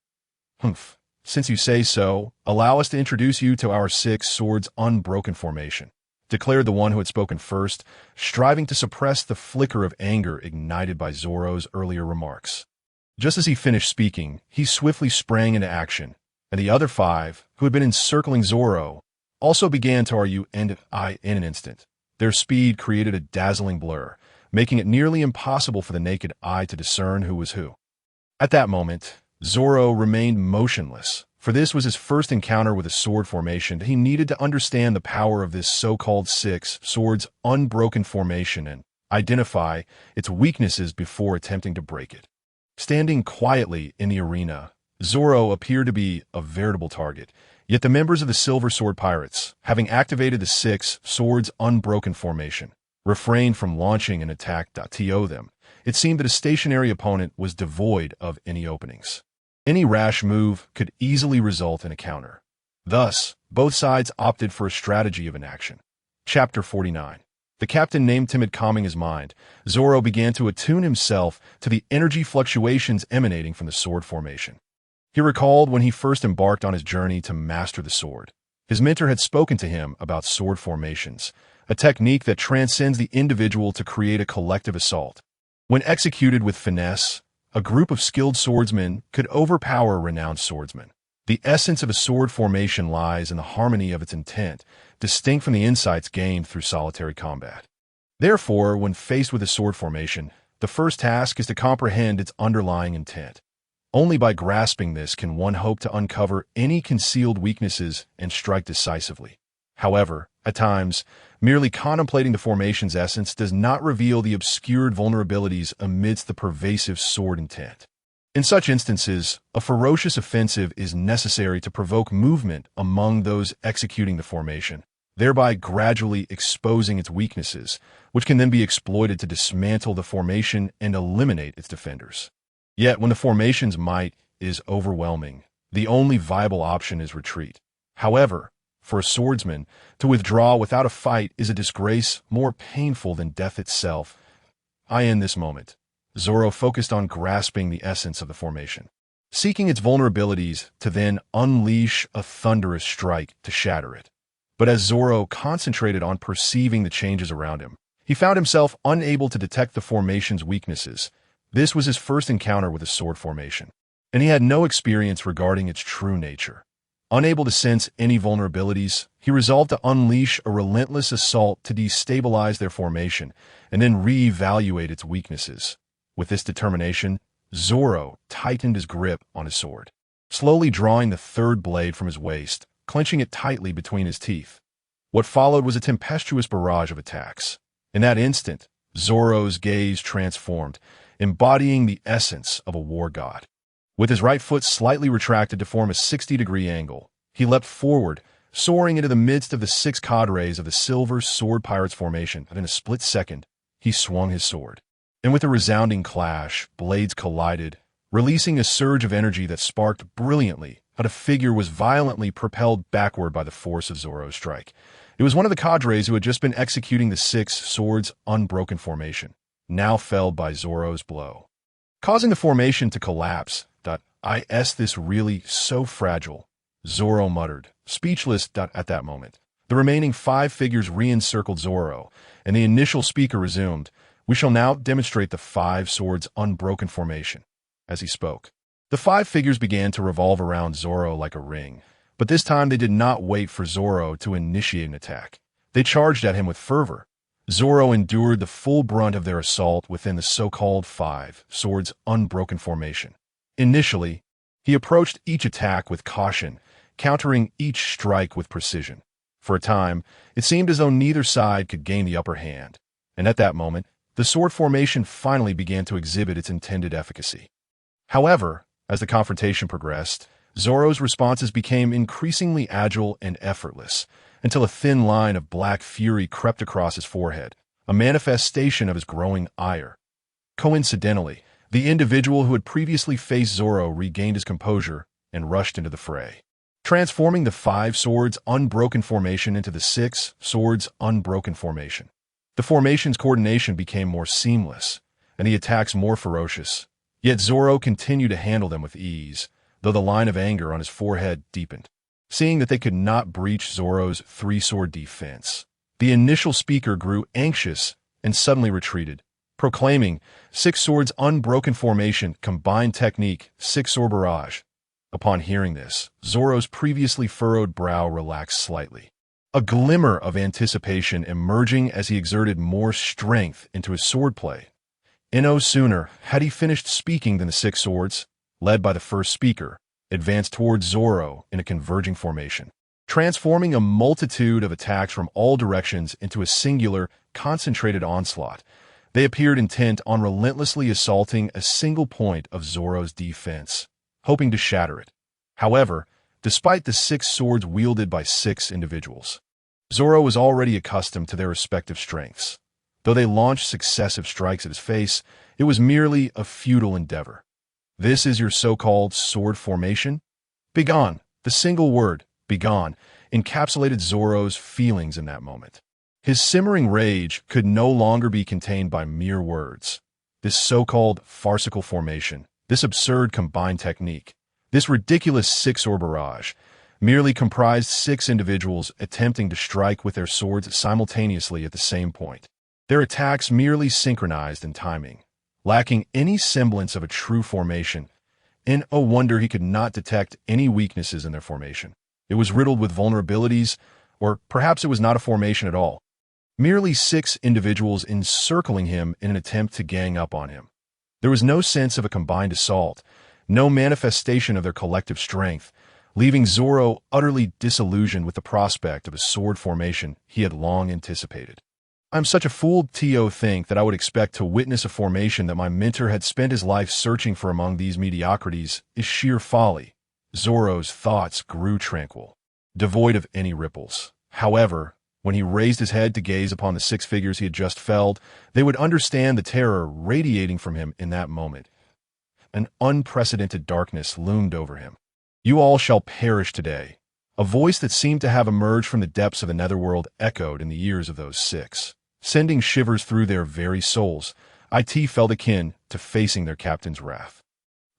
S1: "Humph. Since you say so, allow us to introduce you to our 6 swords unbroken formation," declared the one who had spoken first, striving to suppress the flicker of anger ignited by Zoro's earlier remarks. Just as he finished speaking, he swiftly sprang into action, and the other 5, who had been encircling Zoro, also began to argue in an instant. Their speed created a dazzling blur, making it nearly impossible for the naked eye to discern who was who. At that moment, Zoro remained motionless, for this was his first encounter with a sword formation. He needed to understand the power of this so-called 6 swords unbroken formation and identify its weaknesses before attempting to break it. Standing quietly in the arena, Zoro appeared to be a veritable target, yet the members of the Silver Sword Pirates, having activated the 6 swords unbroken formation, refrained from launching an attack to them. It seemed that a stationary opponent was devoid of any openings. Any rash move could easily result in a counter. Thus, both sides opted for a strategy of inaction. Chapter 49. The captain named timid calming his mind. Zoro began to attune himself to the energy fluctuations emanating from the sword formation. He recalled when he first embarked on his journey to master the sword. His mentor had spoken to him about sword formations, a technique that transcends the individual to create a collective assault. When executed with finesse, a group of skilled swordsmen could overpower renowned swordsmen. The essence of a sword formation lies in the harmony of its intent, distinct from the insights gained through solitary combat. Therefore, when faced with a sword formation, the first task is to comprehend its underlying intent. Only by grasping this can one hope to uncover any concealed weaknesses and strike decisively. However, at times, merely contemplating the formation's essence does not reveal the obscured vulnerabilities amidst the pervasive sword intent. In such instances, a ferocious offensive is necessary to provoke movement among those executing the formation, thereby gradually exposing its weaknesses, which can then be exploited to dismantle the formation and eliminate its defenders. Yet, when the formation's might is overwhelming, the only viable option is retreat. However, for a swordsman, to withdraw without a fight is a disgrace more painful than death itself. In this moment, Zoro focused on grasping the essence of the formation, seeking its vulnerabilities to then unleash a thunderous strike to shatter it. But as Zoro concentrated on perceiving the changes around him, he found himself unable to detect the formation's weaknesses. This was his first encounter with a sword formation, and he had no experience regarding its true nature. Unable to sense any vulnerabilities, he resolved to unleash a relentless assault to destabilize their formation and then re-evaluate its weaknesses. With this determination, Zoro tightened his grip on his sword, slowly drawing the third blade from his waist, clenching it tightly between his teeth. What followed was a tempestuous barrage of attacks. In that instant, Zoro's gaze transformed, embodying the essence of a war god. With his right foot slightly retracted to form a 60-degree angle, he leapt forward, soaring into the midst of the 6 cadres of the Silver Sword Pirates formation, and in a split second, he swung his sword. And with a resounding clash, blades collided, releasing a surge of energy that sparked brilliantly, but a figure was violently propelled backward by the force of Zoro's strike. It was one of the cadres who had just been executing the 6 swords unbroken formation, now felled by Zoro's blow, causing the formation to collapse. Is this really so fragile? Zoro muttered, speechless at that moment. The remaining 5 figures re-encircled Zoro, and the initial speaker resumed, "We shall now demonstrate the 5 swords unbroken formation." As he spoke, the 5 figures began to revolve around Zoro like a ring, but this time they did not wait for Zoro to initiate an attack. They charged at him with fervor. Zoro endured the full brunt of their assault within the so-called 5 swords unbroken formation. Initially, he approached each attack with caution, countering each strike with precision. For a time, it seemed as though neither side could gain the upper hand, and at that moment, the sword formation finally began to exhibit its intended efficacy. However, as the confrontation progressed, Zoro's responses became increasingly agile and effortless, until a thin line of black fury crept across his forehead, a manifestation of his growing ire. Coincidentally, the individual who had previously faced Zoro regained his composure and rushed into the fray, transforming the 5 swords unbroken formation into the 6 swords unbroken formation. The formation's coordination became more seamless, and the attacks more ferocious. Yet Zoro continued to handle them with ease, though the line of anger on his forehead deepened. Seeing that they could not breach Zoro's 3-sword defense, the initial speaker grew anxious and suddenly retreated, proclaiming, "6 swords unbroken formation, combined technique, 6-sword barrage." Upon hearing this, Zoro's previously furrowed brow relaxed slightly, a glimmer of anticipation emerging as he exerted more strength into his swordplay. No sooner had he finished speaking than the 6 swords, led by the first speaker, advanced towards Zoro in a converging formation, transforming a multitude of attacks from all directions into a singular, concentrated onslaught. They appeared intent on relentlessly assaulting a single point of Zoro's defense, hoping to shatter it. However, despite the 6 swords wielded by 6 individuals, Zoro was already accustomed to their respective strengths. Though they launched successive strikes at his face, it was merely a futile endeavor. This is your so-called sword formation? Begone! The single word, begone, encapsulated Zoro's feelings in that moment. His simmering rage could no longer be contained by mere words. This so-called farcical formation, this absurd combined technique, this ridiculous six-or barrage, merely comprised 6 individuals attempting to strike with their swords simultaneously at the same point. Their attacks merely synchronized in timing, lacking any semblance of a true formation, and no wonder he could not detect any weaknesses in their formation. It was riddled with vulnerabilities, or perhaps it was not a formation at all. Merely 6 individuals encircling him in an attempt to gang up on him. There was no sense of a combined assault, no manifestation of their collective strength, leaving Zoro utterly disillusioned with the prospect of a sword formation he had long anticipated. I'm such a fool to think that I would expect to witness a formation that my mentor had spent his life searching for among these mediocrities is sheer folly. Zoro's thoughts grew tranquil, devoid of any ripples. However, when he raised his head to gaze upon the 6 figures he had just felled, they would understand the terror radiating from him in that moment. An unprecedented darkness loomed over him. You all shall perish today. A voice that seemed to have emerged from the depths of the netherworld echoed in the ears of those 6, sending shivers through their very souls. It felt akin to facing their captain's wrath.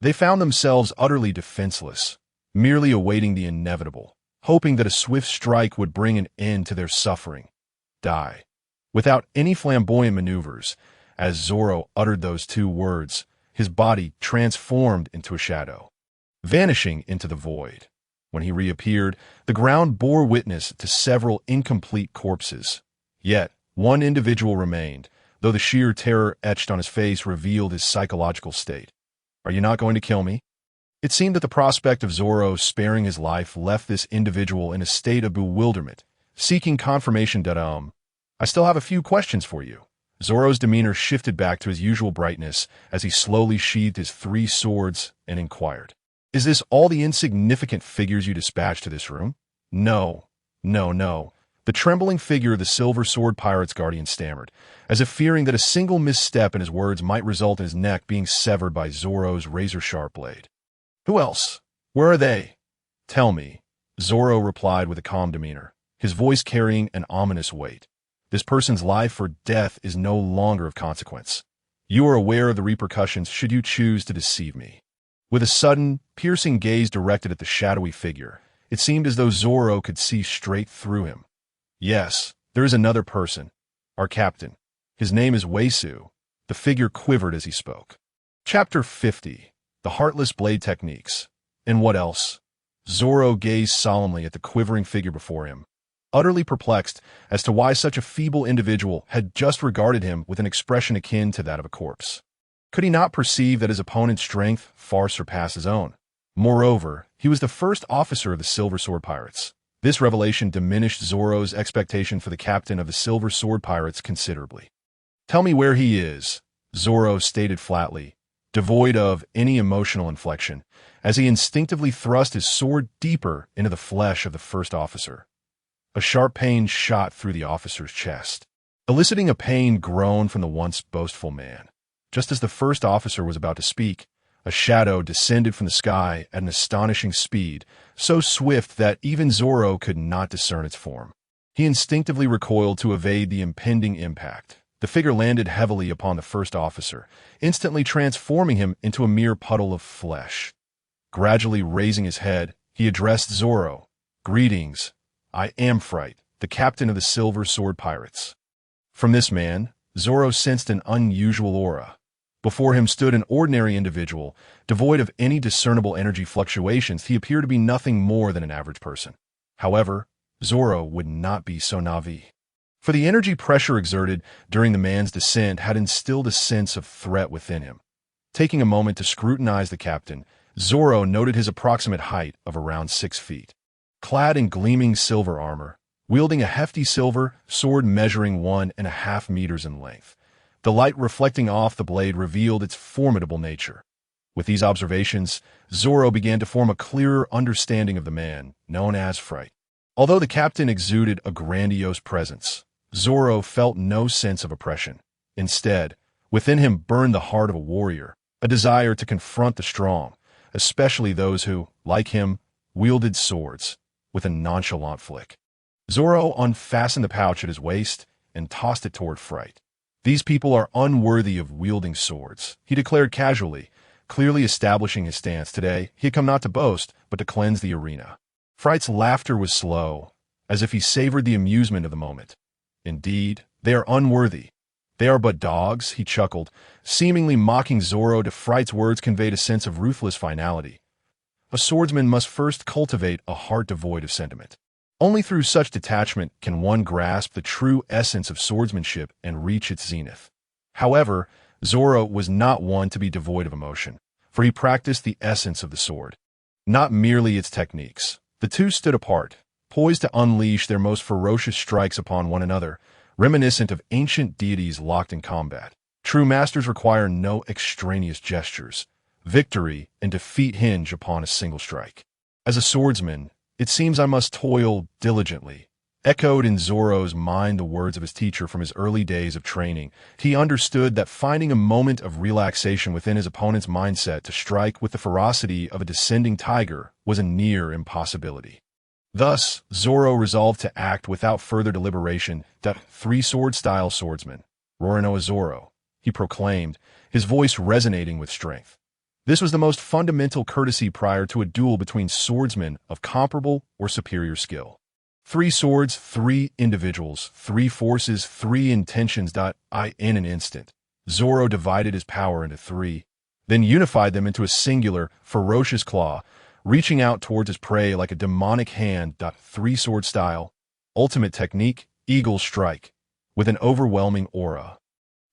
S1: They found themselves utterly defenseless, merely awaiting the inevitable, hoping that a swift strike would bring an end to their suffering. Die. Without any flamboyant maneuvers, as Zoro uttered those 2 words, his body transformed into a shadow, vanishing into the void. When he reappeared, the ground bore witness to several incomplete corpses. Yet, one individual remained, though the sheer terror etched on his face revealed his psychological state. Are you not going to kill me? It seemed that the prospect of Zoro sparing his life left this individual in a state of bewilderment, seeking confirmation that, I still have a few questions for you. Zoro's demeanor shifted back to his usual brightness as he slowly sheathed his 3 swords and inquired. Is this all the insignificant figures you dispatched to this room? No. The trembling figure of the Silver Sword Pirate's guardian stammered, as if fearing that a single misstep in his words might result in his neck being severed by Zoro's razor-sharp blade. Who else? Where are they? Tell me, Zoro replied with a calm demeanor, his voice carrying an ominous weight. This person's life or death is no longer of consequence. You are aware of the repercussions should you choose to deceive me. With a sudden, piercing gaze directed at the shadowy figure, it seemed as though Zoro could see straight through him. Yes, there is another person. Our captain. His name is Weisu. The figure quivered as he spoke. Chapter 50. The Heartless Blade Techniques. And what else? Zoro gazed solemnly at the quivering figure before him, utterly perplexed as to why such a feeble individual had just regarded him with an expression akin to that of a corpse. Could he not perceive that his opponent's strength far surpassed his own? Moreover, he was the first officer of the Silver Sword Pirates. This revelation diminished Zoro's expectation for the captain of the Silver Sword Pirates considerably. Tell me where he is, Zoro stated flatly, devoid of any emotional inflection, as he instinctively thrust his sword deeper into the flesh of the first officer. A sharp pain shot through the officer's chest, eliciting a pained groan from the once boastful man. Just as the first officer was about to speak, a shadow descended from the sky at an astonishing speed, so swift that even Zoro could not discern its form. He instinctively recoiled to evade the impending impact. The figure landed heavily upon the first officer, instantly transforming him into a mere puddle of flesh. Gradually raising his head, he addressed Zoro. Greetings. I am Fright, the captain of the Silver Sword Pirates. From this man, Zoro sensed an unusual aura. Before him stood an ordinary individual, devoid of any discernible energy fluctuations. He appeared to be nothing more than an average person. However, Zoro would not be so naive. For the energy pressure exerted during the man's descent had instilled a sense of threat within him. Taking a moment to scrutinize the captain, Zoro noted his approximate height of around 6 feet. Clad in gleaming silver armor, wielding a hefty silver sword measuring 1.5 meters in length, the light reflecting off the blade revealed its formidable nature. With these observations, Zoro began to form a clearer understanding of the man known as Fright. Although the captain exuded a grandiose presence, Zoro felt no sense of oppression. Instead, within him burned the heart of a warrior, a desire to confront the strong, especially those who, like him, wielded swords, with a nonchalant flick. Zoro unfastened the pouch at his waist and tossed it toward Fright. "These people are unworthy of wielding swords," he declared casually, clearly establishing his stance. Today, he had come not to boast, but to cleanse the arena. Fright's laughter was slow, as if he savored the amusement of the moment. "Indeed, they are unworthy. They are but dogs," he chuckled, seemingly mocking Zoro. To Fright's words conveyed a sense of ruthless finality. A swordsman must first cultivate a heart devoid of sentiment. Only through such detachment can one grasp the true essence of swordsmanship and reach its zenith. However, Zoro was not one to be devoid of emotion, for he practiced the essence of the sword, not merely its techniques. The two stood apart, poised to unleash their most ferocious strikes upon one another, reminiscent of ancient deities locked in combat. True masters require no extraneous gestures. Victory and defeat hinge upon a single strike. "As a swordsman, it seems I must toil diligently," echoed in Zoro's mind the words of his teacher from his early days of training. He understood that finding a moment of relaxation within his opponent's mindset to strike with the ferocity of a descending tiger was a near impossibility. Thus, Zoro resolved to act without further deliberation. "That three-sword-style swordsman, Roronoa Zoro," he proclaimed, his voice resonating with strength. This was the most fundamental courtesy prior to a duel between swordsmen of comparable or superior skill. Three swords, three individuals, three forces, three intentions. In an instant, Zoro divided his power into three, then unified them into a singular, ferocious claw, reaching out towards his prey like a demonic hand. Three-sword style, ultimate technique, eagle strike, with an overwhelming aura.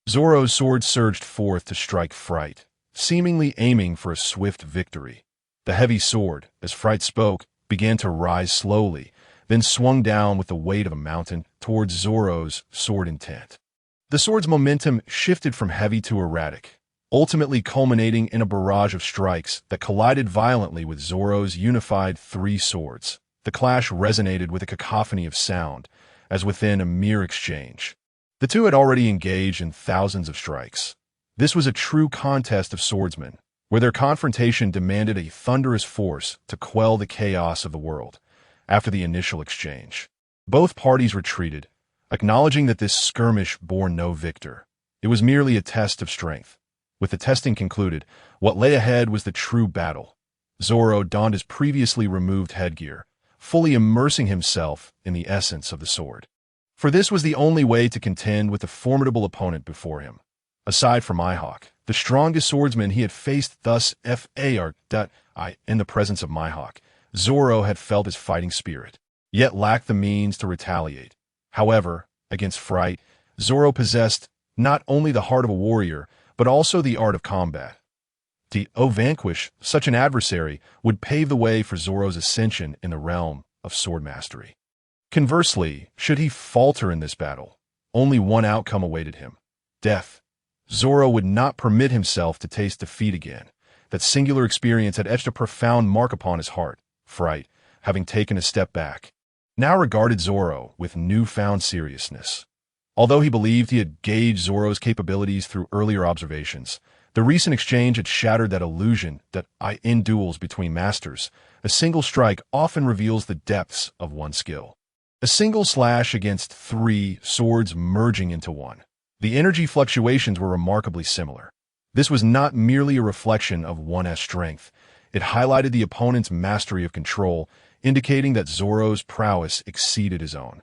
S1: Zoro's sword surged forth to strike Fright, seemingly aiming for a swift victory. The heavy sword, as Fright spoke, began to rise slowly, then swung down with the weight of a mountain towards Zoro's sword intent. The sword's momentum shifted from heavy to erratic, ultimately culminating in a barrage of strikes that collided violently with Zoro's unified three swords. The clash resonated with a cacophony of sound, as within a mere exchange. The two had already engaged in thousands of strikes. This was a true contest of swordsmen, where their confrontation demanded a thunderous force to quell the chaos of the world. After the initial exchange, both parties retreated, acknowledging that this skirmish bore no victor. It was merely a test of strength. With the testing concluded, what lay ahead was the true battle. Zoro donned his previously removed headgear, fully immersing himself in the essence of the sword. For this was the only way to contend with the formidable opponent before him. Aside from Mihawk, the strongest swordsman he had faced thus far. In the presence of Mihawk, Zoro had felt his fighting spirit, yet lacked the means to retaliate. However, against Fright, Zoro possessed not only the heart of a warrior, but also the art of combat. To vanquish such an adversary would pave the way for Zoro's ascension in the realm of sword mastery. Conversely, should he falter in this battle, only one outcome awaited him: death. Zoro would not permit himself to taste defeat again. That singular experience had etched a profound mark upon his heart. Fright, having taken a step back, now regarded Zoro with newfound seriousness. Although he believed he had gauged Zoro's capabilities through earlier observations, the recent exchange had shattered that illusion that in duels between masters, a single strike often reveals the depths of one's skill. A single slash against three swords merging into one. The energy fluctuations were remarkably similar. This was not merely a reflection of one's strength. It highlighted the opponent's mastery of control, indicating that Zoro's prowess exceeded his own.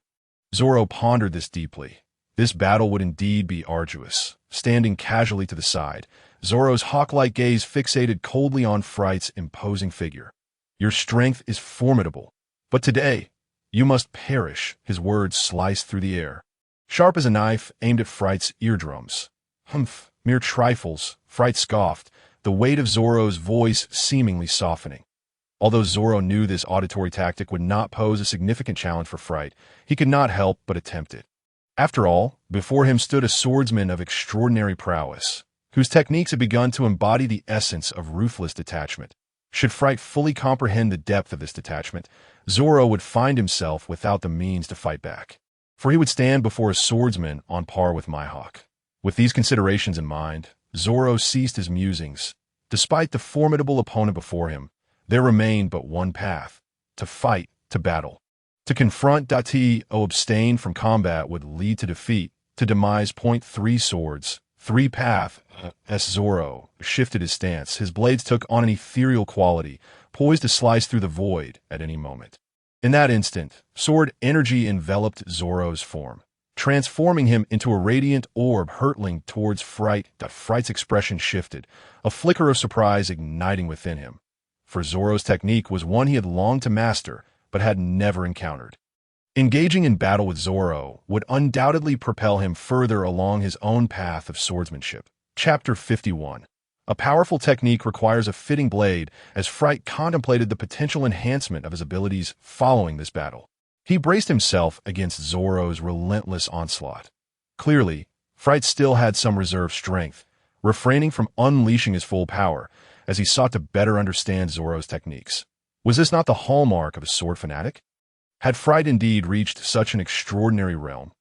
S1: Zoro pondered this deeply. This battle would indeed be arduous. Standing casually to the side, Zoro's hawk-like gaze fixated coldly on Fright's imposing figure. "Your strength is formidable, but today, you must perish." His words sliced through the air, sharp as a knife aimed at Fright's eardrums. "Humph, mere trifles," Fright scoffed, the weight of Zoro's voice seemingly softening. Although Zoro knew this auditory tactic would not pose a significant challenge for Fright, he could not help but attempt it. After all, before him stood a swordsman of extraordinary prowess, whose techniques had begun to embody the essence of ruthless detachment. Should Fright fully comprehend the depth of this detachment, Zoro would find himself without the means to fight back. for he would stand before a swordsman on par with Mihawk. With these considerations in mind, Zoro ceased his musings. Despite the formidable opponent before him, there remained but one path: to fight, to battle. To confront deity or abstain from combat would lead to defeat, to demise. Point three swords, three path. As Zoro shifted his stance, his blades took on an ethereal quality, poised to slice through the void at any moment. In that instant, sword energy enveloped Zoro's form, transforming him into a radiant orb hurtling towards Fright. Fright's expression shifted, a flicker of surprise igniting within him. For Zoro's technique was one he had longed to master, but had never encountered. Engaging in battle with Zoro would undoubtedly propel him further along his own path of swordsmanship. Chapter 51. A powerful technique requires a fitting blade, as Fright contemplated the potential enhancement of his abilities following this battle. He braced himself against Zoro's relentless onslaught. Clearly, Fright still had some reserve strength, refraining from unleashing his full power as he sought to better understand Zoro's techniques. Was this not the hallmark of a sword fanatic? Had Fright indeed reached such an extraordinary realm?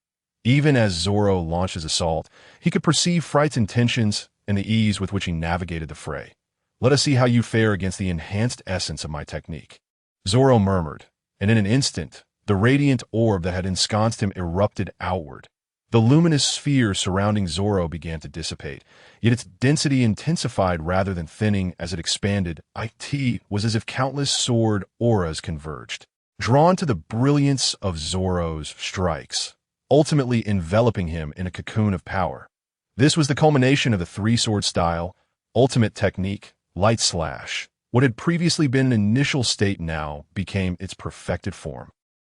S1: Even as Zoro launched his assault, he could perceive Fright's intentions and the ease with which he navigated the fray. "Let us see how you fare against the enhanced essence of my technique," Zoro murmured, and in an instant, the radiant orb that had ensconced him erupted outward. The luminous sphere surrounding Zoro began to dissipate, yet its density intensified rather than thinning as it expanded. It was as if countless sword auras converged, drawn to the brilliance of Zoro's strikes, ultimately enveloping him in a cocoon of power. This was the culmination of the three-sword style, ultimate technique, light slash. What had previously been an initial state now became its perfected form.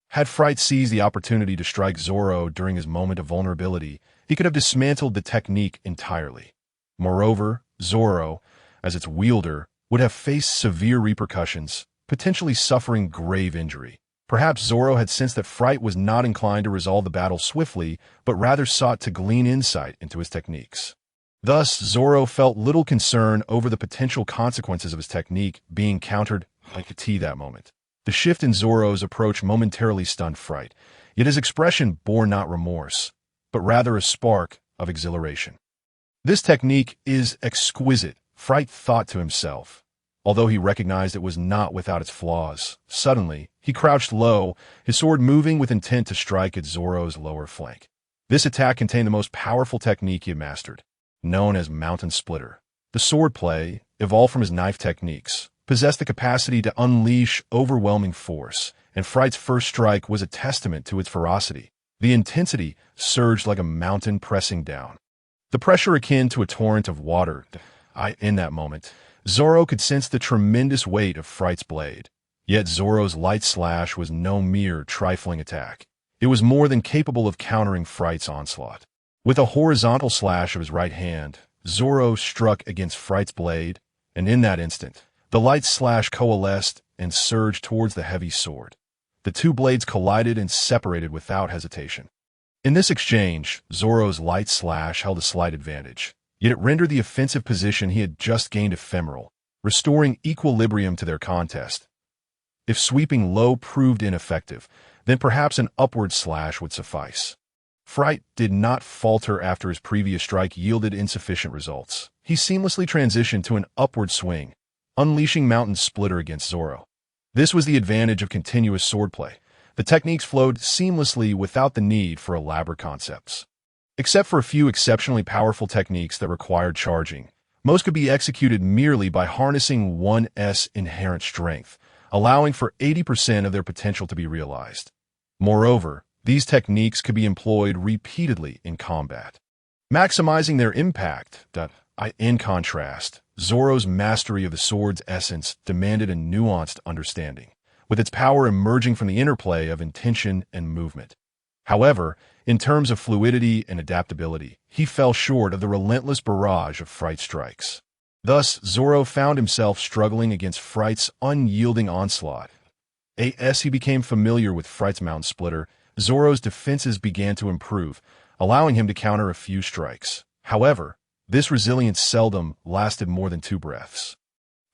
S1: Had Fright seized the opportunity to strike Zoro during his moment of vulnerability, he could have dismantled the technique entirely. Moreover, Zoro, as its wielder, would have faced severe repercussions, potentially suffering grave injury. Perhaps Zoro had sensed that Fright was not inclined to resolve the battle swiftly, but rather sought to glean insight into his techniques. Thus, Zoro felt little concern over the potential consequences of his technique being countered like a T that moment. The shift in Zoro's approach momentarily stunned Fright, yet his expression bore not remorse, but rather a spark of exhilaration. "This technique is exquisite," Fright thought to himself, although he recognized it was not without its flaws. Suddenly, he crouched low, his sword moving with intent to strike at Zoro's lower flank. This attack contained the most powerful technique he had mastered, known as Mountain Splitter. The swordplay, evolved from his knife techniques, possessed the capacity to unleash overwhelming force, and Fright's first strike was a testament to its ferocity. The intensity surged like a mountain pressing down, the pressure akin to a torrent of water. In that moment, Zoro could sense the tremendous weight of Fright's blade. Yet Zoro's light slash was no mere trifling attack. It was more than capable of countering Fright's onslaught. With a horizontal slash of his right hand, Zoro struck against Fright's blade, and in that instant, the light slash coalesced and surged towards the heavy sword. The two blades collided and separated without hesitation. In this exchange, Zoro's light slash held a slight advantage, yet it rendered the offensive position he had just gained ephemeral, restoring equilibrium to their contest. If sweeping low proved ineffective, then perhaps an upward slash would suffice. Fright did not falter after his previous strike yielded insufficient results. He seamlessly transitioned to an upward swing, unleashing Mountain Splitter against Zoro. This was the advantage of continuous swordplay. The techniques flowed seamlessly without the need for elaborate concepts. Except for a few exceptionally powerful techniques that required charging, most could be executed merely by harnessing one's inherent strength, allowing for 80% of their potential to be realized. Moreover, these techniques could be employed repeatedly in combat, maximizing their impact. In contrast, Zoro's mastery of the sword's essence demanded a nuanced understanding, with its power emerging from the interplay of intention and movement. However, in terms of fluidity and adaptability, he fell short of the relentless barrage of Fright strikes. Thus, Zoro found himself struggling against Fright's unyielding onslaught. As he became familiar with Fright's Mountain Splitter, Zoro's defenses began to improve, allowing him to counter a few strikes. However, this resilience seldom lasted more than 2 breaths.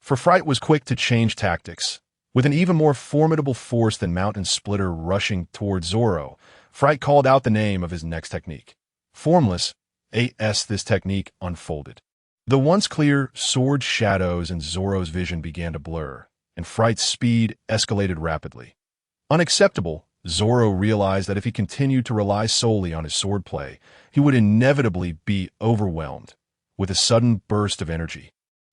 S1: For Fright was quick to change tactics. With an even more formidable force than Mountain Splitter rushing toward Zoro, Fright called out the name of his next technique. Formless, this technique unfolded. The once clear sword shadows in Zoro's vision began to blur, and Fright's speed escalated rapidly. Unacceptable, Zoro realized that if he continued to rely solely on his swordplay, he would inevitably be overwhelmed. With a sudden burst of energy,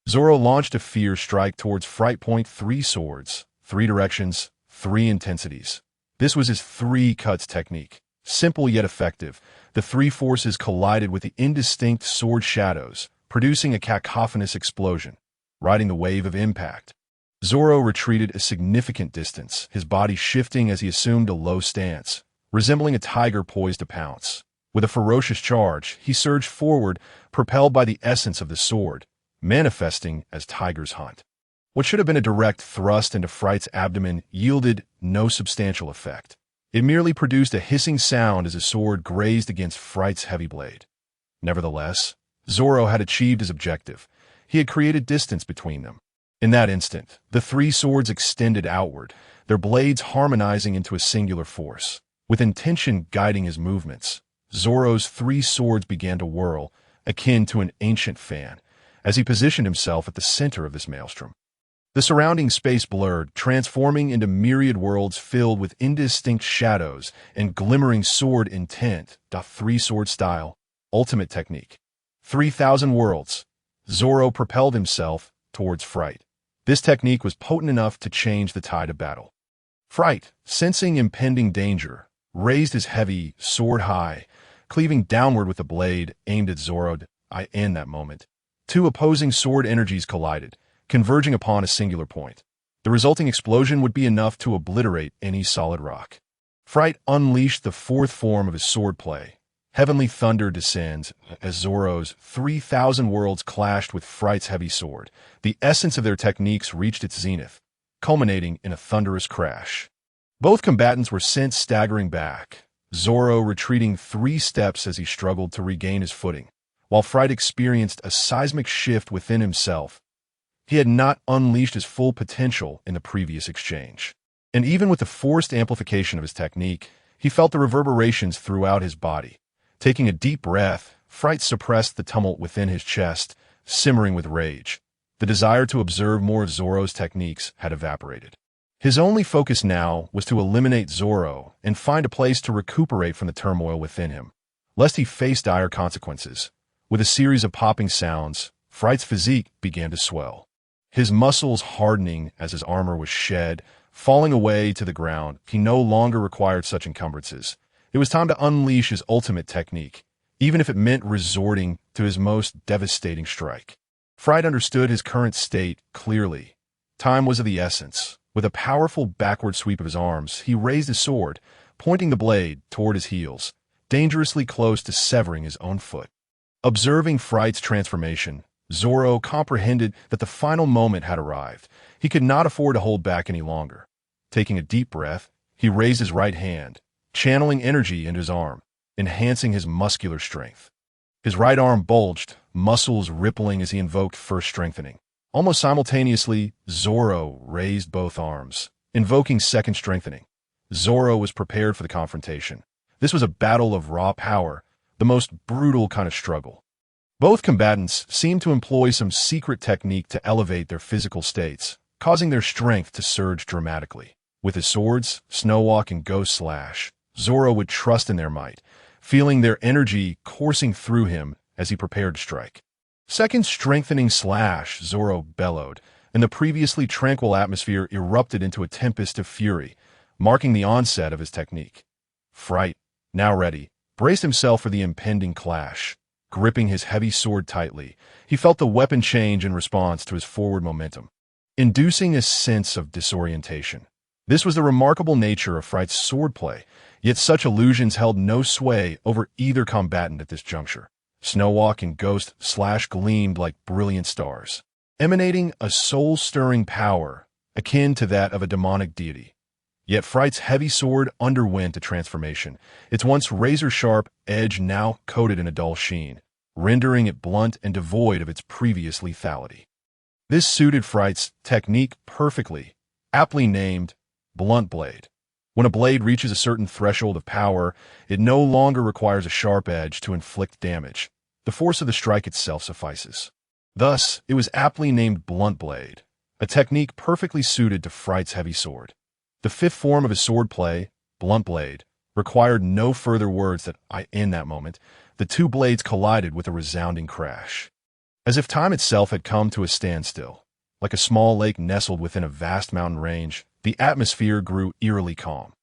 S1: Zoro launched a fierce strike towards Fright. 3 swords, 3 directions, 3 intensities. This was his 3 cuts technique. Simple yet effective, the 3 forces collided with the indistinct sword shadows, producing a cacophonous explosion, riding the wave of impact. Zoro retreated a significant distance, his body shifting as he assumed a low stance, resembling a tiger poised to pounce. With a ferocious charge, he surged forward, propelled by the essence of the sword, manifesting as tigers hunt. What should have been a direct thrust into Fright's abdomen yielded no substantial effect. It merely produced a hissing sound as his sword grazed against Fright's heavy blade. Nevertheless, Zoro had achieved his objective. He had created distance between them. In that instant, the 3 swords extended outward, their blades harmonizing into a singular force. With intention guiding his movements, Zoro's 3 swords began to whirl, akin to an ancient fan, as he positioned himself at the center of this maelstrom. The surrounding space blurred, transforming into myriad worlds filled with indistinct shadows and glimmering sword intent. 3 sword style, ultimate technique. 3,000 worlds. Zoro propelled himself towards Fright. This technique was potent enough to change the tide of battle. Fright, sensing impending danger, raised his heavy sword high, cleaving downward with the blade aimed at Zoro. In that moment, 2 opposing sword energies collided, converging upon a singular point. The resulting explosion would be enough to obliterate any solid rock. Fright unleashed the 4th form of his swordplay. Heavenly thunder descends as Zoro's 3,000 worlds clashed with Fright's heavy sword. The essence of their techniques reached its zenith, culminating in a thunderous crash. Both combatants were sent staggering back, Zoro retreating 3 steps as he struggled to regain his footing, while Fright experienced a seismic shift within himself. He had not unleashed his full potential in the previous exchange. And even with the forced amplification of his technique, he felt the reverberations throughout his body. Taking a deep breath, Fright suppressed the tumult within his chest, simmering with rage. The desire to observe more of Zoro's techniques had evaporated. His only focus now was to eliminate Zoro and find a place to recuperate from the turmoil within him, lest he face dire consequences. With a series of popping sounds, Fright's physique began to swell. His muscles hardening as his armor was shed, falling away to the ground. He no longer required such encumbrances. It was time to unleash his ultimate technique, even if it meant resorting to his most devastating strike. Fright understood his current state clearly. Time was of the essence. With a powerful backward sweep of his arms, he raised his sword, pointing the blade toward his heels, dangerously close to severing his own foot. Observing Fright's transformation, Zoro comprehended that the final moment had arrived. He could not afford to hold back any longer. Taking a deep breath, he raised his right hand, channeling energy into his arm, enhancing his muscular strength. His right arm bulged, muscles rippling as he invoked first strengthening. Almost simultaneously, Zoro raised both arms, invoking second strengthening. Zoro was prepared for the confrontation. This was a battle of raw power, the most brutal kind of struggle. Both combatants seemed to employ some secret technique to elevate their physical states, causing their strength to surge dramatically. With his swords, Snowwalk and Ghost Slash, Zoro would trust in their might, feeling their energy coursing through him as he prepared to strike. Second strengthening slash, Zoro bellowed, and the previously tranquil atmosphere erupted into a tempest of fury, marking the onset of his technique. Fright, now ready, braced himself for the impending clash. Gripping his heavy sword tightly, he felt the weapon change in response to his forward momentum, inducing a sense of disorientation. This was the remarkable nature of Fright's swordplay, yet such illusions held no sway over either combatant at this juncture. Snowwalk and Ghost Slash gleamed like brilliant stars, emanating a soul-stirring power akin to that of a demonic deity. Yet Fright's heavy sword underwent a transformation, its once razor-sharp edge now coated in a dull sheen, rendering it blunt and devoid of its previous lethality. This suited Fright's technique perfectly, aptly named Blunt Blade. When a blade reaches a certain threshold of power, it no longer requires a sharp edge to inflict damage. The force of the strike itself suffices. Thus, it was aptly named Blunt Blade, a technique perfectly suited to Fright's heavy sword. The fifth form of his swordplay, Blunt Blade, required no further words that in that moment, the two blades collided with a resounding crash. As if time itself had come to a standstill. Like a small lake nestled within a vast mountain range, the atmosphere grew eerily calm.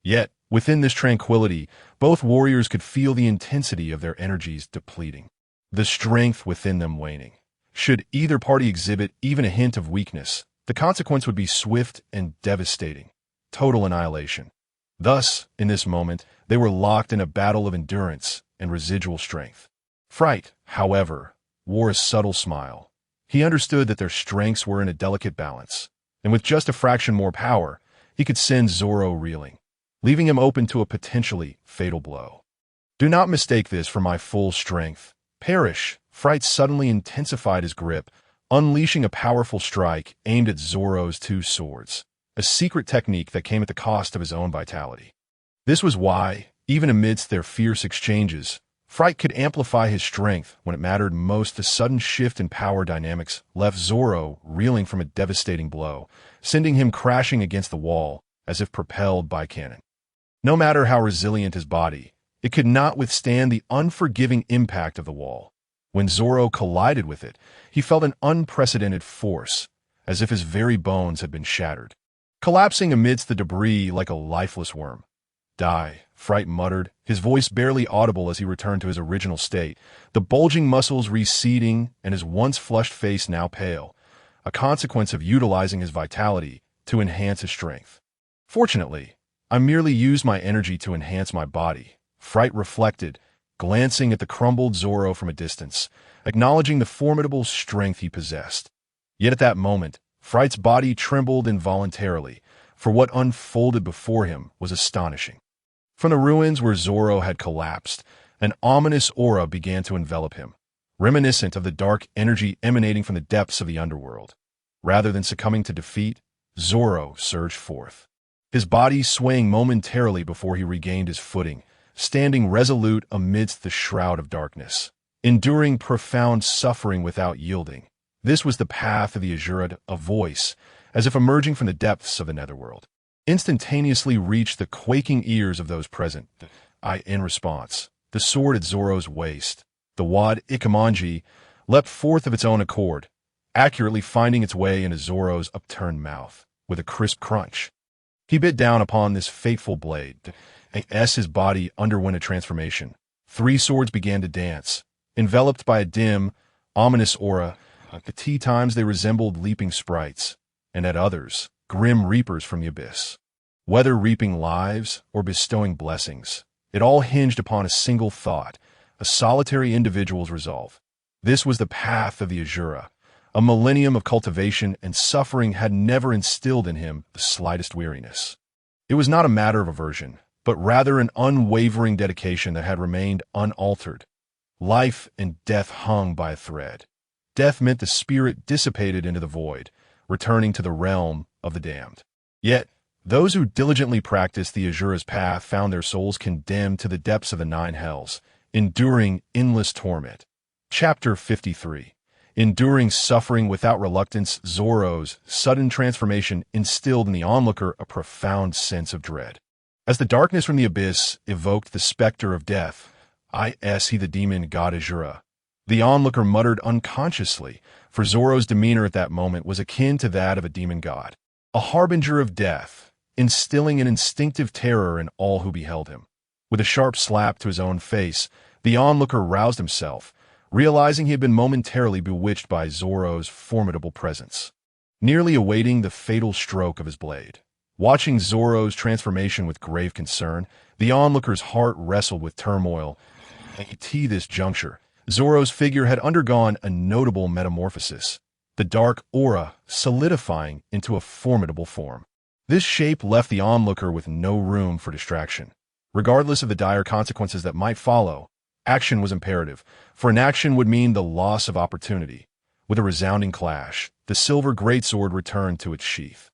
S1: Yet, within this tranquility, both warriors could feel the intensity of their energies depleting, the strength within them waning. Should either party exhibit even a hint of weakness, the consequence would be swift and devastating, total annihilation. Thus, in this moment, they were locked in a battle of endurance and residual strength. Fright, however, wore a subtle smile. He understood that their strengths were in a delicate balance, and with just a fraction more power, he could send Zoro reeling, leaving him open to a potentially fatal blow. Do not mistake this for my full strength. Perish! Fright suddenly intensified his grip, unleashing a powerful strike aimed at Zoro's two swords, a secret technique that came at the cost of his own vitality. This was why, even amidst their fierce exchanges, Fright could amplify his strength when it mattered most. The sudden shift in power dynamics left Zoro reeling from a devastating blow, sending him crashing against the wall as if propelled by cannon. No matter how resilient his body, it could not withstand the unforgiving impact of the wall. When Zoro collided with it, he felt an unprecedented force, as if his very bones had been shattered, collapsing amidst the debris like a lifeless worm. Die, Fright muttered, his voice barely audible as he returned to his original state, the bulging muscles receding and his once flushed face now pale, a consequence of utilizing his vitality to enhance his strength. Fortunately, I merely used my energy to enhance my body, Fright reflected, glancing at the crumbled Zoro from a distance, acknowledging the formidable strength he possessed. Yet at that moment, Fright's body trembled involuntarily, for what unfolded before him was astonishing. From the ruins where Zoro had collapsed, an ominous aura began to envelop him, reminiscent of the dark energy emanating from the depths of the underworld. Rather than succumbing to defeat, Zoro surged forth, his body swaying momentarily before he regained his footing, standing resolute amidst the shroud of darkness, enduring profound suffering without yielding. This was the path of the Azura, a voice, as if emerging from the depths of the netherworld, instantaneously reached the quaking ears of those present. In response, the sword at Zoro's waist, the Wad Ikamanji, leapt forth of its own accord, accurately finding its way into Zoro's upturned mouth, with a crisp crunch. He bit down upon this fateful blade. As his body underwent a transformation, three swords began to dance, enveloped by a dim, ominous aura. At times they resembled leaping sprites, and at others, grim reapers from the abyss. Whether reaping lives or bestowing blessings, it all hinged upon a single thought, a solitary individual's resolve. This was the path of the Azura. A millennium of cultivation and suffering had never instilled in him the slightest weariness. It was not a matter of aversion, but rather an unwavering dedication that had remained unaltered. Life and death hung by a thread. Death meant the spirit dissipated into the void, returning to the realm of the damned. Yet, those who diligently practiced the Azura's path found their souls condemned to the depths of the nine hells, enduring endless torment. Chapter 53. Enduring suffering without reluctance, Zoro's sudden transformation instilled in the onlooker a profound sense of dread. As the darkness from the abyss evoked the specter of death, he the demon god Azura, the onlooker muttered unconsciously, for Zoro's demeanor at that moment was akin to that of a demon god, a harbinger of death, instilling an instinctive terror in all who beheld him. With a sharp slap to his own face, the onlooker roused himself, realizing he had been momentarily bewitched by Zoro's formidable presence, nearly awaiting the fatal stroke of his blade. Watching Zoro's transformation with grave concern, the onlooker's heart wrestled with turmoil. At this juncture, Zoro's figure had undergone a notable metamorphosis, the dark aura solidifying into a formidable form. This shape left the onlooker with no room for distraction. Regardless of the dire consequences that might follow, action was imperative, for inaction would mean the loss of opportunity. With a resounding clash, the silver greatsword returned to its sheath.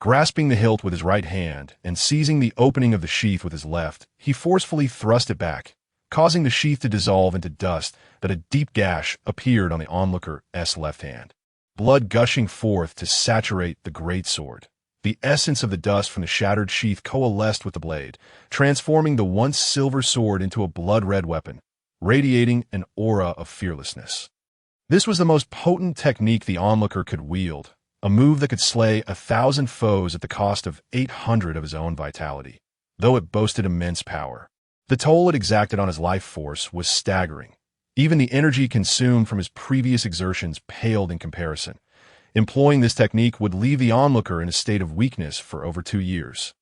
S1: Grasping the hilt with his right hand and seizing the opening of the sheath with his left, he forcefully thrust it back, causing the sheath to dissolve into dust that a deep gash appeared on the onlooker's left hand. Blood gushing forth to saturate the greatsword. The essence of the dust from the shattered sheath coalesced with the blade, transforming the once silver sword into a blood-red weapon, radiating an aura of fearlessness. This was the most potent technique the onlooker could wield, a move that could slay 1,000 foes at the cost of 800 of his own vitality. Though it boasted immense power, the toll it exacted on his life force was staggering. Even the energy consumed from his previous exertions paled in comparison. Employing this technique would leave the onlooker in a state of weakness for over 2 years,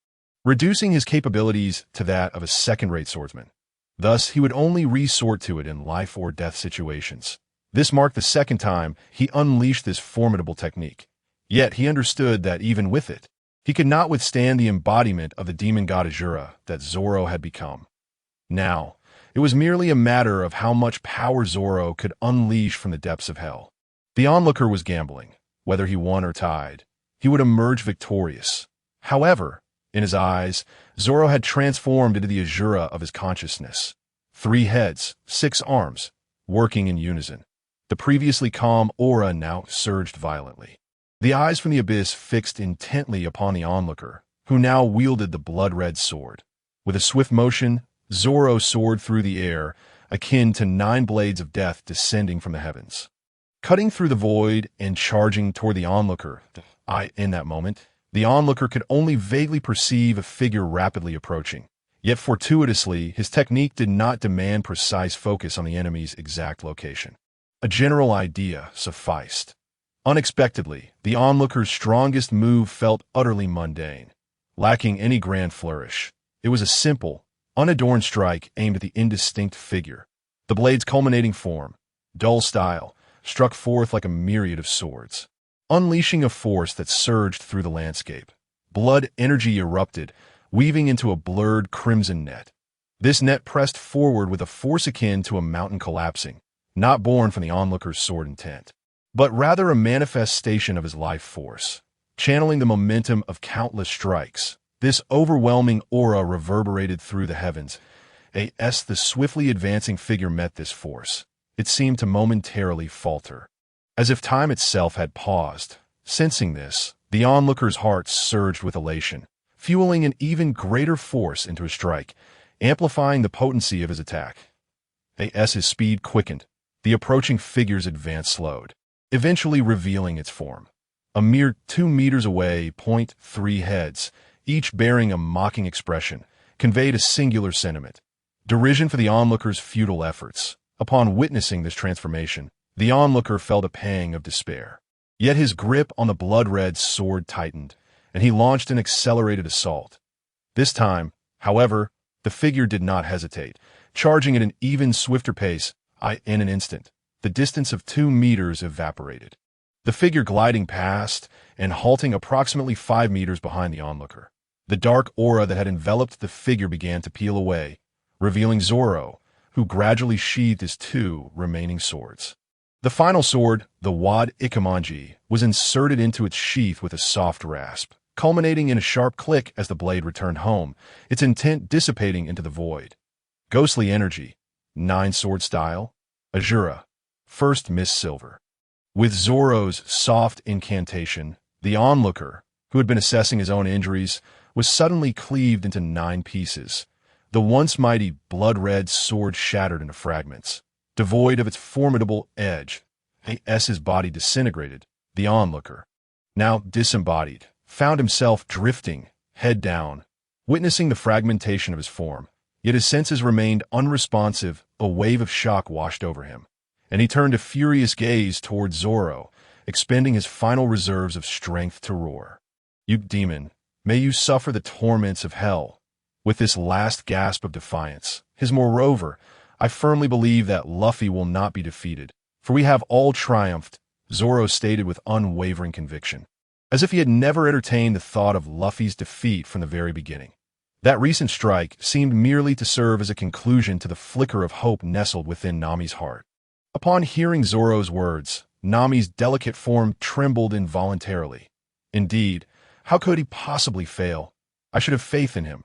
S1: reducing his capabilities to that of a second-rate swordsman. Thus, he would only resort to it in life-or-death situations. This marked the second time he unleashed this formidable technique. Yet he understood that even with it, he could not withstand the embodiment of the demon god Azura that Zoro had become. Now, it was merely a matter of how much power Zoro could unleash from the depths of hell. The onlooker was gambling. Whether he won or tied, he would emerge victorious. However, in his eyes, Zoro had transformed into the Azura of his consciousness. 3 heads, 6 arms, working in unison. The previously calm aura now surged violently. The eyes from the abyss fixed intently upon the onlooker, who now wielded the blood-red sword. With a swift motion, Zoro soared through the air, akin to 9 blades of death descending from the heavens. Cutting through the void and charging toward the onlooker, in that moment, the onlooker could only vaguely perceive a figure rapidly approaching. Yet fortuitously, his technique did not demand precise focus on the enemy's exact location. A general idea sufficed. Unexpectedly, the onlooker's strongest move felt utterly mundane, lacking any grand flourish. It was a simple, unadorned strike aimed at the indistinct figure. The blade's culminating form, dull style, struck forth like a myriad of swords, unleashing a force that surged through the landscape. Blood energy erupted, weaving into a blurred crimson net. This net pressed forward with a force akin to a mountain collapsing, not born from the onlooker's sword intent, but rather a manifestation of his life force. Channeling the momentum of countless strikes, this overwhelming aura reverberated through the heavens. As the swiftly advancing figure met this force, it seemed to momentarily falter, as if time itself had paused. Sensing this, the onlooker's heart surged with elation, fueling an even greater force into his strike, amplifying the potency of his attack. As his speed quickened, the approaching figure's advance slowed, eventually revealing its form. A mere 2 meters away, 3 heads, each bearing a mocking expression, conveyed a singular sentiment: derision for the onlooker's futile efforts. Upon witnessing this transformation, the onlooker felt a pang of despair. Yet his grip on the blood-red sword tightened, and he launched an accelerated assault. This time, however, the figure did not hesitate, charging at an even swifter pace. In an instant, the distance of 2 meters evaporated, the figure gliding past and halting approximately 5 meters behind the onlooker. The dark aura that had enveloped the figure began to peel away, revealing Zoro, who gradually sheathed his 2 remaining swords. The final sword, the Wad Ikamanji, was inserted into its sheath with a soft rasp, culminating in a sharp click as the blade returned home, its intent dissipating into the void. Ghostly energy, 9-sword style, Azura, first Miss Silver. With Zoro's soft incantation, the onlooker, who had been assessing his own injuries, was suddenly cleaved into 9 pieces. The once mighty blood-red sword shattered into fragments, devoid of its formidable edge. As his body disintegrated, the onlooker, now disembodied, found himself drifting, head down, witnessing the fragmentation of his form. Yet his senses remained unresponsive. A wave of shock washed over him, and he turned a furious gaze toward Zoro, expending his final reserves of strength to roar. "You demon, may you suffer the torments of hell." With this last gasp of defiance, moreover, I firmly believe that Luffy will not be defeated, for we have all triumphed, Zoro stated with unwavering conviction, as if he had never entertained the thought of Luffy's defeat from the very beginning. That recent strike seemed merely to serve as a conclusion to the flicker of hope nestled within Nami's heart. Upon hearing Zoro's words, Nami's delicate form trembled involuntarily. Indeed, How could he possibly fail? I should have faith in him.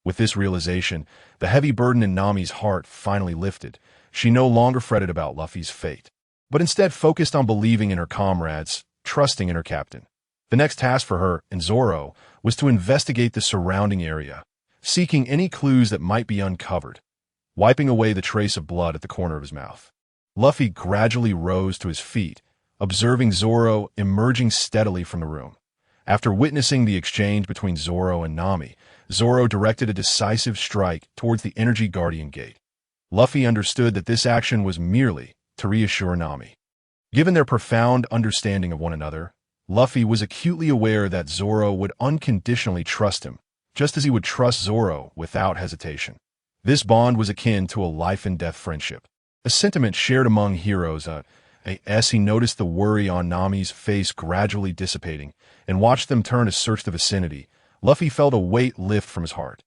S1: With this realization, the heavy burden in Nami's heart finally lifted. She no longer fretted about Luffy's fate, but instead focused on believing in her comrades, trusting in her captain. The next task for her and Zoro was to investigate the surrounding area, seeking any clues that might be uncovered. Wiping away the trace of blood at the corner of his mouth, Luffy gradually rose to his feet, observing Zoro emerging steadily from the room. After witnessing the exchange between Zoro and Nami, Zoro directed a decisive strike towards the Energy Guardian Gate. Luffy understood that this action was merely to reassure Nami. Given their profound understanding of one another, Luffy was acutely aware that Zoro would unconditionally trust him, just as he would trust Zoro without hesitation. This bond was akin to a life-and-death friendship, a sentiment shared among heroes. As he noticed the worry on Nami's face gradually dissipating and watched them turn to search the vicinity, Luffy felt a weight lift from his heart.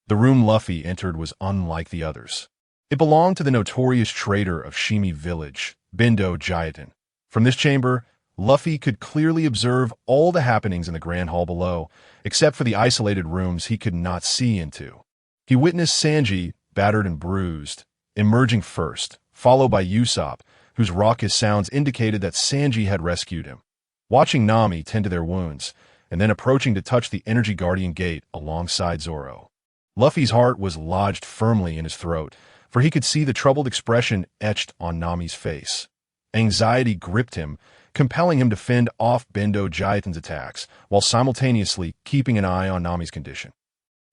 S1: The room Luffy entered was unlike the others. It belonged to the notorious traitor of Shimi village, Bendo Jiaten. From this chamber, Luffy could clearly observe all the happenings in the grand hall below, except for the isolated rooms he could not see into. He witnessed Sanji, battered and bruised, emerging first, followed by Usopp, whose raucous sounds indicated that Sanji had rescued him. Watching Nami tend to their wounds, and then approaching to touch the Energy Guardian Gate alongside Zoro. Luffy's heart was lodged firmly in his throat, for he could see the troubled expression etched on Nami's face. Anxiety gripped him, compelling him to fend off Bendo Jiaten's attacks, while simultaneously keeping an eye on Nami's condition.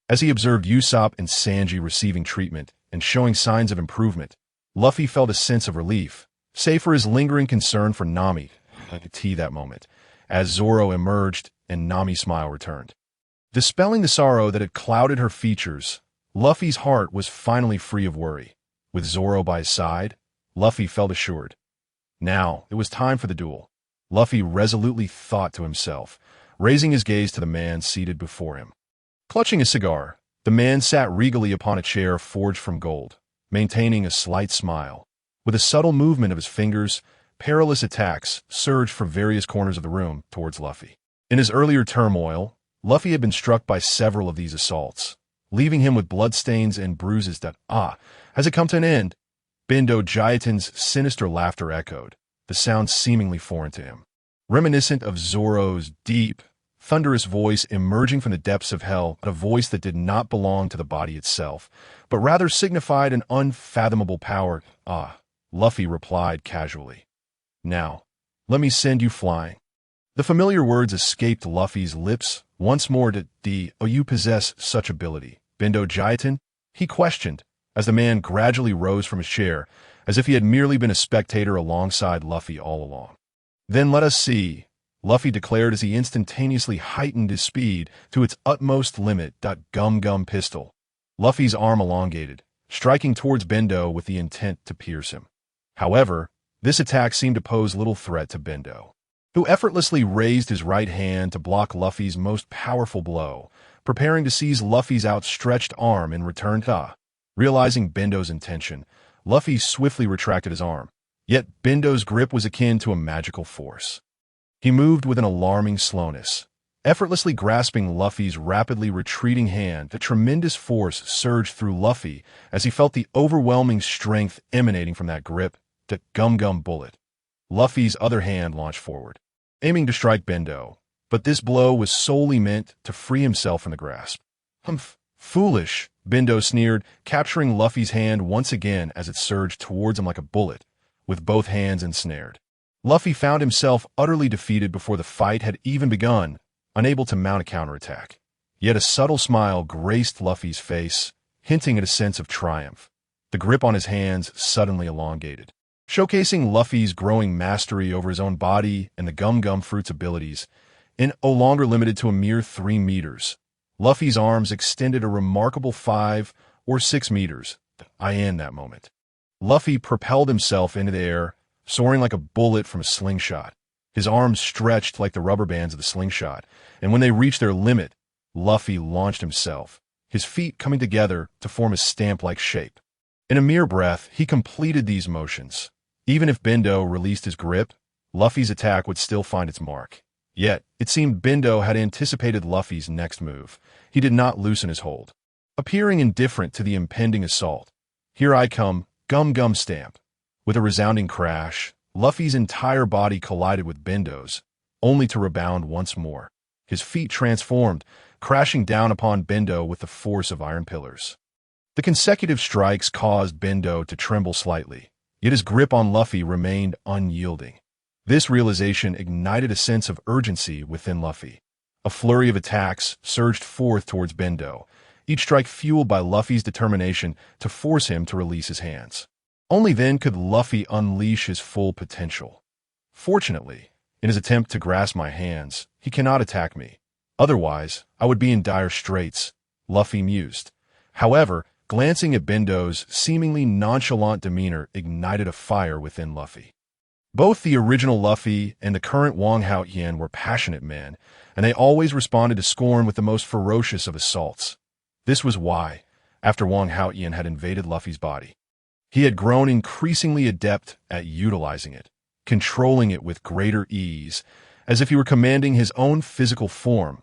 S1: As he observed Usopp and Sanji receiving treatment and showing signs of improvement, Luffy felt a sense of relief, save for his lingering concern for Nami that moment, as Zoro emerged and Nami's smile returned. Dispelling the sorrow that had clouded her features, Luffy's heart was finally free of worry. With Zoro by his side, Luffy felt assured. Now, it was time for the duel. Luffy resolutely thought to himself, raising his gaze to the man seated before him. Clutching a cigar, the man sat regally upon a chair forged from gold, maintaining a slight smile. With a subtle movement of his fingers, perilous attacks surged from various corners of the room towards Luffy. In his earlier turmoil, Luffy had been struck by several of these assaults, leaving him with bloodstains and bruises that, has it come to an end? Bendo Jiaten's sinister laughter echoed, the sound seemingly foreign to him. Reminiscent of Zoro's deep, thunderous voice emerging from the depths of hell, a voice that did not belong to the body itself, but rather signified an unfathomable power. Luffy replied casually. Now, let me send you flying. The familiar words escaped Luffy's lips once more. You possess such ability, Bendo Jiaten? He questioned, as the man gradually rose from his chair, as if he had merely been a spectator alongside Luffy all along. Then let us see, Luffy declared as he instantaneously heightened his speed to its utmost limit. Gum pistol. Luffy's arm elongated, striking towards Bendo with the intent to pierce him. However, this attack seemed to pose little threat to Bendo, who effortlessly raised his right hand to block Luffy's most powerful blow, preparing to seize Luffy's outstretched arm in return. Realizing Bendo's intention, Luffy swiftly retracted his arm, yet Bendo's grip was akin to a magical force. He moved with an alarming slowness, effortlessly grasping Luffy's rapidly retreating hand. A tremendous force surged through Luffy as he felt the overwhelming strength emanating from that grip. Gum bullet. Luffy's other hand launched forward, aiming to strike Bendo, but this blow was solely meant to free himself from the grasp. Foolish, Bendo sneered, capturing Luffy's hand once again as it surged towards him like a bullet, with both hands ensnared. Luffy found himself utterly defeated before the fight had even begun, unable to mount a counterattack. Yet a subtle smile graced Luffy's face, hinting at a sense of triumph. The grip on his hands suddenly elongated, showcasing Luffy's growing mastery over his own body and the Gum Fruit's abilities. No longer limited to a mere 3 meters, Luffy's arms extended a remarkable 5 or 6 meters. In that moment, Luffy propelled himself into the air, soaring like a bullet from a slingshot. His arms stretched like the rubber bands of the slingshot, and when they reached their limit, Luffy launched himself, his feet coming together to form a stamp-like shape. In a mere breath, he completed these motions. Even if Bendo released his grip, Luffy's attack would still find its mark. Yet, it seemed Bendo had anticipated Luffy's next move. He did not loosen his hold. Appearing indifferent to the impending assault. "Here I come, gum gum stamp." With a resounding crash, Luffy's entire body collided with Bendo's, only to rebound once more. His feet transformed, crashing down upon Bendo with the force of iron pillars. The consecutive strikes caused Bendo to tremble slightly, yet his grip on Luffy remained unyielding. This realization ignited a sense of urgency within Luffy. A flurry of attacks surged forth towards Bendo, each strike fueled by Luffy's determination to force him to release his hands. Only then could Luffy unleash his full potential. Fortunately, in his attempt to grasp my hands, he cannot attack me. Otherwise, I would be in dire straits, Luffy mused. However, glancing at Bendo's seemingly nonchalant demeanor ignited a fire within Luffy. Both the original Luffy and the current Wang Haotian were passionate men, and they always responded to scorn with the most ferocious of assaults. This was why, after Wang Haotian had invaded Luffy's body, he had grown increasingly adept at utilizing it, controlling it with greater ease, as if he were commanding his own physical form.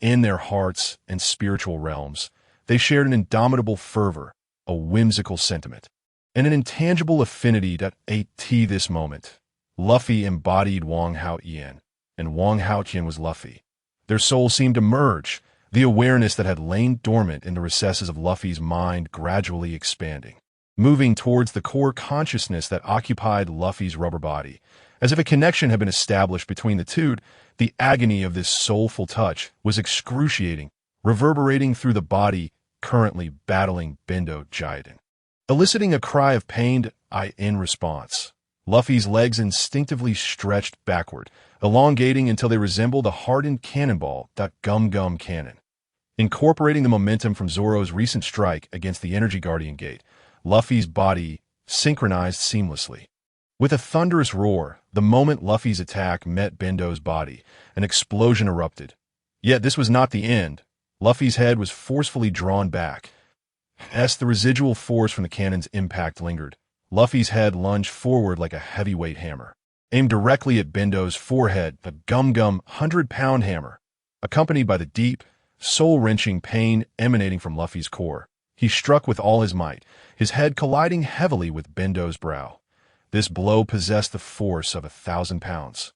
S1: In their hearts and spiritual realms, they shared an indomitable fervor, a whimsical sentiment, and an intangible affinity that at this moment. Luffy embodied Wang Haotian, and Wang Haotian was Luffy. Their souls seemed to merge, the awareness that had lain dormant in the recesses of Luffy's mind gradually expanding, moving towards the core consciousness that occupied Luffy's rubber body. As if a connection had been established between the two, the agony of this soulful touch was excruciating, reverberating through the body currently battling Bendo Jiaten, eliciting a cry of pain in response. Luffy's legs instinctively stretched backward, elongating until they resembled a hardened cannonball, that gum-gum cannon. Incorporating the momentum from Zoro's recent strike against the Energy Guardian Gate, Luffy's body synchronized seamlessly. With a thunderous roar, the moment Luffy's attack met Bendo's body, an explosion erupted. Yet this was not the end. Luffy's head was forcefully drawn back. As the residual force from the cannon's impact lingered, Luffy's head lunged forward like a heavyweight hammer, aimed directly at Bendo's forehead, the gum-gum 100-pound hammer. Accompanied by the deep, soul-wrenching pain emanating from Luffy's core, he struck with all his might, his head colliding heavily with Bendo's brow. This blow possessed the force of 1,000 pounds,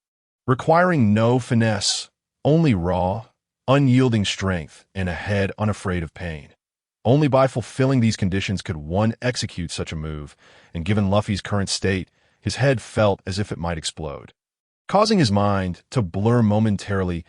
S1: requiring no finesse, only raw, unyielding strength and a head unafraid of pain. Only by fulfilling these conditions could one execute such a move, and given Luffy's current state, his head felt as if it might explode, causing his mind to blur momentarily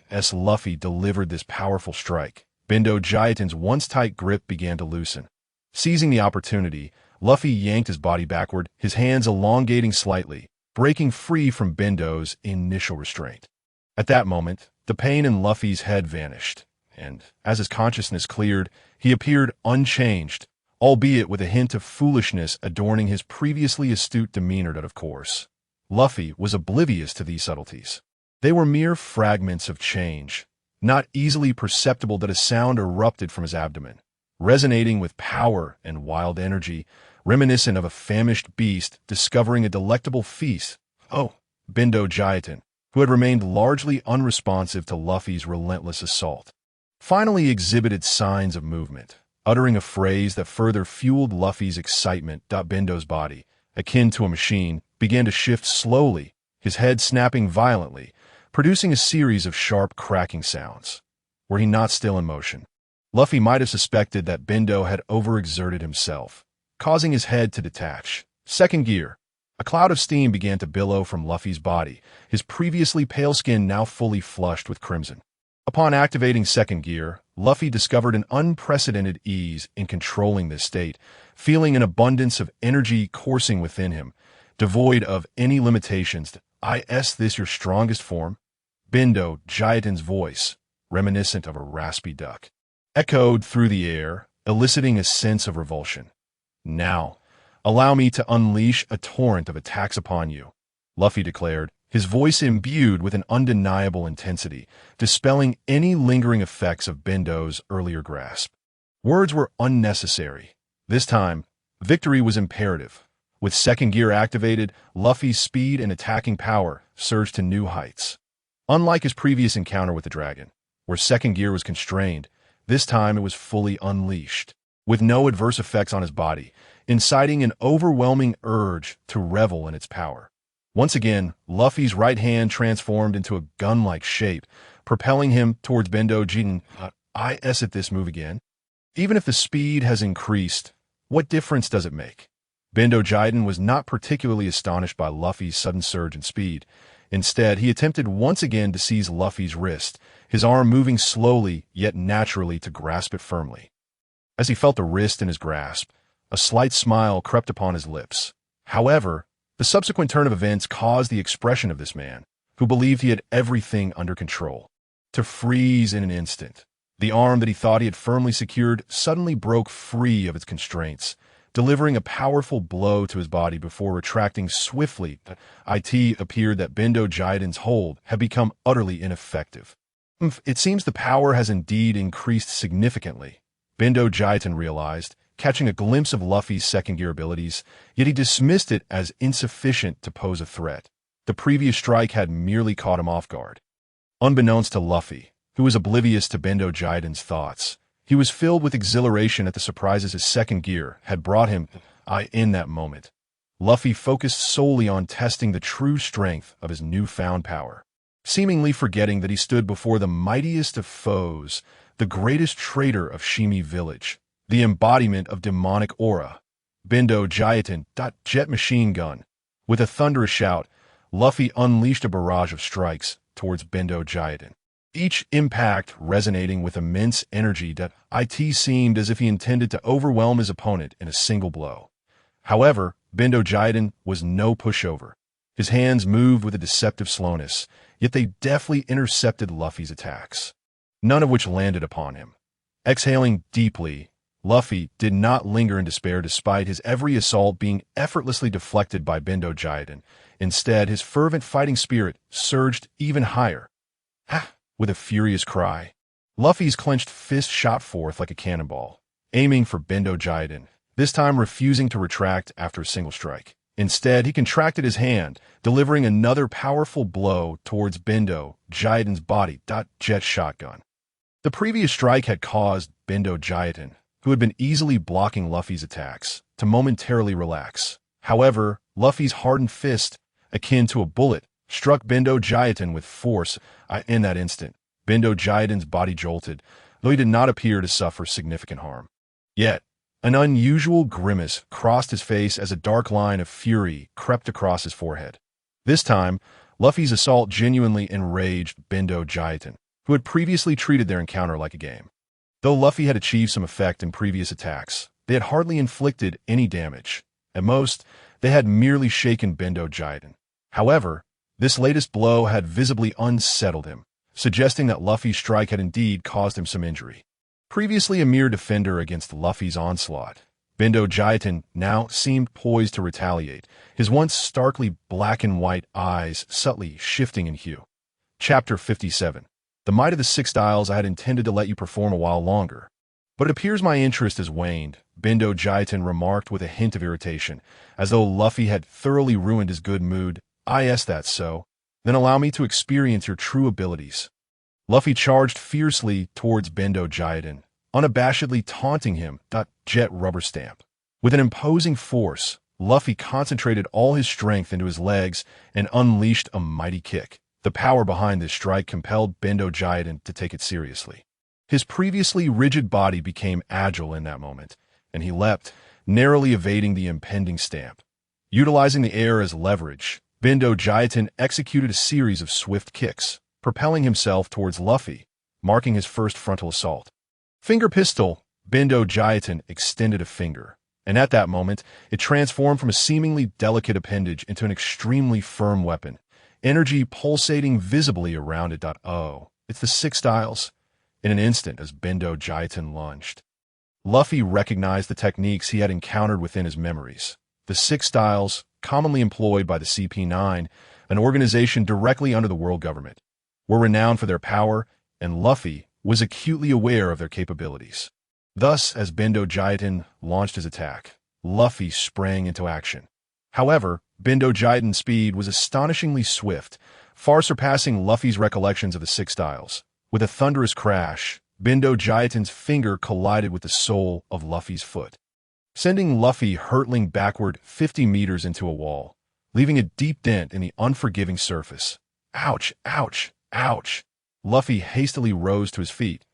S1: as Luffy delivered this powerful strike. Bendo Jiaten's once tight grip began to loosen. Seizing the opportunity, Luffy yanked his body backward, his hands elongating slightly, breaking free from Bendo's initial restraint. At that moment, the pain in Luffy's head vanished, and as his consciousness cleared, he appeared unchanged, albeit with a hint of foolishness adorning his previously astute demeanor. That, of course, Luffy was oblivious to these subtleties. They were mere fragments of change, not easily perceptible. That a sound erupted from his abdomen, resonating with power and wild energy, reminiscent of a famished beast discovering a delectable feast. Bendo Jiaten, who had remained largely unresponsive to Luffy's relentless assault, finally exhibited signs of movement, uttering a phrase that further fueled Luffy's excitement. Bendo's body, akin to a machine, began to shift slowly, his head snapping violently, producing a series of sharp cracking sounds. Were he not still in motion, Luffy might have suspected that Bendo had overexerted himself, causing his head to detach. Second gear. A cloud of steam began to billow from Luffy's body, his previously pale skin now fully flushed with crimson. Upon activating second gear, Luffy discovered an unprecedented ease in controlling this state, feeling an abundance of energy coursing within him, devoid of any limitations. Is this your strongest form? Bendo Jiaten's voice, reminiscent of a raspy duck, echoed through the air, eliciting a sense of revulsion. Now, allow me to unleash a torrent of attacks upon you, Luffy declared, his voice imbued with an undeniable intensity, dispelling any lingering effects of Bendo's earlier grasp. Words were unnecessary. This time, victory was imperative. With second gear activated, Luffy's speed and attacking power surged to new heights. Unlike his previous encounter with the dragon, where second gear was constrained, this time it was fully unleashed, with no adverse effects on his body, inciting an overwhelming urge to revel in its power. Once again, Luffy's right hand transformed into a gun-like shape, propelling him towards Bendo Jiiten. I S at this move again. Even if the speed has increased, what difference does it make? Bendo Jiiten was not particularly astonished by Luffy's sudden surge in speed. Instead, he attempted once again to seize Luffy's wrist, his arm moving slowly yet naturally to grasp it firmly. As he felt the wrist in his grasp, a slight smile crept upon his lips. However, the subsequent turn of events caused the expression of this man, who believed he had everything under control, to freeze in an instant. The arm that he thought he had firmly secured suddenly broke free of its constraints, delivering a powerful blow to his body before retracting swiftly. It appeared that Bendo Jiiten's hold had become utterly ineffective. It seems the power has indeed increased significantly, Bendo Jiiten realized, catching a glimpse of Luffy's second gear abilities, yet he dismissed it as insufficient to pose a threat. The previous strike had merely caught him off guard. Unbeknownst to Luffy, who was oblivious to Bendo Jiiten's thoughts, he was filled with exhilaration at the surprises his second gear had brought him in that moment. Luffy focused solely on testing the true strength of his newfound power, seemingly forgetting that he stood before the mightiest of foes, the greatest traitor of Shimi village, the embodiment of demonic aura, Bendo Jiiten. Jet machine gun. With a thunderous shout, Luffy unleashed a barrage of strikes towards Bendo Jiiten, each impact resonating with immense energy. It seemed as if he intended to overwhelm his opponent in a single blow. However, Bendo Jiiten was no pushover. His hands moved with a deceptive slowness, yet they deftly intercepted Luffy's attacks, none of which landed upon him. Exhaling deeply, Luffy did not linger in despair despite his every assault being effortlessly deflected by Bendo Jiiten. Instead, his fervent fighting spirit surged even higher. With a furious cry, Luffy's clenched fist shot forth like a cannonball, aiming for Bendo Jiiten, this time refusing to retract after a single strike. Instead, he contracted his hand, delivering another powerful blow towards Bendo Jiiten's body. Jet shotgun. The previous strike had caused Bendo Jiiten, who had been easily blocking Luffy's attacks, to momentarily relax. However, Luffy's hardened fist, akin to a bullet, struck Bendo Jiiten with force. In that instant, Bendo Jiiten's body jolted, though he did not appear to suffer significant harm. Yet, an unusual grimace crossed his face as a dark line of fury crept across his forehead. This time, Luffy's assault genuinely enraged Bendo Jiiten, who had previously treated their encounter like a game. Though Luffy had achieved some effect in previous attacks, they had hardly inflicted any damage. At most, they had merely shaken Bendo Jiiten. However, this latest blow had visibly unsettled him, suggesting that Luffy's strike had indeed caused him some injury. Previously a mere defender against Luffy's onslaught, Bendo Jiiten now seemed poised to retaliate, his once starkly black and white eyes subtly shifting in hue. Chapter 57. The might of the Six Styles. I had intended to let you perform a while longer, but it appears my interest has waned, Bendo Jiiten remarked with a hint of irritation, as though Luffy had thoroughly ruined his good mood. That's so. Then allow me to experience your true abilities. Luffy charged fiercely towards Bendo Jiiten, unabashedly taunting him. Jet rubber stamp. With an imposing force, Luffy concentrated all his strength into his legs and unleashed a mighty kick. The power behind this strike compelled Bendo Jiiten to take it seriously. His previously rigid body became agile in that moment, and he leapt, narrowly evading the impending stamp. Utilizing the air as leverage, Bendo Jiiten executed a series of swift kicks, propelling himself towards Luffy, marking his first frontal assault. Finger pistol. Bendo Jiiten extended a finger, and at that moment, it transformed from a seemingly delicate appendage into an extremely firm weapon, energy pulsating visibly around it. It's the Six Styles. In an instant, as Bendo Jiiten lunged, Luffy recognized the techniques he had encountered within his memories. The Six Styles, commonly employed by the CP9, an organization directly under the world government, were renowned for their power, and Luffy was acutely aware of their capabilities. Thus, as Bendo Jiiten launched his attack, Luffy sprang into action. However, Bendo Jiiten's speed was astonishingly swift, far surpassing Luffy's recollections of the Six Styles. With a thunderous crash, Bendo Jiaten's finger collided with the sole of Luffy's foot, sending Luffy hurtling backward 50 meters into a wall, leaving a deep dent in the unforgiving surface. Ouch, ouch, ouch. Luffy hastily rose to his feet.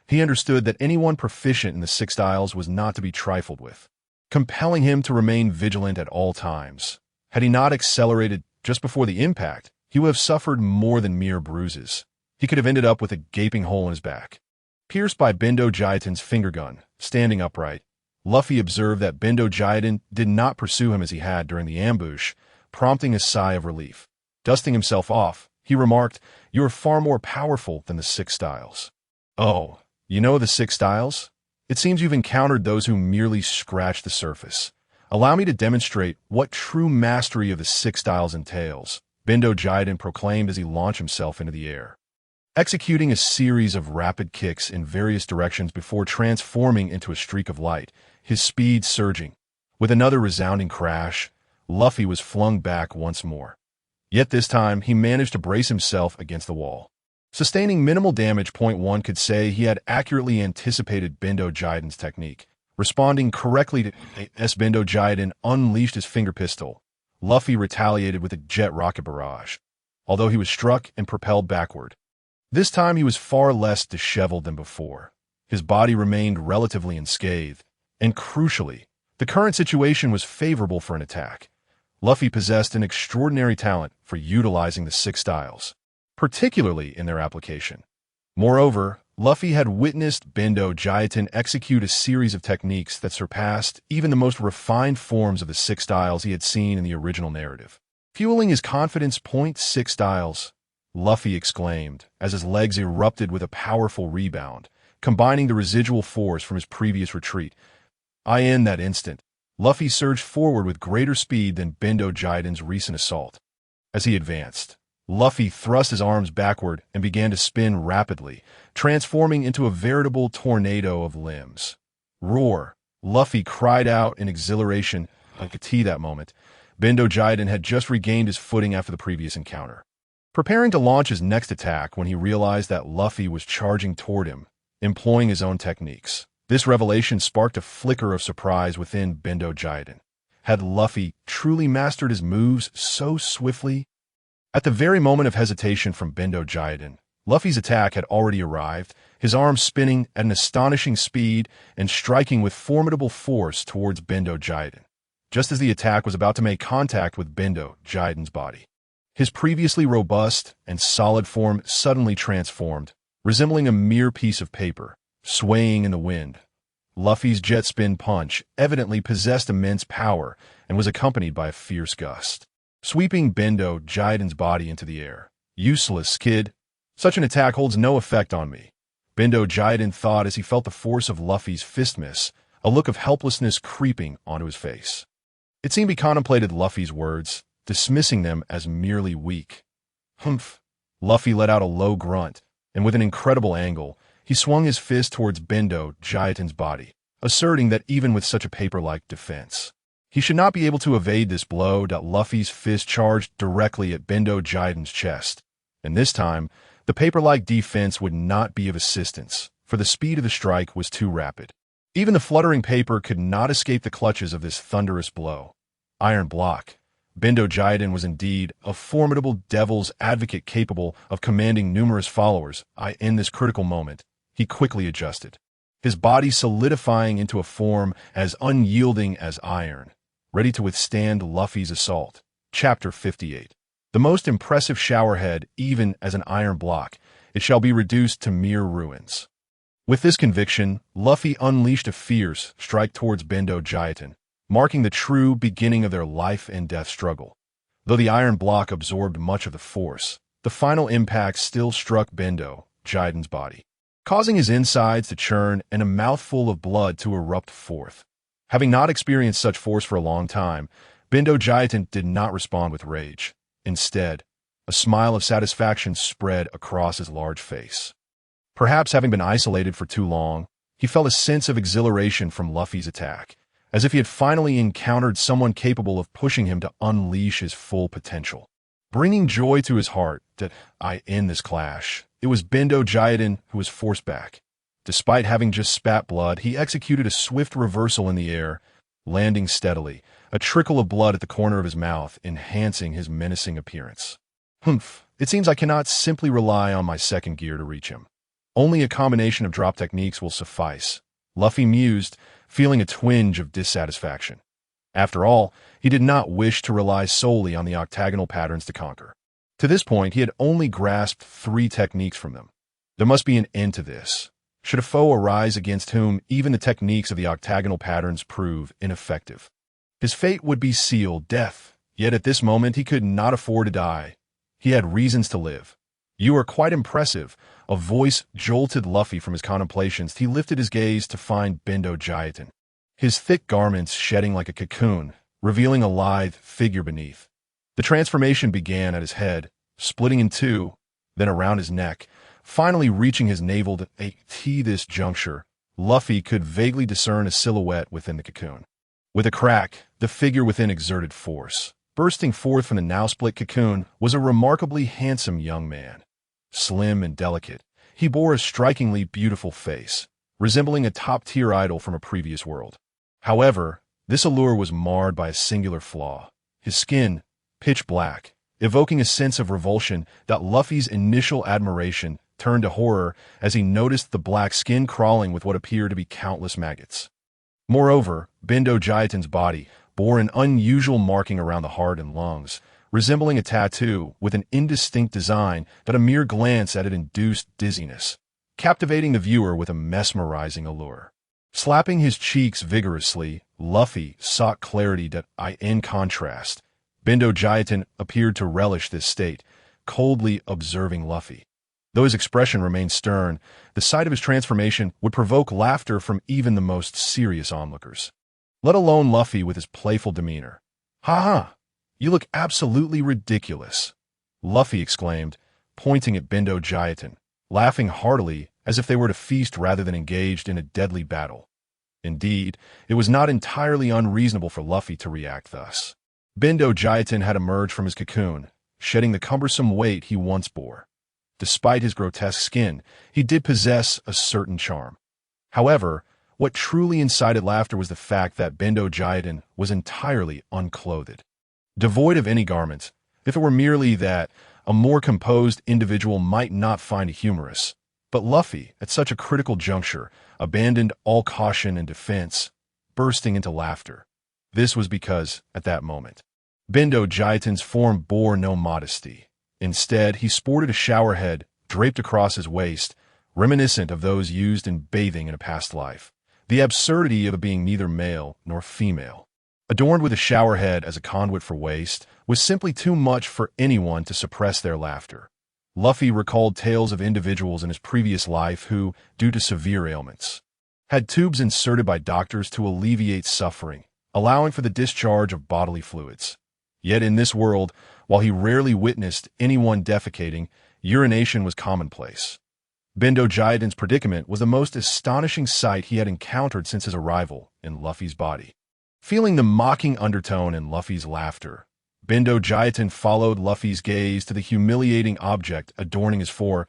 S1: He understood that anyone proficient in the Six Styles was not to be trifled with, compelling him to remain vigilant at all times. Had he not accelerated just before the impact, he would have suffered more than mere bruises. He could have ended up with a gaping hole in his back. Pierced by Bendo Jiaten's finger gun, standing upright, Luffy observed that Bendo Jiaten did not pursue him as he had during the ambush, prompting a sigh of relief. Dusting himself off, he remarked, "You are far more powerful than the Six Styles." "Oh, you know the Six Styles? It seems you've encountered those who merely scratch the surface. Allow me to demonstrate what true mastery of the Six Styles entails," Bendo Jiaten proclaimed as he launched himself into the air, executing a series of rapid kicks in various directions before transforming into a streak of light, his speed surging. With another resounding crash, Luffy was flung back once more. Yet this time, he managed to brace himself against the wall. Sustaining minimal damage, one could say he had accurately anticipated Bendo Jiaten's technique. Responding correctly to as Bendo Jiaten unleashed his finger pistol, Luffy retaliated with a jet rocket barrage, although he was struck and propelled backward. This time he was far less disheveled than before. His body remained relatively unscathed, and crucially, the current situation was favorable for an attack. Luffy possessed an extraordinary talent for utilizing the Six Styles, particularly in their application. Moreover, Luffy had witnessed Bendo Jiaten execute a series of techniques that surpassed even the most refined forms of the Six Styles he had seen in the original narrative. Fueling his confidence, Six Styles, Luffy exclaimed as his legs erupted with a powerful rebound, combining the residual force from his previous retreat. In that instant, Luffy surged forward with greater speed than Bendo Jiaten's recent assault. As he advanced, Luffy thrust his arms backward and began to spin rapidly, transforming into a veritable tornado of limbs. Roar! Luffy cried out in exhilaration. Like a tea that moment, Bendo Jiaten had just regained his footing after the previous encounter, preparing to launch his next attack when he realized that Luffy was charging toward him, employing his own techniques. This revelation sparked a flicker of surprise within Bendo Jiaten. Had Luffy truly mastered his moves so swiftly? At the very moment of hesitation from Bendo Jiaten, Luffy's attack had already arrived, his arms spinning at an astonishing speed and striking with formidable force towards Bendo Jiaten. Just as the attack was about to make contact with Bendo Jiaten's body, his previously robust and solid form suddenly transformed, resembling a mere piece of paper, swaying in the wind. Luffy's jet spin punch evidently possessed immense power and was accompanied by a fierce gust, sweeping Bendo Jiaten's body into the air. "Useless, kid. Such an attack holds no effect on me," Bendo Jiaten thought as he felt the force of Luffy's fist miss, a look of helplessness creeping onto his face. It seemed he contemplated Luffy's words, dismissing them as merely weak. Humph! Luffy let out a low grunt, and with an incredible angle, he swung his fist towards Bendo Jiaten's body, asserting that even with such a paper-like defense, he should not be able to evade this blow. Luffy's fist charged directly at Bendo Jiaten's chest, and this time, the paper-like defense would not be of assistance, for the speed of the strike was too rapid. Even the fluttering paper could not escape the clutches of this thunderous blow. Iron block. Bendo Jiaten was indeed a formidable devil's advocate capable of commanding numerous followers. In this critical moment, he quickly adjusted, his body solidifying into a form as unyielding as iron, ready to withstand Luffy's assault. Chapter 58. The most impressive showerhead, even as an iron block, it shall be reduced to mere ruins. With this conviction, Luffy unleashed a fierce strike towards Bendo Jiaten, marking the true beginning of their life and death struggle. Though the iron block absorbed much of the force, the final impact still struck Bendo Jiaten's body, causing his insides to churn and a mouthful of blood to erupt forth. Having not experienced such force for a long time, Bendo Jiaten did not respond with rage. Instead, a smile of satisfaction spread across his large face. Perhaps having been isolated for too long, he felt a sense of exhilaration from Luffy's attack, as if he had finally encountered someone capable of pushing him to unleash his full potential. bringing joy to his heart that I end this clash. It was Bendo Jiaden who was forced back. Despite having just spat blood, he executed a swift reversal in the air, landing steadily, a trickle of blood at the corner of his mouth, enhancing his menacing appearance. Humph, it seems I cannot simply rely on my second gear to reach him. Only a combination of drop techniques will suffice, Luffy mused, feeling a twinge of dissatisfaction. After all, he did not wish to rely solely on the octagonal patterns to conquer. To this point, he had only grasped 3 techniques from them. There must be an end to this. Should a foe arise against whom even the techniques of the octagonal patterns prove ineffective, his fate would be sealed, death. Yet at this moment he could not afford to die. He had reasons to live. You are quite impressive. A voice jolted Luffy from his contemplations. He lifted his gaze to find Bendo Jiaden, his thick garments shedding like a cocoon, revealing a lithe figure beneath. The transformation began at his head, splitting in 2, then around his neck, finally reaching his navel. At this juncture, Luffy could vaguely discern a silhouette within the cocoon. With a crack, the figure within exerted force. Bursting forth from the now-split cocoon was a remarkably handsome young man. Slim and delicate, he bore a strikingly beautiful face, resembling a top-tier idol from a previous world. However, this allure was marred by a singular flaw. His skin, pitch black, evoking a sense of revulsion that Luffy's initial admiration turned to horror as he noticed the black skin crawling with what appeared to be countless maggots. Moreover, Bendo Jiaden's body bore an unusual marking around the heart and lungs, resembling a tattoo with an indistinct design that a mere glance at it induced dizziness, captivating the viewer with a mesmerizing allure. Slapping his cheeks vigorously, Luffy sought clarity that in contrast, Bendo Jiaden appeared to relish this state, coldly observing Luffy. Though his expression remained stern, the sight of his transformation would provoke laughter from even the most serious onlookers. Let alone Luffy with his playful demeanor. "Ha ha! You look absolutely ridiculous," Luffy exclaimed, pointing at Bendo Jiaden, laughing heartily as if they were to feast rather than engaged in a deadly battle. Indeed, it was not entirely unreasonable for Luffy to react thus. Bendo Jiaden had emerged from his cocoon, shedding the cumbersome weight he once bore. Despite his grotesque skin, he did possess a certain charm. However, what truly incited laughter was the fact that Bendo Jiaden was entirely unclothed. Devoid of any garments, if it were merely that, a more composed individual might not find it humorous. But Luffy, at such a critical juncture, abandoned all caution and defense, bursting into laughter. This was because, at that moment, Bendo Jiaden's form bore no modesty. Instead, he sported a shower head draped across his waist, reminiscent of those used in bathing in a past life. The absurdity of it being neither male nor female, adorned with a shower head as a conduit for waste, was simply too much for anyone to suppress their laughter. Luffy recalled tales of individuals in his previous life who, due to severe ailments, had tubes inserted by doctors to alleviate suffering, allowing for the discharge of bodily fluids. Yet in this world, while he rarely witnessed anyone defecating, urination was commonplace. Bendo Jiaden's predicament was the most astonishing sight he had encountered since his arrival in Luffy's body. Feeling the mocking undertone in Luffy's laughter, Bendo Jiaden followed Luffy's gaze to the humiliating object adorning his fore.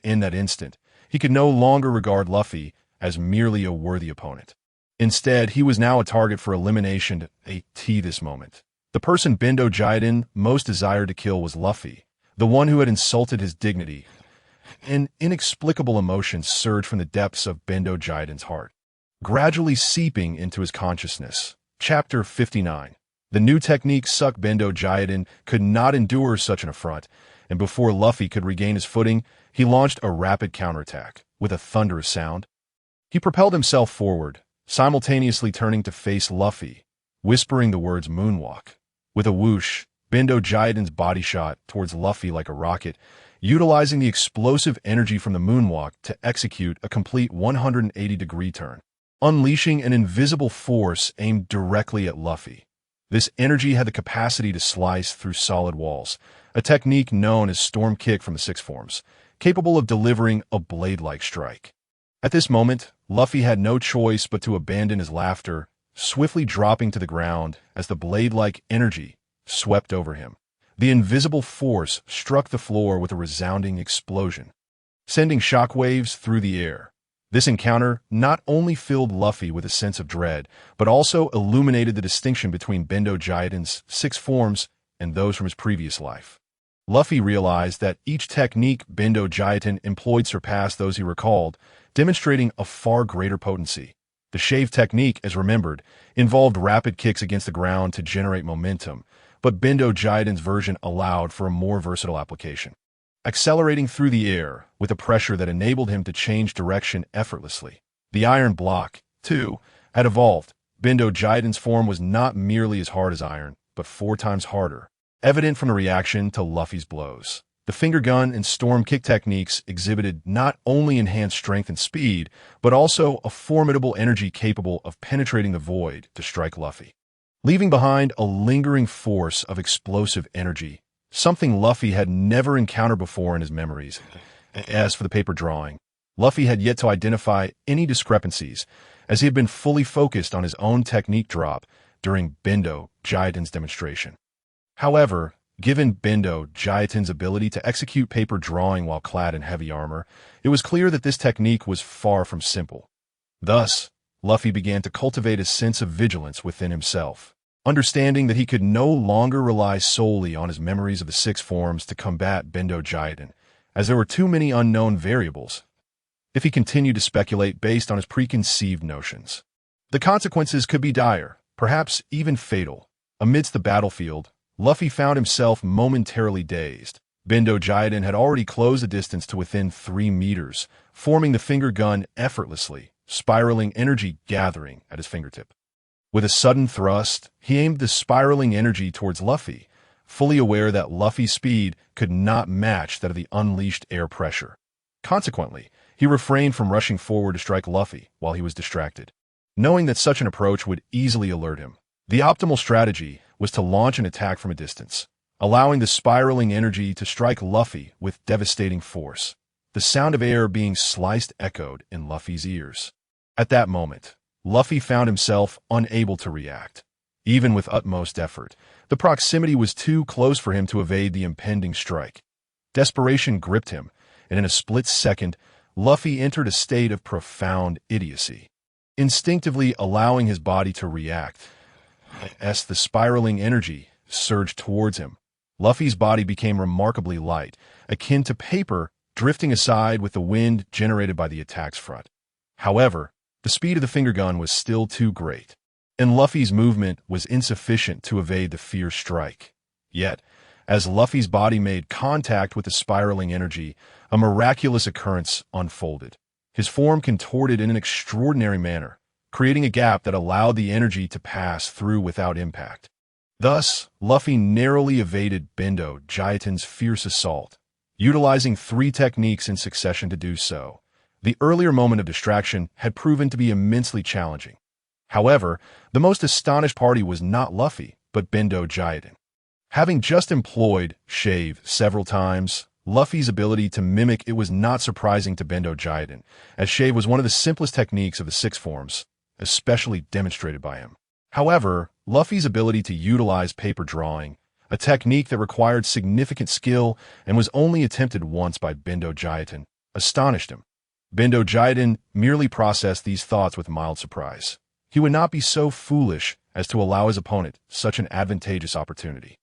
S1: In that instant, he could no longer regard Luffy as merely a worthy opponent. Instead, he was now a target for elimination at this moment. The person Bendo Jiaden most desired to kill was Luffy, the one who had insulted his dignity. An inexplicable emotion surged from the depths of Bendo Jiaden's heart, gradually seeping into his consciousness. Chapter 59. The new technique sucked. Bendo Jiaden could not endure such an affront, and before Luffy could regain his footing, he launched a rapid counterattack. With a thunderous sound, he propelled himself forward, simultaneously turning to face Luffy, whispering the words moonwalk. With a whoosh, Bendo Jiaden's body shot towards Luffy like a rocket, utilizing the explosive energy from the moonwalk to execute a complete 180-degree turn, unleashing an invisible force aimed directly at Luffy. This energy had the capacity to slice through solid walls, a technique known as Storm Kick from the Six Forms, capable of delivering a blade-like strike. At this moment, Luffy had no choice but to abandon his laughter, swiftly dropping to the ground as the blade-like energy swept over him. The invisible force struck the floor with a resounding explosion, sending shockwaves through the air. This encounter not only filled Luffy with a sense of dread, but also illuminated the distinction between Bendo Jiuten's 6 forms and those from his previous life. Luffy realized that each technique Bendo Jiuten employed surpassed those he recalled, demonstrating a far greater potency. The shave technique, as remembered, involved rapid kicks against the ground to generate momentum, but Bendo Jiuten's version allowed for a more versatile application, accelerating through the air with a pressure that enabled him to change direction effortlessly. The iron block, too, had evolved. Bendo Jiuten's form was not merely as hard as iron, but 4 times harder, evident from the reaction to Luffy's blows. The finger gun and storm kick techniques exhibited not only enhanced strength and speed, but also a formidable energy capable of penetrating the void to strike Luffy, leaving behind a lingering force of explosive energy, something Luffy had never encountered before in his memories. As for the paper drawing, Luffy had yet to identify any discrepancies, as he had been fully focused on his own technique drop during Bendo Jiuten's demonstration. However, given Bendo Jiuten's ability to execute paper drawing while clad in heavy armor, it was clear that this technique was far from simple. Thus, Luffy began to cultivate a sense of vigilance within himself, understanding that he could no longer rely solely on his memories of the 6 forms to combat Bendo Jiuten, as there were too many unknown variables if he continued to speculate based on his preconceived notions. The consequences could be dire, perhaps even fatal. Amidst the battlefield, Luffy found himself momentarily dazed. Bendo Jiuten had already closed the distance to within 3 meters, forming the finger gun effortlessly, spiraling energy gathering at his fingertip. With a sudden thrust, he aimed the spiraling energy towards Luffy, fully aware that Luffy's speed could not match that of the unleashed air pressure. Consequently, he refrained from rushing forward to strike Luffy while he was distracted, knowing that such an approach would easily alert him. The optimal strategy was to launch an attack from a distance, allowing the spiraling energy to strike Luffy with devastating force. The sound of air being sliced echoed in Luffy's ears. At that moment, Luffy found himself unable to react. Even with utmost effort, the proximity was too close for him to evade the impending strike. Desperation gripped him, and in a split second, Luffy entered a state of profound idiocy, instinctively allowing his body to react. As the spiraling energy surged towards him, Luffy's body became remarkably light, akin to paper drifting aside with the wind generated by the attack's front. However, the speed of the finger gun was still too great, and Luffy's movement was insufficient to evade the fierce strike. Yet, as Luffy's body made contact with the spiraling energy, a miraculous occurrence unfolded. His form contorted in an extraordinary manner, creating a gap that allowed the energy to pass through without impact. Thus, Luffy narrowly evaded Bendo Jiuten's fierce assault, utilizing 3 techniques in succession to do so. The earlier moment of distraction had proven to be immensely challenging. However, the most astonished party was not Luffy, but Bendo Jiuten. Having just employed shave several times, Luffy's ability to mimic it was not surprising to Bendo Jiuten, as shave was one of the simplest techniques of the 6 forms, especially demonstrated by him. However, Luffy's ability to utilize paper drawing, a technique that required significant skill and was only attempted once by Bendo Jiuten, astonished him. Bendo Jiuten merely processed these thoughts with mild surprise. He would not be so foolish as to allow his opponent such an advantageous opportunity.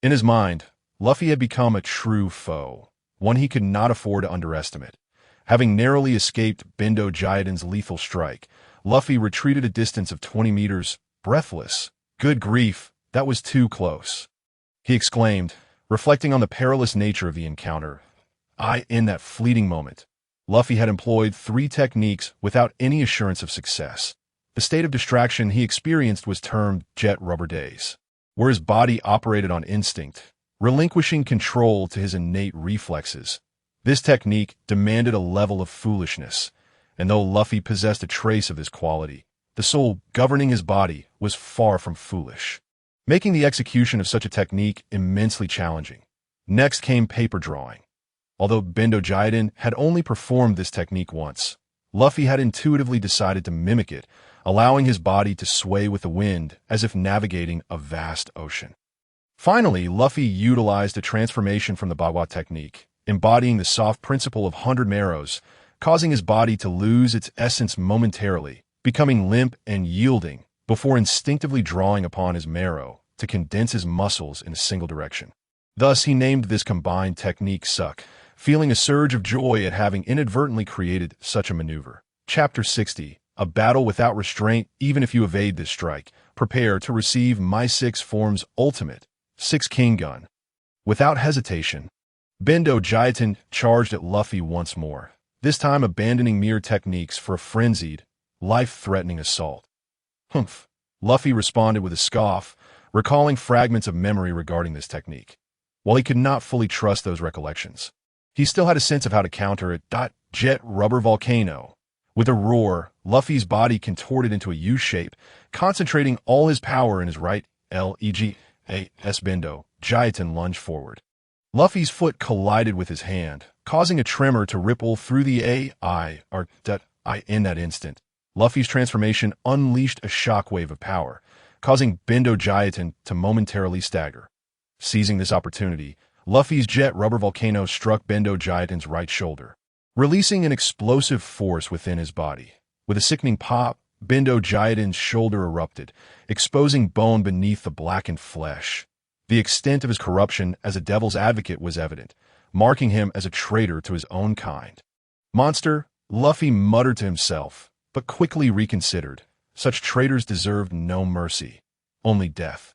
S1: In his mind, Luffy had become a true foe, one he could not afford to underestimate. Having narrowly escaped Bendo Jiuten's lethal strike, Luffy retreated a distance of 20 meters, breathless. Good grief, that was too close, he exclaimed, reflecting on the perilous nature of the encounter. In that fleeting moment, Luffy had employed 3 techniques without any assurance of success. The state of distraction he experienced was termed jet rubber daze, where his body operated on instinct, relinquishing control to his innate reflexes. This technique demanded a level of foolishness, and though Luffy possessed a trace of this quality, the soul governing his body was far from foolish, making the execution of such a technique immensely challenging. Next came paper drawing. Although Bendo Jiuten had only performed this technique once, Luffy had intuitively decided to mimic it, allowing his body to sway with the wind as if navigating a vast ocean. Finally, Luffy utilized a transformation from the Bagua technique, embodying the soft principle of 100 marrows, causing his body to lose its essence momentarily, becoming limp and yielding, before instinctively drawing upon his marrow to condense his muscles in a single direction. Thus, he named this combined technique Suck, feeling a surge of joy at having inadvertently created such a maneuver. Chapter 60. A battle without restraint. Even if you evade this strike, prepare to receive my 6 forms ultimate, 6 King Gun. Without hesitation, Bendo Jiaten charged at Luffy once more, this time abandoning mere techniques for a frenzied, life-threatening assault. Humph. Luffy responded with a scoff, recalling fragments of memory regarding this technique. While he could not fully trust those recollections, he still had a sense of how to counter it. Jet Rubber Volcano. With a roar, Luffy's body contorted into a U shape, concentrating all his power in his right leg. Bendo Jiaten lunged forward. Luffy's foot collided with his hand, causing a tremor to ripple through the in that instant. Luffy's transformation unleashed a shockwave of power, causing Bendo Jiaten to momentarily stagger. Seizing this opportunity, Luffy's Jet Rubber Volcano struck Bendo Jiaten's right shoulder, releasing an explosive force within his body. With a sickening pop, Bendo Jiaten's shoulder erupted, exposing bone beneath the blackened flesh. The extent of his corruption as a devil's advocate was evident, marking him as a traitor to his own kind. Monster, Luffy muttered to himself, but quickly reconsidered. Such traitors deserved no mercy, only death.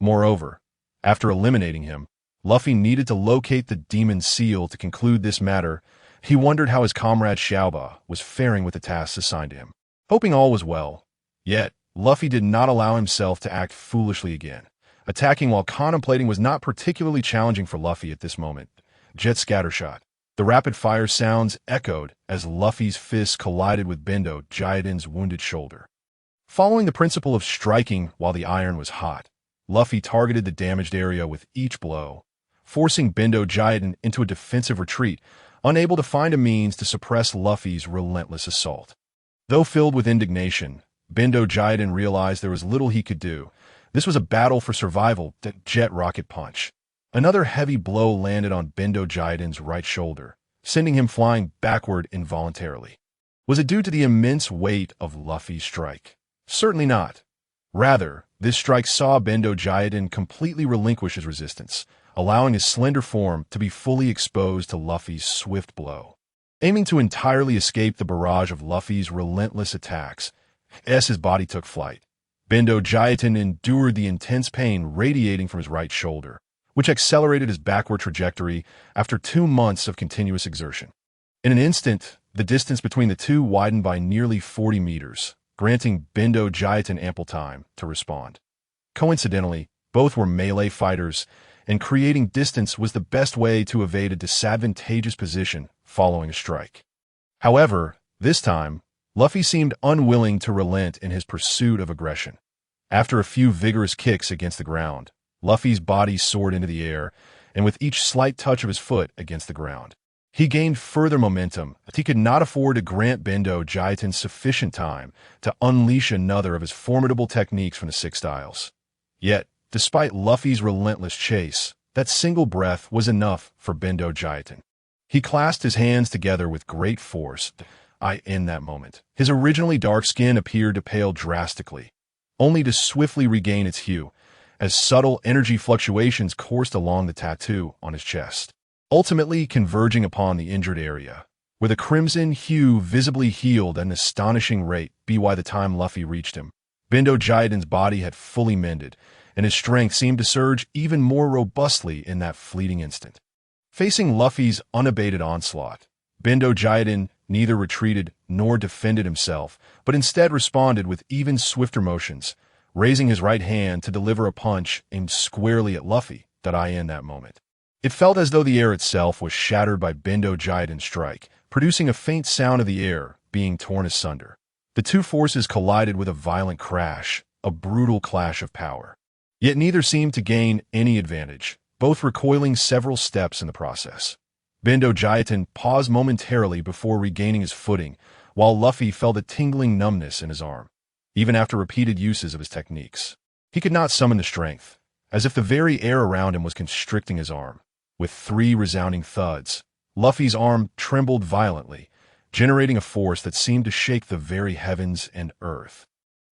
S1: Moreover, after eliminating him, Luffy needed to locate the demon seal to conclude this matter. He wondered how his comrade Xiaoba was faring with the tasks assigned to him. Hoping all was well, yet Luffy did not allow himself to act foolishly again. Attacking while contemplating was not particularly challenging for Luffy at this moment. Jet Scattershot. The rapid-fire sounds echoed as Luffy's fists collided with Bendo Jiaten's wounded shoulder. Following the principle of striking while the iron was hot, Luffy targeted the damaged area with each blow, forcing Bendo Jiaten into a defensive retreat, unable to find a means to suppress Luffy's relentless assault. Though filled with indignation, Bendo Jiaten realized there was little he could do. This was a battle for survival. Jet Rocket Punch. Another heavy blow landed on Bendo Jiaten's right shoulder, sending him flying backward involuntarily. Was it due to the immense weight of Luffy's strike? Certainly not. Rather, this strike saw Bendo Jiaten completely relinquish his resistance, allowing his slender form to be fully exposed to Luffy's swift blow. Aiming to entirely escape the barrage of Luffy's relentless attacks, his body took flight. Bendo Jiaten endured the intense pain radiating from his right shoulder, which accelerated his backward trajectory after 2 months of continuous exertion. In an instant, the distance between the two widened by nearly 40 meters, granting Bendo Jiaten ample time to respond. Coincidentally, both were melee fighters, and creating distance was the best way to evade a disadvantageous position following a strike. However, this time, Luffy seemed unwilling to relent in his pursuit of aggression. After a few vigorous kicks against the ground, Luffy's body soared into the air, and with each slight touch of his foot against the ground, he gained further momentum. He could not afford to grant Bendo Jiaten sufficient time to unleash another of his formidable techniques from the Six Styles. Yet, despite Luffy's relentless chase, that single breath was enough for Bendo Jiaten. He clasped his hands together with great force. In that moment, his originally dark skin appeared to pale drastically, only to swiftly regain its hue, as subtle energy fluctuations coursed along the tattoo on his chest, ultimately converging upon the injured area, where the crimson hue visibly healed at an astonishing rate. By the time Luffy reached him, Bendo Jiaten's body had fully mended, and his strength seemed to surge even more robustly in that fleeting instant. Facing Luffy's unabated onslaught, Bendo Jiaten neither retreated nor defended himself, but instead responded with even swifter motions, raising his right hand to deliver a punch aimed squarely at Luffy. In that moment, it felt as though the air itself was shattered by Bendo Jiaten's strike, producing a faint sound of the air being torn asunder. The two forces collided with a violent crash, a brutal clash of power. Yet neither seemed to gain any advantage, both recoiling several steps in the process. Bendo Jiaten paused momentarily before regaining his footing, while Luffy felt a tingling numbness in his arm. Even after repeated uses of his techniques, he could not summon the strength. as if the very air around him was constricting his arm. With 3 resounding thuds, Luffy's arm trembled violently, generating a force that seemed to shake the very heavens and earth.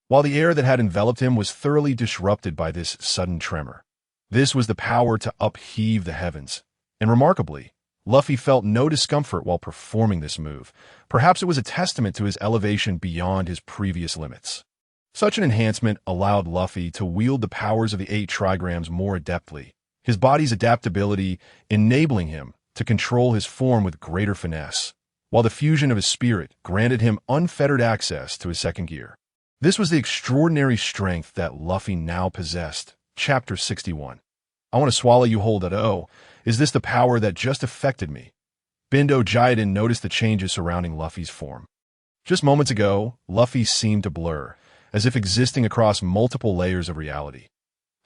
S1: While the air that had enveloped him was thoroughly disrupted by this sudden tremor, this was the power to upheave the heavens. And remarkably, Luffy felt no discomfort while performing this move. Perhaps it was a testament to his elevation beyond his previous limits. Such an enhancement allowed Luffy to wield the powers of the 8 trigrams more adeptly, his body's adaptability enabling him to control his form with greater finesse, while the fusion of his spirit granted him unfettered access to his second gear. This was the extraordinary strength that Luffy now possessed. Chapter 61. I want to swallow you whole. Oh, is this the power that just affected me? Bendo Jiaden noticed the changes surrounding Luffy's form. Just moments ago, Luffy seemed to blur, as if existing across multiple layers of reality.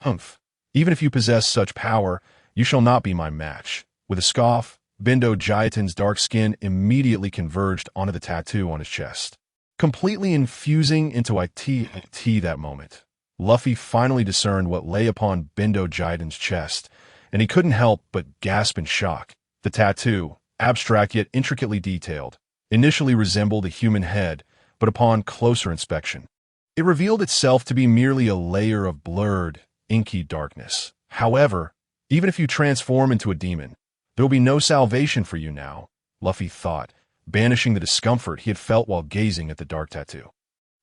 S1: Humph. Even if you possess such power, you shall not be my match. With a scoff, Bendo Jiaten's dark skin immediately converged onto the tattoo on his chest, completely infusing into it that moment. Luffy finally discerned what lay upon Bendo Jiaten's chest, and he couldn't help but gasp in shock. The tattoo, abstract yet intricately detailed, initially resembled a human head, but upon closer inspection, it revealed itself to be merely a layer of blurred, inky darkness. However, even if you transform into a demon, there will be no salvation for you now, Luffy thought, banishing the discomfort he had felt while gazing at the dark tattoo.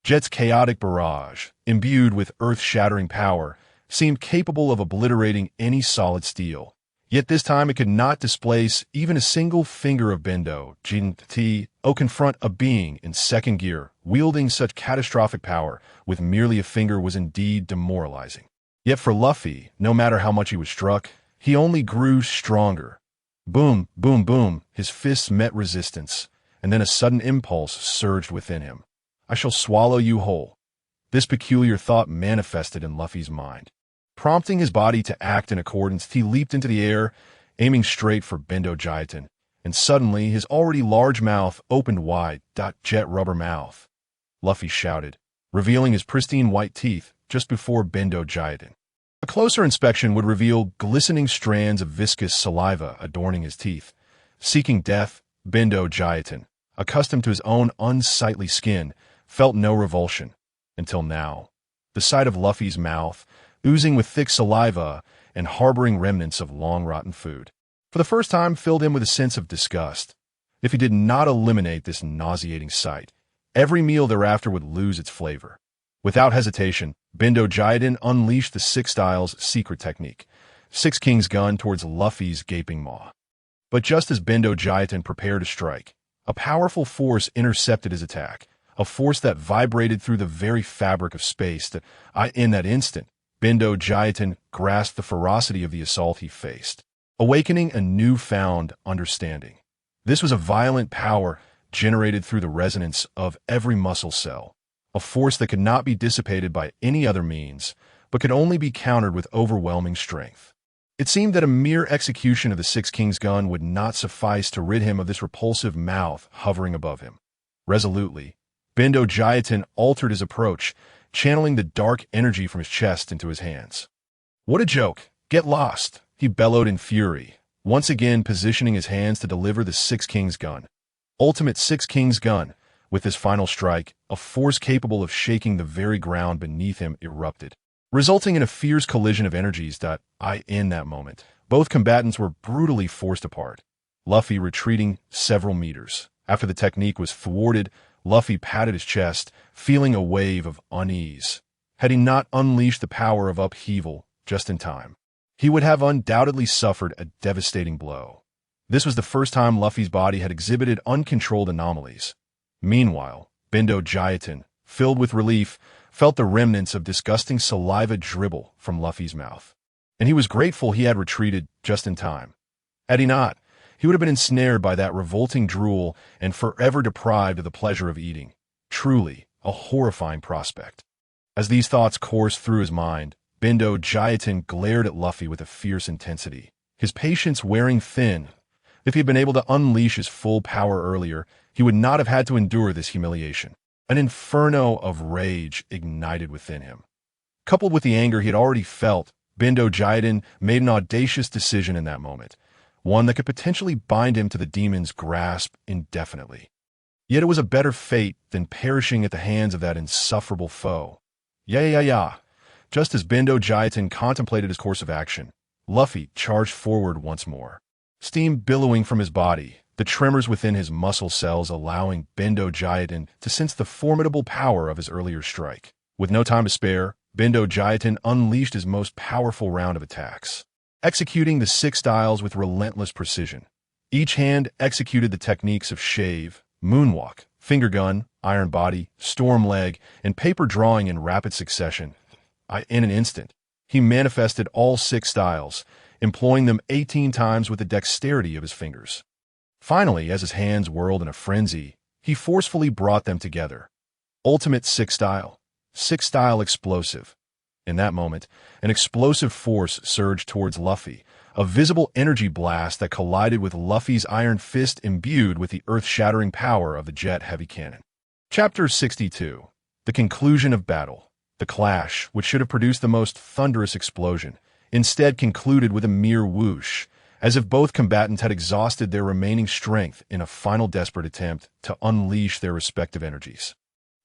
S1: Jet's chaotic barrage, imbued with earth-shattering power, seemed capable of obliterating any solid steel. Yet this time it could not displace even a single finger of Bendo Jiaten. Confront a being in second gear, wielding such catastrophic power with merely a finger was indeed demoralizing. Yet for Luffy, no matter how much he was struck, he only grew stronger. Boom, boom, boom, his fists met resistance, and then a sudden impulse surged within him. I shall swallow you whole. This peculiar thought manifested in Luffy's mind. Prompting his body to act in accordance, he leaped into the air, aiming straight for Bendo Jiaten, and suddenly his already large mouth opened wide. Jet rubber mouth, Luffy shouted, revealing his pristine white teeth just before Bendo Jiaten. A closer inspection would reveal glistening strands of viscous saliva adorning his teeth. Seeking death, Bendo Jiaten, accustomed to his own unsightly skin, felt no revulsion. Until now. The sight of Luffy's mouth, oozing with thick saliva and harboring remnants of long-rotten food, for the first time filled him with a sense of disgust. If he did not eliminate this nauseating sight, every meal thereafter would lose its flavor. Without hesitation, Bendo Jiaten unleashed the Six Styles' secret technique, Six Kings Gun, towards Luffy's gaping maw. But just as Bendo Jiaten prepared to strike, a powerful force intercepted his attack, a force that vibrated through the very fabric of space. In that instant, Bendo Jiaten grasped the ferocity of the assault he faced, awakening a newfound understanding. This was a violent power generated through the resonance of every muscle cell, a force that could not be dissipated by any other means, but could only be countered with overwhelming strength. It seemed that a mere execution of the Six Kings Gun would not suffice to rid him of this repulsive mouth hovering above him. Resolutely, Bendo Jiaten altered his approach, channeling the dark energy from his chest into his hands. What a joke! Get lost! He bellowed in fury, once again positioning his hands to deliver the Six Kings Gun. Ultimate Six Kings Gun. With this final strike, a force capable of shaking the very ground beneath him erupted, resulting in a fierce collision of energies. In that moment, both combatants were brutally forced apart, Luffy retreating several meters. After the technique was thwarted, Luffy patted his chest, feeling a wave of unease. Had he not unleashed the power of upheaval just in time, he would have undoubtedly suffered a devastating blow. This was the first time Luffy's body had exhibited uncontrolled anomalies. Meanwhile, Bendo Jiaten, filled with relief, felt the remnants of disgusting saliva dribble from Luffy's mouth. And he was grateful he had retreated just in time. Had he not, he would have been ensnared by that revolting drool and forever deprived of the pleasure of eating. Truly, a horrifying prospect. As these thoughts coursed through his mind, Bendo Jiaten glared at Luffy with a fierce intensity, his patience wearing thin. If he had been able to unleash his full power earlier, he would not have had to endure this humiliation. An inferno of rage ignited within him. Coupled with the anger he had already felt, Bendo Jiiden made an audacious decision in that moment, one that could potentially bind him to the demon's grasp indefinitely. Yet it was a better fate than perishing at the hands of that insufferable foe. Yeah. Just as Bendo Jiiden contemplated his course of action, Luffy charged forward once more. Steam billowing from his body, the tremors within his muscle cells allowing Bendo Jiiden to sense the formidable power of his earlier strike. With no time to spare, Bendo Jiiden unleashed his most powerful round of attacks, executing the 6 styles with relentless precision. Each hand executed the techniques of shave, moonwalk, finger gun, iron body, storm leg, and paper drawing in rapid succession. In an instant, he manifested all 6 styles, employing them 18 times with the dexterity of his fingers. Finally, as his hands whirled in a frenzy, he forcefully brought them together. Ultimate 6 style explosive. In that moment, an explosive force surged towards Luffy, a visible energy blast that collided with Luffy's iron fist imbued with the earth-shattering power of the jet heavy cannon. Chapter 62. The conclusion of battle. The clash, which should have produced the most thunderous explosion, instead concluded with a mere whoosh, as if both combatants had exhausted their remaining strength in a final desperate attempt to unleash their respective energies.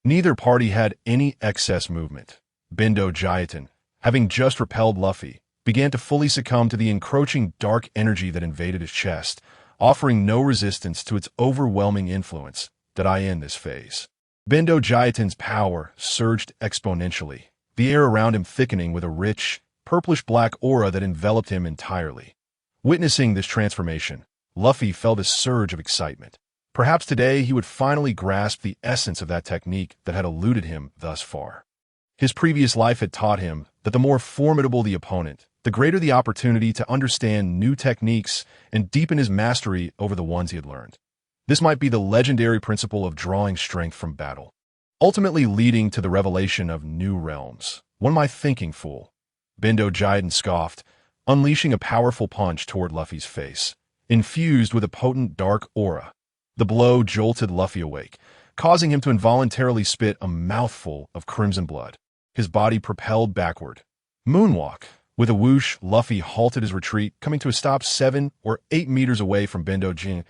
S1: Neither party had any excess movement. Bendo Jiiden, having just repelled Luffy, began to fully succumb to the encroaching dark energy that invaded his chest, offering no resistance to its overwhelming influence. Did I end this phase? Bendo Jiiten's power surged exponentially, the air around him thickening with a rich, purplish-black aura that enveloped him entirely. Witnessing this transformation, Luffy felt a surge of excitement. Perhaps today he would finally grasp the essence of that technique that had eluded him thus far. His previous life had taught him that the more formidable the opponent, the greater the opportunity to understand new techniques and deepen his mastery over the ones he had learned. This might be the legendary principle of drawing strength from battle, ultimately leading to the revelation of new realms. What am I thinking, fool? Bendo Jiiden scoffed, unleashing a powerful punch toward Luffy's face, infused with a potent dark aura. The blow jolted Luffy awake, causing him to involuntarily spit a mouthful of crimson blood. His body propelled backward. Moonwalk. With a whoosh, Luffy halted his retreat, coming to a stop 7 or 8 meters away from Bendo Jiiden.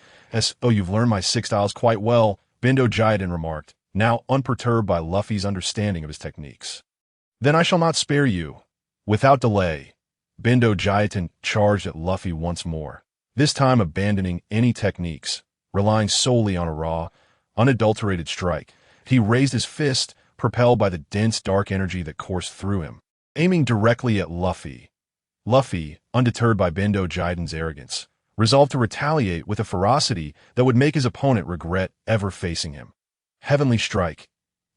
S1: "Oh, you've learned my 6 styles quite well," Bendo Jiiden remarked, now unperturbed by Luffy's understanding of his techniques. "Then I shall not spare you." Without delay, Bendo Jiiden charged at Luffy once more, this time abandoning any techniques, relying solely on a raw, unadulterated strike. He raised his fist, propelled by the dense dark energy that coursed through him, aiming directly at Luffy. Luffy, undeterred by Bendo Jiden's arrogance, resolved to retaliate with a ferocity that would make his opponent regret ever facing him. Heavenly strike.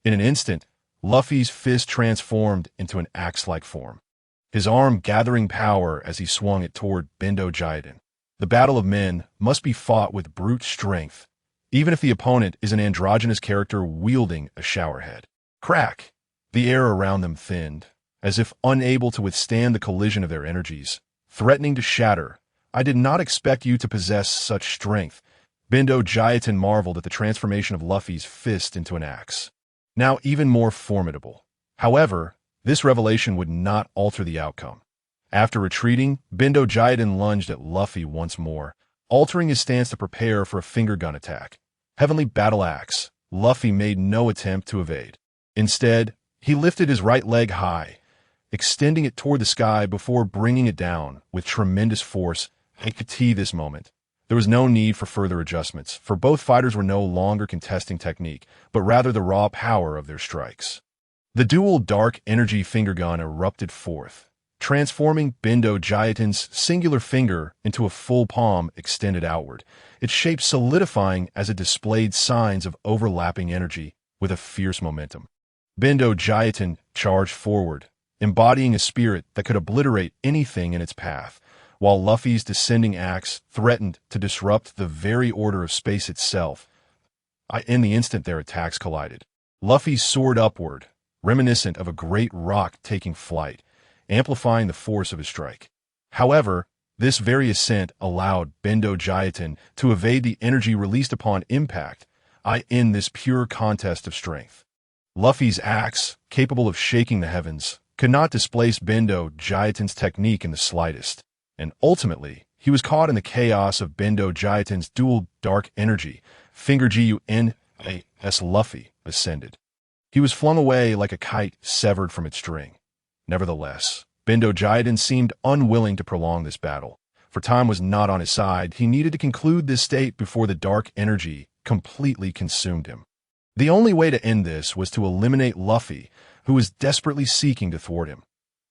S1: In an instant, Luffy's fist transformed into an axe-like form, his arm gathering power as he swung it toward Bendo Jiiden. The battle of men must be fought with brute strength, even if the opponent is an androgynous character wielding a showerhead. Crack! The air around them thinned, as if unable to withstand the collision of their energies, threatening to shatter. "I did not expect you to possess such strength." Bendo Jiiden marveled at the transformation of Luffy's fist into an axe, now even more formidable. However, this revelation would not alter the outcome. After retreating, Bendo Jiiden lunged at Luffy once more, altering his stance to prepare for a finger gun attack. Heavenly battle axe. Luffy made no attempt to evade. Instead, he lifted his right leg high, extending it toward the sky before bringing it down with tremendous force. I could see this moment. There was no need for further adjustments, for both fighters were no longer contesting technique, but rather the raw power of their strikes. The dual dark energy finger gun erupted forth, transforming Bendo Jiiten's singular finger into a full palm extended outward, its shape solidifying as it displayed signs of overlapping energy with a fierce momentum. Bendo Jiiten charged forward, embodying a spirit that could obliterate anything in its path, while Luffy's descending axe threatened to disrupt the very order of space itself. In the instant their attacks collided, Luffy soared upward, reminiscent of a great rock taking flight, amplifying the force of his strike. However, this very ascent allowed Bendo Jiiten to evade the energy released upon impact. In this pure contest of strength, Luffy's axe, capable of shaking the heavens, could not displace Bendo Jiaten's technique in the slightest, and ultimately, he was caught in the chaos of Bendo Jiaten's dual dark energy. Finger Gun's Luffy ascended. He was flung away like a kite severed from its string. Nevertheless, Bendo Jiaten seemed unwilling to prolong this battle, for time was not on his side. He needed to conclude this state before the dark energy completely consumed him. The only way to end this was to eliminate Luffy, who was desperately seeking to thwart him.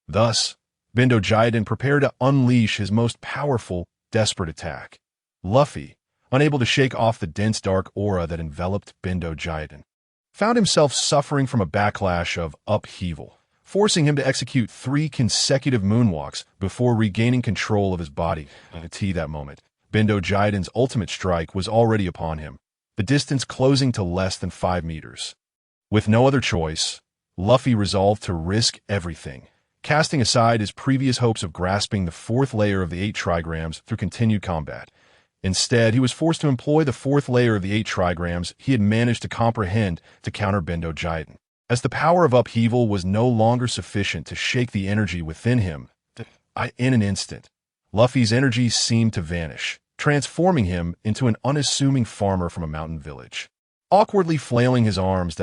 S1: Thus, Bendo Jiaten prepared to unleash his most powerful, desperate attack. Luffy, unable to shake off the dense dark aura that enveloped Bendo Jiaten, found himself suffering from a backlash of upheaval, forcing him to execute 3 consecutive moonwalks before regaining control of his body. At that moment, Bendo Jiaten's ultimate strike was already upon him, the distance closing to less than 5 meters. With no other choice, Luffy resolved to risk everything, casting aside his previous hopes of grasping the 4th layer of the 8 trigrams through continued combat. Instead, he was forced to employ the 4th layer of the 8 trigrams he had managed to comprehend to counter Bendo Jiaten. As the power of upheaval was no longer sufficient to shake the energy within him, in an instant, Luffy's energy seemed to vanish, transforming him into an unassuming farmer from a mountain village. Awkwardly flailing his arms,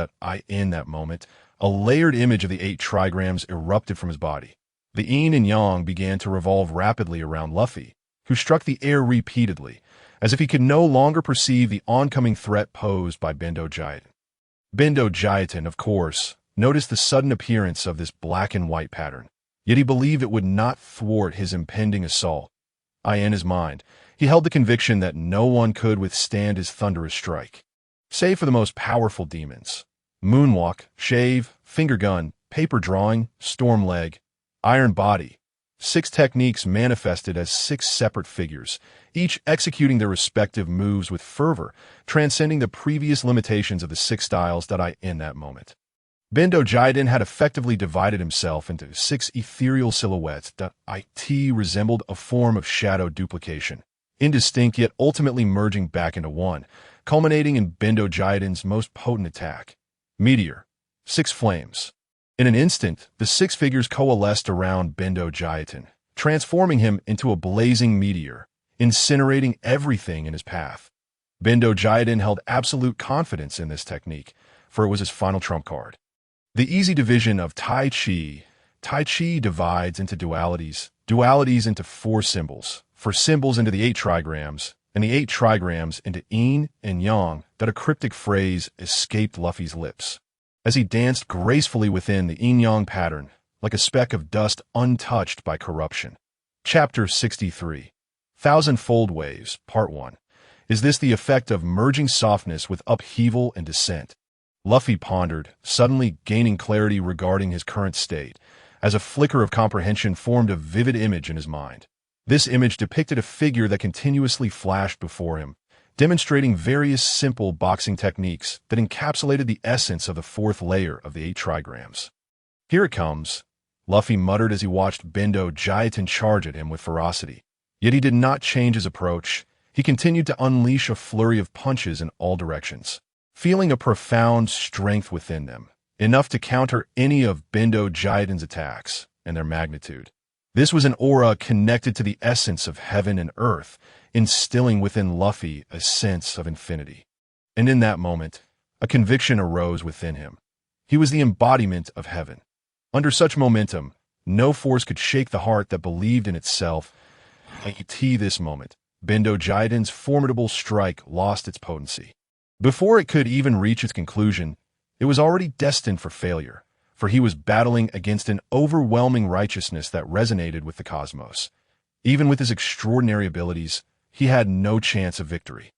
S1: in that moment, a layered image of the 8 trigrams erupted from his body. The yin and yang began to revolve rapidly around Luffy, who struck the air repeatedly, as if he could no longer perceive the oncoming threat posed by Bendo Jiaten. Bendo Jiaten, of course, noticed the sudden appearance of this black and white pattern, yet he believed it would not thwart his impending assault. In his mind, he held the conviction that no one could withstand his thunderous strike. Save for the most powerful demons: Moonwalk, Shave, Finger Gun, Paper Drawing, Storm Leg, Iron Body. 6 techniques manifested as 6 separate figures, each executing their respective moves with fervor, transcending the previous limitations of the 6 styles in that moment. Bendo Jiaten had effectively divided himself into 6 ethereal silhouettes that resembled a form of shadow duplication, indistinct yet ultimately merging back into one, culminating in Bendo Jiaten's most potent attack. Meteor. 6 flames. In an instant, the 6 figures coalesced around Bendo Jiaten, transforming him into a blazing meteor, incinerating everything in his path. Bendo Jiaten held absolute confidence in this technique, for it was his final trump card. The easy division of Tai Chi. Tai Chi divides into dualities, dualities into 4 symbols, 4 symbols into the 8 trigrams, and the 8 trigrams into yin and yang. That a cryptic phrase escaped Luffy's lips, as he danced gracefully within the yin-yang pattern, like a speck of dust untouched by corruption. Chapter 63. Thousand-Fold Waves, Part 1. Is this the effect of merging softness with upheaval and descent? Luffy pondered, suddenly gaining clarity regarding his current state, as a flicker of comprehension formed a vivid image in his mind. This image depicted a figure that continuously flashed before him, demonstrating various simple boxing techniques that encapsulated the essence of the 4th layer of the 8 trigrams. Here it comes, Luffy muttered as he watched Bendo Jiaten charge at him with ferocity. Yet he did not change his approach. He continued to unleash a flurry of punches in all directions, feeling a profound strength within them, enough to counter any of Bendo Jiaten's attacks and their magnitude. This was an aura connected to the essence of heaven and earth, instilling within Luffy a sense of infinity. And in that moment, a conviction arose within him. He was the embodiment of heaven. Under such momentum, no force could shake the heart that believed in itself. At this moment, Bendo Jiaten's formidable strike lost its potency. Before it could even reach its conclusion, it was already destined for failure, for he was battling against an overwhelming righteousness that resonated with the cosmos. Even with his extraordinary abilities, he had no chance of victory.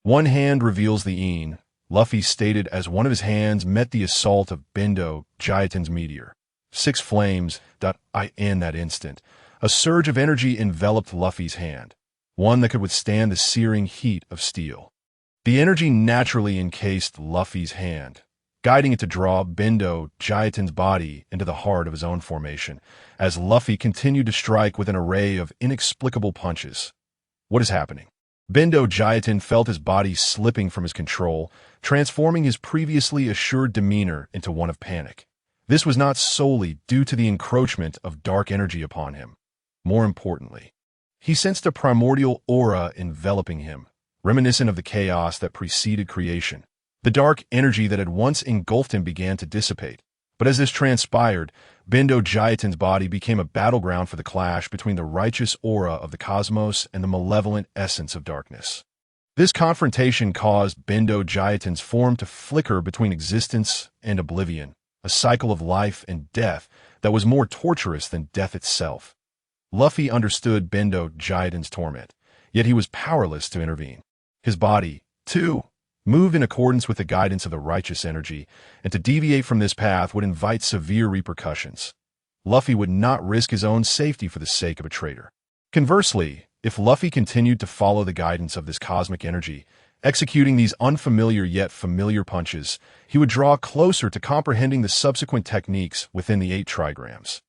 S1: One hand reveals the yin, Luffy stated as one of his hands met the assault of Bendo Jiaten's meteor. 6 flames. In that instant, a surge of energy enveloped Luffy's hand, one that could withstand the searing heat of steel. The energy naturally encased Luffy's hand, guiding it to draw Bendo Jiaten's body into the heart of his own formation, as Luffy continued to strike with an array of inexplicable punches. What is happening? Bendo Jiaten felt his body slipping from his control, transforming his previously assured demeanor into one of panic. This was not solely due to the encroachment of dark energy upon him. More importantly, he sensed a primordial aura enveloping him, reminiscent of the chaos that preceded creation. The dark energy that had once engulfed him began to dissipate. But as this transpired, Bendo Jiaten's body became a battleground for the clash between the righteous aura of the cosmos and the malevolent essence of darkness. This confrontation caused Bendo Jiaten's form to flicker between existence and oblivion, a cycle of life and death that was more torturous than death itself. Luffy understood Bendo Jiaten's torment, yet he was powerless to intervene. His body, too, moved in accordance with the guidance of the righteous energy, and to deviate from this path would invite severe repercussions. Luffy would not risk his own safety for the sake of a traitor. Conversely, if Luffy continued to follow the guidance of this cosmic energy, executing these unfamiliar yet familiar punches, he would draw closer to comprehending the subsequent techniques within the 8 trigrams.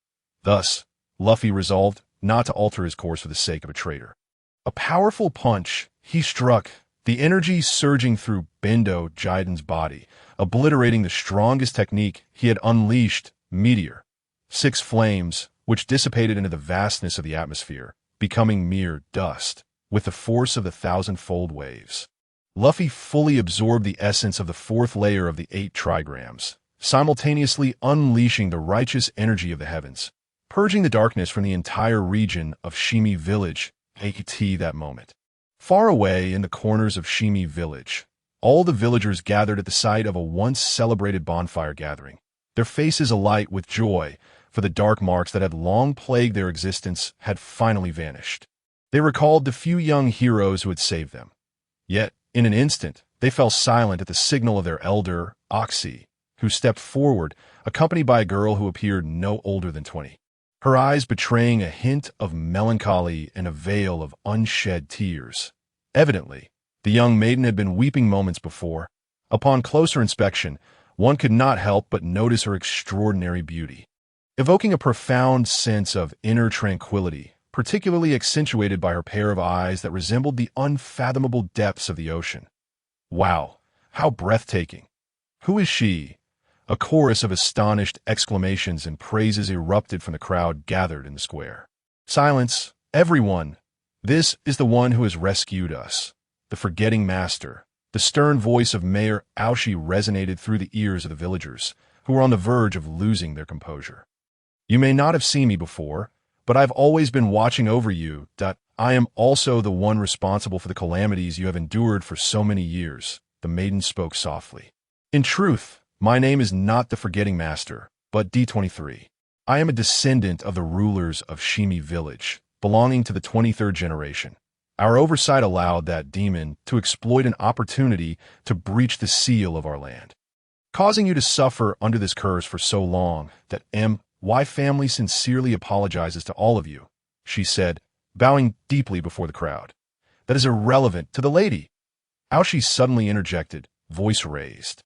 S1: Thus, Luffy resolved not to alter his course for the sake of a traitor. A powerful punch he struck, the energy surging through Bendo Jiaten's body, obliterating the strongest technique he had unleashed, Meteor. 6 flames, which dissipated into the vastness of the atmosphere, becoming mere dust, with the force of the 1,000-fold waves. Luffy fully absorbed the essence of the 4th layer of the 8 trigrams, simultaneously unleashing the righteous energy of the heavens, purging the darkness from the entire region of Shimi Village, at that moment. Far away in the corners of Shimi Village, all the villagers gathered at the site of a once-celebrated bonfire gathering, their faces alight with joy, for the dark marks that had long plagued their existence had finally vanished. They recalled the few young heroes who had saved them. Yet, in an instant, they fell silent at the signal of their elder, Oxy, who stepped forward, accompanied by a girl who appeared no older than 20. Her eyes betraying a hint of melancholy and a veil of unshed tears. Evidently, the young maiden had been weeping moments before. Upon closer inspection, one could not help but notice her extraordinary beauty, evoking a profound sense of inner tranquility, particularly accentuated by her pair of eyes that resembled the unfathomable depths of the ocean. Wow, how breathtaking! Who is she? A chorus of astonished exclamations and praises erupted from the crowd gathered in the square. Silence, everyone! This is the one who has rescued us, the forgetting master. The stern voice of Mayor Aoshi resonated through the ears of the villagers, who were on the verge of losing their composure. You may not have seen me before, but I've always been watching over you. I am also the one responsible for the calamities you have endured for so many years, the maiden spoke softly. In truth, my name is not the Forgetting Master, but D23. I am a descendant of the rulers of Shimi Village, belonging to the 23rd generation. Our oversight allowed that demon to exploit an opportunity to breach the seal of our land, causing you to suffer under this curse for so long that my family sincerely apologizes to all of you, she said, bowing deeply before the crowd. That is irrelevant to the lady. Aoshi suddenly interjected, voice raised.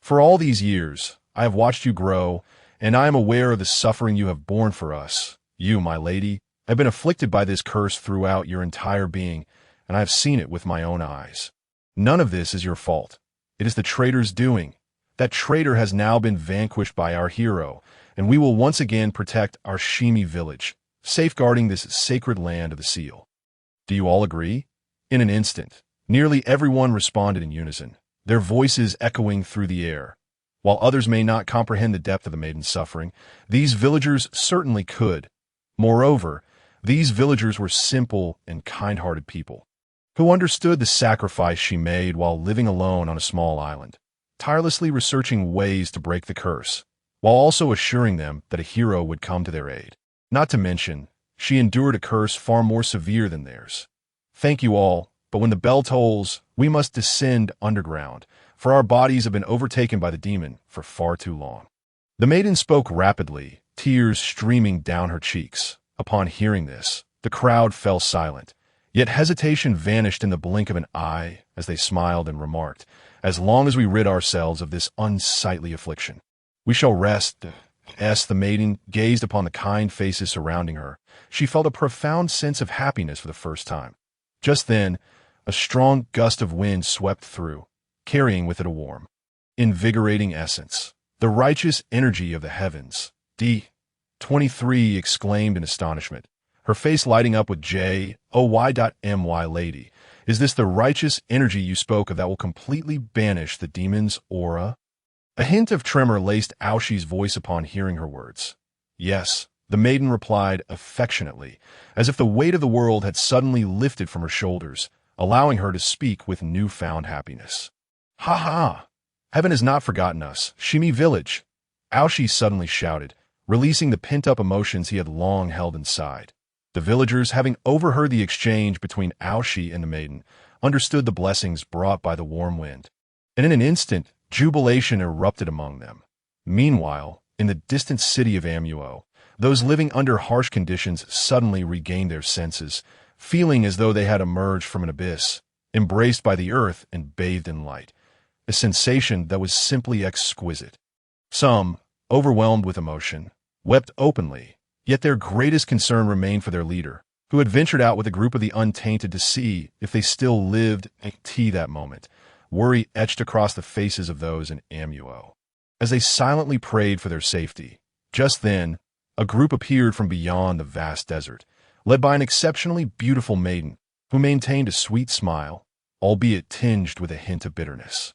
S1: For all these years, I have watched you grow, and I am aware of the suffering you have borne for us. You, my lady, have been afflicted by this curse throughout your entire being, and I have seen it with my own eyes. None of this is your fault. It is the traitor's doing. That traitor has now been vanquished by our hero, and we will once again protect our Shimi village, safeguarding this sacred land of the seal. Do you all agree? In an instant, nearly everyone responded in unison, their voices echoing through the air. While others may not comprehend the depth of the maiden's suffering, these villagers certainly could. Moreover, these villagers were simple and kind-hearted people, who understood the sacrifice she made while living alone on a small island, tirelessly researching ways to break the curse, while also assuring them that a hero would come to their aid. Not to mention, she endured a curse far more severe than theirs. Thank you all, but when the bell tolls, we must descend underground, for our bodies have been overtaken by the demon for far too long. The maiden spoke rapidly, tears streaming down her cheeks. Upon hearing this, the crowd fell silent, yet hesitation vanished in the blink of an eye as they smiled and remarked, as long as we rid ourselves of this unsightly affliction, we shall rest. As the maiden gazed upon the kind faces surrounding her, she felt a profound sense of happiness for the first time. Just then, a strong gust of wind swept through, carrying with it a warm, invigorating essence. The righteous energy of the heavens. D23 exclaimed in astonishment, her face lighting up with J-O-Y.my lady. Is this the righteous energy you spoke of that will completely banish the demon's aura? A hint of tremor laced Aoshi's voice upon hearing her words. Yes, the maiden replied affectionately, as if the weight of the world had suddenly lifted from her shoulders, allowing her to speak with newfound happiness. Ha ha! Heaven has not forgotten us, Shimi village! Aoshi suddenly shouted, releasing the pent-up emotions he had long held inside. The villagers, having overheard the exchange between Aoshi and the maiden, understood the blessings brought by the warm wind, and in an instant, jubilation erupted among them. Meanwhile, in the distant city of Amu, those living under harsh conditions suddenly regained their senses, feeling as though they had emerged from an abyss, embraced by the earth and bathed in light, a sensation that was simply exquisite. Some, overwhelmed with emotion, wept openly, yet their greatest concern remained for their leader, who had ventured out with a group of the untainted to see if they still lived that moment. Worry etched across the faces of those in Amu, as they silently prayed for their safety. Just then, a group appeared from beyond the vast desert, led by an exceptionally beautiful maiden, who maintained a sweet smile, albeit tinged with a hint of bitterness.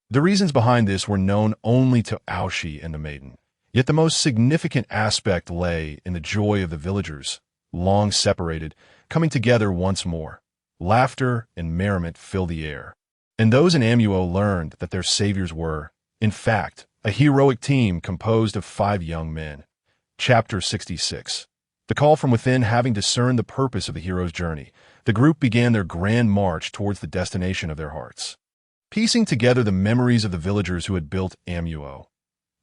S1: The reasons behind this were known only to Aoshi and the maiden, yet the most significant aspect lay in the joy of the villagers, long separated, coming together once more. Laughter and merriment filled the air, and those in Amu learned that their saviors were, in fact, a heroic team composed of 5 young men. Chapter 66. The call from within. Having discerned the purpose of the hero's journey, the group began their grand march towards the destination of their hearts. Piecing together the memories of the villagers who had built Amu,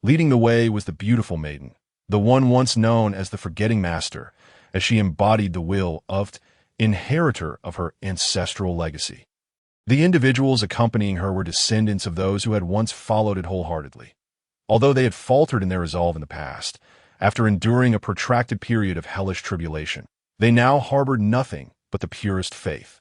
S1: leading the way was the beautiful maiden, the one once known as the Forgetting Master, as she embodied the will of inheritor of her ancestral legacy. The individuals accompanying her were descendants of those who had once followed it wholeheartedly. Although they had faltered in their resolve in the past, after enduring a protracted period of hellish tribulation, they now harbored nothing but the purest faith,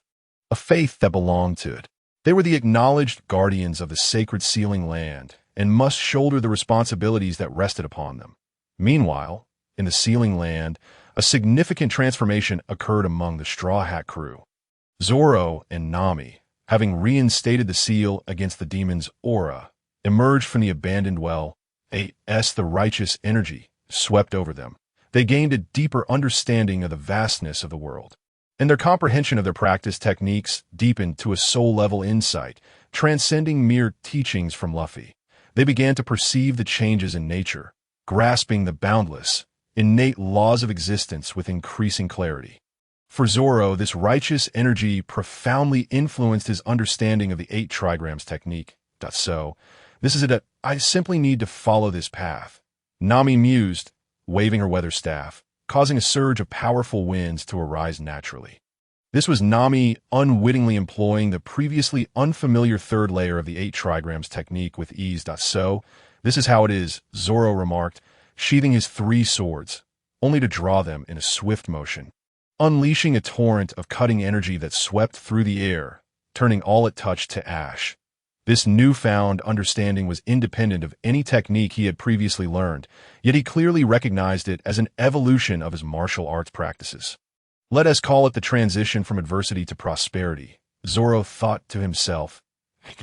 S1: a faith that belonged to it. They were the acknowledged guardians of the sacred sealing land and must shoulder the responsibilities that rested upon them. Meanwhile, in the sealing land, a significant transformation occurred among the Straw Hat crew. Zoro and Nami, having reinstated the seal against the demon's aura, emerged from the abandoned well. The righteous energy swept over them. They gained a deeper understanding of the vastness of the world, and their comprehension of their practice techniques deepened to a soul-level insight, transcending mere teachings from Luffy. They began to perceive the changes in nature, grasping the boundless, innate laws of existence with increasing clarity. For Zoro, this righteous energy profoundly influenced his understanding of the 8 trigrams technique. So, this is it. I simply need to follow this path. Nami mused, waving her weather staff, causing a surge of powerful winds to arise naturally. This was Nami unwittingly employing the previously unfamiliar 3rd layer of the 8 trigrams technique with ease. So, this is how it is, Zoro remarked, sheathing his 3 swords, only to draw them in a swift motion, unleashing a torrent of cutting energy that swept through the air, turning all it touched to ash. This newfound understanding was independent of any technique he had previously learned, yet he clearly recognized it as an evolution of his martial arts practices. Let us call it the transition from adversity to prosperity, Zoro thought to himself.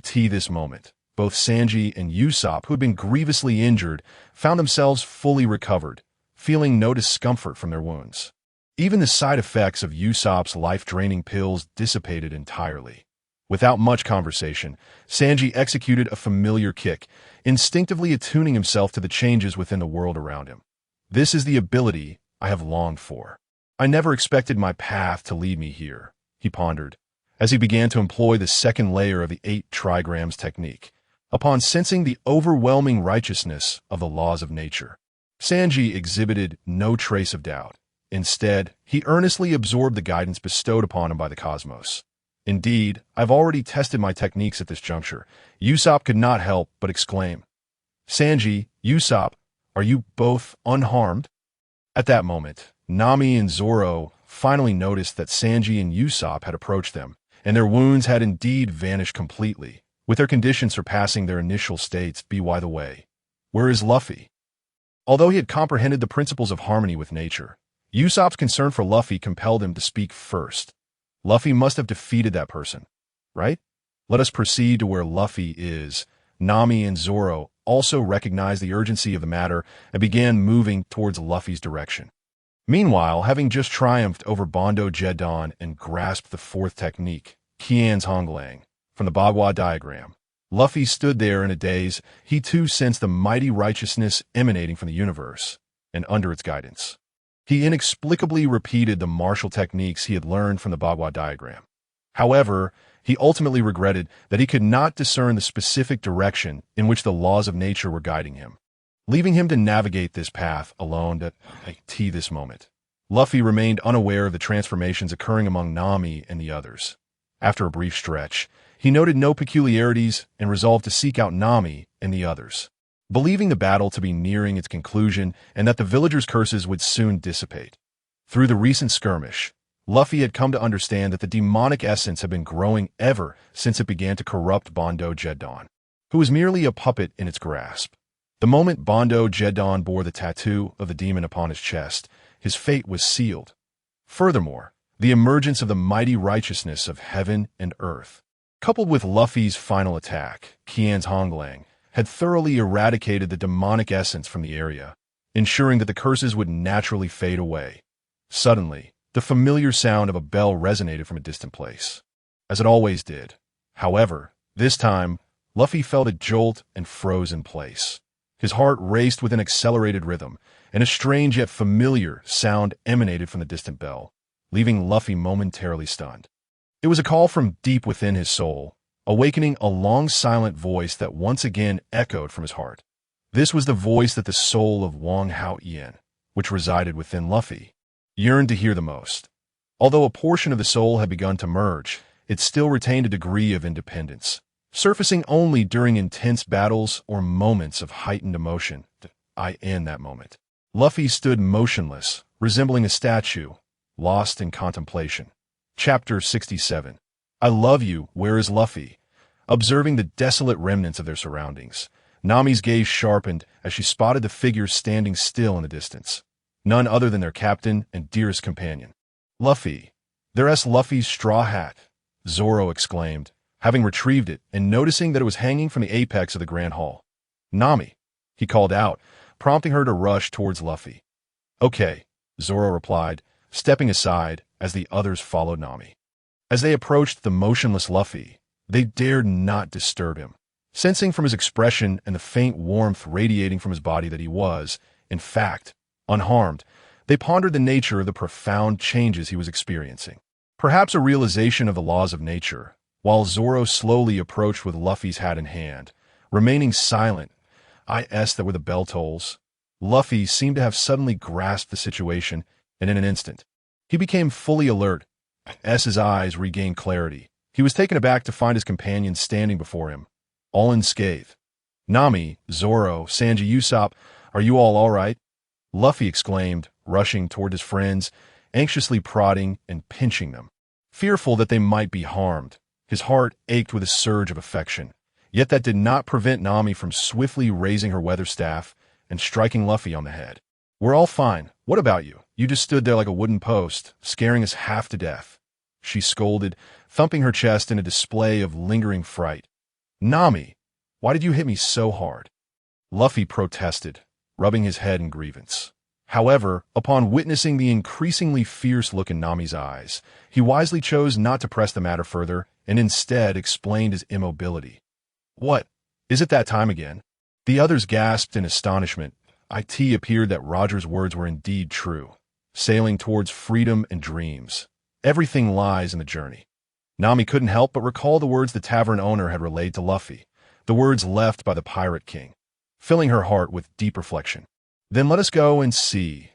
S1: This moment, both Sanji and Usopp, who had been grievously injured, found themselves fully recovered, feeling no discomfort from their wounds. Even the side effects of Usopp's life-draining pills dissipated entirely. Without much conversation, Sanji executed a familiar kick, instinctively attuning himself to the changes within the world around him. This is the ability I have longed for. I never expected my path to lead me here, he pondered, as he began to employ the 2nd layer of the 8 trigrams technique. Upon sensing the overwhelming righteousness of the laws of nature, Sanji exhibited no trace of doubt. Instead, he earnestly absorbed the guidance bestowed upon him by the cosmos. Indeed, I've already tested my techniques at this juncture. Usopp could not help but exclaim. Sanji, Usopp, are you both unharmed? At that moment, Nami and Zoro finally noticed that Sanji and Usopp had approached them, and their wounds had indeed vanished completely, with their condition surpassing their initial states. By the way, where is Luffy? Although he had comprehended the principles of harmony with nature, Usopp's concern for Luffy compelled him to speak first. Luffy must have defeated that person, right? Let us proceed to where Luffy is. Nami and Zoro also recognized the urgency of the matter and began moving towards Luffy's direction. Meanwhile, having just triumphed over Bondo Jeddon and grasped the fourth technique, Qian's Honglang, from the Bagua diagram, Luffy stood there in a daze. He too sensed the mighty righteousness emanating from the universe, and under its guidance, he inexplicably repeated the martial techniques he had learned from the Bagua diagram. However, he ultimately regretted that he could not discern the specific direction in which the laws of nature were guiding him, leaving him to navigate this path alone at this moment. Luffy remained unaware of the transformations occurring among Nami and the others. After a brief stretch, he noted no peculiarities and resolved to seek out Nami and the others, believing the battle to be nearing its conclusion and that the villagers' curses would soon dissipate. Through the recent skirmish, Luffy had come to understand that the demonic essence had been growing ever since it began to corrupt Bondo Jeddon, who was merely a puppet in its grasp. The moment Bondo Jeddon bore the tattoo of the demon upon his chest, his fate was sealed. Furthermore, the emergence of the mighty righteousness of heaven and earth, coupled with Luffy's final attack, Qian's Honglang, had thoroughly eradicated the demonic essence from the area, ensuring that the curses would naturally fade away. Suddenly, the familiar sound of a bell resonated from a distant place, as it always did. However, this time, Luffy felt a jolt and froze in place. His heart raced with an accelerated rhythm, and a strange yet familiar sound emanated from the distant bell, leaving Luffy momentarily stunned. It was a call from deep within his soul, awakening a long silent voice that once again echoed from his heart. This was the voice that the soul of Wang Hao-Ian, which resided within Luffy, yearned to hear the most. Although a portion of the soul had begun to merge, it still retained a degree of independence, surfacing only during intense battles or moments of heightened emotion. In that moment, Luffy stood motionless, resembling a statue, lost in contemplation. Chapter 67. I love you, where is Luffy? Observing the desolate remnants of their surroundings, Nami's gaze sharpened as she spotted the figure standing still in the distance. None other than their captain and dearest companion. Luffy. There's Luffy's straw hat, Zoro exclaimed, having retrieved it and noticing that it was hanging from the apex of the Grand Hall. Nami, he called out, prompting her to rush towards Luffy. Okay, Zoro replied, stepping aside as the others followed Nami. As they approached the motionless Luffy, they dared not disturb him, sensing from his expression and the faint warmth radiating from his body that he was, in fact, unharmed. They pondered the nature of the profound changes he was experiencing. Perhaps a realization of the laws of nature, while Zoro slowly approached with Luffy's hat in hand, remaining silent. That were the bell tolls. Luffy seemed to have suddenly grasped the situation, and in an instant, he became fully alert. As his eyes regained clarity, he was taken aback to find his companions standing before him, all unscathed. Nami, Zoro, Sanji, Usopp, are you all right? Luffy exclaimed, rushing toward his friends, anxiously prodding and pinching them. Fearful that they might be harmed, his heart ached with a surge of affection. Yet that did not prevent Nami from swiftly raising her weather staff and striking Luffy on the head. We're all fine. What about you? You just stood there like a wooden post, scaring us half to death, she scolded, thumping her chest in a display of lingering fright. Nami, why did you hit me so hard? Luffy protested, rubbing his head in grievance. However, upon witnessing the increasingly fierce look in Nami's eyes, he wisely chose not to press the matter further and instead explained his immobility. What? Is it that time again? The others gasped in astonishment. It appeared that Roger's words were indeed true. Sailing towards freedom and dreams. Everything lies in the journey. Nami couldn't help but recall the words the tavern owner had relayed to Luffy, the words left by the Pirate King, filling her heart with deep reflection. Then let us go and see,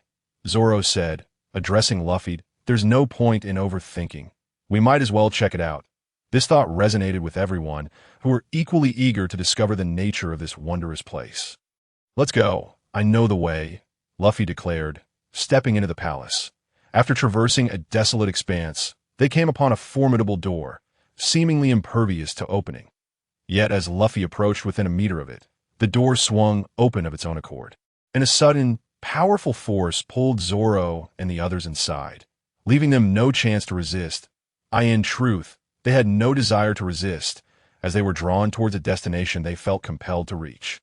S1: Zoro said, addressing Luffy. There's no point in overthinking. We might as well check it out. This thought resonated with everyone, who were equally eager to discover the nature of this wondrous place. Let's go. I know the way, Luffy declared, stepping into the palace. After traversing a desolate expanse, they came upon a formidable door, seemingly impervious to opening. Yet as Luffy approached within a meter of it, The door swung open of its own accord, and a sudden, powerful force pulled Zoro and the others inside, leaving them no chance to resist. In truth, they had no desire to resist, as they were drawn towards a destination they felt compelled to reach.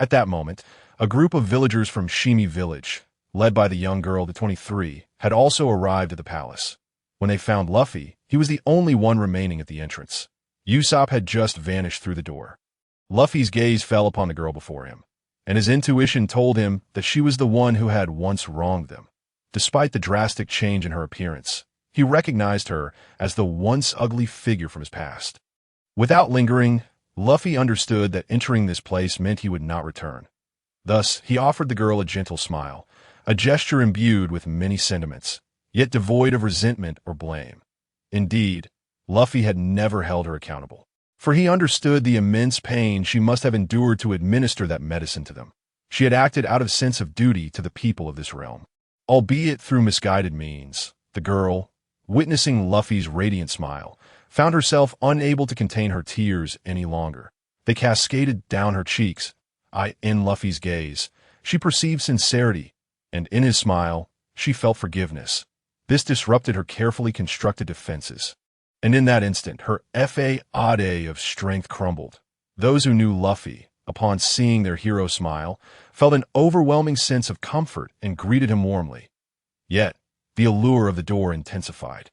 S1: At that moment, a group of villagers from Shimi village, led by the young girl, the 23, had also arrived at the palace. When they found Luffy, he was the only one remaining at the entrance. Usopp had just vanished through the door. Luffy's gaze fell upon the girl before him, and his intuition told him that she was the one who had once wronged them. Despite the drastic change in her appearance, he recognized her as the once ugly figure from his past. Without lingering, Luffy understood that entering this place meant he would not return. Thus, he offered the girl a gentle smile, a gesture imbued with many sentiments, yet devoid of resentment or blame. Indeed, Luffy had never held her accountable, for he understood the immense pain she must have endured to administer that medicine to them. She had acted out of sense of duty to the people of this realm. Albeit through misguided means, the girl, witnessing Luffy's radiant smile, found herself unable to contain her tears any longer. They cascaded down her cheeks. In Luffy's gaze, she perceived sincerity, and in his smile, she felt forgiveness. This disrupted her carefully constructed defenses. And in that instant, her fade of strength crumbled. Those who knew Luffy, upon seeing their hero smile, felt an overwhelming sense of comfort and greeted him warmly. Yet, the allure of the door intensified.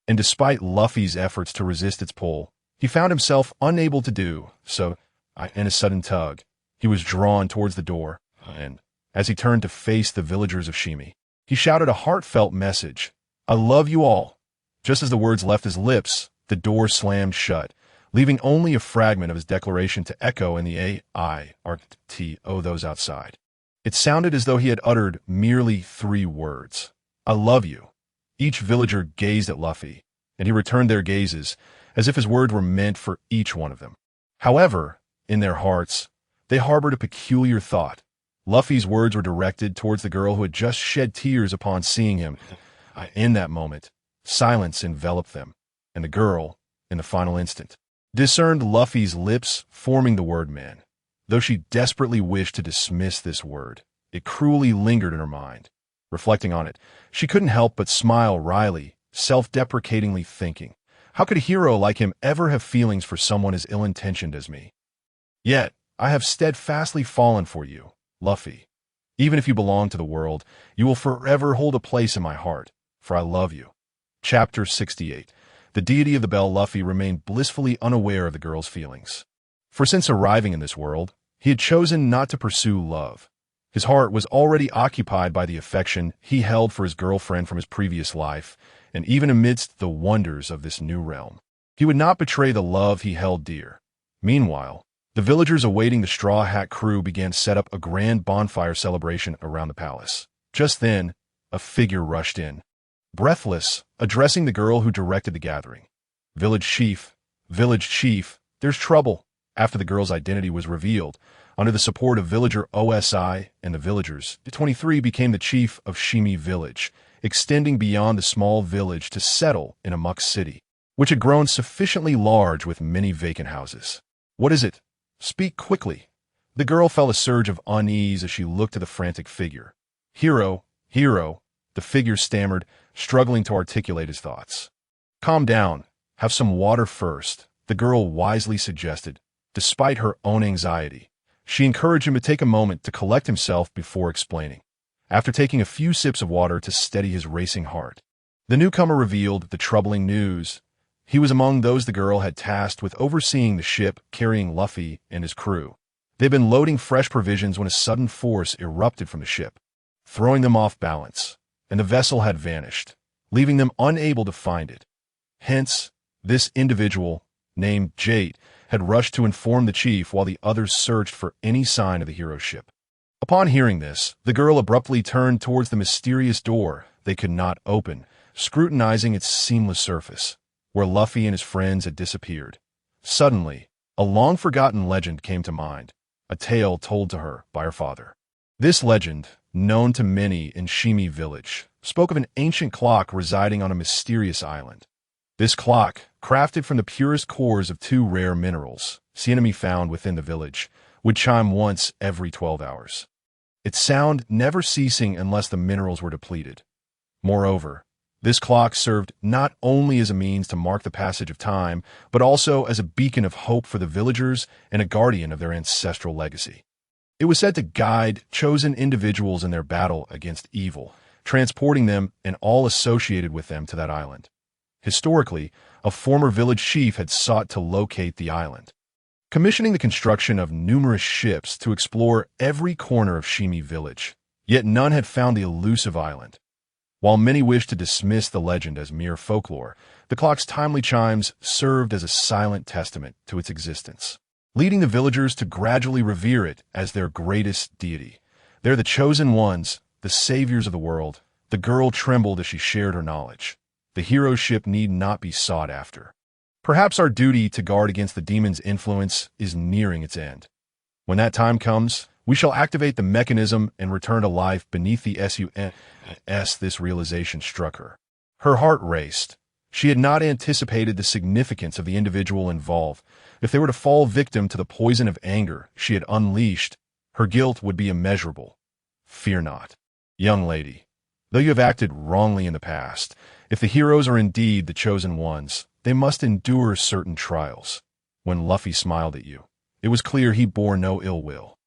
S1: And despite Luffy's efforts to resist its pull, he found himself unable to do so. In a sudden tug, he was drawn towards the door, and as he turned to face the villagers of Shimi, he shouted a heartfelt message, "I love you all." Just as the words left his lips, the door slammed shut, leaving only a fragment of his declaration to echo in the those outside. It sounded as though he had uttered merely 3 words. "I love you." Each villager gazed at Luffy, and he returned their gazes, as if his words were meant for each one of them. However, in their hearts, they harbored a peculiar thought. Luffy's words were directed towards the girl who had just shed tears upon seeing him. In that moment, silence enveloped them, and the girl, in the final instant, discerned Luffy's lips forming the word man. Though she desperately wished to dismiss this word, it cruelly lingered in her mind. Reflecting on it, she couldn't help but smile wryly, self-deprecatingly thinking, how could a hero like him ever have feelings for someone as ill-intentioned as me? Yet, I have steadfastly fallen for you, Luffy. Even if you belong to the world, you will forever hold a place in my heart, for I love you. Chapter 68. The deity of the bell. Luffy remained blissfully unaware of the girl's feelings. For since arriving in this world, he had chosen not to pursue love. His heart was already occupied by the affection he held for his girlfriend from his previous life, and even amidst the wonders of this new realm, he would not betray the love he held dear. Meanwhile, the villagers awaiting the Straw Hat crew began to set up a grand bonfire celebration around the palace. Just then, a figure rushed in, breathless, addressing the girl who directed the gathering. Village chief, there's trouble." After the girl's identity was revealed, under the support of villager OSI and the villagers, the 23 became the chief of Shimi village, extending beyond the small village to settle in Amu City, which had grown sufficiently large with many vacant houses. "What is it? Speak quickly." The girl felt a surge of unease as she looked at the frantic figure. Hero, the figure stammered, struggling to articulate his thoughts. "Calm down. Have some water first," the girl wisely suggested. Despite her own anxiety, she encouraged him to take a moment to collect himself before explaining. After taking a few sips of water to steady his racing heart, the newcomer revealed the troubling news. He was among those the girl had tasked with overseeing the ship carrying Luffy and his crew. They'd been loading fresh provisions when a sudden force erupted from the ship, throwing them off balance, and the vessel had vanished, leaving them unable to find it. Hence, this individual, named Jade, had rushed to inform the chief while the others searched for any sign of the hero ship. Upon hearing this, the girl abruptly turned towards the mysterious door they could not open, scrutinizing its seamless surface, where Luffy and his friends had disappeared. Suddenly, a long-forgotten legend came to mind, a tale told to her by her father. This legend, known to many in Shimi village, spoke of an ancient clock residing on a mysterious island. This clock, crafted from the purest cores of 2 rare minerals, Newfound within the village, would chime once every 12 hours. Its sound never ceasing unless the minerals were depleted. Moreover, this clock served not only as a means to mark the passage of time, but also as a beacon of hope for the villagers and a guardian of their ancestral legacy. It was said to guide chosen individuals in their battle against evil, transporting them and all associated with them to that island. Historically, a former village chief had sought to locate the island, commissioning the construction of numerous ships to explore every corner of Shimi village. Yet none had found the elusive island. While many wished to dismiss the legend as mere folklore, the clock's timely chimes served as a silent testament to its existence, leading the villagers to gradually revere it as their greatest deity. They're the chosen ones, the saviors of the world. The girl trembled as she shared her knowledge. The hero's ship need not be sought after. Perhaps our duty to guard against the demon's influence is nearing its end. When that time comes, we shall activate the mechanism and return to life beneath the SUNS. This realization struck her. Her heart raced. She had not anticipated the significance of the individual involved. If they were to fall victim to the poison of anger she had unleashed, her guilt would be immeasurable. Fear not, young lady. Though you have acted wrongly in the past, if the heroes are indeed the chosen ones, they must endure certain trials. When Luffy smiled at you, it was clear he bore no ill will.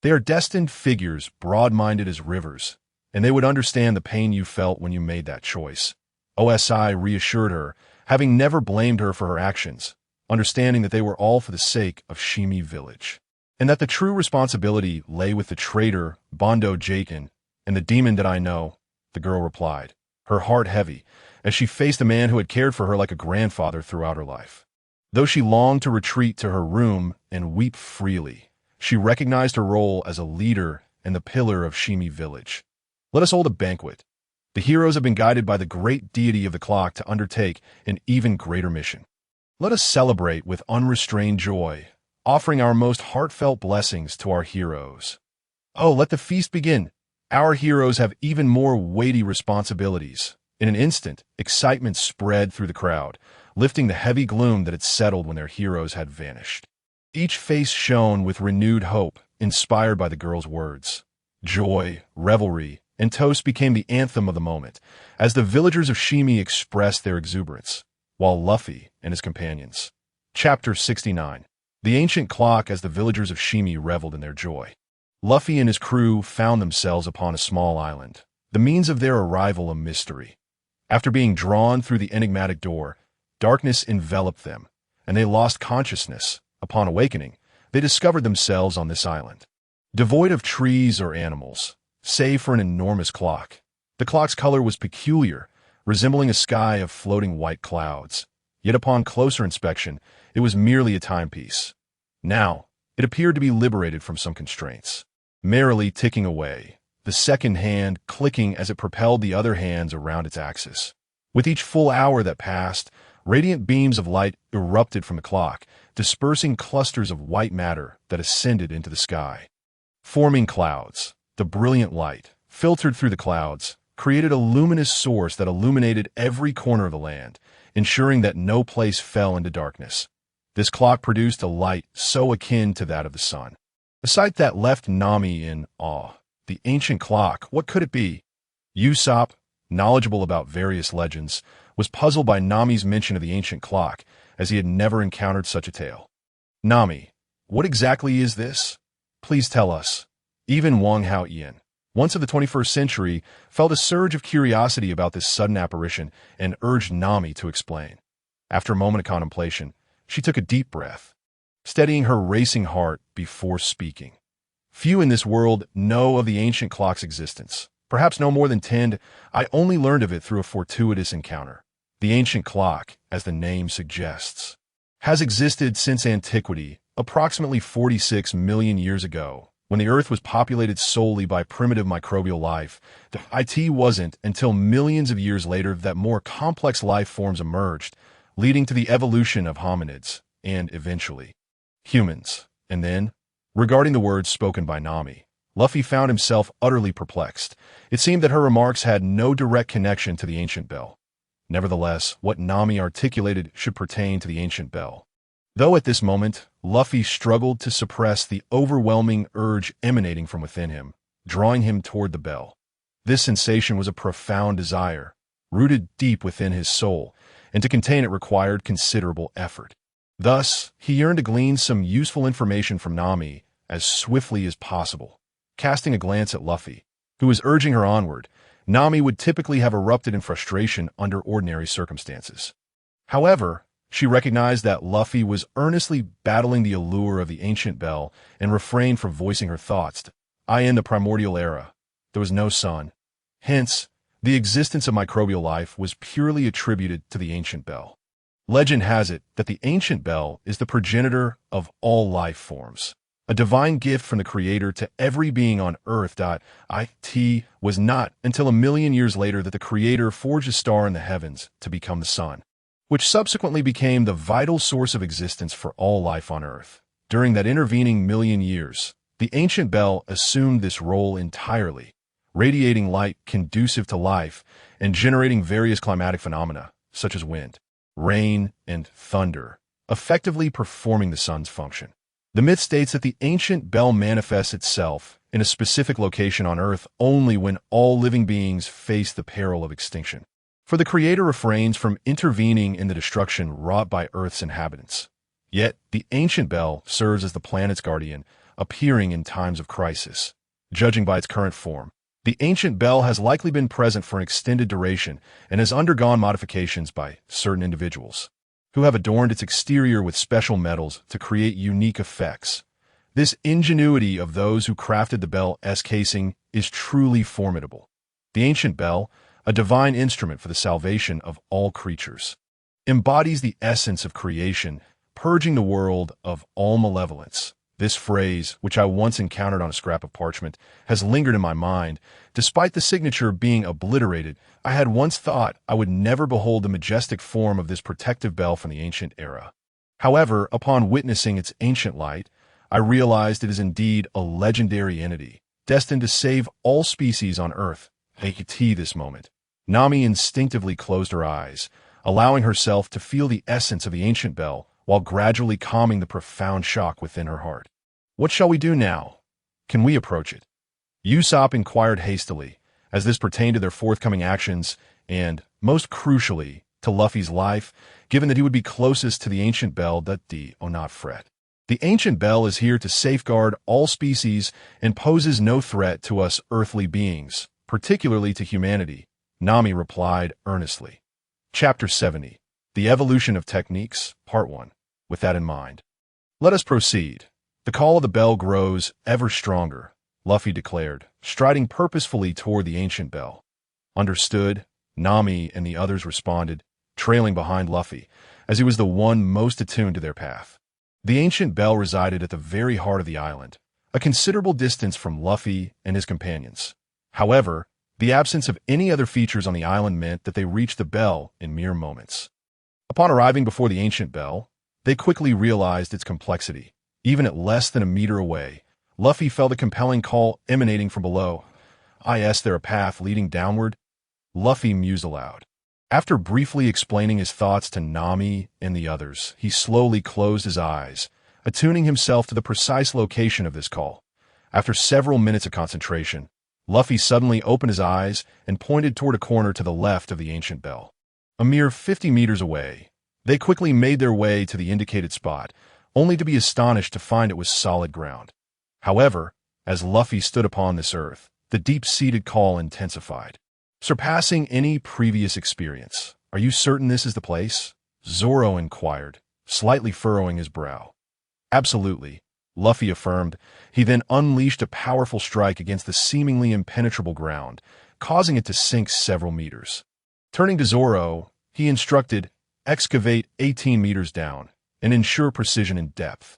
S1: They are destined figures, broad-minded as rivers, and they would understand the pain you felt when you made that choice. OSI reassured her, having never blamed her for her actions, understanding that they were all for the sake of Shimi village, and that the true responsibility lay with the traitor, Bondo Jaken, and the demon that I know, the girl replied, her heart heavy, as she faced a man who had cared for her like a grandfather throughout her life. Though she longed to retreat to her room and weep freely, she recognized her role as a leader and the pillar of Shimi village. Let us hold a banquet. The heroes have been guided by the great deity of the clock to undertake an even greater mission. Let us celebrate with unrestrained joy, offering our most heartfelt blessings to our heroes. Oh, let the feast begin. Our heroes have even more weighty responsibilities. In an instant, excitement spread through the crowd, lifting the heavy gloom that had settled when their heroes had vanished. Each face shone with renewed hope, inspired by the girl's words. Joy, revelry, and toast became the anthem of the moment, as the villagers of Shimi expressed their exuberance, while Luffy and his companions. Chapter 69. The ancient clock as the villagers of Shimi reveled in their joy. Luffy and his crew found themselves upon a small island, the means of their arrival a mystery. After being drawn through the enigmatic door, darkness enveloped them, and they lost consciousness. Upon awakening, they discovered themselves on this island, devoid of trees or animals, save for an enormous clock. The clock's color was peculiar, resembling a sky of floating white clouds. Yet upon closer inspection, it was merely a timepiece. Now, it appeared to be liberated from some constraints, merrily ticking away, the second hand clicking as it propelled the other hands around its axis. With each full hour that passed, radiant beams of light erupted from the clock, dispersing clusters of white matter that ascended into the sky. Forming clouds, the brilliant light, filtered through the clouds, created a luminous source that illuminated every corner of the land, ensuring that no place fell into darkness. This clock produced a light so akin to that of the sun, a sight that left Nami in awe. The ancient clock, what could it be? Usopp, knowledgeable about various legends, was puzzled by Nami's mention of the ancient clock, as he had never encountered such a tale. Nami, what exactly is this? Please tell us. Even Wang Hao Ian, once of the 21st century, felt a surge of curiosity about this sudden apparition and urged Nami to explain. After a moment of contemplation, she took a deep breath, steadying her racing heart before speaking. Few in this world know of the ancient clock's existence. Perhaps no more than 10. I only learned of it through a fortuitous encounter. The ancient clock, as the name suggests, has existed since antiquity, approximately 46 million years ago. When the Earth was populated solely by primitive microbial life, it wasn't until millions of years later that more complex life forms emerged, leading to the evolution of hominids, and eventually, humans. And then, regarding the words spoken by Nami, Luffy found himself utterly perplexed. It seemed that her remarks had no direct connection to the ancient bell. Nevertheless, what Nami articulated should pertain to the ancient bell. Though at this moment, Luffy struggled to suppress the overwhelming urge emanating from within him, drawing him toward the bell. This sensation was a profound desire, rooted deep within his soul, and to contain it required considerable effort. Thus, he yearned to glean some useful information from Nami as swiftly as possible. Casting a glance at Luffy, who was urging her onward, Nami would typically have erupted in frustration under ordinary circumstances. However, she recognized that Luffy was earnestly battling the allure of the ancient bell and refrained from voicing her thoughts. In the primordial era, there was no sun. Hence, the existence of microbial life was purely attributed to the ancient bell. Legend has it that the ancient bell is the progenitor of all life forms, a divine gift from the Creator to every being on Earth. It was not until 1,000,000 years later that the Creator forged a star in the heavens to become the sun, which subsequently became the vital source of existence for all life on Earth. During that intervening 1,000,000 years, the ancient bell assumed this role entirely, radiating light conducive to life and generating various climatic phenomena, such as wind, rain, and thunder, effectively performing the sun's function. The myth states that the ancient bell manifests itself in a specific location on Earth only when all living beings face the peril of extinction. For the Creator refrains from intervening in the destruction wrought by Earth's inhabitants. Yet, the ancient bell serves as the planet's guardian, appearing in times of crisis. Judging by its current form, the ancient bell has likely been present for an extended duration and has undergone modifications by certain individuals, who have adorned its exterior with special metals to create unique effects. This ingenuity of those who crafted the bell's casing is truly formidable. The ancient bell, a divine instrument for the salvation of all creatures, embodies the essence of creation, purging the world of all malevolence. This phrase, which I once encountered on a scrap of parchment, has lingered in my mind. Despite the signature being obliterated, I had once thought I would never behold the majestic form of this protective bell from the ancient era. However, upon witnessing its ancient light, I realized it is indeed a legendary entity, destined to save all species on Earth. This moment, Nami instinctively closed her eyes, allowing herself to feel the essence of the ancient bell while gradually calming the profound shock within her heart. What shall we do now? Can we approach it? Usopp inquired hastily, as this pertained to their forthcoming actions and, most crucially, to Luffy's life, given that he would be closest to the ancient bell. Do not fret. The ancient bell is here to safeguard all species and poses no threat to us earthly beings, particularly to humanity, Nami replied earnestly. Chapter 70. The Evolution of Techniques, Part 1. With that in mind, let us proceed. The call of the bell grows ever stronger, Luffy declared, striding purposefully toward the ancient bell. Understood, Nami and the others responded, trailing behind Luffy, as he was the one most attuned to their path. The ancient bell resided at the very heart of the island, a considerable distance from Luffy and his companions. However, the absence of any other features on the island meant that they reached the bell in mere moments. Upon arriving before the ancient bell, they quickly realized its complexity. Even at less than a meter away, Luffy felt a compelling call emanating from below. Is there a path leading downward? Luffy mused aloud. After briefly explaining his thoughts to Nami and the others, he slowly closed his eyes, attuning himself to the precise location of this call. After several minutes of concentration, Luffy suddenly opened his eyes and pointed toward a corner to the left of the ancient bell. A mere 50 meters away, they quickly made their way to the indicated spot, only to be astonished to find it was solid ground. However, as Luffy stood upon this earth, the deep-seated call intensified, surpassing any previous experience. Are you certain this is the place? Zoro inquired, slightly furrowing his brow. Absolutely, Luffy affirmed. He then unleashed a powerful strike against the seemingly impenetrable ground, causing it to sink several meters. Turning to Zoro, he instructed, excavate 18 meters down and ensure precision in depth.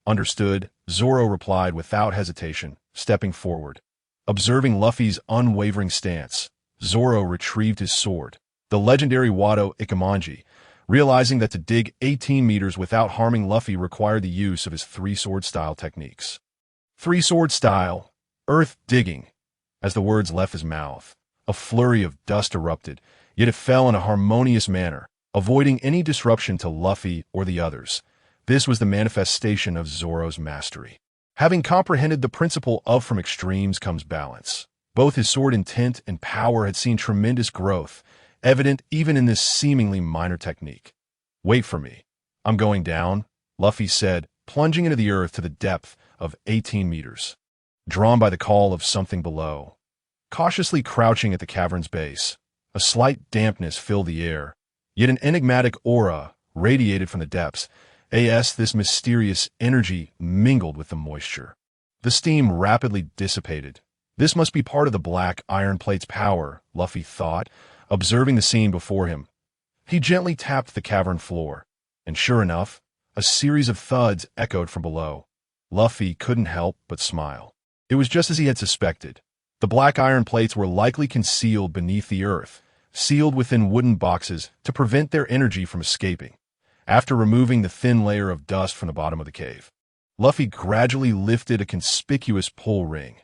S1: Understood, Zoro replied without hesitation, stepping forward. Observing Luffy's unwavering stance, Zoro retrieved his sword, the legendary Wado Ikemonji, realizing that to dig 18 meters without harming Luffy required the use of his three-sword style techniques. Three-sword style, earth digging. As the words left his mouth, a flurry of dust erupted, yet it fell in a harmonious manner, avoiding any disruption to Luffy or the others. This was the manifestation of Zoro's mastery. Having comprehended the principle of from extremes comes balance, both his sword intent and power had seen tremendous growth, evident even in this seemingly minor technique. "Wait for me. I'm going down," Luffy said, plunging into the earth to the depth of 18 meters. Drawn by the call of something below. Cautiously crouching at the cavern's base, a slight dampness filled the air, yet an enigmatic aura radiated from the depths. This mysterious energy mingled with the moisture. The steam rapidly dissipated. This must be part of the black iron plate's power, Luffy thought, observing the scene before him. He gently tapped the cavern floor, and sure enough, a series of thuds echoed from below. Luffy couldn't help but smile. It was just as he had suspected. The black iron plates were likely concealed beneath the earth, sealed within wooden boxes to prevent their energy from escaping. After removing the thin layer of dust from the bottom of the cave, Luffy gradually lifted a conspicuous pull ring.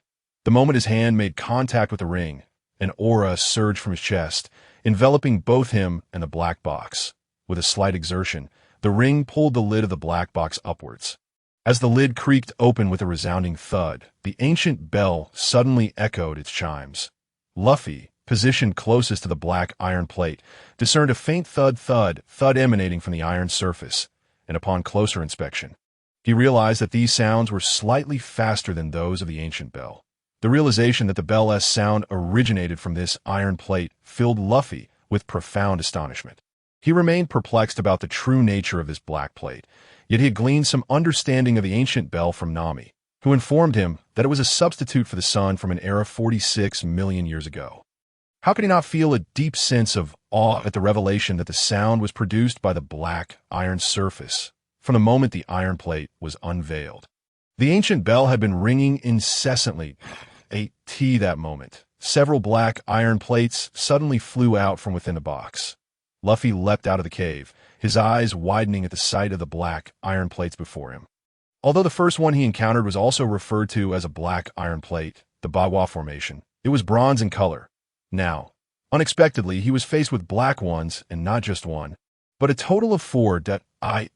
S1: The moment his hand made contact with the ring, an aura surged from his chest, enveloping both him and the black box. With a slight exertion, the ring pulled the lid of the black box upwards. As the lid creaked open with a resounding thud, the ancient bell suddenly echoed its chimes. Luffy, positioned closest to the black iron plate, discerned a faint thud emanating from the iron surface, and upon closer inspection, he realized that these sounds were slightly faster than those of the ancient bell. The realization that the bell's sound originated from this iron plate filled Luffy with profound astonishment. He remained perplexed about the true nature of this black plate, yet he had gleaned some understanding of the ancient bell from Nami, who informed him that it was a substitute for the sun from an era 46 million years ago. How could he not feel a deep sense of awe at the revelation that the sound was produced by the black iron surface from the moment the iron plate was unveiled? The ancient bell had been ringing incessantly. That moment, several black iron plates suddenly flew out from within the box. Luffy leapt out of the cave, his eyes widening at the sight of the black iron plates before him. Although the first one he encountered was also referred to as a black iron plate, the Bagua formation, it was bronze in color. Now, unexpectedly, he was faced with black ones, and not just one, but a total of 4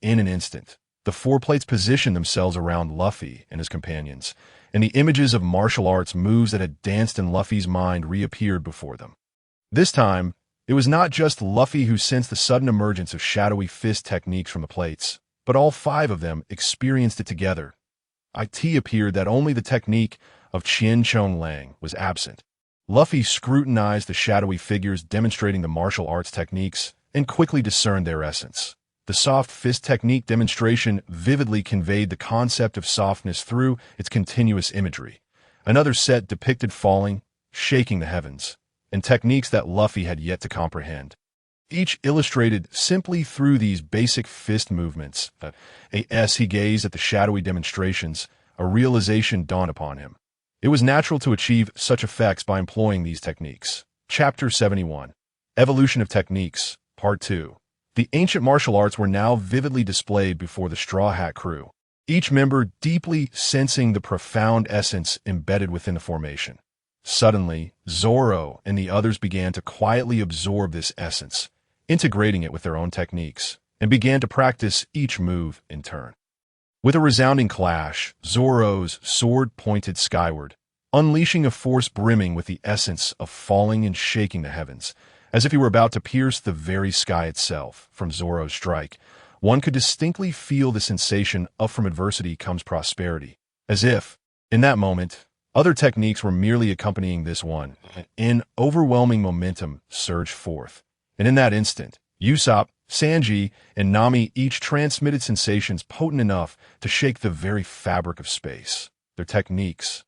S1: in an instant. The 4 plates positioned themselves around Luffy and his companions, and the images of martial arts moves that had danced in Luffy's mind reappeared before them. This time, it was not just Luffy who sensed the sudden emergence of shadowy fist techniques from the plates, but all 5 of them experienced it together. It appeared that only the technique of Chien Chong Lang was absent. Luffy scrutinized the shadowy figures demonstrating the martial arts techniques and quickly discerned their essence. The soft fist technique demonstration vividly conveyed the concept of softness through its continuous imagery. Another set depicted falling, shaking the heavens, and techniques that Luffy had yet to comprehend. Each illustrated simply through these basic fist movements. As he gazed at the shadowy demonstrations, a realization dawned upon him. It was natural to achieve such effects by employing these techniques. Chapter 71. Evolution of Techniques, Part 2. The ancient martial arts were now vividly displayed before the Straw Hat crew, each member deeply sensing the profound essence embedded within the formation. Suddenly, Zoro and the others began to quietly absorb this essence, integrating it with their own techniques, and began to practice each move in turn. With a resounding clash, Zoro's sword pointed skyward, unleashing a force brimming with the essence of falling and shaking the heavens, as if he were about to pierce the very sky itself. From Zoro's strike, one could distinctly feel the sensation of from adversity comes prosperity, as if, in that moment, other techniques were merely accompanying this one. An overwhelming momentum surged forth, and in that instant, Usopp, Sanji, and Nami each transmitted sensations potent enough to shake the very fabric of space. Their techniques,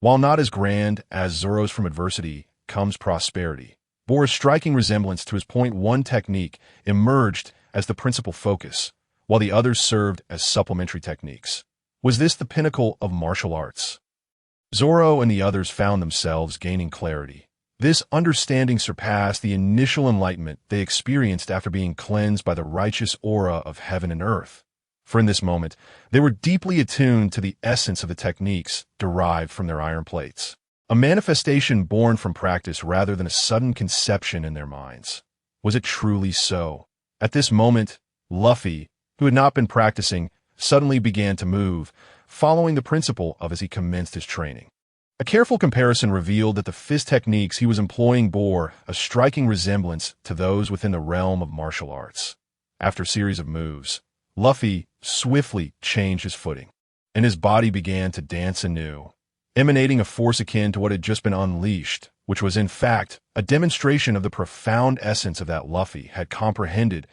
S1: while not as grand as Zoro's from adversity comes prosperity, bore a striking resemblance to his Point One technique emerged as the principal focus, while the others served as supplementary techniques. Was this the pinnacle of martial arts? Zoro and the others found themselves gaining clarity. This understanding surpassed the initial enlightenment they experienced after being cleansed by the righteous aura of heaven and earth. For in this moment, they were deeply attuned to the essence of the techniques derived from their iron plates, a manifestation born from practice rather than a sudden conception in their minds. Was it truly so? At this moment, Luffy, who had not been practicing, suddenly began to move, following the principle of as he commenced his training. A careful comparison revealed that the fist techniques he was employing bore a striking resemblance to those within the realm of martial arts. After a series of moves, Luffy swiftly changed his footing, and his body began to dance anew, emanating a force akin to what had just been unleashed, which was in fact a demonstration of the profound essence of that Luffy had comprehended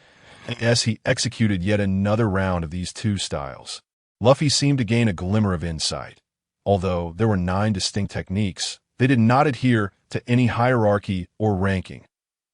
S1: as he executed yet another round of these two styles. Luffy seemed to gain a glimmer of insight. Although there were 9 distinct techniques, they did not adhere to any hierarchy or ranking.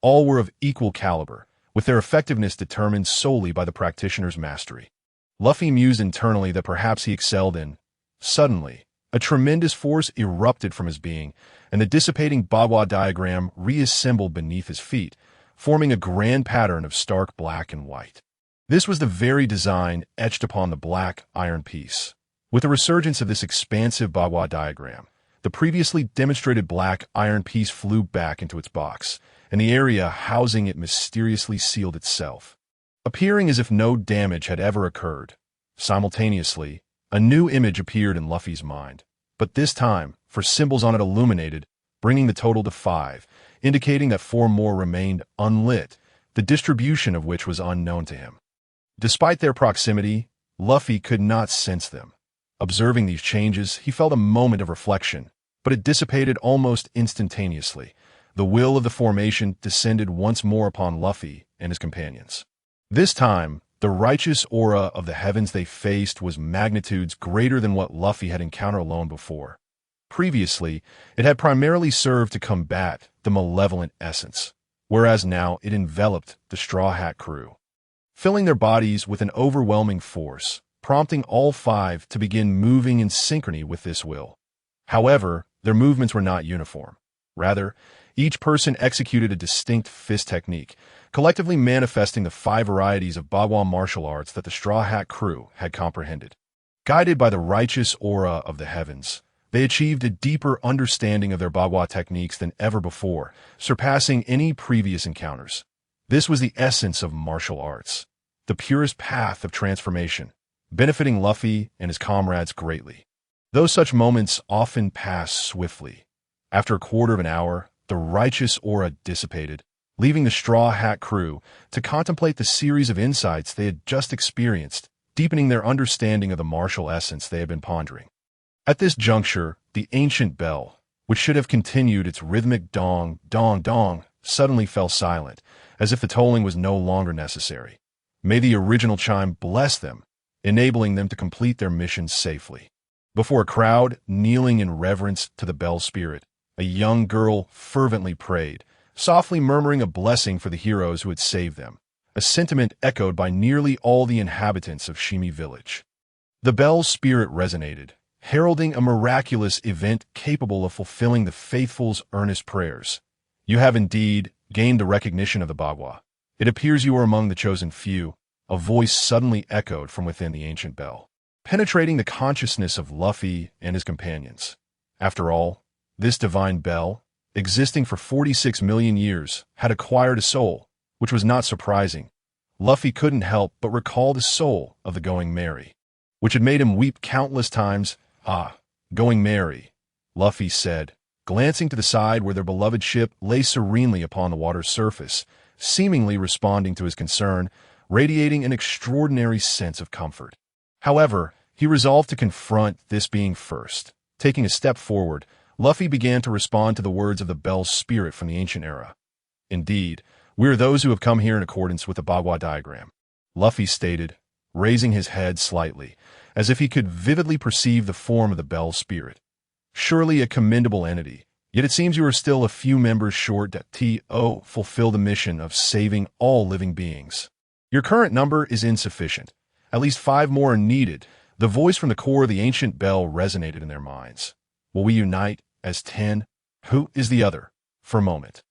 S1: All were of equal caliber, with their effectiveness determined solely by the practitioner's mastery. Luffy mused internally that perhaps he excelled in. Suddenly, a tremendous force erupted from his being, and the dissipating Bagua diagram reassembled beneath his feet, forming a grand pattern of stark black and white. This was the very design etched upon the black iron piece. With the resurgence of this expansive Bagua diagram, the previously demonstrated black iron piece flew back into its box, and the area housing it mysteriously sealed itself, appearing as if no damage had ever occurred. Simultaneously, a new image appeared in Luffy's mind, but this time, for symbols on it illuminated, bringing the total to 5, indicating that 4 more remained unlit, the distribution of which was unknown to him. Despite their proximity, Luffy could not sense them. Observing these changes, he felt a moment of reflection, but it dissipated almost instantaneously. The will of the formation descended once more upon Luffy and his companions. This time, the righteous aura of the heavens they faced was magnitudes greater than what Luffy had encountered alone before. Previously, it had primarily served to combat the malevolent essence, whereas now it enveloped the Straw Hat crew, filling their bodies with an overwhelming force, prompting all 5 to begin moving in synchrony with this will. However, their movements were not uniform. Rather, each person executed a distinct fist technique, collectively manifesting the 5 varieties of Bagua martial arts that the Straw Hat crew had comprehended. Guided by the righteous aura of the heavens, they achieved a deeper understanding of their Bagua techniques than ever before, surpassing any previous encounters. This was the essence of martial arts, the purest path of transformation, benefiting Luffy and his comrades greatly. Though such moments often pass swiftly, after a quarter of an hour, the righteous aura dissipated, leaving the Straw Hat crew to contemplate the series of insights they had just experienced, deepening their understanding of the martial essence they had been pondering. At this juncture, the ancient bell, which should have continued its rhythmic dong, dong, dong, suddenly fell silent, as if the tolling was no longer necessary. May the original chime bless them, enabling them to complete their mission safely. Before a crowd kneeling in reverence to the bell spirit, a young girl fervently prayed, softly murmuring a blessing for the heroes who had saved them, a sentiment echoed by nearly all the inhabitants of Shimi village. The bell's spirit resonated, heralding a miraculous event capable of fulfilling the faithful's earnest prayers. You have indeed gained the recognition of the Bagua. It appears you are among the chosen few, a voice suddenly echoed from within the ancient bell, penetrating the consciousness of Luffy and his companions. After all, this divine bell, existing for 46 million years, had acquired a soul, which was not surprising. Luffy couldn't help but recall the soul of the Going Merry, which had made him weep countless times. Ah, Going Merry, Luffy said, glancing to the side where their beloved ship lay serenely upon the water's surface, seemingly responding to his concern, radiating an extraordinary sense of comfort. However, he resolved to confront this being first. Taking a step forward, Luffy began to respond to the words of the bell's spirit from the ancient era. Indeed, we are those who have come here in accordance with the Bagua diagram, Luffy stated, raising his head slightly, as if he could vividly perceive the form of the bell's spirit. Surely a commendable entity, yet it seems you are still a few members short to fulfill the mission of saving all living beings. Your current number is insufficient. At least 5 more are needed. The voice from the core of the ancient bell resonated in their minds. Will we unite as 10? Who is the other? For a moment,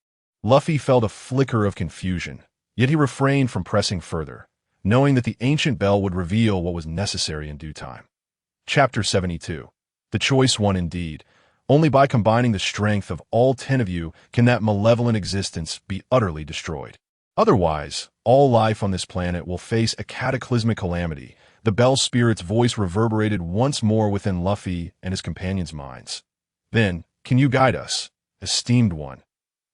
S1: Luffy felt a flicker of confusion, yet he refrained from pressing further, knowing that the ancient bell would reveal what was necessary in due time. Chapter 72. The choice one indeed. Only by combining the strength of all 10 of you can that malevolent existence be utterly destroyed. Otherwise, all life on this planet will face a cataclysmic calamity, The Bell Spirit's voice reverberated once more within Luffy and his companions' minds. Then, can you guide us, esteemed one?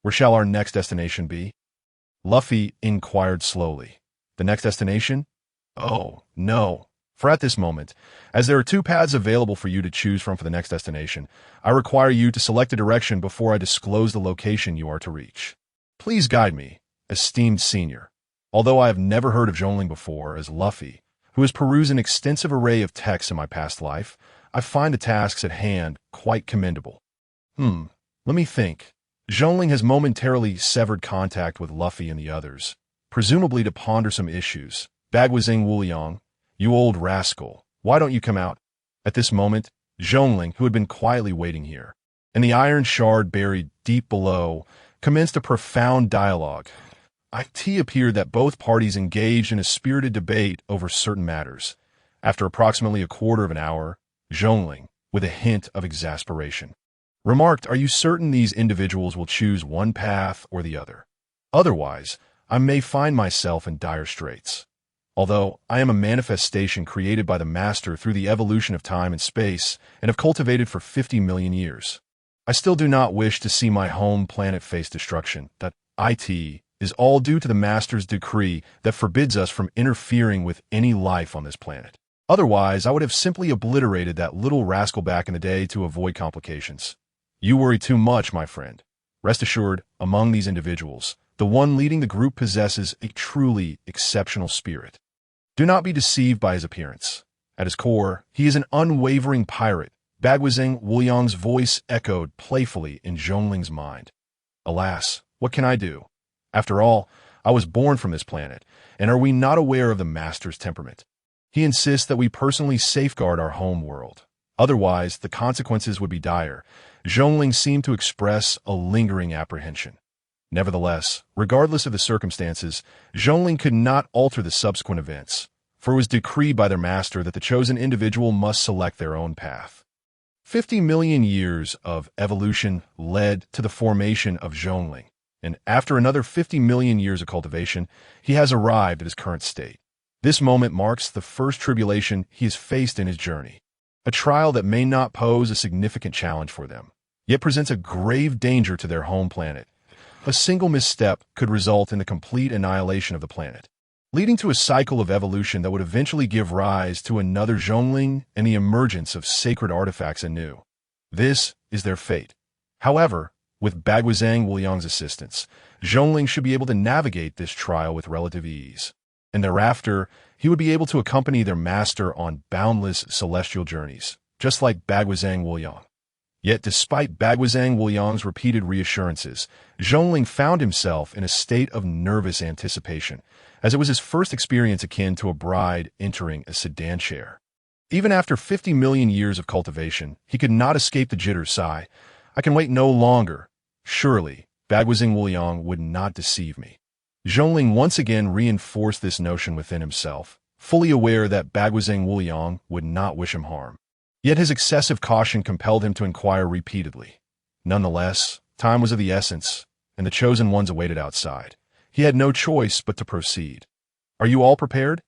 S1: Where shall our next destination be? Luffy inquired slowly. The next destination? Oh, no. For at this moment, as there are two paths available for you to choose from for the next destination, I require you to select a direction before I disclose the location you are to reach. Please guide me, esteemed senior. Although I have never heard of Zhongling before as Luffy, who has perused an extensive array of texts in my past life, I find the tasks at hand quite commendable. Let me think. Zhongling has momentarily severed contact with Luffy and the others, presumably to ponder some issues. Bagwazing Wuliang, you old rascal, why don't you come out? At this moment, Zhongling, who had been quietly waiting here, and the iron shard buried deep below, commenced a profound dialogue. It appeared that both parties engaged in a spirited debate over certain matters. After approximately a quarter of an hour, Zhongling, with a hint of exasperation, remarked, "Are you certain these individuals will choose one path or the other? Otherwise, I may find myself in dire straits. Although I am a manifestation created by the Master through the evolution of time and space and have cultivated for 50 million years, I still do not wish to see my home planet face destruction. That is all due to the Master's decree that forbids us from interfering with any life on this planet. Otherwise, I would have simply obliterated that little rascal back in the day to avoid complications. You worry too much, my friend. Rest assured, among these individuals, the one leading the group possesses a truly exceptional spirit. Do not be deceived by his appearance. At his core, he is an unwavering pirate." Bagwazing Wuliang's voice echoed playfully in Zhongling's mind. Alas, what can I do? After all, I was born from this planet, and are we not aware of the Master's temperament? He insists that we personally safeguard our home world. Otherwise, the consequences would be dire. Zhongling seemed to express a lingering apprehension. Nevertheless, regardless of the circumstances, Zhongling could not alter the subsequent events, for it was decreed by their master that the chosen individual must select their own path. 50 million years of evolution led to the formation of Zhongling, and after another 50 million years of cultivation, he has arrived at his current state. This moment marks the first tribulation he has faced in his journey, a trial that may not pose a significant challenge for them, yet presents a grave danger to their home planet. A single misstep could result in the complete annihilation of the planet, leading to a cycle of evolution that would eventually give rise to another Zhongling and the emergence of sacred artifacts anew. This is their fate. However, with Bagwazang Wuliang's assistance, Zhongling should be able to navigate this trial with relative ease, and thereafter, he would be able to accompany their master on boundless celestial journeys, just like Bagwazang Wuliang. Yet despite Bagwazang Wuliang's repeated reassurances, Zhongling found himself in a state of nervous anticipation, as it was his first experience akin to a bride entering a sedan chair. Even after 50 million years of cultivation, he could not escape the jitters. Sigh. I can wait no longer. Surely, Bagwazang Wuliang would not deceive me. Zhongling once again reinforced this notion within himself, fully aware that Bagwazang Wuliang would not wish him harm. Yet his excessive caution compelled him to inquire repeatedly. Nonetheless, time was of the essence, and the chosen ones awaited outside. He had no choice but to proceed. Are you all prepared?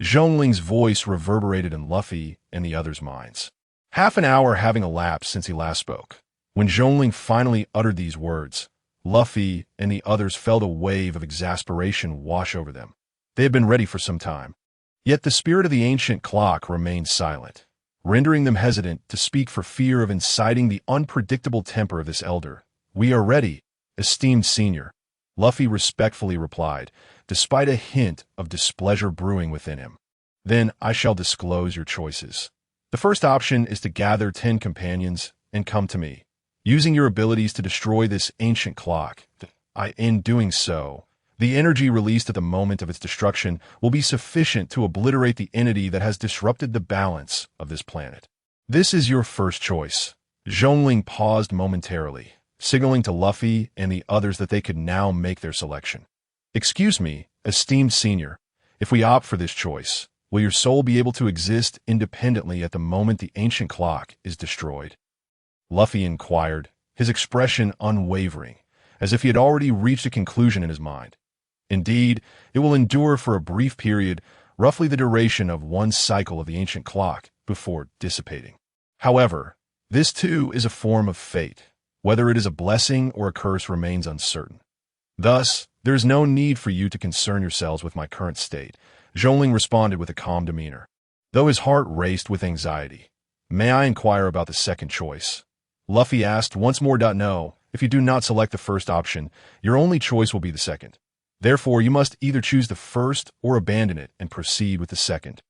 S1: Zhongling's voice reverberated in Luffy and the others' minds. Half an hour having elapsed since he last spoke. When Zhongling finally uttered these words, Luffy and the others felt a wave of exasperation wash over them. They had been ready for some time. Yet the spirit of the ancient clock remained silent, rendering them hesitant to speak for fear of inciting the unpredictable temper of this elder. We are ready, esteemed senior, Luffy respectfully replied, despite a hint of displeasure brewing within him. Then I shall disclose your choices. The first option is to gather 10 companions and come to me, using your abilities to destroy this ancient clock. In doing so, the energy released at the moment of its destruction will be sufficient to obliterate the entity that has disrupted the balance of this planet. This is your first choice. Zhongling paused momentarily, signaling to Luffy and the others that they could now make their selection. Excuse me, esteemed senior, if we opt for this choice, will your soul be able to exist independently at the moment the ancient clock is destroyed? Luffy inquired, his expression unwavering, as if he had already reached a conclusion in his mind. Indeed, it will endure for a brief period roughly the duration of one cycle of the ancient clock before dissipating. However, this too is a form of fate. Whether it is a blessing or a curse remains uncertain. Thus, there is no need for you to concern yourselves with my current state, Zhongling responded with a calm demeanor, though his heart raced with anxiety. May I inquire about the second choice? Luffy asked once more. No, if you do not select the first option, your only choice will be the second. Therefore, you must either choose the first or abandon it and proceed with the second.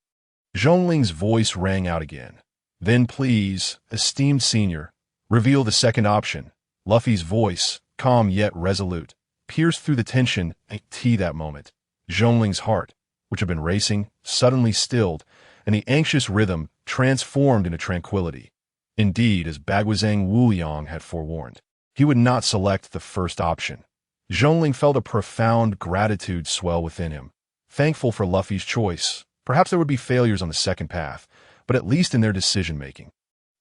S1: Zhongling's voice rang out again. Then please, esteemed senior, reveal the second option. Luffy's voice, calm yet resolute, pierced through the tension at that moment. Zhongling's heart, which had been racing, suddenly stilled, and the anxious rhythm transformed into tranquility. Indeed, as Bagwazang Wuliang had forewarned, he would not select the first option. Zhongling felt a profound gratitude swell within him. Thankful for Luffy's choice, perhaps there would be failures on the second path, but at least in their decision-making.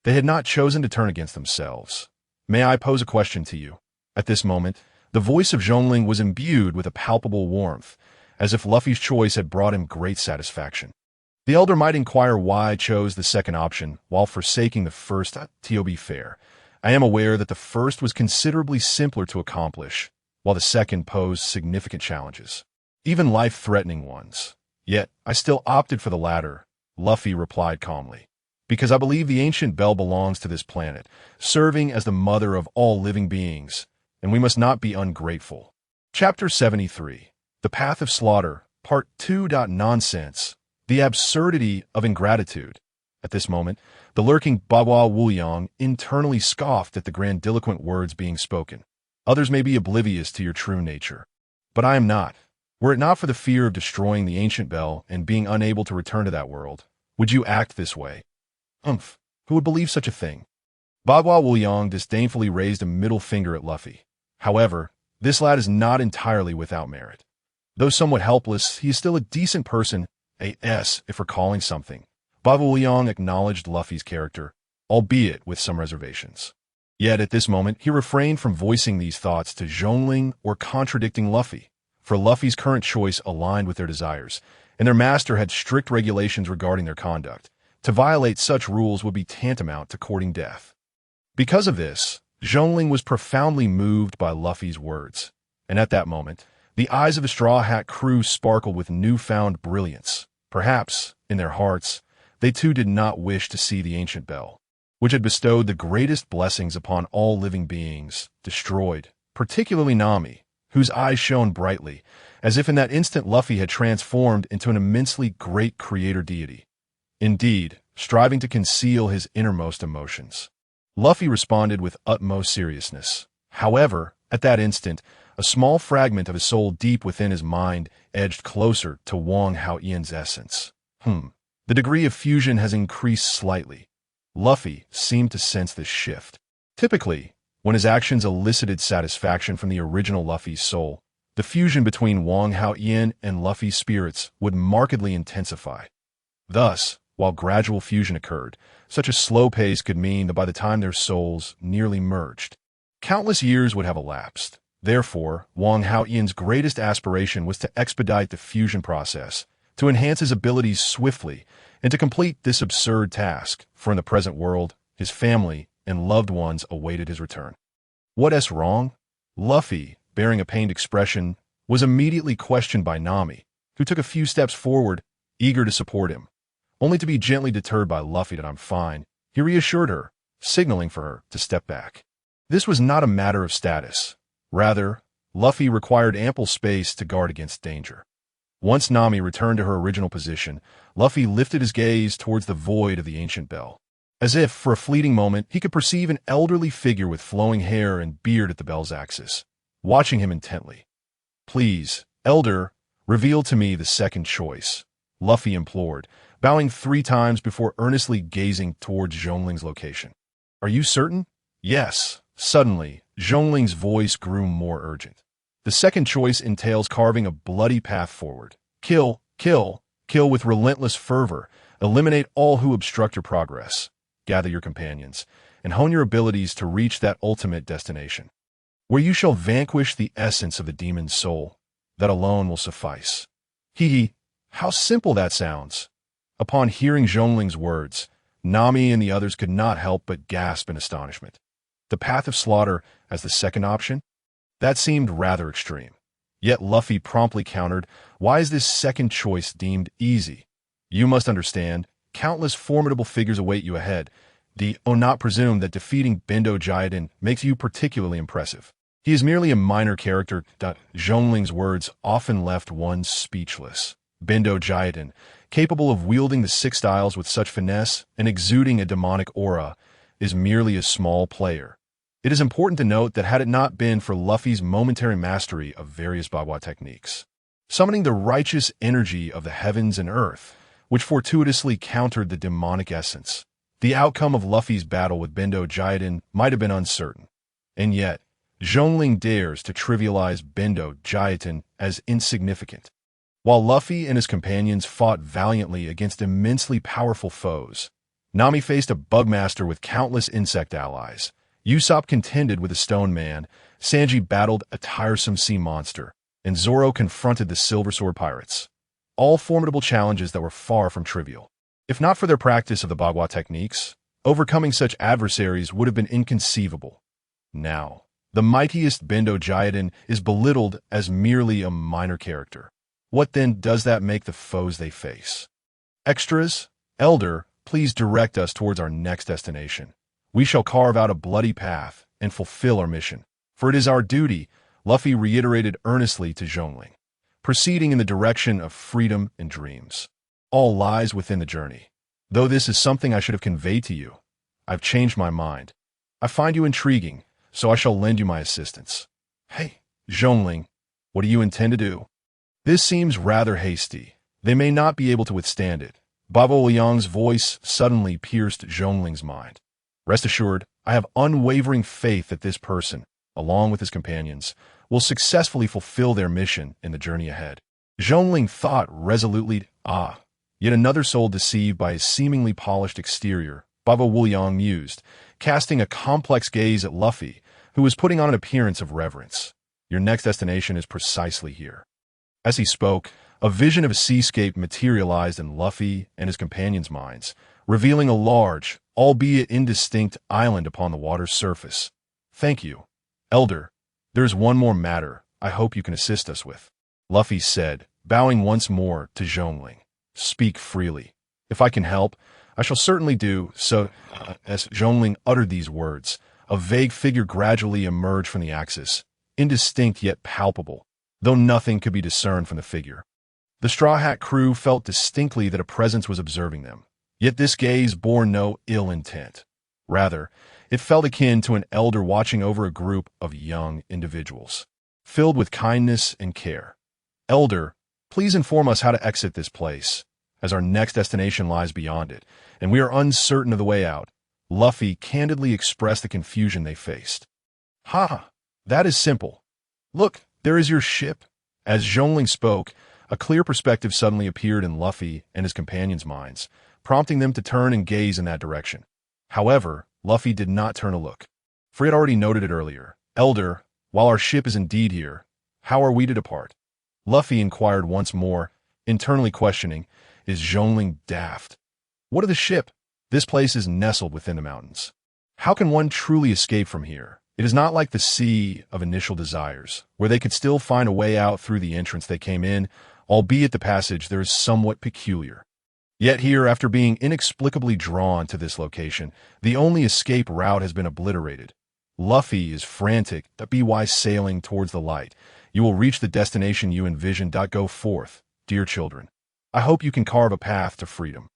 S1: They had not chosen to turn against themselves. May I pose a question to you? At this moment, the voice of Zhongling was imbued with a palpable warmth, as if Luffy's choice had brought him great satisfaction. The elder might inquire why I chose the second option while forsaking the first. To be fair, I am aware that the first was considerably simpler to accomplish, while the second posed significant challenges, even life-threatening ones. Yet, I still opted for the latter, Luffy replied calmly, because I believe the ancient bell belongs to this planet, serving as the mother of all living beings, and we must not be ungrateful. Chapter 73. The Path of Slaughter, Part 2. Nonsense. The absurdity of ingratitude. At this moment, the lurking Bagwa Wuliang internally scoffed at the grandiloquent words being spoken. Others may be oblivious to your true nature, but I am not. Were it not for the fear of destroying the ancient bell and being unable to return to that world, would you act this way? Who would believe such a thing? Bagwa Wuliang disdainfully raised a middle finger at Luffy. However, this lad is not entirely without merit. Though somewhat helpless, he is still a decent person, if recalling something. Bagwa Wuliang acknowledged Luffy's character, albeit with some reservations. Yet at this moment, he refrained from voicing these thoughts to Zhongling or contradicting Luffy, for Luffy's current choice aligned with their desires, and their master had strict regulations regarding their conduct. To violate such rules would be tantamount to courting death. Because of this, Zhongling was profoundly moved by Luffy's words, and at that moment, the eyes of the Straw Hat crew sparkled with newfound brilliance. Perhaps, in their hearts, they too did not wish to see the ancient bell, which had bestowed the greatest blessings upon all living beings, destroyed, particularly Nami, whose eyes shone brightly, as if in that instant Luffy had transformed into an immensely great creator deity. Indeed, striving to conceal his innermost emotions. Luffy responded with utmost seriousness. However, at that instant, a small fragment of his soul deep within his mind edged closer to Wang Hao-Ian's essence. The degree of fusion has increased slightly. Luffy seemed to sense this shift. Typically, when his actions elicited satisfaction from the original Luffy's soul, the fusion between Wang Hao-Ian and Luffy's spirits would markedly intensify. Thus, while gradual fusion occurred, such a slow pace could mean that by the time their souls nearly merged, countless years would have elapsed. Therefore, Wang Hao-Ian's greatest aspiration was to expedite the fusion process, to enhance his abilities swiftly, and to complete this absurd task, for in the present world, his family and loved ones awaited his return. What's wrong? Luffy, bearing a pained expression, was immediately questioned by Nami, who took a few steps forward, eager to support him. Only to be gently deterred by Luffy that I'm fine, he reassured her, signaling for her to step back. This was not a matter of status. Rather, Luffy required ample space to guard against danger. Once Nami returned to her original position, Luffy lifted his gaze towards the void of the ancient bell. As if, for a fleeting moment, he could perceive an elderly figure with flowing hair and beard at the bell's axis, watching him intently. Please, Elder, reveal to me the second choice, Luffy implored, bowing 3 times before earnestly gazing towards Zhongling's location. Are you certain? Yes. Suddenly, Zhongling's voice grew more urgent. The second choice entails carving a bloody path forward. Kill, kill, kill with relentless fervor. Eliminate all who obstruct your progress. Gather your companions, and hone your abilities to reach that ultimate destination, where you shall vanquish the essence of the demon's soul. That alone will suffice. How simple that sounds. Upon hearing Zhongling's words, Nami and the others could not help but gasp in astonishment. The path of slaughter as the second option? That seemed rather extreme. Yet Luffy promptly countered, why is this second choice deemed easy? You must understand, countless formidable figures await you ahead. Do not presume that defeating Bendo Jiaden makes you particularly impressive. He is merely a minor character. Zhongling's words often left one speechless. Bendo Jiaden, capable of wielding the 6 styles with such finesse and exuding a demonic aura, is merely a small player. It is important to note that had it not been for Luffy's momentary mastery of various Bagua techniques, summoning the righteous energy of the heavens and earth, which fortuitously countered the demonic essence, the outcome of Luffy's battle with Bendo Jiaden might have been uncertain. And yet, Zhongling dares to trivialize Bendo Jiaden as insignificant. While Luffy and his companions fought valiantly against immensely powerful foes, Nami faced a bugmaster with countless insect allies. Usopp contended with a stone man, Sanji battled a tiresome sea monster, and Zoro confronted the Silver Sword pirates. All formidable challenges that were far from trivial. If not for their practice of the Bagua techniques, overcoming such adversaries would have been inconceivable. Now, the mightiest Bendo Jiaden is belittled as merely a minor character. What then does that make the foes they face? Extras, Elder, please direct us towards our next destination. We shall carve out a bloody path and fulfill our mission. For it is our duty, Luffy reiterated earnestly to Zhongling, proceeding in the direction of freedom and dreams. All lies within the journey. Though this is something I should have conveyed to you, I've changed my mind. I find you intriguing, so I shall lend you my assistance. Hey, Zhongling, what do you intend to do? This seems rather hasty. They may not be able to withstand it. Baba Liang's voice suddenly pierced Zhongling's mind. Rest assured, I have unwavering faith that this person, along with his companions, will successfully fulfill their mission in the journey ahead. Zhongling thought resolutely, yet another soul deceived by his seemingly polished exterior, Baba Liang mused, casting a complex gaze at Luffy, who was putting on an appearance of reverence. Your next destination is precisely here. As he spoke, a vision of a seascape materialized in Luffy and his companions' minds, revealing a large, albeit indistinct, island upon the water's surface. Thank you, Elder. There is one more matter I hope you can assist us with, Luffy said, bowing once more to Zhongling. Speak freely. If I can help, I shall certainly do so. As Zhongling uttered these words, a vague figure gradually emerged from the axis, indistinct yet palpable, though nothing could be discerned from the figure. The Straw Hat crew felt distinctly that a presence was observing them, yet this gaze bore no ill intent. Rather, it felt akin to an elder watching over a group of young individuals, filled with kindness and care. Elder, please inform us how to exit this place, as our next destination lies beyond it, and we are uncertain of the way out. Luffy candidly expressed the confusion they faced. That is simple. Look, there is your ship. As Zhongling spoke, a clear perspective suddenly appeared in Luffy and his companions' minds, prompting them to turn and gaze in that direction. However, Luffy did not turn a look, for he had already noted it earlier. Elder, while our ship is indeed here, how are we to depart? Luffy inquired once more, internally questioning, is Zhongling daft? What of the ship? This place is nestled within the mountains. How can one truly escape from here? It is not like the Sea of Initial Desires, where they could still find a way out through the entrance they came in, albeit the passage there is somewhat peculiar. Yet here, after being inexplicably drawn to this location, the only escape route has been obliterated. Luffy is frantic, be wise sailing towards the light. You will reach the destination you envision. Go forth, dear children. I hope you can carve a path to freedom.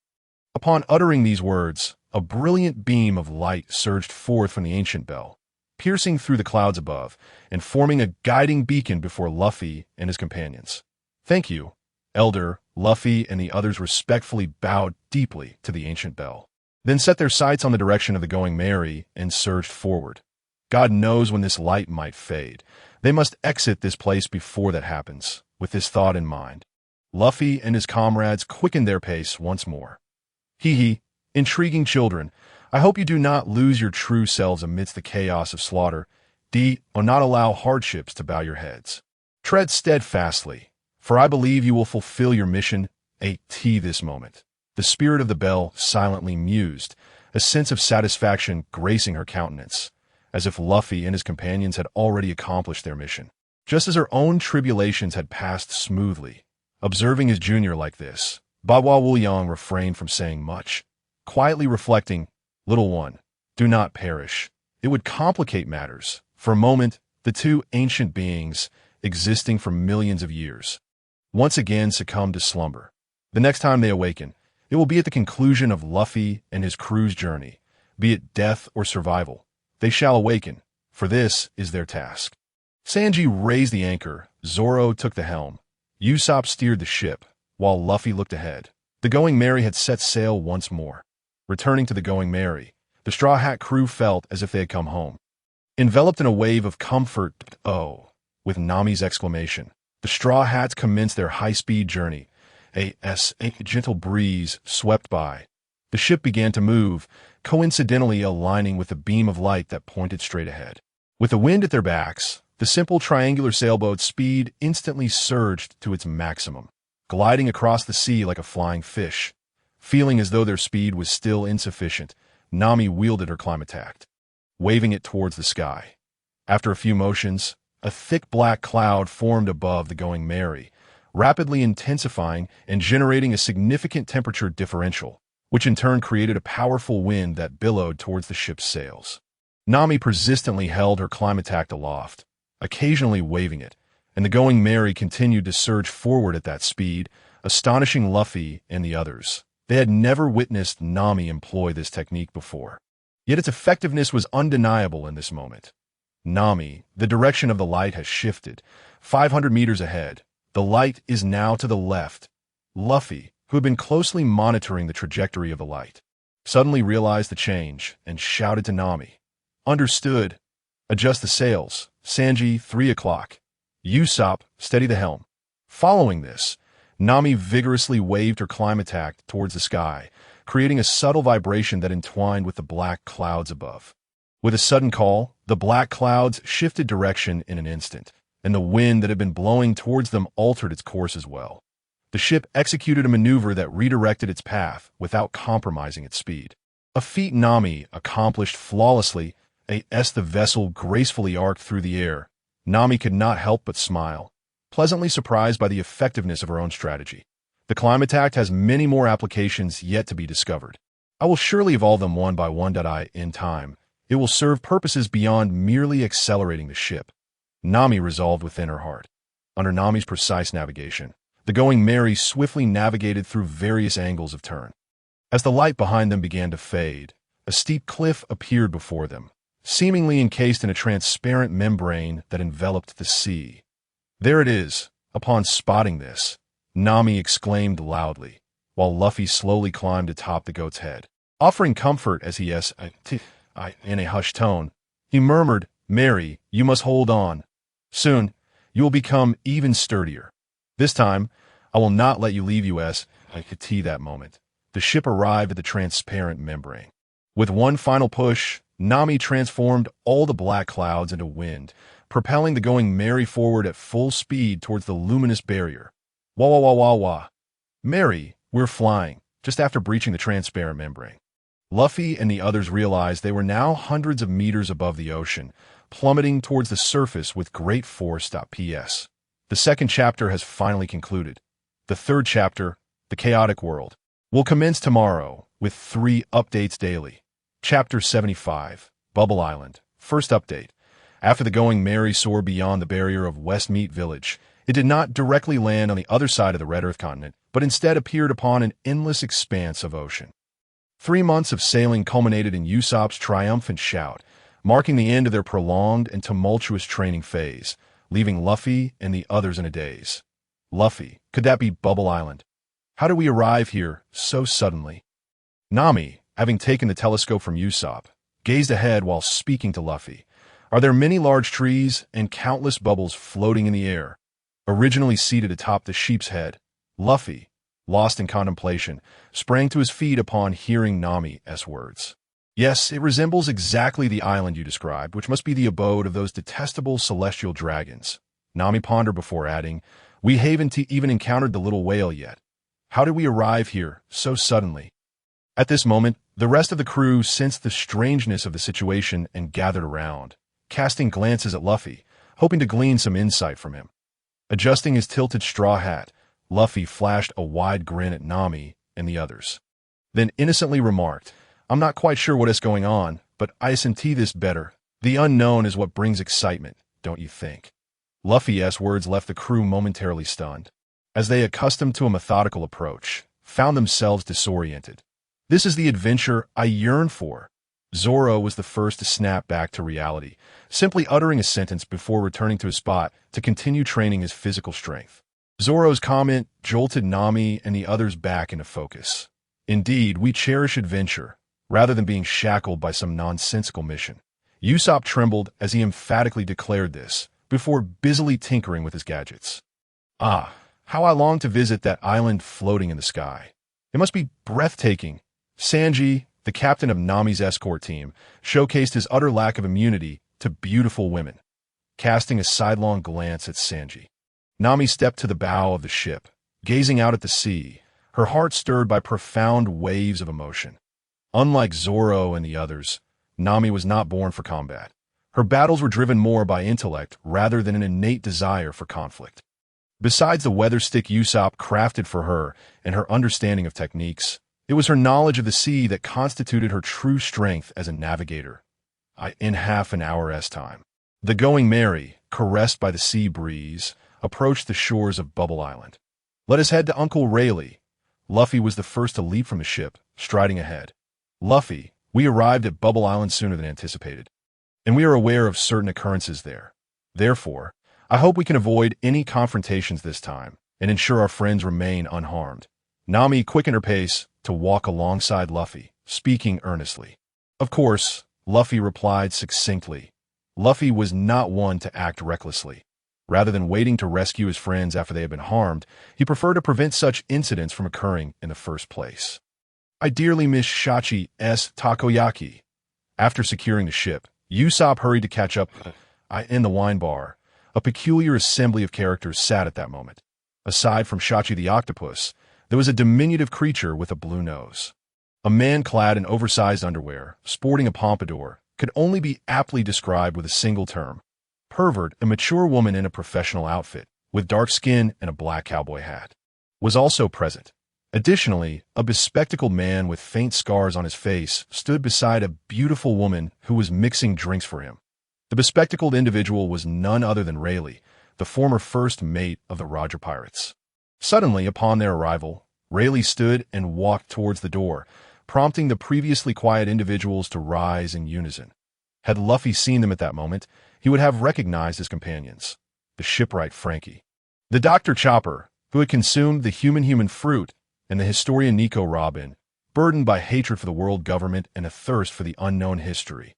S1: Upon uttering these words, a brilliant beam of light surged forth from the ancient bell, piercing through the clouds above and forming a guiding beacon before Luffy and his companions. Thank you, Elder. Luffy and the others respectfully bowed deeply to the ancient bell, then set their sights on the direction of the Going Merry and surged forward. God knows when this light might fade. They must exit this place before that happens. With this thought in mind, Luffy and his comrades quickened their pace once more. Intriguing children, I hope you do not lose your true selves amidst the chaos of slaughter. Do not allow hardships to bow your heads. Tread steadfastly, for I believe you will fulfill your mission this moment. The spirit of the bell silently mused, a sense of satisfaction gracing her countenance, as if Luffy and his companions had already accomplished their mission, just as her own tribulations had passed smoothly. Observing his junior like this, Bawa Wuliang refrained from saying much, quietly reflecting, "Little one, do not perish. It would complicate matters." For a moment, the two ancient beings, existing for millions of years, once again succumbed to slumber. The next time they awaken, it will be at the conclusion of Luffy and his crew's journey, be it death or survival. They shall awaken, for this is their task. Sanji raised the anchor, Zoro took the helm, Usopp steered the ship, while Luffy looked ahead. The Going Merry had set sail once more. Returning to the Going Merry, the Straw Hat crew felt as if they had come home. Enveloped in a wave of comfort, with Nami's exclamation, the Straw Hats commenced their high-speed journey. A gentle breeze swept by. The ship began to move, coincidentally aligning with the beam of light that pointed straight ahead. With the wind at their backs, the simple triangular sailboat's speed instantly surged to its maximum, gliding across the sea like a flying fish. Feeling as though their speed was still insufficient, Nami wielded her climatact, waving it towards the sky. After a few motions, a thick black cloud formed above the Going Merry, rapidly intensifying and generating a significant temperature differential, which in turn created a powerful wind that billowed towards the ship's sails. Nami persistently held her climatact aloft, occasionally waving it, and the Going Merry continued to surge forward at that speed, astonishing Luffy and the others. They had never witnessed Nami employ this technique before, yet its effectiveness was undeniable in this moment. Nami, the direction of the light has shifted. 500 meters ahead, the light is now to the left. Luffy, who had been closely monitoring the trajectory of the light, suddenly realized the change and shouted to Nami, "Understood. Adjust the sails. Sanji, 3 o'clock. Usopp, steady the helm." Following this, Nami vigorously waved her climatact towards the sky, creating a subtle vibration that entwined with the black clouds above. With a sudden call, the black clouds shifted direction in an instant, and the wind that had been blowing towards them altered its course as well. The ship executed a maneuver that redirected its path without compromising its speed. A feat Nami accomplished flawlessly. As the vessel gracefully arced through the air, Nami could not help but smile, pleasantly surprised by the effectiveness of her own strategy. The climatact has many more applications yet to be discovered. I will surely evolve them one by one. In time, it will serve purposes beyond merely accelerating the ship, Nami resolved within her heart. Under Nami's precise navigation, the Going Merry swiftly navigated through various angles of turn. As the light behind them began to fade, a steep cliff appeared before them, seemingly encased in a transparent membrane that enveloped the sea. "There it is." Upon spotting this, Nami exclaimed loudly, while Luffy slowly climbed atop the goat's head. Offering comfort as he in a hushed tone, he murmured, "Mary, you must hold on. Soon, you will become even sturdier. This time, I will not let you leave us." That moment, the ship arrived at the transparent membrane. With one final push, Nami transformed all the black clouds into wind, propelling the Going Merry forward at full speed towards the luminous barrier. Wah wah wah wah wah. "Merry, we're flying," just after breaching the transparent membrane. Luffy and the others realized they were now hundreds of meters above the ocean, plummeting towards the surface with great force. P.S. The second chapter has finally concluded. The third chapter, The Chaotic World, will commence tomorrow with 3 updates daily. Chapter 75, Bubble Island. First update. After the Going Merry soared beyond the barrier of Westmeat Village, it did not directly land on the other side of the Red Earth continent, but instead appeared upon an endless expanse of ocean. 3 months of sailing culminated in Usopp's triumphant shout, marking the end of their prolonged and tumultuous training phase, leaving Luffy and the others in a daze. Luffy, could that be Bubble Island? How did we arrive here so suddenly? Nami, having taken the telescope from Usopp, gazed ahead while speaking to Luffy. Are there many large trees and countless bubbles floating in the air? Originally seated atop the sheep's head, Luffy, lost in contemplation, sprang to his feet upon hearing Nami's words. "Yes, it resembles exactly the island you described, which must be the abode of those detestable celestial dragons." Nami pondered before adding, "We haven't even encountered the little whale yet. How did we arrive here so suddenly? At this moment, the rest of the crew sensed the strangeness of the situation and gathered around, casting glances at Luffy, hoping to glean some insight from him. Adjusting his tilted straw hat, Luffy flashed a wide grin at Nami and the others. Then innocently remarked, "I'm not quite sure what is going on, but I see this better. The unknown is what brings excitement, don't you think?" Luffy's words left the crew momentarily stunned, as they, accustomed to a methodical approach, found themselves disoriented. "This is the adventure I yearn for." Zoro was the first to snap back to reality, simply uttering a sentence before returning to his spot to continue training his physical strength. Zoro's comment jolted Nami and the others back into focus. "Indeed, we cherish adventure, rather than being shackled by some nonsensical mission." Usopp trembled as he emphatically declared this, before busily tinkering with his gadgets. "Ah, how I long to visit that island floating in the sky. It must be breathtaking." Sanji, the captain of Nami's escort team, showcased his utter lack of immunity to beautiful women. Casting a sidelong glance at Sanji, Nami stepped to the bow of the ship, gazing out at the sea, her heart stirred by profound waves of emotion. Unlike Zoro and the others, Nami was not born for combat. Her battles were driven more by intellect rather than an innate desire for conflict. Besides the weather stick Usopp crafted for her and her understanding of techniques, it was her knowledge of the sea that constituted her true strength as a navigator. In half an hour's time, the Going Merry, caressed by the sea breeze, approached the shores of Bubble Island. "Let us head to Uncle Rayleigh." Luffy was the first to leap from the ship, striding ahead. "Luffy, we arrived at Bubble Island sooner than anticipated, and we are aware of certain occurrences there. Therefore, I hope we can avoid any confrontations this time and ensure our friends remain unharmed." Nami quickened her pace to walk alongside Luffy, speaking earnestly. "Of course," Luffy replied succinctly. Luffy was not one to act recklessly. Rather than waiting to rescue his friends after they had been harmed, he preferred to prevent such incidents from occurring in the first place. "I dearly miss Shachi's takoyaki." After securing the ship, Usopp hurried to catch up in the wine bar. A peculiar assembly of characters sat at that moment. Aside from Shachi the octopus, there was a diminutive creature with a blue nose. A man clad in oversized underwear, sporting a pompadour, could only be aptly described with a single term. Pervert, a mature woman in a professional outfit, with dark skin and a black cowboy hat, was also present. Additionally, a bespectacled man with faint scars on his face stood beside a beautiful woman who was mixing drinks for him. The bespectacled individual was none other than Rayleigh, the former first mate of the Roger Pirates. Suddenly, upon their arrival, Rayleigh stood and walked towards the door, prompting the previously quiet individuals to rise in unison. Had Luffy seen them at that moment, he would have recognized his companions, the shipwright Frankie, the Dr. Chopper, who had consumed the human fruit, and the historian Nico Robin, burdened by hatred for the world government and a thirst for the unknown history.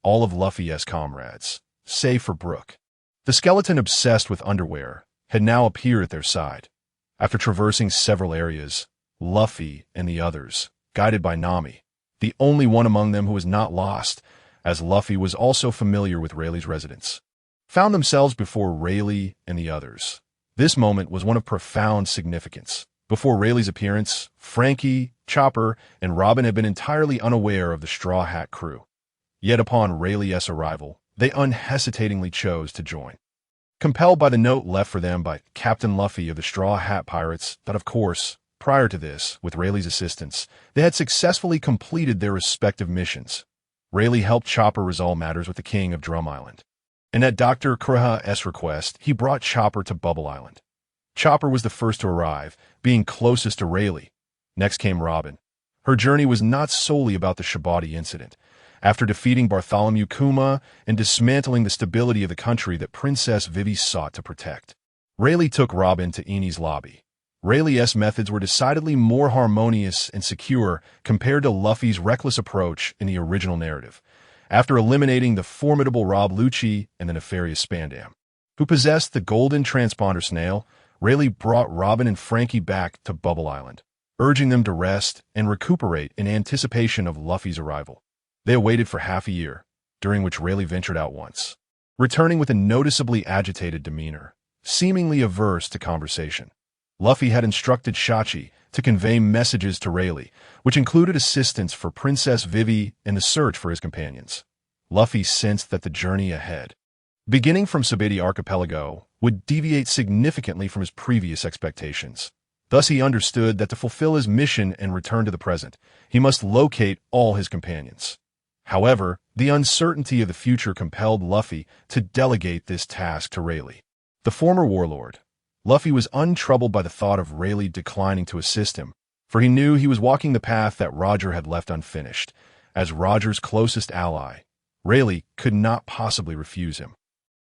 S1: All of Luffy's comrades, save for Brook, the skeleton obsessed with underwear, had now appeared at their side. After traversing several areas, Luffy and the others, guided by Nami, the only one among them who was not lost, as Luffy was also familiar with Rayleigh's residence, found themselves before Rayleigh and the others. This moment was one of profound significance. Before Rayleigh's appearance, Frankie, Chopper, and Robin had been entirely unaware of the Straw Hat crew. Yet upon Rayleigh's arrival, they unhesitatingly chose to join. Compelled by the note left for them by Captain Luffy of the Straw Hat Pirates that, of course, prior to this, with Rayleigh's assistance, they had successfully completed their respective missions. Rayleigh helped Chopper resolve matters with the King of Drum Island, and at Dr. Kuroha's request, he brought Chopper to Bubble Island. Chopper was the first to arrive, being closest to Rayleigh. Next came Robin. Her journey was not solely about the Shabati incident. After defeating Bartholomew Kuma and dismantling the stability of the country that Princess Vivi sought to protect, Rayleigh took Robin to Eni's lobby. Rayleigh's methods were decidedly more harmonious and secure compared to Luffy's reckless approach in the original narrative. After eliminating the formidable Rob Lucci and the nefarious Spandam, who possessed the golden transponder snail, Rayleigh brought Robin and Frankie back to Bubble Island, urging them to rest and recuperate in anticipation of Luffy's arrival. They awaited for half a year, during which Rayleigh ventured out once, returning with a noticeably agitated demeanor, seemingly averse to conversation. Luffy had instructed Shachi to convey messages to Rayleigh, which included assistance for Princess Vivi in the search for his companions. Luffy sensed that the journey ahead, beginning from Sabeti Archipelago, would deviate significantly from his previous expectations. Thus he understood that to fulfill his mission and return to the present, he must locate all his companions. However, the uncertainty of the future compelled Luffy to delegate this task to Rayleigh, the former warlord. Luffy was untroubled by the thought of Rayleigh declining to assist him, for he knew he was walking the path that Roger had left unfinished. As Roger's closest ally, Rayleigh could not possibly refuse him.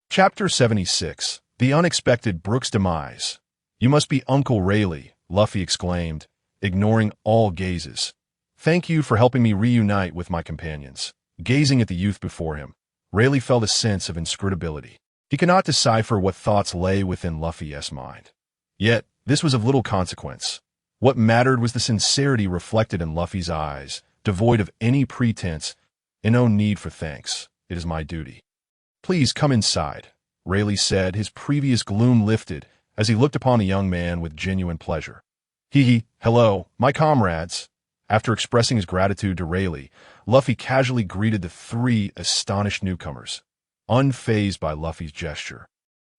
S1: Chapter 76. The Unexpected Brook's Demise. "You must be Uncle Rayleigh," Luffy exclaimed, ignoring all gazes. "Thank you for helping me reunite with my companions." Gazing at the youth before him, Rayleigh felt a sense of inscrutability. He could not decipher what thoughts lay within Luffy's mind. Yet, this was of little consequence. What mattered was the sincerity reflected in Luffy's eyes, devoid of any pretense, and no need for thanks. "It is my duty." "Please come inside," Rayleigh said, his previous gloom lifted as he looked upon the young man with genuine pleasure. Hello, my comrades." After expressing his gratitude to Rayleigh, Luffy casually greeted the three astonished newcomers, unfazed by Luffy's gesture.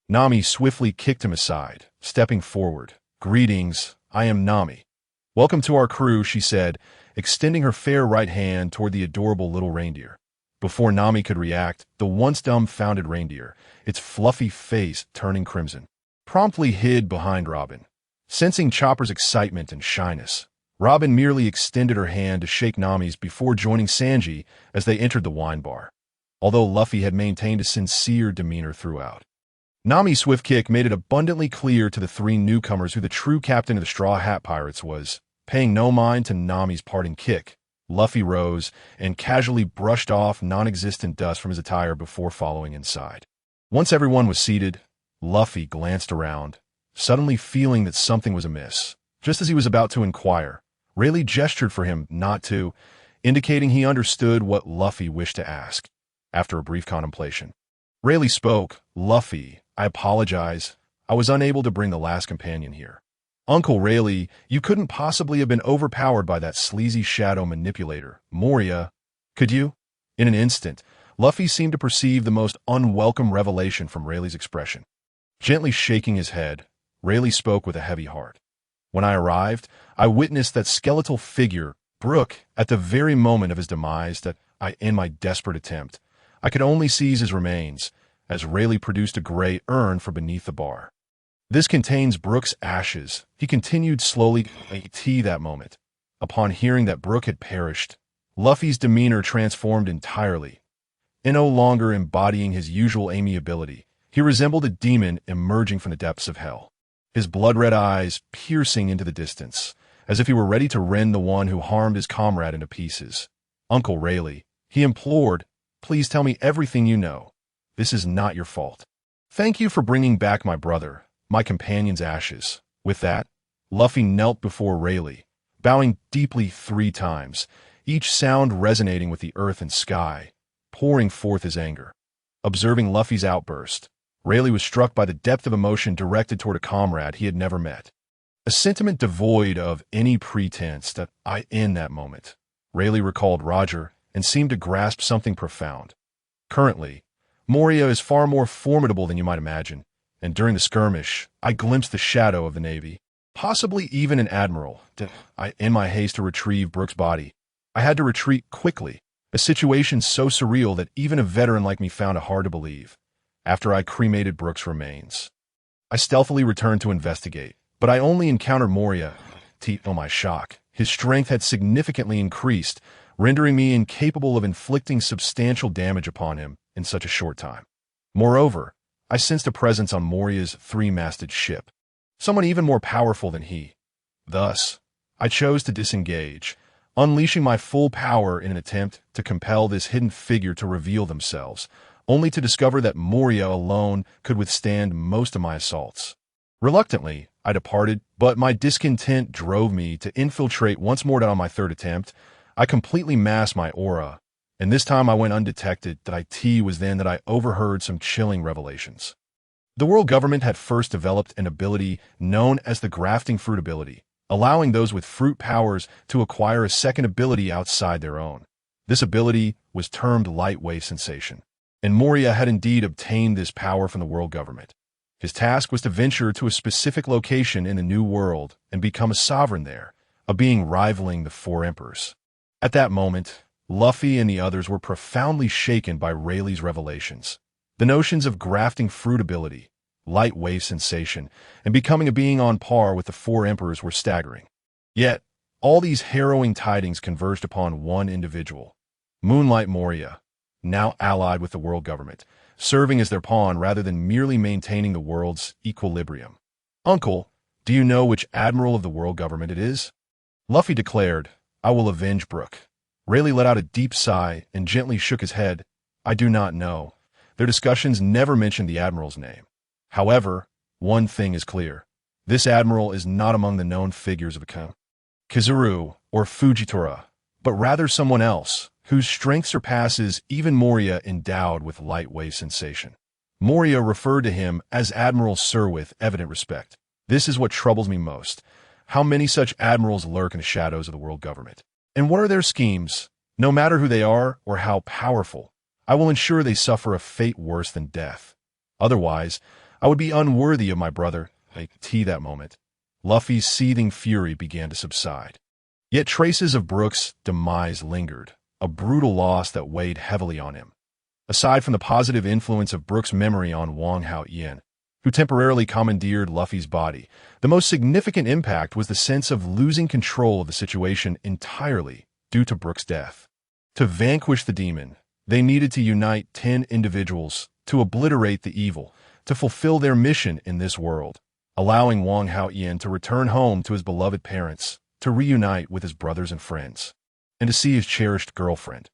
S1: Nami swiftly kicked him aside, stepping forward. "Greetings, I am Nami. Welcome to our crew," she said, extending her fair right hand toward the adorable little reindeer. Before Nami could react, the once dumbfounded reindeer, its fluffy face turning crimson, promptly hid behind Robin. Sensing Chopper's excitement and shyness, Robin merely extended her hand to shake Nami's before joining Sanji as they entered the wine bar, although Luffy had maintained a sincere demeanor throughout. Nami's swift kick made it abundantly clear to the three newcomers who the true captain of the Straw Hat Pirates was. Paying no mind to Nami's parting kick, Luffy rose and casually brushed off non-existent dust from his attire before following inside. Once everyone was seated, Luffy glanced around, suddenly feeling that something was amiss. Just as he was about to inquire, Rayleigh gestured for him not to, indicating he understood what Luffy wished to ask. After a brief contemplation, Rayleigh spoke. "Luffy, I apologize. I was unable to bring the last companion here." "Uncle Rayleigh, you couldn't possibly have been overpowered by that sleazy shadow manipulator, Moria, could you?" In an instant, Luffy seemed to perceive the most unwelcome revelation from Rayleigh's expression. Gently shaking his head, Rayleigh spoke with a heavy heart. "When I arrived, I witnessed that skeletal figure, Brook, at the very moment of his demise that in my desperate attempt, I could only seize his remains, as Rayleigh produced a gray urn from beneath the bar. This contains Brook's ashes," he continued slowly that moment. Upon hearing that Brook had perished, Luffy's demeanor transformed entirely. And no longer embodying his usual amiability, he resembled a demon emerging from the depths of hell, his blood-red eyes piercing into the distance, as if he were ready to rend the one who harmed his comrade into pieces. "Uncle Rayleigh," he implored, "please tell me everything you know. This is not your fault. Thank you for bringing back my brother, my companion's ashes." With that, Luffy knelt before Rayleigh, bowing deeply 3 times, each sound resonating with the earth and sky, pouring forth his anger. Observing Luffy's outburst, Rayleigh was struck by the depth of emotion directed toward a comrade he had never met. A sentiment devoid of any pretense that in that moment, Rayleigh recalled Roger and seemed to grasp something profound. Currently, Moria is far more formidable than you might imagine, and during the skirmish, I glimpsed the shadow of the Navy, possibly even an admiral. In my haste to retrieve Brook's body, I had to retreat quickly, a situation so surreal that even a veteran like me found it hard to believe. After I cremated Brook's remains, I stealthily returned to investigate, but I only encountered Moria. To my shock, his strength had significantly increased, rendering me incapable of inflicting substantial damage upon him in such a short time. Moreover, I sensed a presence on Moria's 3-masted ship, someone even more powerful than he. Thus, I chose to disengage, unleashing my full power in an attempt to compel this hidden figure to reveal themselves, only to discover that Moria alone could withstand most of my assaults. Reluctantly, I departed, but my discontent drove me to infiltrate once more. On my 3rd attempt, I completely masked my aura, and this time I went undetected. That was then that I overheard some chilling revelations. The world government had first developed an ability known as the grafting fruit ability, allowing those with fruit powers to acquire a second ability outside their own. This ability was termed light wave sensation, and Moria had indeed obtained this power from the world government. His task was to venture to a specific location in the New World and become a sovereign there, a being rivaling the four emperors. At that moment, Luffy and the others were profoundly shaken by Rayleigh's revelations. The notions of grafting fruit ability, light wave sensation, and becoming a being on par with the four emperors were staggering. Yet, all these harrowing tidings converged upon one individual, Moonlight Moria, now allied with the world government, serving as their pawn rather than merely maintaining the world's equilibrium. "Uncle, do you know which admiral of the world government it is?" Luffy declared, "I will avenge Brook." Rayleigh let out a deep sigh and gently shook his head. "I do not know. Their discussions never mentioned the admiral's name. However, one thing is clear. This admiral is not among the known figures of the Kizaru or Fujitora, but rather someone else, whose strength surpasses even Moria endowed with light wave sensation." Moria referred to him as Admiral Sir with evident respect. "This is what troubles me most. How many such admirals lurk in the shadows of the world government? And what are their schemes? No matter who they are or how powerful, I will ensure they suffer a fate worse than death. Otherwise, I would be unworthy of my brother." That moment, Luffy's seething fury began to subside. Yet traces of Brook's demise lingered, a brutal loss that weighed heavily on him. Aside from the positive influence of Brook's memory on Wang Hao-yen, who temporarily commandeered Luffy's body, the most significant impact was the sense of losing control of the situation entirely due to Brook's death. To vanquish the demon, they needed to unite 10 individuals to obliterate the evil, to fulfill their mission in this world, allowing Wang Hao-yen to return home to his beloved parents, to reunite with his brothers and friends, and to see his cherished girlfriend.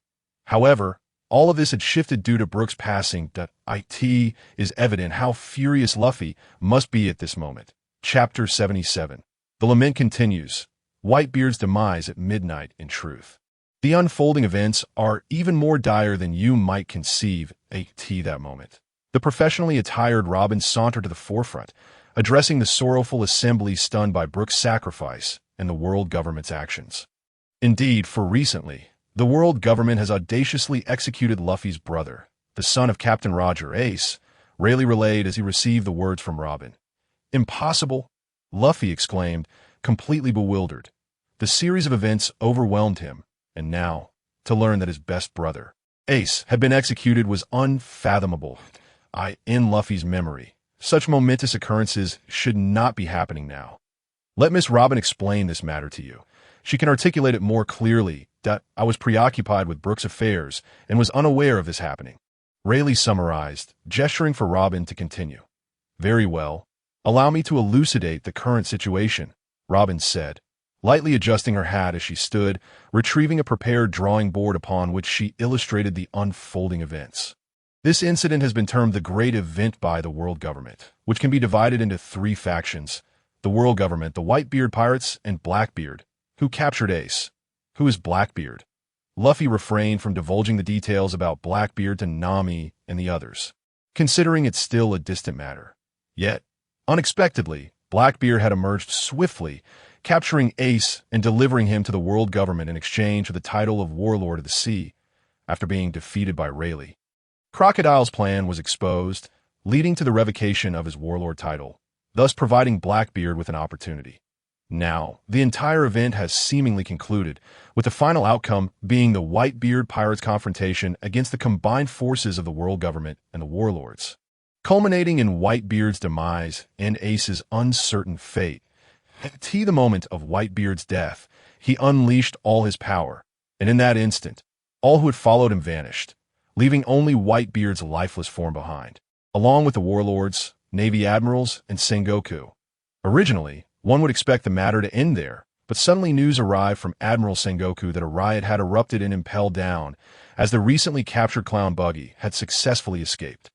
S1: However, all of this had shifted due to Brook's passing. It is evident how furious Luffy must be at this moment. Chapter 77. The lament continues. Whitebeard's demise at midnight in truth. The unfolding events are even more dire than you might conceive. That moment. The professionally attired Robin sauntered to the forefront, addressing the sorrowful assembly stunned by Brook's sacrifice and the world government's actions. Indeed, for recently, the world government has audaciously executed Luffy's brother, the son of Captain Roger Ace, Rayleigh relayed as he received the words from Robin. "Impossible!" Luffy exclaimed, completely bewildered. The series of events overwhelmed him, and now, to learn that his best brother, Ace, had been executed was unfathomable. In Luffy's memory, such momentous occurrences should not be happening now. "Let Miss Robin explain this matter to you. She can articulate it more clearly. I was preoccupied with Brook's affairs and was unaware of this happening." Rayleigh summarized, gesturing for Robin to continue. "Very well. Allow me to elucidate the current situation," Robin said, lightly adjusting her hat as she stood, retrieving a prepared drawing board upon which she illustrated the unfolding events. This incident has been termed the Great Event by the world government, which can be divided into 3 factions. The world government, the Whitebeard pirates, and Blackbeard, who captured Ace. Who is Blackbeard? Luffy refrained from divulging the details about Blackbeard to Nami and the others, considering it still a distant matter. Yet, unexpectedly, Blackbeard had emerged swiftly, capturing Ace and delivering him to the world government in exchange for the title of Warlord of the Sea, after being defeated by Rayleigh. Crocodile's plan was exposed, leading to the revocation of his warlord title, thus providing Blackbeard with an opportunity. Now, the entire event has seemingly concluded, with the final outcome being the Whitebeard pirates' confrontation against the combined forces of the world government and the warlords, culminating in Whitebeard's demise and Ace's uncertain fate. At the moment of Whitebeard's death, he unleashed all his power, and in that instant, all who had followed him vanished, leaving only Whitebeard's lifeless form behind, along with the warlords, Navy admirals, and Sengoku. Originally, one would expect the matter to end there, but suddenly news arrived from Admiral Sengoku that a riot had erupted in Impel Down, as the recently captured clown Buggy had successfully escaped.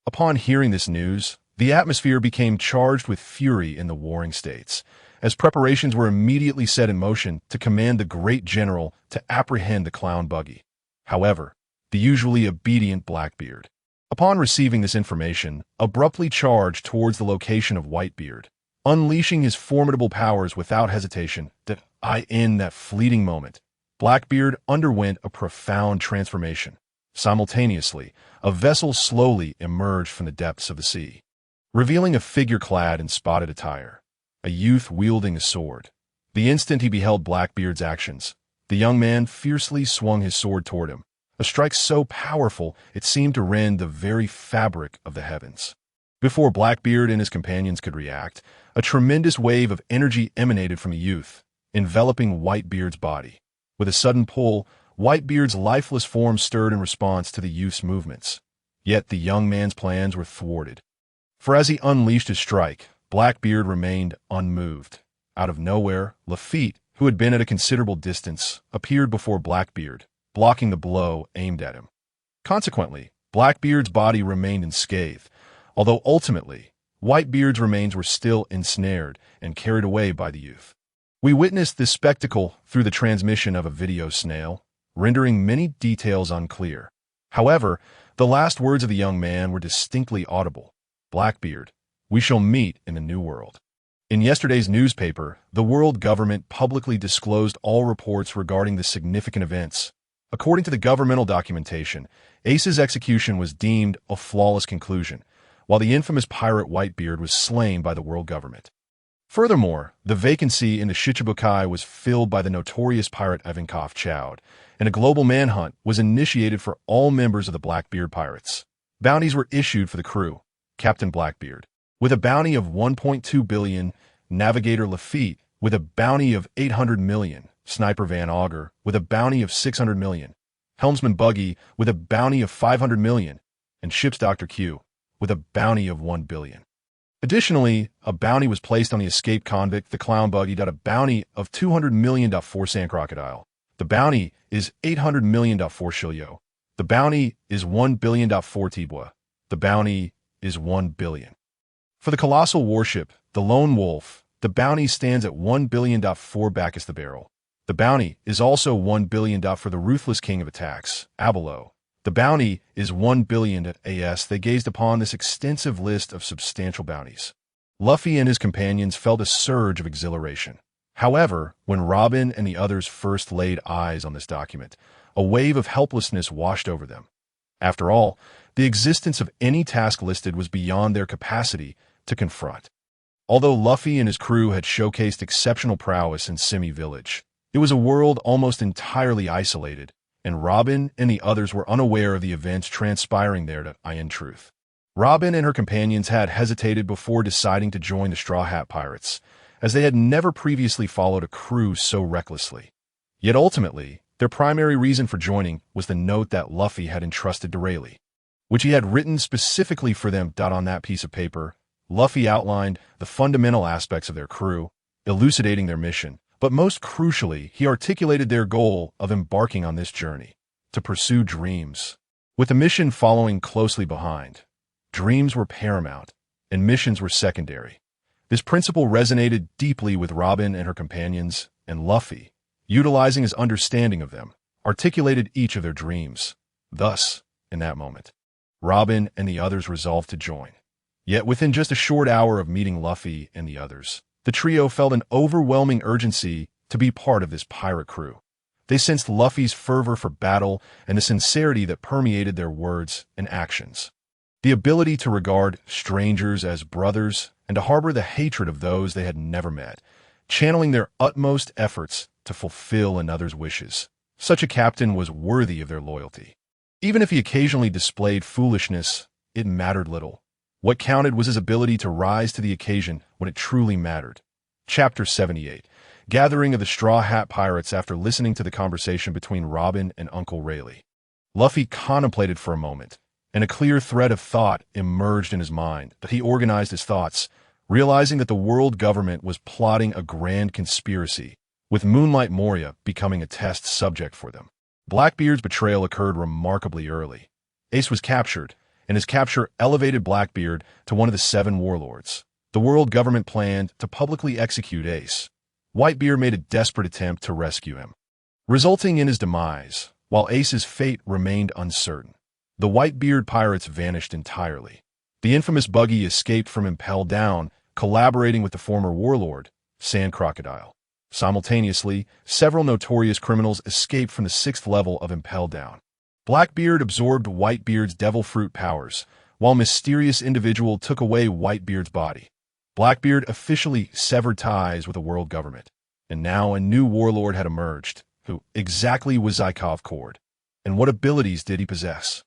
S1: Upon hearing this news, the atmosphere became charged with fury in the warring states, as preparations were immediately set in motion to command the great general to apprehend the clown Buggy. However, the usually obedient Blackbeard, upon receiving this information, abruptly charged towards the location of Whitebeard, unleashing his formidable powers without hesitation. In that fleeting moment, Blackbeard underwent a profound transformation. Simultaneously, a vessel slowly emerged from the depths of the sea, revealing a figure clad in spotted attire, a youth wielding a sword. The instant he beheld Blackbeard's actions, the young man fiercely swung his sword toward him, a strike so powerful it seemed to rend the very fabric of the heavens. Before Blackbeard and his companions could react, a tremendous wave of energy emanated from the youth, enveloping Whitebeard's body. With a sudden pull, Whitebeard's lifeless form stirred in response to the youth's movements. Yet the young man's plans were thwarted. For as he unleashed his strike, Blackbeard remained unmoved. Out of nowhere, Luffy, who had been at a considerable distance, appeared before Blackbeard, blocking the blow aimed at him. Consequently, Blackbeard's body remained unscathed, although ultimately, Whitebeard's remains were still ensnared and carried away by the youth. We witnessed this spectacle through the transmission of a video snail, rendering many details unclear. However, the last words of the young man were distinctly audible. Blackbeard, we shall meet in the new world. In yesterday's newspaper, the world government publicly disclosed all reports regarding the significant events. According to the governmental documentation, Ace's execution was deemed a flawless conclusion, while the infamous pirate Whitebeard was slain by the world government. Furthermore, the vacancy in the Shichibukai was filled by the notorious pirate Ivankov Chowd, and a global manhunt was initiated for all members of the Blackbeard pirates. Bounties were issued for the crew, Captain Blackbeard, with a bounty of 1.2 billion, Navigator Luffy, with a bounty of 800 million, Sniper Van Augur, with a bounty of 600 million, Helmsman Buggy, with a bounty of 500 million, and Ship's Dr. Q, with a bounty of 1 billion. Additionally, a bounty was placed on the escaped convict, the Clown Buggy, a bounty of 200 million for Sand Crocodile. The bounty is 800 million for Shilyo. The bounty is 1 billion for Tibwa. The bounty is 1 billion. For the colossal warship, the Lone Wolf, the bounty stands at 1 billion for Bacchus the Barrel. The bounty is also 1 billion for the Ruthless King of Attacks, Abelo. The bounty is 1 billion at AS. They gazed upon this extensive list of substantial bounties. Luffy and his companions felt a surge of exhilaration. However, when Robin and the others first laid eyes on this document, a wave of helplessness washed over them. After all, the existence of any task listed was beyond their capacity to confront. Although Luffy and his crew had showcased exceptional prowess in Shimi Village, it was a world almost entirely isolated, and Robin and the others were unaware of the events transpiring there. In truth, Robin and her companions had hesitated before deciding to join the Straw Hat Pirates, as they had never previously followed a crew so recklessly. Yet ultimately, their primary reason for joining was the note that Luffy had entrusted to Rayleigh, which he had written specifically for them. On that piece of paper, Luffy outlined the fundamental aspects of their crew, elucidating their mission, but most crucially, he articulated their goal of embarking on this journey, to pursue dreams, with the mission following closely behind. Dreams were paramount, and missions were secondary. This principle resonated deeply with Robin and her companions, and Luffy, utilizing his understanding of them, articulated each of their dreams. Thus, in that moment, Robin and the others resolved to join. Yet within just a short hour of meeting Luffy and the others, the trio felt an overwhelming urgency to be part of this pirate crew. They sensed Luffy's fervor for battle and the sincerity that permeated their words and actions. The ability to regard strangers as brothers and to harbor the hatred of those they had never met, channeling their utmost efforts to fulfill another's wishes. Such a captain was worthy of their loyalty. Even if he occasionally displayed foolishness, it mattered little. What counted was his ability to rise to the occasion when it truly mattered. Chapter 78. Gathering of the Straw Hat Pirates. After listening to the conversation between Robin and Uncle Rayleigh, Luffy contemplated for a moment, and a clear thread of thought emerged in his mind. But he organized his thoughts, realizing that the world government was plotting a grand conspiracy, with Moonlight Moria becoming a test subject for them. Blackbeard's betrayal occurred remarkably early. Ace was captured, and his capture elevated Blackbeard to one of the 7 warlords. The world government planned to publicly execute Ace. Whitebeard made a desperate attempt to rescue him, resulting in his demise, while Ace's fate remained uncertain. The Whitebeard pirates vanished entirely. The infamous Buggy escaped from Impel Down, collaborating with the former warlord, Sand Crocodile. Simultaneously, several notorious criminals escaped from the 6th level of Impel Down. Blackbeard absorbed Whitebeard's devil fruit powers, while mysterious individual took away Whitebeard's body. Blackbeard officially severed ties with the world government, and now a new warlord had emerged. Who exactly was Zykov Cord? And what abilities did he possess?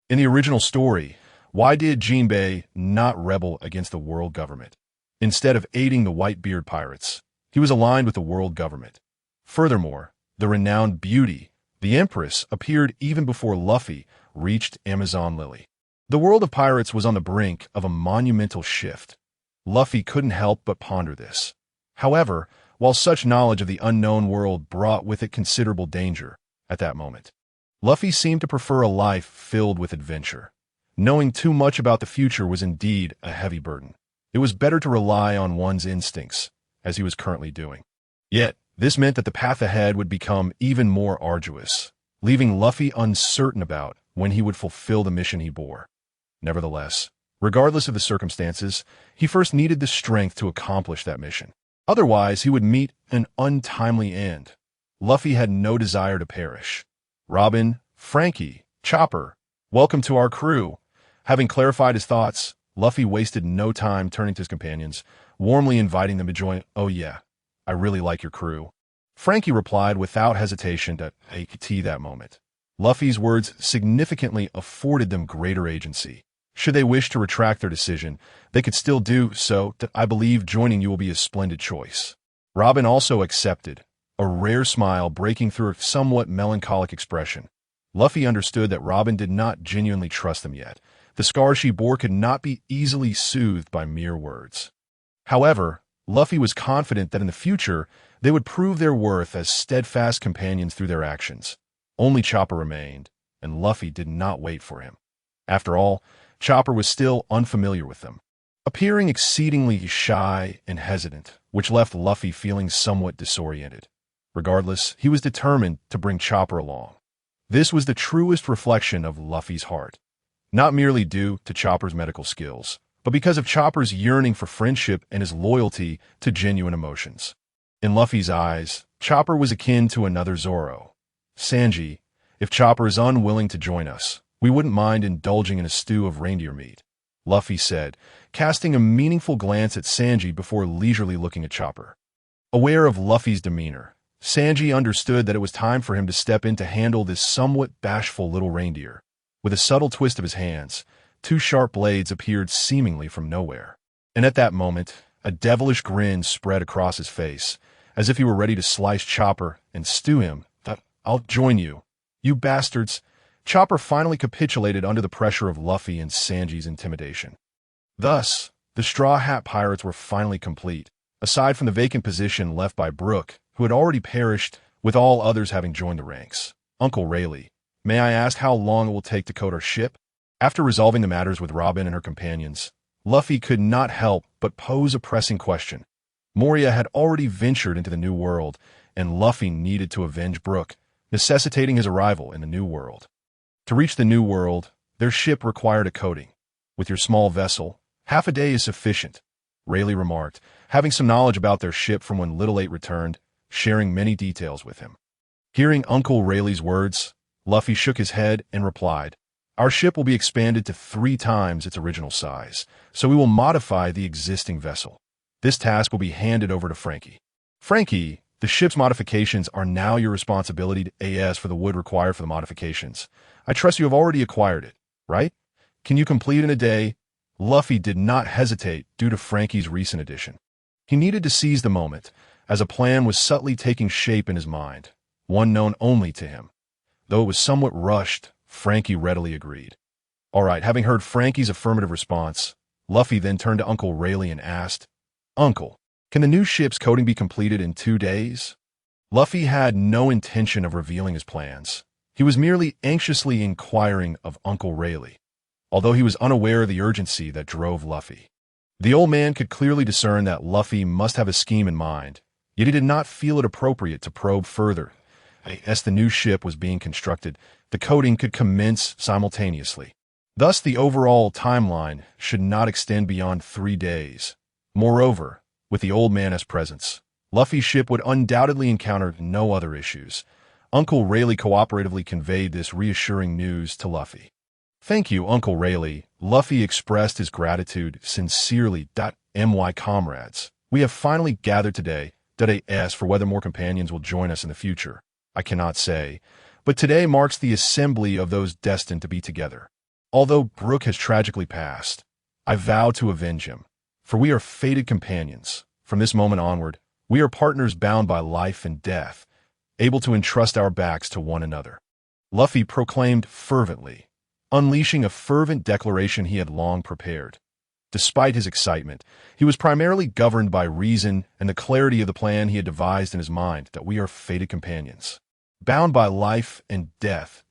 S1: In the original story, why did Jinbei not rebel against the world government? Instead of aiding the Whitebeard pirates, he was aligned with the world government. Furthermore, the renowned beauty, the Empress, appeared even before Luffy reached Amazon Lily. The world of pirates was on the brink of a monumental shift. Luffy couldn't help but ponder this. However, while such knowledge of the unknown world brought with it considerable danger at that moment, Luffy seemed to prefer a life filled with adventure. Knowing too much about the future was indeed a heavy burden. It was better to rely on one's instincts, as he was currently doing. Yet, this meant that the path ahead would become even more arduous, leaving Luffy uncertain about when he would fulfill the mission he bore. Nevertheless, regardless of the circumstances, he first needed the strength to accomplish that mission. Otherwise, he would meet an untimely end. Luffy had no desire to perish. Robin, Frankie, Chopper, welcome to our crew. Having clarified his thoughts, Luffy wasted no time turning to his companions, warmly inviting them to join. Oh yeah, I really like your crew. Frankie replied without hesitation to tea that moment. Luffy's words significantly afforded them greater agency. Should they wish to retract their decision, they could still do so. I believe joining you will be a splendid choice. Robin also accepted, a rare smile breaking through a somewhat melancholic expression. Luffy understood that Robin did not genuinely trust them yet. The scars she bore could not be easily soothed by mere words. However, Luffy was confident that in the future, they would prove their worth as steadfast companions through their actions. Only Chopper remained, and Luffy did not wait for him. After all, Chopper was still unfamiliar with them, appearing exceedingly shy and hesitant, which left Luffy feeling somewhat disoriented. Regardless, he was determined to bring Chopper along. This was the truest reflection of Luffy's heart, not merely due to Chopper's medical skills, but because of Chopper's yearning for friendship and his loyalty to genuine emotions. In Luffy's eyes, Chopper was akin to another Zoro. Sanji, if Chopper is unwilling to join us, we wouldn't mind indulging in a stew of reindeer meat, Luffy said, casting a meaningful glance at Sanji before leisurely looking at Chopper. Aware of Luffy's demeanor, Sanji understood that it was time for him to step in to handle this somewhat bashful little reindeer. With a subtle twist of his hands, 2 sharp blades appeared seemingly from nowhere. And at that moment, a devilish grin spread across his face, as if he were ready to slice Chopper and stew him. I'll join you. You bastards. Chopper finally capitulated under the pressure of Luffy and Sanji's intimidation. Thus, the Straw Hat Pirates were finally complete, aside from the vacant position left by Brook, who had already perished, with all others having joined the ranks. Uncle Rayleigh, may I ask how long it will take to coat our ship? After resolving the matters with Robin and her companions, Luffy could not help but pose a pressing question. Moria had already ventured into the New World, and Luffy needed to avenge Brook, necessitating his arrival in the New World. To reach the New World, their ship required a coating. With your small vessel, half a day is sufficient, Rayleigh remarked, having some knowledge about their ship from when Little Eight returned, sharing many details with him. Hearing Uncle Rayleigh's words, Luffy shook his head and replied, our ship will be expanded to 3 times its original size, so we will modify the existing vessel. This task will be handed over to Frankie. Frankie, the ship's modifications are now your responsibility. As for the wood required for the modifications, I trust you have already acquired it, right? Can you complete in a day? Luffy did not hesitate due to Frankie's recent addition. He needed to seize the moment, as a plan was subtly taking shape in his mind, one known only to him. Though it was somewhat rushed, Frankie readily agreed. All right, having heard Frankie's affirmative response, Luffy then turned to Uncle Rayleigh and asked, Uncle, can the new ship's coating be completed in 2 days? Luffy had no intention of revealing his plans. He was merely anxiously inquiring of Uncle Rayleigh, although he was unaware of the urgency that drove Luffy. The old man could clearly discern that Luffy must have a scheme in mind, yet he did not feel it appropriate to probe further. As the new ship was being constructed, the coding could commence simultaneously. Thus, the overall timeline should not extend beyond 3 days. Moreover, with the old man as presence, Luffy's ship would undoubtedly encounter no other issues. Uncle Rayleigh cooperatively conveyed this reassuring news to Luffy. "Thank you, Uncle Rayleigh." Luffy expressed his gratitude sincerely. My comrades, we have finally gathered today. As for whether more companions will join us in the future, I cannot say, but today marks the assembly of those destined to be together. Although Brook has tragically passed, I vow to avenge him, for we are fated companions. From this moment onward, we are partners bound by life and death, able to entrust our backs to one another. Luffy proclaimed fervently, unleashing a fervent declaration he had long prepared. Despite his excitement, he was primarily governed by reason and the clarity of the plan he had devised in his mind. That we are fated companions, bound by life and death.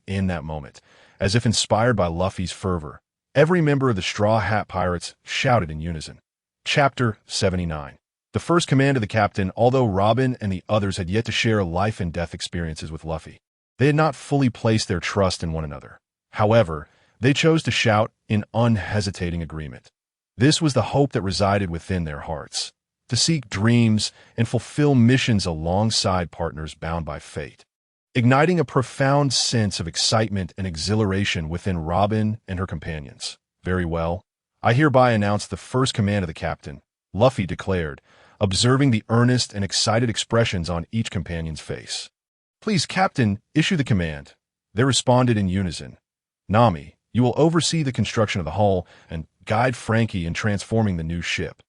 S1: In that moment, as if inspired by Luffy's fervor, every member of the Straw Hat Pirates shouted in unison. Chapter 79. The first command of the captain. Although Robin and the others had yet to share life and death experiences with Luffy, they had not fully placed their trust in one another. However, they chose to shout in unhesitating agreement. This was the hope that resided within their hearts, to seek dreams and fulfill missions alongside partners bound by fate, igniting a profound sense of excitement and exhilaration within Robin and her companions. "Very well, I hereby announce the first command of the captain," Luffy declared, observing the earnest and excited expressions on each companion's face. "Please, Captain, issue the command." They responded in unison. "Nami, you will oversee the construction of the hull and guide Frankie in transforming the new ship.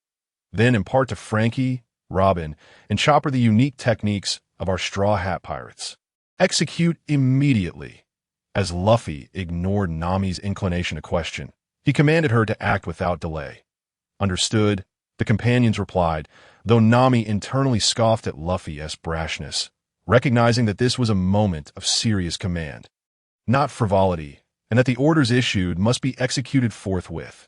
S1: Then impart to Frankie, Robin, and Chopper the unique techniques of our Straw Hat Pirates. Execute immediately." As Luffy ignored Nami's inclination to question, he commanded her to act without delay. "Understood," the companions replied, though Nami internally scoffed at Luffy's brashness, recognizing that this was a moment of serious command, not frivolity, and that the orders issued must be executed forthwith.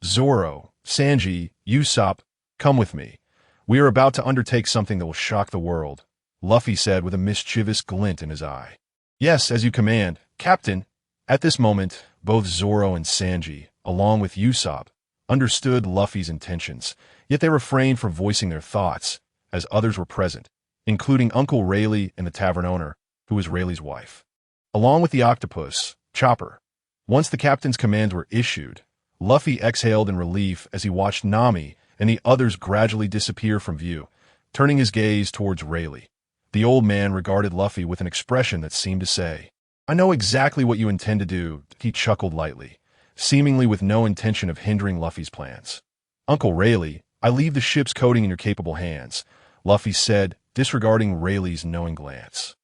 S1: "Zoro, Sanji, Usopp, come with me. We are about to undertake something that will shock the world," Luffy said with a mischievous glint in his eye. "Yes, as you command, Captain." At this moment, both Zoro and Sanji, along with Usopp, understood Luffy's intentions, yet they refrained from voicing their thoughts, as others were present, including Uncle Rayleigh and the tavern owner, who was Rayleigh's wife, along with the octopus, Chopper. Once the captain's commands were issued, Luffy exhaled in relief as he watched Nami and the others gradually disappear from view, turning his gaze towards Rayleigh. The old man regarded Luffy with an expression that seemed to say, "I know exactly what you intend to do." He chuckled lightly, seemingly with no intention of hindering Luffy's plans. "Uncle Rayleigh, I leave the ship's coding in your capable hands," Luffy said, disregarding Rayleigh's knowing glance.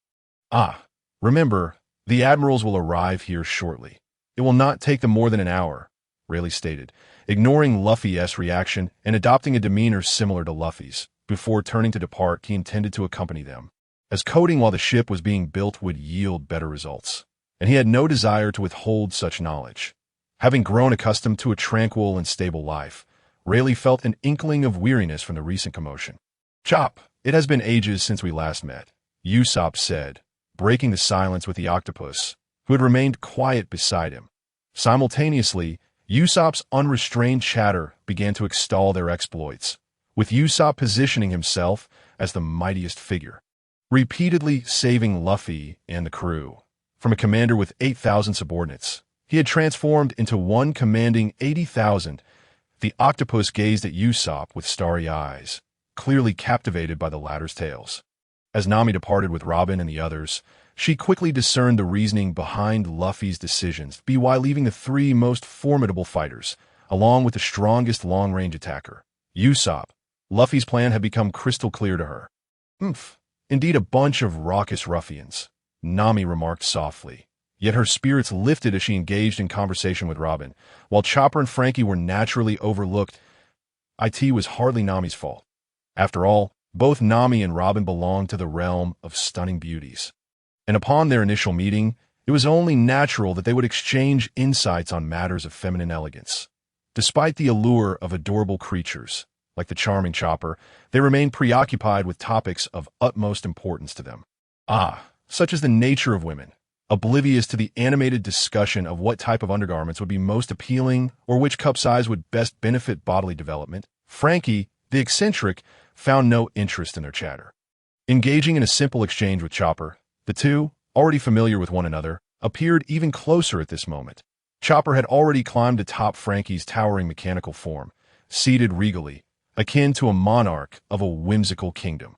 S1: Remember, the admirals will arrive here shortly. It will not take them more than an hour," Rayleigh stated, ignoring Luffy's reaction and adopting a demeanor similar to Luffy's. Before turning to depart, he intended to accompany them, as coding while the ship was being built would yield better results, and he had no desire to withhold such knowledge. Having grown accustomed to a tranquil and stable life, Rayleigh felt an inkling of weariness from the recent commotion. "Chop, it has been ages since we last met," Usopp said, breaking the silence with the octopus, who had remained quiet beside him. Simultaneously, Usopp's unrestrained chatter began to extol their exploits, with Usopp positioning himself as the mightiest figure, repeatedly saving Luffy and the crew. From a commander with 8,000 subordinates, he had transformed into one commanding 80,000. The octopus gazed at Usopp with starry eyes, clearly captivated by the latter's tales. As Nami departed with Robin and the others, she quickly discerned the reasoning behind Luffy's decisions, while leaving the three most formidable fighters, along with the strongest long-range attacker, Usopp. Luffy's plan had become crystal clear to her. Indeed a bunch of raucous ruffians," Nami remarked softly, yet her spirits lifted as she engaged in conversation with Robin. While Chopper and Frankie were naturally overlooked, it was hardly Nami's fault. After all, both Nami and Robin belonged to the realm of stunning beauties, and upon their initial meeting, it was only natural that they would exchange insights on matters of feminine elegance. Despite the allure of adorable creatures, like the charming Chopper, they remained preoccupied with topics of utmost importance to them. Such is the nature of women, oblivious to the animated discussion of what type of undergarments would be most appealing or which cup size would best benefit bodily development. Frankie, the eccentric, found no interest in their chatter. Engaging in a simple exchange with Chopper, the two, already familiar with one another, appeared even closer at this moment. Chopper had already climbed atop Frankie's towering mechanical form, seated regally, akin to a monarch of a whimsical kingdom.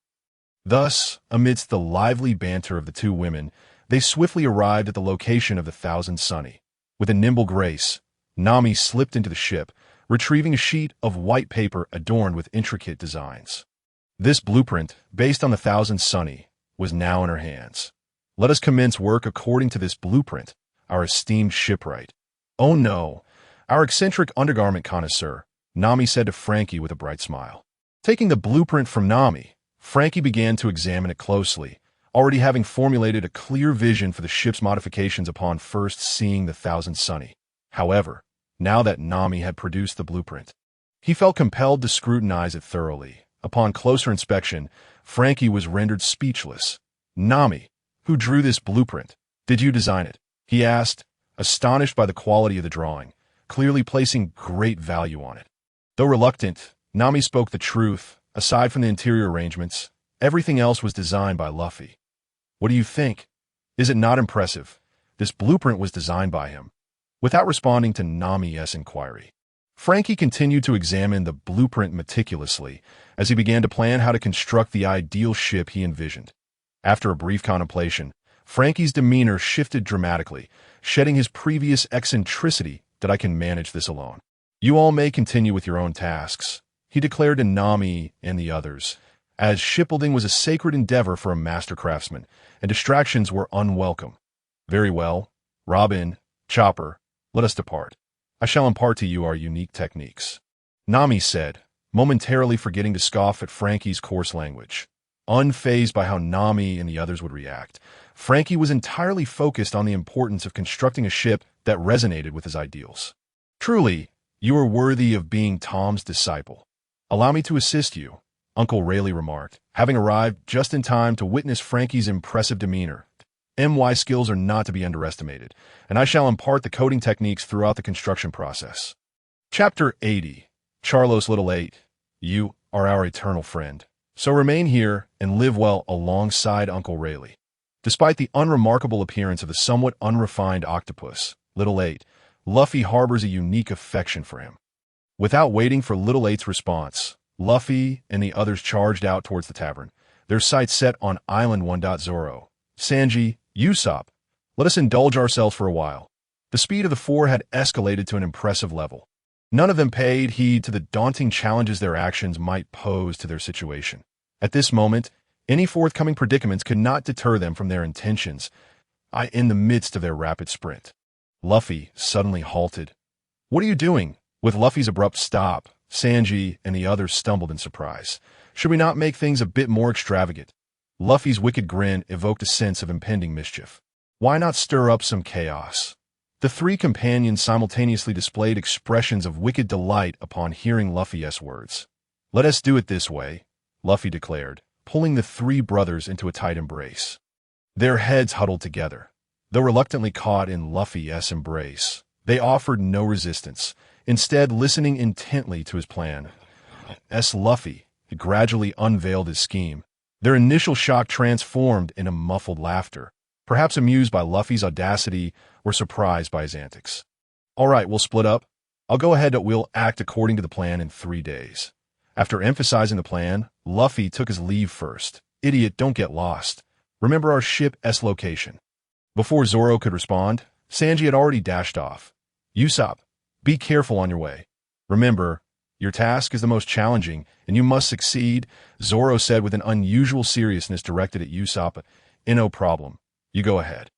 S1: Thus, amidst the lively banter of the two women, they swiftly arrived at the location of the Thousand Sunny. With a nimble grace, Nami slipped into the ship, retrieving a sheet of white paper adorned with intricate designs. This blueprint, based on the Thousand Sunny, was now in her hands. Let us commence work according to this blueprint, our esteemed shipwright. Oh no, our eccentric undergarment connoisseur, Nami said to Frankie with a bright smile. Taking the blueprint from Nami, Frankie began to examine it closely, already having formulated a clear vision for the ship's modifications upon first seeing the Thousand Sunny. However, now that Nami had produced the blueprint, he felt compelled to scrutinize it thoroughly. Upon closer inspection, Frankie was rendered speechless. Nami, who drew this blueprint? Did you design it? He asked, astonished by the quality of the drawing, clearly placing great value on it. Though reluctant, Nami spoke the truth. Aside from the interior arrangements, everything else was designed by Luffy. What do you think? Is it not impressive? This blueprint was designed by him. Without responding to Nami's inquiry, Frankie continued to examine the blueprint meticulously as he began to plan how to construct the ideal ship he envisioned. After a brief contemplation, Frankie's demeanor shifted dramatically, shedding his previous eccentricity that I can manage this alone. You all may continue with your own tasks, he declared to Nami and the others, as shipbuilding was a sacred endeavor for a master craftsman, and distractions were unwelcome. Very well, Robin, Chopper, let us depart. I shall impart to you our unique techniques. Nami said, momentarily forgetting to scoff at Frankie's coarse language. Unfazed by how Nami and the others would react, Frankie was entirely focused on the importance of constructing a ship that resonated with his ideals. Truly, you are worthy of being Tom's disciple. Allow me to assist you, Uncle Rayleigh remarked, having arrived just in time to witness Frankie's impressive demeanor. MY skills are not to be underestimated, and I shall impart the coding techniques throughout the construction process. Chapter 80. Charlos Little 8. You are our eternal friend. So remain here and live well alongside Uncle Rayleigh. Despite the unremarkable appearance of the somewhat unrefined octopus, Little 8, Luffy harbors a unique affection for him. Without waiting for Little 8's response, Luffy and the others charged out towards the tavern, their sights set on Island 1. Zoro, Sanji, Usopp, let us indulge ourselves for a while. The speed of the four had escalated to an impressive level. None of them paid heed to the daunting challenges their actions might pose to their situation. At this moment, any forthcoming predicaments could not deter them from their intentions, in the midst of their rapid sprint. Luffy suddenly halted. What are you doing? With Luffy's abrupt stop, Sanji and the others stumbled in surprise. Should we not make things a bit more extravagant? Luffy's wicked grin evoked a sense of impending mischief. Why not stir up some chaos? The three companions simultaneously displayed expressions of wicked delight upon hearing Luffy's words. Let us do it this way, Luffy declared, pulling the three brothers into a tight embrace. Their heads huddled together. Though reluctantly caught in Luffy's embrace, they offered no resistance, instead listening intently to his plan. As Luffy gradually unveiled his scheme, their initial shock transformed into muffled laughter, perhaps amused by Luffy's audacity or surprised by his antics. All right, we'll split up. I'll go ahead and we'll act according to the plan in 3 days. After emphasizing the plan, Luffy took his leave first. Idiot, don't get lost. Remember our ship's location. Before Zoro could respond, Sanji had already dashed off. Usopp, be careful on your way. Remember, your task is the most challenging, and you must succeed, Zoro said with an unusual seriousness directed at Usopp. No problem. You go ahead.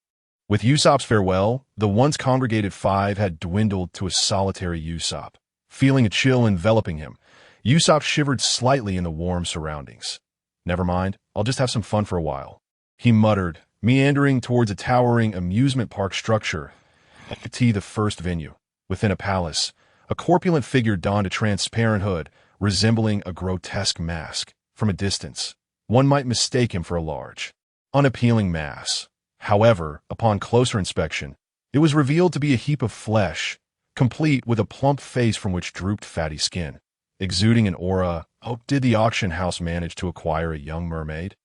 S1: With Usopp's farewell, the once congregated five had dwindled to a solitary Usopp. Feeling a chill enveloping him, Usopp shivered slightly in the warm surroundings. Never mind, I'll just have some fun for a while, he muttered, meandering towards a towering amusement park structure. The first venue. Within a palace, a corpulent figure donned a transparent hood, resembling a grotesque mask. From a distance, one might mistake him for a large, unappealing mass. However, upon closer inspection, it was revealed to be a heap of flesh, complete with a plump face from which drooped fatty skin, exuding an aura. Oh, did the auction house manage to acquire a young mermaid?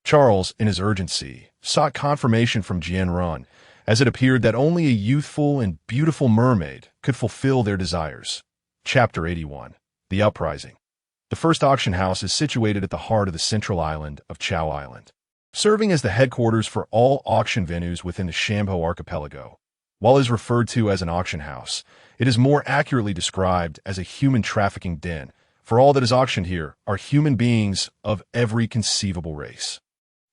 S1: Charles, in his urgency, sought confirmation from Jian Run, as it appeared that only a youthful and beautiful mermaid could fulfill their desires. Chapter 81. The Uprising. The first auction house is situated at the heart of the central island of Chow Island, serving as the headquarters for all auction venues within the Shambo archipelago. While it is referred to as an auction house, it is more accurately described as a human trafficking den, for all that is auctioned here are human beings of every conceivable race.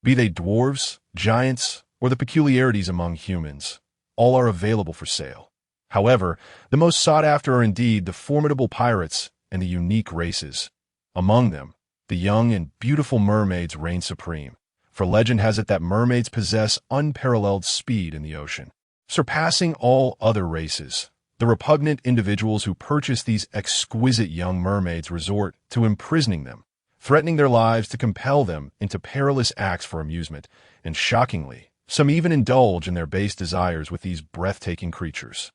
S1: Be they dwarves, giants, or the peculiarities among humans, all are available for sale. However, the most sought after are indeed the formidable pirates and the unique races. Among them, the young and beautiful mermaids reign supreme, for legend has it that mermaids possess unparalleled speed in the ocean, surpassing all other races. The repugnant individuals who purchase these exquisite young mermaids resort to imprisoning them, threatening their lives to compel them into perilous acts for amusement, and shockingly, some even indulge in their base desires with these breathtaking creatures.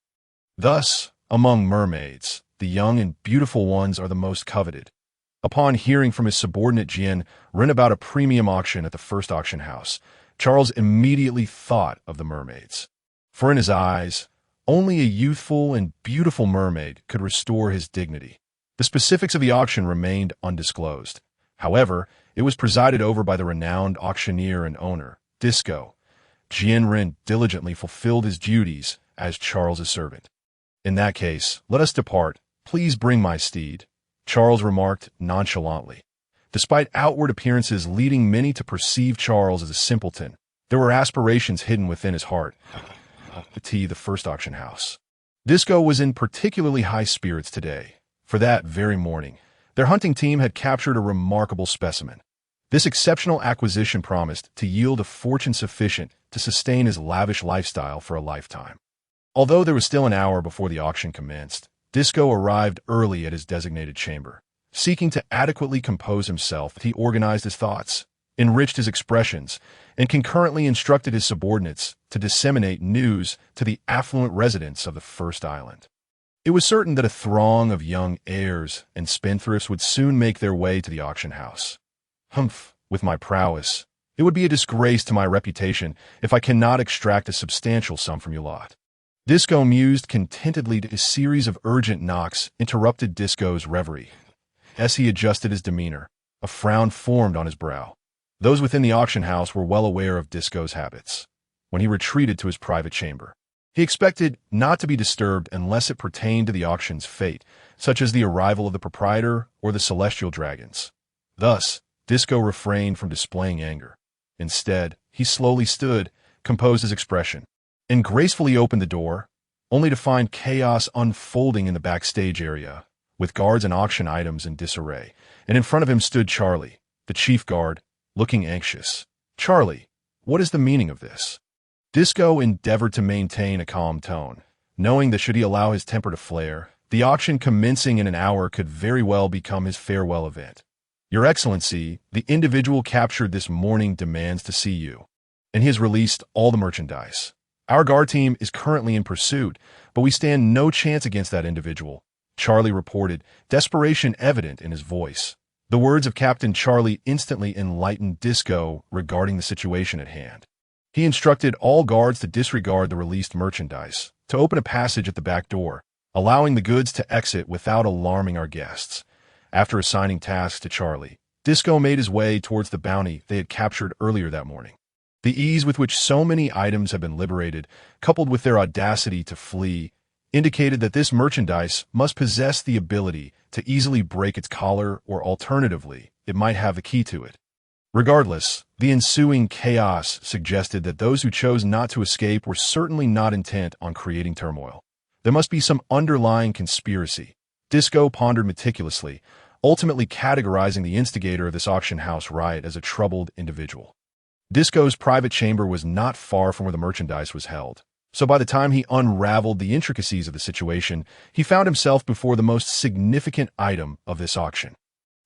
S1: Thus, among mermaids, the young and beautiful ones are the most coveted. Upon hearing from his subordinate Jian Ren about a premium auction at the first auction house, Charles immediately thought of the mermaids. For in his eyes, only a youthful and beautiful mermaid could restore his dignity. The specifics of the auction remained undisclosed. However, it was presided over by the renowned auctioneer and owner, Disco. Jian Ren diligently fulfilled his duties as Charles's servant. In that case, let us depart. Please bring my steed, Charles remarked nonchalantly. Despite outward appearances leading many to perceive Charles as a simpleton, there were aspirations hidden within his heart. The first auction house. Disco was in particularly high spirits today, for that very morning, their hunting team had captured a remarkable specimen. This exceptional acquisition promised to yield a fortune sufficient to sustain his lavish lifestyle for a lifetime. Although there was still an hour before the auction commenced, Disco arrived early at his designated chamber. Seeking to adequately compose himself, he organized his thoughts, enriched his expressions, and concurrently instructed his subordinates to disseminate news to the affluent residents of the first island. It was certain that a throng of young heirs and spendthrifts would soon make their way to the auction house. With my prowess, it would be a disgrace to my reputation if I cannot extract a substantial sum from you lot. Disco mused contentedly. A series of urgent knocks interrupted Disco's reverie. As he adjusted his demeanor, a frown formed on his brow. Those within the auction house were well aware of Disco's habits. When he retreated to his private chamber, he expected not to be disturbed unless it pertained to the auction's fate, such as the arrival of the proprietor or the celestial dragons. Thus, Disco refrained from displaying anger. Instead, he slowly stood, composed his expression, and gracefully opened the door, only to find chaos unfolding in the backstage area, with guards and auction items in disarray, and in front of him stood Charlie, the chief guard, looking anxious. Charlie, what is the meaning of this? Disco endeavored to maintain a calm tone, knowing that should he allow his temper to flare, the auction commencing in an hour could very well become his farewell event. Your Excellency, the individual captured this morning demands to see you, and he has released all the merchandise. Our guard team is currently in pursuit, but we stand no chance against that individual, Charlie reported, desperation evident in his voice. The words of Captain Charlie instantly enlightened Disco regarding the situation at hand. He instructed all guards to disregard the released merchandise, to open a passage at the back door, allowing the goods to exit without alarming our guests. After assigning tasks to Charlie, Disco made his way towards the bounty they had captured earlier that morning. The ease with which so many items had been liberated, coupled with their audacity to flee, indicated that this merchandise must possess the ability to easily break its collar, or alternatively, it might have the key to it. Regardless, the ensuing chaos suggested that those who chose not to escape were certainly not intent on creating turmoil. There must be some underlying conspiracy. Disco pondered meticulously, ultimately categorizing the instigator of this auction house riot as a troubled individual. Disco's private chamber was not far from where the merchandise was held, so by the time he unraveled the intricacies of the situation, he found himself before the most significant item of this auction.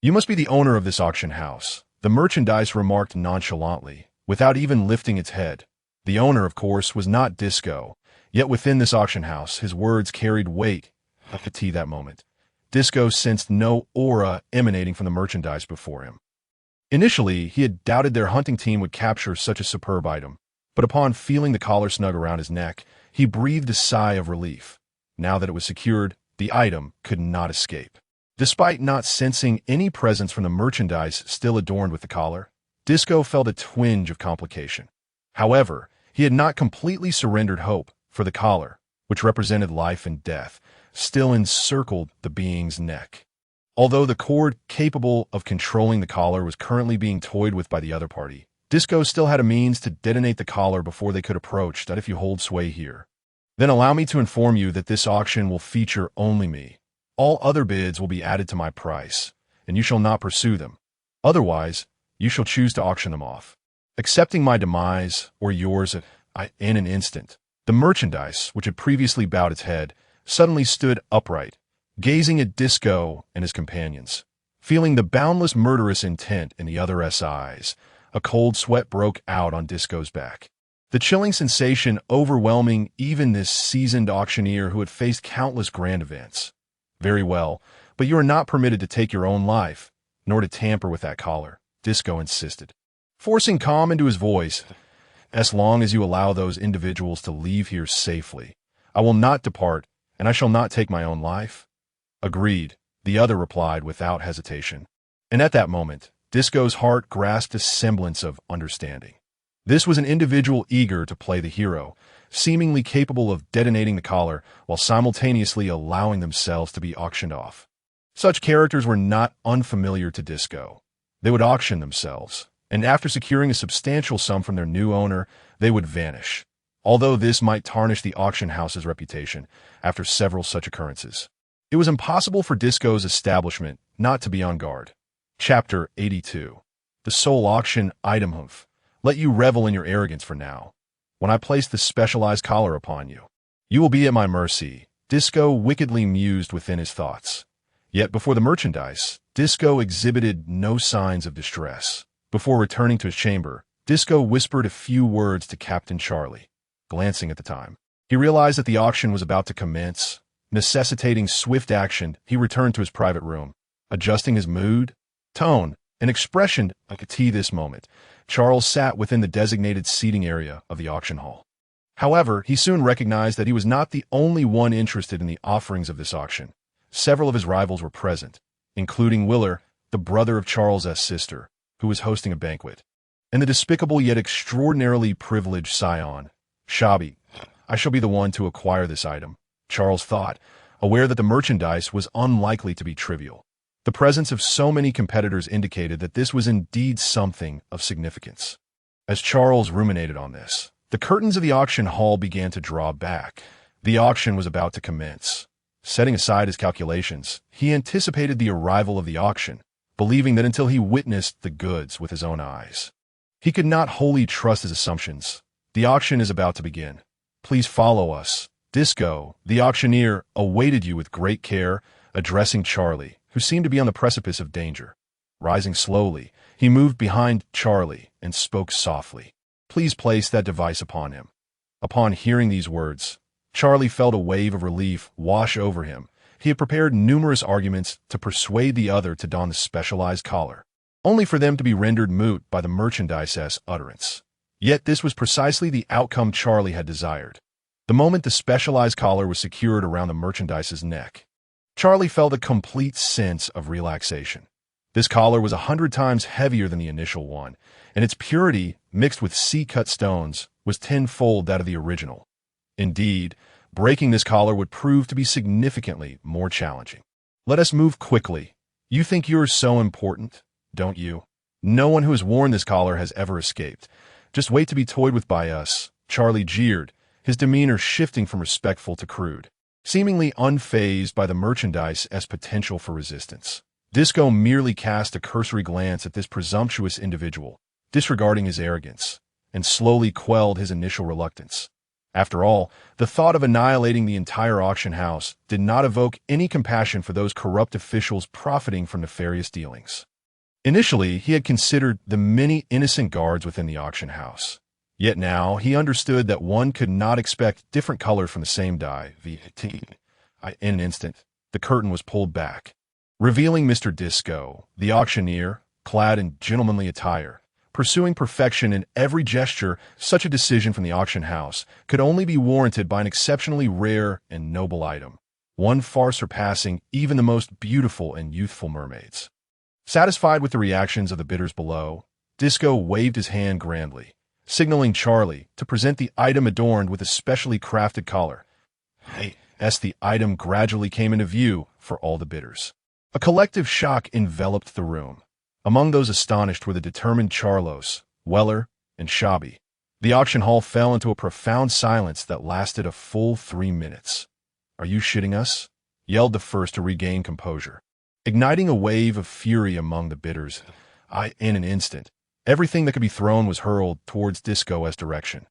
S1: You must be the owner of this auction house, the merchandise remarked nonchalantly, without even lifting its head. The owner, of course, was not Disco, yet within this auction house his words carried weight. At that moment, Disco sensed no aura emanating from the merchandise before him. Initially, he had doubted their hunting team would capture such a superb item, but upon feeling the collar snug around his neck, he breathed a sigh of relief. Now that it was secured, the item could not escape. Despite not sensing any presence from the merchandise still adorned with the collar, Disco felt a twinge of complication. However, he had not completely surrendered hope, for the collar, which represented life and death, still encircled the being's neck. Although the cord capable of controlling the collar was currently being toyed with by the other party, Disco still had a means to detonate the collar before they could approach. That if you hold sway here, then allow me to inform you that this auction will feature only me. All other bids will be added to my price, and you shall not pursue them. Otherwise, you shall choose to auction them off, accepting my demise or yours in an instant. The merchandise, which had previously bowed its head, suddenly stood upright, gazing at Disco and his companions. Feeling the boundless murderous intent in the other's eyes, a cold sweat broke out on Disco's back. The chilling sensation overwhelming even this seasoned auctioneer who had faced countless grand events. Very well, but you are not permitted to take your own life, nor to tamper with that collar, Disco insisted, forcing calm into his voice. As long as you allow those individuals to leave here safely, I will not depart, and I shall not take my own life. Agreed, the other replied without hesitation. And at that moment, Disco's heart grasped a semblance of understanding. This was an individual eager to play the hero, seemingly capable of detonating the collar while simultaneously allowing themselves to be auctioned off. Such characters were not unfamiliar to Disco. They would auction themselves, and after securing a substantial sum from their new owner, they would vanish, although this might tarnish the auction house's reputation after several such occurrences. It was impossible for Disco's establishment not to be on guard. Chapter 82. The Soul Auction Item Hoof. Let you revel in your arrogance for now. When I place the specialized collar upon you, you will be at my mercy, Disco wickedly mused within his thoughts. Yet before the merchandise, Disco exhibited no signs of distress. Before returning to his chamber, Disco whispered a few words to Captain Charlie. Glancing at the time, he realized that the auction was about to commence. Necessitating swift action, he returned to his private room. Adjusting his mood, tone, and expression at this moment, Charles sat within the designated seating area of the auction hall. However, he soon recognized that he was not the only one interested in the offerings of this auction. Several of his rivals were present, including Willer, the brother of Charles' sister, who was hosting a banquet, and the despicable yet extraordinarily privileged scion, Shabi. I shall be the one to acquire this item, Charles thought, aware that the merchandise was unlikely to be trivial. The presence of so many competitors indicated that this was indeed something of significance. As Charles ruminated on this, the curtains of the auction hall began to draw back. The auction was about to commence. Setting aside his calculations, he anticipated the arrival of the auction, believing that until he witnessed the goods with his own eyes, he could not wholly trust his assumptions. The auction is about to begin. Please follow us. Disco, the auctioneer, awaited you with great care, addressing Charlie, who seemed to be on the precipice of danger. Rising slowly, he moved behind Charlie and spoke softly. Please place that device upon him. Upon hearing these words, Charlie felt a wave of relief wash over him. He had prepared numerous arguments to persuade the other to don the specialized collar, only for them to be rendered moot by the merchandise's utterance. Yet this was precisely the outcome Charlie had desired. The moment the specialized collar was secured around the merchandise's neck, Charlie felt a complete sense of relaxation. This collar was 100 times heavier than the initial one, and its purity, mixed with sea-cut stones, was tenfold that of the original. Indeed, breaking this collar would prove to be significantly more challenging. Let us move quickly. You think you're so important, don't you? No one who has worn this collar has ever escaped. Just wait to be toyed with by us, Charlie jeered, his demeanor shifting from respectful to crude, seemingly unfazed by the merchandise's potential for resistance. Disco merely cast a cursory glance at this presumptuous individual, disregarding his arrogance, and slowly quelled his initial reluctance. After all, the thought of annihilating the entire auction house did not evoke any compassion for those corrupt officials profiting from nefarious dealings. Initially, he had considered the many innocent guards within the auction house. Yet now, he understood that one could not expect different colors from the same die. In an instant, the curtain was pulled back, revealing Mr. Disco, the auctioneer, clad in gentlemanly attire, pursuing perfection in every gesture. Such a decision from the auction house could only be warranted by an exceptionally rare and noble item, one far surpassing even the most beautiful and youthful mermaids. Satisfied with the reactions of the bidders below, Disco waved his hand grandly, signaling Charlie to present the item adorned with a specially crafted collar. As the item gradually came into view for all the bidders, a collective shock enveloped the room. Among those astonished were the determined Charlos, Weller, and Shabi. The auction hall fell into a profound silence that lasted a full 3 minutes. "Are you shitting us?" yelled the first to regain composure, igniting a wave of fury among the bidders. In an instant, everything that could be thrown was hurled towards Disco's direction.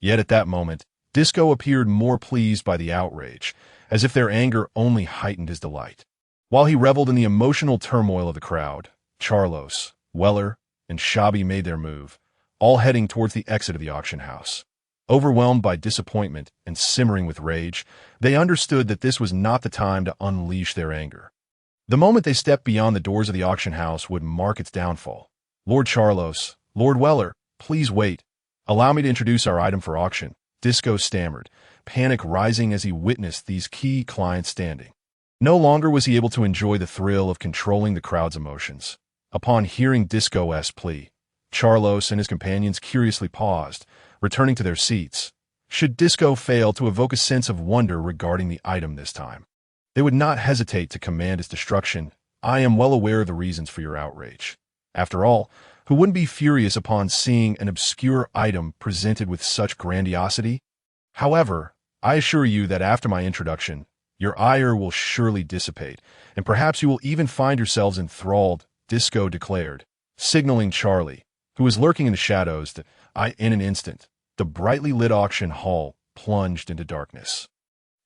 S1: Yet at that moment, Disco appeared more pleased by the outrage, as if their anger only heightened his delight. While he reveled in the emotional turmoil of the crowd, Charlos, Weller, and Shabi made their move, all heading towards the exit of the auction house. Overwhelmed by disappointment and simmering with rage, they understood that this was not the time to unleash their anger. The moment they stepped beyond the doors of the auction house would mark its downfall. "Lord Charlos, Lord Weller, please wait. Allow me to introduce our item for auction," Disco stammered, panic rising as he witnessed these key clients standing. No longer was he able to enjoy the thrill of controlling the crowd's emotions. Upon hearing Disco's plea, Charlos and his companions curiously paused, returning to their seats. Should Disco fail to evoke a sense of wonder regarding the item this time, they would not hesitate to command its destruction. "I am well aware of the reasons for your outrage. After all, who wouldn't be furious upon seeing an obscure item presented with such grandiosity? However, I assure you that after my introduction, your ire will surely dissipate, and perhaps you will even find yourselves enthralled," Disco declared, signaling Charlie, who was lurking in the shadows. In an instant, the brightly lit auction hall plunged into darkness,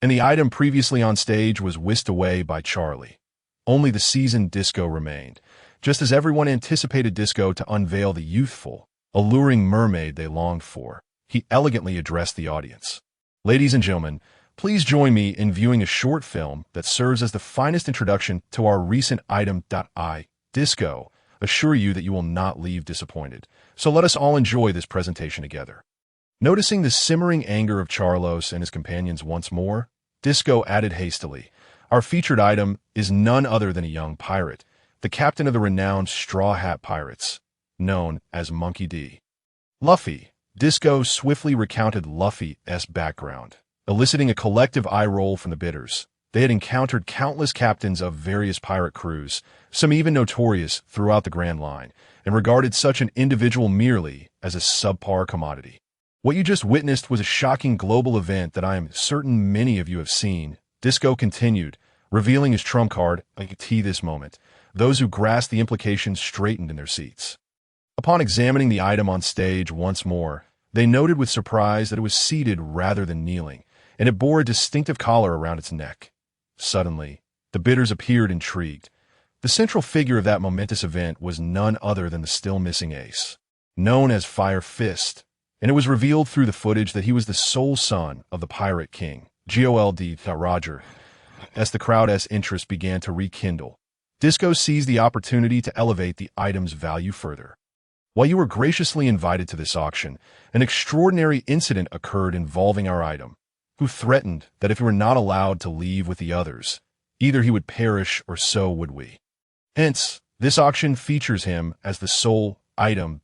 S1: and the item previously on stage was whisked away by Charlie. Only the seasoned Disco remained, just as everyone anticipated Disco to unveil the youthful, alluring mermaid they longed for. He elegantly addressed the audience. "Ladies and gentlemen, please join me in viewing a short film that serves as the finest introduction to our recent item. Disco assure you that you will not leave disappointed, so let us all enjoy this presentation together." Noticing the simmering anger of Charlos and his companions once more, Disco added hastily, "Our featured item is none other than a young pirate, the captain of the renowned Straw Hat Pirates, known as Monkey D. Luffy." Disco swiftly recounted Luffy's background, eliciting a collective eye roll from the bidders. They had encountered countless captains of various pirate crews, some even notorious throughout the Grand Line, and regarded such an individual merely as a subpar commodity. "What you just witnessed was a shocking global event that I am certain many of you have seen," Disco continued, revealing his trump card. This moment, those who grasped the implications straightened in their seats. Upon examining the item on stage once more, they noted with surprise that it was seated rather than kneeling, and it bore a distinctive collar around its neck. Suddenly, the bidders appeared intrigued. The central figure of that momentous event was none other than the still missing ace, known as Fire Fist, and it was revealed through the footage that he was the sole son of the Pirate King, Gold Roger. As the crowd's interest began to rekindle, Disco seized the opportunity to elevate the item's value further. "While you were graciously invited to this auction, an extraordinary incident occurred involving our item, who threatened that if he were not allowed to leave with the others, either he would perish or so would we. Hence, this auction features him as the sole item."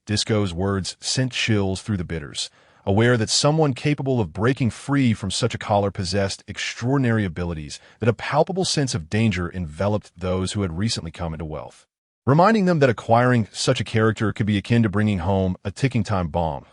S1: Disco's words sent chills through the bidders, aware that someone capable of breaking free from such a collar possessed extraordinary abilities, that a palpable sense of danger enveloped those who had recently come into wealth, reminding them that acquiring such a character could be akin to bringing home a ticking time bomb.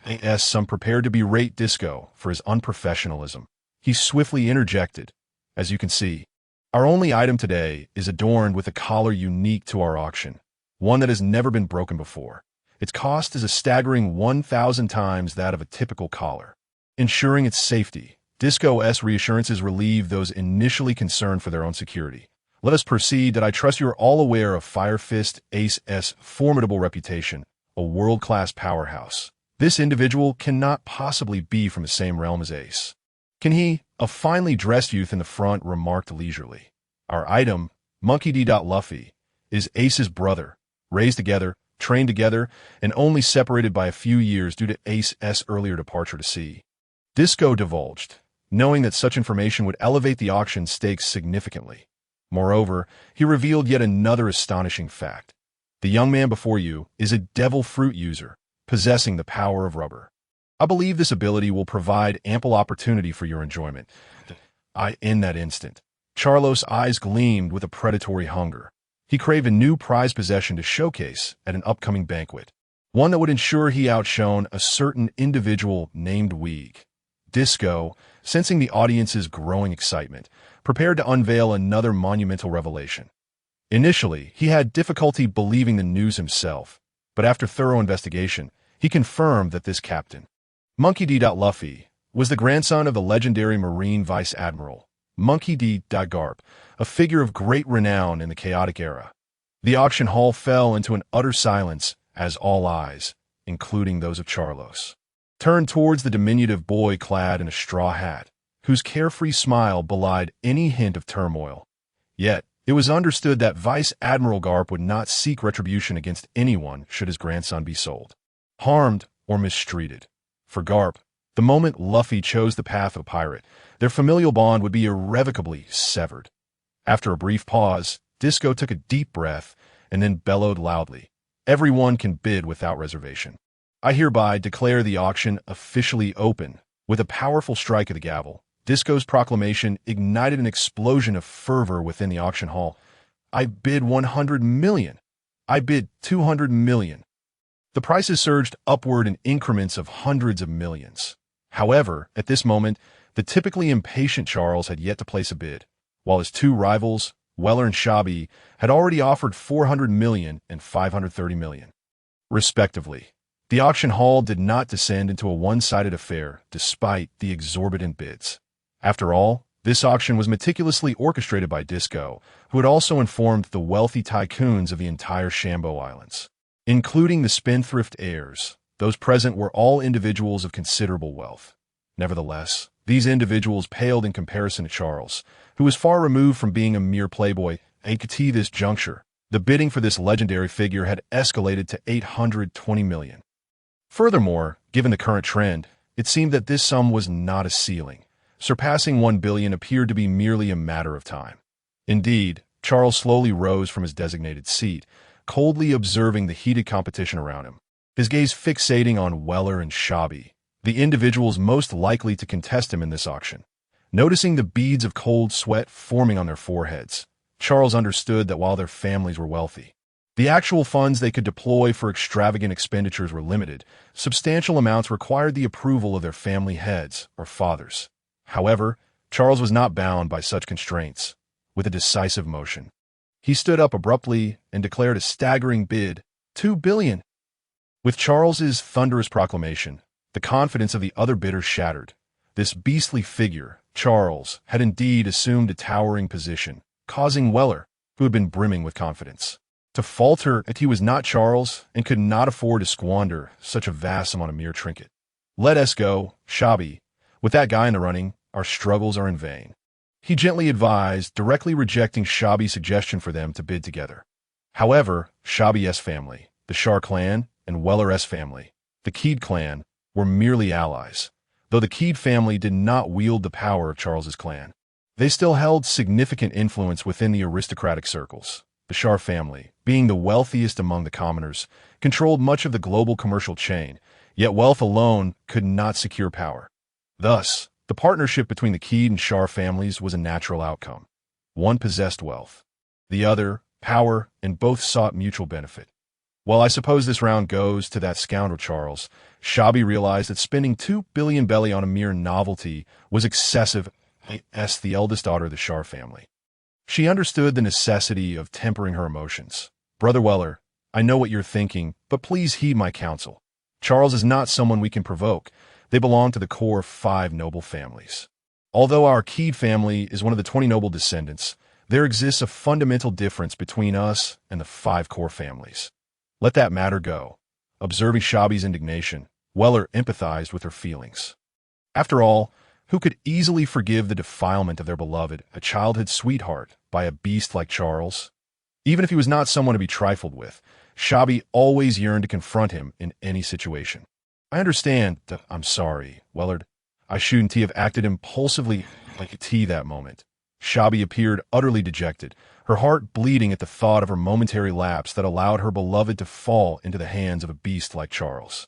S1: As some prepared to berate Disco for his unprofessionalism, he swiftly interjected, "As you can see, our only item today is adorned with a collar unique to our auction, one that has never been broken before. Its cost is a staggering 1,000 times that of a typical collar." Ensuring its safety, Disco's reassurances relieved those initially concerned for their own security. Let us proceed that I trust you are all aware of Fire Fist Ace's formidable reputation, a world-class powerhouse. This individual cannot possibly be from the same realm as Ace. Can he? A finely dressed youth in the front remarked leisurely. Our item, Monkey D. Luffy, is Ace's brother, raised together, trained together, and only separated by a few years due to Ace's earlier departure to sea. Disco divulged, knowing that such information would elevate the auction stakes significantly. Moreover, he revealed yet another astonishing fact. The young man before you is a devil fruit user, possessing the power of rubber. I believe this ability will provide ample opportunity for your enjoyment. In that instant, Charlos' eyes gleamed with a predatory hunger. He craved a new prized possession to showcase at an upcoming banquet, one that would ensure he outshone a certain individual named Weeg. Disco, sensing the audience's growing excitement, prepared to unveil another monumental revelation. Initially, he had difficulty believing the news himself, but after thorough investigation, he confirmed that this captain, Monkey D. Luffy, was the grandson of the legendary Marine Vice Admiral, Monkey D. Garp, a figure of great renown in the chaotic era. The auction hall fell into an utter silence as all eyes, including those of Charlos, turned towards the diminutive boy clad in a straw hat, whose carefree smile belied any hint of turmoil. Yet, it was understood that Vice Admiral Garp would not seek retribution against anyone should his grandson be sold, harmed, or mistreated. For Garp, the moment Luffy chose the path of a pirate, their familial bond would be irrevocably severed. After a brief pause, Disco took a deep breath and then bellowed loudly. Everyone can bid without reservation. I hereby declare the auction officially open. With a powerful strike of the gavel, Disco's proclamation ignited an explosion of fervor within the auction hall. I bid 100 million. I bid 200 million. The prices surged upward in increments of hundreds of millions. However, at this moment, the typically impatient Charles had yet to place a bid, while his two rivals, Weller and Shabi, had already offered 400 million and 530 million, respectively. The auction hall did not descend into a one-sided affair despite the exorbitant bids. After all, this auction was meticulously orchestrated by Disco, who had also informed the wealthy tycoons of the entire Shambo Islands, including the spendthrift heirs. Those present were all individuals of considerable wealth. Nevertheless, these individuals paled in comparison to Charles, who was far removed from being a mere playboy. At this juncture, the bidding for this legendary figure had escalated to 820 million. Furthermore, given the current trend, it seemed that this sum was not a ceiling. Surpassing 1 billion appeared to be merely a matter of time. Indeed, Charles slowly rose from his designated seat, coldly observing the heated competition around him, his gaze fixating on Weller and Shabi, the individuals most likely to contest him in this auction. Noticing the beads of cold sweat forming on their foreheads, Charles understood that while their families were wealthy, the actual funds they could deploy for extravagant expenditures were limited. Substantial amounts required the approval of their family heads or fathers. However, Charles was not bound by such constraints. With a decisive motion, he stood up abruptly and declared a staggering bid, 2 billion. With Charles's thunderous proclamation, the confidence of the other bidders shattered. This beastly figure, Charles, had indeed assumed a towering position, causing Weller, who had been brimming with confidence, to falter that he was not Charles and could not afford to squander such a vast sum on a mere trinket. Let us go, Shabi. With that guy in the running, our struggles are in vain. He gently advised, directly rejecting Shabi's suggestion for them to bid together. However, Shabi's family, the Shar clan, and Weller's family, the Keed clan, were merely allies. Though the Keed family did not wield the power of Charles's clan, they still held significant influence within the aristocratic circles. The Shar family, being the wealthiest among the commoners, controlled much of the global commercial chain, yet wealth alone could not secure power. Thus, the partnership between the Keed and Shar families was a natural outcome. One possessed wealth, the other, power, and both sought mutual benefit. Well, I suppose this round goes to that scoundrel Charles. Shabi realized that spending 2 billion belly on a mere novelty was excessive. As the eldest daughter of the Shar family, she understood the necessity of tempering her emotions. Brother Weller, I know what you're thinking, but please heed my counsel. Charles is not someone we can provoke. They belong to the core of 5 noble families. Although our Keed family is one of the 20 noble descendants, There exists a fundamental difference between us and the 5 core families. Let that matter go. Observing Shabi's indignation, Weller empathized with her feelings. After all, who could easily forgive the defilement of their beloved, a childhood sweetheart, by a beast like Charles? Even if he was not someone to be trifled with, Shabi always yearned to confront him in any situation. I understand that I'm sorry, Wellard. I shouldn't have acted impulsively like a tea that moment. Shabi appeared utterly dejected, her heart bleeding at the thought of her momentary lapse that allowed her beloved to fall into the hands of a beast like Charles.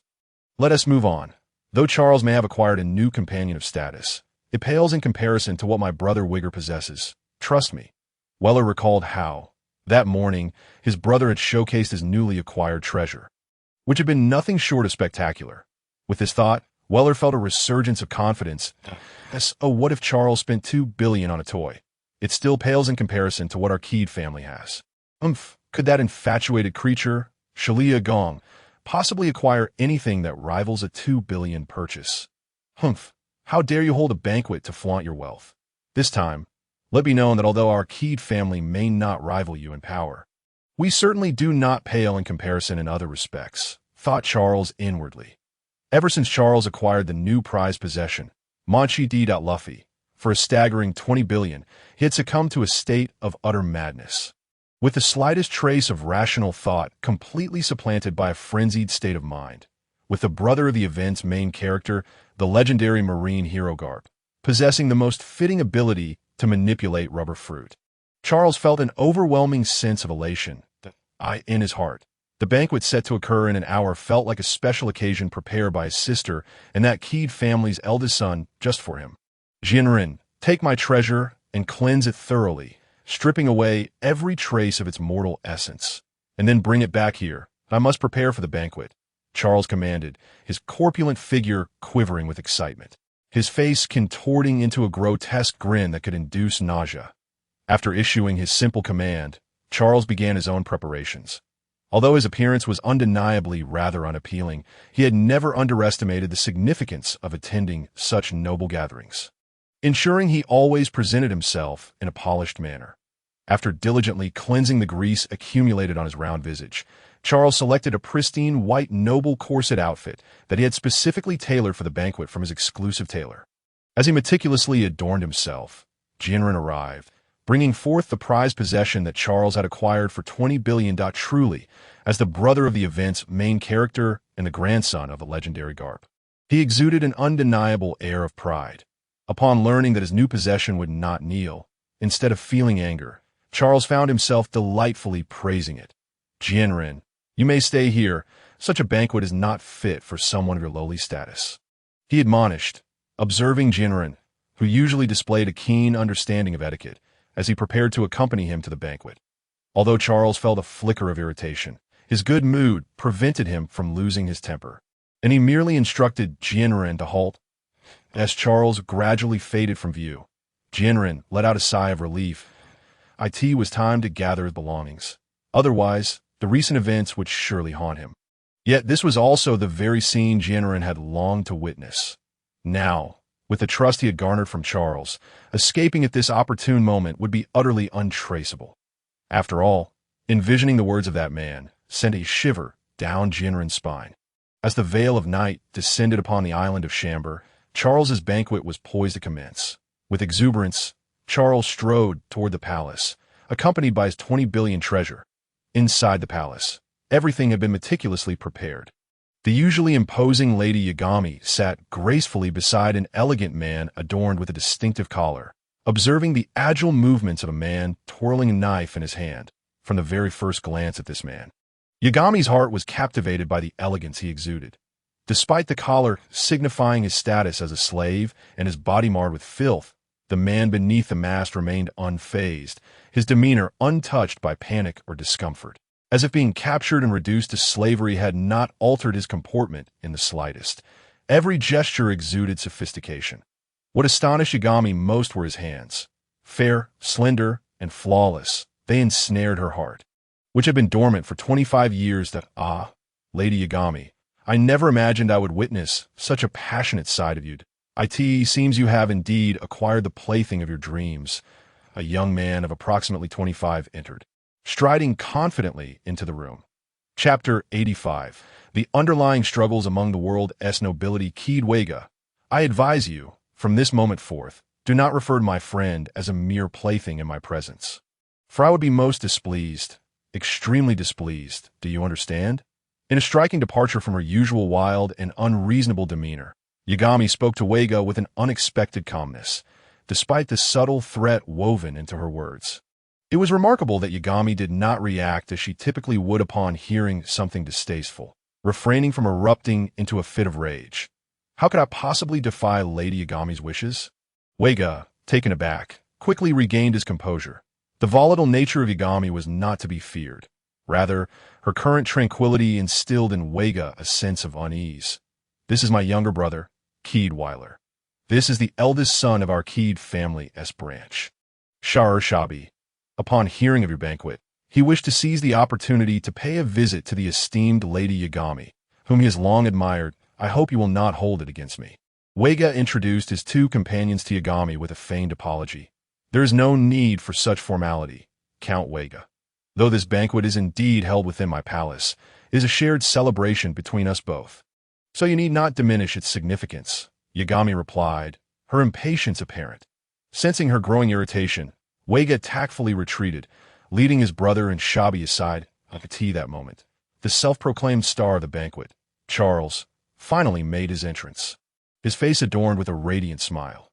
S1: Let us move on. Though Charles may have acquired a new companion of status, it pales in comparison to what my brother Wigger possesses. Trust me. Weller recalled how, that morning, his brother had showcased his newly acquired treasure, which had been nothing short of spectacular. With this thought, Weller felt a resurgence of confidence. What if Charles spent $2 billion on a toy? It still pales in comparison to what our Keed family has. Could that infatuated creature, Shalia Gong, possibly acquire anything that rivals a $2 billion purchase? How dare you hold a banquet to flaunt your wealth? This time, let be known that although our Keed family may not rival you in power, we certainly do not pale in comparison in other respects, thought Charles inwardly. Ever since Charles acquired the new prized possession, Monchi D. Luffy, for a staggering $20 billion, he had succumbed to a state of utter madness, with the slightest trace of rational thought completely supplanted by a frenzied state of mind, with the brother of the event's main character, the legendary marine hero Garp, possessing the most fitting ability to manipulate rubber fruit. Charles felt an overwhelming sense of elation in his heart. The banquet set to occur in an hour felt like a special occasion prepared by his sister and that Keed family's eldest son just for him. Jinrin, take my treasure and cleanse it thoroughly, stripping away every trace of its mortal essence, and then bring it back here. I must prepare for the banquet, Charles commanded, his corpulent figure quivering with excitement, his face contorting into a grotesque grin that could induce nausea. After issuing his simple command, Charles began his own preparations. Although his appearance was undeniably rather unappealing, he had never underestimated the significance of attending such noble gatherings, ensuring he always presented himself in a polished manner. After diligently cleansing the grease accumulated on his round visage, Charles selected a pristine white noble corset outfit that he had specifically tailored for the banquet from his exclusive tailor. As he meticulously adorned himself, Jinrin arrived, bringing forth the prized possession that Charles had acquired for $20 billion. Truly, as the brother of the event's main character and the grandson of the legendary Garp, he exuded an undeniable air of pride. Upon learning that his new possession would not kneel, instead of feeling anger, Charles found himself delightfully praising it. Jinrin, you may stay here. Such a banquet is not fit for someone of your lowly status, he admonished, observing Jinrin, who usually displayed a keen understanding of etiquette, as he prepared to accompany him to the banquet. Although Charles felt a flicker of irritation, his good mood prevented him from losing his temper, and he merely instructed Jinrin to halt. As Charles gradually faded from view, Jinrin let out a sigh of relief. It was time to gather his belongings. Otherwise, the recent events would surely haunt him. Yet this was also the very scene Jinrin had longed to witness. Now, with the trust he had garnered from Charles, escaping at this opportune moment would be utterly untraceable. After all, envisioning the words of that man sent a shiver down Jinrin's spine. As the veil of night descended upon the island of Chamber, Charles's banquet was poised to commence. With exuberance, Charles strode toward the palace, accompanied by his $20 billion treasure. Inside the palace, everything had been meticulously prepared. The usually imposing Lady Yagami sat gracefully beside an elegant man adorned with a distinctive collar, observing the agile movements of a man twirling a knife in his hand. From the very first glance at this man, Yagami's heart was captivated by the elegance he exuded. Despite the collar signifying his status as a slave and his body marred with filth, the man beneath the mask remained unfazed, his demeanor untouched by panic or discomfort, as if being captured and reduced to slavery had not altered his comportment in the slightest. Every gesture exuded sophistication. What astonished Yagami most were his hands. Fair, slender, and flawless, they ensnared her heart, which had been dormant for 25 years. Lady Yagami, I never imagined I would witness such a passionate side of you. It seems you have indeed acquired the plaything of your dreams. a young man of approximately 25, entered, striding confidently into the room. Chapter 85. The Underlying Struggles Among the World's Nobility. Keyed Wega. I advise you, from this moment forth, do not refer to my friend as a mere plaything in my presence. For I would be most displeased, extremely displeased, do you understand? In a striking departure from her usual wild and unreasonable demeanor, Yagami spoke to Wega with an unexpected calmness, despite the subtle threat woven into her words. It was remarkable that Yagami did not react as she typically would upon hearing something distasteful, refraining from erupting into a fit of rage. How could I possibly defy Lady Yagami's wishes? Wega, taken aback, quickly regained his composure. The volatile nature of Yagami was not to be feared. Rather, her current tranquility instilled in Wega a sense of unease. This is my younger brother, Keyed Weiler. This is the eldest son of our Keyed family's branch. Shar Shabi. Upon hearing of your banquet, he wished to seize the opportunity to pay a visit to the esteemed Lady Yagami, whom he has long admired. I hope you will not hold it against me. Wega introduced his two companions to Yagami with a feigned apology. There is no need for such formality, Count Wega. Though this banquet is indeed held within my palace, it is a shared celebration between us both. So you need not diminish its significance, Yagami replied, her impatience apparent. Sensing her growing irritation, Wega tactfully retreated, leading his brother and Shabi aside. At that moment, the self-proclaimed star of the banquet, Charles, finally made his entrance, his face adorned with a radiant smile.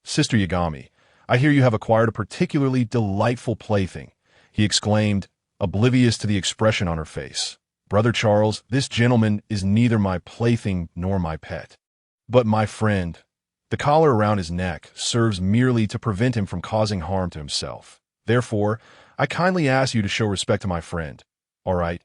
S1: Sister Yagami, I hear you have acquired a particularly delightful plaything, he exclaimed, oblivious to the expression on her face. Brother Charles, this gentleman is neither my plaything nor my pet, but my friend. The collar around his neck serves merely to prevent him from causing harm to himself. Therefore, I kindly ask you to show respect to my friend. All right?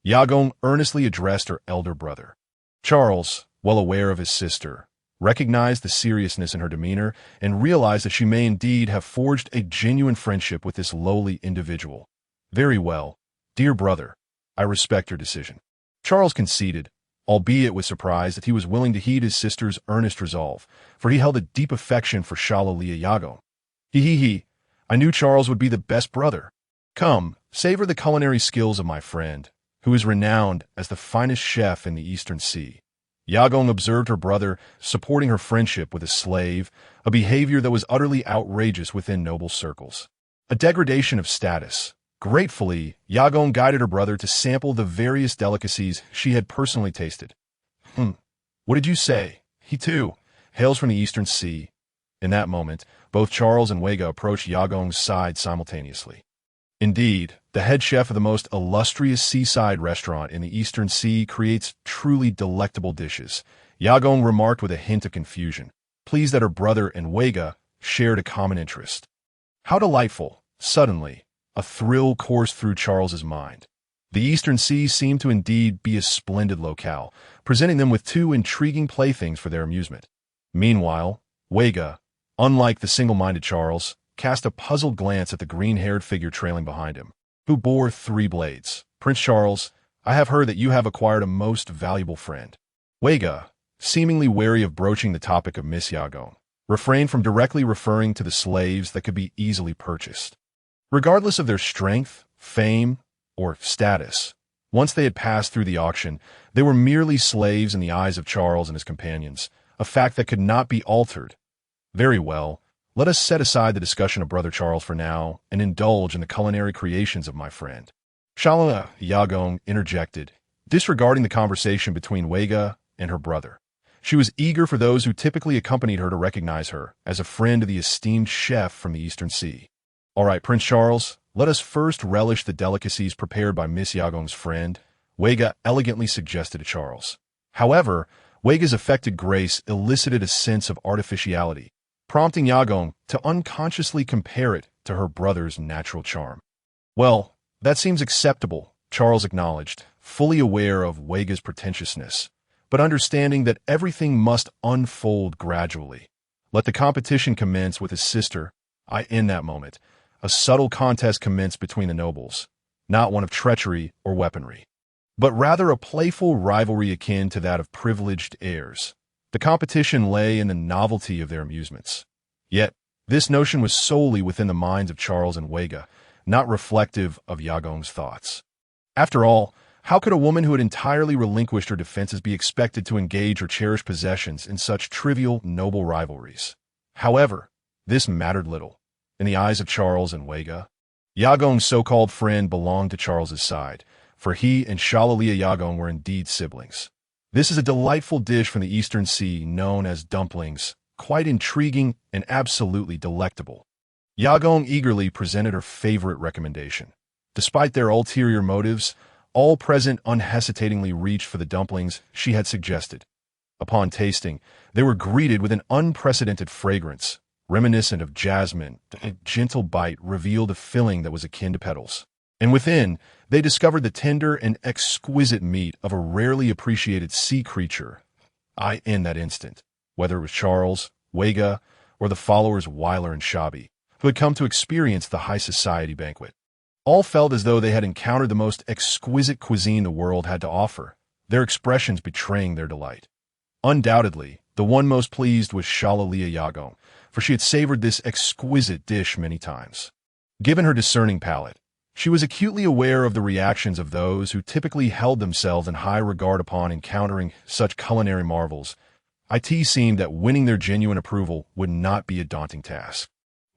S1: Yagong earnestly addressed her elder brother. Charles, well aware of his sister, recognized the seriousness in her demeanor and realized that she may indeed have forged a genuine friendship with this lowly individual. Very well, dear brother, I respect your decision. Charles conceded, albeit with surprise, that he was willing to heed his sister's earnest resolve, for he held a deep affection for Shalalia Yagong. I knew Charles would be the best brother. Come, savor the culinary skills of my friend, who is renowned as the finest chef in the Eastern Sea. Yagong observed her brother supporting her friendship with a slave, a behavior that was utterly outrageous within noble circles. A degradation of status. Gratefully, Yagong guided her brother to sample the various delicacies she had personally tasted. What did you say? He, too, hails from the Eastern Sea. In that moment, both Charles and Wega approached Yagong's side simultaneously. Indeed, the head chef of the most illustrious seaside restaurant in the Eastern Sea creates truly delectable dishes, Yagong remarked with a hint of confusion, pleased that her brother and Wega shared a common interest. How delightful! Suddenly, a thrill coursed through Charles's mind. The Eastern Sea seemed to indeed be a splendid locale, presenting them with two intriguing playthings for their amusement. Meanwhile, Wega, unlike the single-minded Charles, cast a puzzled glance at the green-haired figure trailing behind him, who bore 3 blades. Prince Charles, I have heard that you have acquired a most valuable friend. Wega, seemingly wary of broaching the topic of Miss Yagong, refrained from directly referring to the slaves that could be easily purchased. Regardless of their strength, fame, or status, once they had passed through the auction, they were merely slaves in the eyes of Charles and his companions, a fact that could not be altered. Very well, let us set aside the discussion of Brother Charles for now and indulge in the culinary creations of my friend. Shala Yagong interjected, disregarding the conversation between Wega and her brother. She was eager for those who typically accompanied her to recognize her as a friend of the esteemed chef from the Eastern Sea. All right, Prince Charles, let us first relish the delicacies prepared by Miss Yagong's friend, Wega elegantly suggested to Charles. However, Wega's affected grace elicited a sense of artificiality, prompting Yagong to unconsciously compare it to her brother's natural charm. Well, that seems acceptable, Charles acknowledged, fully aware of Wega's pretentiousness, but understanding that everything must unfold gradually. Let the competition commence with his sister. In that moment, a subtle contest commenced between the nobles, not one of treachery or weaponry, but rather a playful rivalry akin to that of privileged heirs. The competition lay in the novelty of their amusements. Yet, This notion was solely within the minds of Charles and Wega, not reflective of Yagong's thoughts. After all, how could a woman who had entirely relinquished her defenses be expected to engage or cherish possessions in such trivial, noble rivalries? However, this mattered little. In the eyes of Charles and Wega, Yagong's so-called friend belonged to Charles's side, for he and Shalalia Yagong were indeed siblings. This is a delightful dish from the Eastern Sea known as dumplings, quite intriguing and absolutely delectable. Yagong eagerly presented her favorite recommendation. Despite their ulterior motives, all present unhesitatingly reached for the dumplings she had suggested. Upon tasting, they were greeted with an unprecedented fragrance, reminiscent of jasmine. A gentle bite revealed a filling that was akin to petals. And within, they discovered the tender and exquisite meat of a rarely appreciated sea creature. In that instant, whether it was Charles, Wega, or the followers Wyler and Shabi, who had come to experience the high society banquet, all felt as though they had encountered the most exquisite cuisine the world had to offer, their expressions betraying their delight. Undoubtedly, the one most pleased was Shalalia Yagong, for she had savored this exquisite dish many times. Given her discerning palate, she was acutely aware of the reactions of those who typically held themselves in high regard upon encountering such culinary marvels. It seemed that winning their genuine approval would not be a daunting task.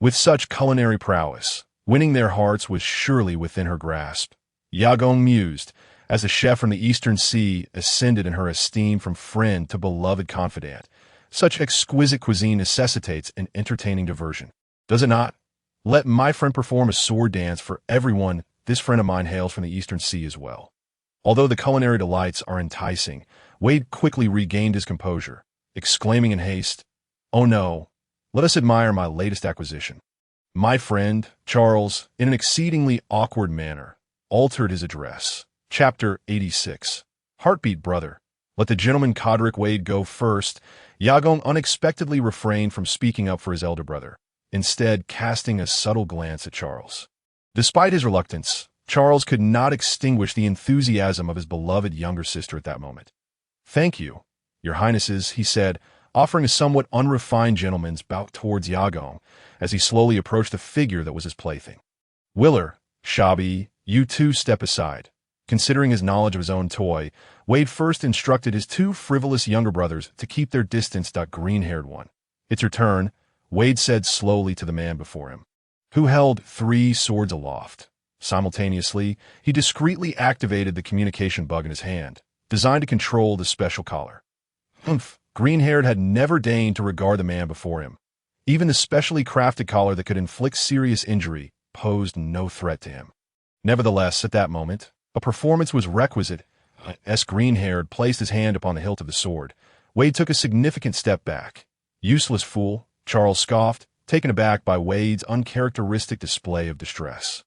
S1: With such culinary prowess, winning their hearts was surely within her grasp. Yagong mused, as the chef from the Eastern Sea ascended in her esteem from friend to beloved confidant. Such exquisite cuisine necessitates an entertaining diversion, does it not? Let my friend perform a sword dance for everyone. This friend of mine hails from the Eastern Sea as well. Although the culinary delights are enticing, Wade quickly regained his composure, exclaiming in haste, "Oh no, let us admire my latest acquisition." My friend, Charles, in an exceedingly awkward manner, altered his address. Chapter 86. Heartbeat brother. Let the gentleman Codric Wade go first. Yagong unexpectedly refrained from speaking up for his elder brother, instead casting a subtle glance at Charles. Despite his reluctance, Charles could not extinguish the enthusiasm of his beloved younger sister at that moment. "Thank you, your highnesses," he said, offering a somewhat unrefined gentleman's bow towards Yagong as he slowly approached the figure that was his plaything. "Willer, Shabi, you two step aside." Considering his knowledge of his own toy, Wade first instructed his two frivolous younger brothers to keep their distance. Green-haired one. "It's your turn," Wade said slowly to the man before him, who held 3 swords aloft. Simultaneously, he discreetly activated the communication bug in his hand, designed to control the special collar. Green-haired had never deigned to regard the man before him. Even the specially crafted collar that could inflict serious injury posed no threat to him. Nevertheless, at that moment, a performance was requisite. As Green-haired placed his hand upon the hilt of the sword, Wade took a significant step back. "Useless fool," Charles scoffed, taken aback by Wade's uncharacteristic display of distress.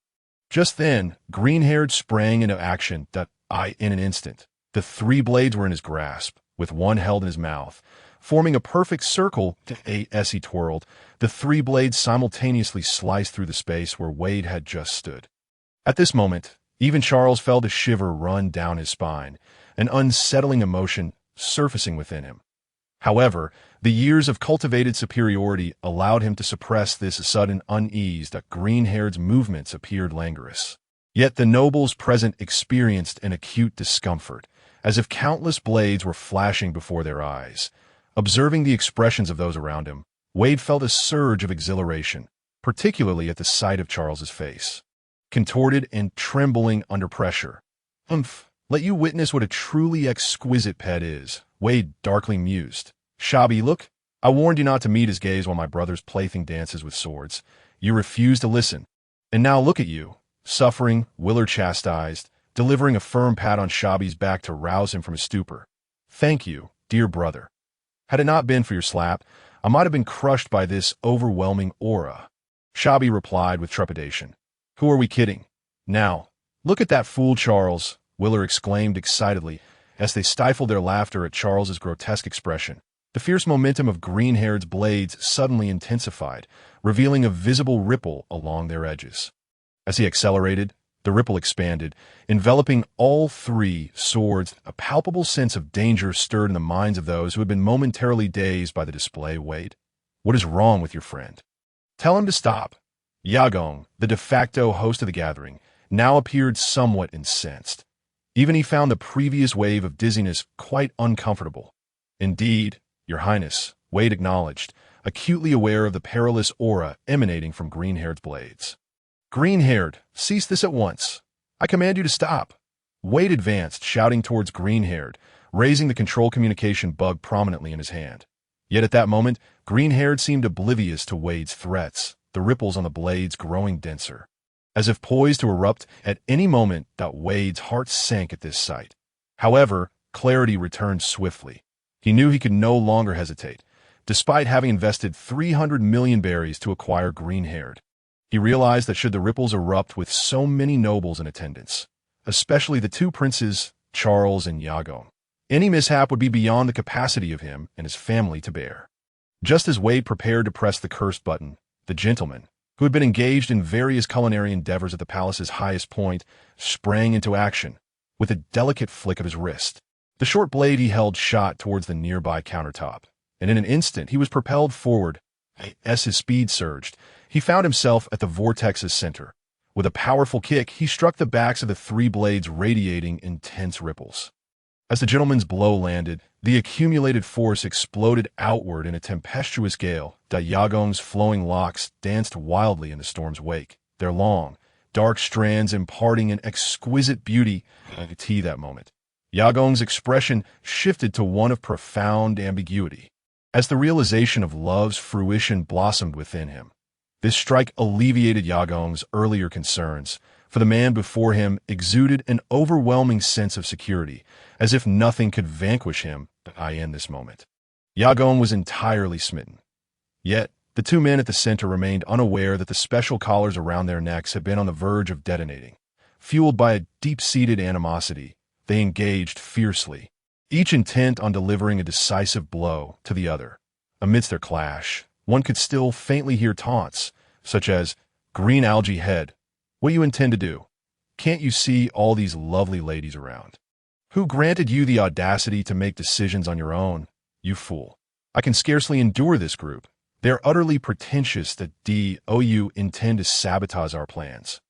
S1: Just then, Green-haired sprang into action. In an instant, the 3 blades were in his grasp, with one held in his mouth. Forming a perfect circle, as he twirled, the 3 blades simultaneously sliced through the space where Wade had just stood. At this moment, even Charles felt a shiver run down his spine, an unsettling emotion surfacing within him. However, the years of cultivated superiority allowed him to suppress this sudden unease. Green-haired's movements appeared languorous. Yet the nobles present experienced an acute discomfort, as if countless blades were flashing before their eyes. Observing the expressions of those around him, Wade felt a surge of exhilaration, particularly at the sight of Charles's face, contorted and trembling under pressure. Let you witness what a truly exquisite pet is," Wade darkly mused. "Shabi, look, I warned you not to meet his gaze while my brother's plaything dances with swords. You refused to listen. And now look at you, suffering," Willard chastised, delivering a firm pat on Shabi's back to rouse him from his stupor. "Thank you, dear brother. Had it not been for your slap, I might have been crushed by this overwhelming aura." Shabi replied with trepidation. "Who are we kidding? Now, look at that fool Charles," Willer exclaimed excitedly as they stifled their laughter at Charles's grotesque expression. The fierce momentum of Green-haired's blades suddenly intensified, revealing a visible ripple along their edges. As he accelerated, the ripple expanded, enveloping all 3 swords. A palpable sense of danger stirred in the minds of those who had been momentarily dazed by the display. "Wade, what is wrong with your friend?" Tell him to stop. Yagong, the de facto host of the gathering, now appeared somewhat incensed. Even he found the previous wave of dizziness quite uncomfortable. Indeed, Your Highness, Wade acknowledged, acutely aware of the perilous aura emanating from Green-Haired's blades. Green-Haired, cease this at once. I command you to stop. Wade advanced, shouting towards Green-Haired, raising the control communication bug prominently in his hand. Yet at that moment, Green-Haired seemed oblivious to Wade's threats, the ripples on the blades growing denser. As if poised to erupt at any moment, Wade's heart sank at this sight. However, clarity returned swiftly. He knew he could no longer hesitate, despite having invested 300 million berries to acquire Green-Haired. He realized that should the ripples erupt with so many nobles in attendance, especially the two princes, Charles and Yagong, any mishap would be beyond the capacity of him and his family to bear. Just as Wade prepared to press the cursed button, the gentleman, who had been engaged in various culinary endeavors at the palace's highest point, sprang into action, with a delicate flick of his wrist. The short blade he held shot towards the nearby countertop, and in an instant he was propelled forward. As his speed surged, he found himself at the vortex's center. With a powerful kick, he struck the backs of the three blades, radiating intense ripples. As the gentleman's blow landed, the accumulated force exploded outward in a tempestuous gale. Yagong's flowing locks danced wildly in the storm's wake, their long, dark strands imparting an exquisite beauty to that moment. Yagong's expression shifted to one of profound ambiguity, as the realization of love's fruition blossomed within him. This strike alleviated Yagong's earlier concerns, for the man before him exuded an overwhelming sense of security, as if nothing could vanquish him in this moment. Yagong was entirely smitten. Yet, the two men at the center remained unaware that the special collars around their necks had been on the verge of detonating. Fueled by a deep-seated animosity, they engaged fiercely, each intent on delivering a decisive blow to the other. Amidst their clash, one could still faintly hear taunts, such as, "Green algae head, what do you intend to do? Can't you see all these lovely ladies around? Who granted you the audacity to make decisions on your own, you fool? I can scarcely endure this group. They're utterly pretentious that you intend to sabotage our plans.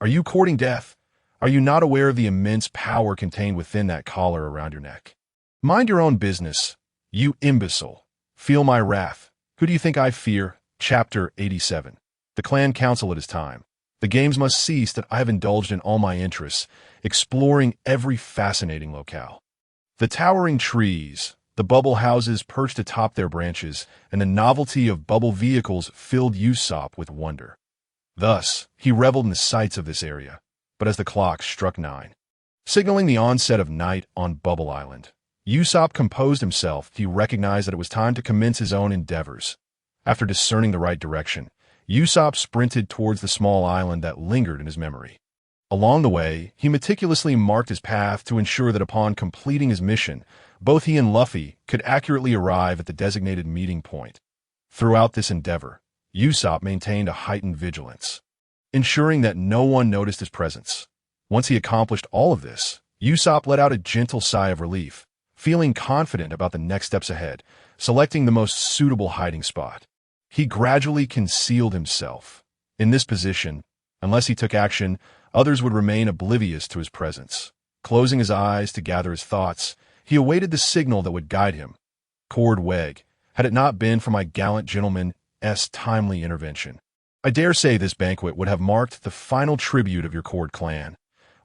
S1: Are you courting death? Are you not aware of the immense power contained within that collar around your neck? Mind your own business, you imbecile. Feel my wrath. Who do you think I fear?" Chapter 87. The clan council at his time. The games must cease that I have indulged in all my interests, exploring every fascinating locale. The towering trees, the bubble houses perched atop their branches, and the novelty of bubble vehicles filled Usopp with wonder. Thus, he reveled in the sights of this area. But as the clock struck 9, signaling the onset of night on Bubble Island, Usopp composed himself. He recognized that it was time to commence his own endeavors. After discerning the right direction, Usopp sprinted towards the small island that lingered in his memory. Along the way, he meticulously marked his path to ensure that upon completing his mission, both he and Luffy could accurately arrive at the designated meeting point. Throughout this endeavor, Usopp maintained a heightened vigilance, ensuring that no one noticed his presence. Once he accomplished all of this, Usopp let out a gentle sigh of relief, feeling confident about the next steps ahead, selecting the most suitable hiding spot. He gradually concealed himself. In this position, unless he took action, others would remain oblivious to his presence. Closing his eyes to gather his thoughts, he awaited the signal that would guide him. Cord Weg, had it not been for my gallant gentleman's timely intervention, I dare say this banquet would have marked the final tribute of your Cord clan.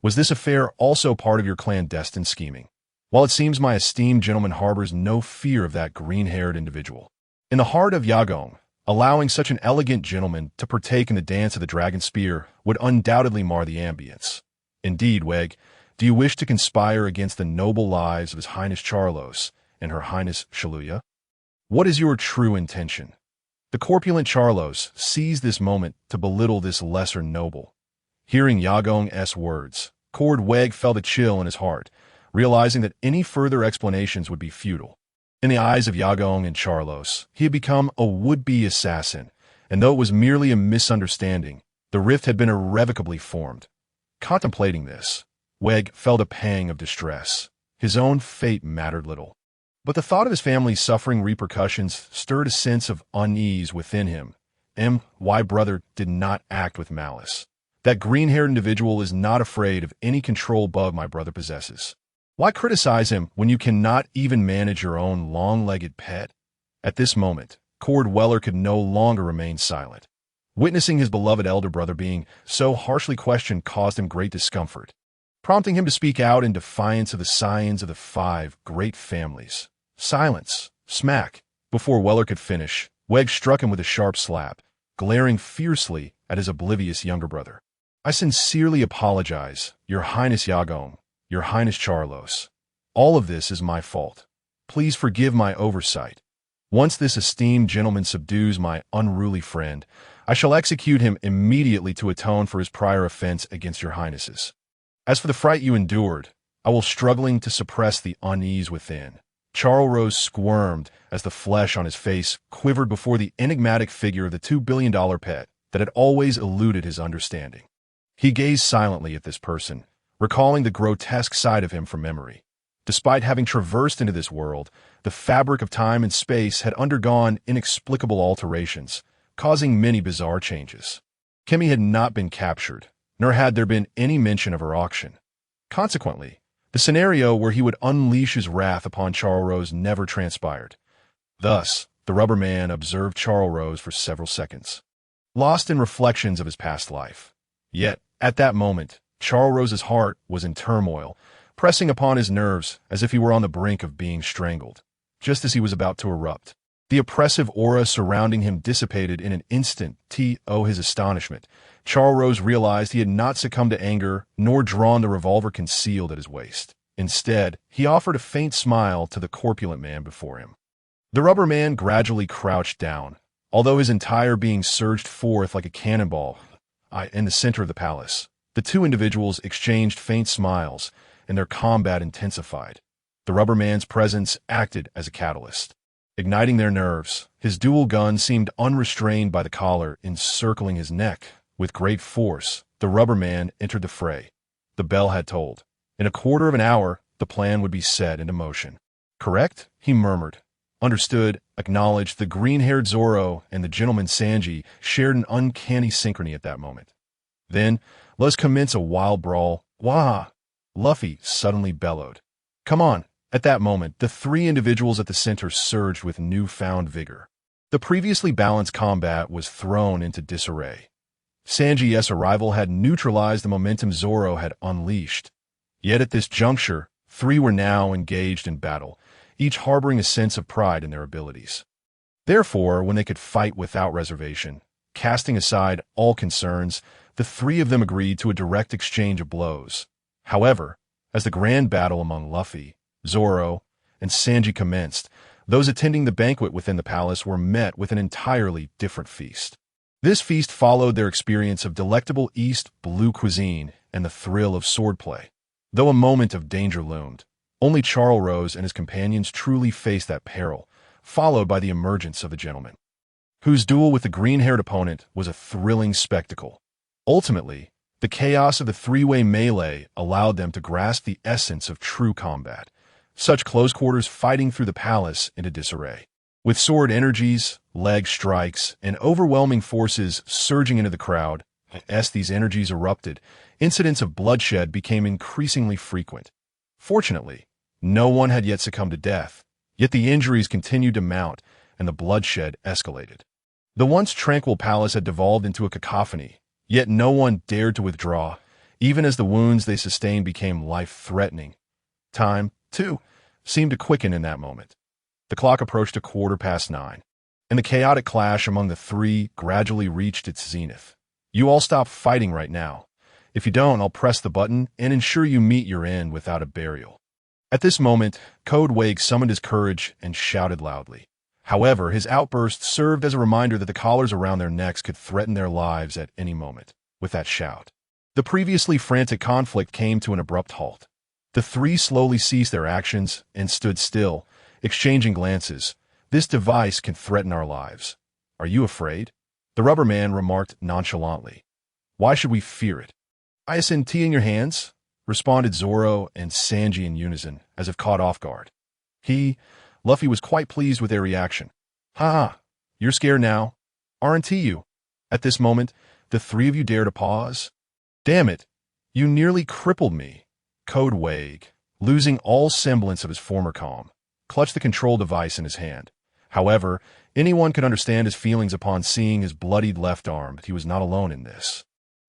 S1: Was this affair also part of your clandestine scheming? While it seems my esteemed gentleman harbors no fear of that green-haired individual, in the heart of Yagong, allowing such an elegant gentleman to partake in the dance of the dragon spear would undoubtedly mar the ambience. Indeed, Weg, do you wish to conspire against the noble lives of His Highness Charlos and Her Highness Shaluya? What is your true intention? The corpulent Charlos seized this moment to belittle this lesser noble. Hearing Yagong's words, Cord Weg felt a chill in his heart, realizing that any further explanations would be futile. In the eyes of Yagong and Charlos, he had become a would-be assassin, and though it was merely a misunderstanding, the rift had been irrevocably formed. Contemplating this, Weg felt a pang of distress. His own fate mattered little, but the thought of his family suffering repercussions stirred a sense of unease within him. My brother did not act with malice. That green-haired individual is not afraid of any control bug my brother possesses. Why criticize him when you cannot even manage your own long-legged pet? At this moment, Cord Weller could no longer remain silent. Witnessing his beloved elder brother being so harshly questioned caused him great discomfort, prompting him to speak out in defiance of the scions of the 5 great families. Silence. Smack. Before Weller could finish, Weg struck him with a sharp slap, glaring fiercely at his oblivious younger brother. I sincerely apologize, Your Highness Yagom, Your Highness Charlos. All of this is my fault. Please forgive my oversight. Once this esteemed gentleman subdues my unruly friend, I shall execute him immediately to atone for his prior offense against your highnesses. As for the fright you endured, I will struggling to suppress the unease within. Charles squirmed as the flesh on his face quivered before the enigmatic figure of the $2 billion pet that had always eluded his understanding. He gazed silently at this person, recalling the grotesque side of him from memory. Despite having traversed into this world, the fabric of time and space had undergone inexplicable alterations, causing many bizarre changes. Kimmy had not been captured, nor had there been any mention of her auction. Consequently, the scenario where he would unleash his wrath upon Charles never transpired. Thus, the rubber man observed Charles for several seconds, lost in reflections of his past life. Yet, at that moment, Charles's heart was in turmoil, pressing upon his nerves as if he were on the brink of being strangled. Just as he was about to erupt, the oppressive aura surrounding him dissipated in an instant. To his astonishment, Charles realized he had not succumbed to anger nor drawn the revolver concealed at his waist. Instead, he offered a faint smile to the corpulent man before him. The rubber man gradually crouched down, although his entire being surged forth like a cannonball. In the center of the palace, the 2 individuals exchanged faint smiles, and their combat intensified. The rubber man's presence acted as a catalyst, igniting their nerves. His dual gun seemed unrestrained by the collar encircling his neck. With great force, the rubber man entered the fray. The bell had tolled. In a quarter of an hour, the plan would be set into motion. Correct? He murmured. Understood, acknowledged. The green-haired Zoro and the gentleman Sanji shared an uncanny synchrony at that moment. Then, let's commence a wild brawl. Wah! Luffy suddenly bellowed. Come on! At that moment, the 3 individuals at the center surged with newfound vigor. The previously balanced combat was thrown into disarray. Sanji's arrival had neutralized the momentum Zoro had unleashed. Yet at this juncture, 3 were now engaged in battle, each harboring a sense of pride in their abilities. Therefore, when they could fight without reservation, casting aside all concerns, the 3 of them agreed to a direct exchange of blows. However, as the grand battle among Luffy, Zoro, and Sanji commenced, those attending the banquet within the palace were met with an entirely different feast. This feast followed their experience of delectable East Blue cuisine and the thrill of swordplay. Though a moment of danger loomed, only Charles and his companions truly faced that peril, followed by the emergence of the gentleman, whose duel with the green-haired opponent was a thrilling spectacle. Ultimately, the chaos of the 3-way melee allowed them to grasp the essence of true combat, such close-quarters fighting through the palace into disarray. With sword energies, leg strikes, and overwhelming forces surging into the crowd, as these energies erupted, incidents of bloodshed became increasingly frequent. Fortunately, no one had yet succumbed to death, yet the injuries continued to mount and the bloodshed escalated. The once tranquil palace had devolved into a cacophony, yet no one dared to withdraw, even as the wounds they sustained became life-threatening. Time, too, seemed to quicken in that moment. The clock approached 9:15, and the chaotic clash among the 3 gradually reached its zenith. You all stop fighting right now. If you don't, I'll press the button and ensure you meet your end without a burial. At this moment, Code Wake summoned his courage and shouted loudly. However, his outburst served as a reminder that the collars around their necks could threaten their lives at any moment. With that shout, the previously frantic conflict came to an abrupt halt. The 3 slowly ceased their actions and stood still, exchanging glances. This device can threaten our lives. Are you afraid? The rubber man remarked nonchalantly. Why should we fear it? ISNT in your hands? Responded Zoro and Sanji in unison, as if caught off guard. Luffy was quite pleased with their reaction. Ha! You're scared now? Aren't you? At this moment, the three of you dare to pause? Damn it, you nearly crippled me. Code Wag, losing all semblance of his former calm, clutched the control device in his hand. However, anyone could understand his feelings upon seeing his bloodied left arm, but he was not alone in this.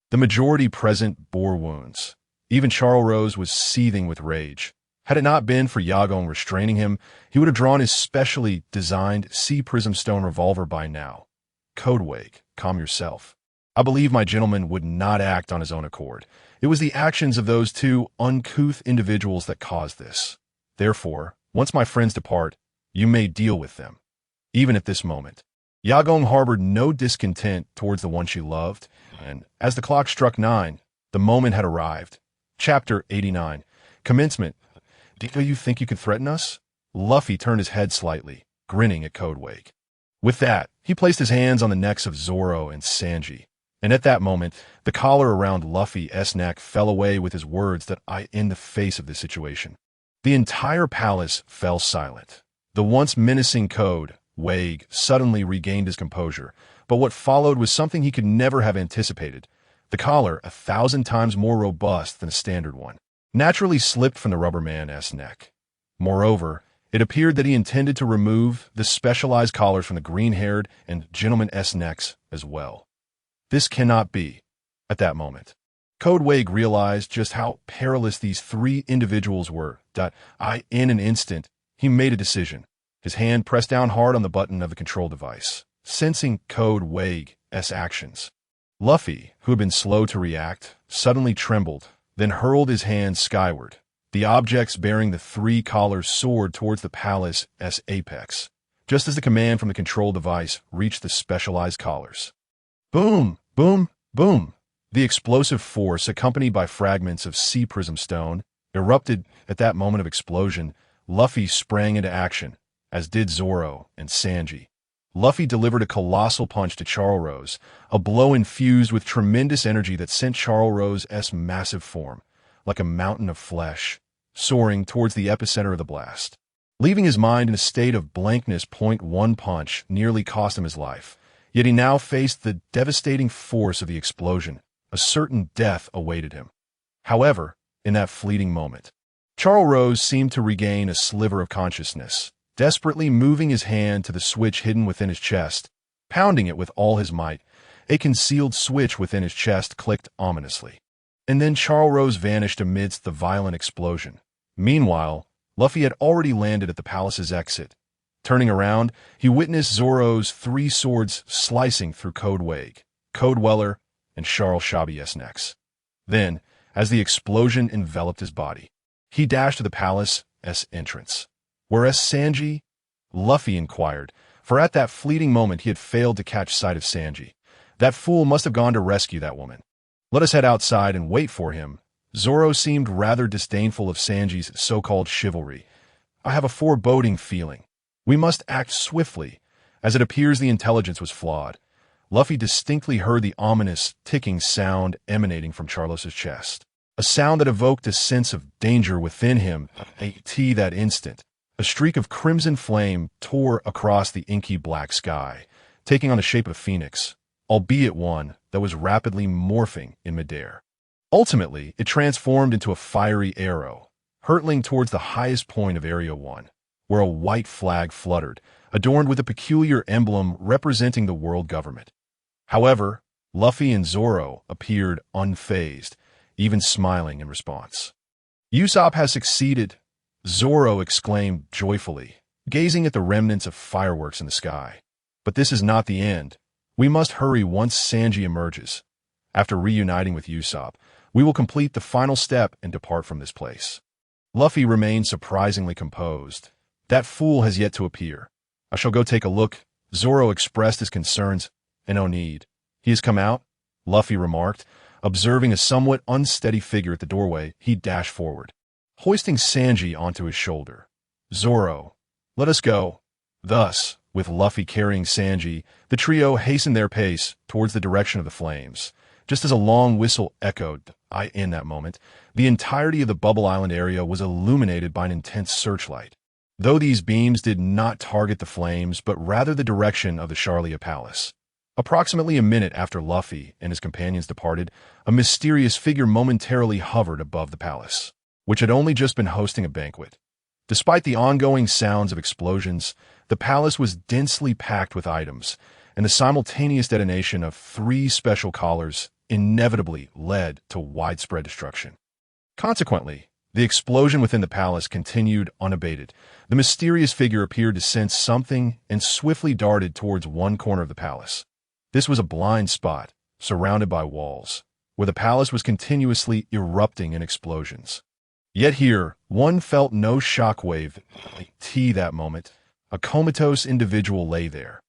S1: The majority present bore wounds. Even Charles was seething with rage. Had it not been for Yagong restraining him, he would have drawn his specially designed sea prism stone revolver by now. Code Wag, calm yourself. I believe my gentleman would not act on his own accord. It was the actions of those two uncouth individuals that caused this. Therefore, once my friends depart, you may deal with them. Even at this moment, Yagong harbored no discontent towards the one she loved, and as the clock struck 9, the moment had arrived. Chapter 89. Commencement. Do you think you can threaten us? Luffy turned his head slightly, grinning at Code Wag. With that, he placed his hands on the necks of Zoro and Sanji, and at that moment, the collar around Luffy's neck fell away with his words that I in the face of this situation. The entire palace fell silent. The once menacing Code Wag suddenly regained his composure, but what followed was something he could never have anticipated. The collar, 1,000 times more robust than a standard one, naturally slipped from the rubber man's neck. Moreover, it appeared that he intended to remove the specialized collars from the green-haired and gentleman's necks as well. This cannot be. At that moment, Code Wag realized just how perilous these three individuals were. In an instant, he made a decision. His hand pressed down hard on the button of the control device, sensing Code Wag's actions. Luffy, who had been slow to react, suddenly trembled, then hurled his hand skyward. The objects bearing the three collars soared towards the palace's apex, just as the command from the control device reached the specialized collars. Boom! Boom! Boom! The explosive force, accompanied by fragments of sea prism stone, erupted. At that moment of explosion. Luffy sprang into action, as did Zoro and Sanji. Luffy delivered a colossal punch to Charles, a blow infused with tremendous energy that sent Charles' massive form, like a mountain of flesh, soaring towards the epicenter of the blast. Leaving his mind in a state of blankness, one punch nearly cost him his life, yet he now faced the devastating force of the explosion. A certain death awaited him. However, in that fleeting moment, Charles seemed to regain a sliver of consciousness, desperately moving his hand to the switch hidden within his chest, pounding it with all his might. A concealed switch within his chest clicked ominously. And then Charles vanished amidst the violent explosion. Meanwhile, Luffy had already landed at the palace's exit. Turning around, he witnessed Zoro's three swords slicing through Code Wag, Code Weller, and Charles Shabi's necks. Then, as the explosion enveloped his body, he dashed to the palace's entrance. Whereas Sanji? Luffy inquired, for at that fleeting moment he had failed to catch sight of Sanji. That fool must have gone to rescue that woman. Let us head outside and wait for him. Zoro seemed rather disdainful of Sanji's so-called chivalry. I have a foreboding feeling. We must act swiftly, as it appears the intelligence was flawed. Luffy distinctly heard the ominous, ticking sound emanating from Charles's chest. A sound that evoked a sense of danger within him. That instant, a streak of crimson flame tore across the inky black sky, taking on the shape of a phoenix, albeit one that was rapidly morphing in midair. Ultimately, it transformed into a fiery arrow, hurtling towards the highest point of Area 1, where a white flag fluttered, adorned with a peculiar emblem representing the world government. However, Luffy and Zoro appeared unfazed, even smiling in response. Usopp has succeeded, Zoro exclaimed joyfully, gazing at the remnants of fireworks in the sky. But this is not the end. We must hurry once Sanji emerges. After reuniting with Usopp, we will complete the final step and depart from this place. Luffy remained surprisingly composed. That fool has yet to appear. I shall go take a look. Zoro expressed his concerns. And no need. He has come out, Luffy remarked. Observing a somewhat unsteady figure at the doorway, he dashed forward, hoisting Sanji onto his shoulder. Zoro, let us go. Thus, with Luffy carrying Sanji, the trio hastened their pace towards the direction of the flames. Just as a long whistle echoed, in that moment, the entirety of the Bubble Island area was illuminated by an intense searchlight. Though these beams did not target the flames, but rather the direction of the Charlia Palace. Approximately a minute after Luffy and his companions departed, a mysterious figure momentarily hovered above the palace, which had only just been hosting a banquet. Despite the ongoing sounds of explosions, the palace was densely packed with items, and the simultaneous detonation of 3 special collars inevitably led to widespread destruction. Consequently, the explosion within the palace continued unabated. The mysterious figure appeared to sense something and swiftly darted towards one corner of the palace. This was a blind spot, surrounded by walls, where the palace was continuously erupting in explosions. Yet here, one felt no shockwave that moment. A comatose individual lay there.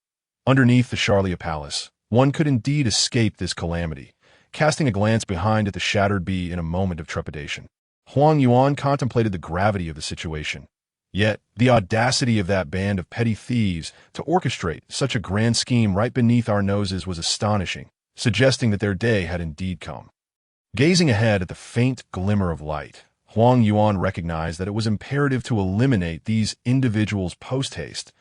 S1: Underneath the Charlia Palace, one could indeed escape this calamity, casting a glance behind at the shattered bee in a moment of trepidation. Huang Yuan contemplated the gravity of the situation. Yet, the audacity of that band of petty thieves to orchestrate such a grand scheme right beneath our noses was astonishing, suggesting that their day had indeed come. Gazing ahead at the faint glimmer of light, Huang Yuan recognized that it was imperative to eliminate these individuals post-haste.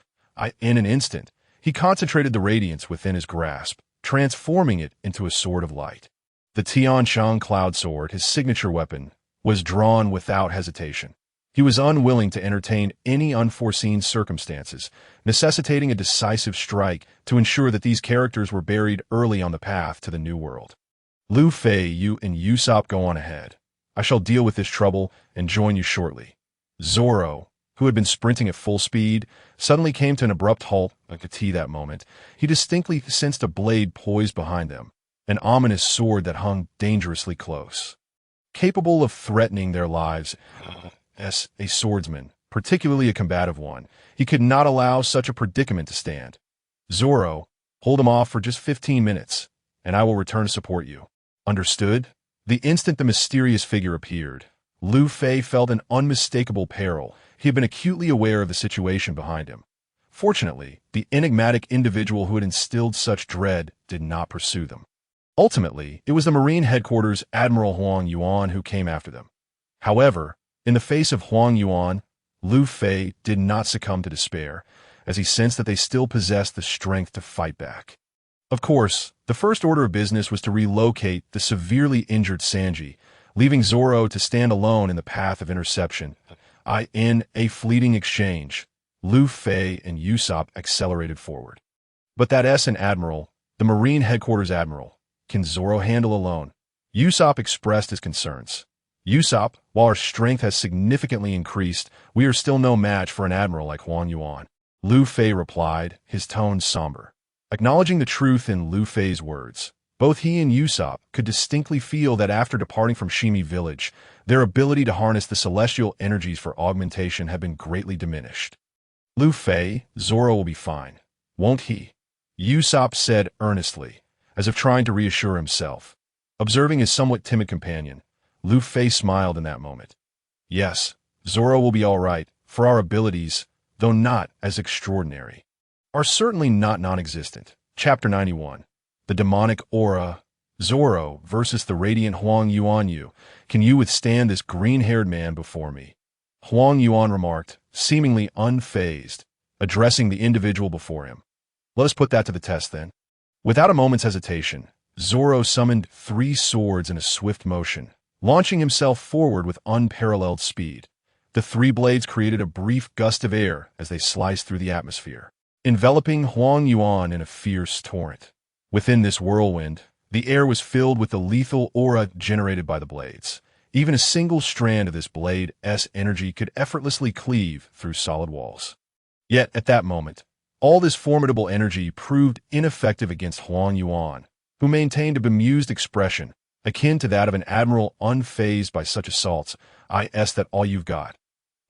S1: In an instant, he concentrated the radiance within his grasp, transforming it into a sword of light. The Tianshang Cloud Sword, his signature weapon, was drawn without hesitation. He was unwilling to entertain any unforeseen circumstances, necessitating a decisive strike to ensure that these characters were buried early on the path to the New World. Luffy, you and Usopp go on ahead. I shall deal with this trouble and join you shortly. Zoro, who had been sprinting at full speed, suddenly came to an abrupt halt. I could see that moment. He distinctly sensed a blade poised behind them, an ominous sword that hung dangerously close. Capable of threatening their lives, as a swordsman, particularly a combative one, he could not allow such a predicament to stand. Zoro, hold him off for just 15 minutes, and I will return to support you. Understood? The instant the mysterious figure appeared, Luffy felt an unmistakable peril. He had been acutely aware of the situation behind him. Fortunately, the enigmatic individual who had instilled such dread did not pursue them. Ultimately, it was the Marine headquarters Admiral Huang Yuan who came after them. However, in the face of Huang Yuan, Luffy did not succumb to despair, as he sensed that they still possessed the strength to fight back. Of course, the first order of business was to relocate the severely injured Sanji, leaving Zoro to stand alone in the path of interception. In a fleeting exchange, Luffy and Usopp accelerated forward. But that Admiral, the Marine headquarters Admiral, can Zoro handle alone? Usopp expressed his concerns. Usopp, while our strength has significantly increased, we are still no match for an admiral like Huang Yuan. Luffy replied, his tone somber. Acknowledging the truth in Luffy's words, both he and Usopp could distinctly feel that after departing from Shimi village, their ability to harness the celestial energies for augmentation had been greatly diminished. Luffy, Zoro will be fine, won't he? Usopp said earnestly, as if trying to reassure himself. Observing his somewhat timid companion, Luffy smiled in that moment. Yes, Zoro will be all right, for our abilities, though not as extraordinary, are certainly not non-existent. Chapter 91. The Demonic Aura. Zoro versus the radiant Huang Yuan. Can you withstand this green-haired man before me? Huang Yuan remarked, seemingly unfazed, addressing the individual before him. Let us put that to the test then. Without a moment's hesitation, Zoro summoned 3 swords in a swift motion, launching himself forward with unparalleled speed. The 3 blades created a brief gust of air as they sliced through the atmosphere, enveloping Huang Yuan in a fierce torrent. Within this whirlwind, the air was filled with the lethal aura generated by the blades. Even a single strand of this blade's energy could effortlessly cleave through solid walls. Yet, at that moment, all this formidable energy proved ineffective against Huang Yuan, who maintained a bemused expression, akin to that of an admiral unfazed by such assaults. That all you've got.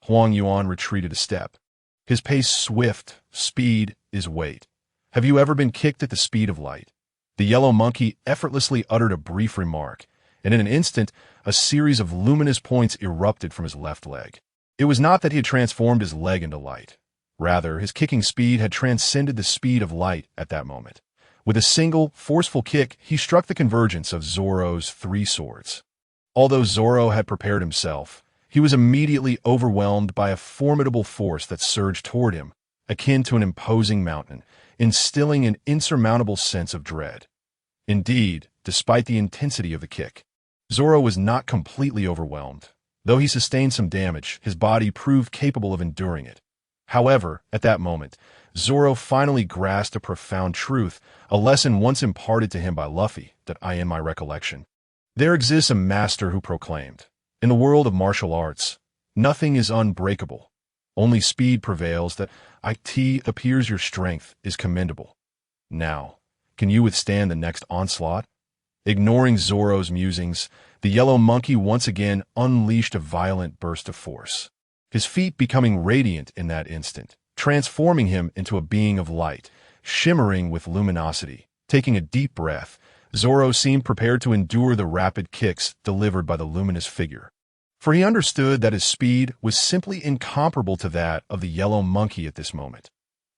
S1: Huang Yuan retreated a step. His pace swift, speed is weight. Have you ever been kicked at the speed of light? The yellow monkey effortlessly uttered a brief remark, and in an instant, a series of luminous points erupted from his left leg. It was not that he had transformed his leg into light. Rather, his kicking speed had transcended the speed of light at that moment. With a single, forceful kick, he struck the convergence of Zoro's 3 swords. Although Zoro had prepared himself, he was immediately overwhelmed by a formidable force that surged toward him, akin to an imposing mountain. instilling an insurmountable sense of dread. Indeed, despite the intensity of the kick, Zoro was not completely overwhelmed. Though he sustained some damage, his body proved capable of enduring it. However, at that moment, Zoro finally grasped a profound truth, a lesson once imparted to him by Luffy, that I in my recollection. There exists a master who proclaimed, in the world of martial arts, nothing is unbreakable. Only speed prevails. That it appears your strength is commendable. Now, can you withstand the next onslaught? Ignoring Zoro's musings, the yellow monkey once again unleashed a violent burst of force, his feet becoming radiant in that instant, transforming him into a being of light, shimmering with luminosity. Taking a deep breath, Zoro seemed prepared to endure the rapid kicks delivered by the luminous figure. For he understood that his speed was simply incomparable to that of the yellow monkey at this moment.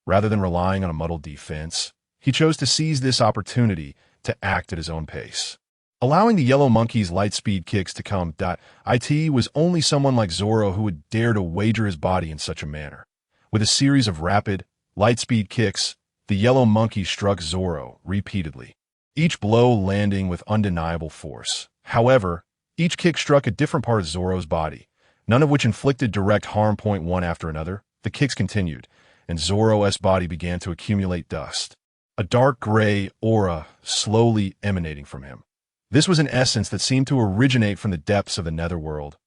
S1: Rather than relying on a muddled defense, he chose to seize this opportunity to act at his own pace. Allowing the yellow monkey's light speed kicks to come. It was only someone like Zoro who would dare to wager his body in such a manner. With a series of rapid, light speed kicks, the yellow monkey struck Zoro repeatedly, each blow landing with undeniable force. However, each kick struck a different part of Zoro's body, none of which inflicted direct harm. One after another, the kicks continued, and Zoro's body began to accumulate dust, a dark gray aura slowly emanating from him. This was an essence that seemed to originate from the depths of the netherworld.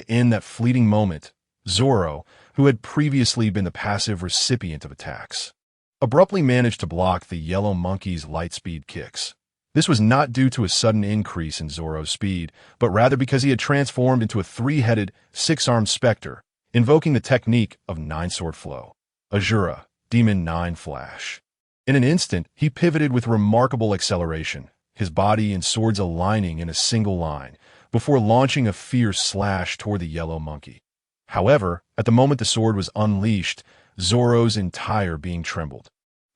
S1: In that fleeting moment, Zoro, who had previously been the passive recipient of attacks, abruptly managed to block the yellow monkey's light speed kicks. This was not due to a sudden increase in Zoro's speed, but rather because he had transformed into a three-headed, six-armed specter, invoking the technique of nine-sword flow, Azura, Demon 9 Flash. In an instant, he pivoted with remarkable acceleration, his body and swords aligning in a single line, before launching a fierce slash toward the yellow monkey. However, at the moment the sword was unleashed, Zoro's entire being trembled,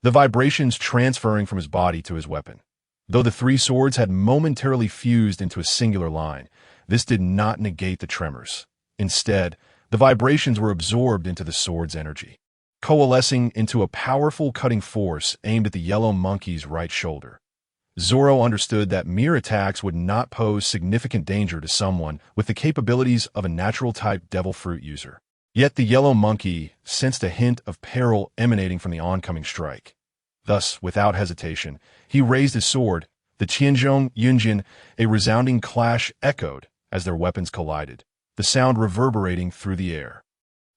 S1: the vibrations transferring from his body to his weapon. Though the three swords had momentarily fused into a singular line, this did not negate the tremors. Instead, the vibrations were absorbed into the sword's energy, coalescing into a powerful cutting force aimed at the yellow monkey's right shoulder. Zoro understood that mere attacks would not pose significant danger to someone with the capabilities of a natural-type devil fruit user. Yet the yellow monkey sensed a hint of peril emanating from the oncoming strike. Thus, without hesitation, he raised his sword. The Qianzhong Yunjin, a resounding clash echoed as their weapons collided, the sound reverberating through the air.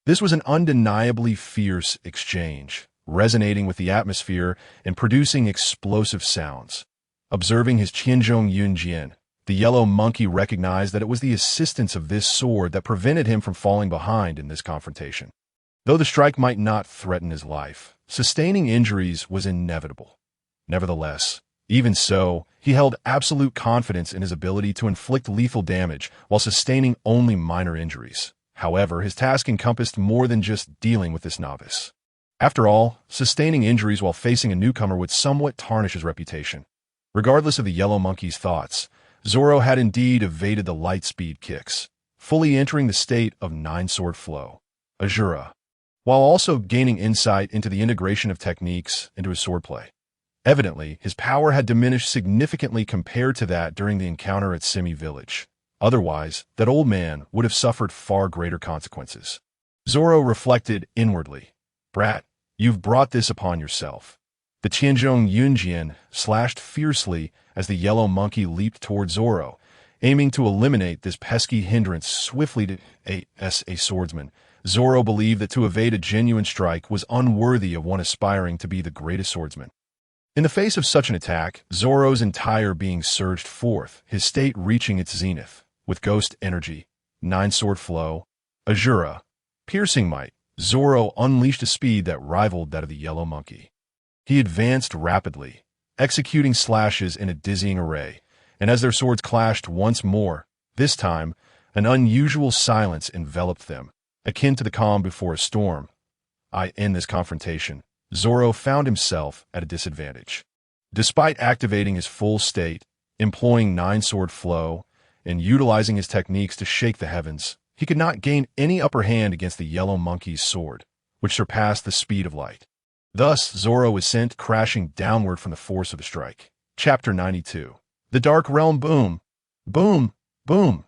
S1: This was an undeniably fierce exchange, resonating with the atmosphere and producing explosive sounds. Observing his Qianzhong Yunjin, the yellow monkey recognized that it was the assistance of this sword that prevented him from falling behind in this confrontation. Though the strike might not threaten his life, sustaining injuries was inevitable. Nevertheless, even so, he held absolute confidence in his ability to inflict lethal damage while sustaining only minor injuries. However, his task encompassed more than just dealing with this novice. After all, sustaining injuries while facing a newcomer would somewhat tarnish his reputation. Regardless of the yellow monkey's thoughts, Zoro had indeed evaded the light speed kicks, fully entering the state of nine-sword flow, Azura, while also gaining insight into the integration of techniques into his swordplay. Evidently, his power had diminished significantly compared to that during the encounter at Shimi village. Otherwise, that old man would have suffered far greater consequences. Zoro reflected inwardly. Brat, you've brought this upon yourself. The Qianzhong Yunjian slashed fiercely as the yellow monkey leaped toward Zoro, aiming to eliminate this pesky hindrance swiftly. As a swordsman, Zoro believed that to evade a genuine strike was unworthy of one aspiring to be the greatest swordsman. In the face of such an attack, Zoro's entire being surged forth, his state reaching its zenith. With ghost energy, nine-sword flow, Azura, piercing might, Zoro unleashed a speed that rivaled that of the yellow monkey. He advanced rapidly, executing slashes in a dizzying array, and as their swords clashed once more, this time, an unusual silence enveloped them, akin to the calm before a storm. In this confrontation, Zoro found himself at a disadvantage. Despite activating his full state, employing nine-sword flow, and utilizing his techniques to shake the heavens, he could not gain any upper hand against the yellow monkey's sword, which surpassed the speed of light. Thus, Zoro was sent crashing downward from the force of the strike. Chapter 92. The Dark Realm Boom! Boom! Boom!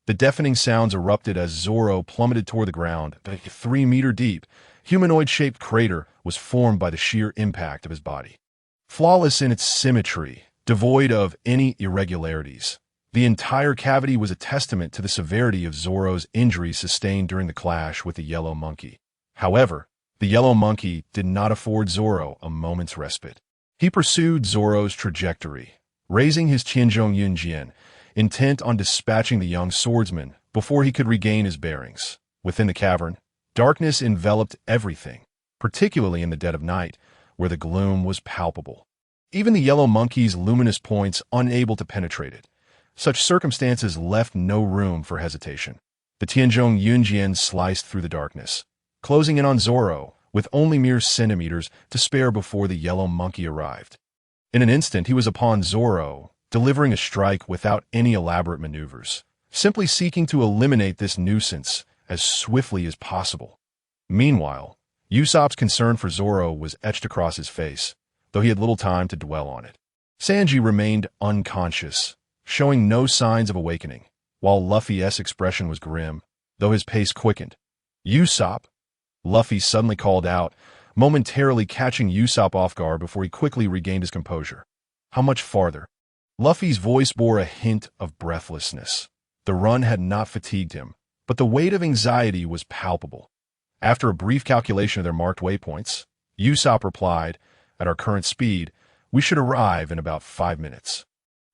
S1: The deafening sounds erupted as Zoro plummeted toward the ground. A 3-meter deep, humanoid-shaped crater was formed by the sheer impact of his body. Flawless in its symmetry, devoid of any irregularities, the entire cavity was a testament to the severity of Zoro's injuries sustained during the clash with the Yellow Monkey. However, the Yellow Monkey did not afford Zoro a moment's respite. He pursued Zoro's trajectory, raising his Qianzhong Yunjian, intent on dispatching the young swordsman before he could regain his bearings. Within the cavern, darkness enveloped everything, particularly in the dead of night, where the gloom was palpable. Even the Yellow Monkey's luminous points unable to penetrate it. Such circumstances left no room for hesitation. The Tianzhong Yunjian sliced through the darkness, closing in on Zoro, with only mere centimeters to spare before the Yellow Monkey arrived. In an instant, he was upon Zoro, delivering a strike without any elaborate maneuvers, simply seeking to eliminate this nuisance as swiftly as possible. Meanwhile, Usopp's concern for Zoro was etched across his face, though he had little time to dwell on it. Sanji remained unconscious, showing no signs of awakening, while Luffy's expression was grim, though his pace quickened. "Usopp!" Luffy suddenly called out, momentarily catching Usopp off guard before he quickly regained his composure. "How much farther?" Luffy's voice bore a hint of breathlessness. The run had not fatigued him, but the weight of anxiety was palpable. After a brief calculation of their marked waypoints, Usopp replied, "At our current speed, we should arrive in about 5 minutes."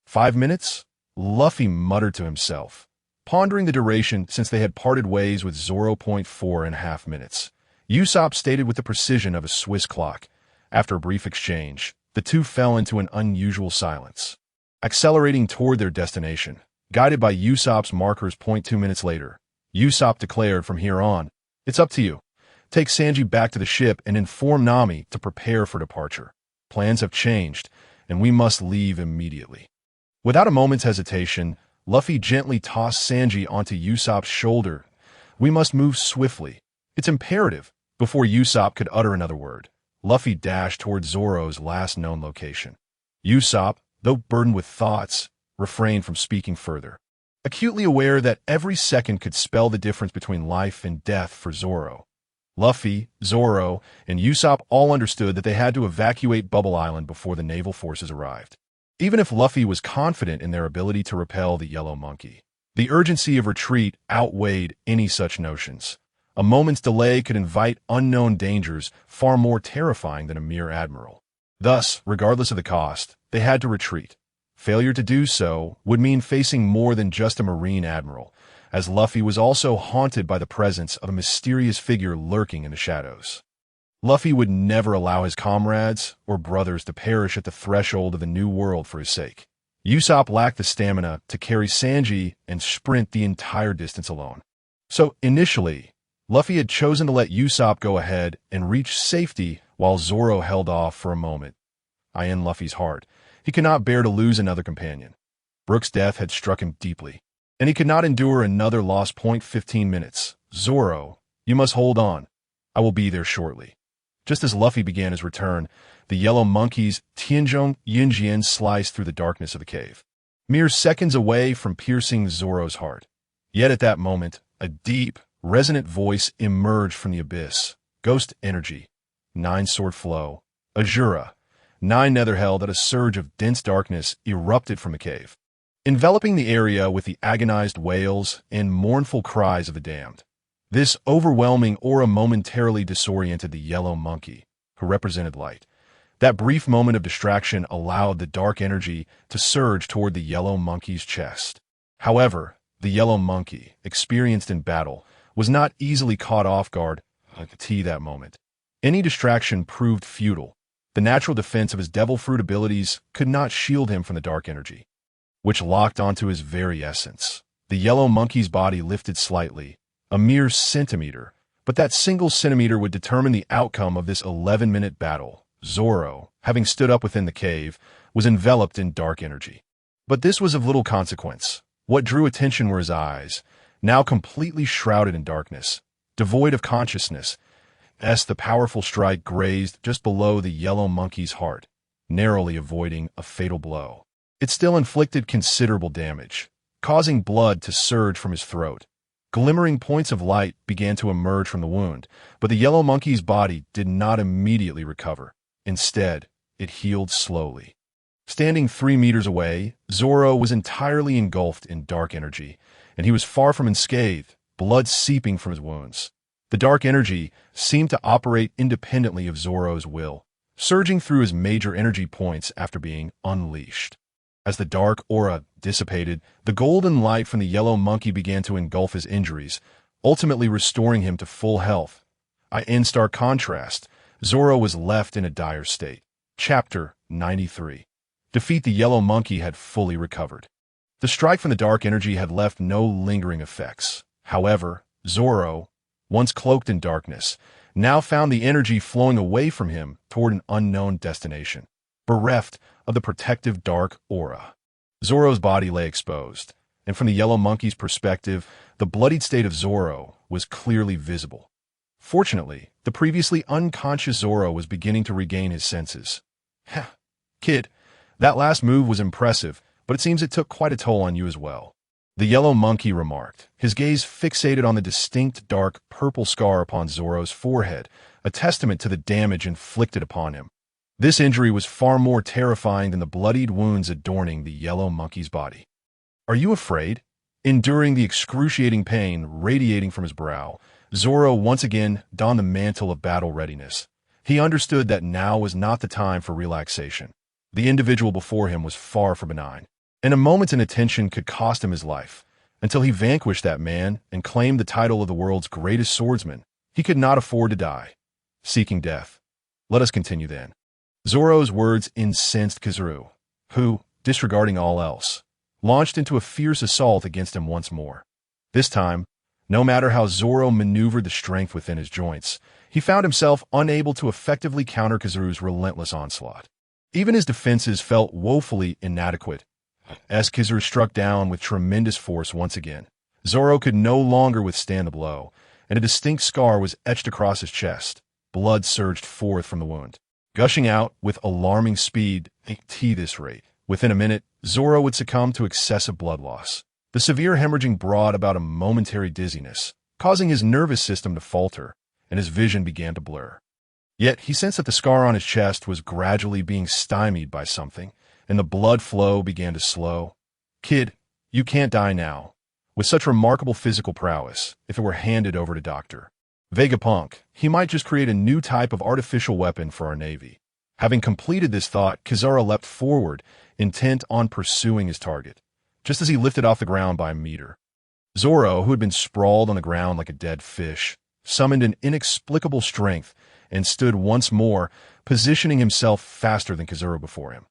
S1: 5 minutes? Luffy muttered to himself, pondering the duration since they had parted ways with 0.4½ minutes. Usopp stated with the precision of a Swiss clock. After a brief exchange, the two fell into an unusual silence. Accelerating toward their destination, guided by Usopp's markers 0.2 minutes later, Usopp declared, "From here on, it's up to you. Take Sanji back to the ship and inform Nami to prepare for departure. Plans have changed, and we must leave immediately." Without a moment's hesitation, Luffy gently tossed Sanji onto Usopp's shoulder. "We must move swiftly. It's imperative." Before Usopp could utter another word, Luffy dashed toward Zoro's last known location. Usopp, though burdened with thoughts, refrained from speaking further, acutely aware that every second could spell the difference between life and death for Zoro. Luffy, Zoro, and Usopp all understood that they had to evacuate Bubble Island before the naval forces arrived. Even if Luffy was confident in their ability to repel the Yellow Monkey, the urgency of retreat outweighed any such notions. A moment's delay could invite unknown dangers far more terrifying than a mere admiral. Thus, regardless of the cost, they had to retreat. Failure to do so would mean facing more than just a marine admiral, as Luffy was also haunted by the presence of a mysterious figure lurking in the shadows. Luffy would never allow his comrades or brothers to perish at the threshold of the new world for his sake. Usopp lacked the stamina to carry Sanji and sprint the entire distance alone. So, initially, Luffy had chosen to let Usopp go ahead and reach safety while Zoro held off for a moment. In Luffy's heart, he could not bear to lose another companion. Brook's death had struck him deeply, and he could not endure another lost 15 minutes. "Zoro, you must hold on. I will be there shortly." Just as Luffy began his return, the Yellow Monkey's Tianzhong Yunjian sliced through the darkness of the cave, mere seconds away from piercing Zoro's heart. Yet at that moment, a deep, resonant voice emerged from the abyss. Ghost energy. 9 sword flow. Azura. 9 nether hell that a surge of dense darkness erupted from the cave, enveloping the area with the agonized wails and mournful cries of the damned. This overwhelming aura momentarily disoriented the Yellow Monkey, who represented light. That brief moment of distraction allowed the dark energy to surge toward the Yellow Monkey's chest. However, the Yellow Monkey, experienced in battle, was not easily caught off guard at that moment. Any distraction proved futile. The natural defense of his devil fruit abilities could not shield him from the dark energy, which locked onto his very essence. The Yellow Monkey's body lifted slightly, a mere centimeter, but that single centimeter would determine the outcome of this 11-minute battle. Zoro, having stood up within the cave, was enveloped in dark energy. But this was of little consequence. What drew attention were his eyes, now completely shrouded in darkness, devoid of consciousness, The powerful strike grazed just below the yellow monkey's heart, narrowly avoiding a fatal blow. It still inflicted considerable damage, causing blood to surge from his throat. Glimmering points of light began to emerge from the wound, but the yellow monkey's body did not immediately recover. Instead, it healed slowly. Standing 3 meters away, Zoro was entirely engulfed in dark energy, and he was far from unscathed, blood seeping from his wounds. The dark energy seemed to operate independently of Zoro's will, surging through his major energy points after being unleashed. As the dark aura dissipated, the golden light from the yellow monkey began to engulf his injuries, ultimately restoring him to full health. In stark contrast, Zoro was left in a dire state. Chapter 93. Defeat. The yellow monkey had fully recovered. The strike from the dark energy had left no lingering effects. However, Zoro, once cloaked in darkness, now found the energy flowing away from him toward an unknown destination, bereft of the protective dark aura. Zoro's body lay exposed, and from the yellow monkey's perspective, the bloodied state of Zoro was clearly visible. Fortunately, the previously unconscious Zoro was beginning to regain his senses. Kid, that last move was impressive, but it seems it took quite a toll on you as well, the yellow monkey remarked, his gaze fixated on the distinct dark purple scar upon Zoro's forehead, a testament to the damage inflicted upon him. This injury was far more terrifying than the bloodied wounds adorning the yellow monkey's body. Are you afraid? Enduring the excruciating pain radiating from his brow, Zoro once again donned the mantle of battle readiness. He understood that now was not the time for relaxation. The individual before him was far from benign, and a moment's inattention could cost him his life. Until he vanquished that man and claimed the title of the world's greatest swordsman, he could not afford to die, seeking death. Let us continue then. Zoro's words incensed Kizaru, who, disregarding all else, launched into a fierce assault against him once more. This time, no matter how Zoro maneuvered the strength within his joints, he found himself unable to effectively counter Kizaru's relentless onslaught. Even his defenses felt woefully inadequate. As Kizaru struck down with tremendous force once again, Zoro could no longer withstand the blow, and a distinct scar was etched across his chest. Blood surged forth from the wound, gushing out with alarming speed at this rate. Within a minute, Zoro would succumb to excessive blood loss. The severe hemorrhaging brought about a momentary dizziness, causing his nervous system to falter, and his vision began to blur. Yet he sensed that the scar on his chest was gradually being stymied by something, and the blood flow began to slow. Kid, you can't die now. With such remarkable physical prowess, if it were handed over to Dr. Vegapunk, he might just create a new type of artificial weapon for our navy. Having completed this thought, Kizaru leapt forward, intent on pursuing his target, just as he lifted off the ground by a meter. Zoro, who had been sprawled on the ground like a dead fish, summoned an inexplicable strength and stood once more, positioning himself faster than Kizaru before him.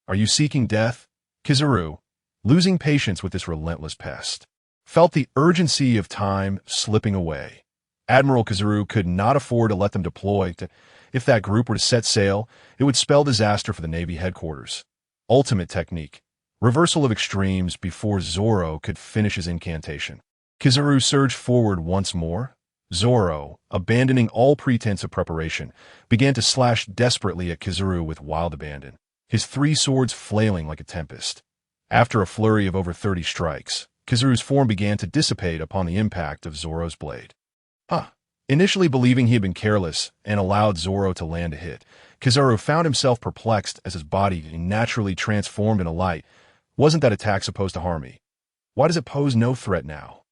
S1: Are you seeking death? Kizaru, losing patience with this relentless pest, felt the urgency of time slipping away. Admiral Kizaru could not afford to let them deploy. If that group were to set sail, it would spell disaster for the Navy headquarters. Ultimate technique. Reversal of extremes before Zoro could finish his incantation. Kizaru surged forward once more. Zoro, abandoning all pretense of preparation, began to slash desperately at Kizaru with wild abandon, his 3 swords flailing like a tempest. After a flurry of over 30 strikes, Kizaru's form began to dissipate upon the impact of Zoro's blade. Initially believing he had been careless and allowed Zoro to land a hit, Kizaru found himself perplexed as his body naturally transformed into light. Wasn't that attack supposed to harm me? Why does it pose no threat now?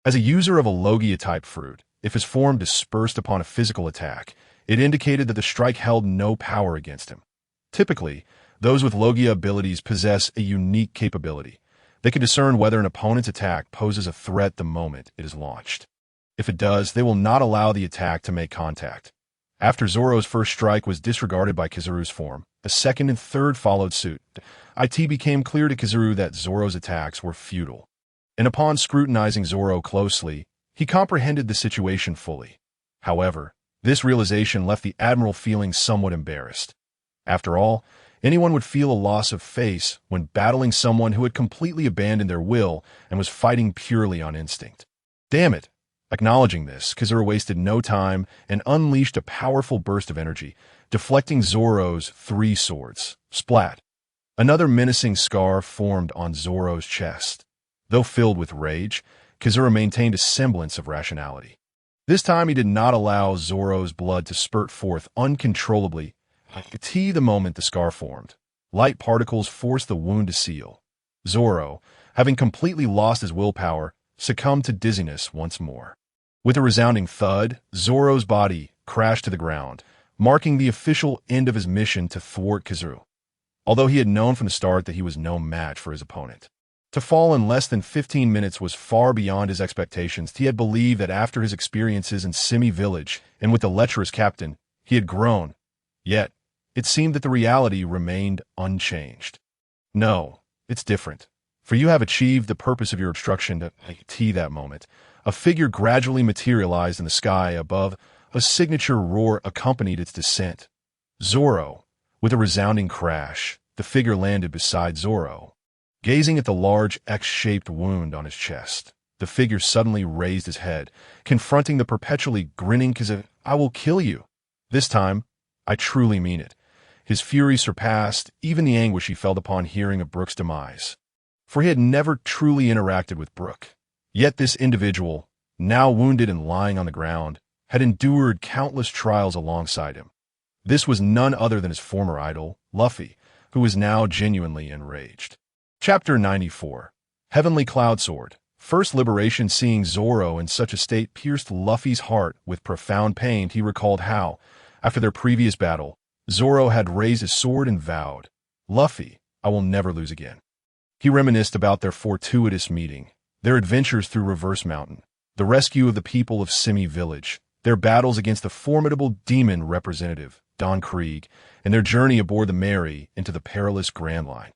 S1: As a user of a Logia-type fruit, if his form dispersed upon a physical attack, it indicated that the strike held no power against him. Typically, those with Logia abilities possess a unique capability. They can discern whether an opponent's attack poses a threat the moment it is launched. If it does, they will not allow the attack to make contact. After Zoro's first strike was disregarded by Kizaru's form, a second and third followed suit. It became clear to Kizaru that Zoro's attacks were futile. And upon scrutinizing Zoro closely, he comprehended the situation fully. However, this realization left the Admiral feeling somewhat embarrassed. After all, anyone would feel a loss of face when battling someone who had completely abandoned their will and was fighting purely on instinct. Damn it! Acknowledging this, Kizuru wasted no time and unleashed a powerful burst of energy, deflecting Zoro's 3 swords. Splat! Another menacing scar formed on Zoro's chest. Though filled with rage, Kizuru maintained a semblance of rationality. This time he did not allow Zoro's blood to spurt forth uncontrollably. The moment the scar formed, light particles forced the wound to seal. Zoro, having completely lost his willpower, succumbed to dizziness once more. With a resounding thud, Zoro's body crashed to the ground, marking the official end of his mission to thwart Kizuru. Although he had known from the start that he was no match for his opponent. To fall in less than 15 minutes was far beyond his expectations. He had believed that after his experiences in Shimi village and with the lecherous captain, he had grown. Yet, it seemed that the reality remained unchanged. No, it's different. For you have achieved the purpose of your obstruction to that moment. A figure gradually materialized in the sky above. A signature roar accompanied its descent. Zoro. With a resounding crash, the figure landed beside Zoro. Gazing at the large X-shaped wound on his chest, the figure suddenly raised his head, confronting the perpetually grinning Kizuru. I will kill you. This time, I truly mean it. His fury surpassed even the anguish he felt upon hearing of Brook's demise. For he had never truly interacted with Brook. Yet this individual, now wounded and lying on the ground, had endured countless trials alongside him. This was none other than his former idol, Luffy, who was now genuinely enraged. Chapter 94. Heavenly Cloud Sword. First liberation. Seeing Zoro in such a state pierced Luffy's heart with profound pain. He recalled how, after their previous battle, Zoro had raised his sword and vowed, Luffy, I will never lose again. He reminisced about their fortuitous meeting, their adventures through Reverse Mountain, the rescue of the people of Shimi village, their battles against the formidable demon representative, Don Krieg, and their journey aboard the Mary into the perilous Grand Line.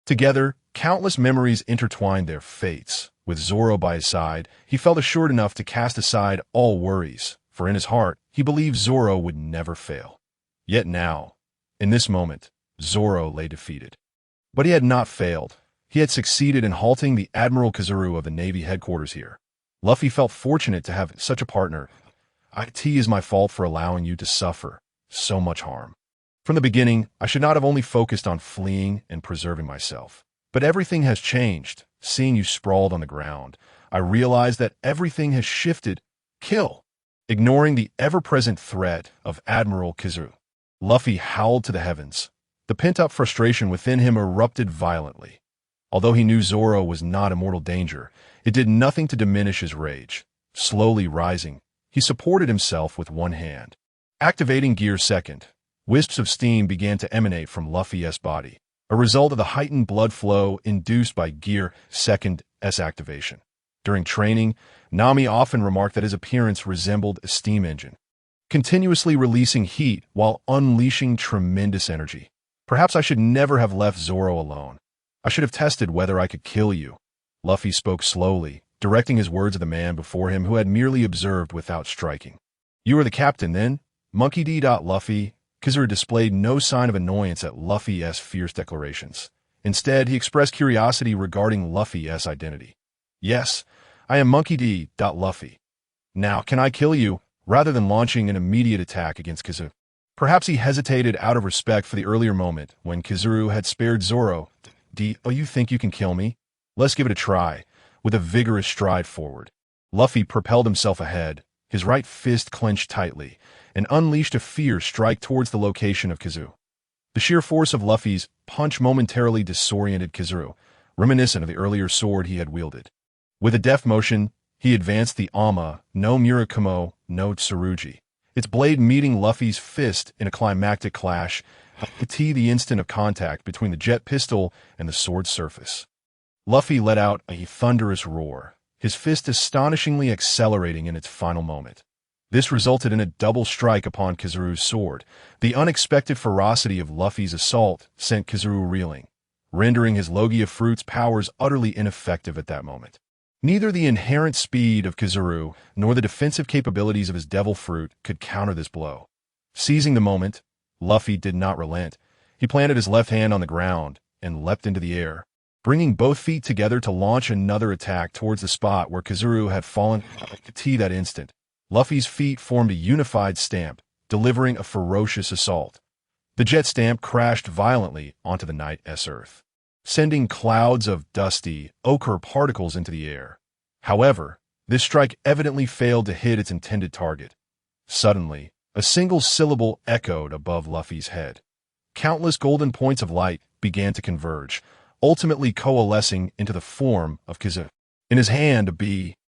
S1: Together, countless memories intertwined their fates. With Zoro by his side, he felt assured enough to cast aside all worries, for in his heart, he believed Zoro would never fail. Yet now, in this moment, Zoro lay defeated. But he had not failed. He had succeeded in halting the Admiral Kizuru of the Navy headquarters here. Luffy felt fortunate to have such a partner. It is my fault for allowing you to suffer so much harm. From the beginning, I should not have only focused on fleeing and preserving myself. But everything has changed. Seeing you sprawled on the ground, I realized that everything has shifted. Kill! Ignoring the ever-present threat of Admiral Kizuru, Luffy howled to the heavens. The pent-up frustration within him erupted violently. Although he knew Zoro was not a mortal danger, it did nothing to diminish his rage. Slowly rising, he supported himself with one hand. Activating Gear Second, wisps of steam began to emanate from Luffy's body, a result of the heightened blood flow induced by Gear Second's activation. During training, Nami often remarked that his appearance resembled a steam engine, continuously releasing heat while unleashing tremendous energy. Perhaps I should never have left Zoro alone. I should have tested whether I could kill you. Luffy spoke slowly, directing his words at the man before him who had merely observed without striking. You are the captain, then? Monkey D. Luffy. Kizuru displayed no sign of annoyance at Luffy's fierce declarations. Instead, he expressed curiosity regarding Luffy's identity. Yes, I am Monkey D. Luffy. Now, can I kill you? Rather than launching an immediate attack against Kizuru. Perhaps he hesitated out of respect for the earlier moment when Kizuru had spared Zoro. Oh, you think you can kill me? Let's give it a try. With a vigorous stride forward, Luffy propelled himself ahead, his right fist clenched tightly, and unleashed a fierce strike towards the location of Kizuru. The sheer force of Luffy's punch momentarily disoriented Kizuru, reminiscent of the earlier sword he had wielded. With a deft motion, he advanced the Ama no Murakumo no Tsurugi, its blade meeting Luffy's fist in a climactic clash, the instant of contact between the jet pistol and the sword's surface. Luffy let out a thunderous roar, his fist astonishingly accelerating in its final moment. This resulted in a double strike upon Kizuru's sword. The unexpected ferocity of Luffy's assault sent Kizuru reeling, rendering his Logia Fruit's powers utterly ineffective at that moment. Neither the inherent speed of Kizuru nor the defensive capabilities of his Devil Fruit could counter this blow. Seizing the moment, Luffy did not relent. He planted his left hand on the ground and leapt into the air. bringing both feet together to launch another attack towards the spot where Kazuru had fallen to that instant. Luffy's feet formed a unified stamp, delivering a ferocious assault. The jet stamp crashed violently onto the Knight's earth, sending clouds of dusty, ochre particles into the air. However, this strike evidently failed to hit its intended target. Suddenly, a single syllable echoed above Luffy's head. Countless golden points of light began to converge, ultimately coalescing into the form of Kazuru. In his hand, a bee,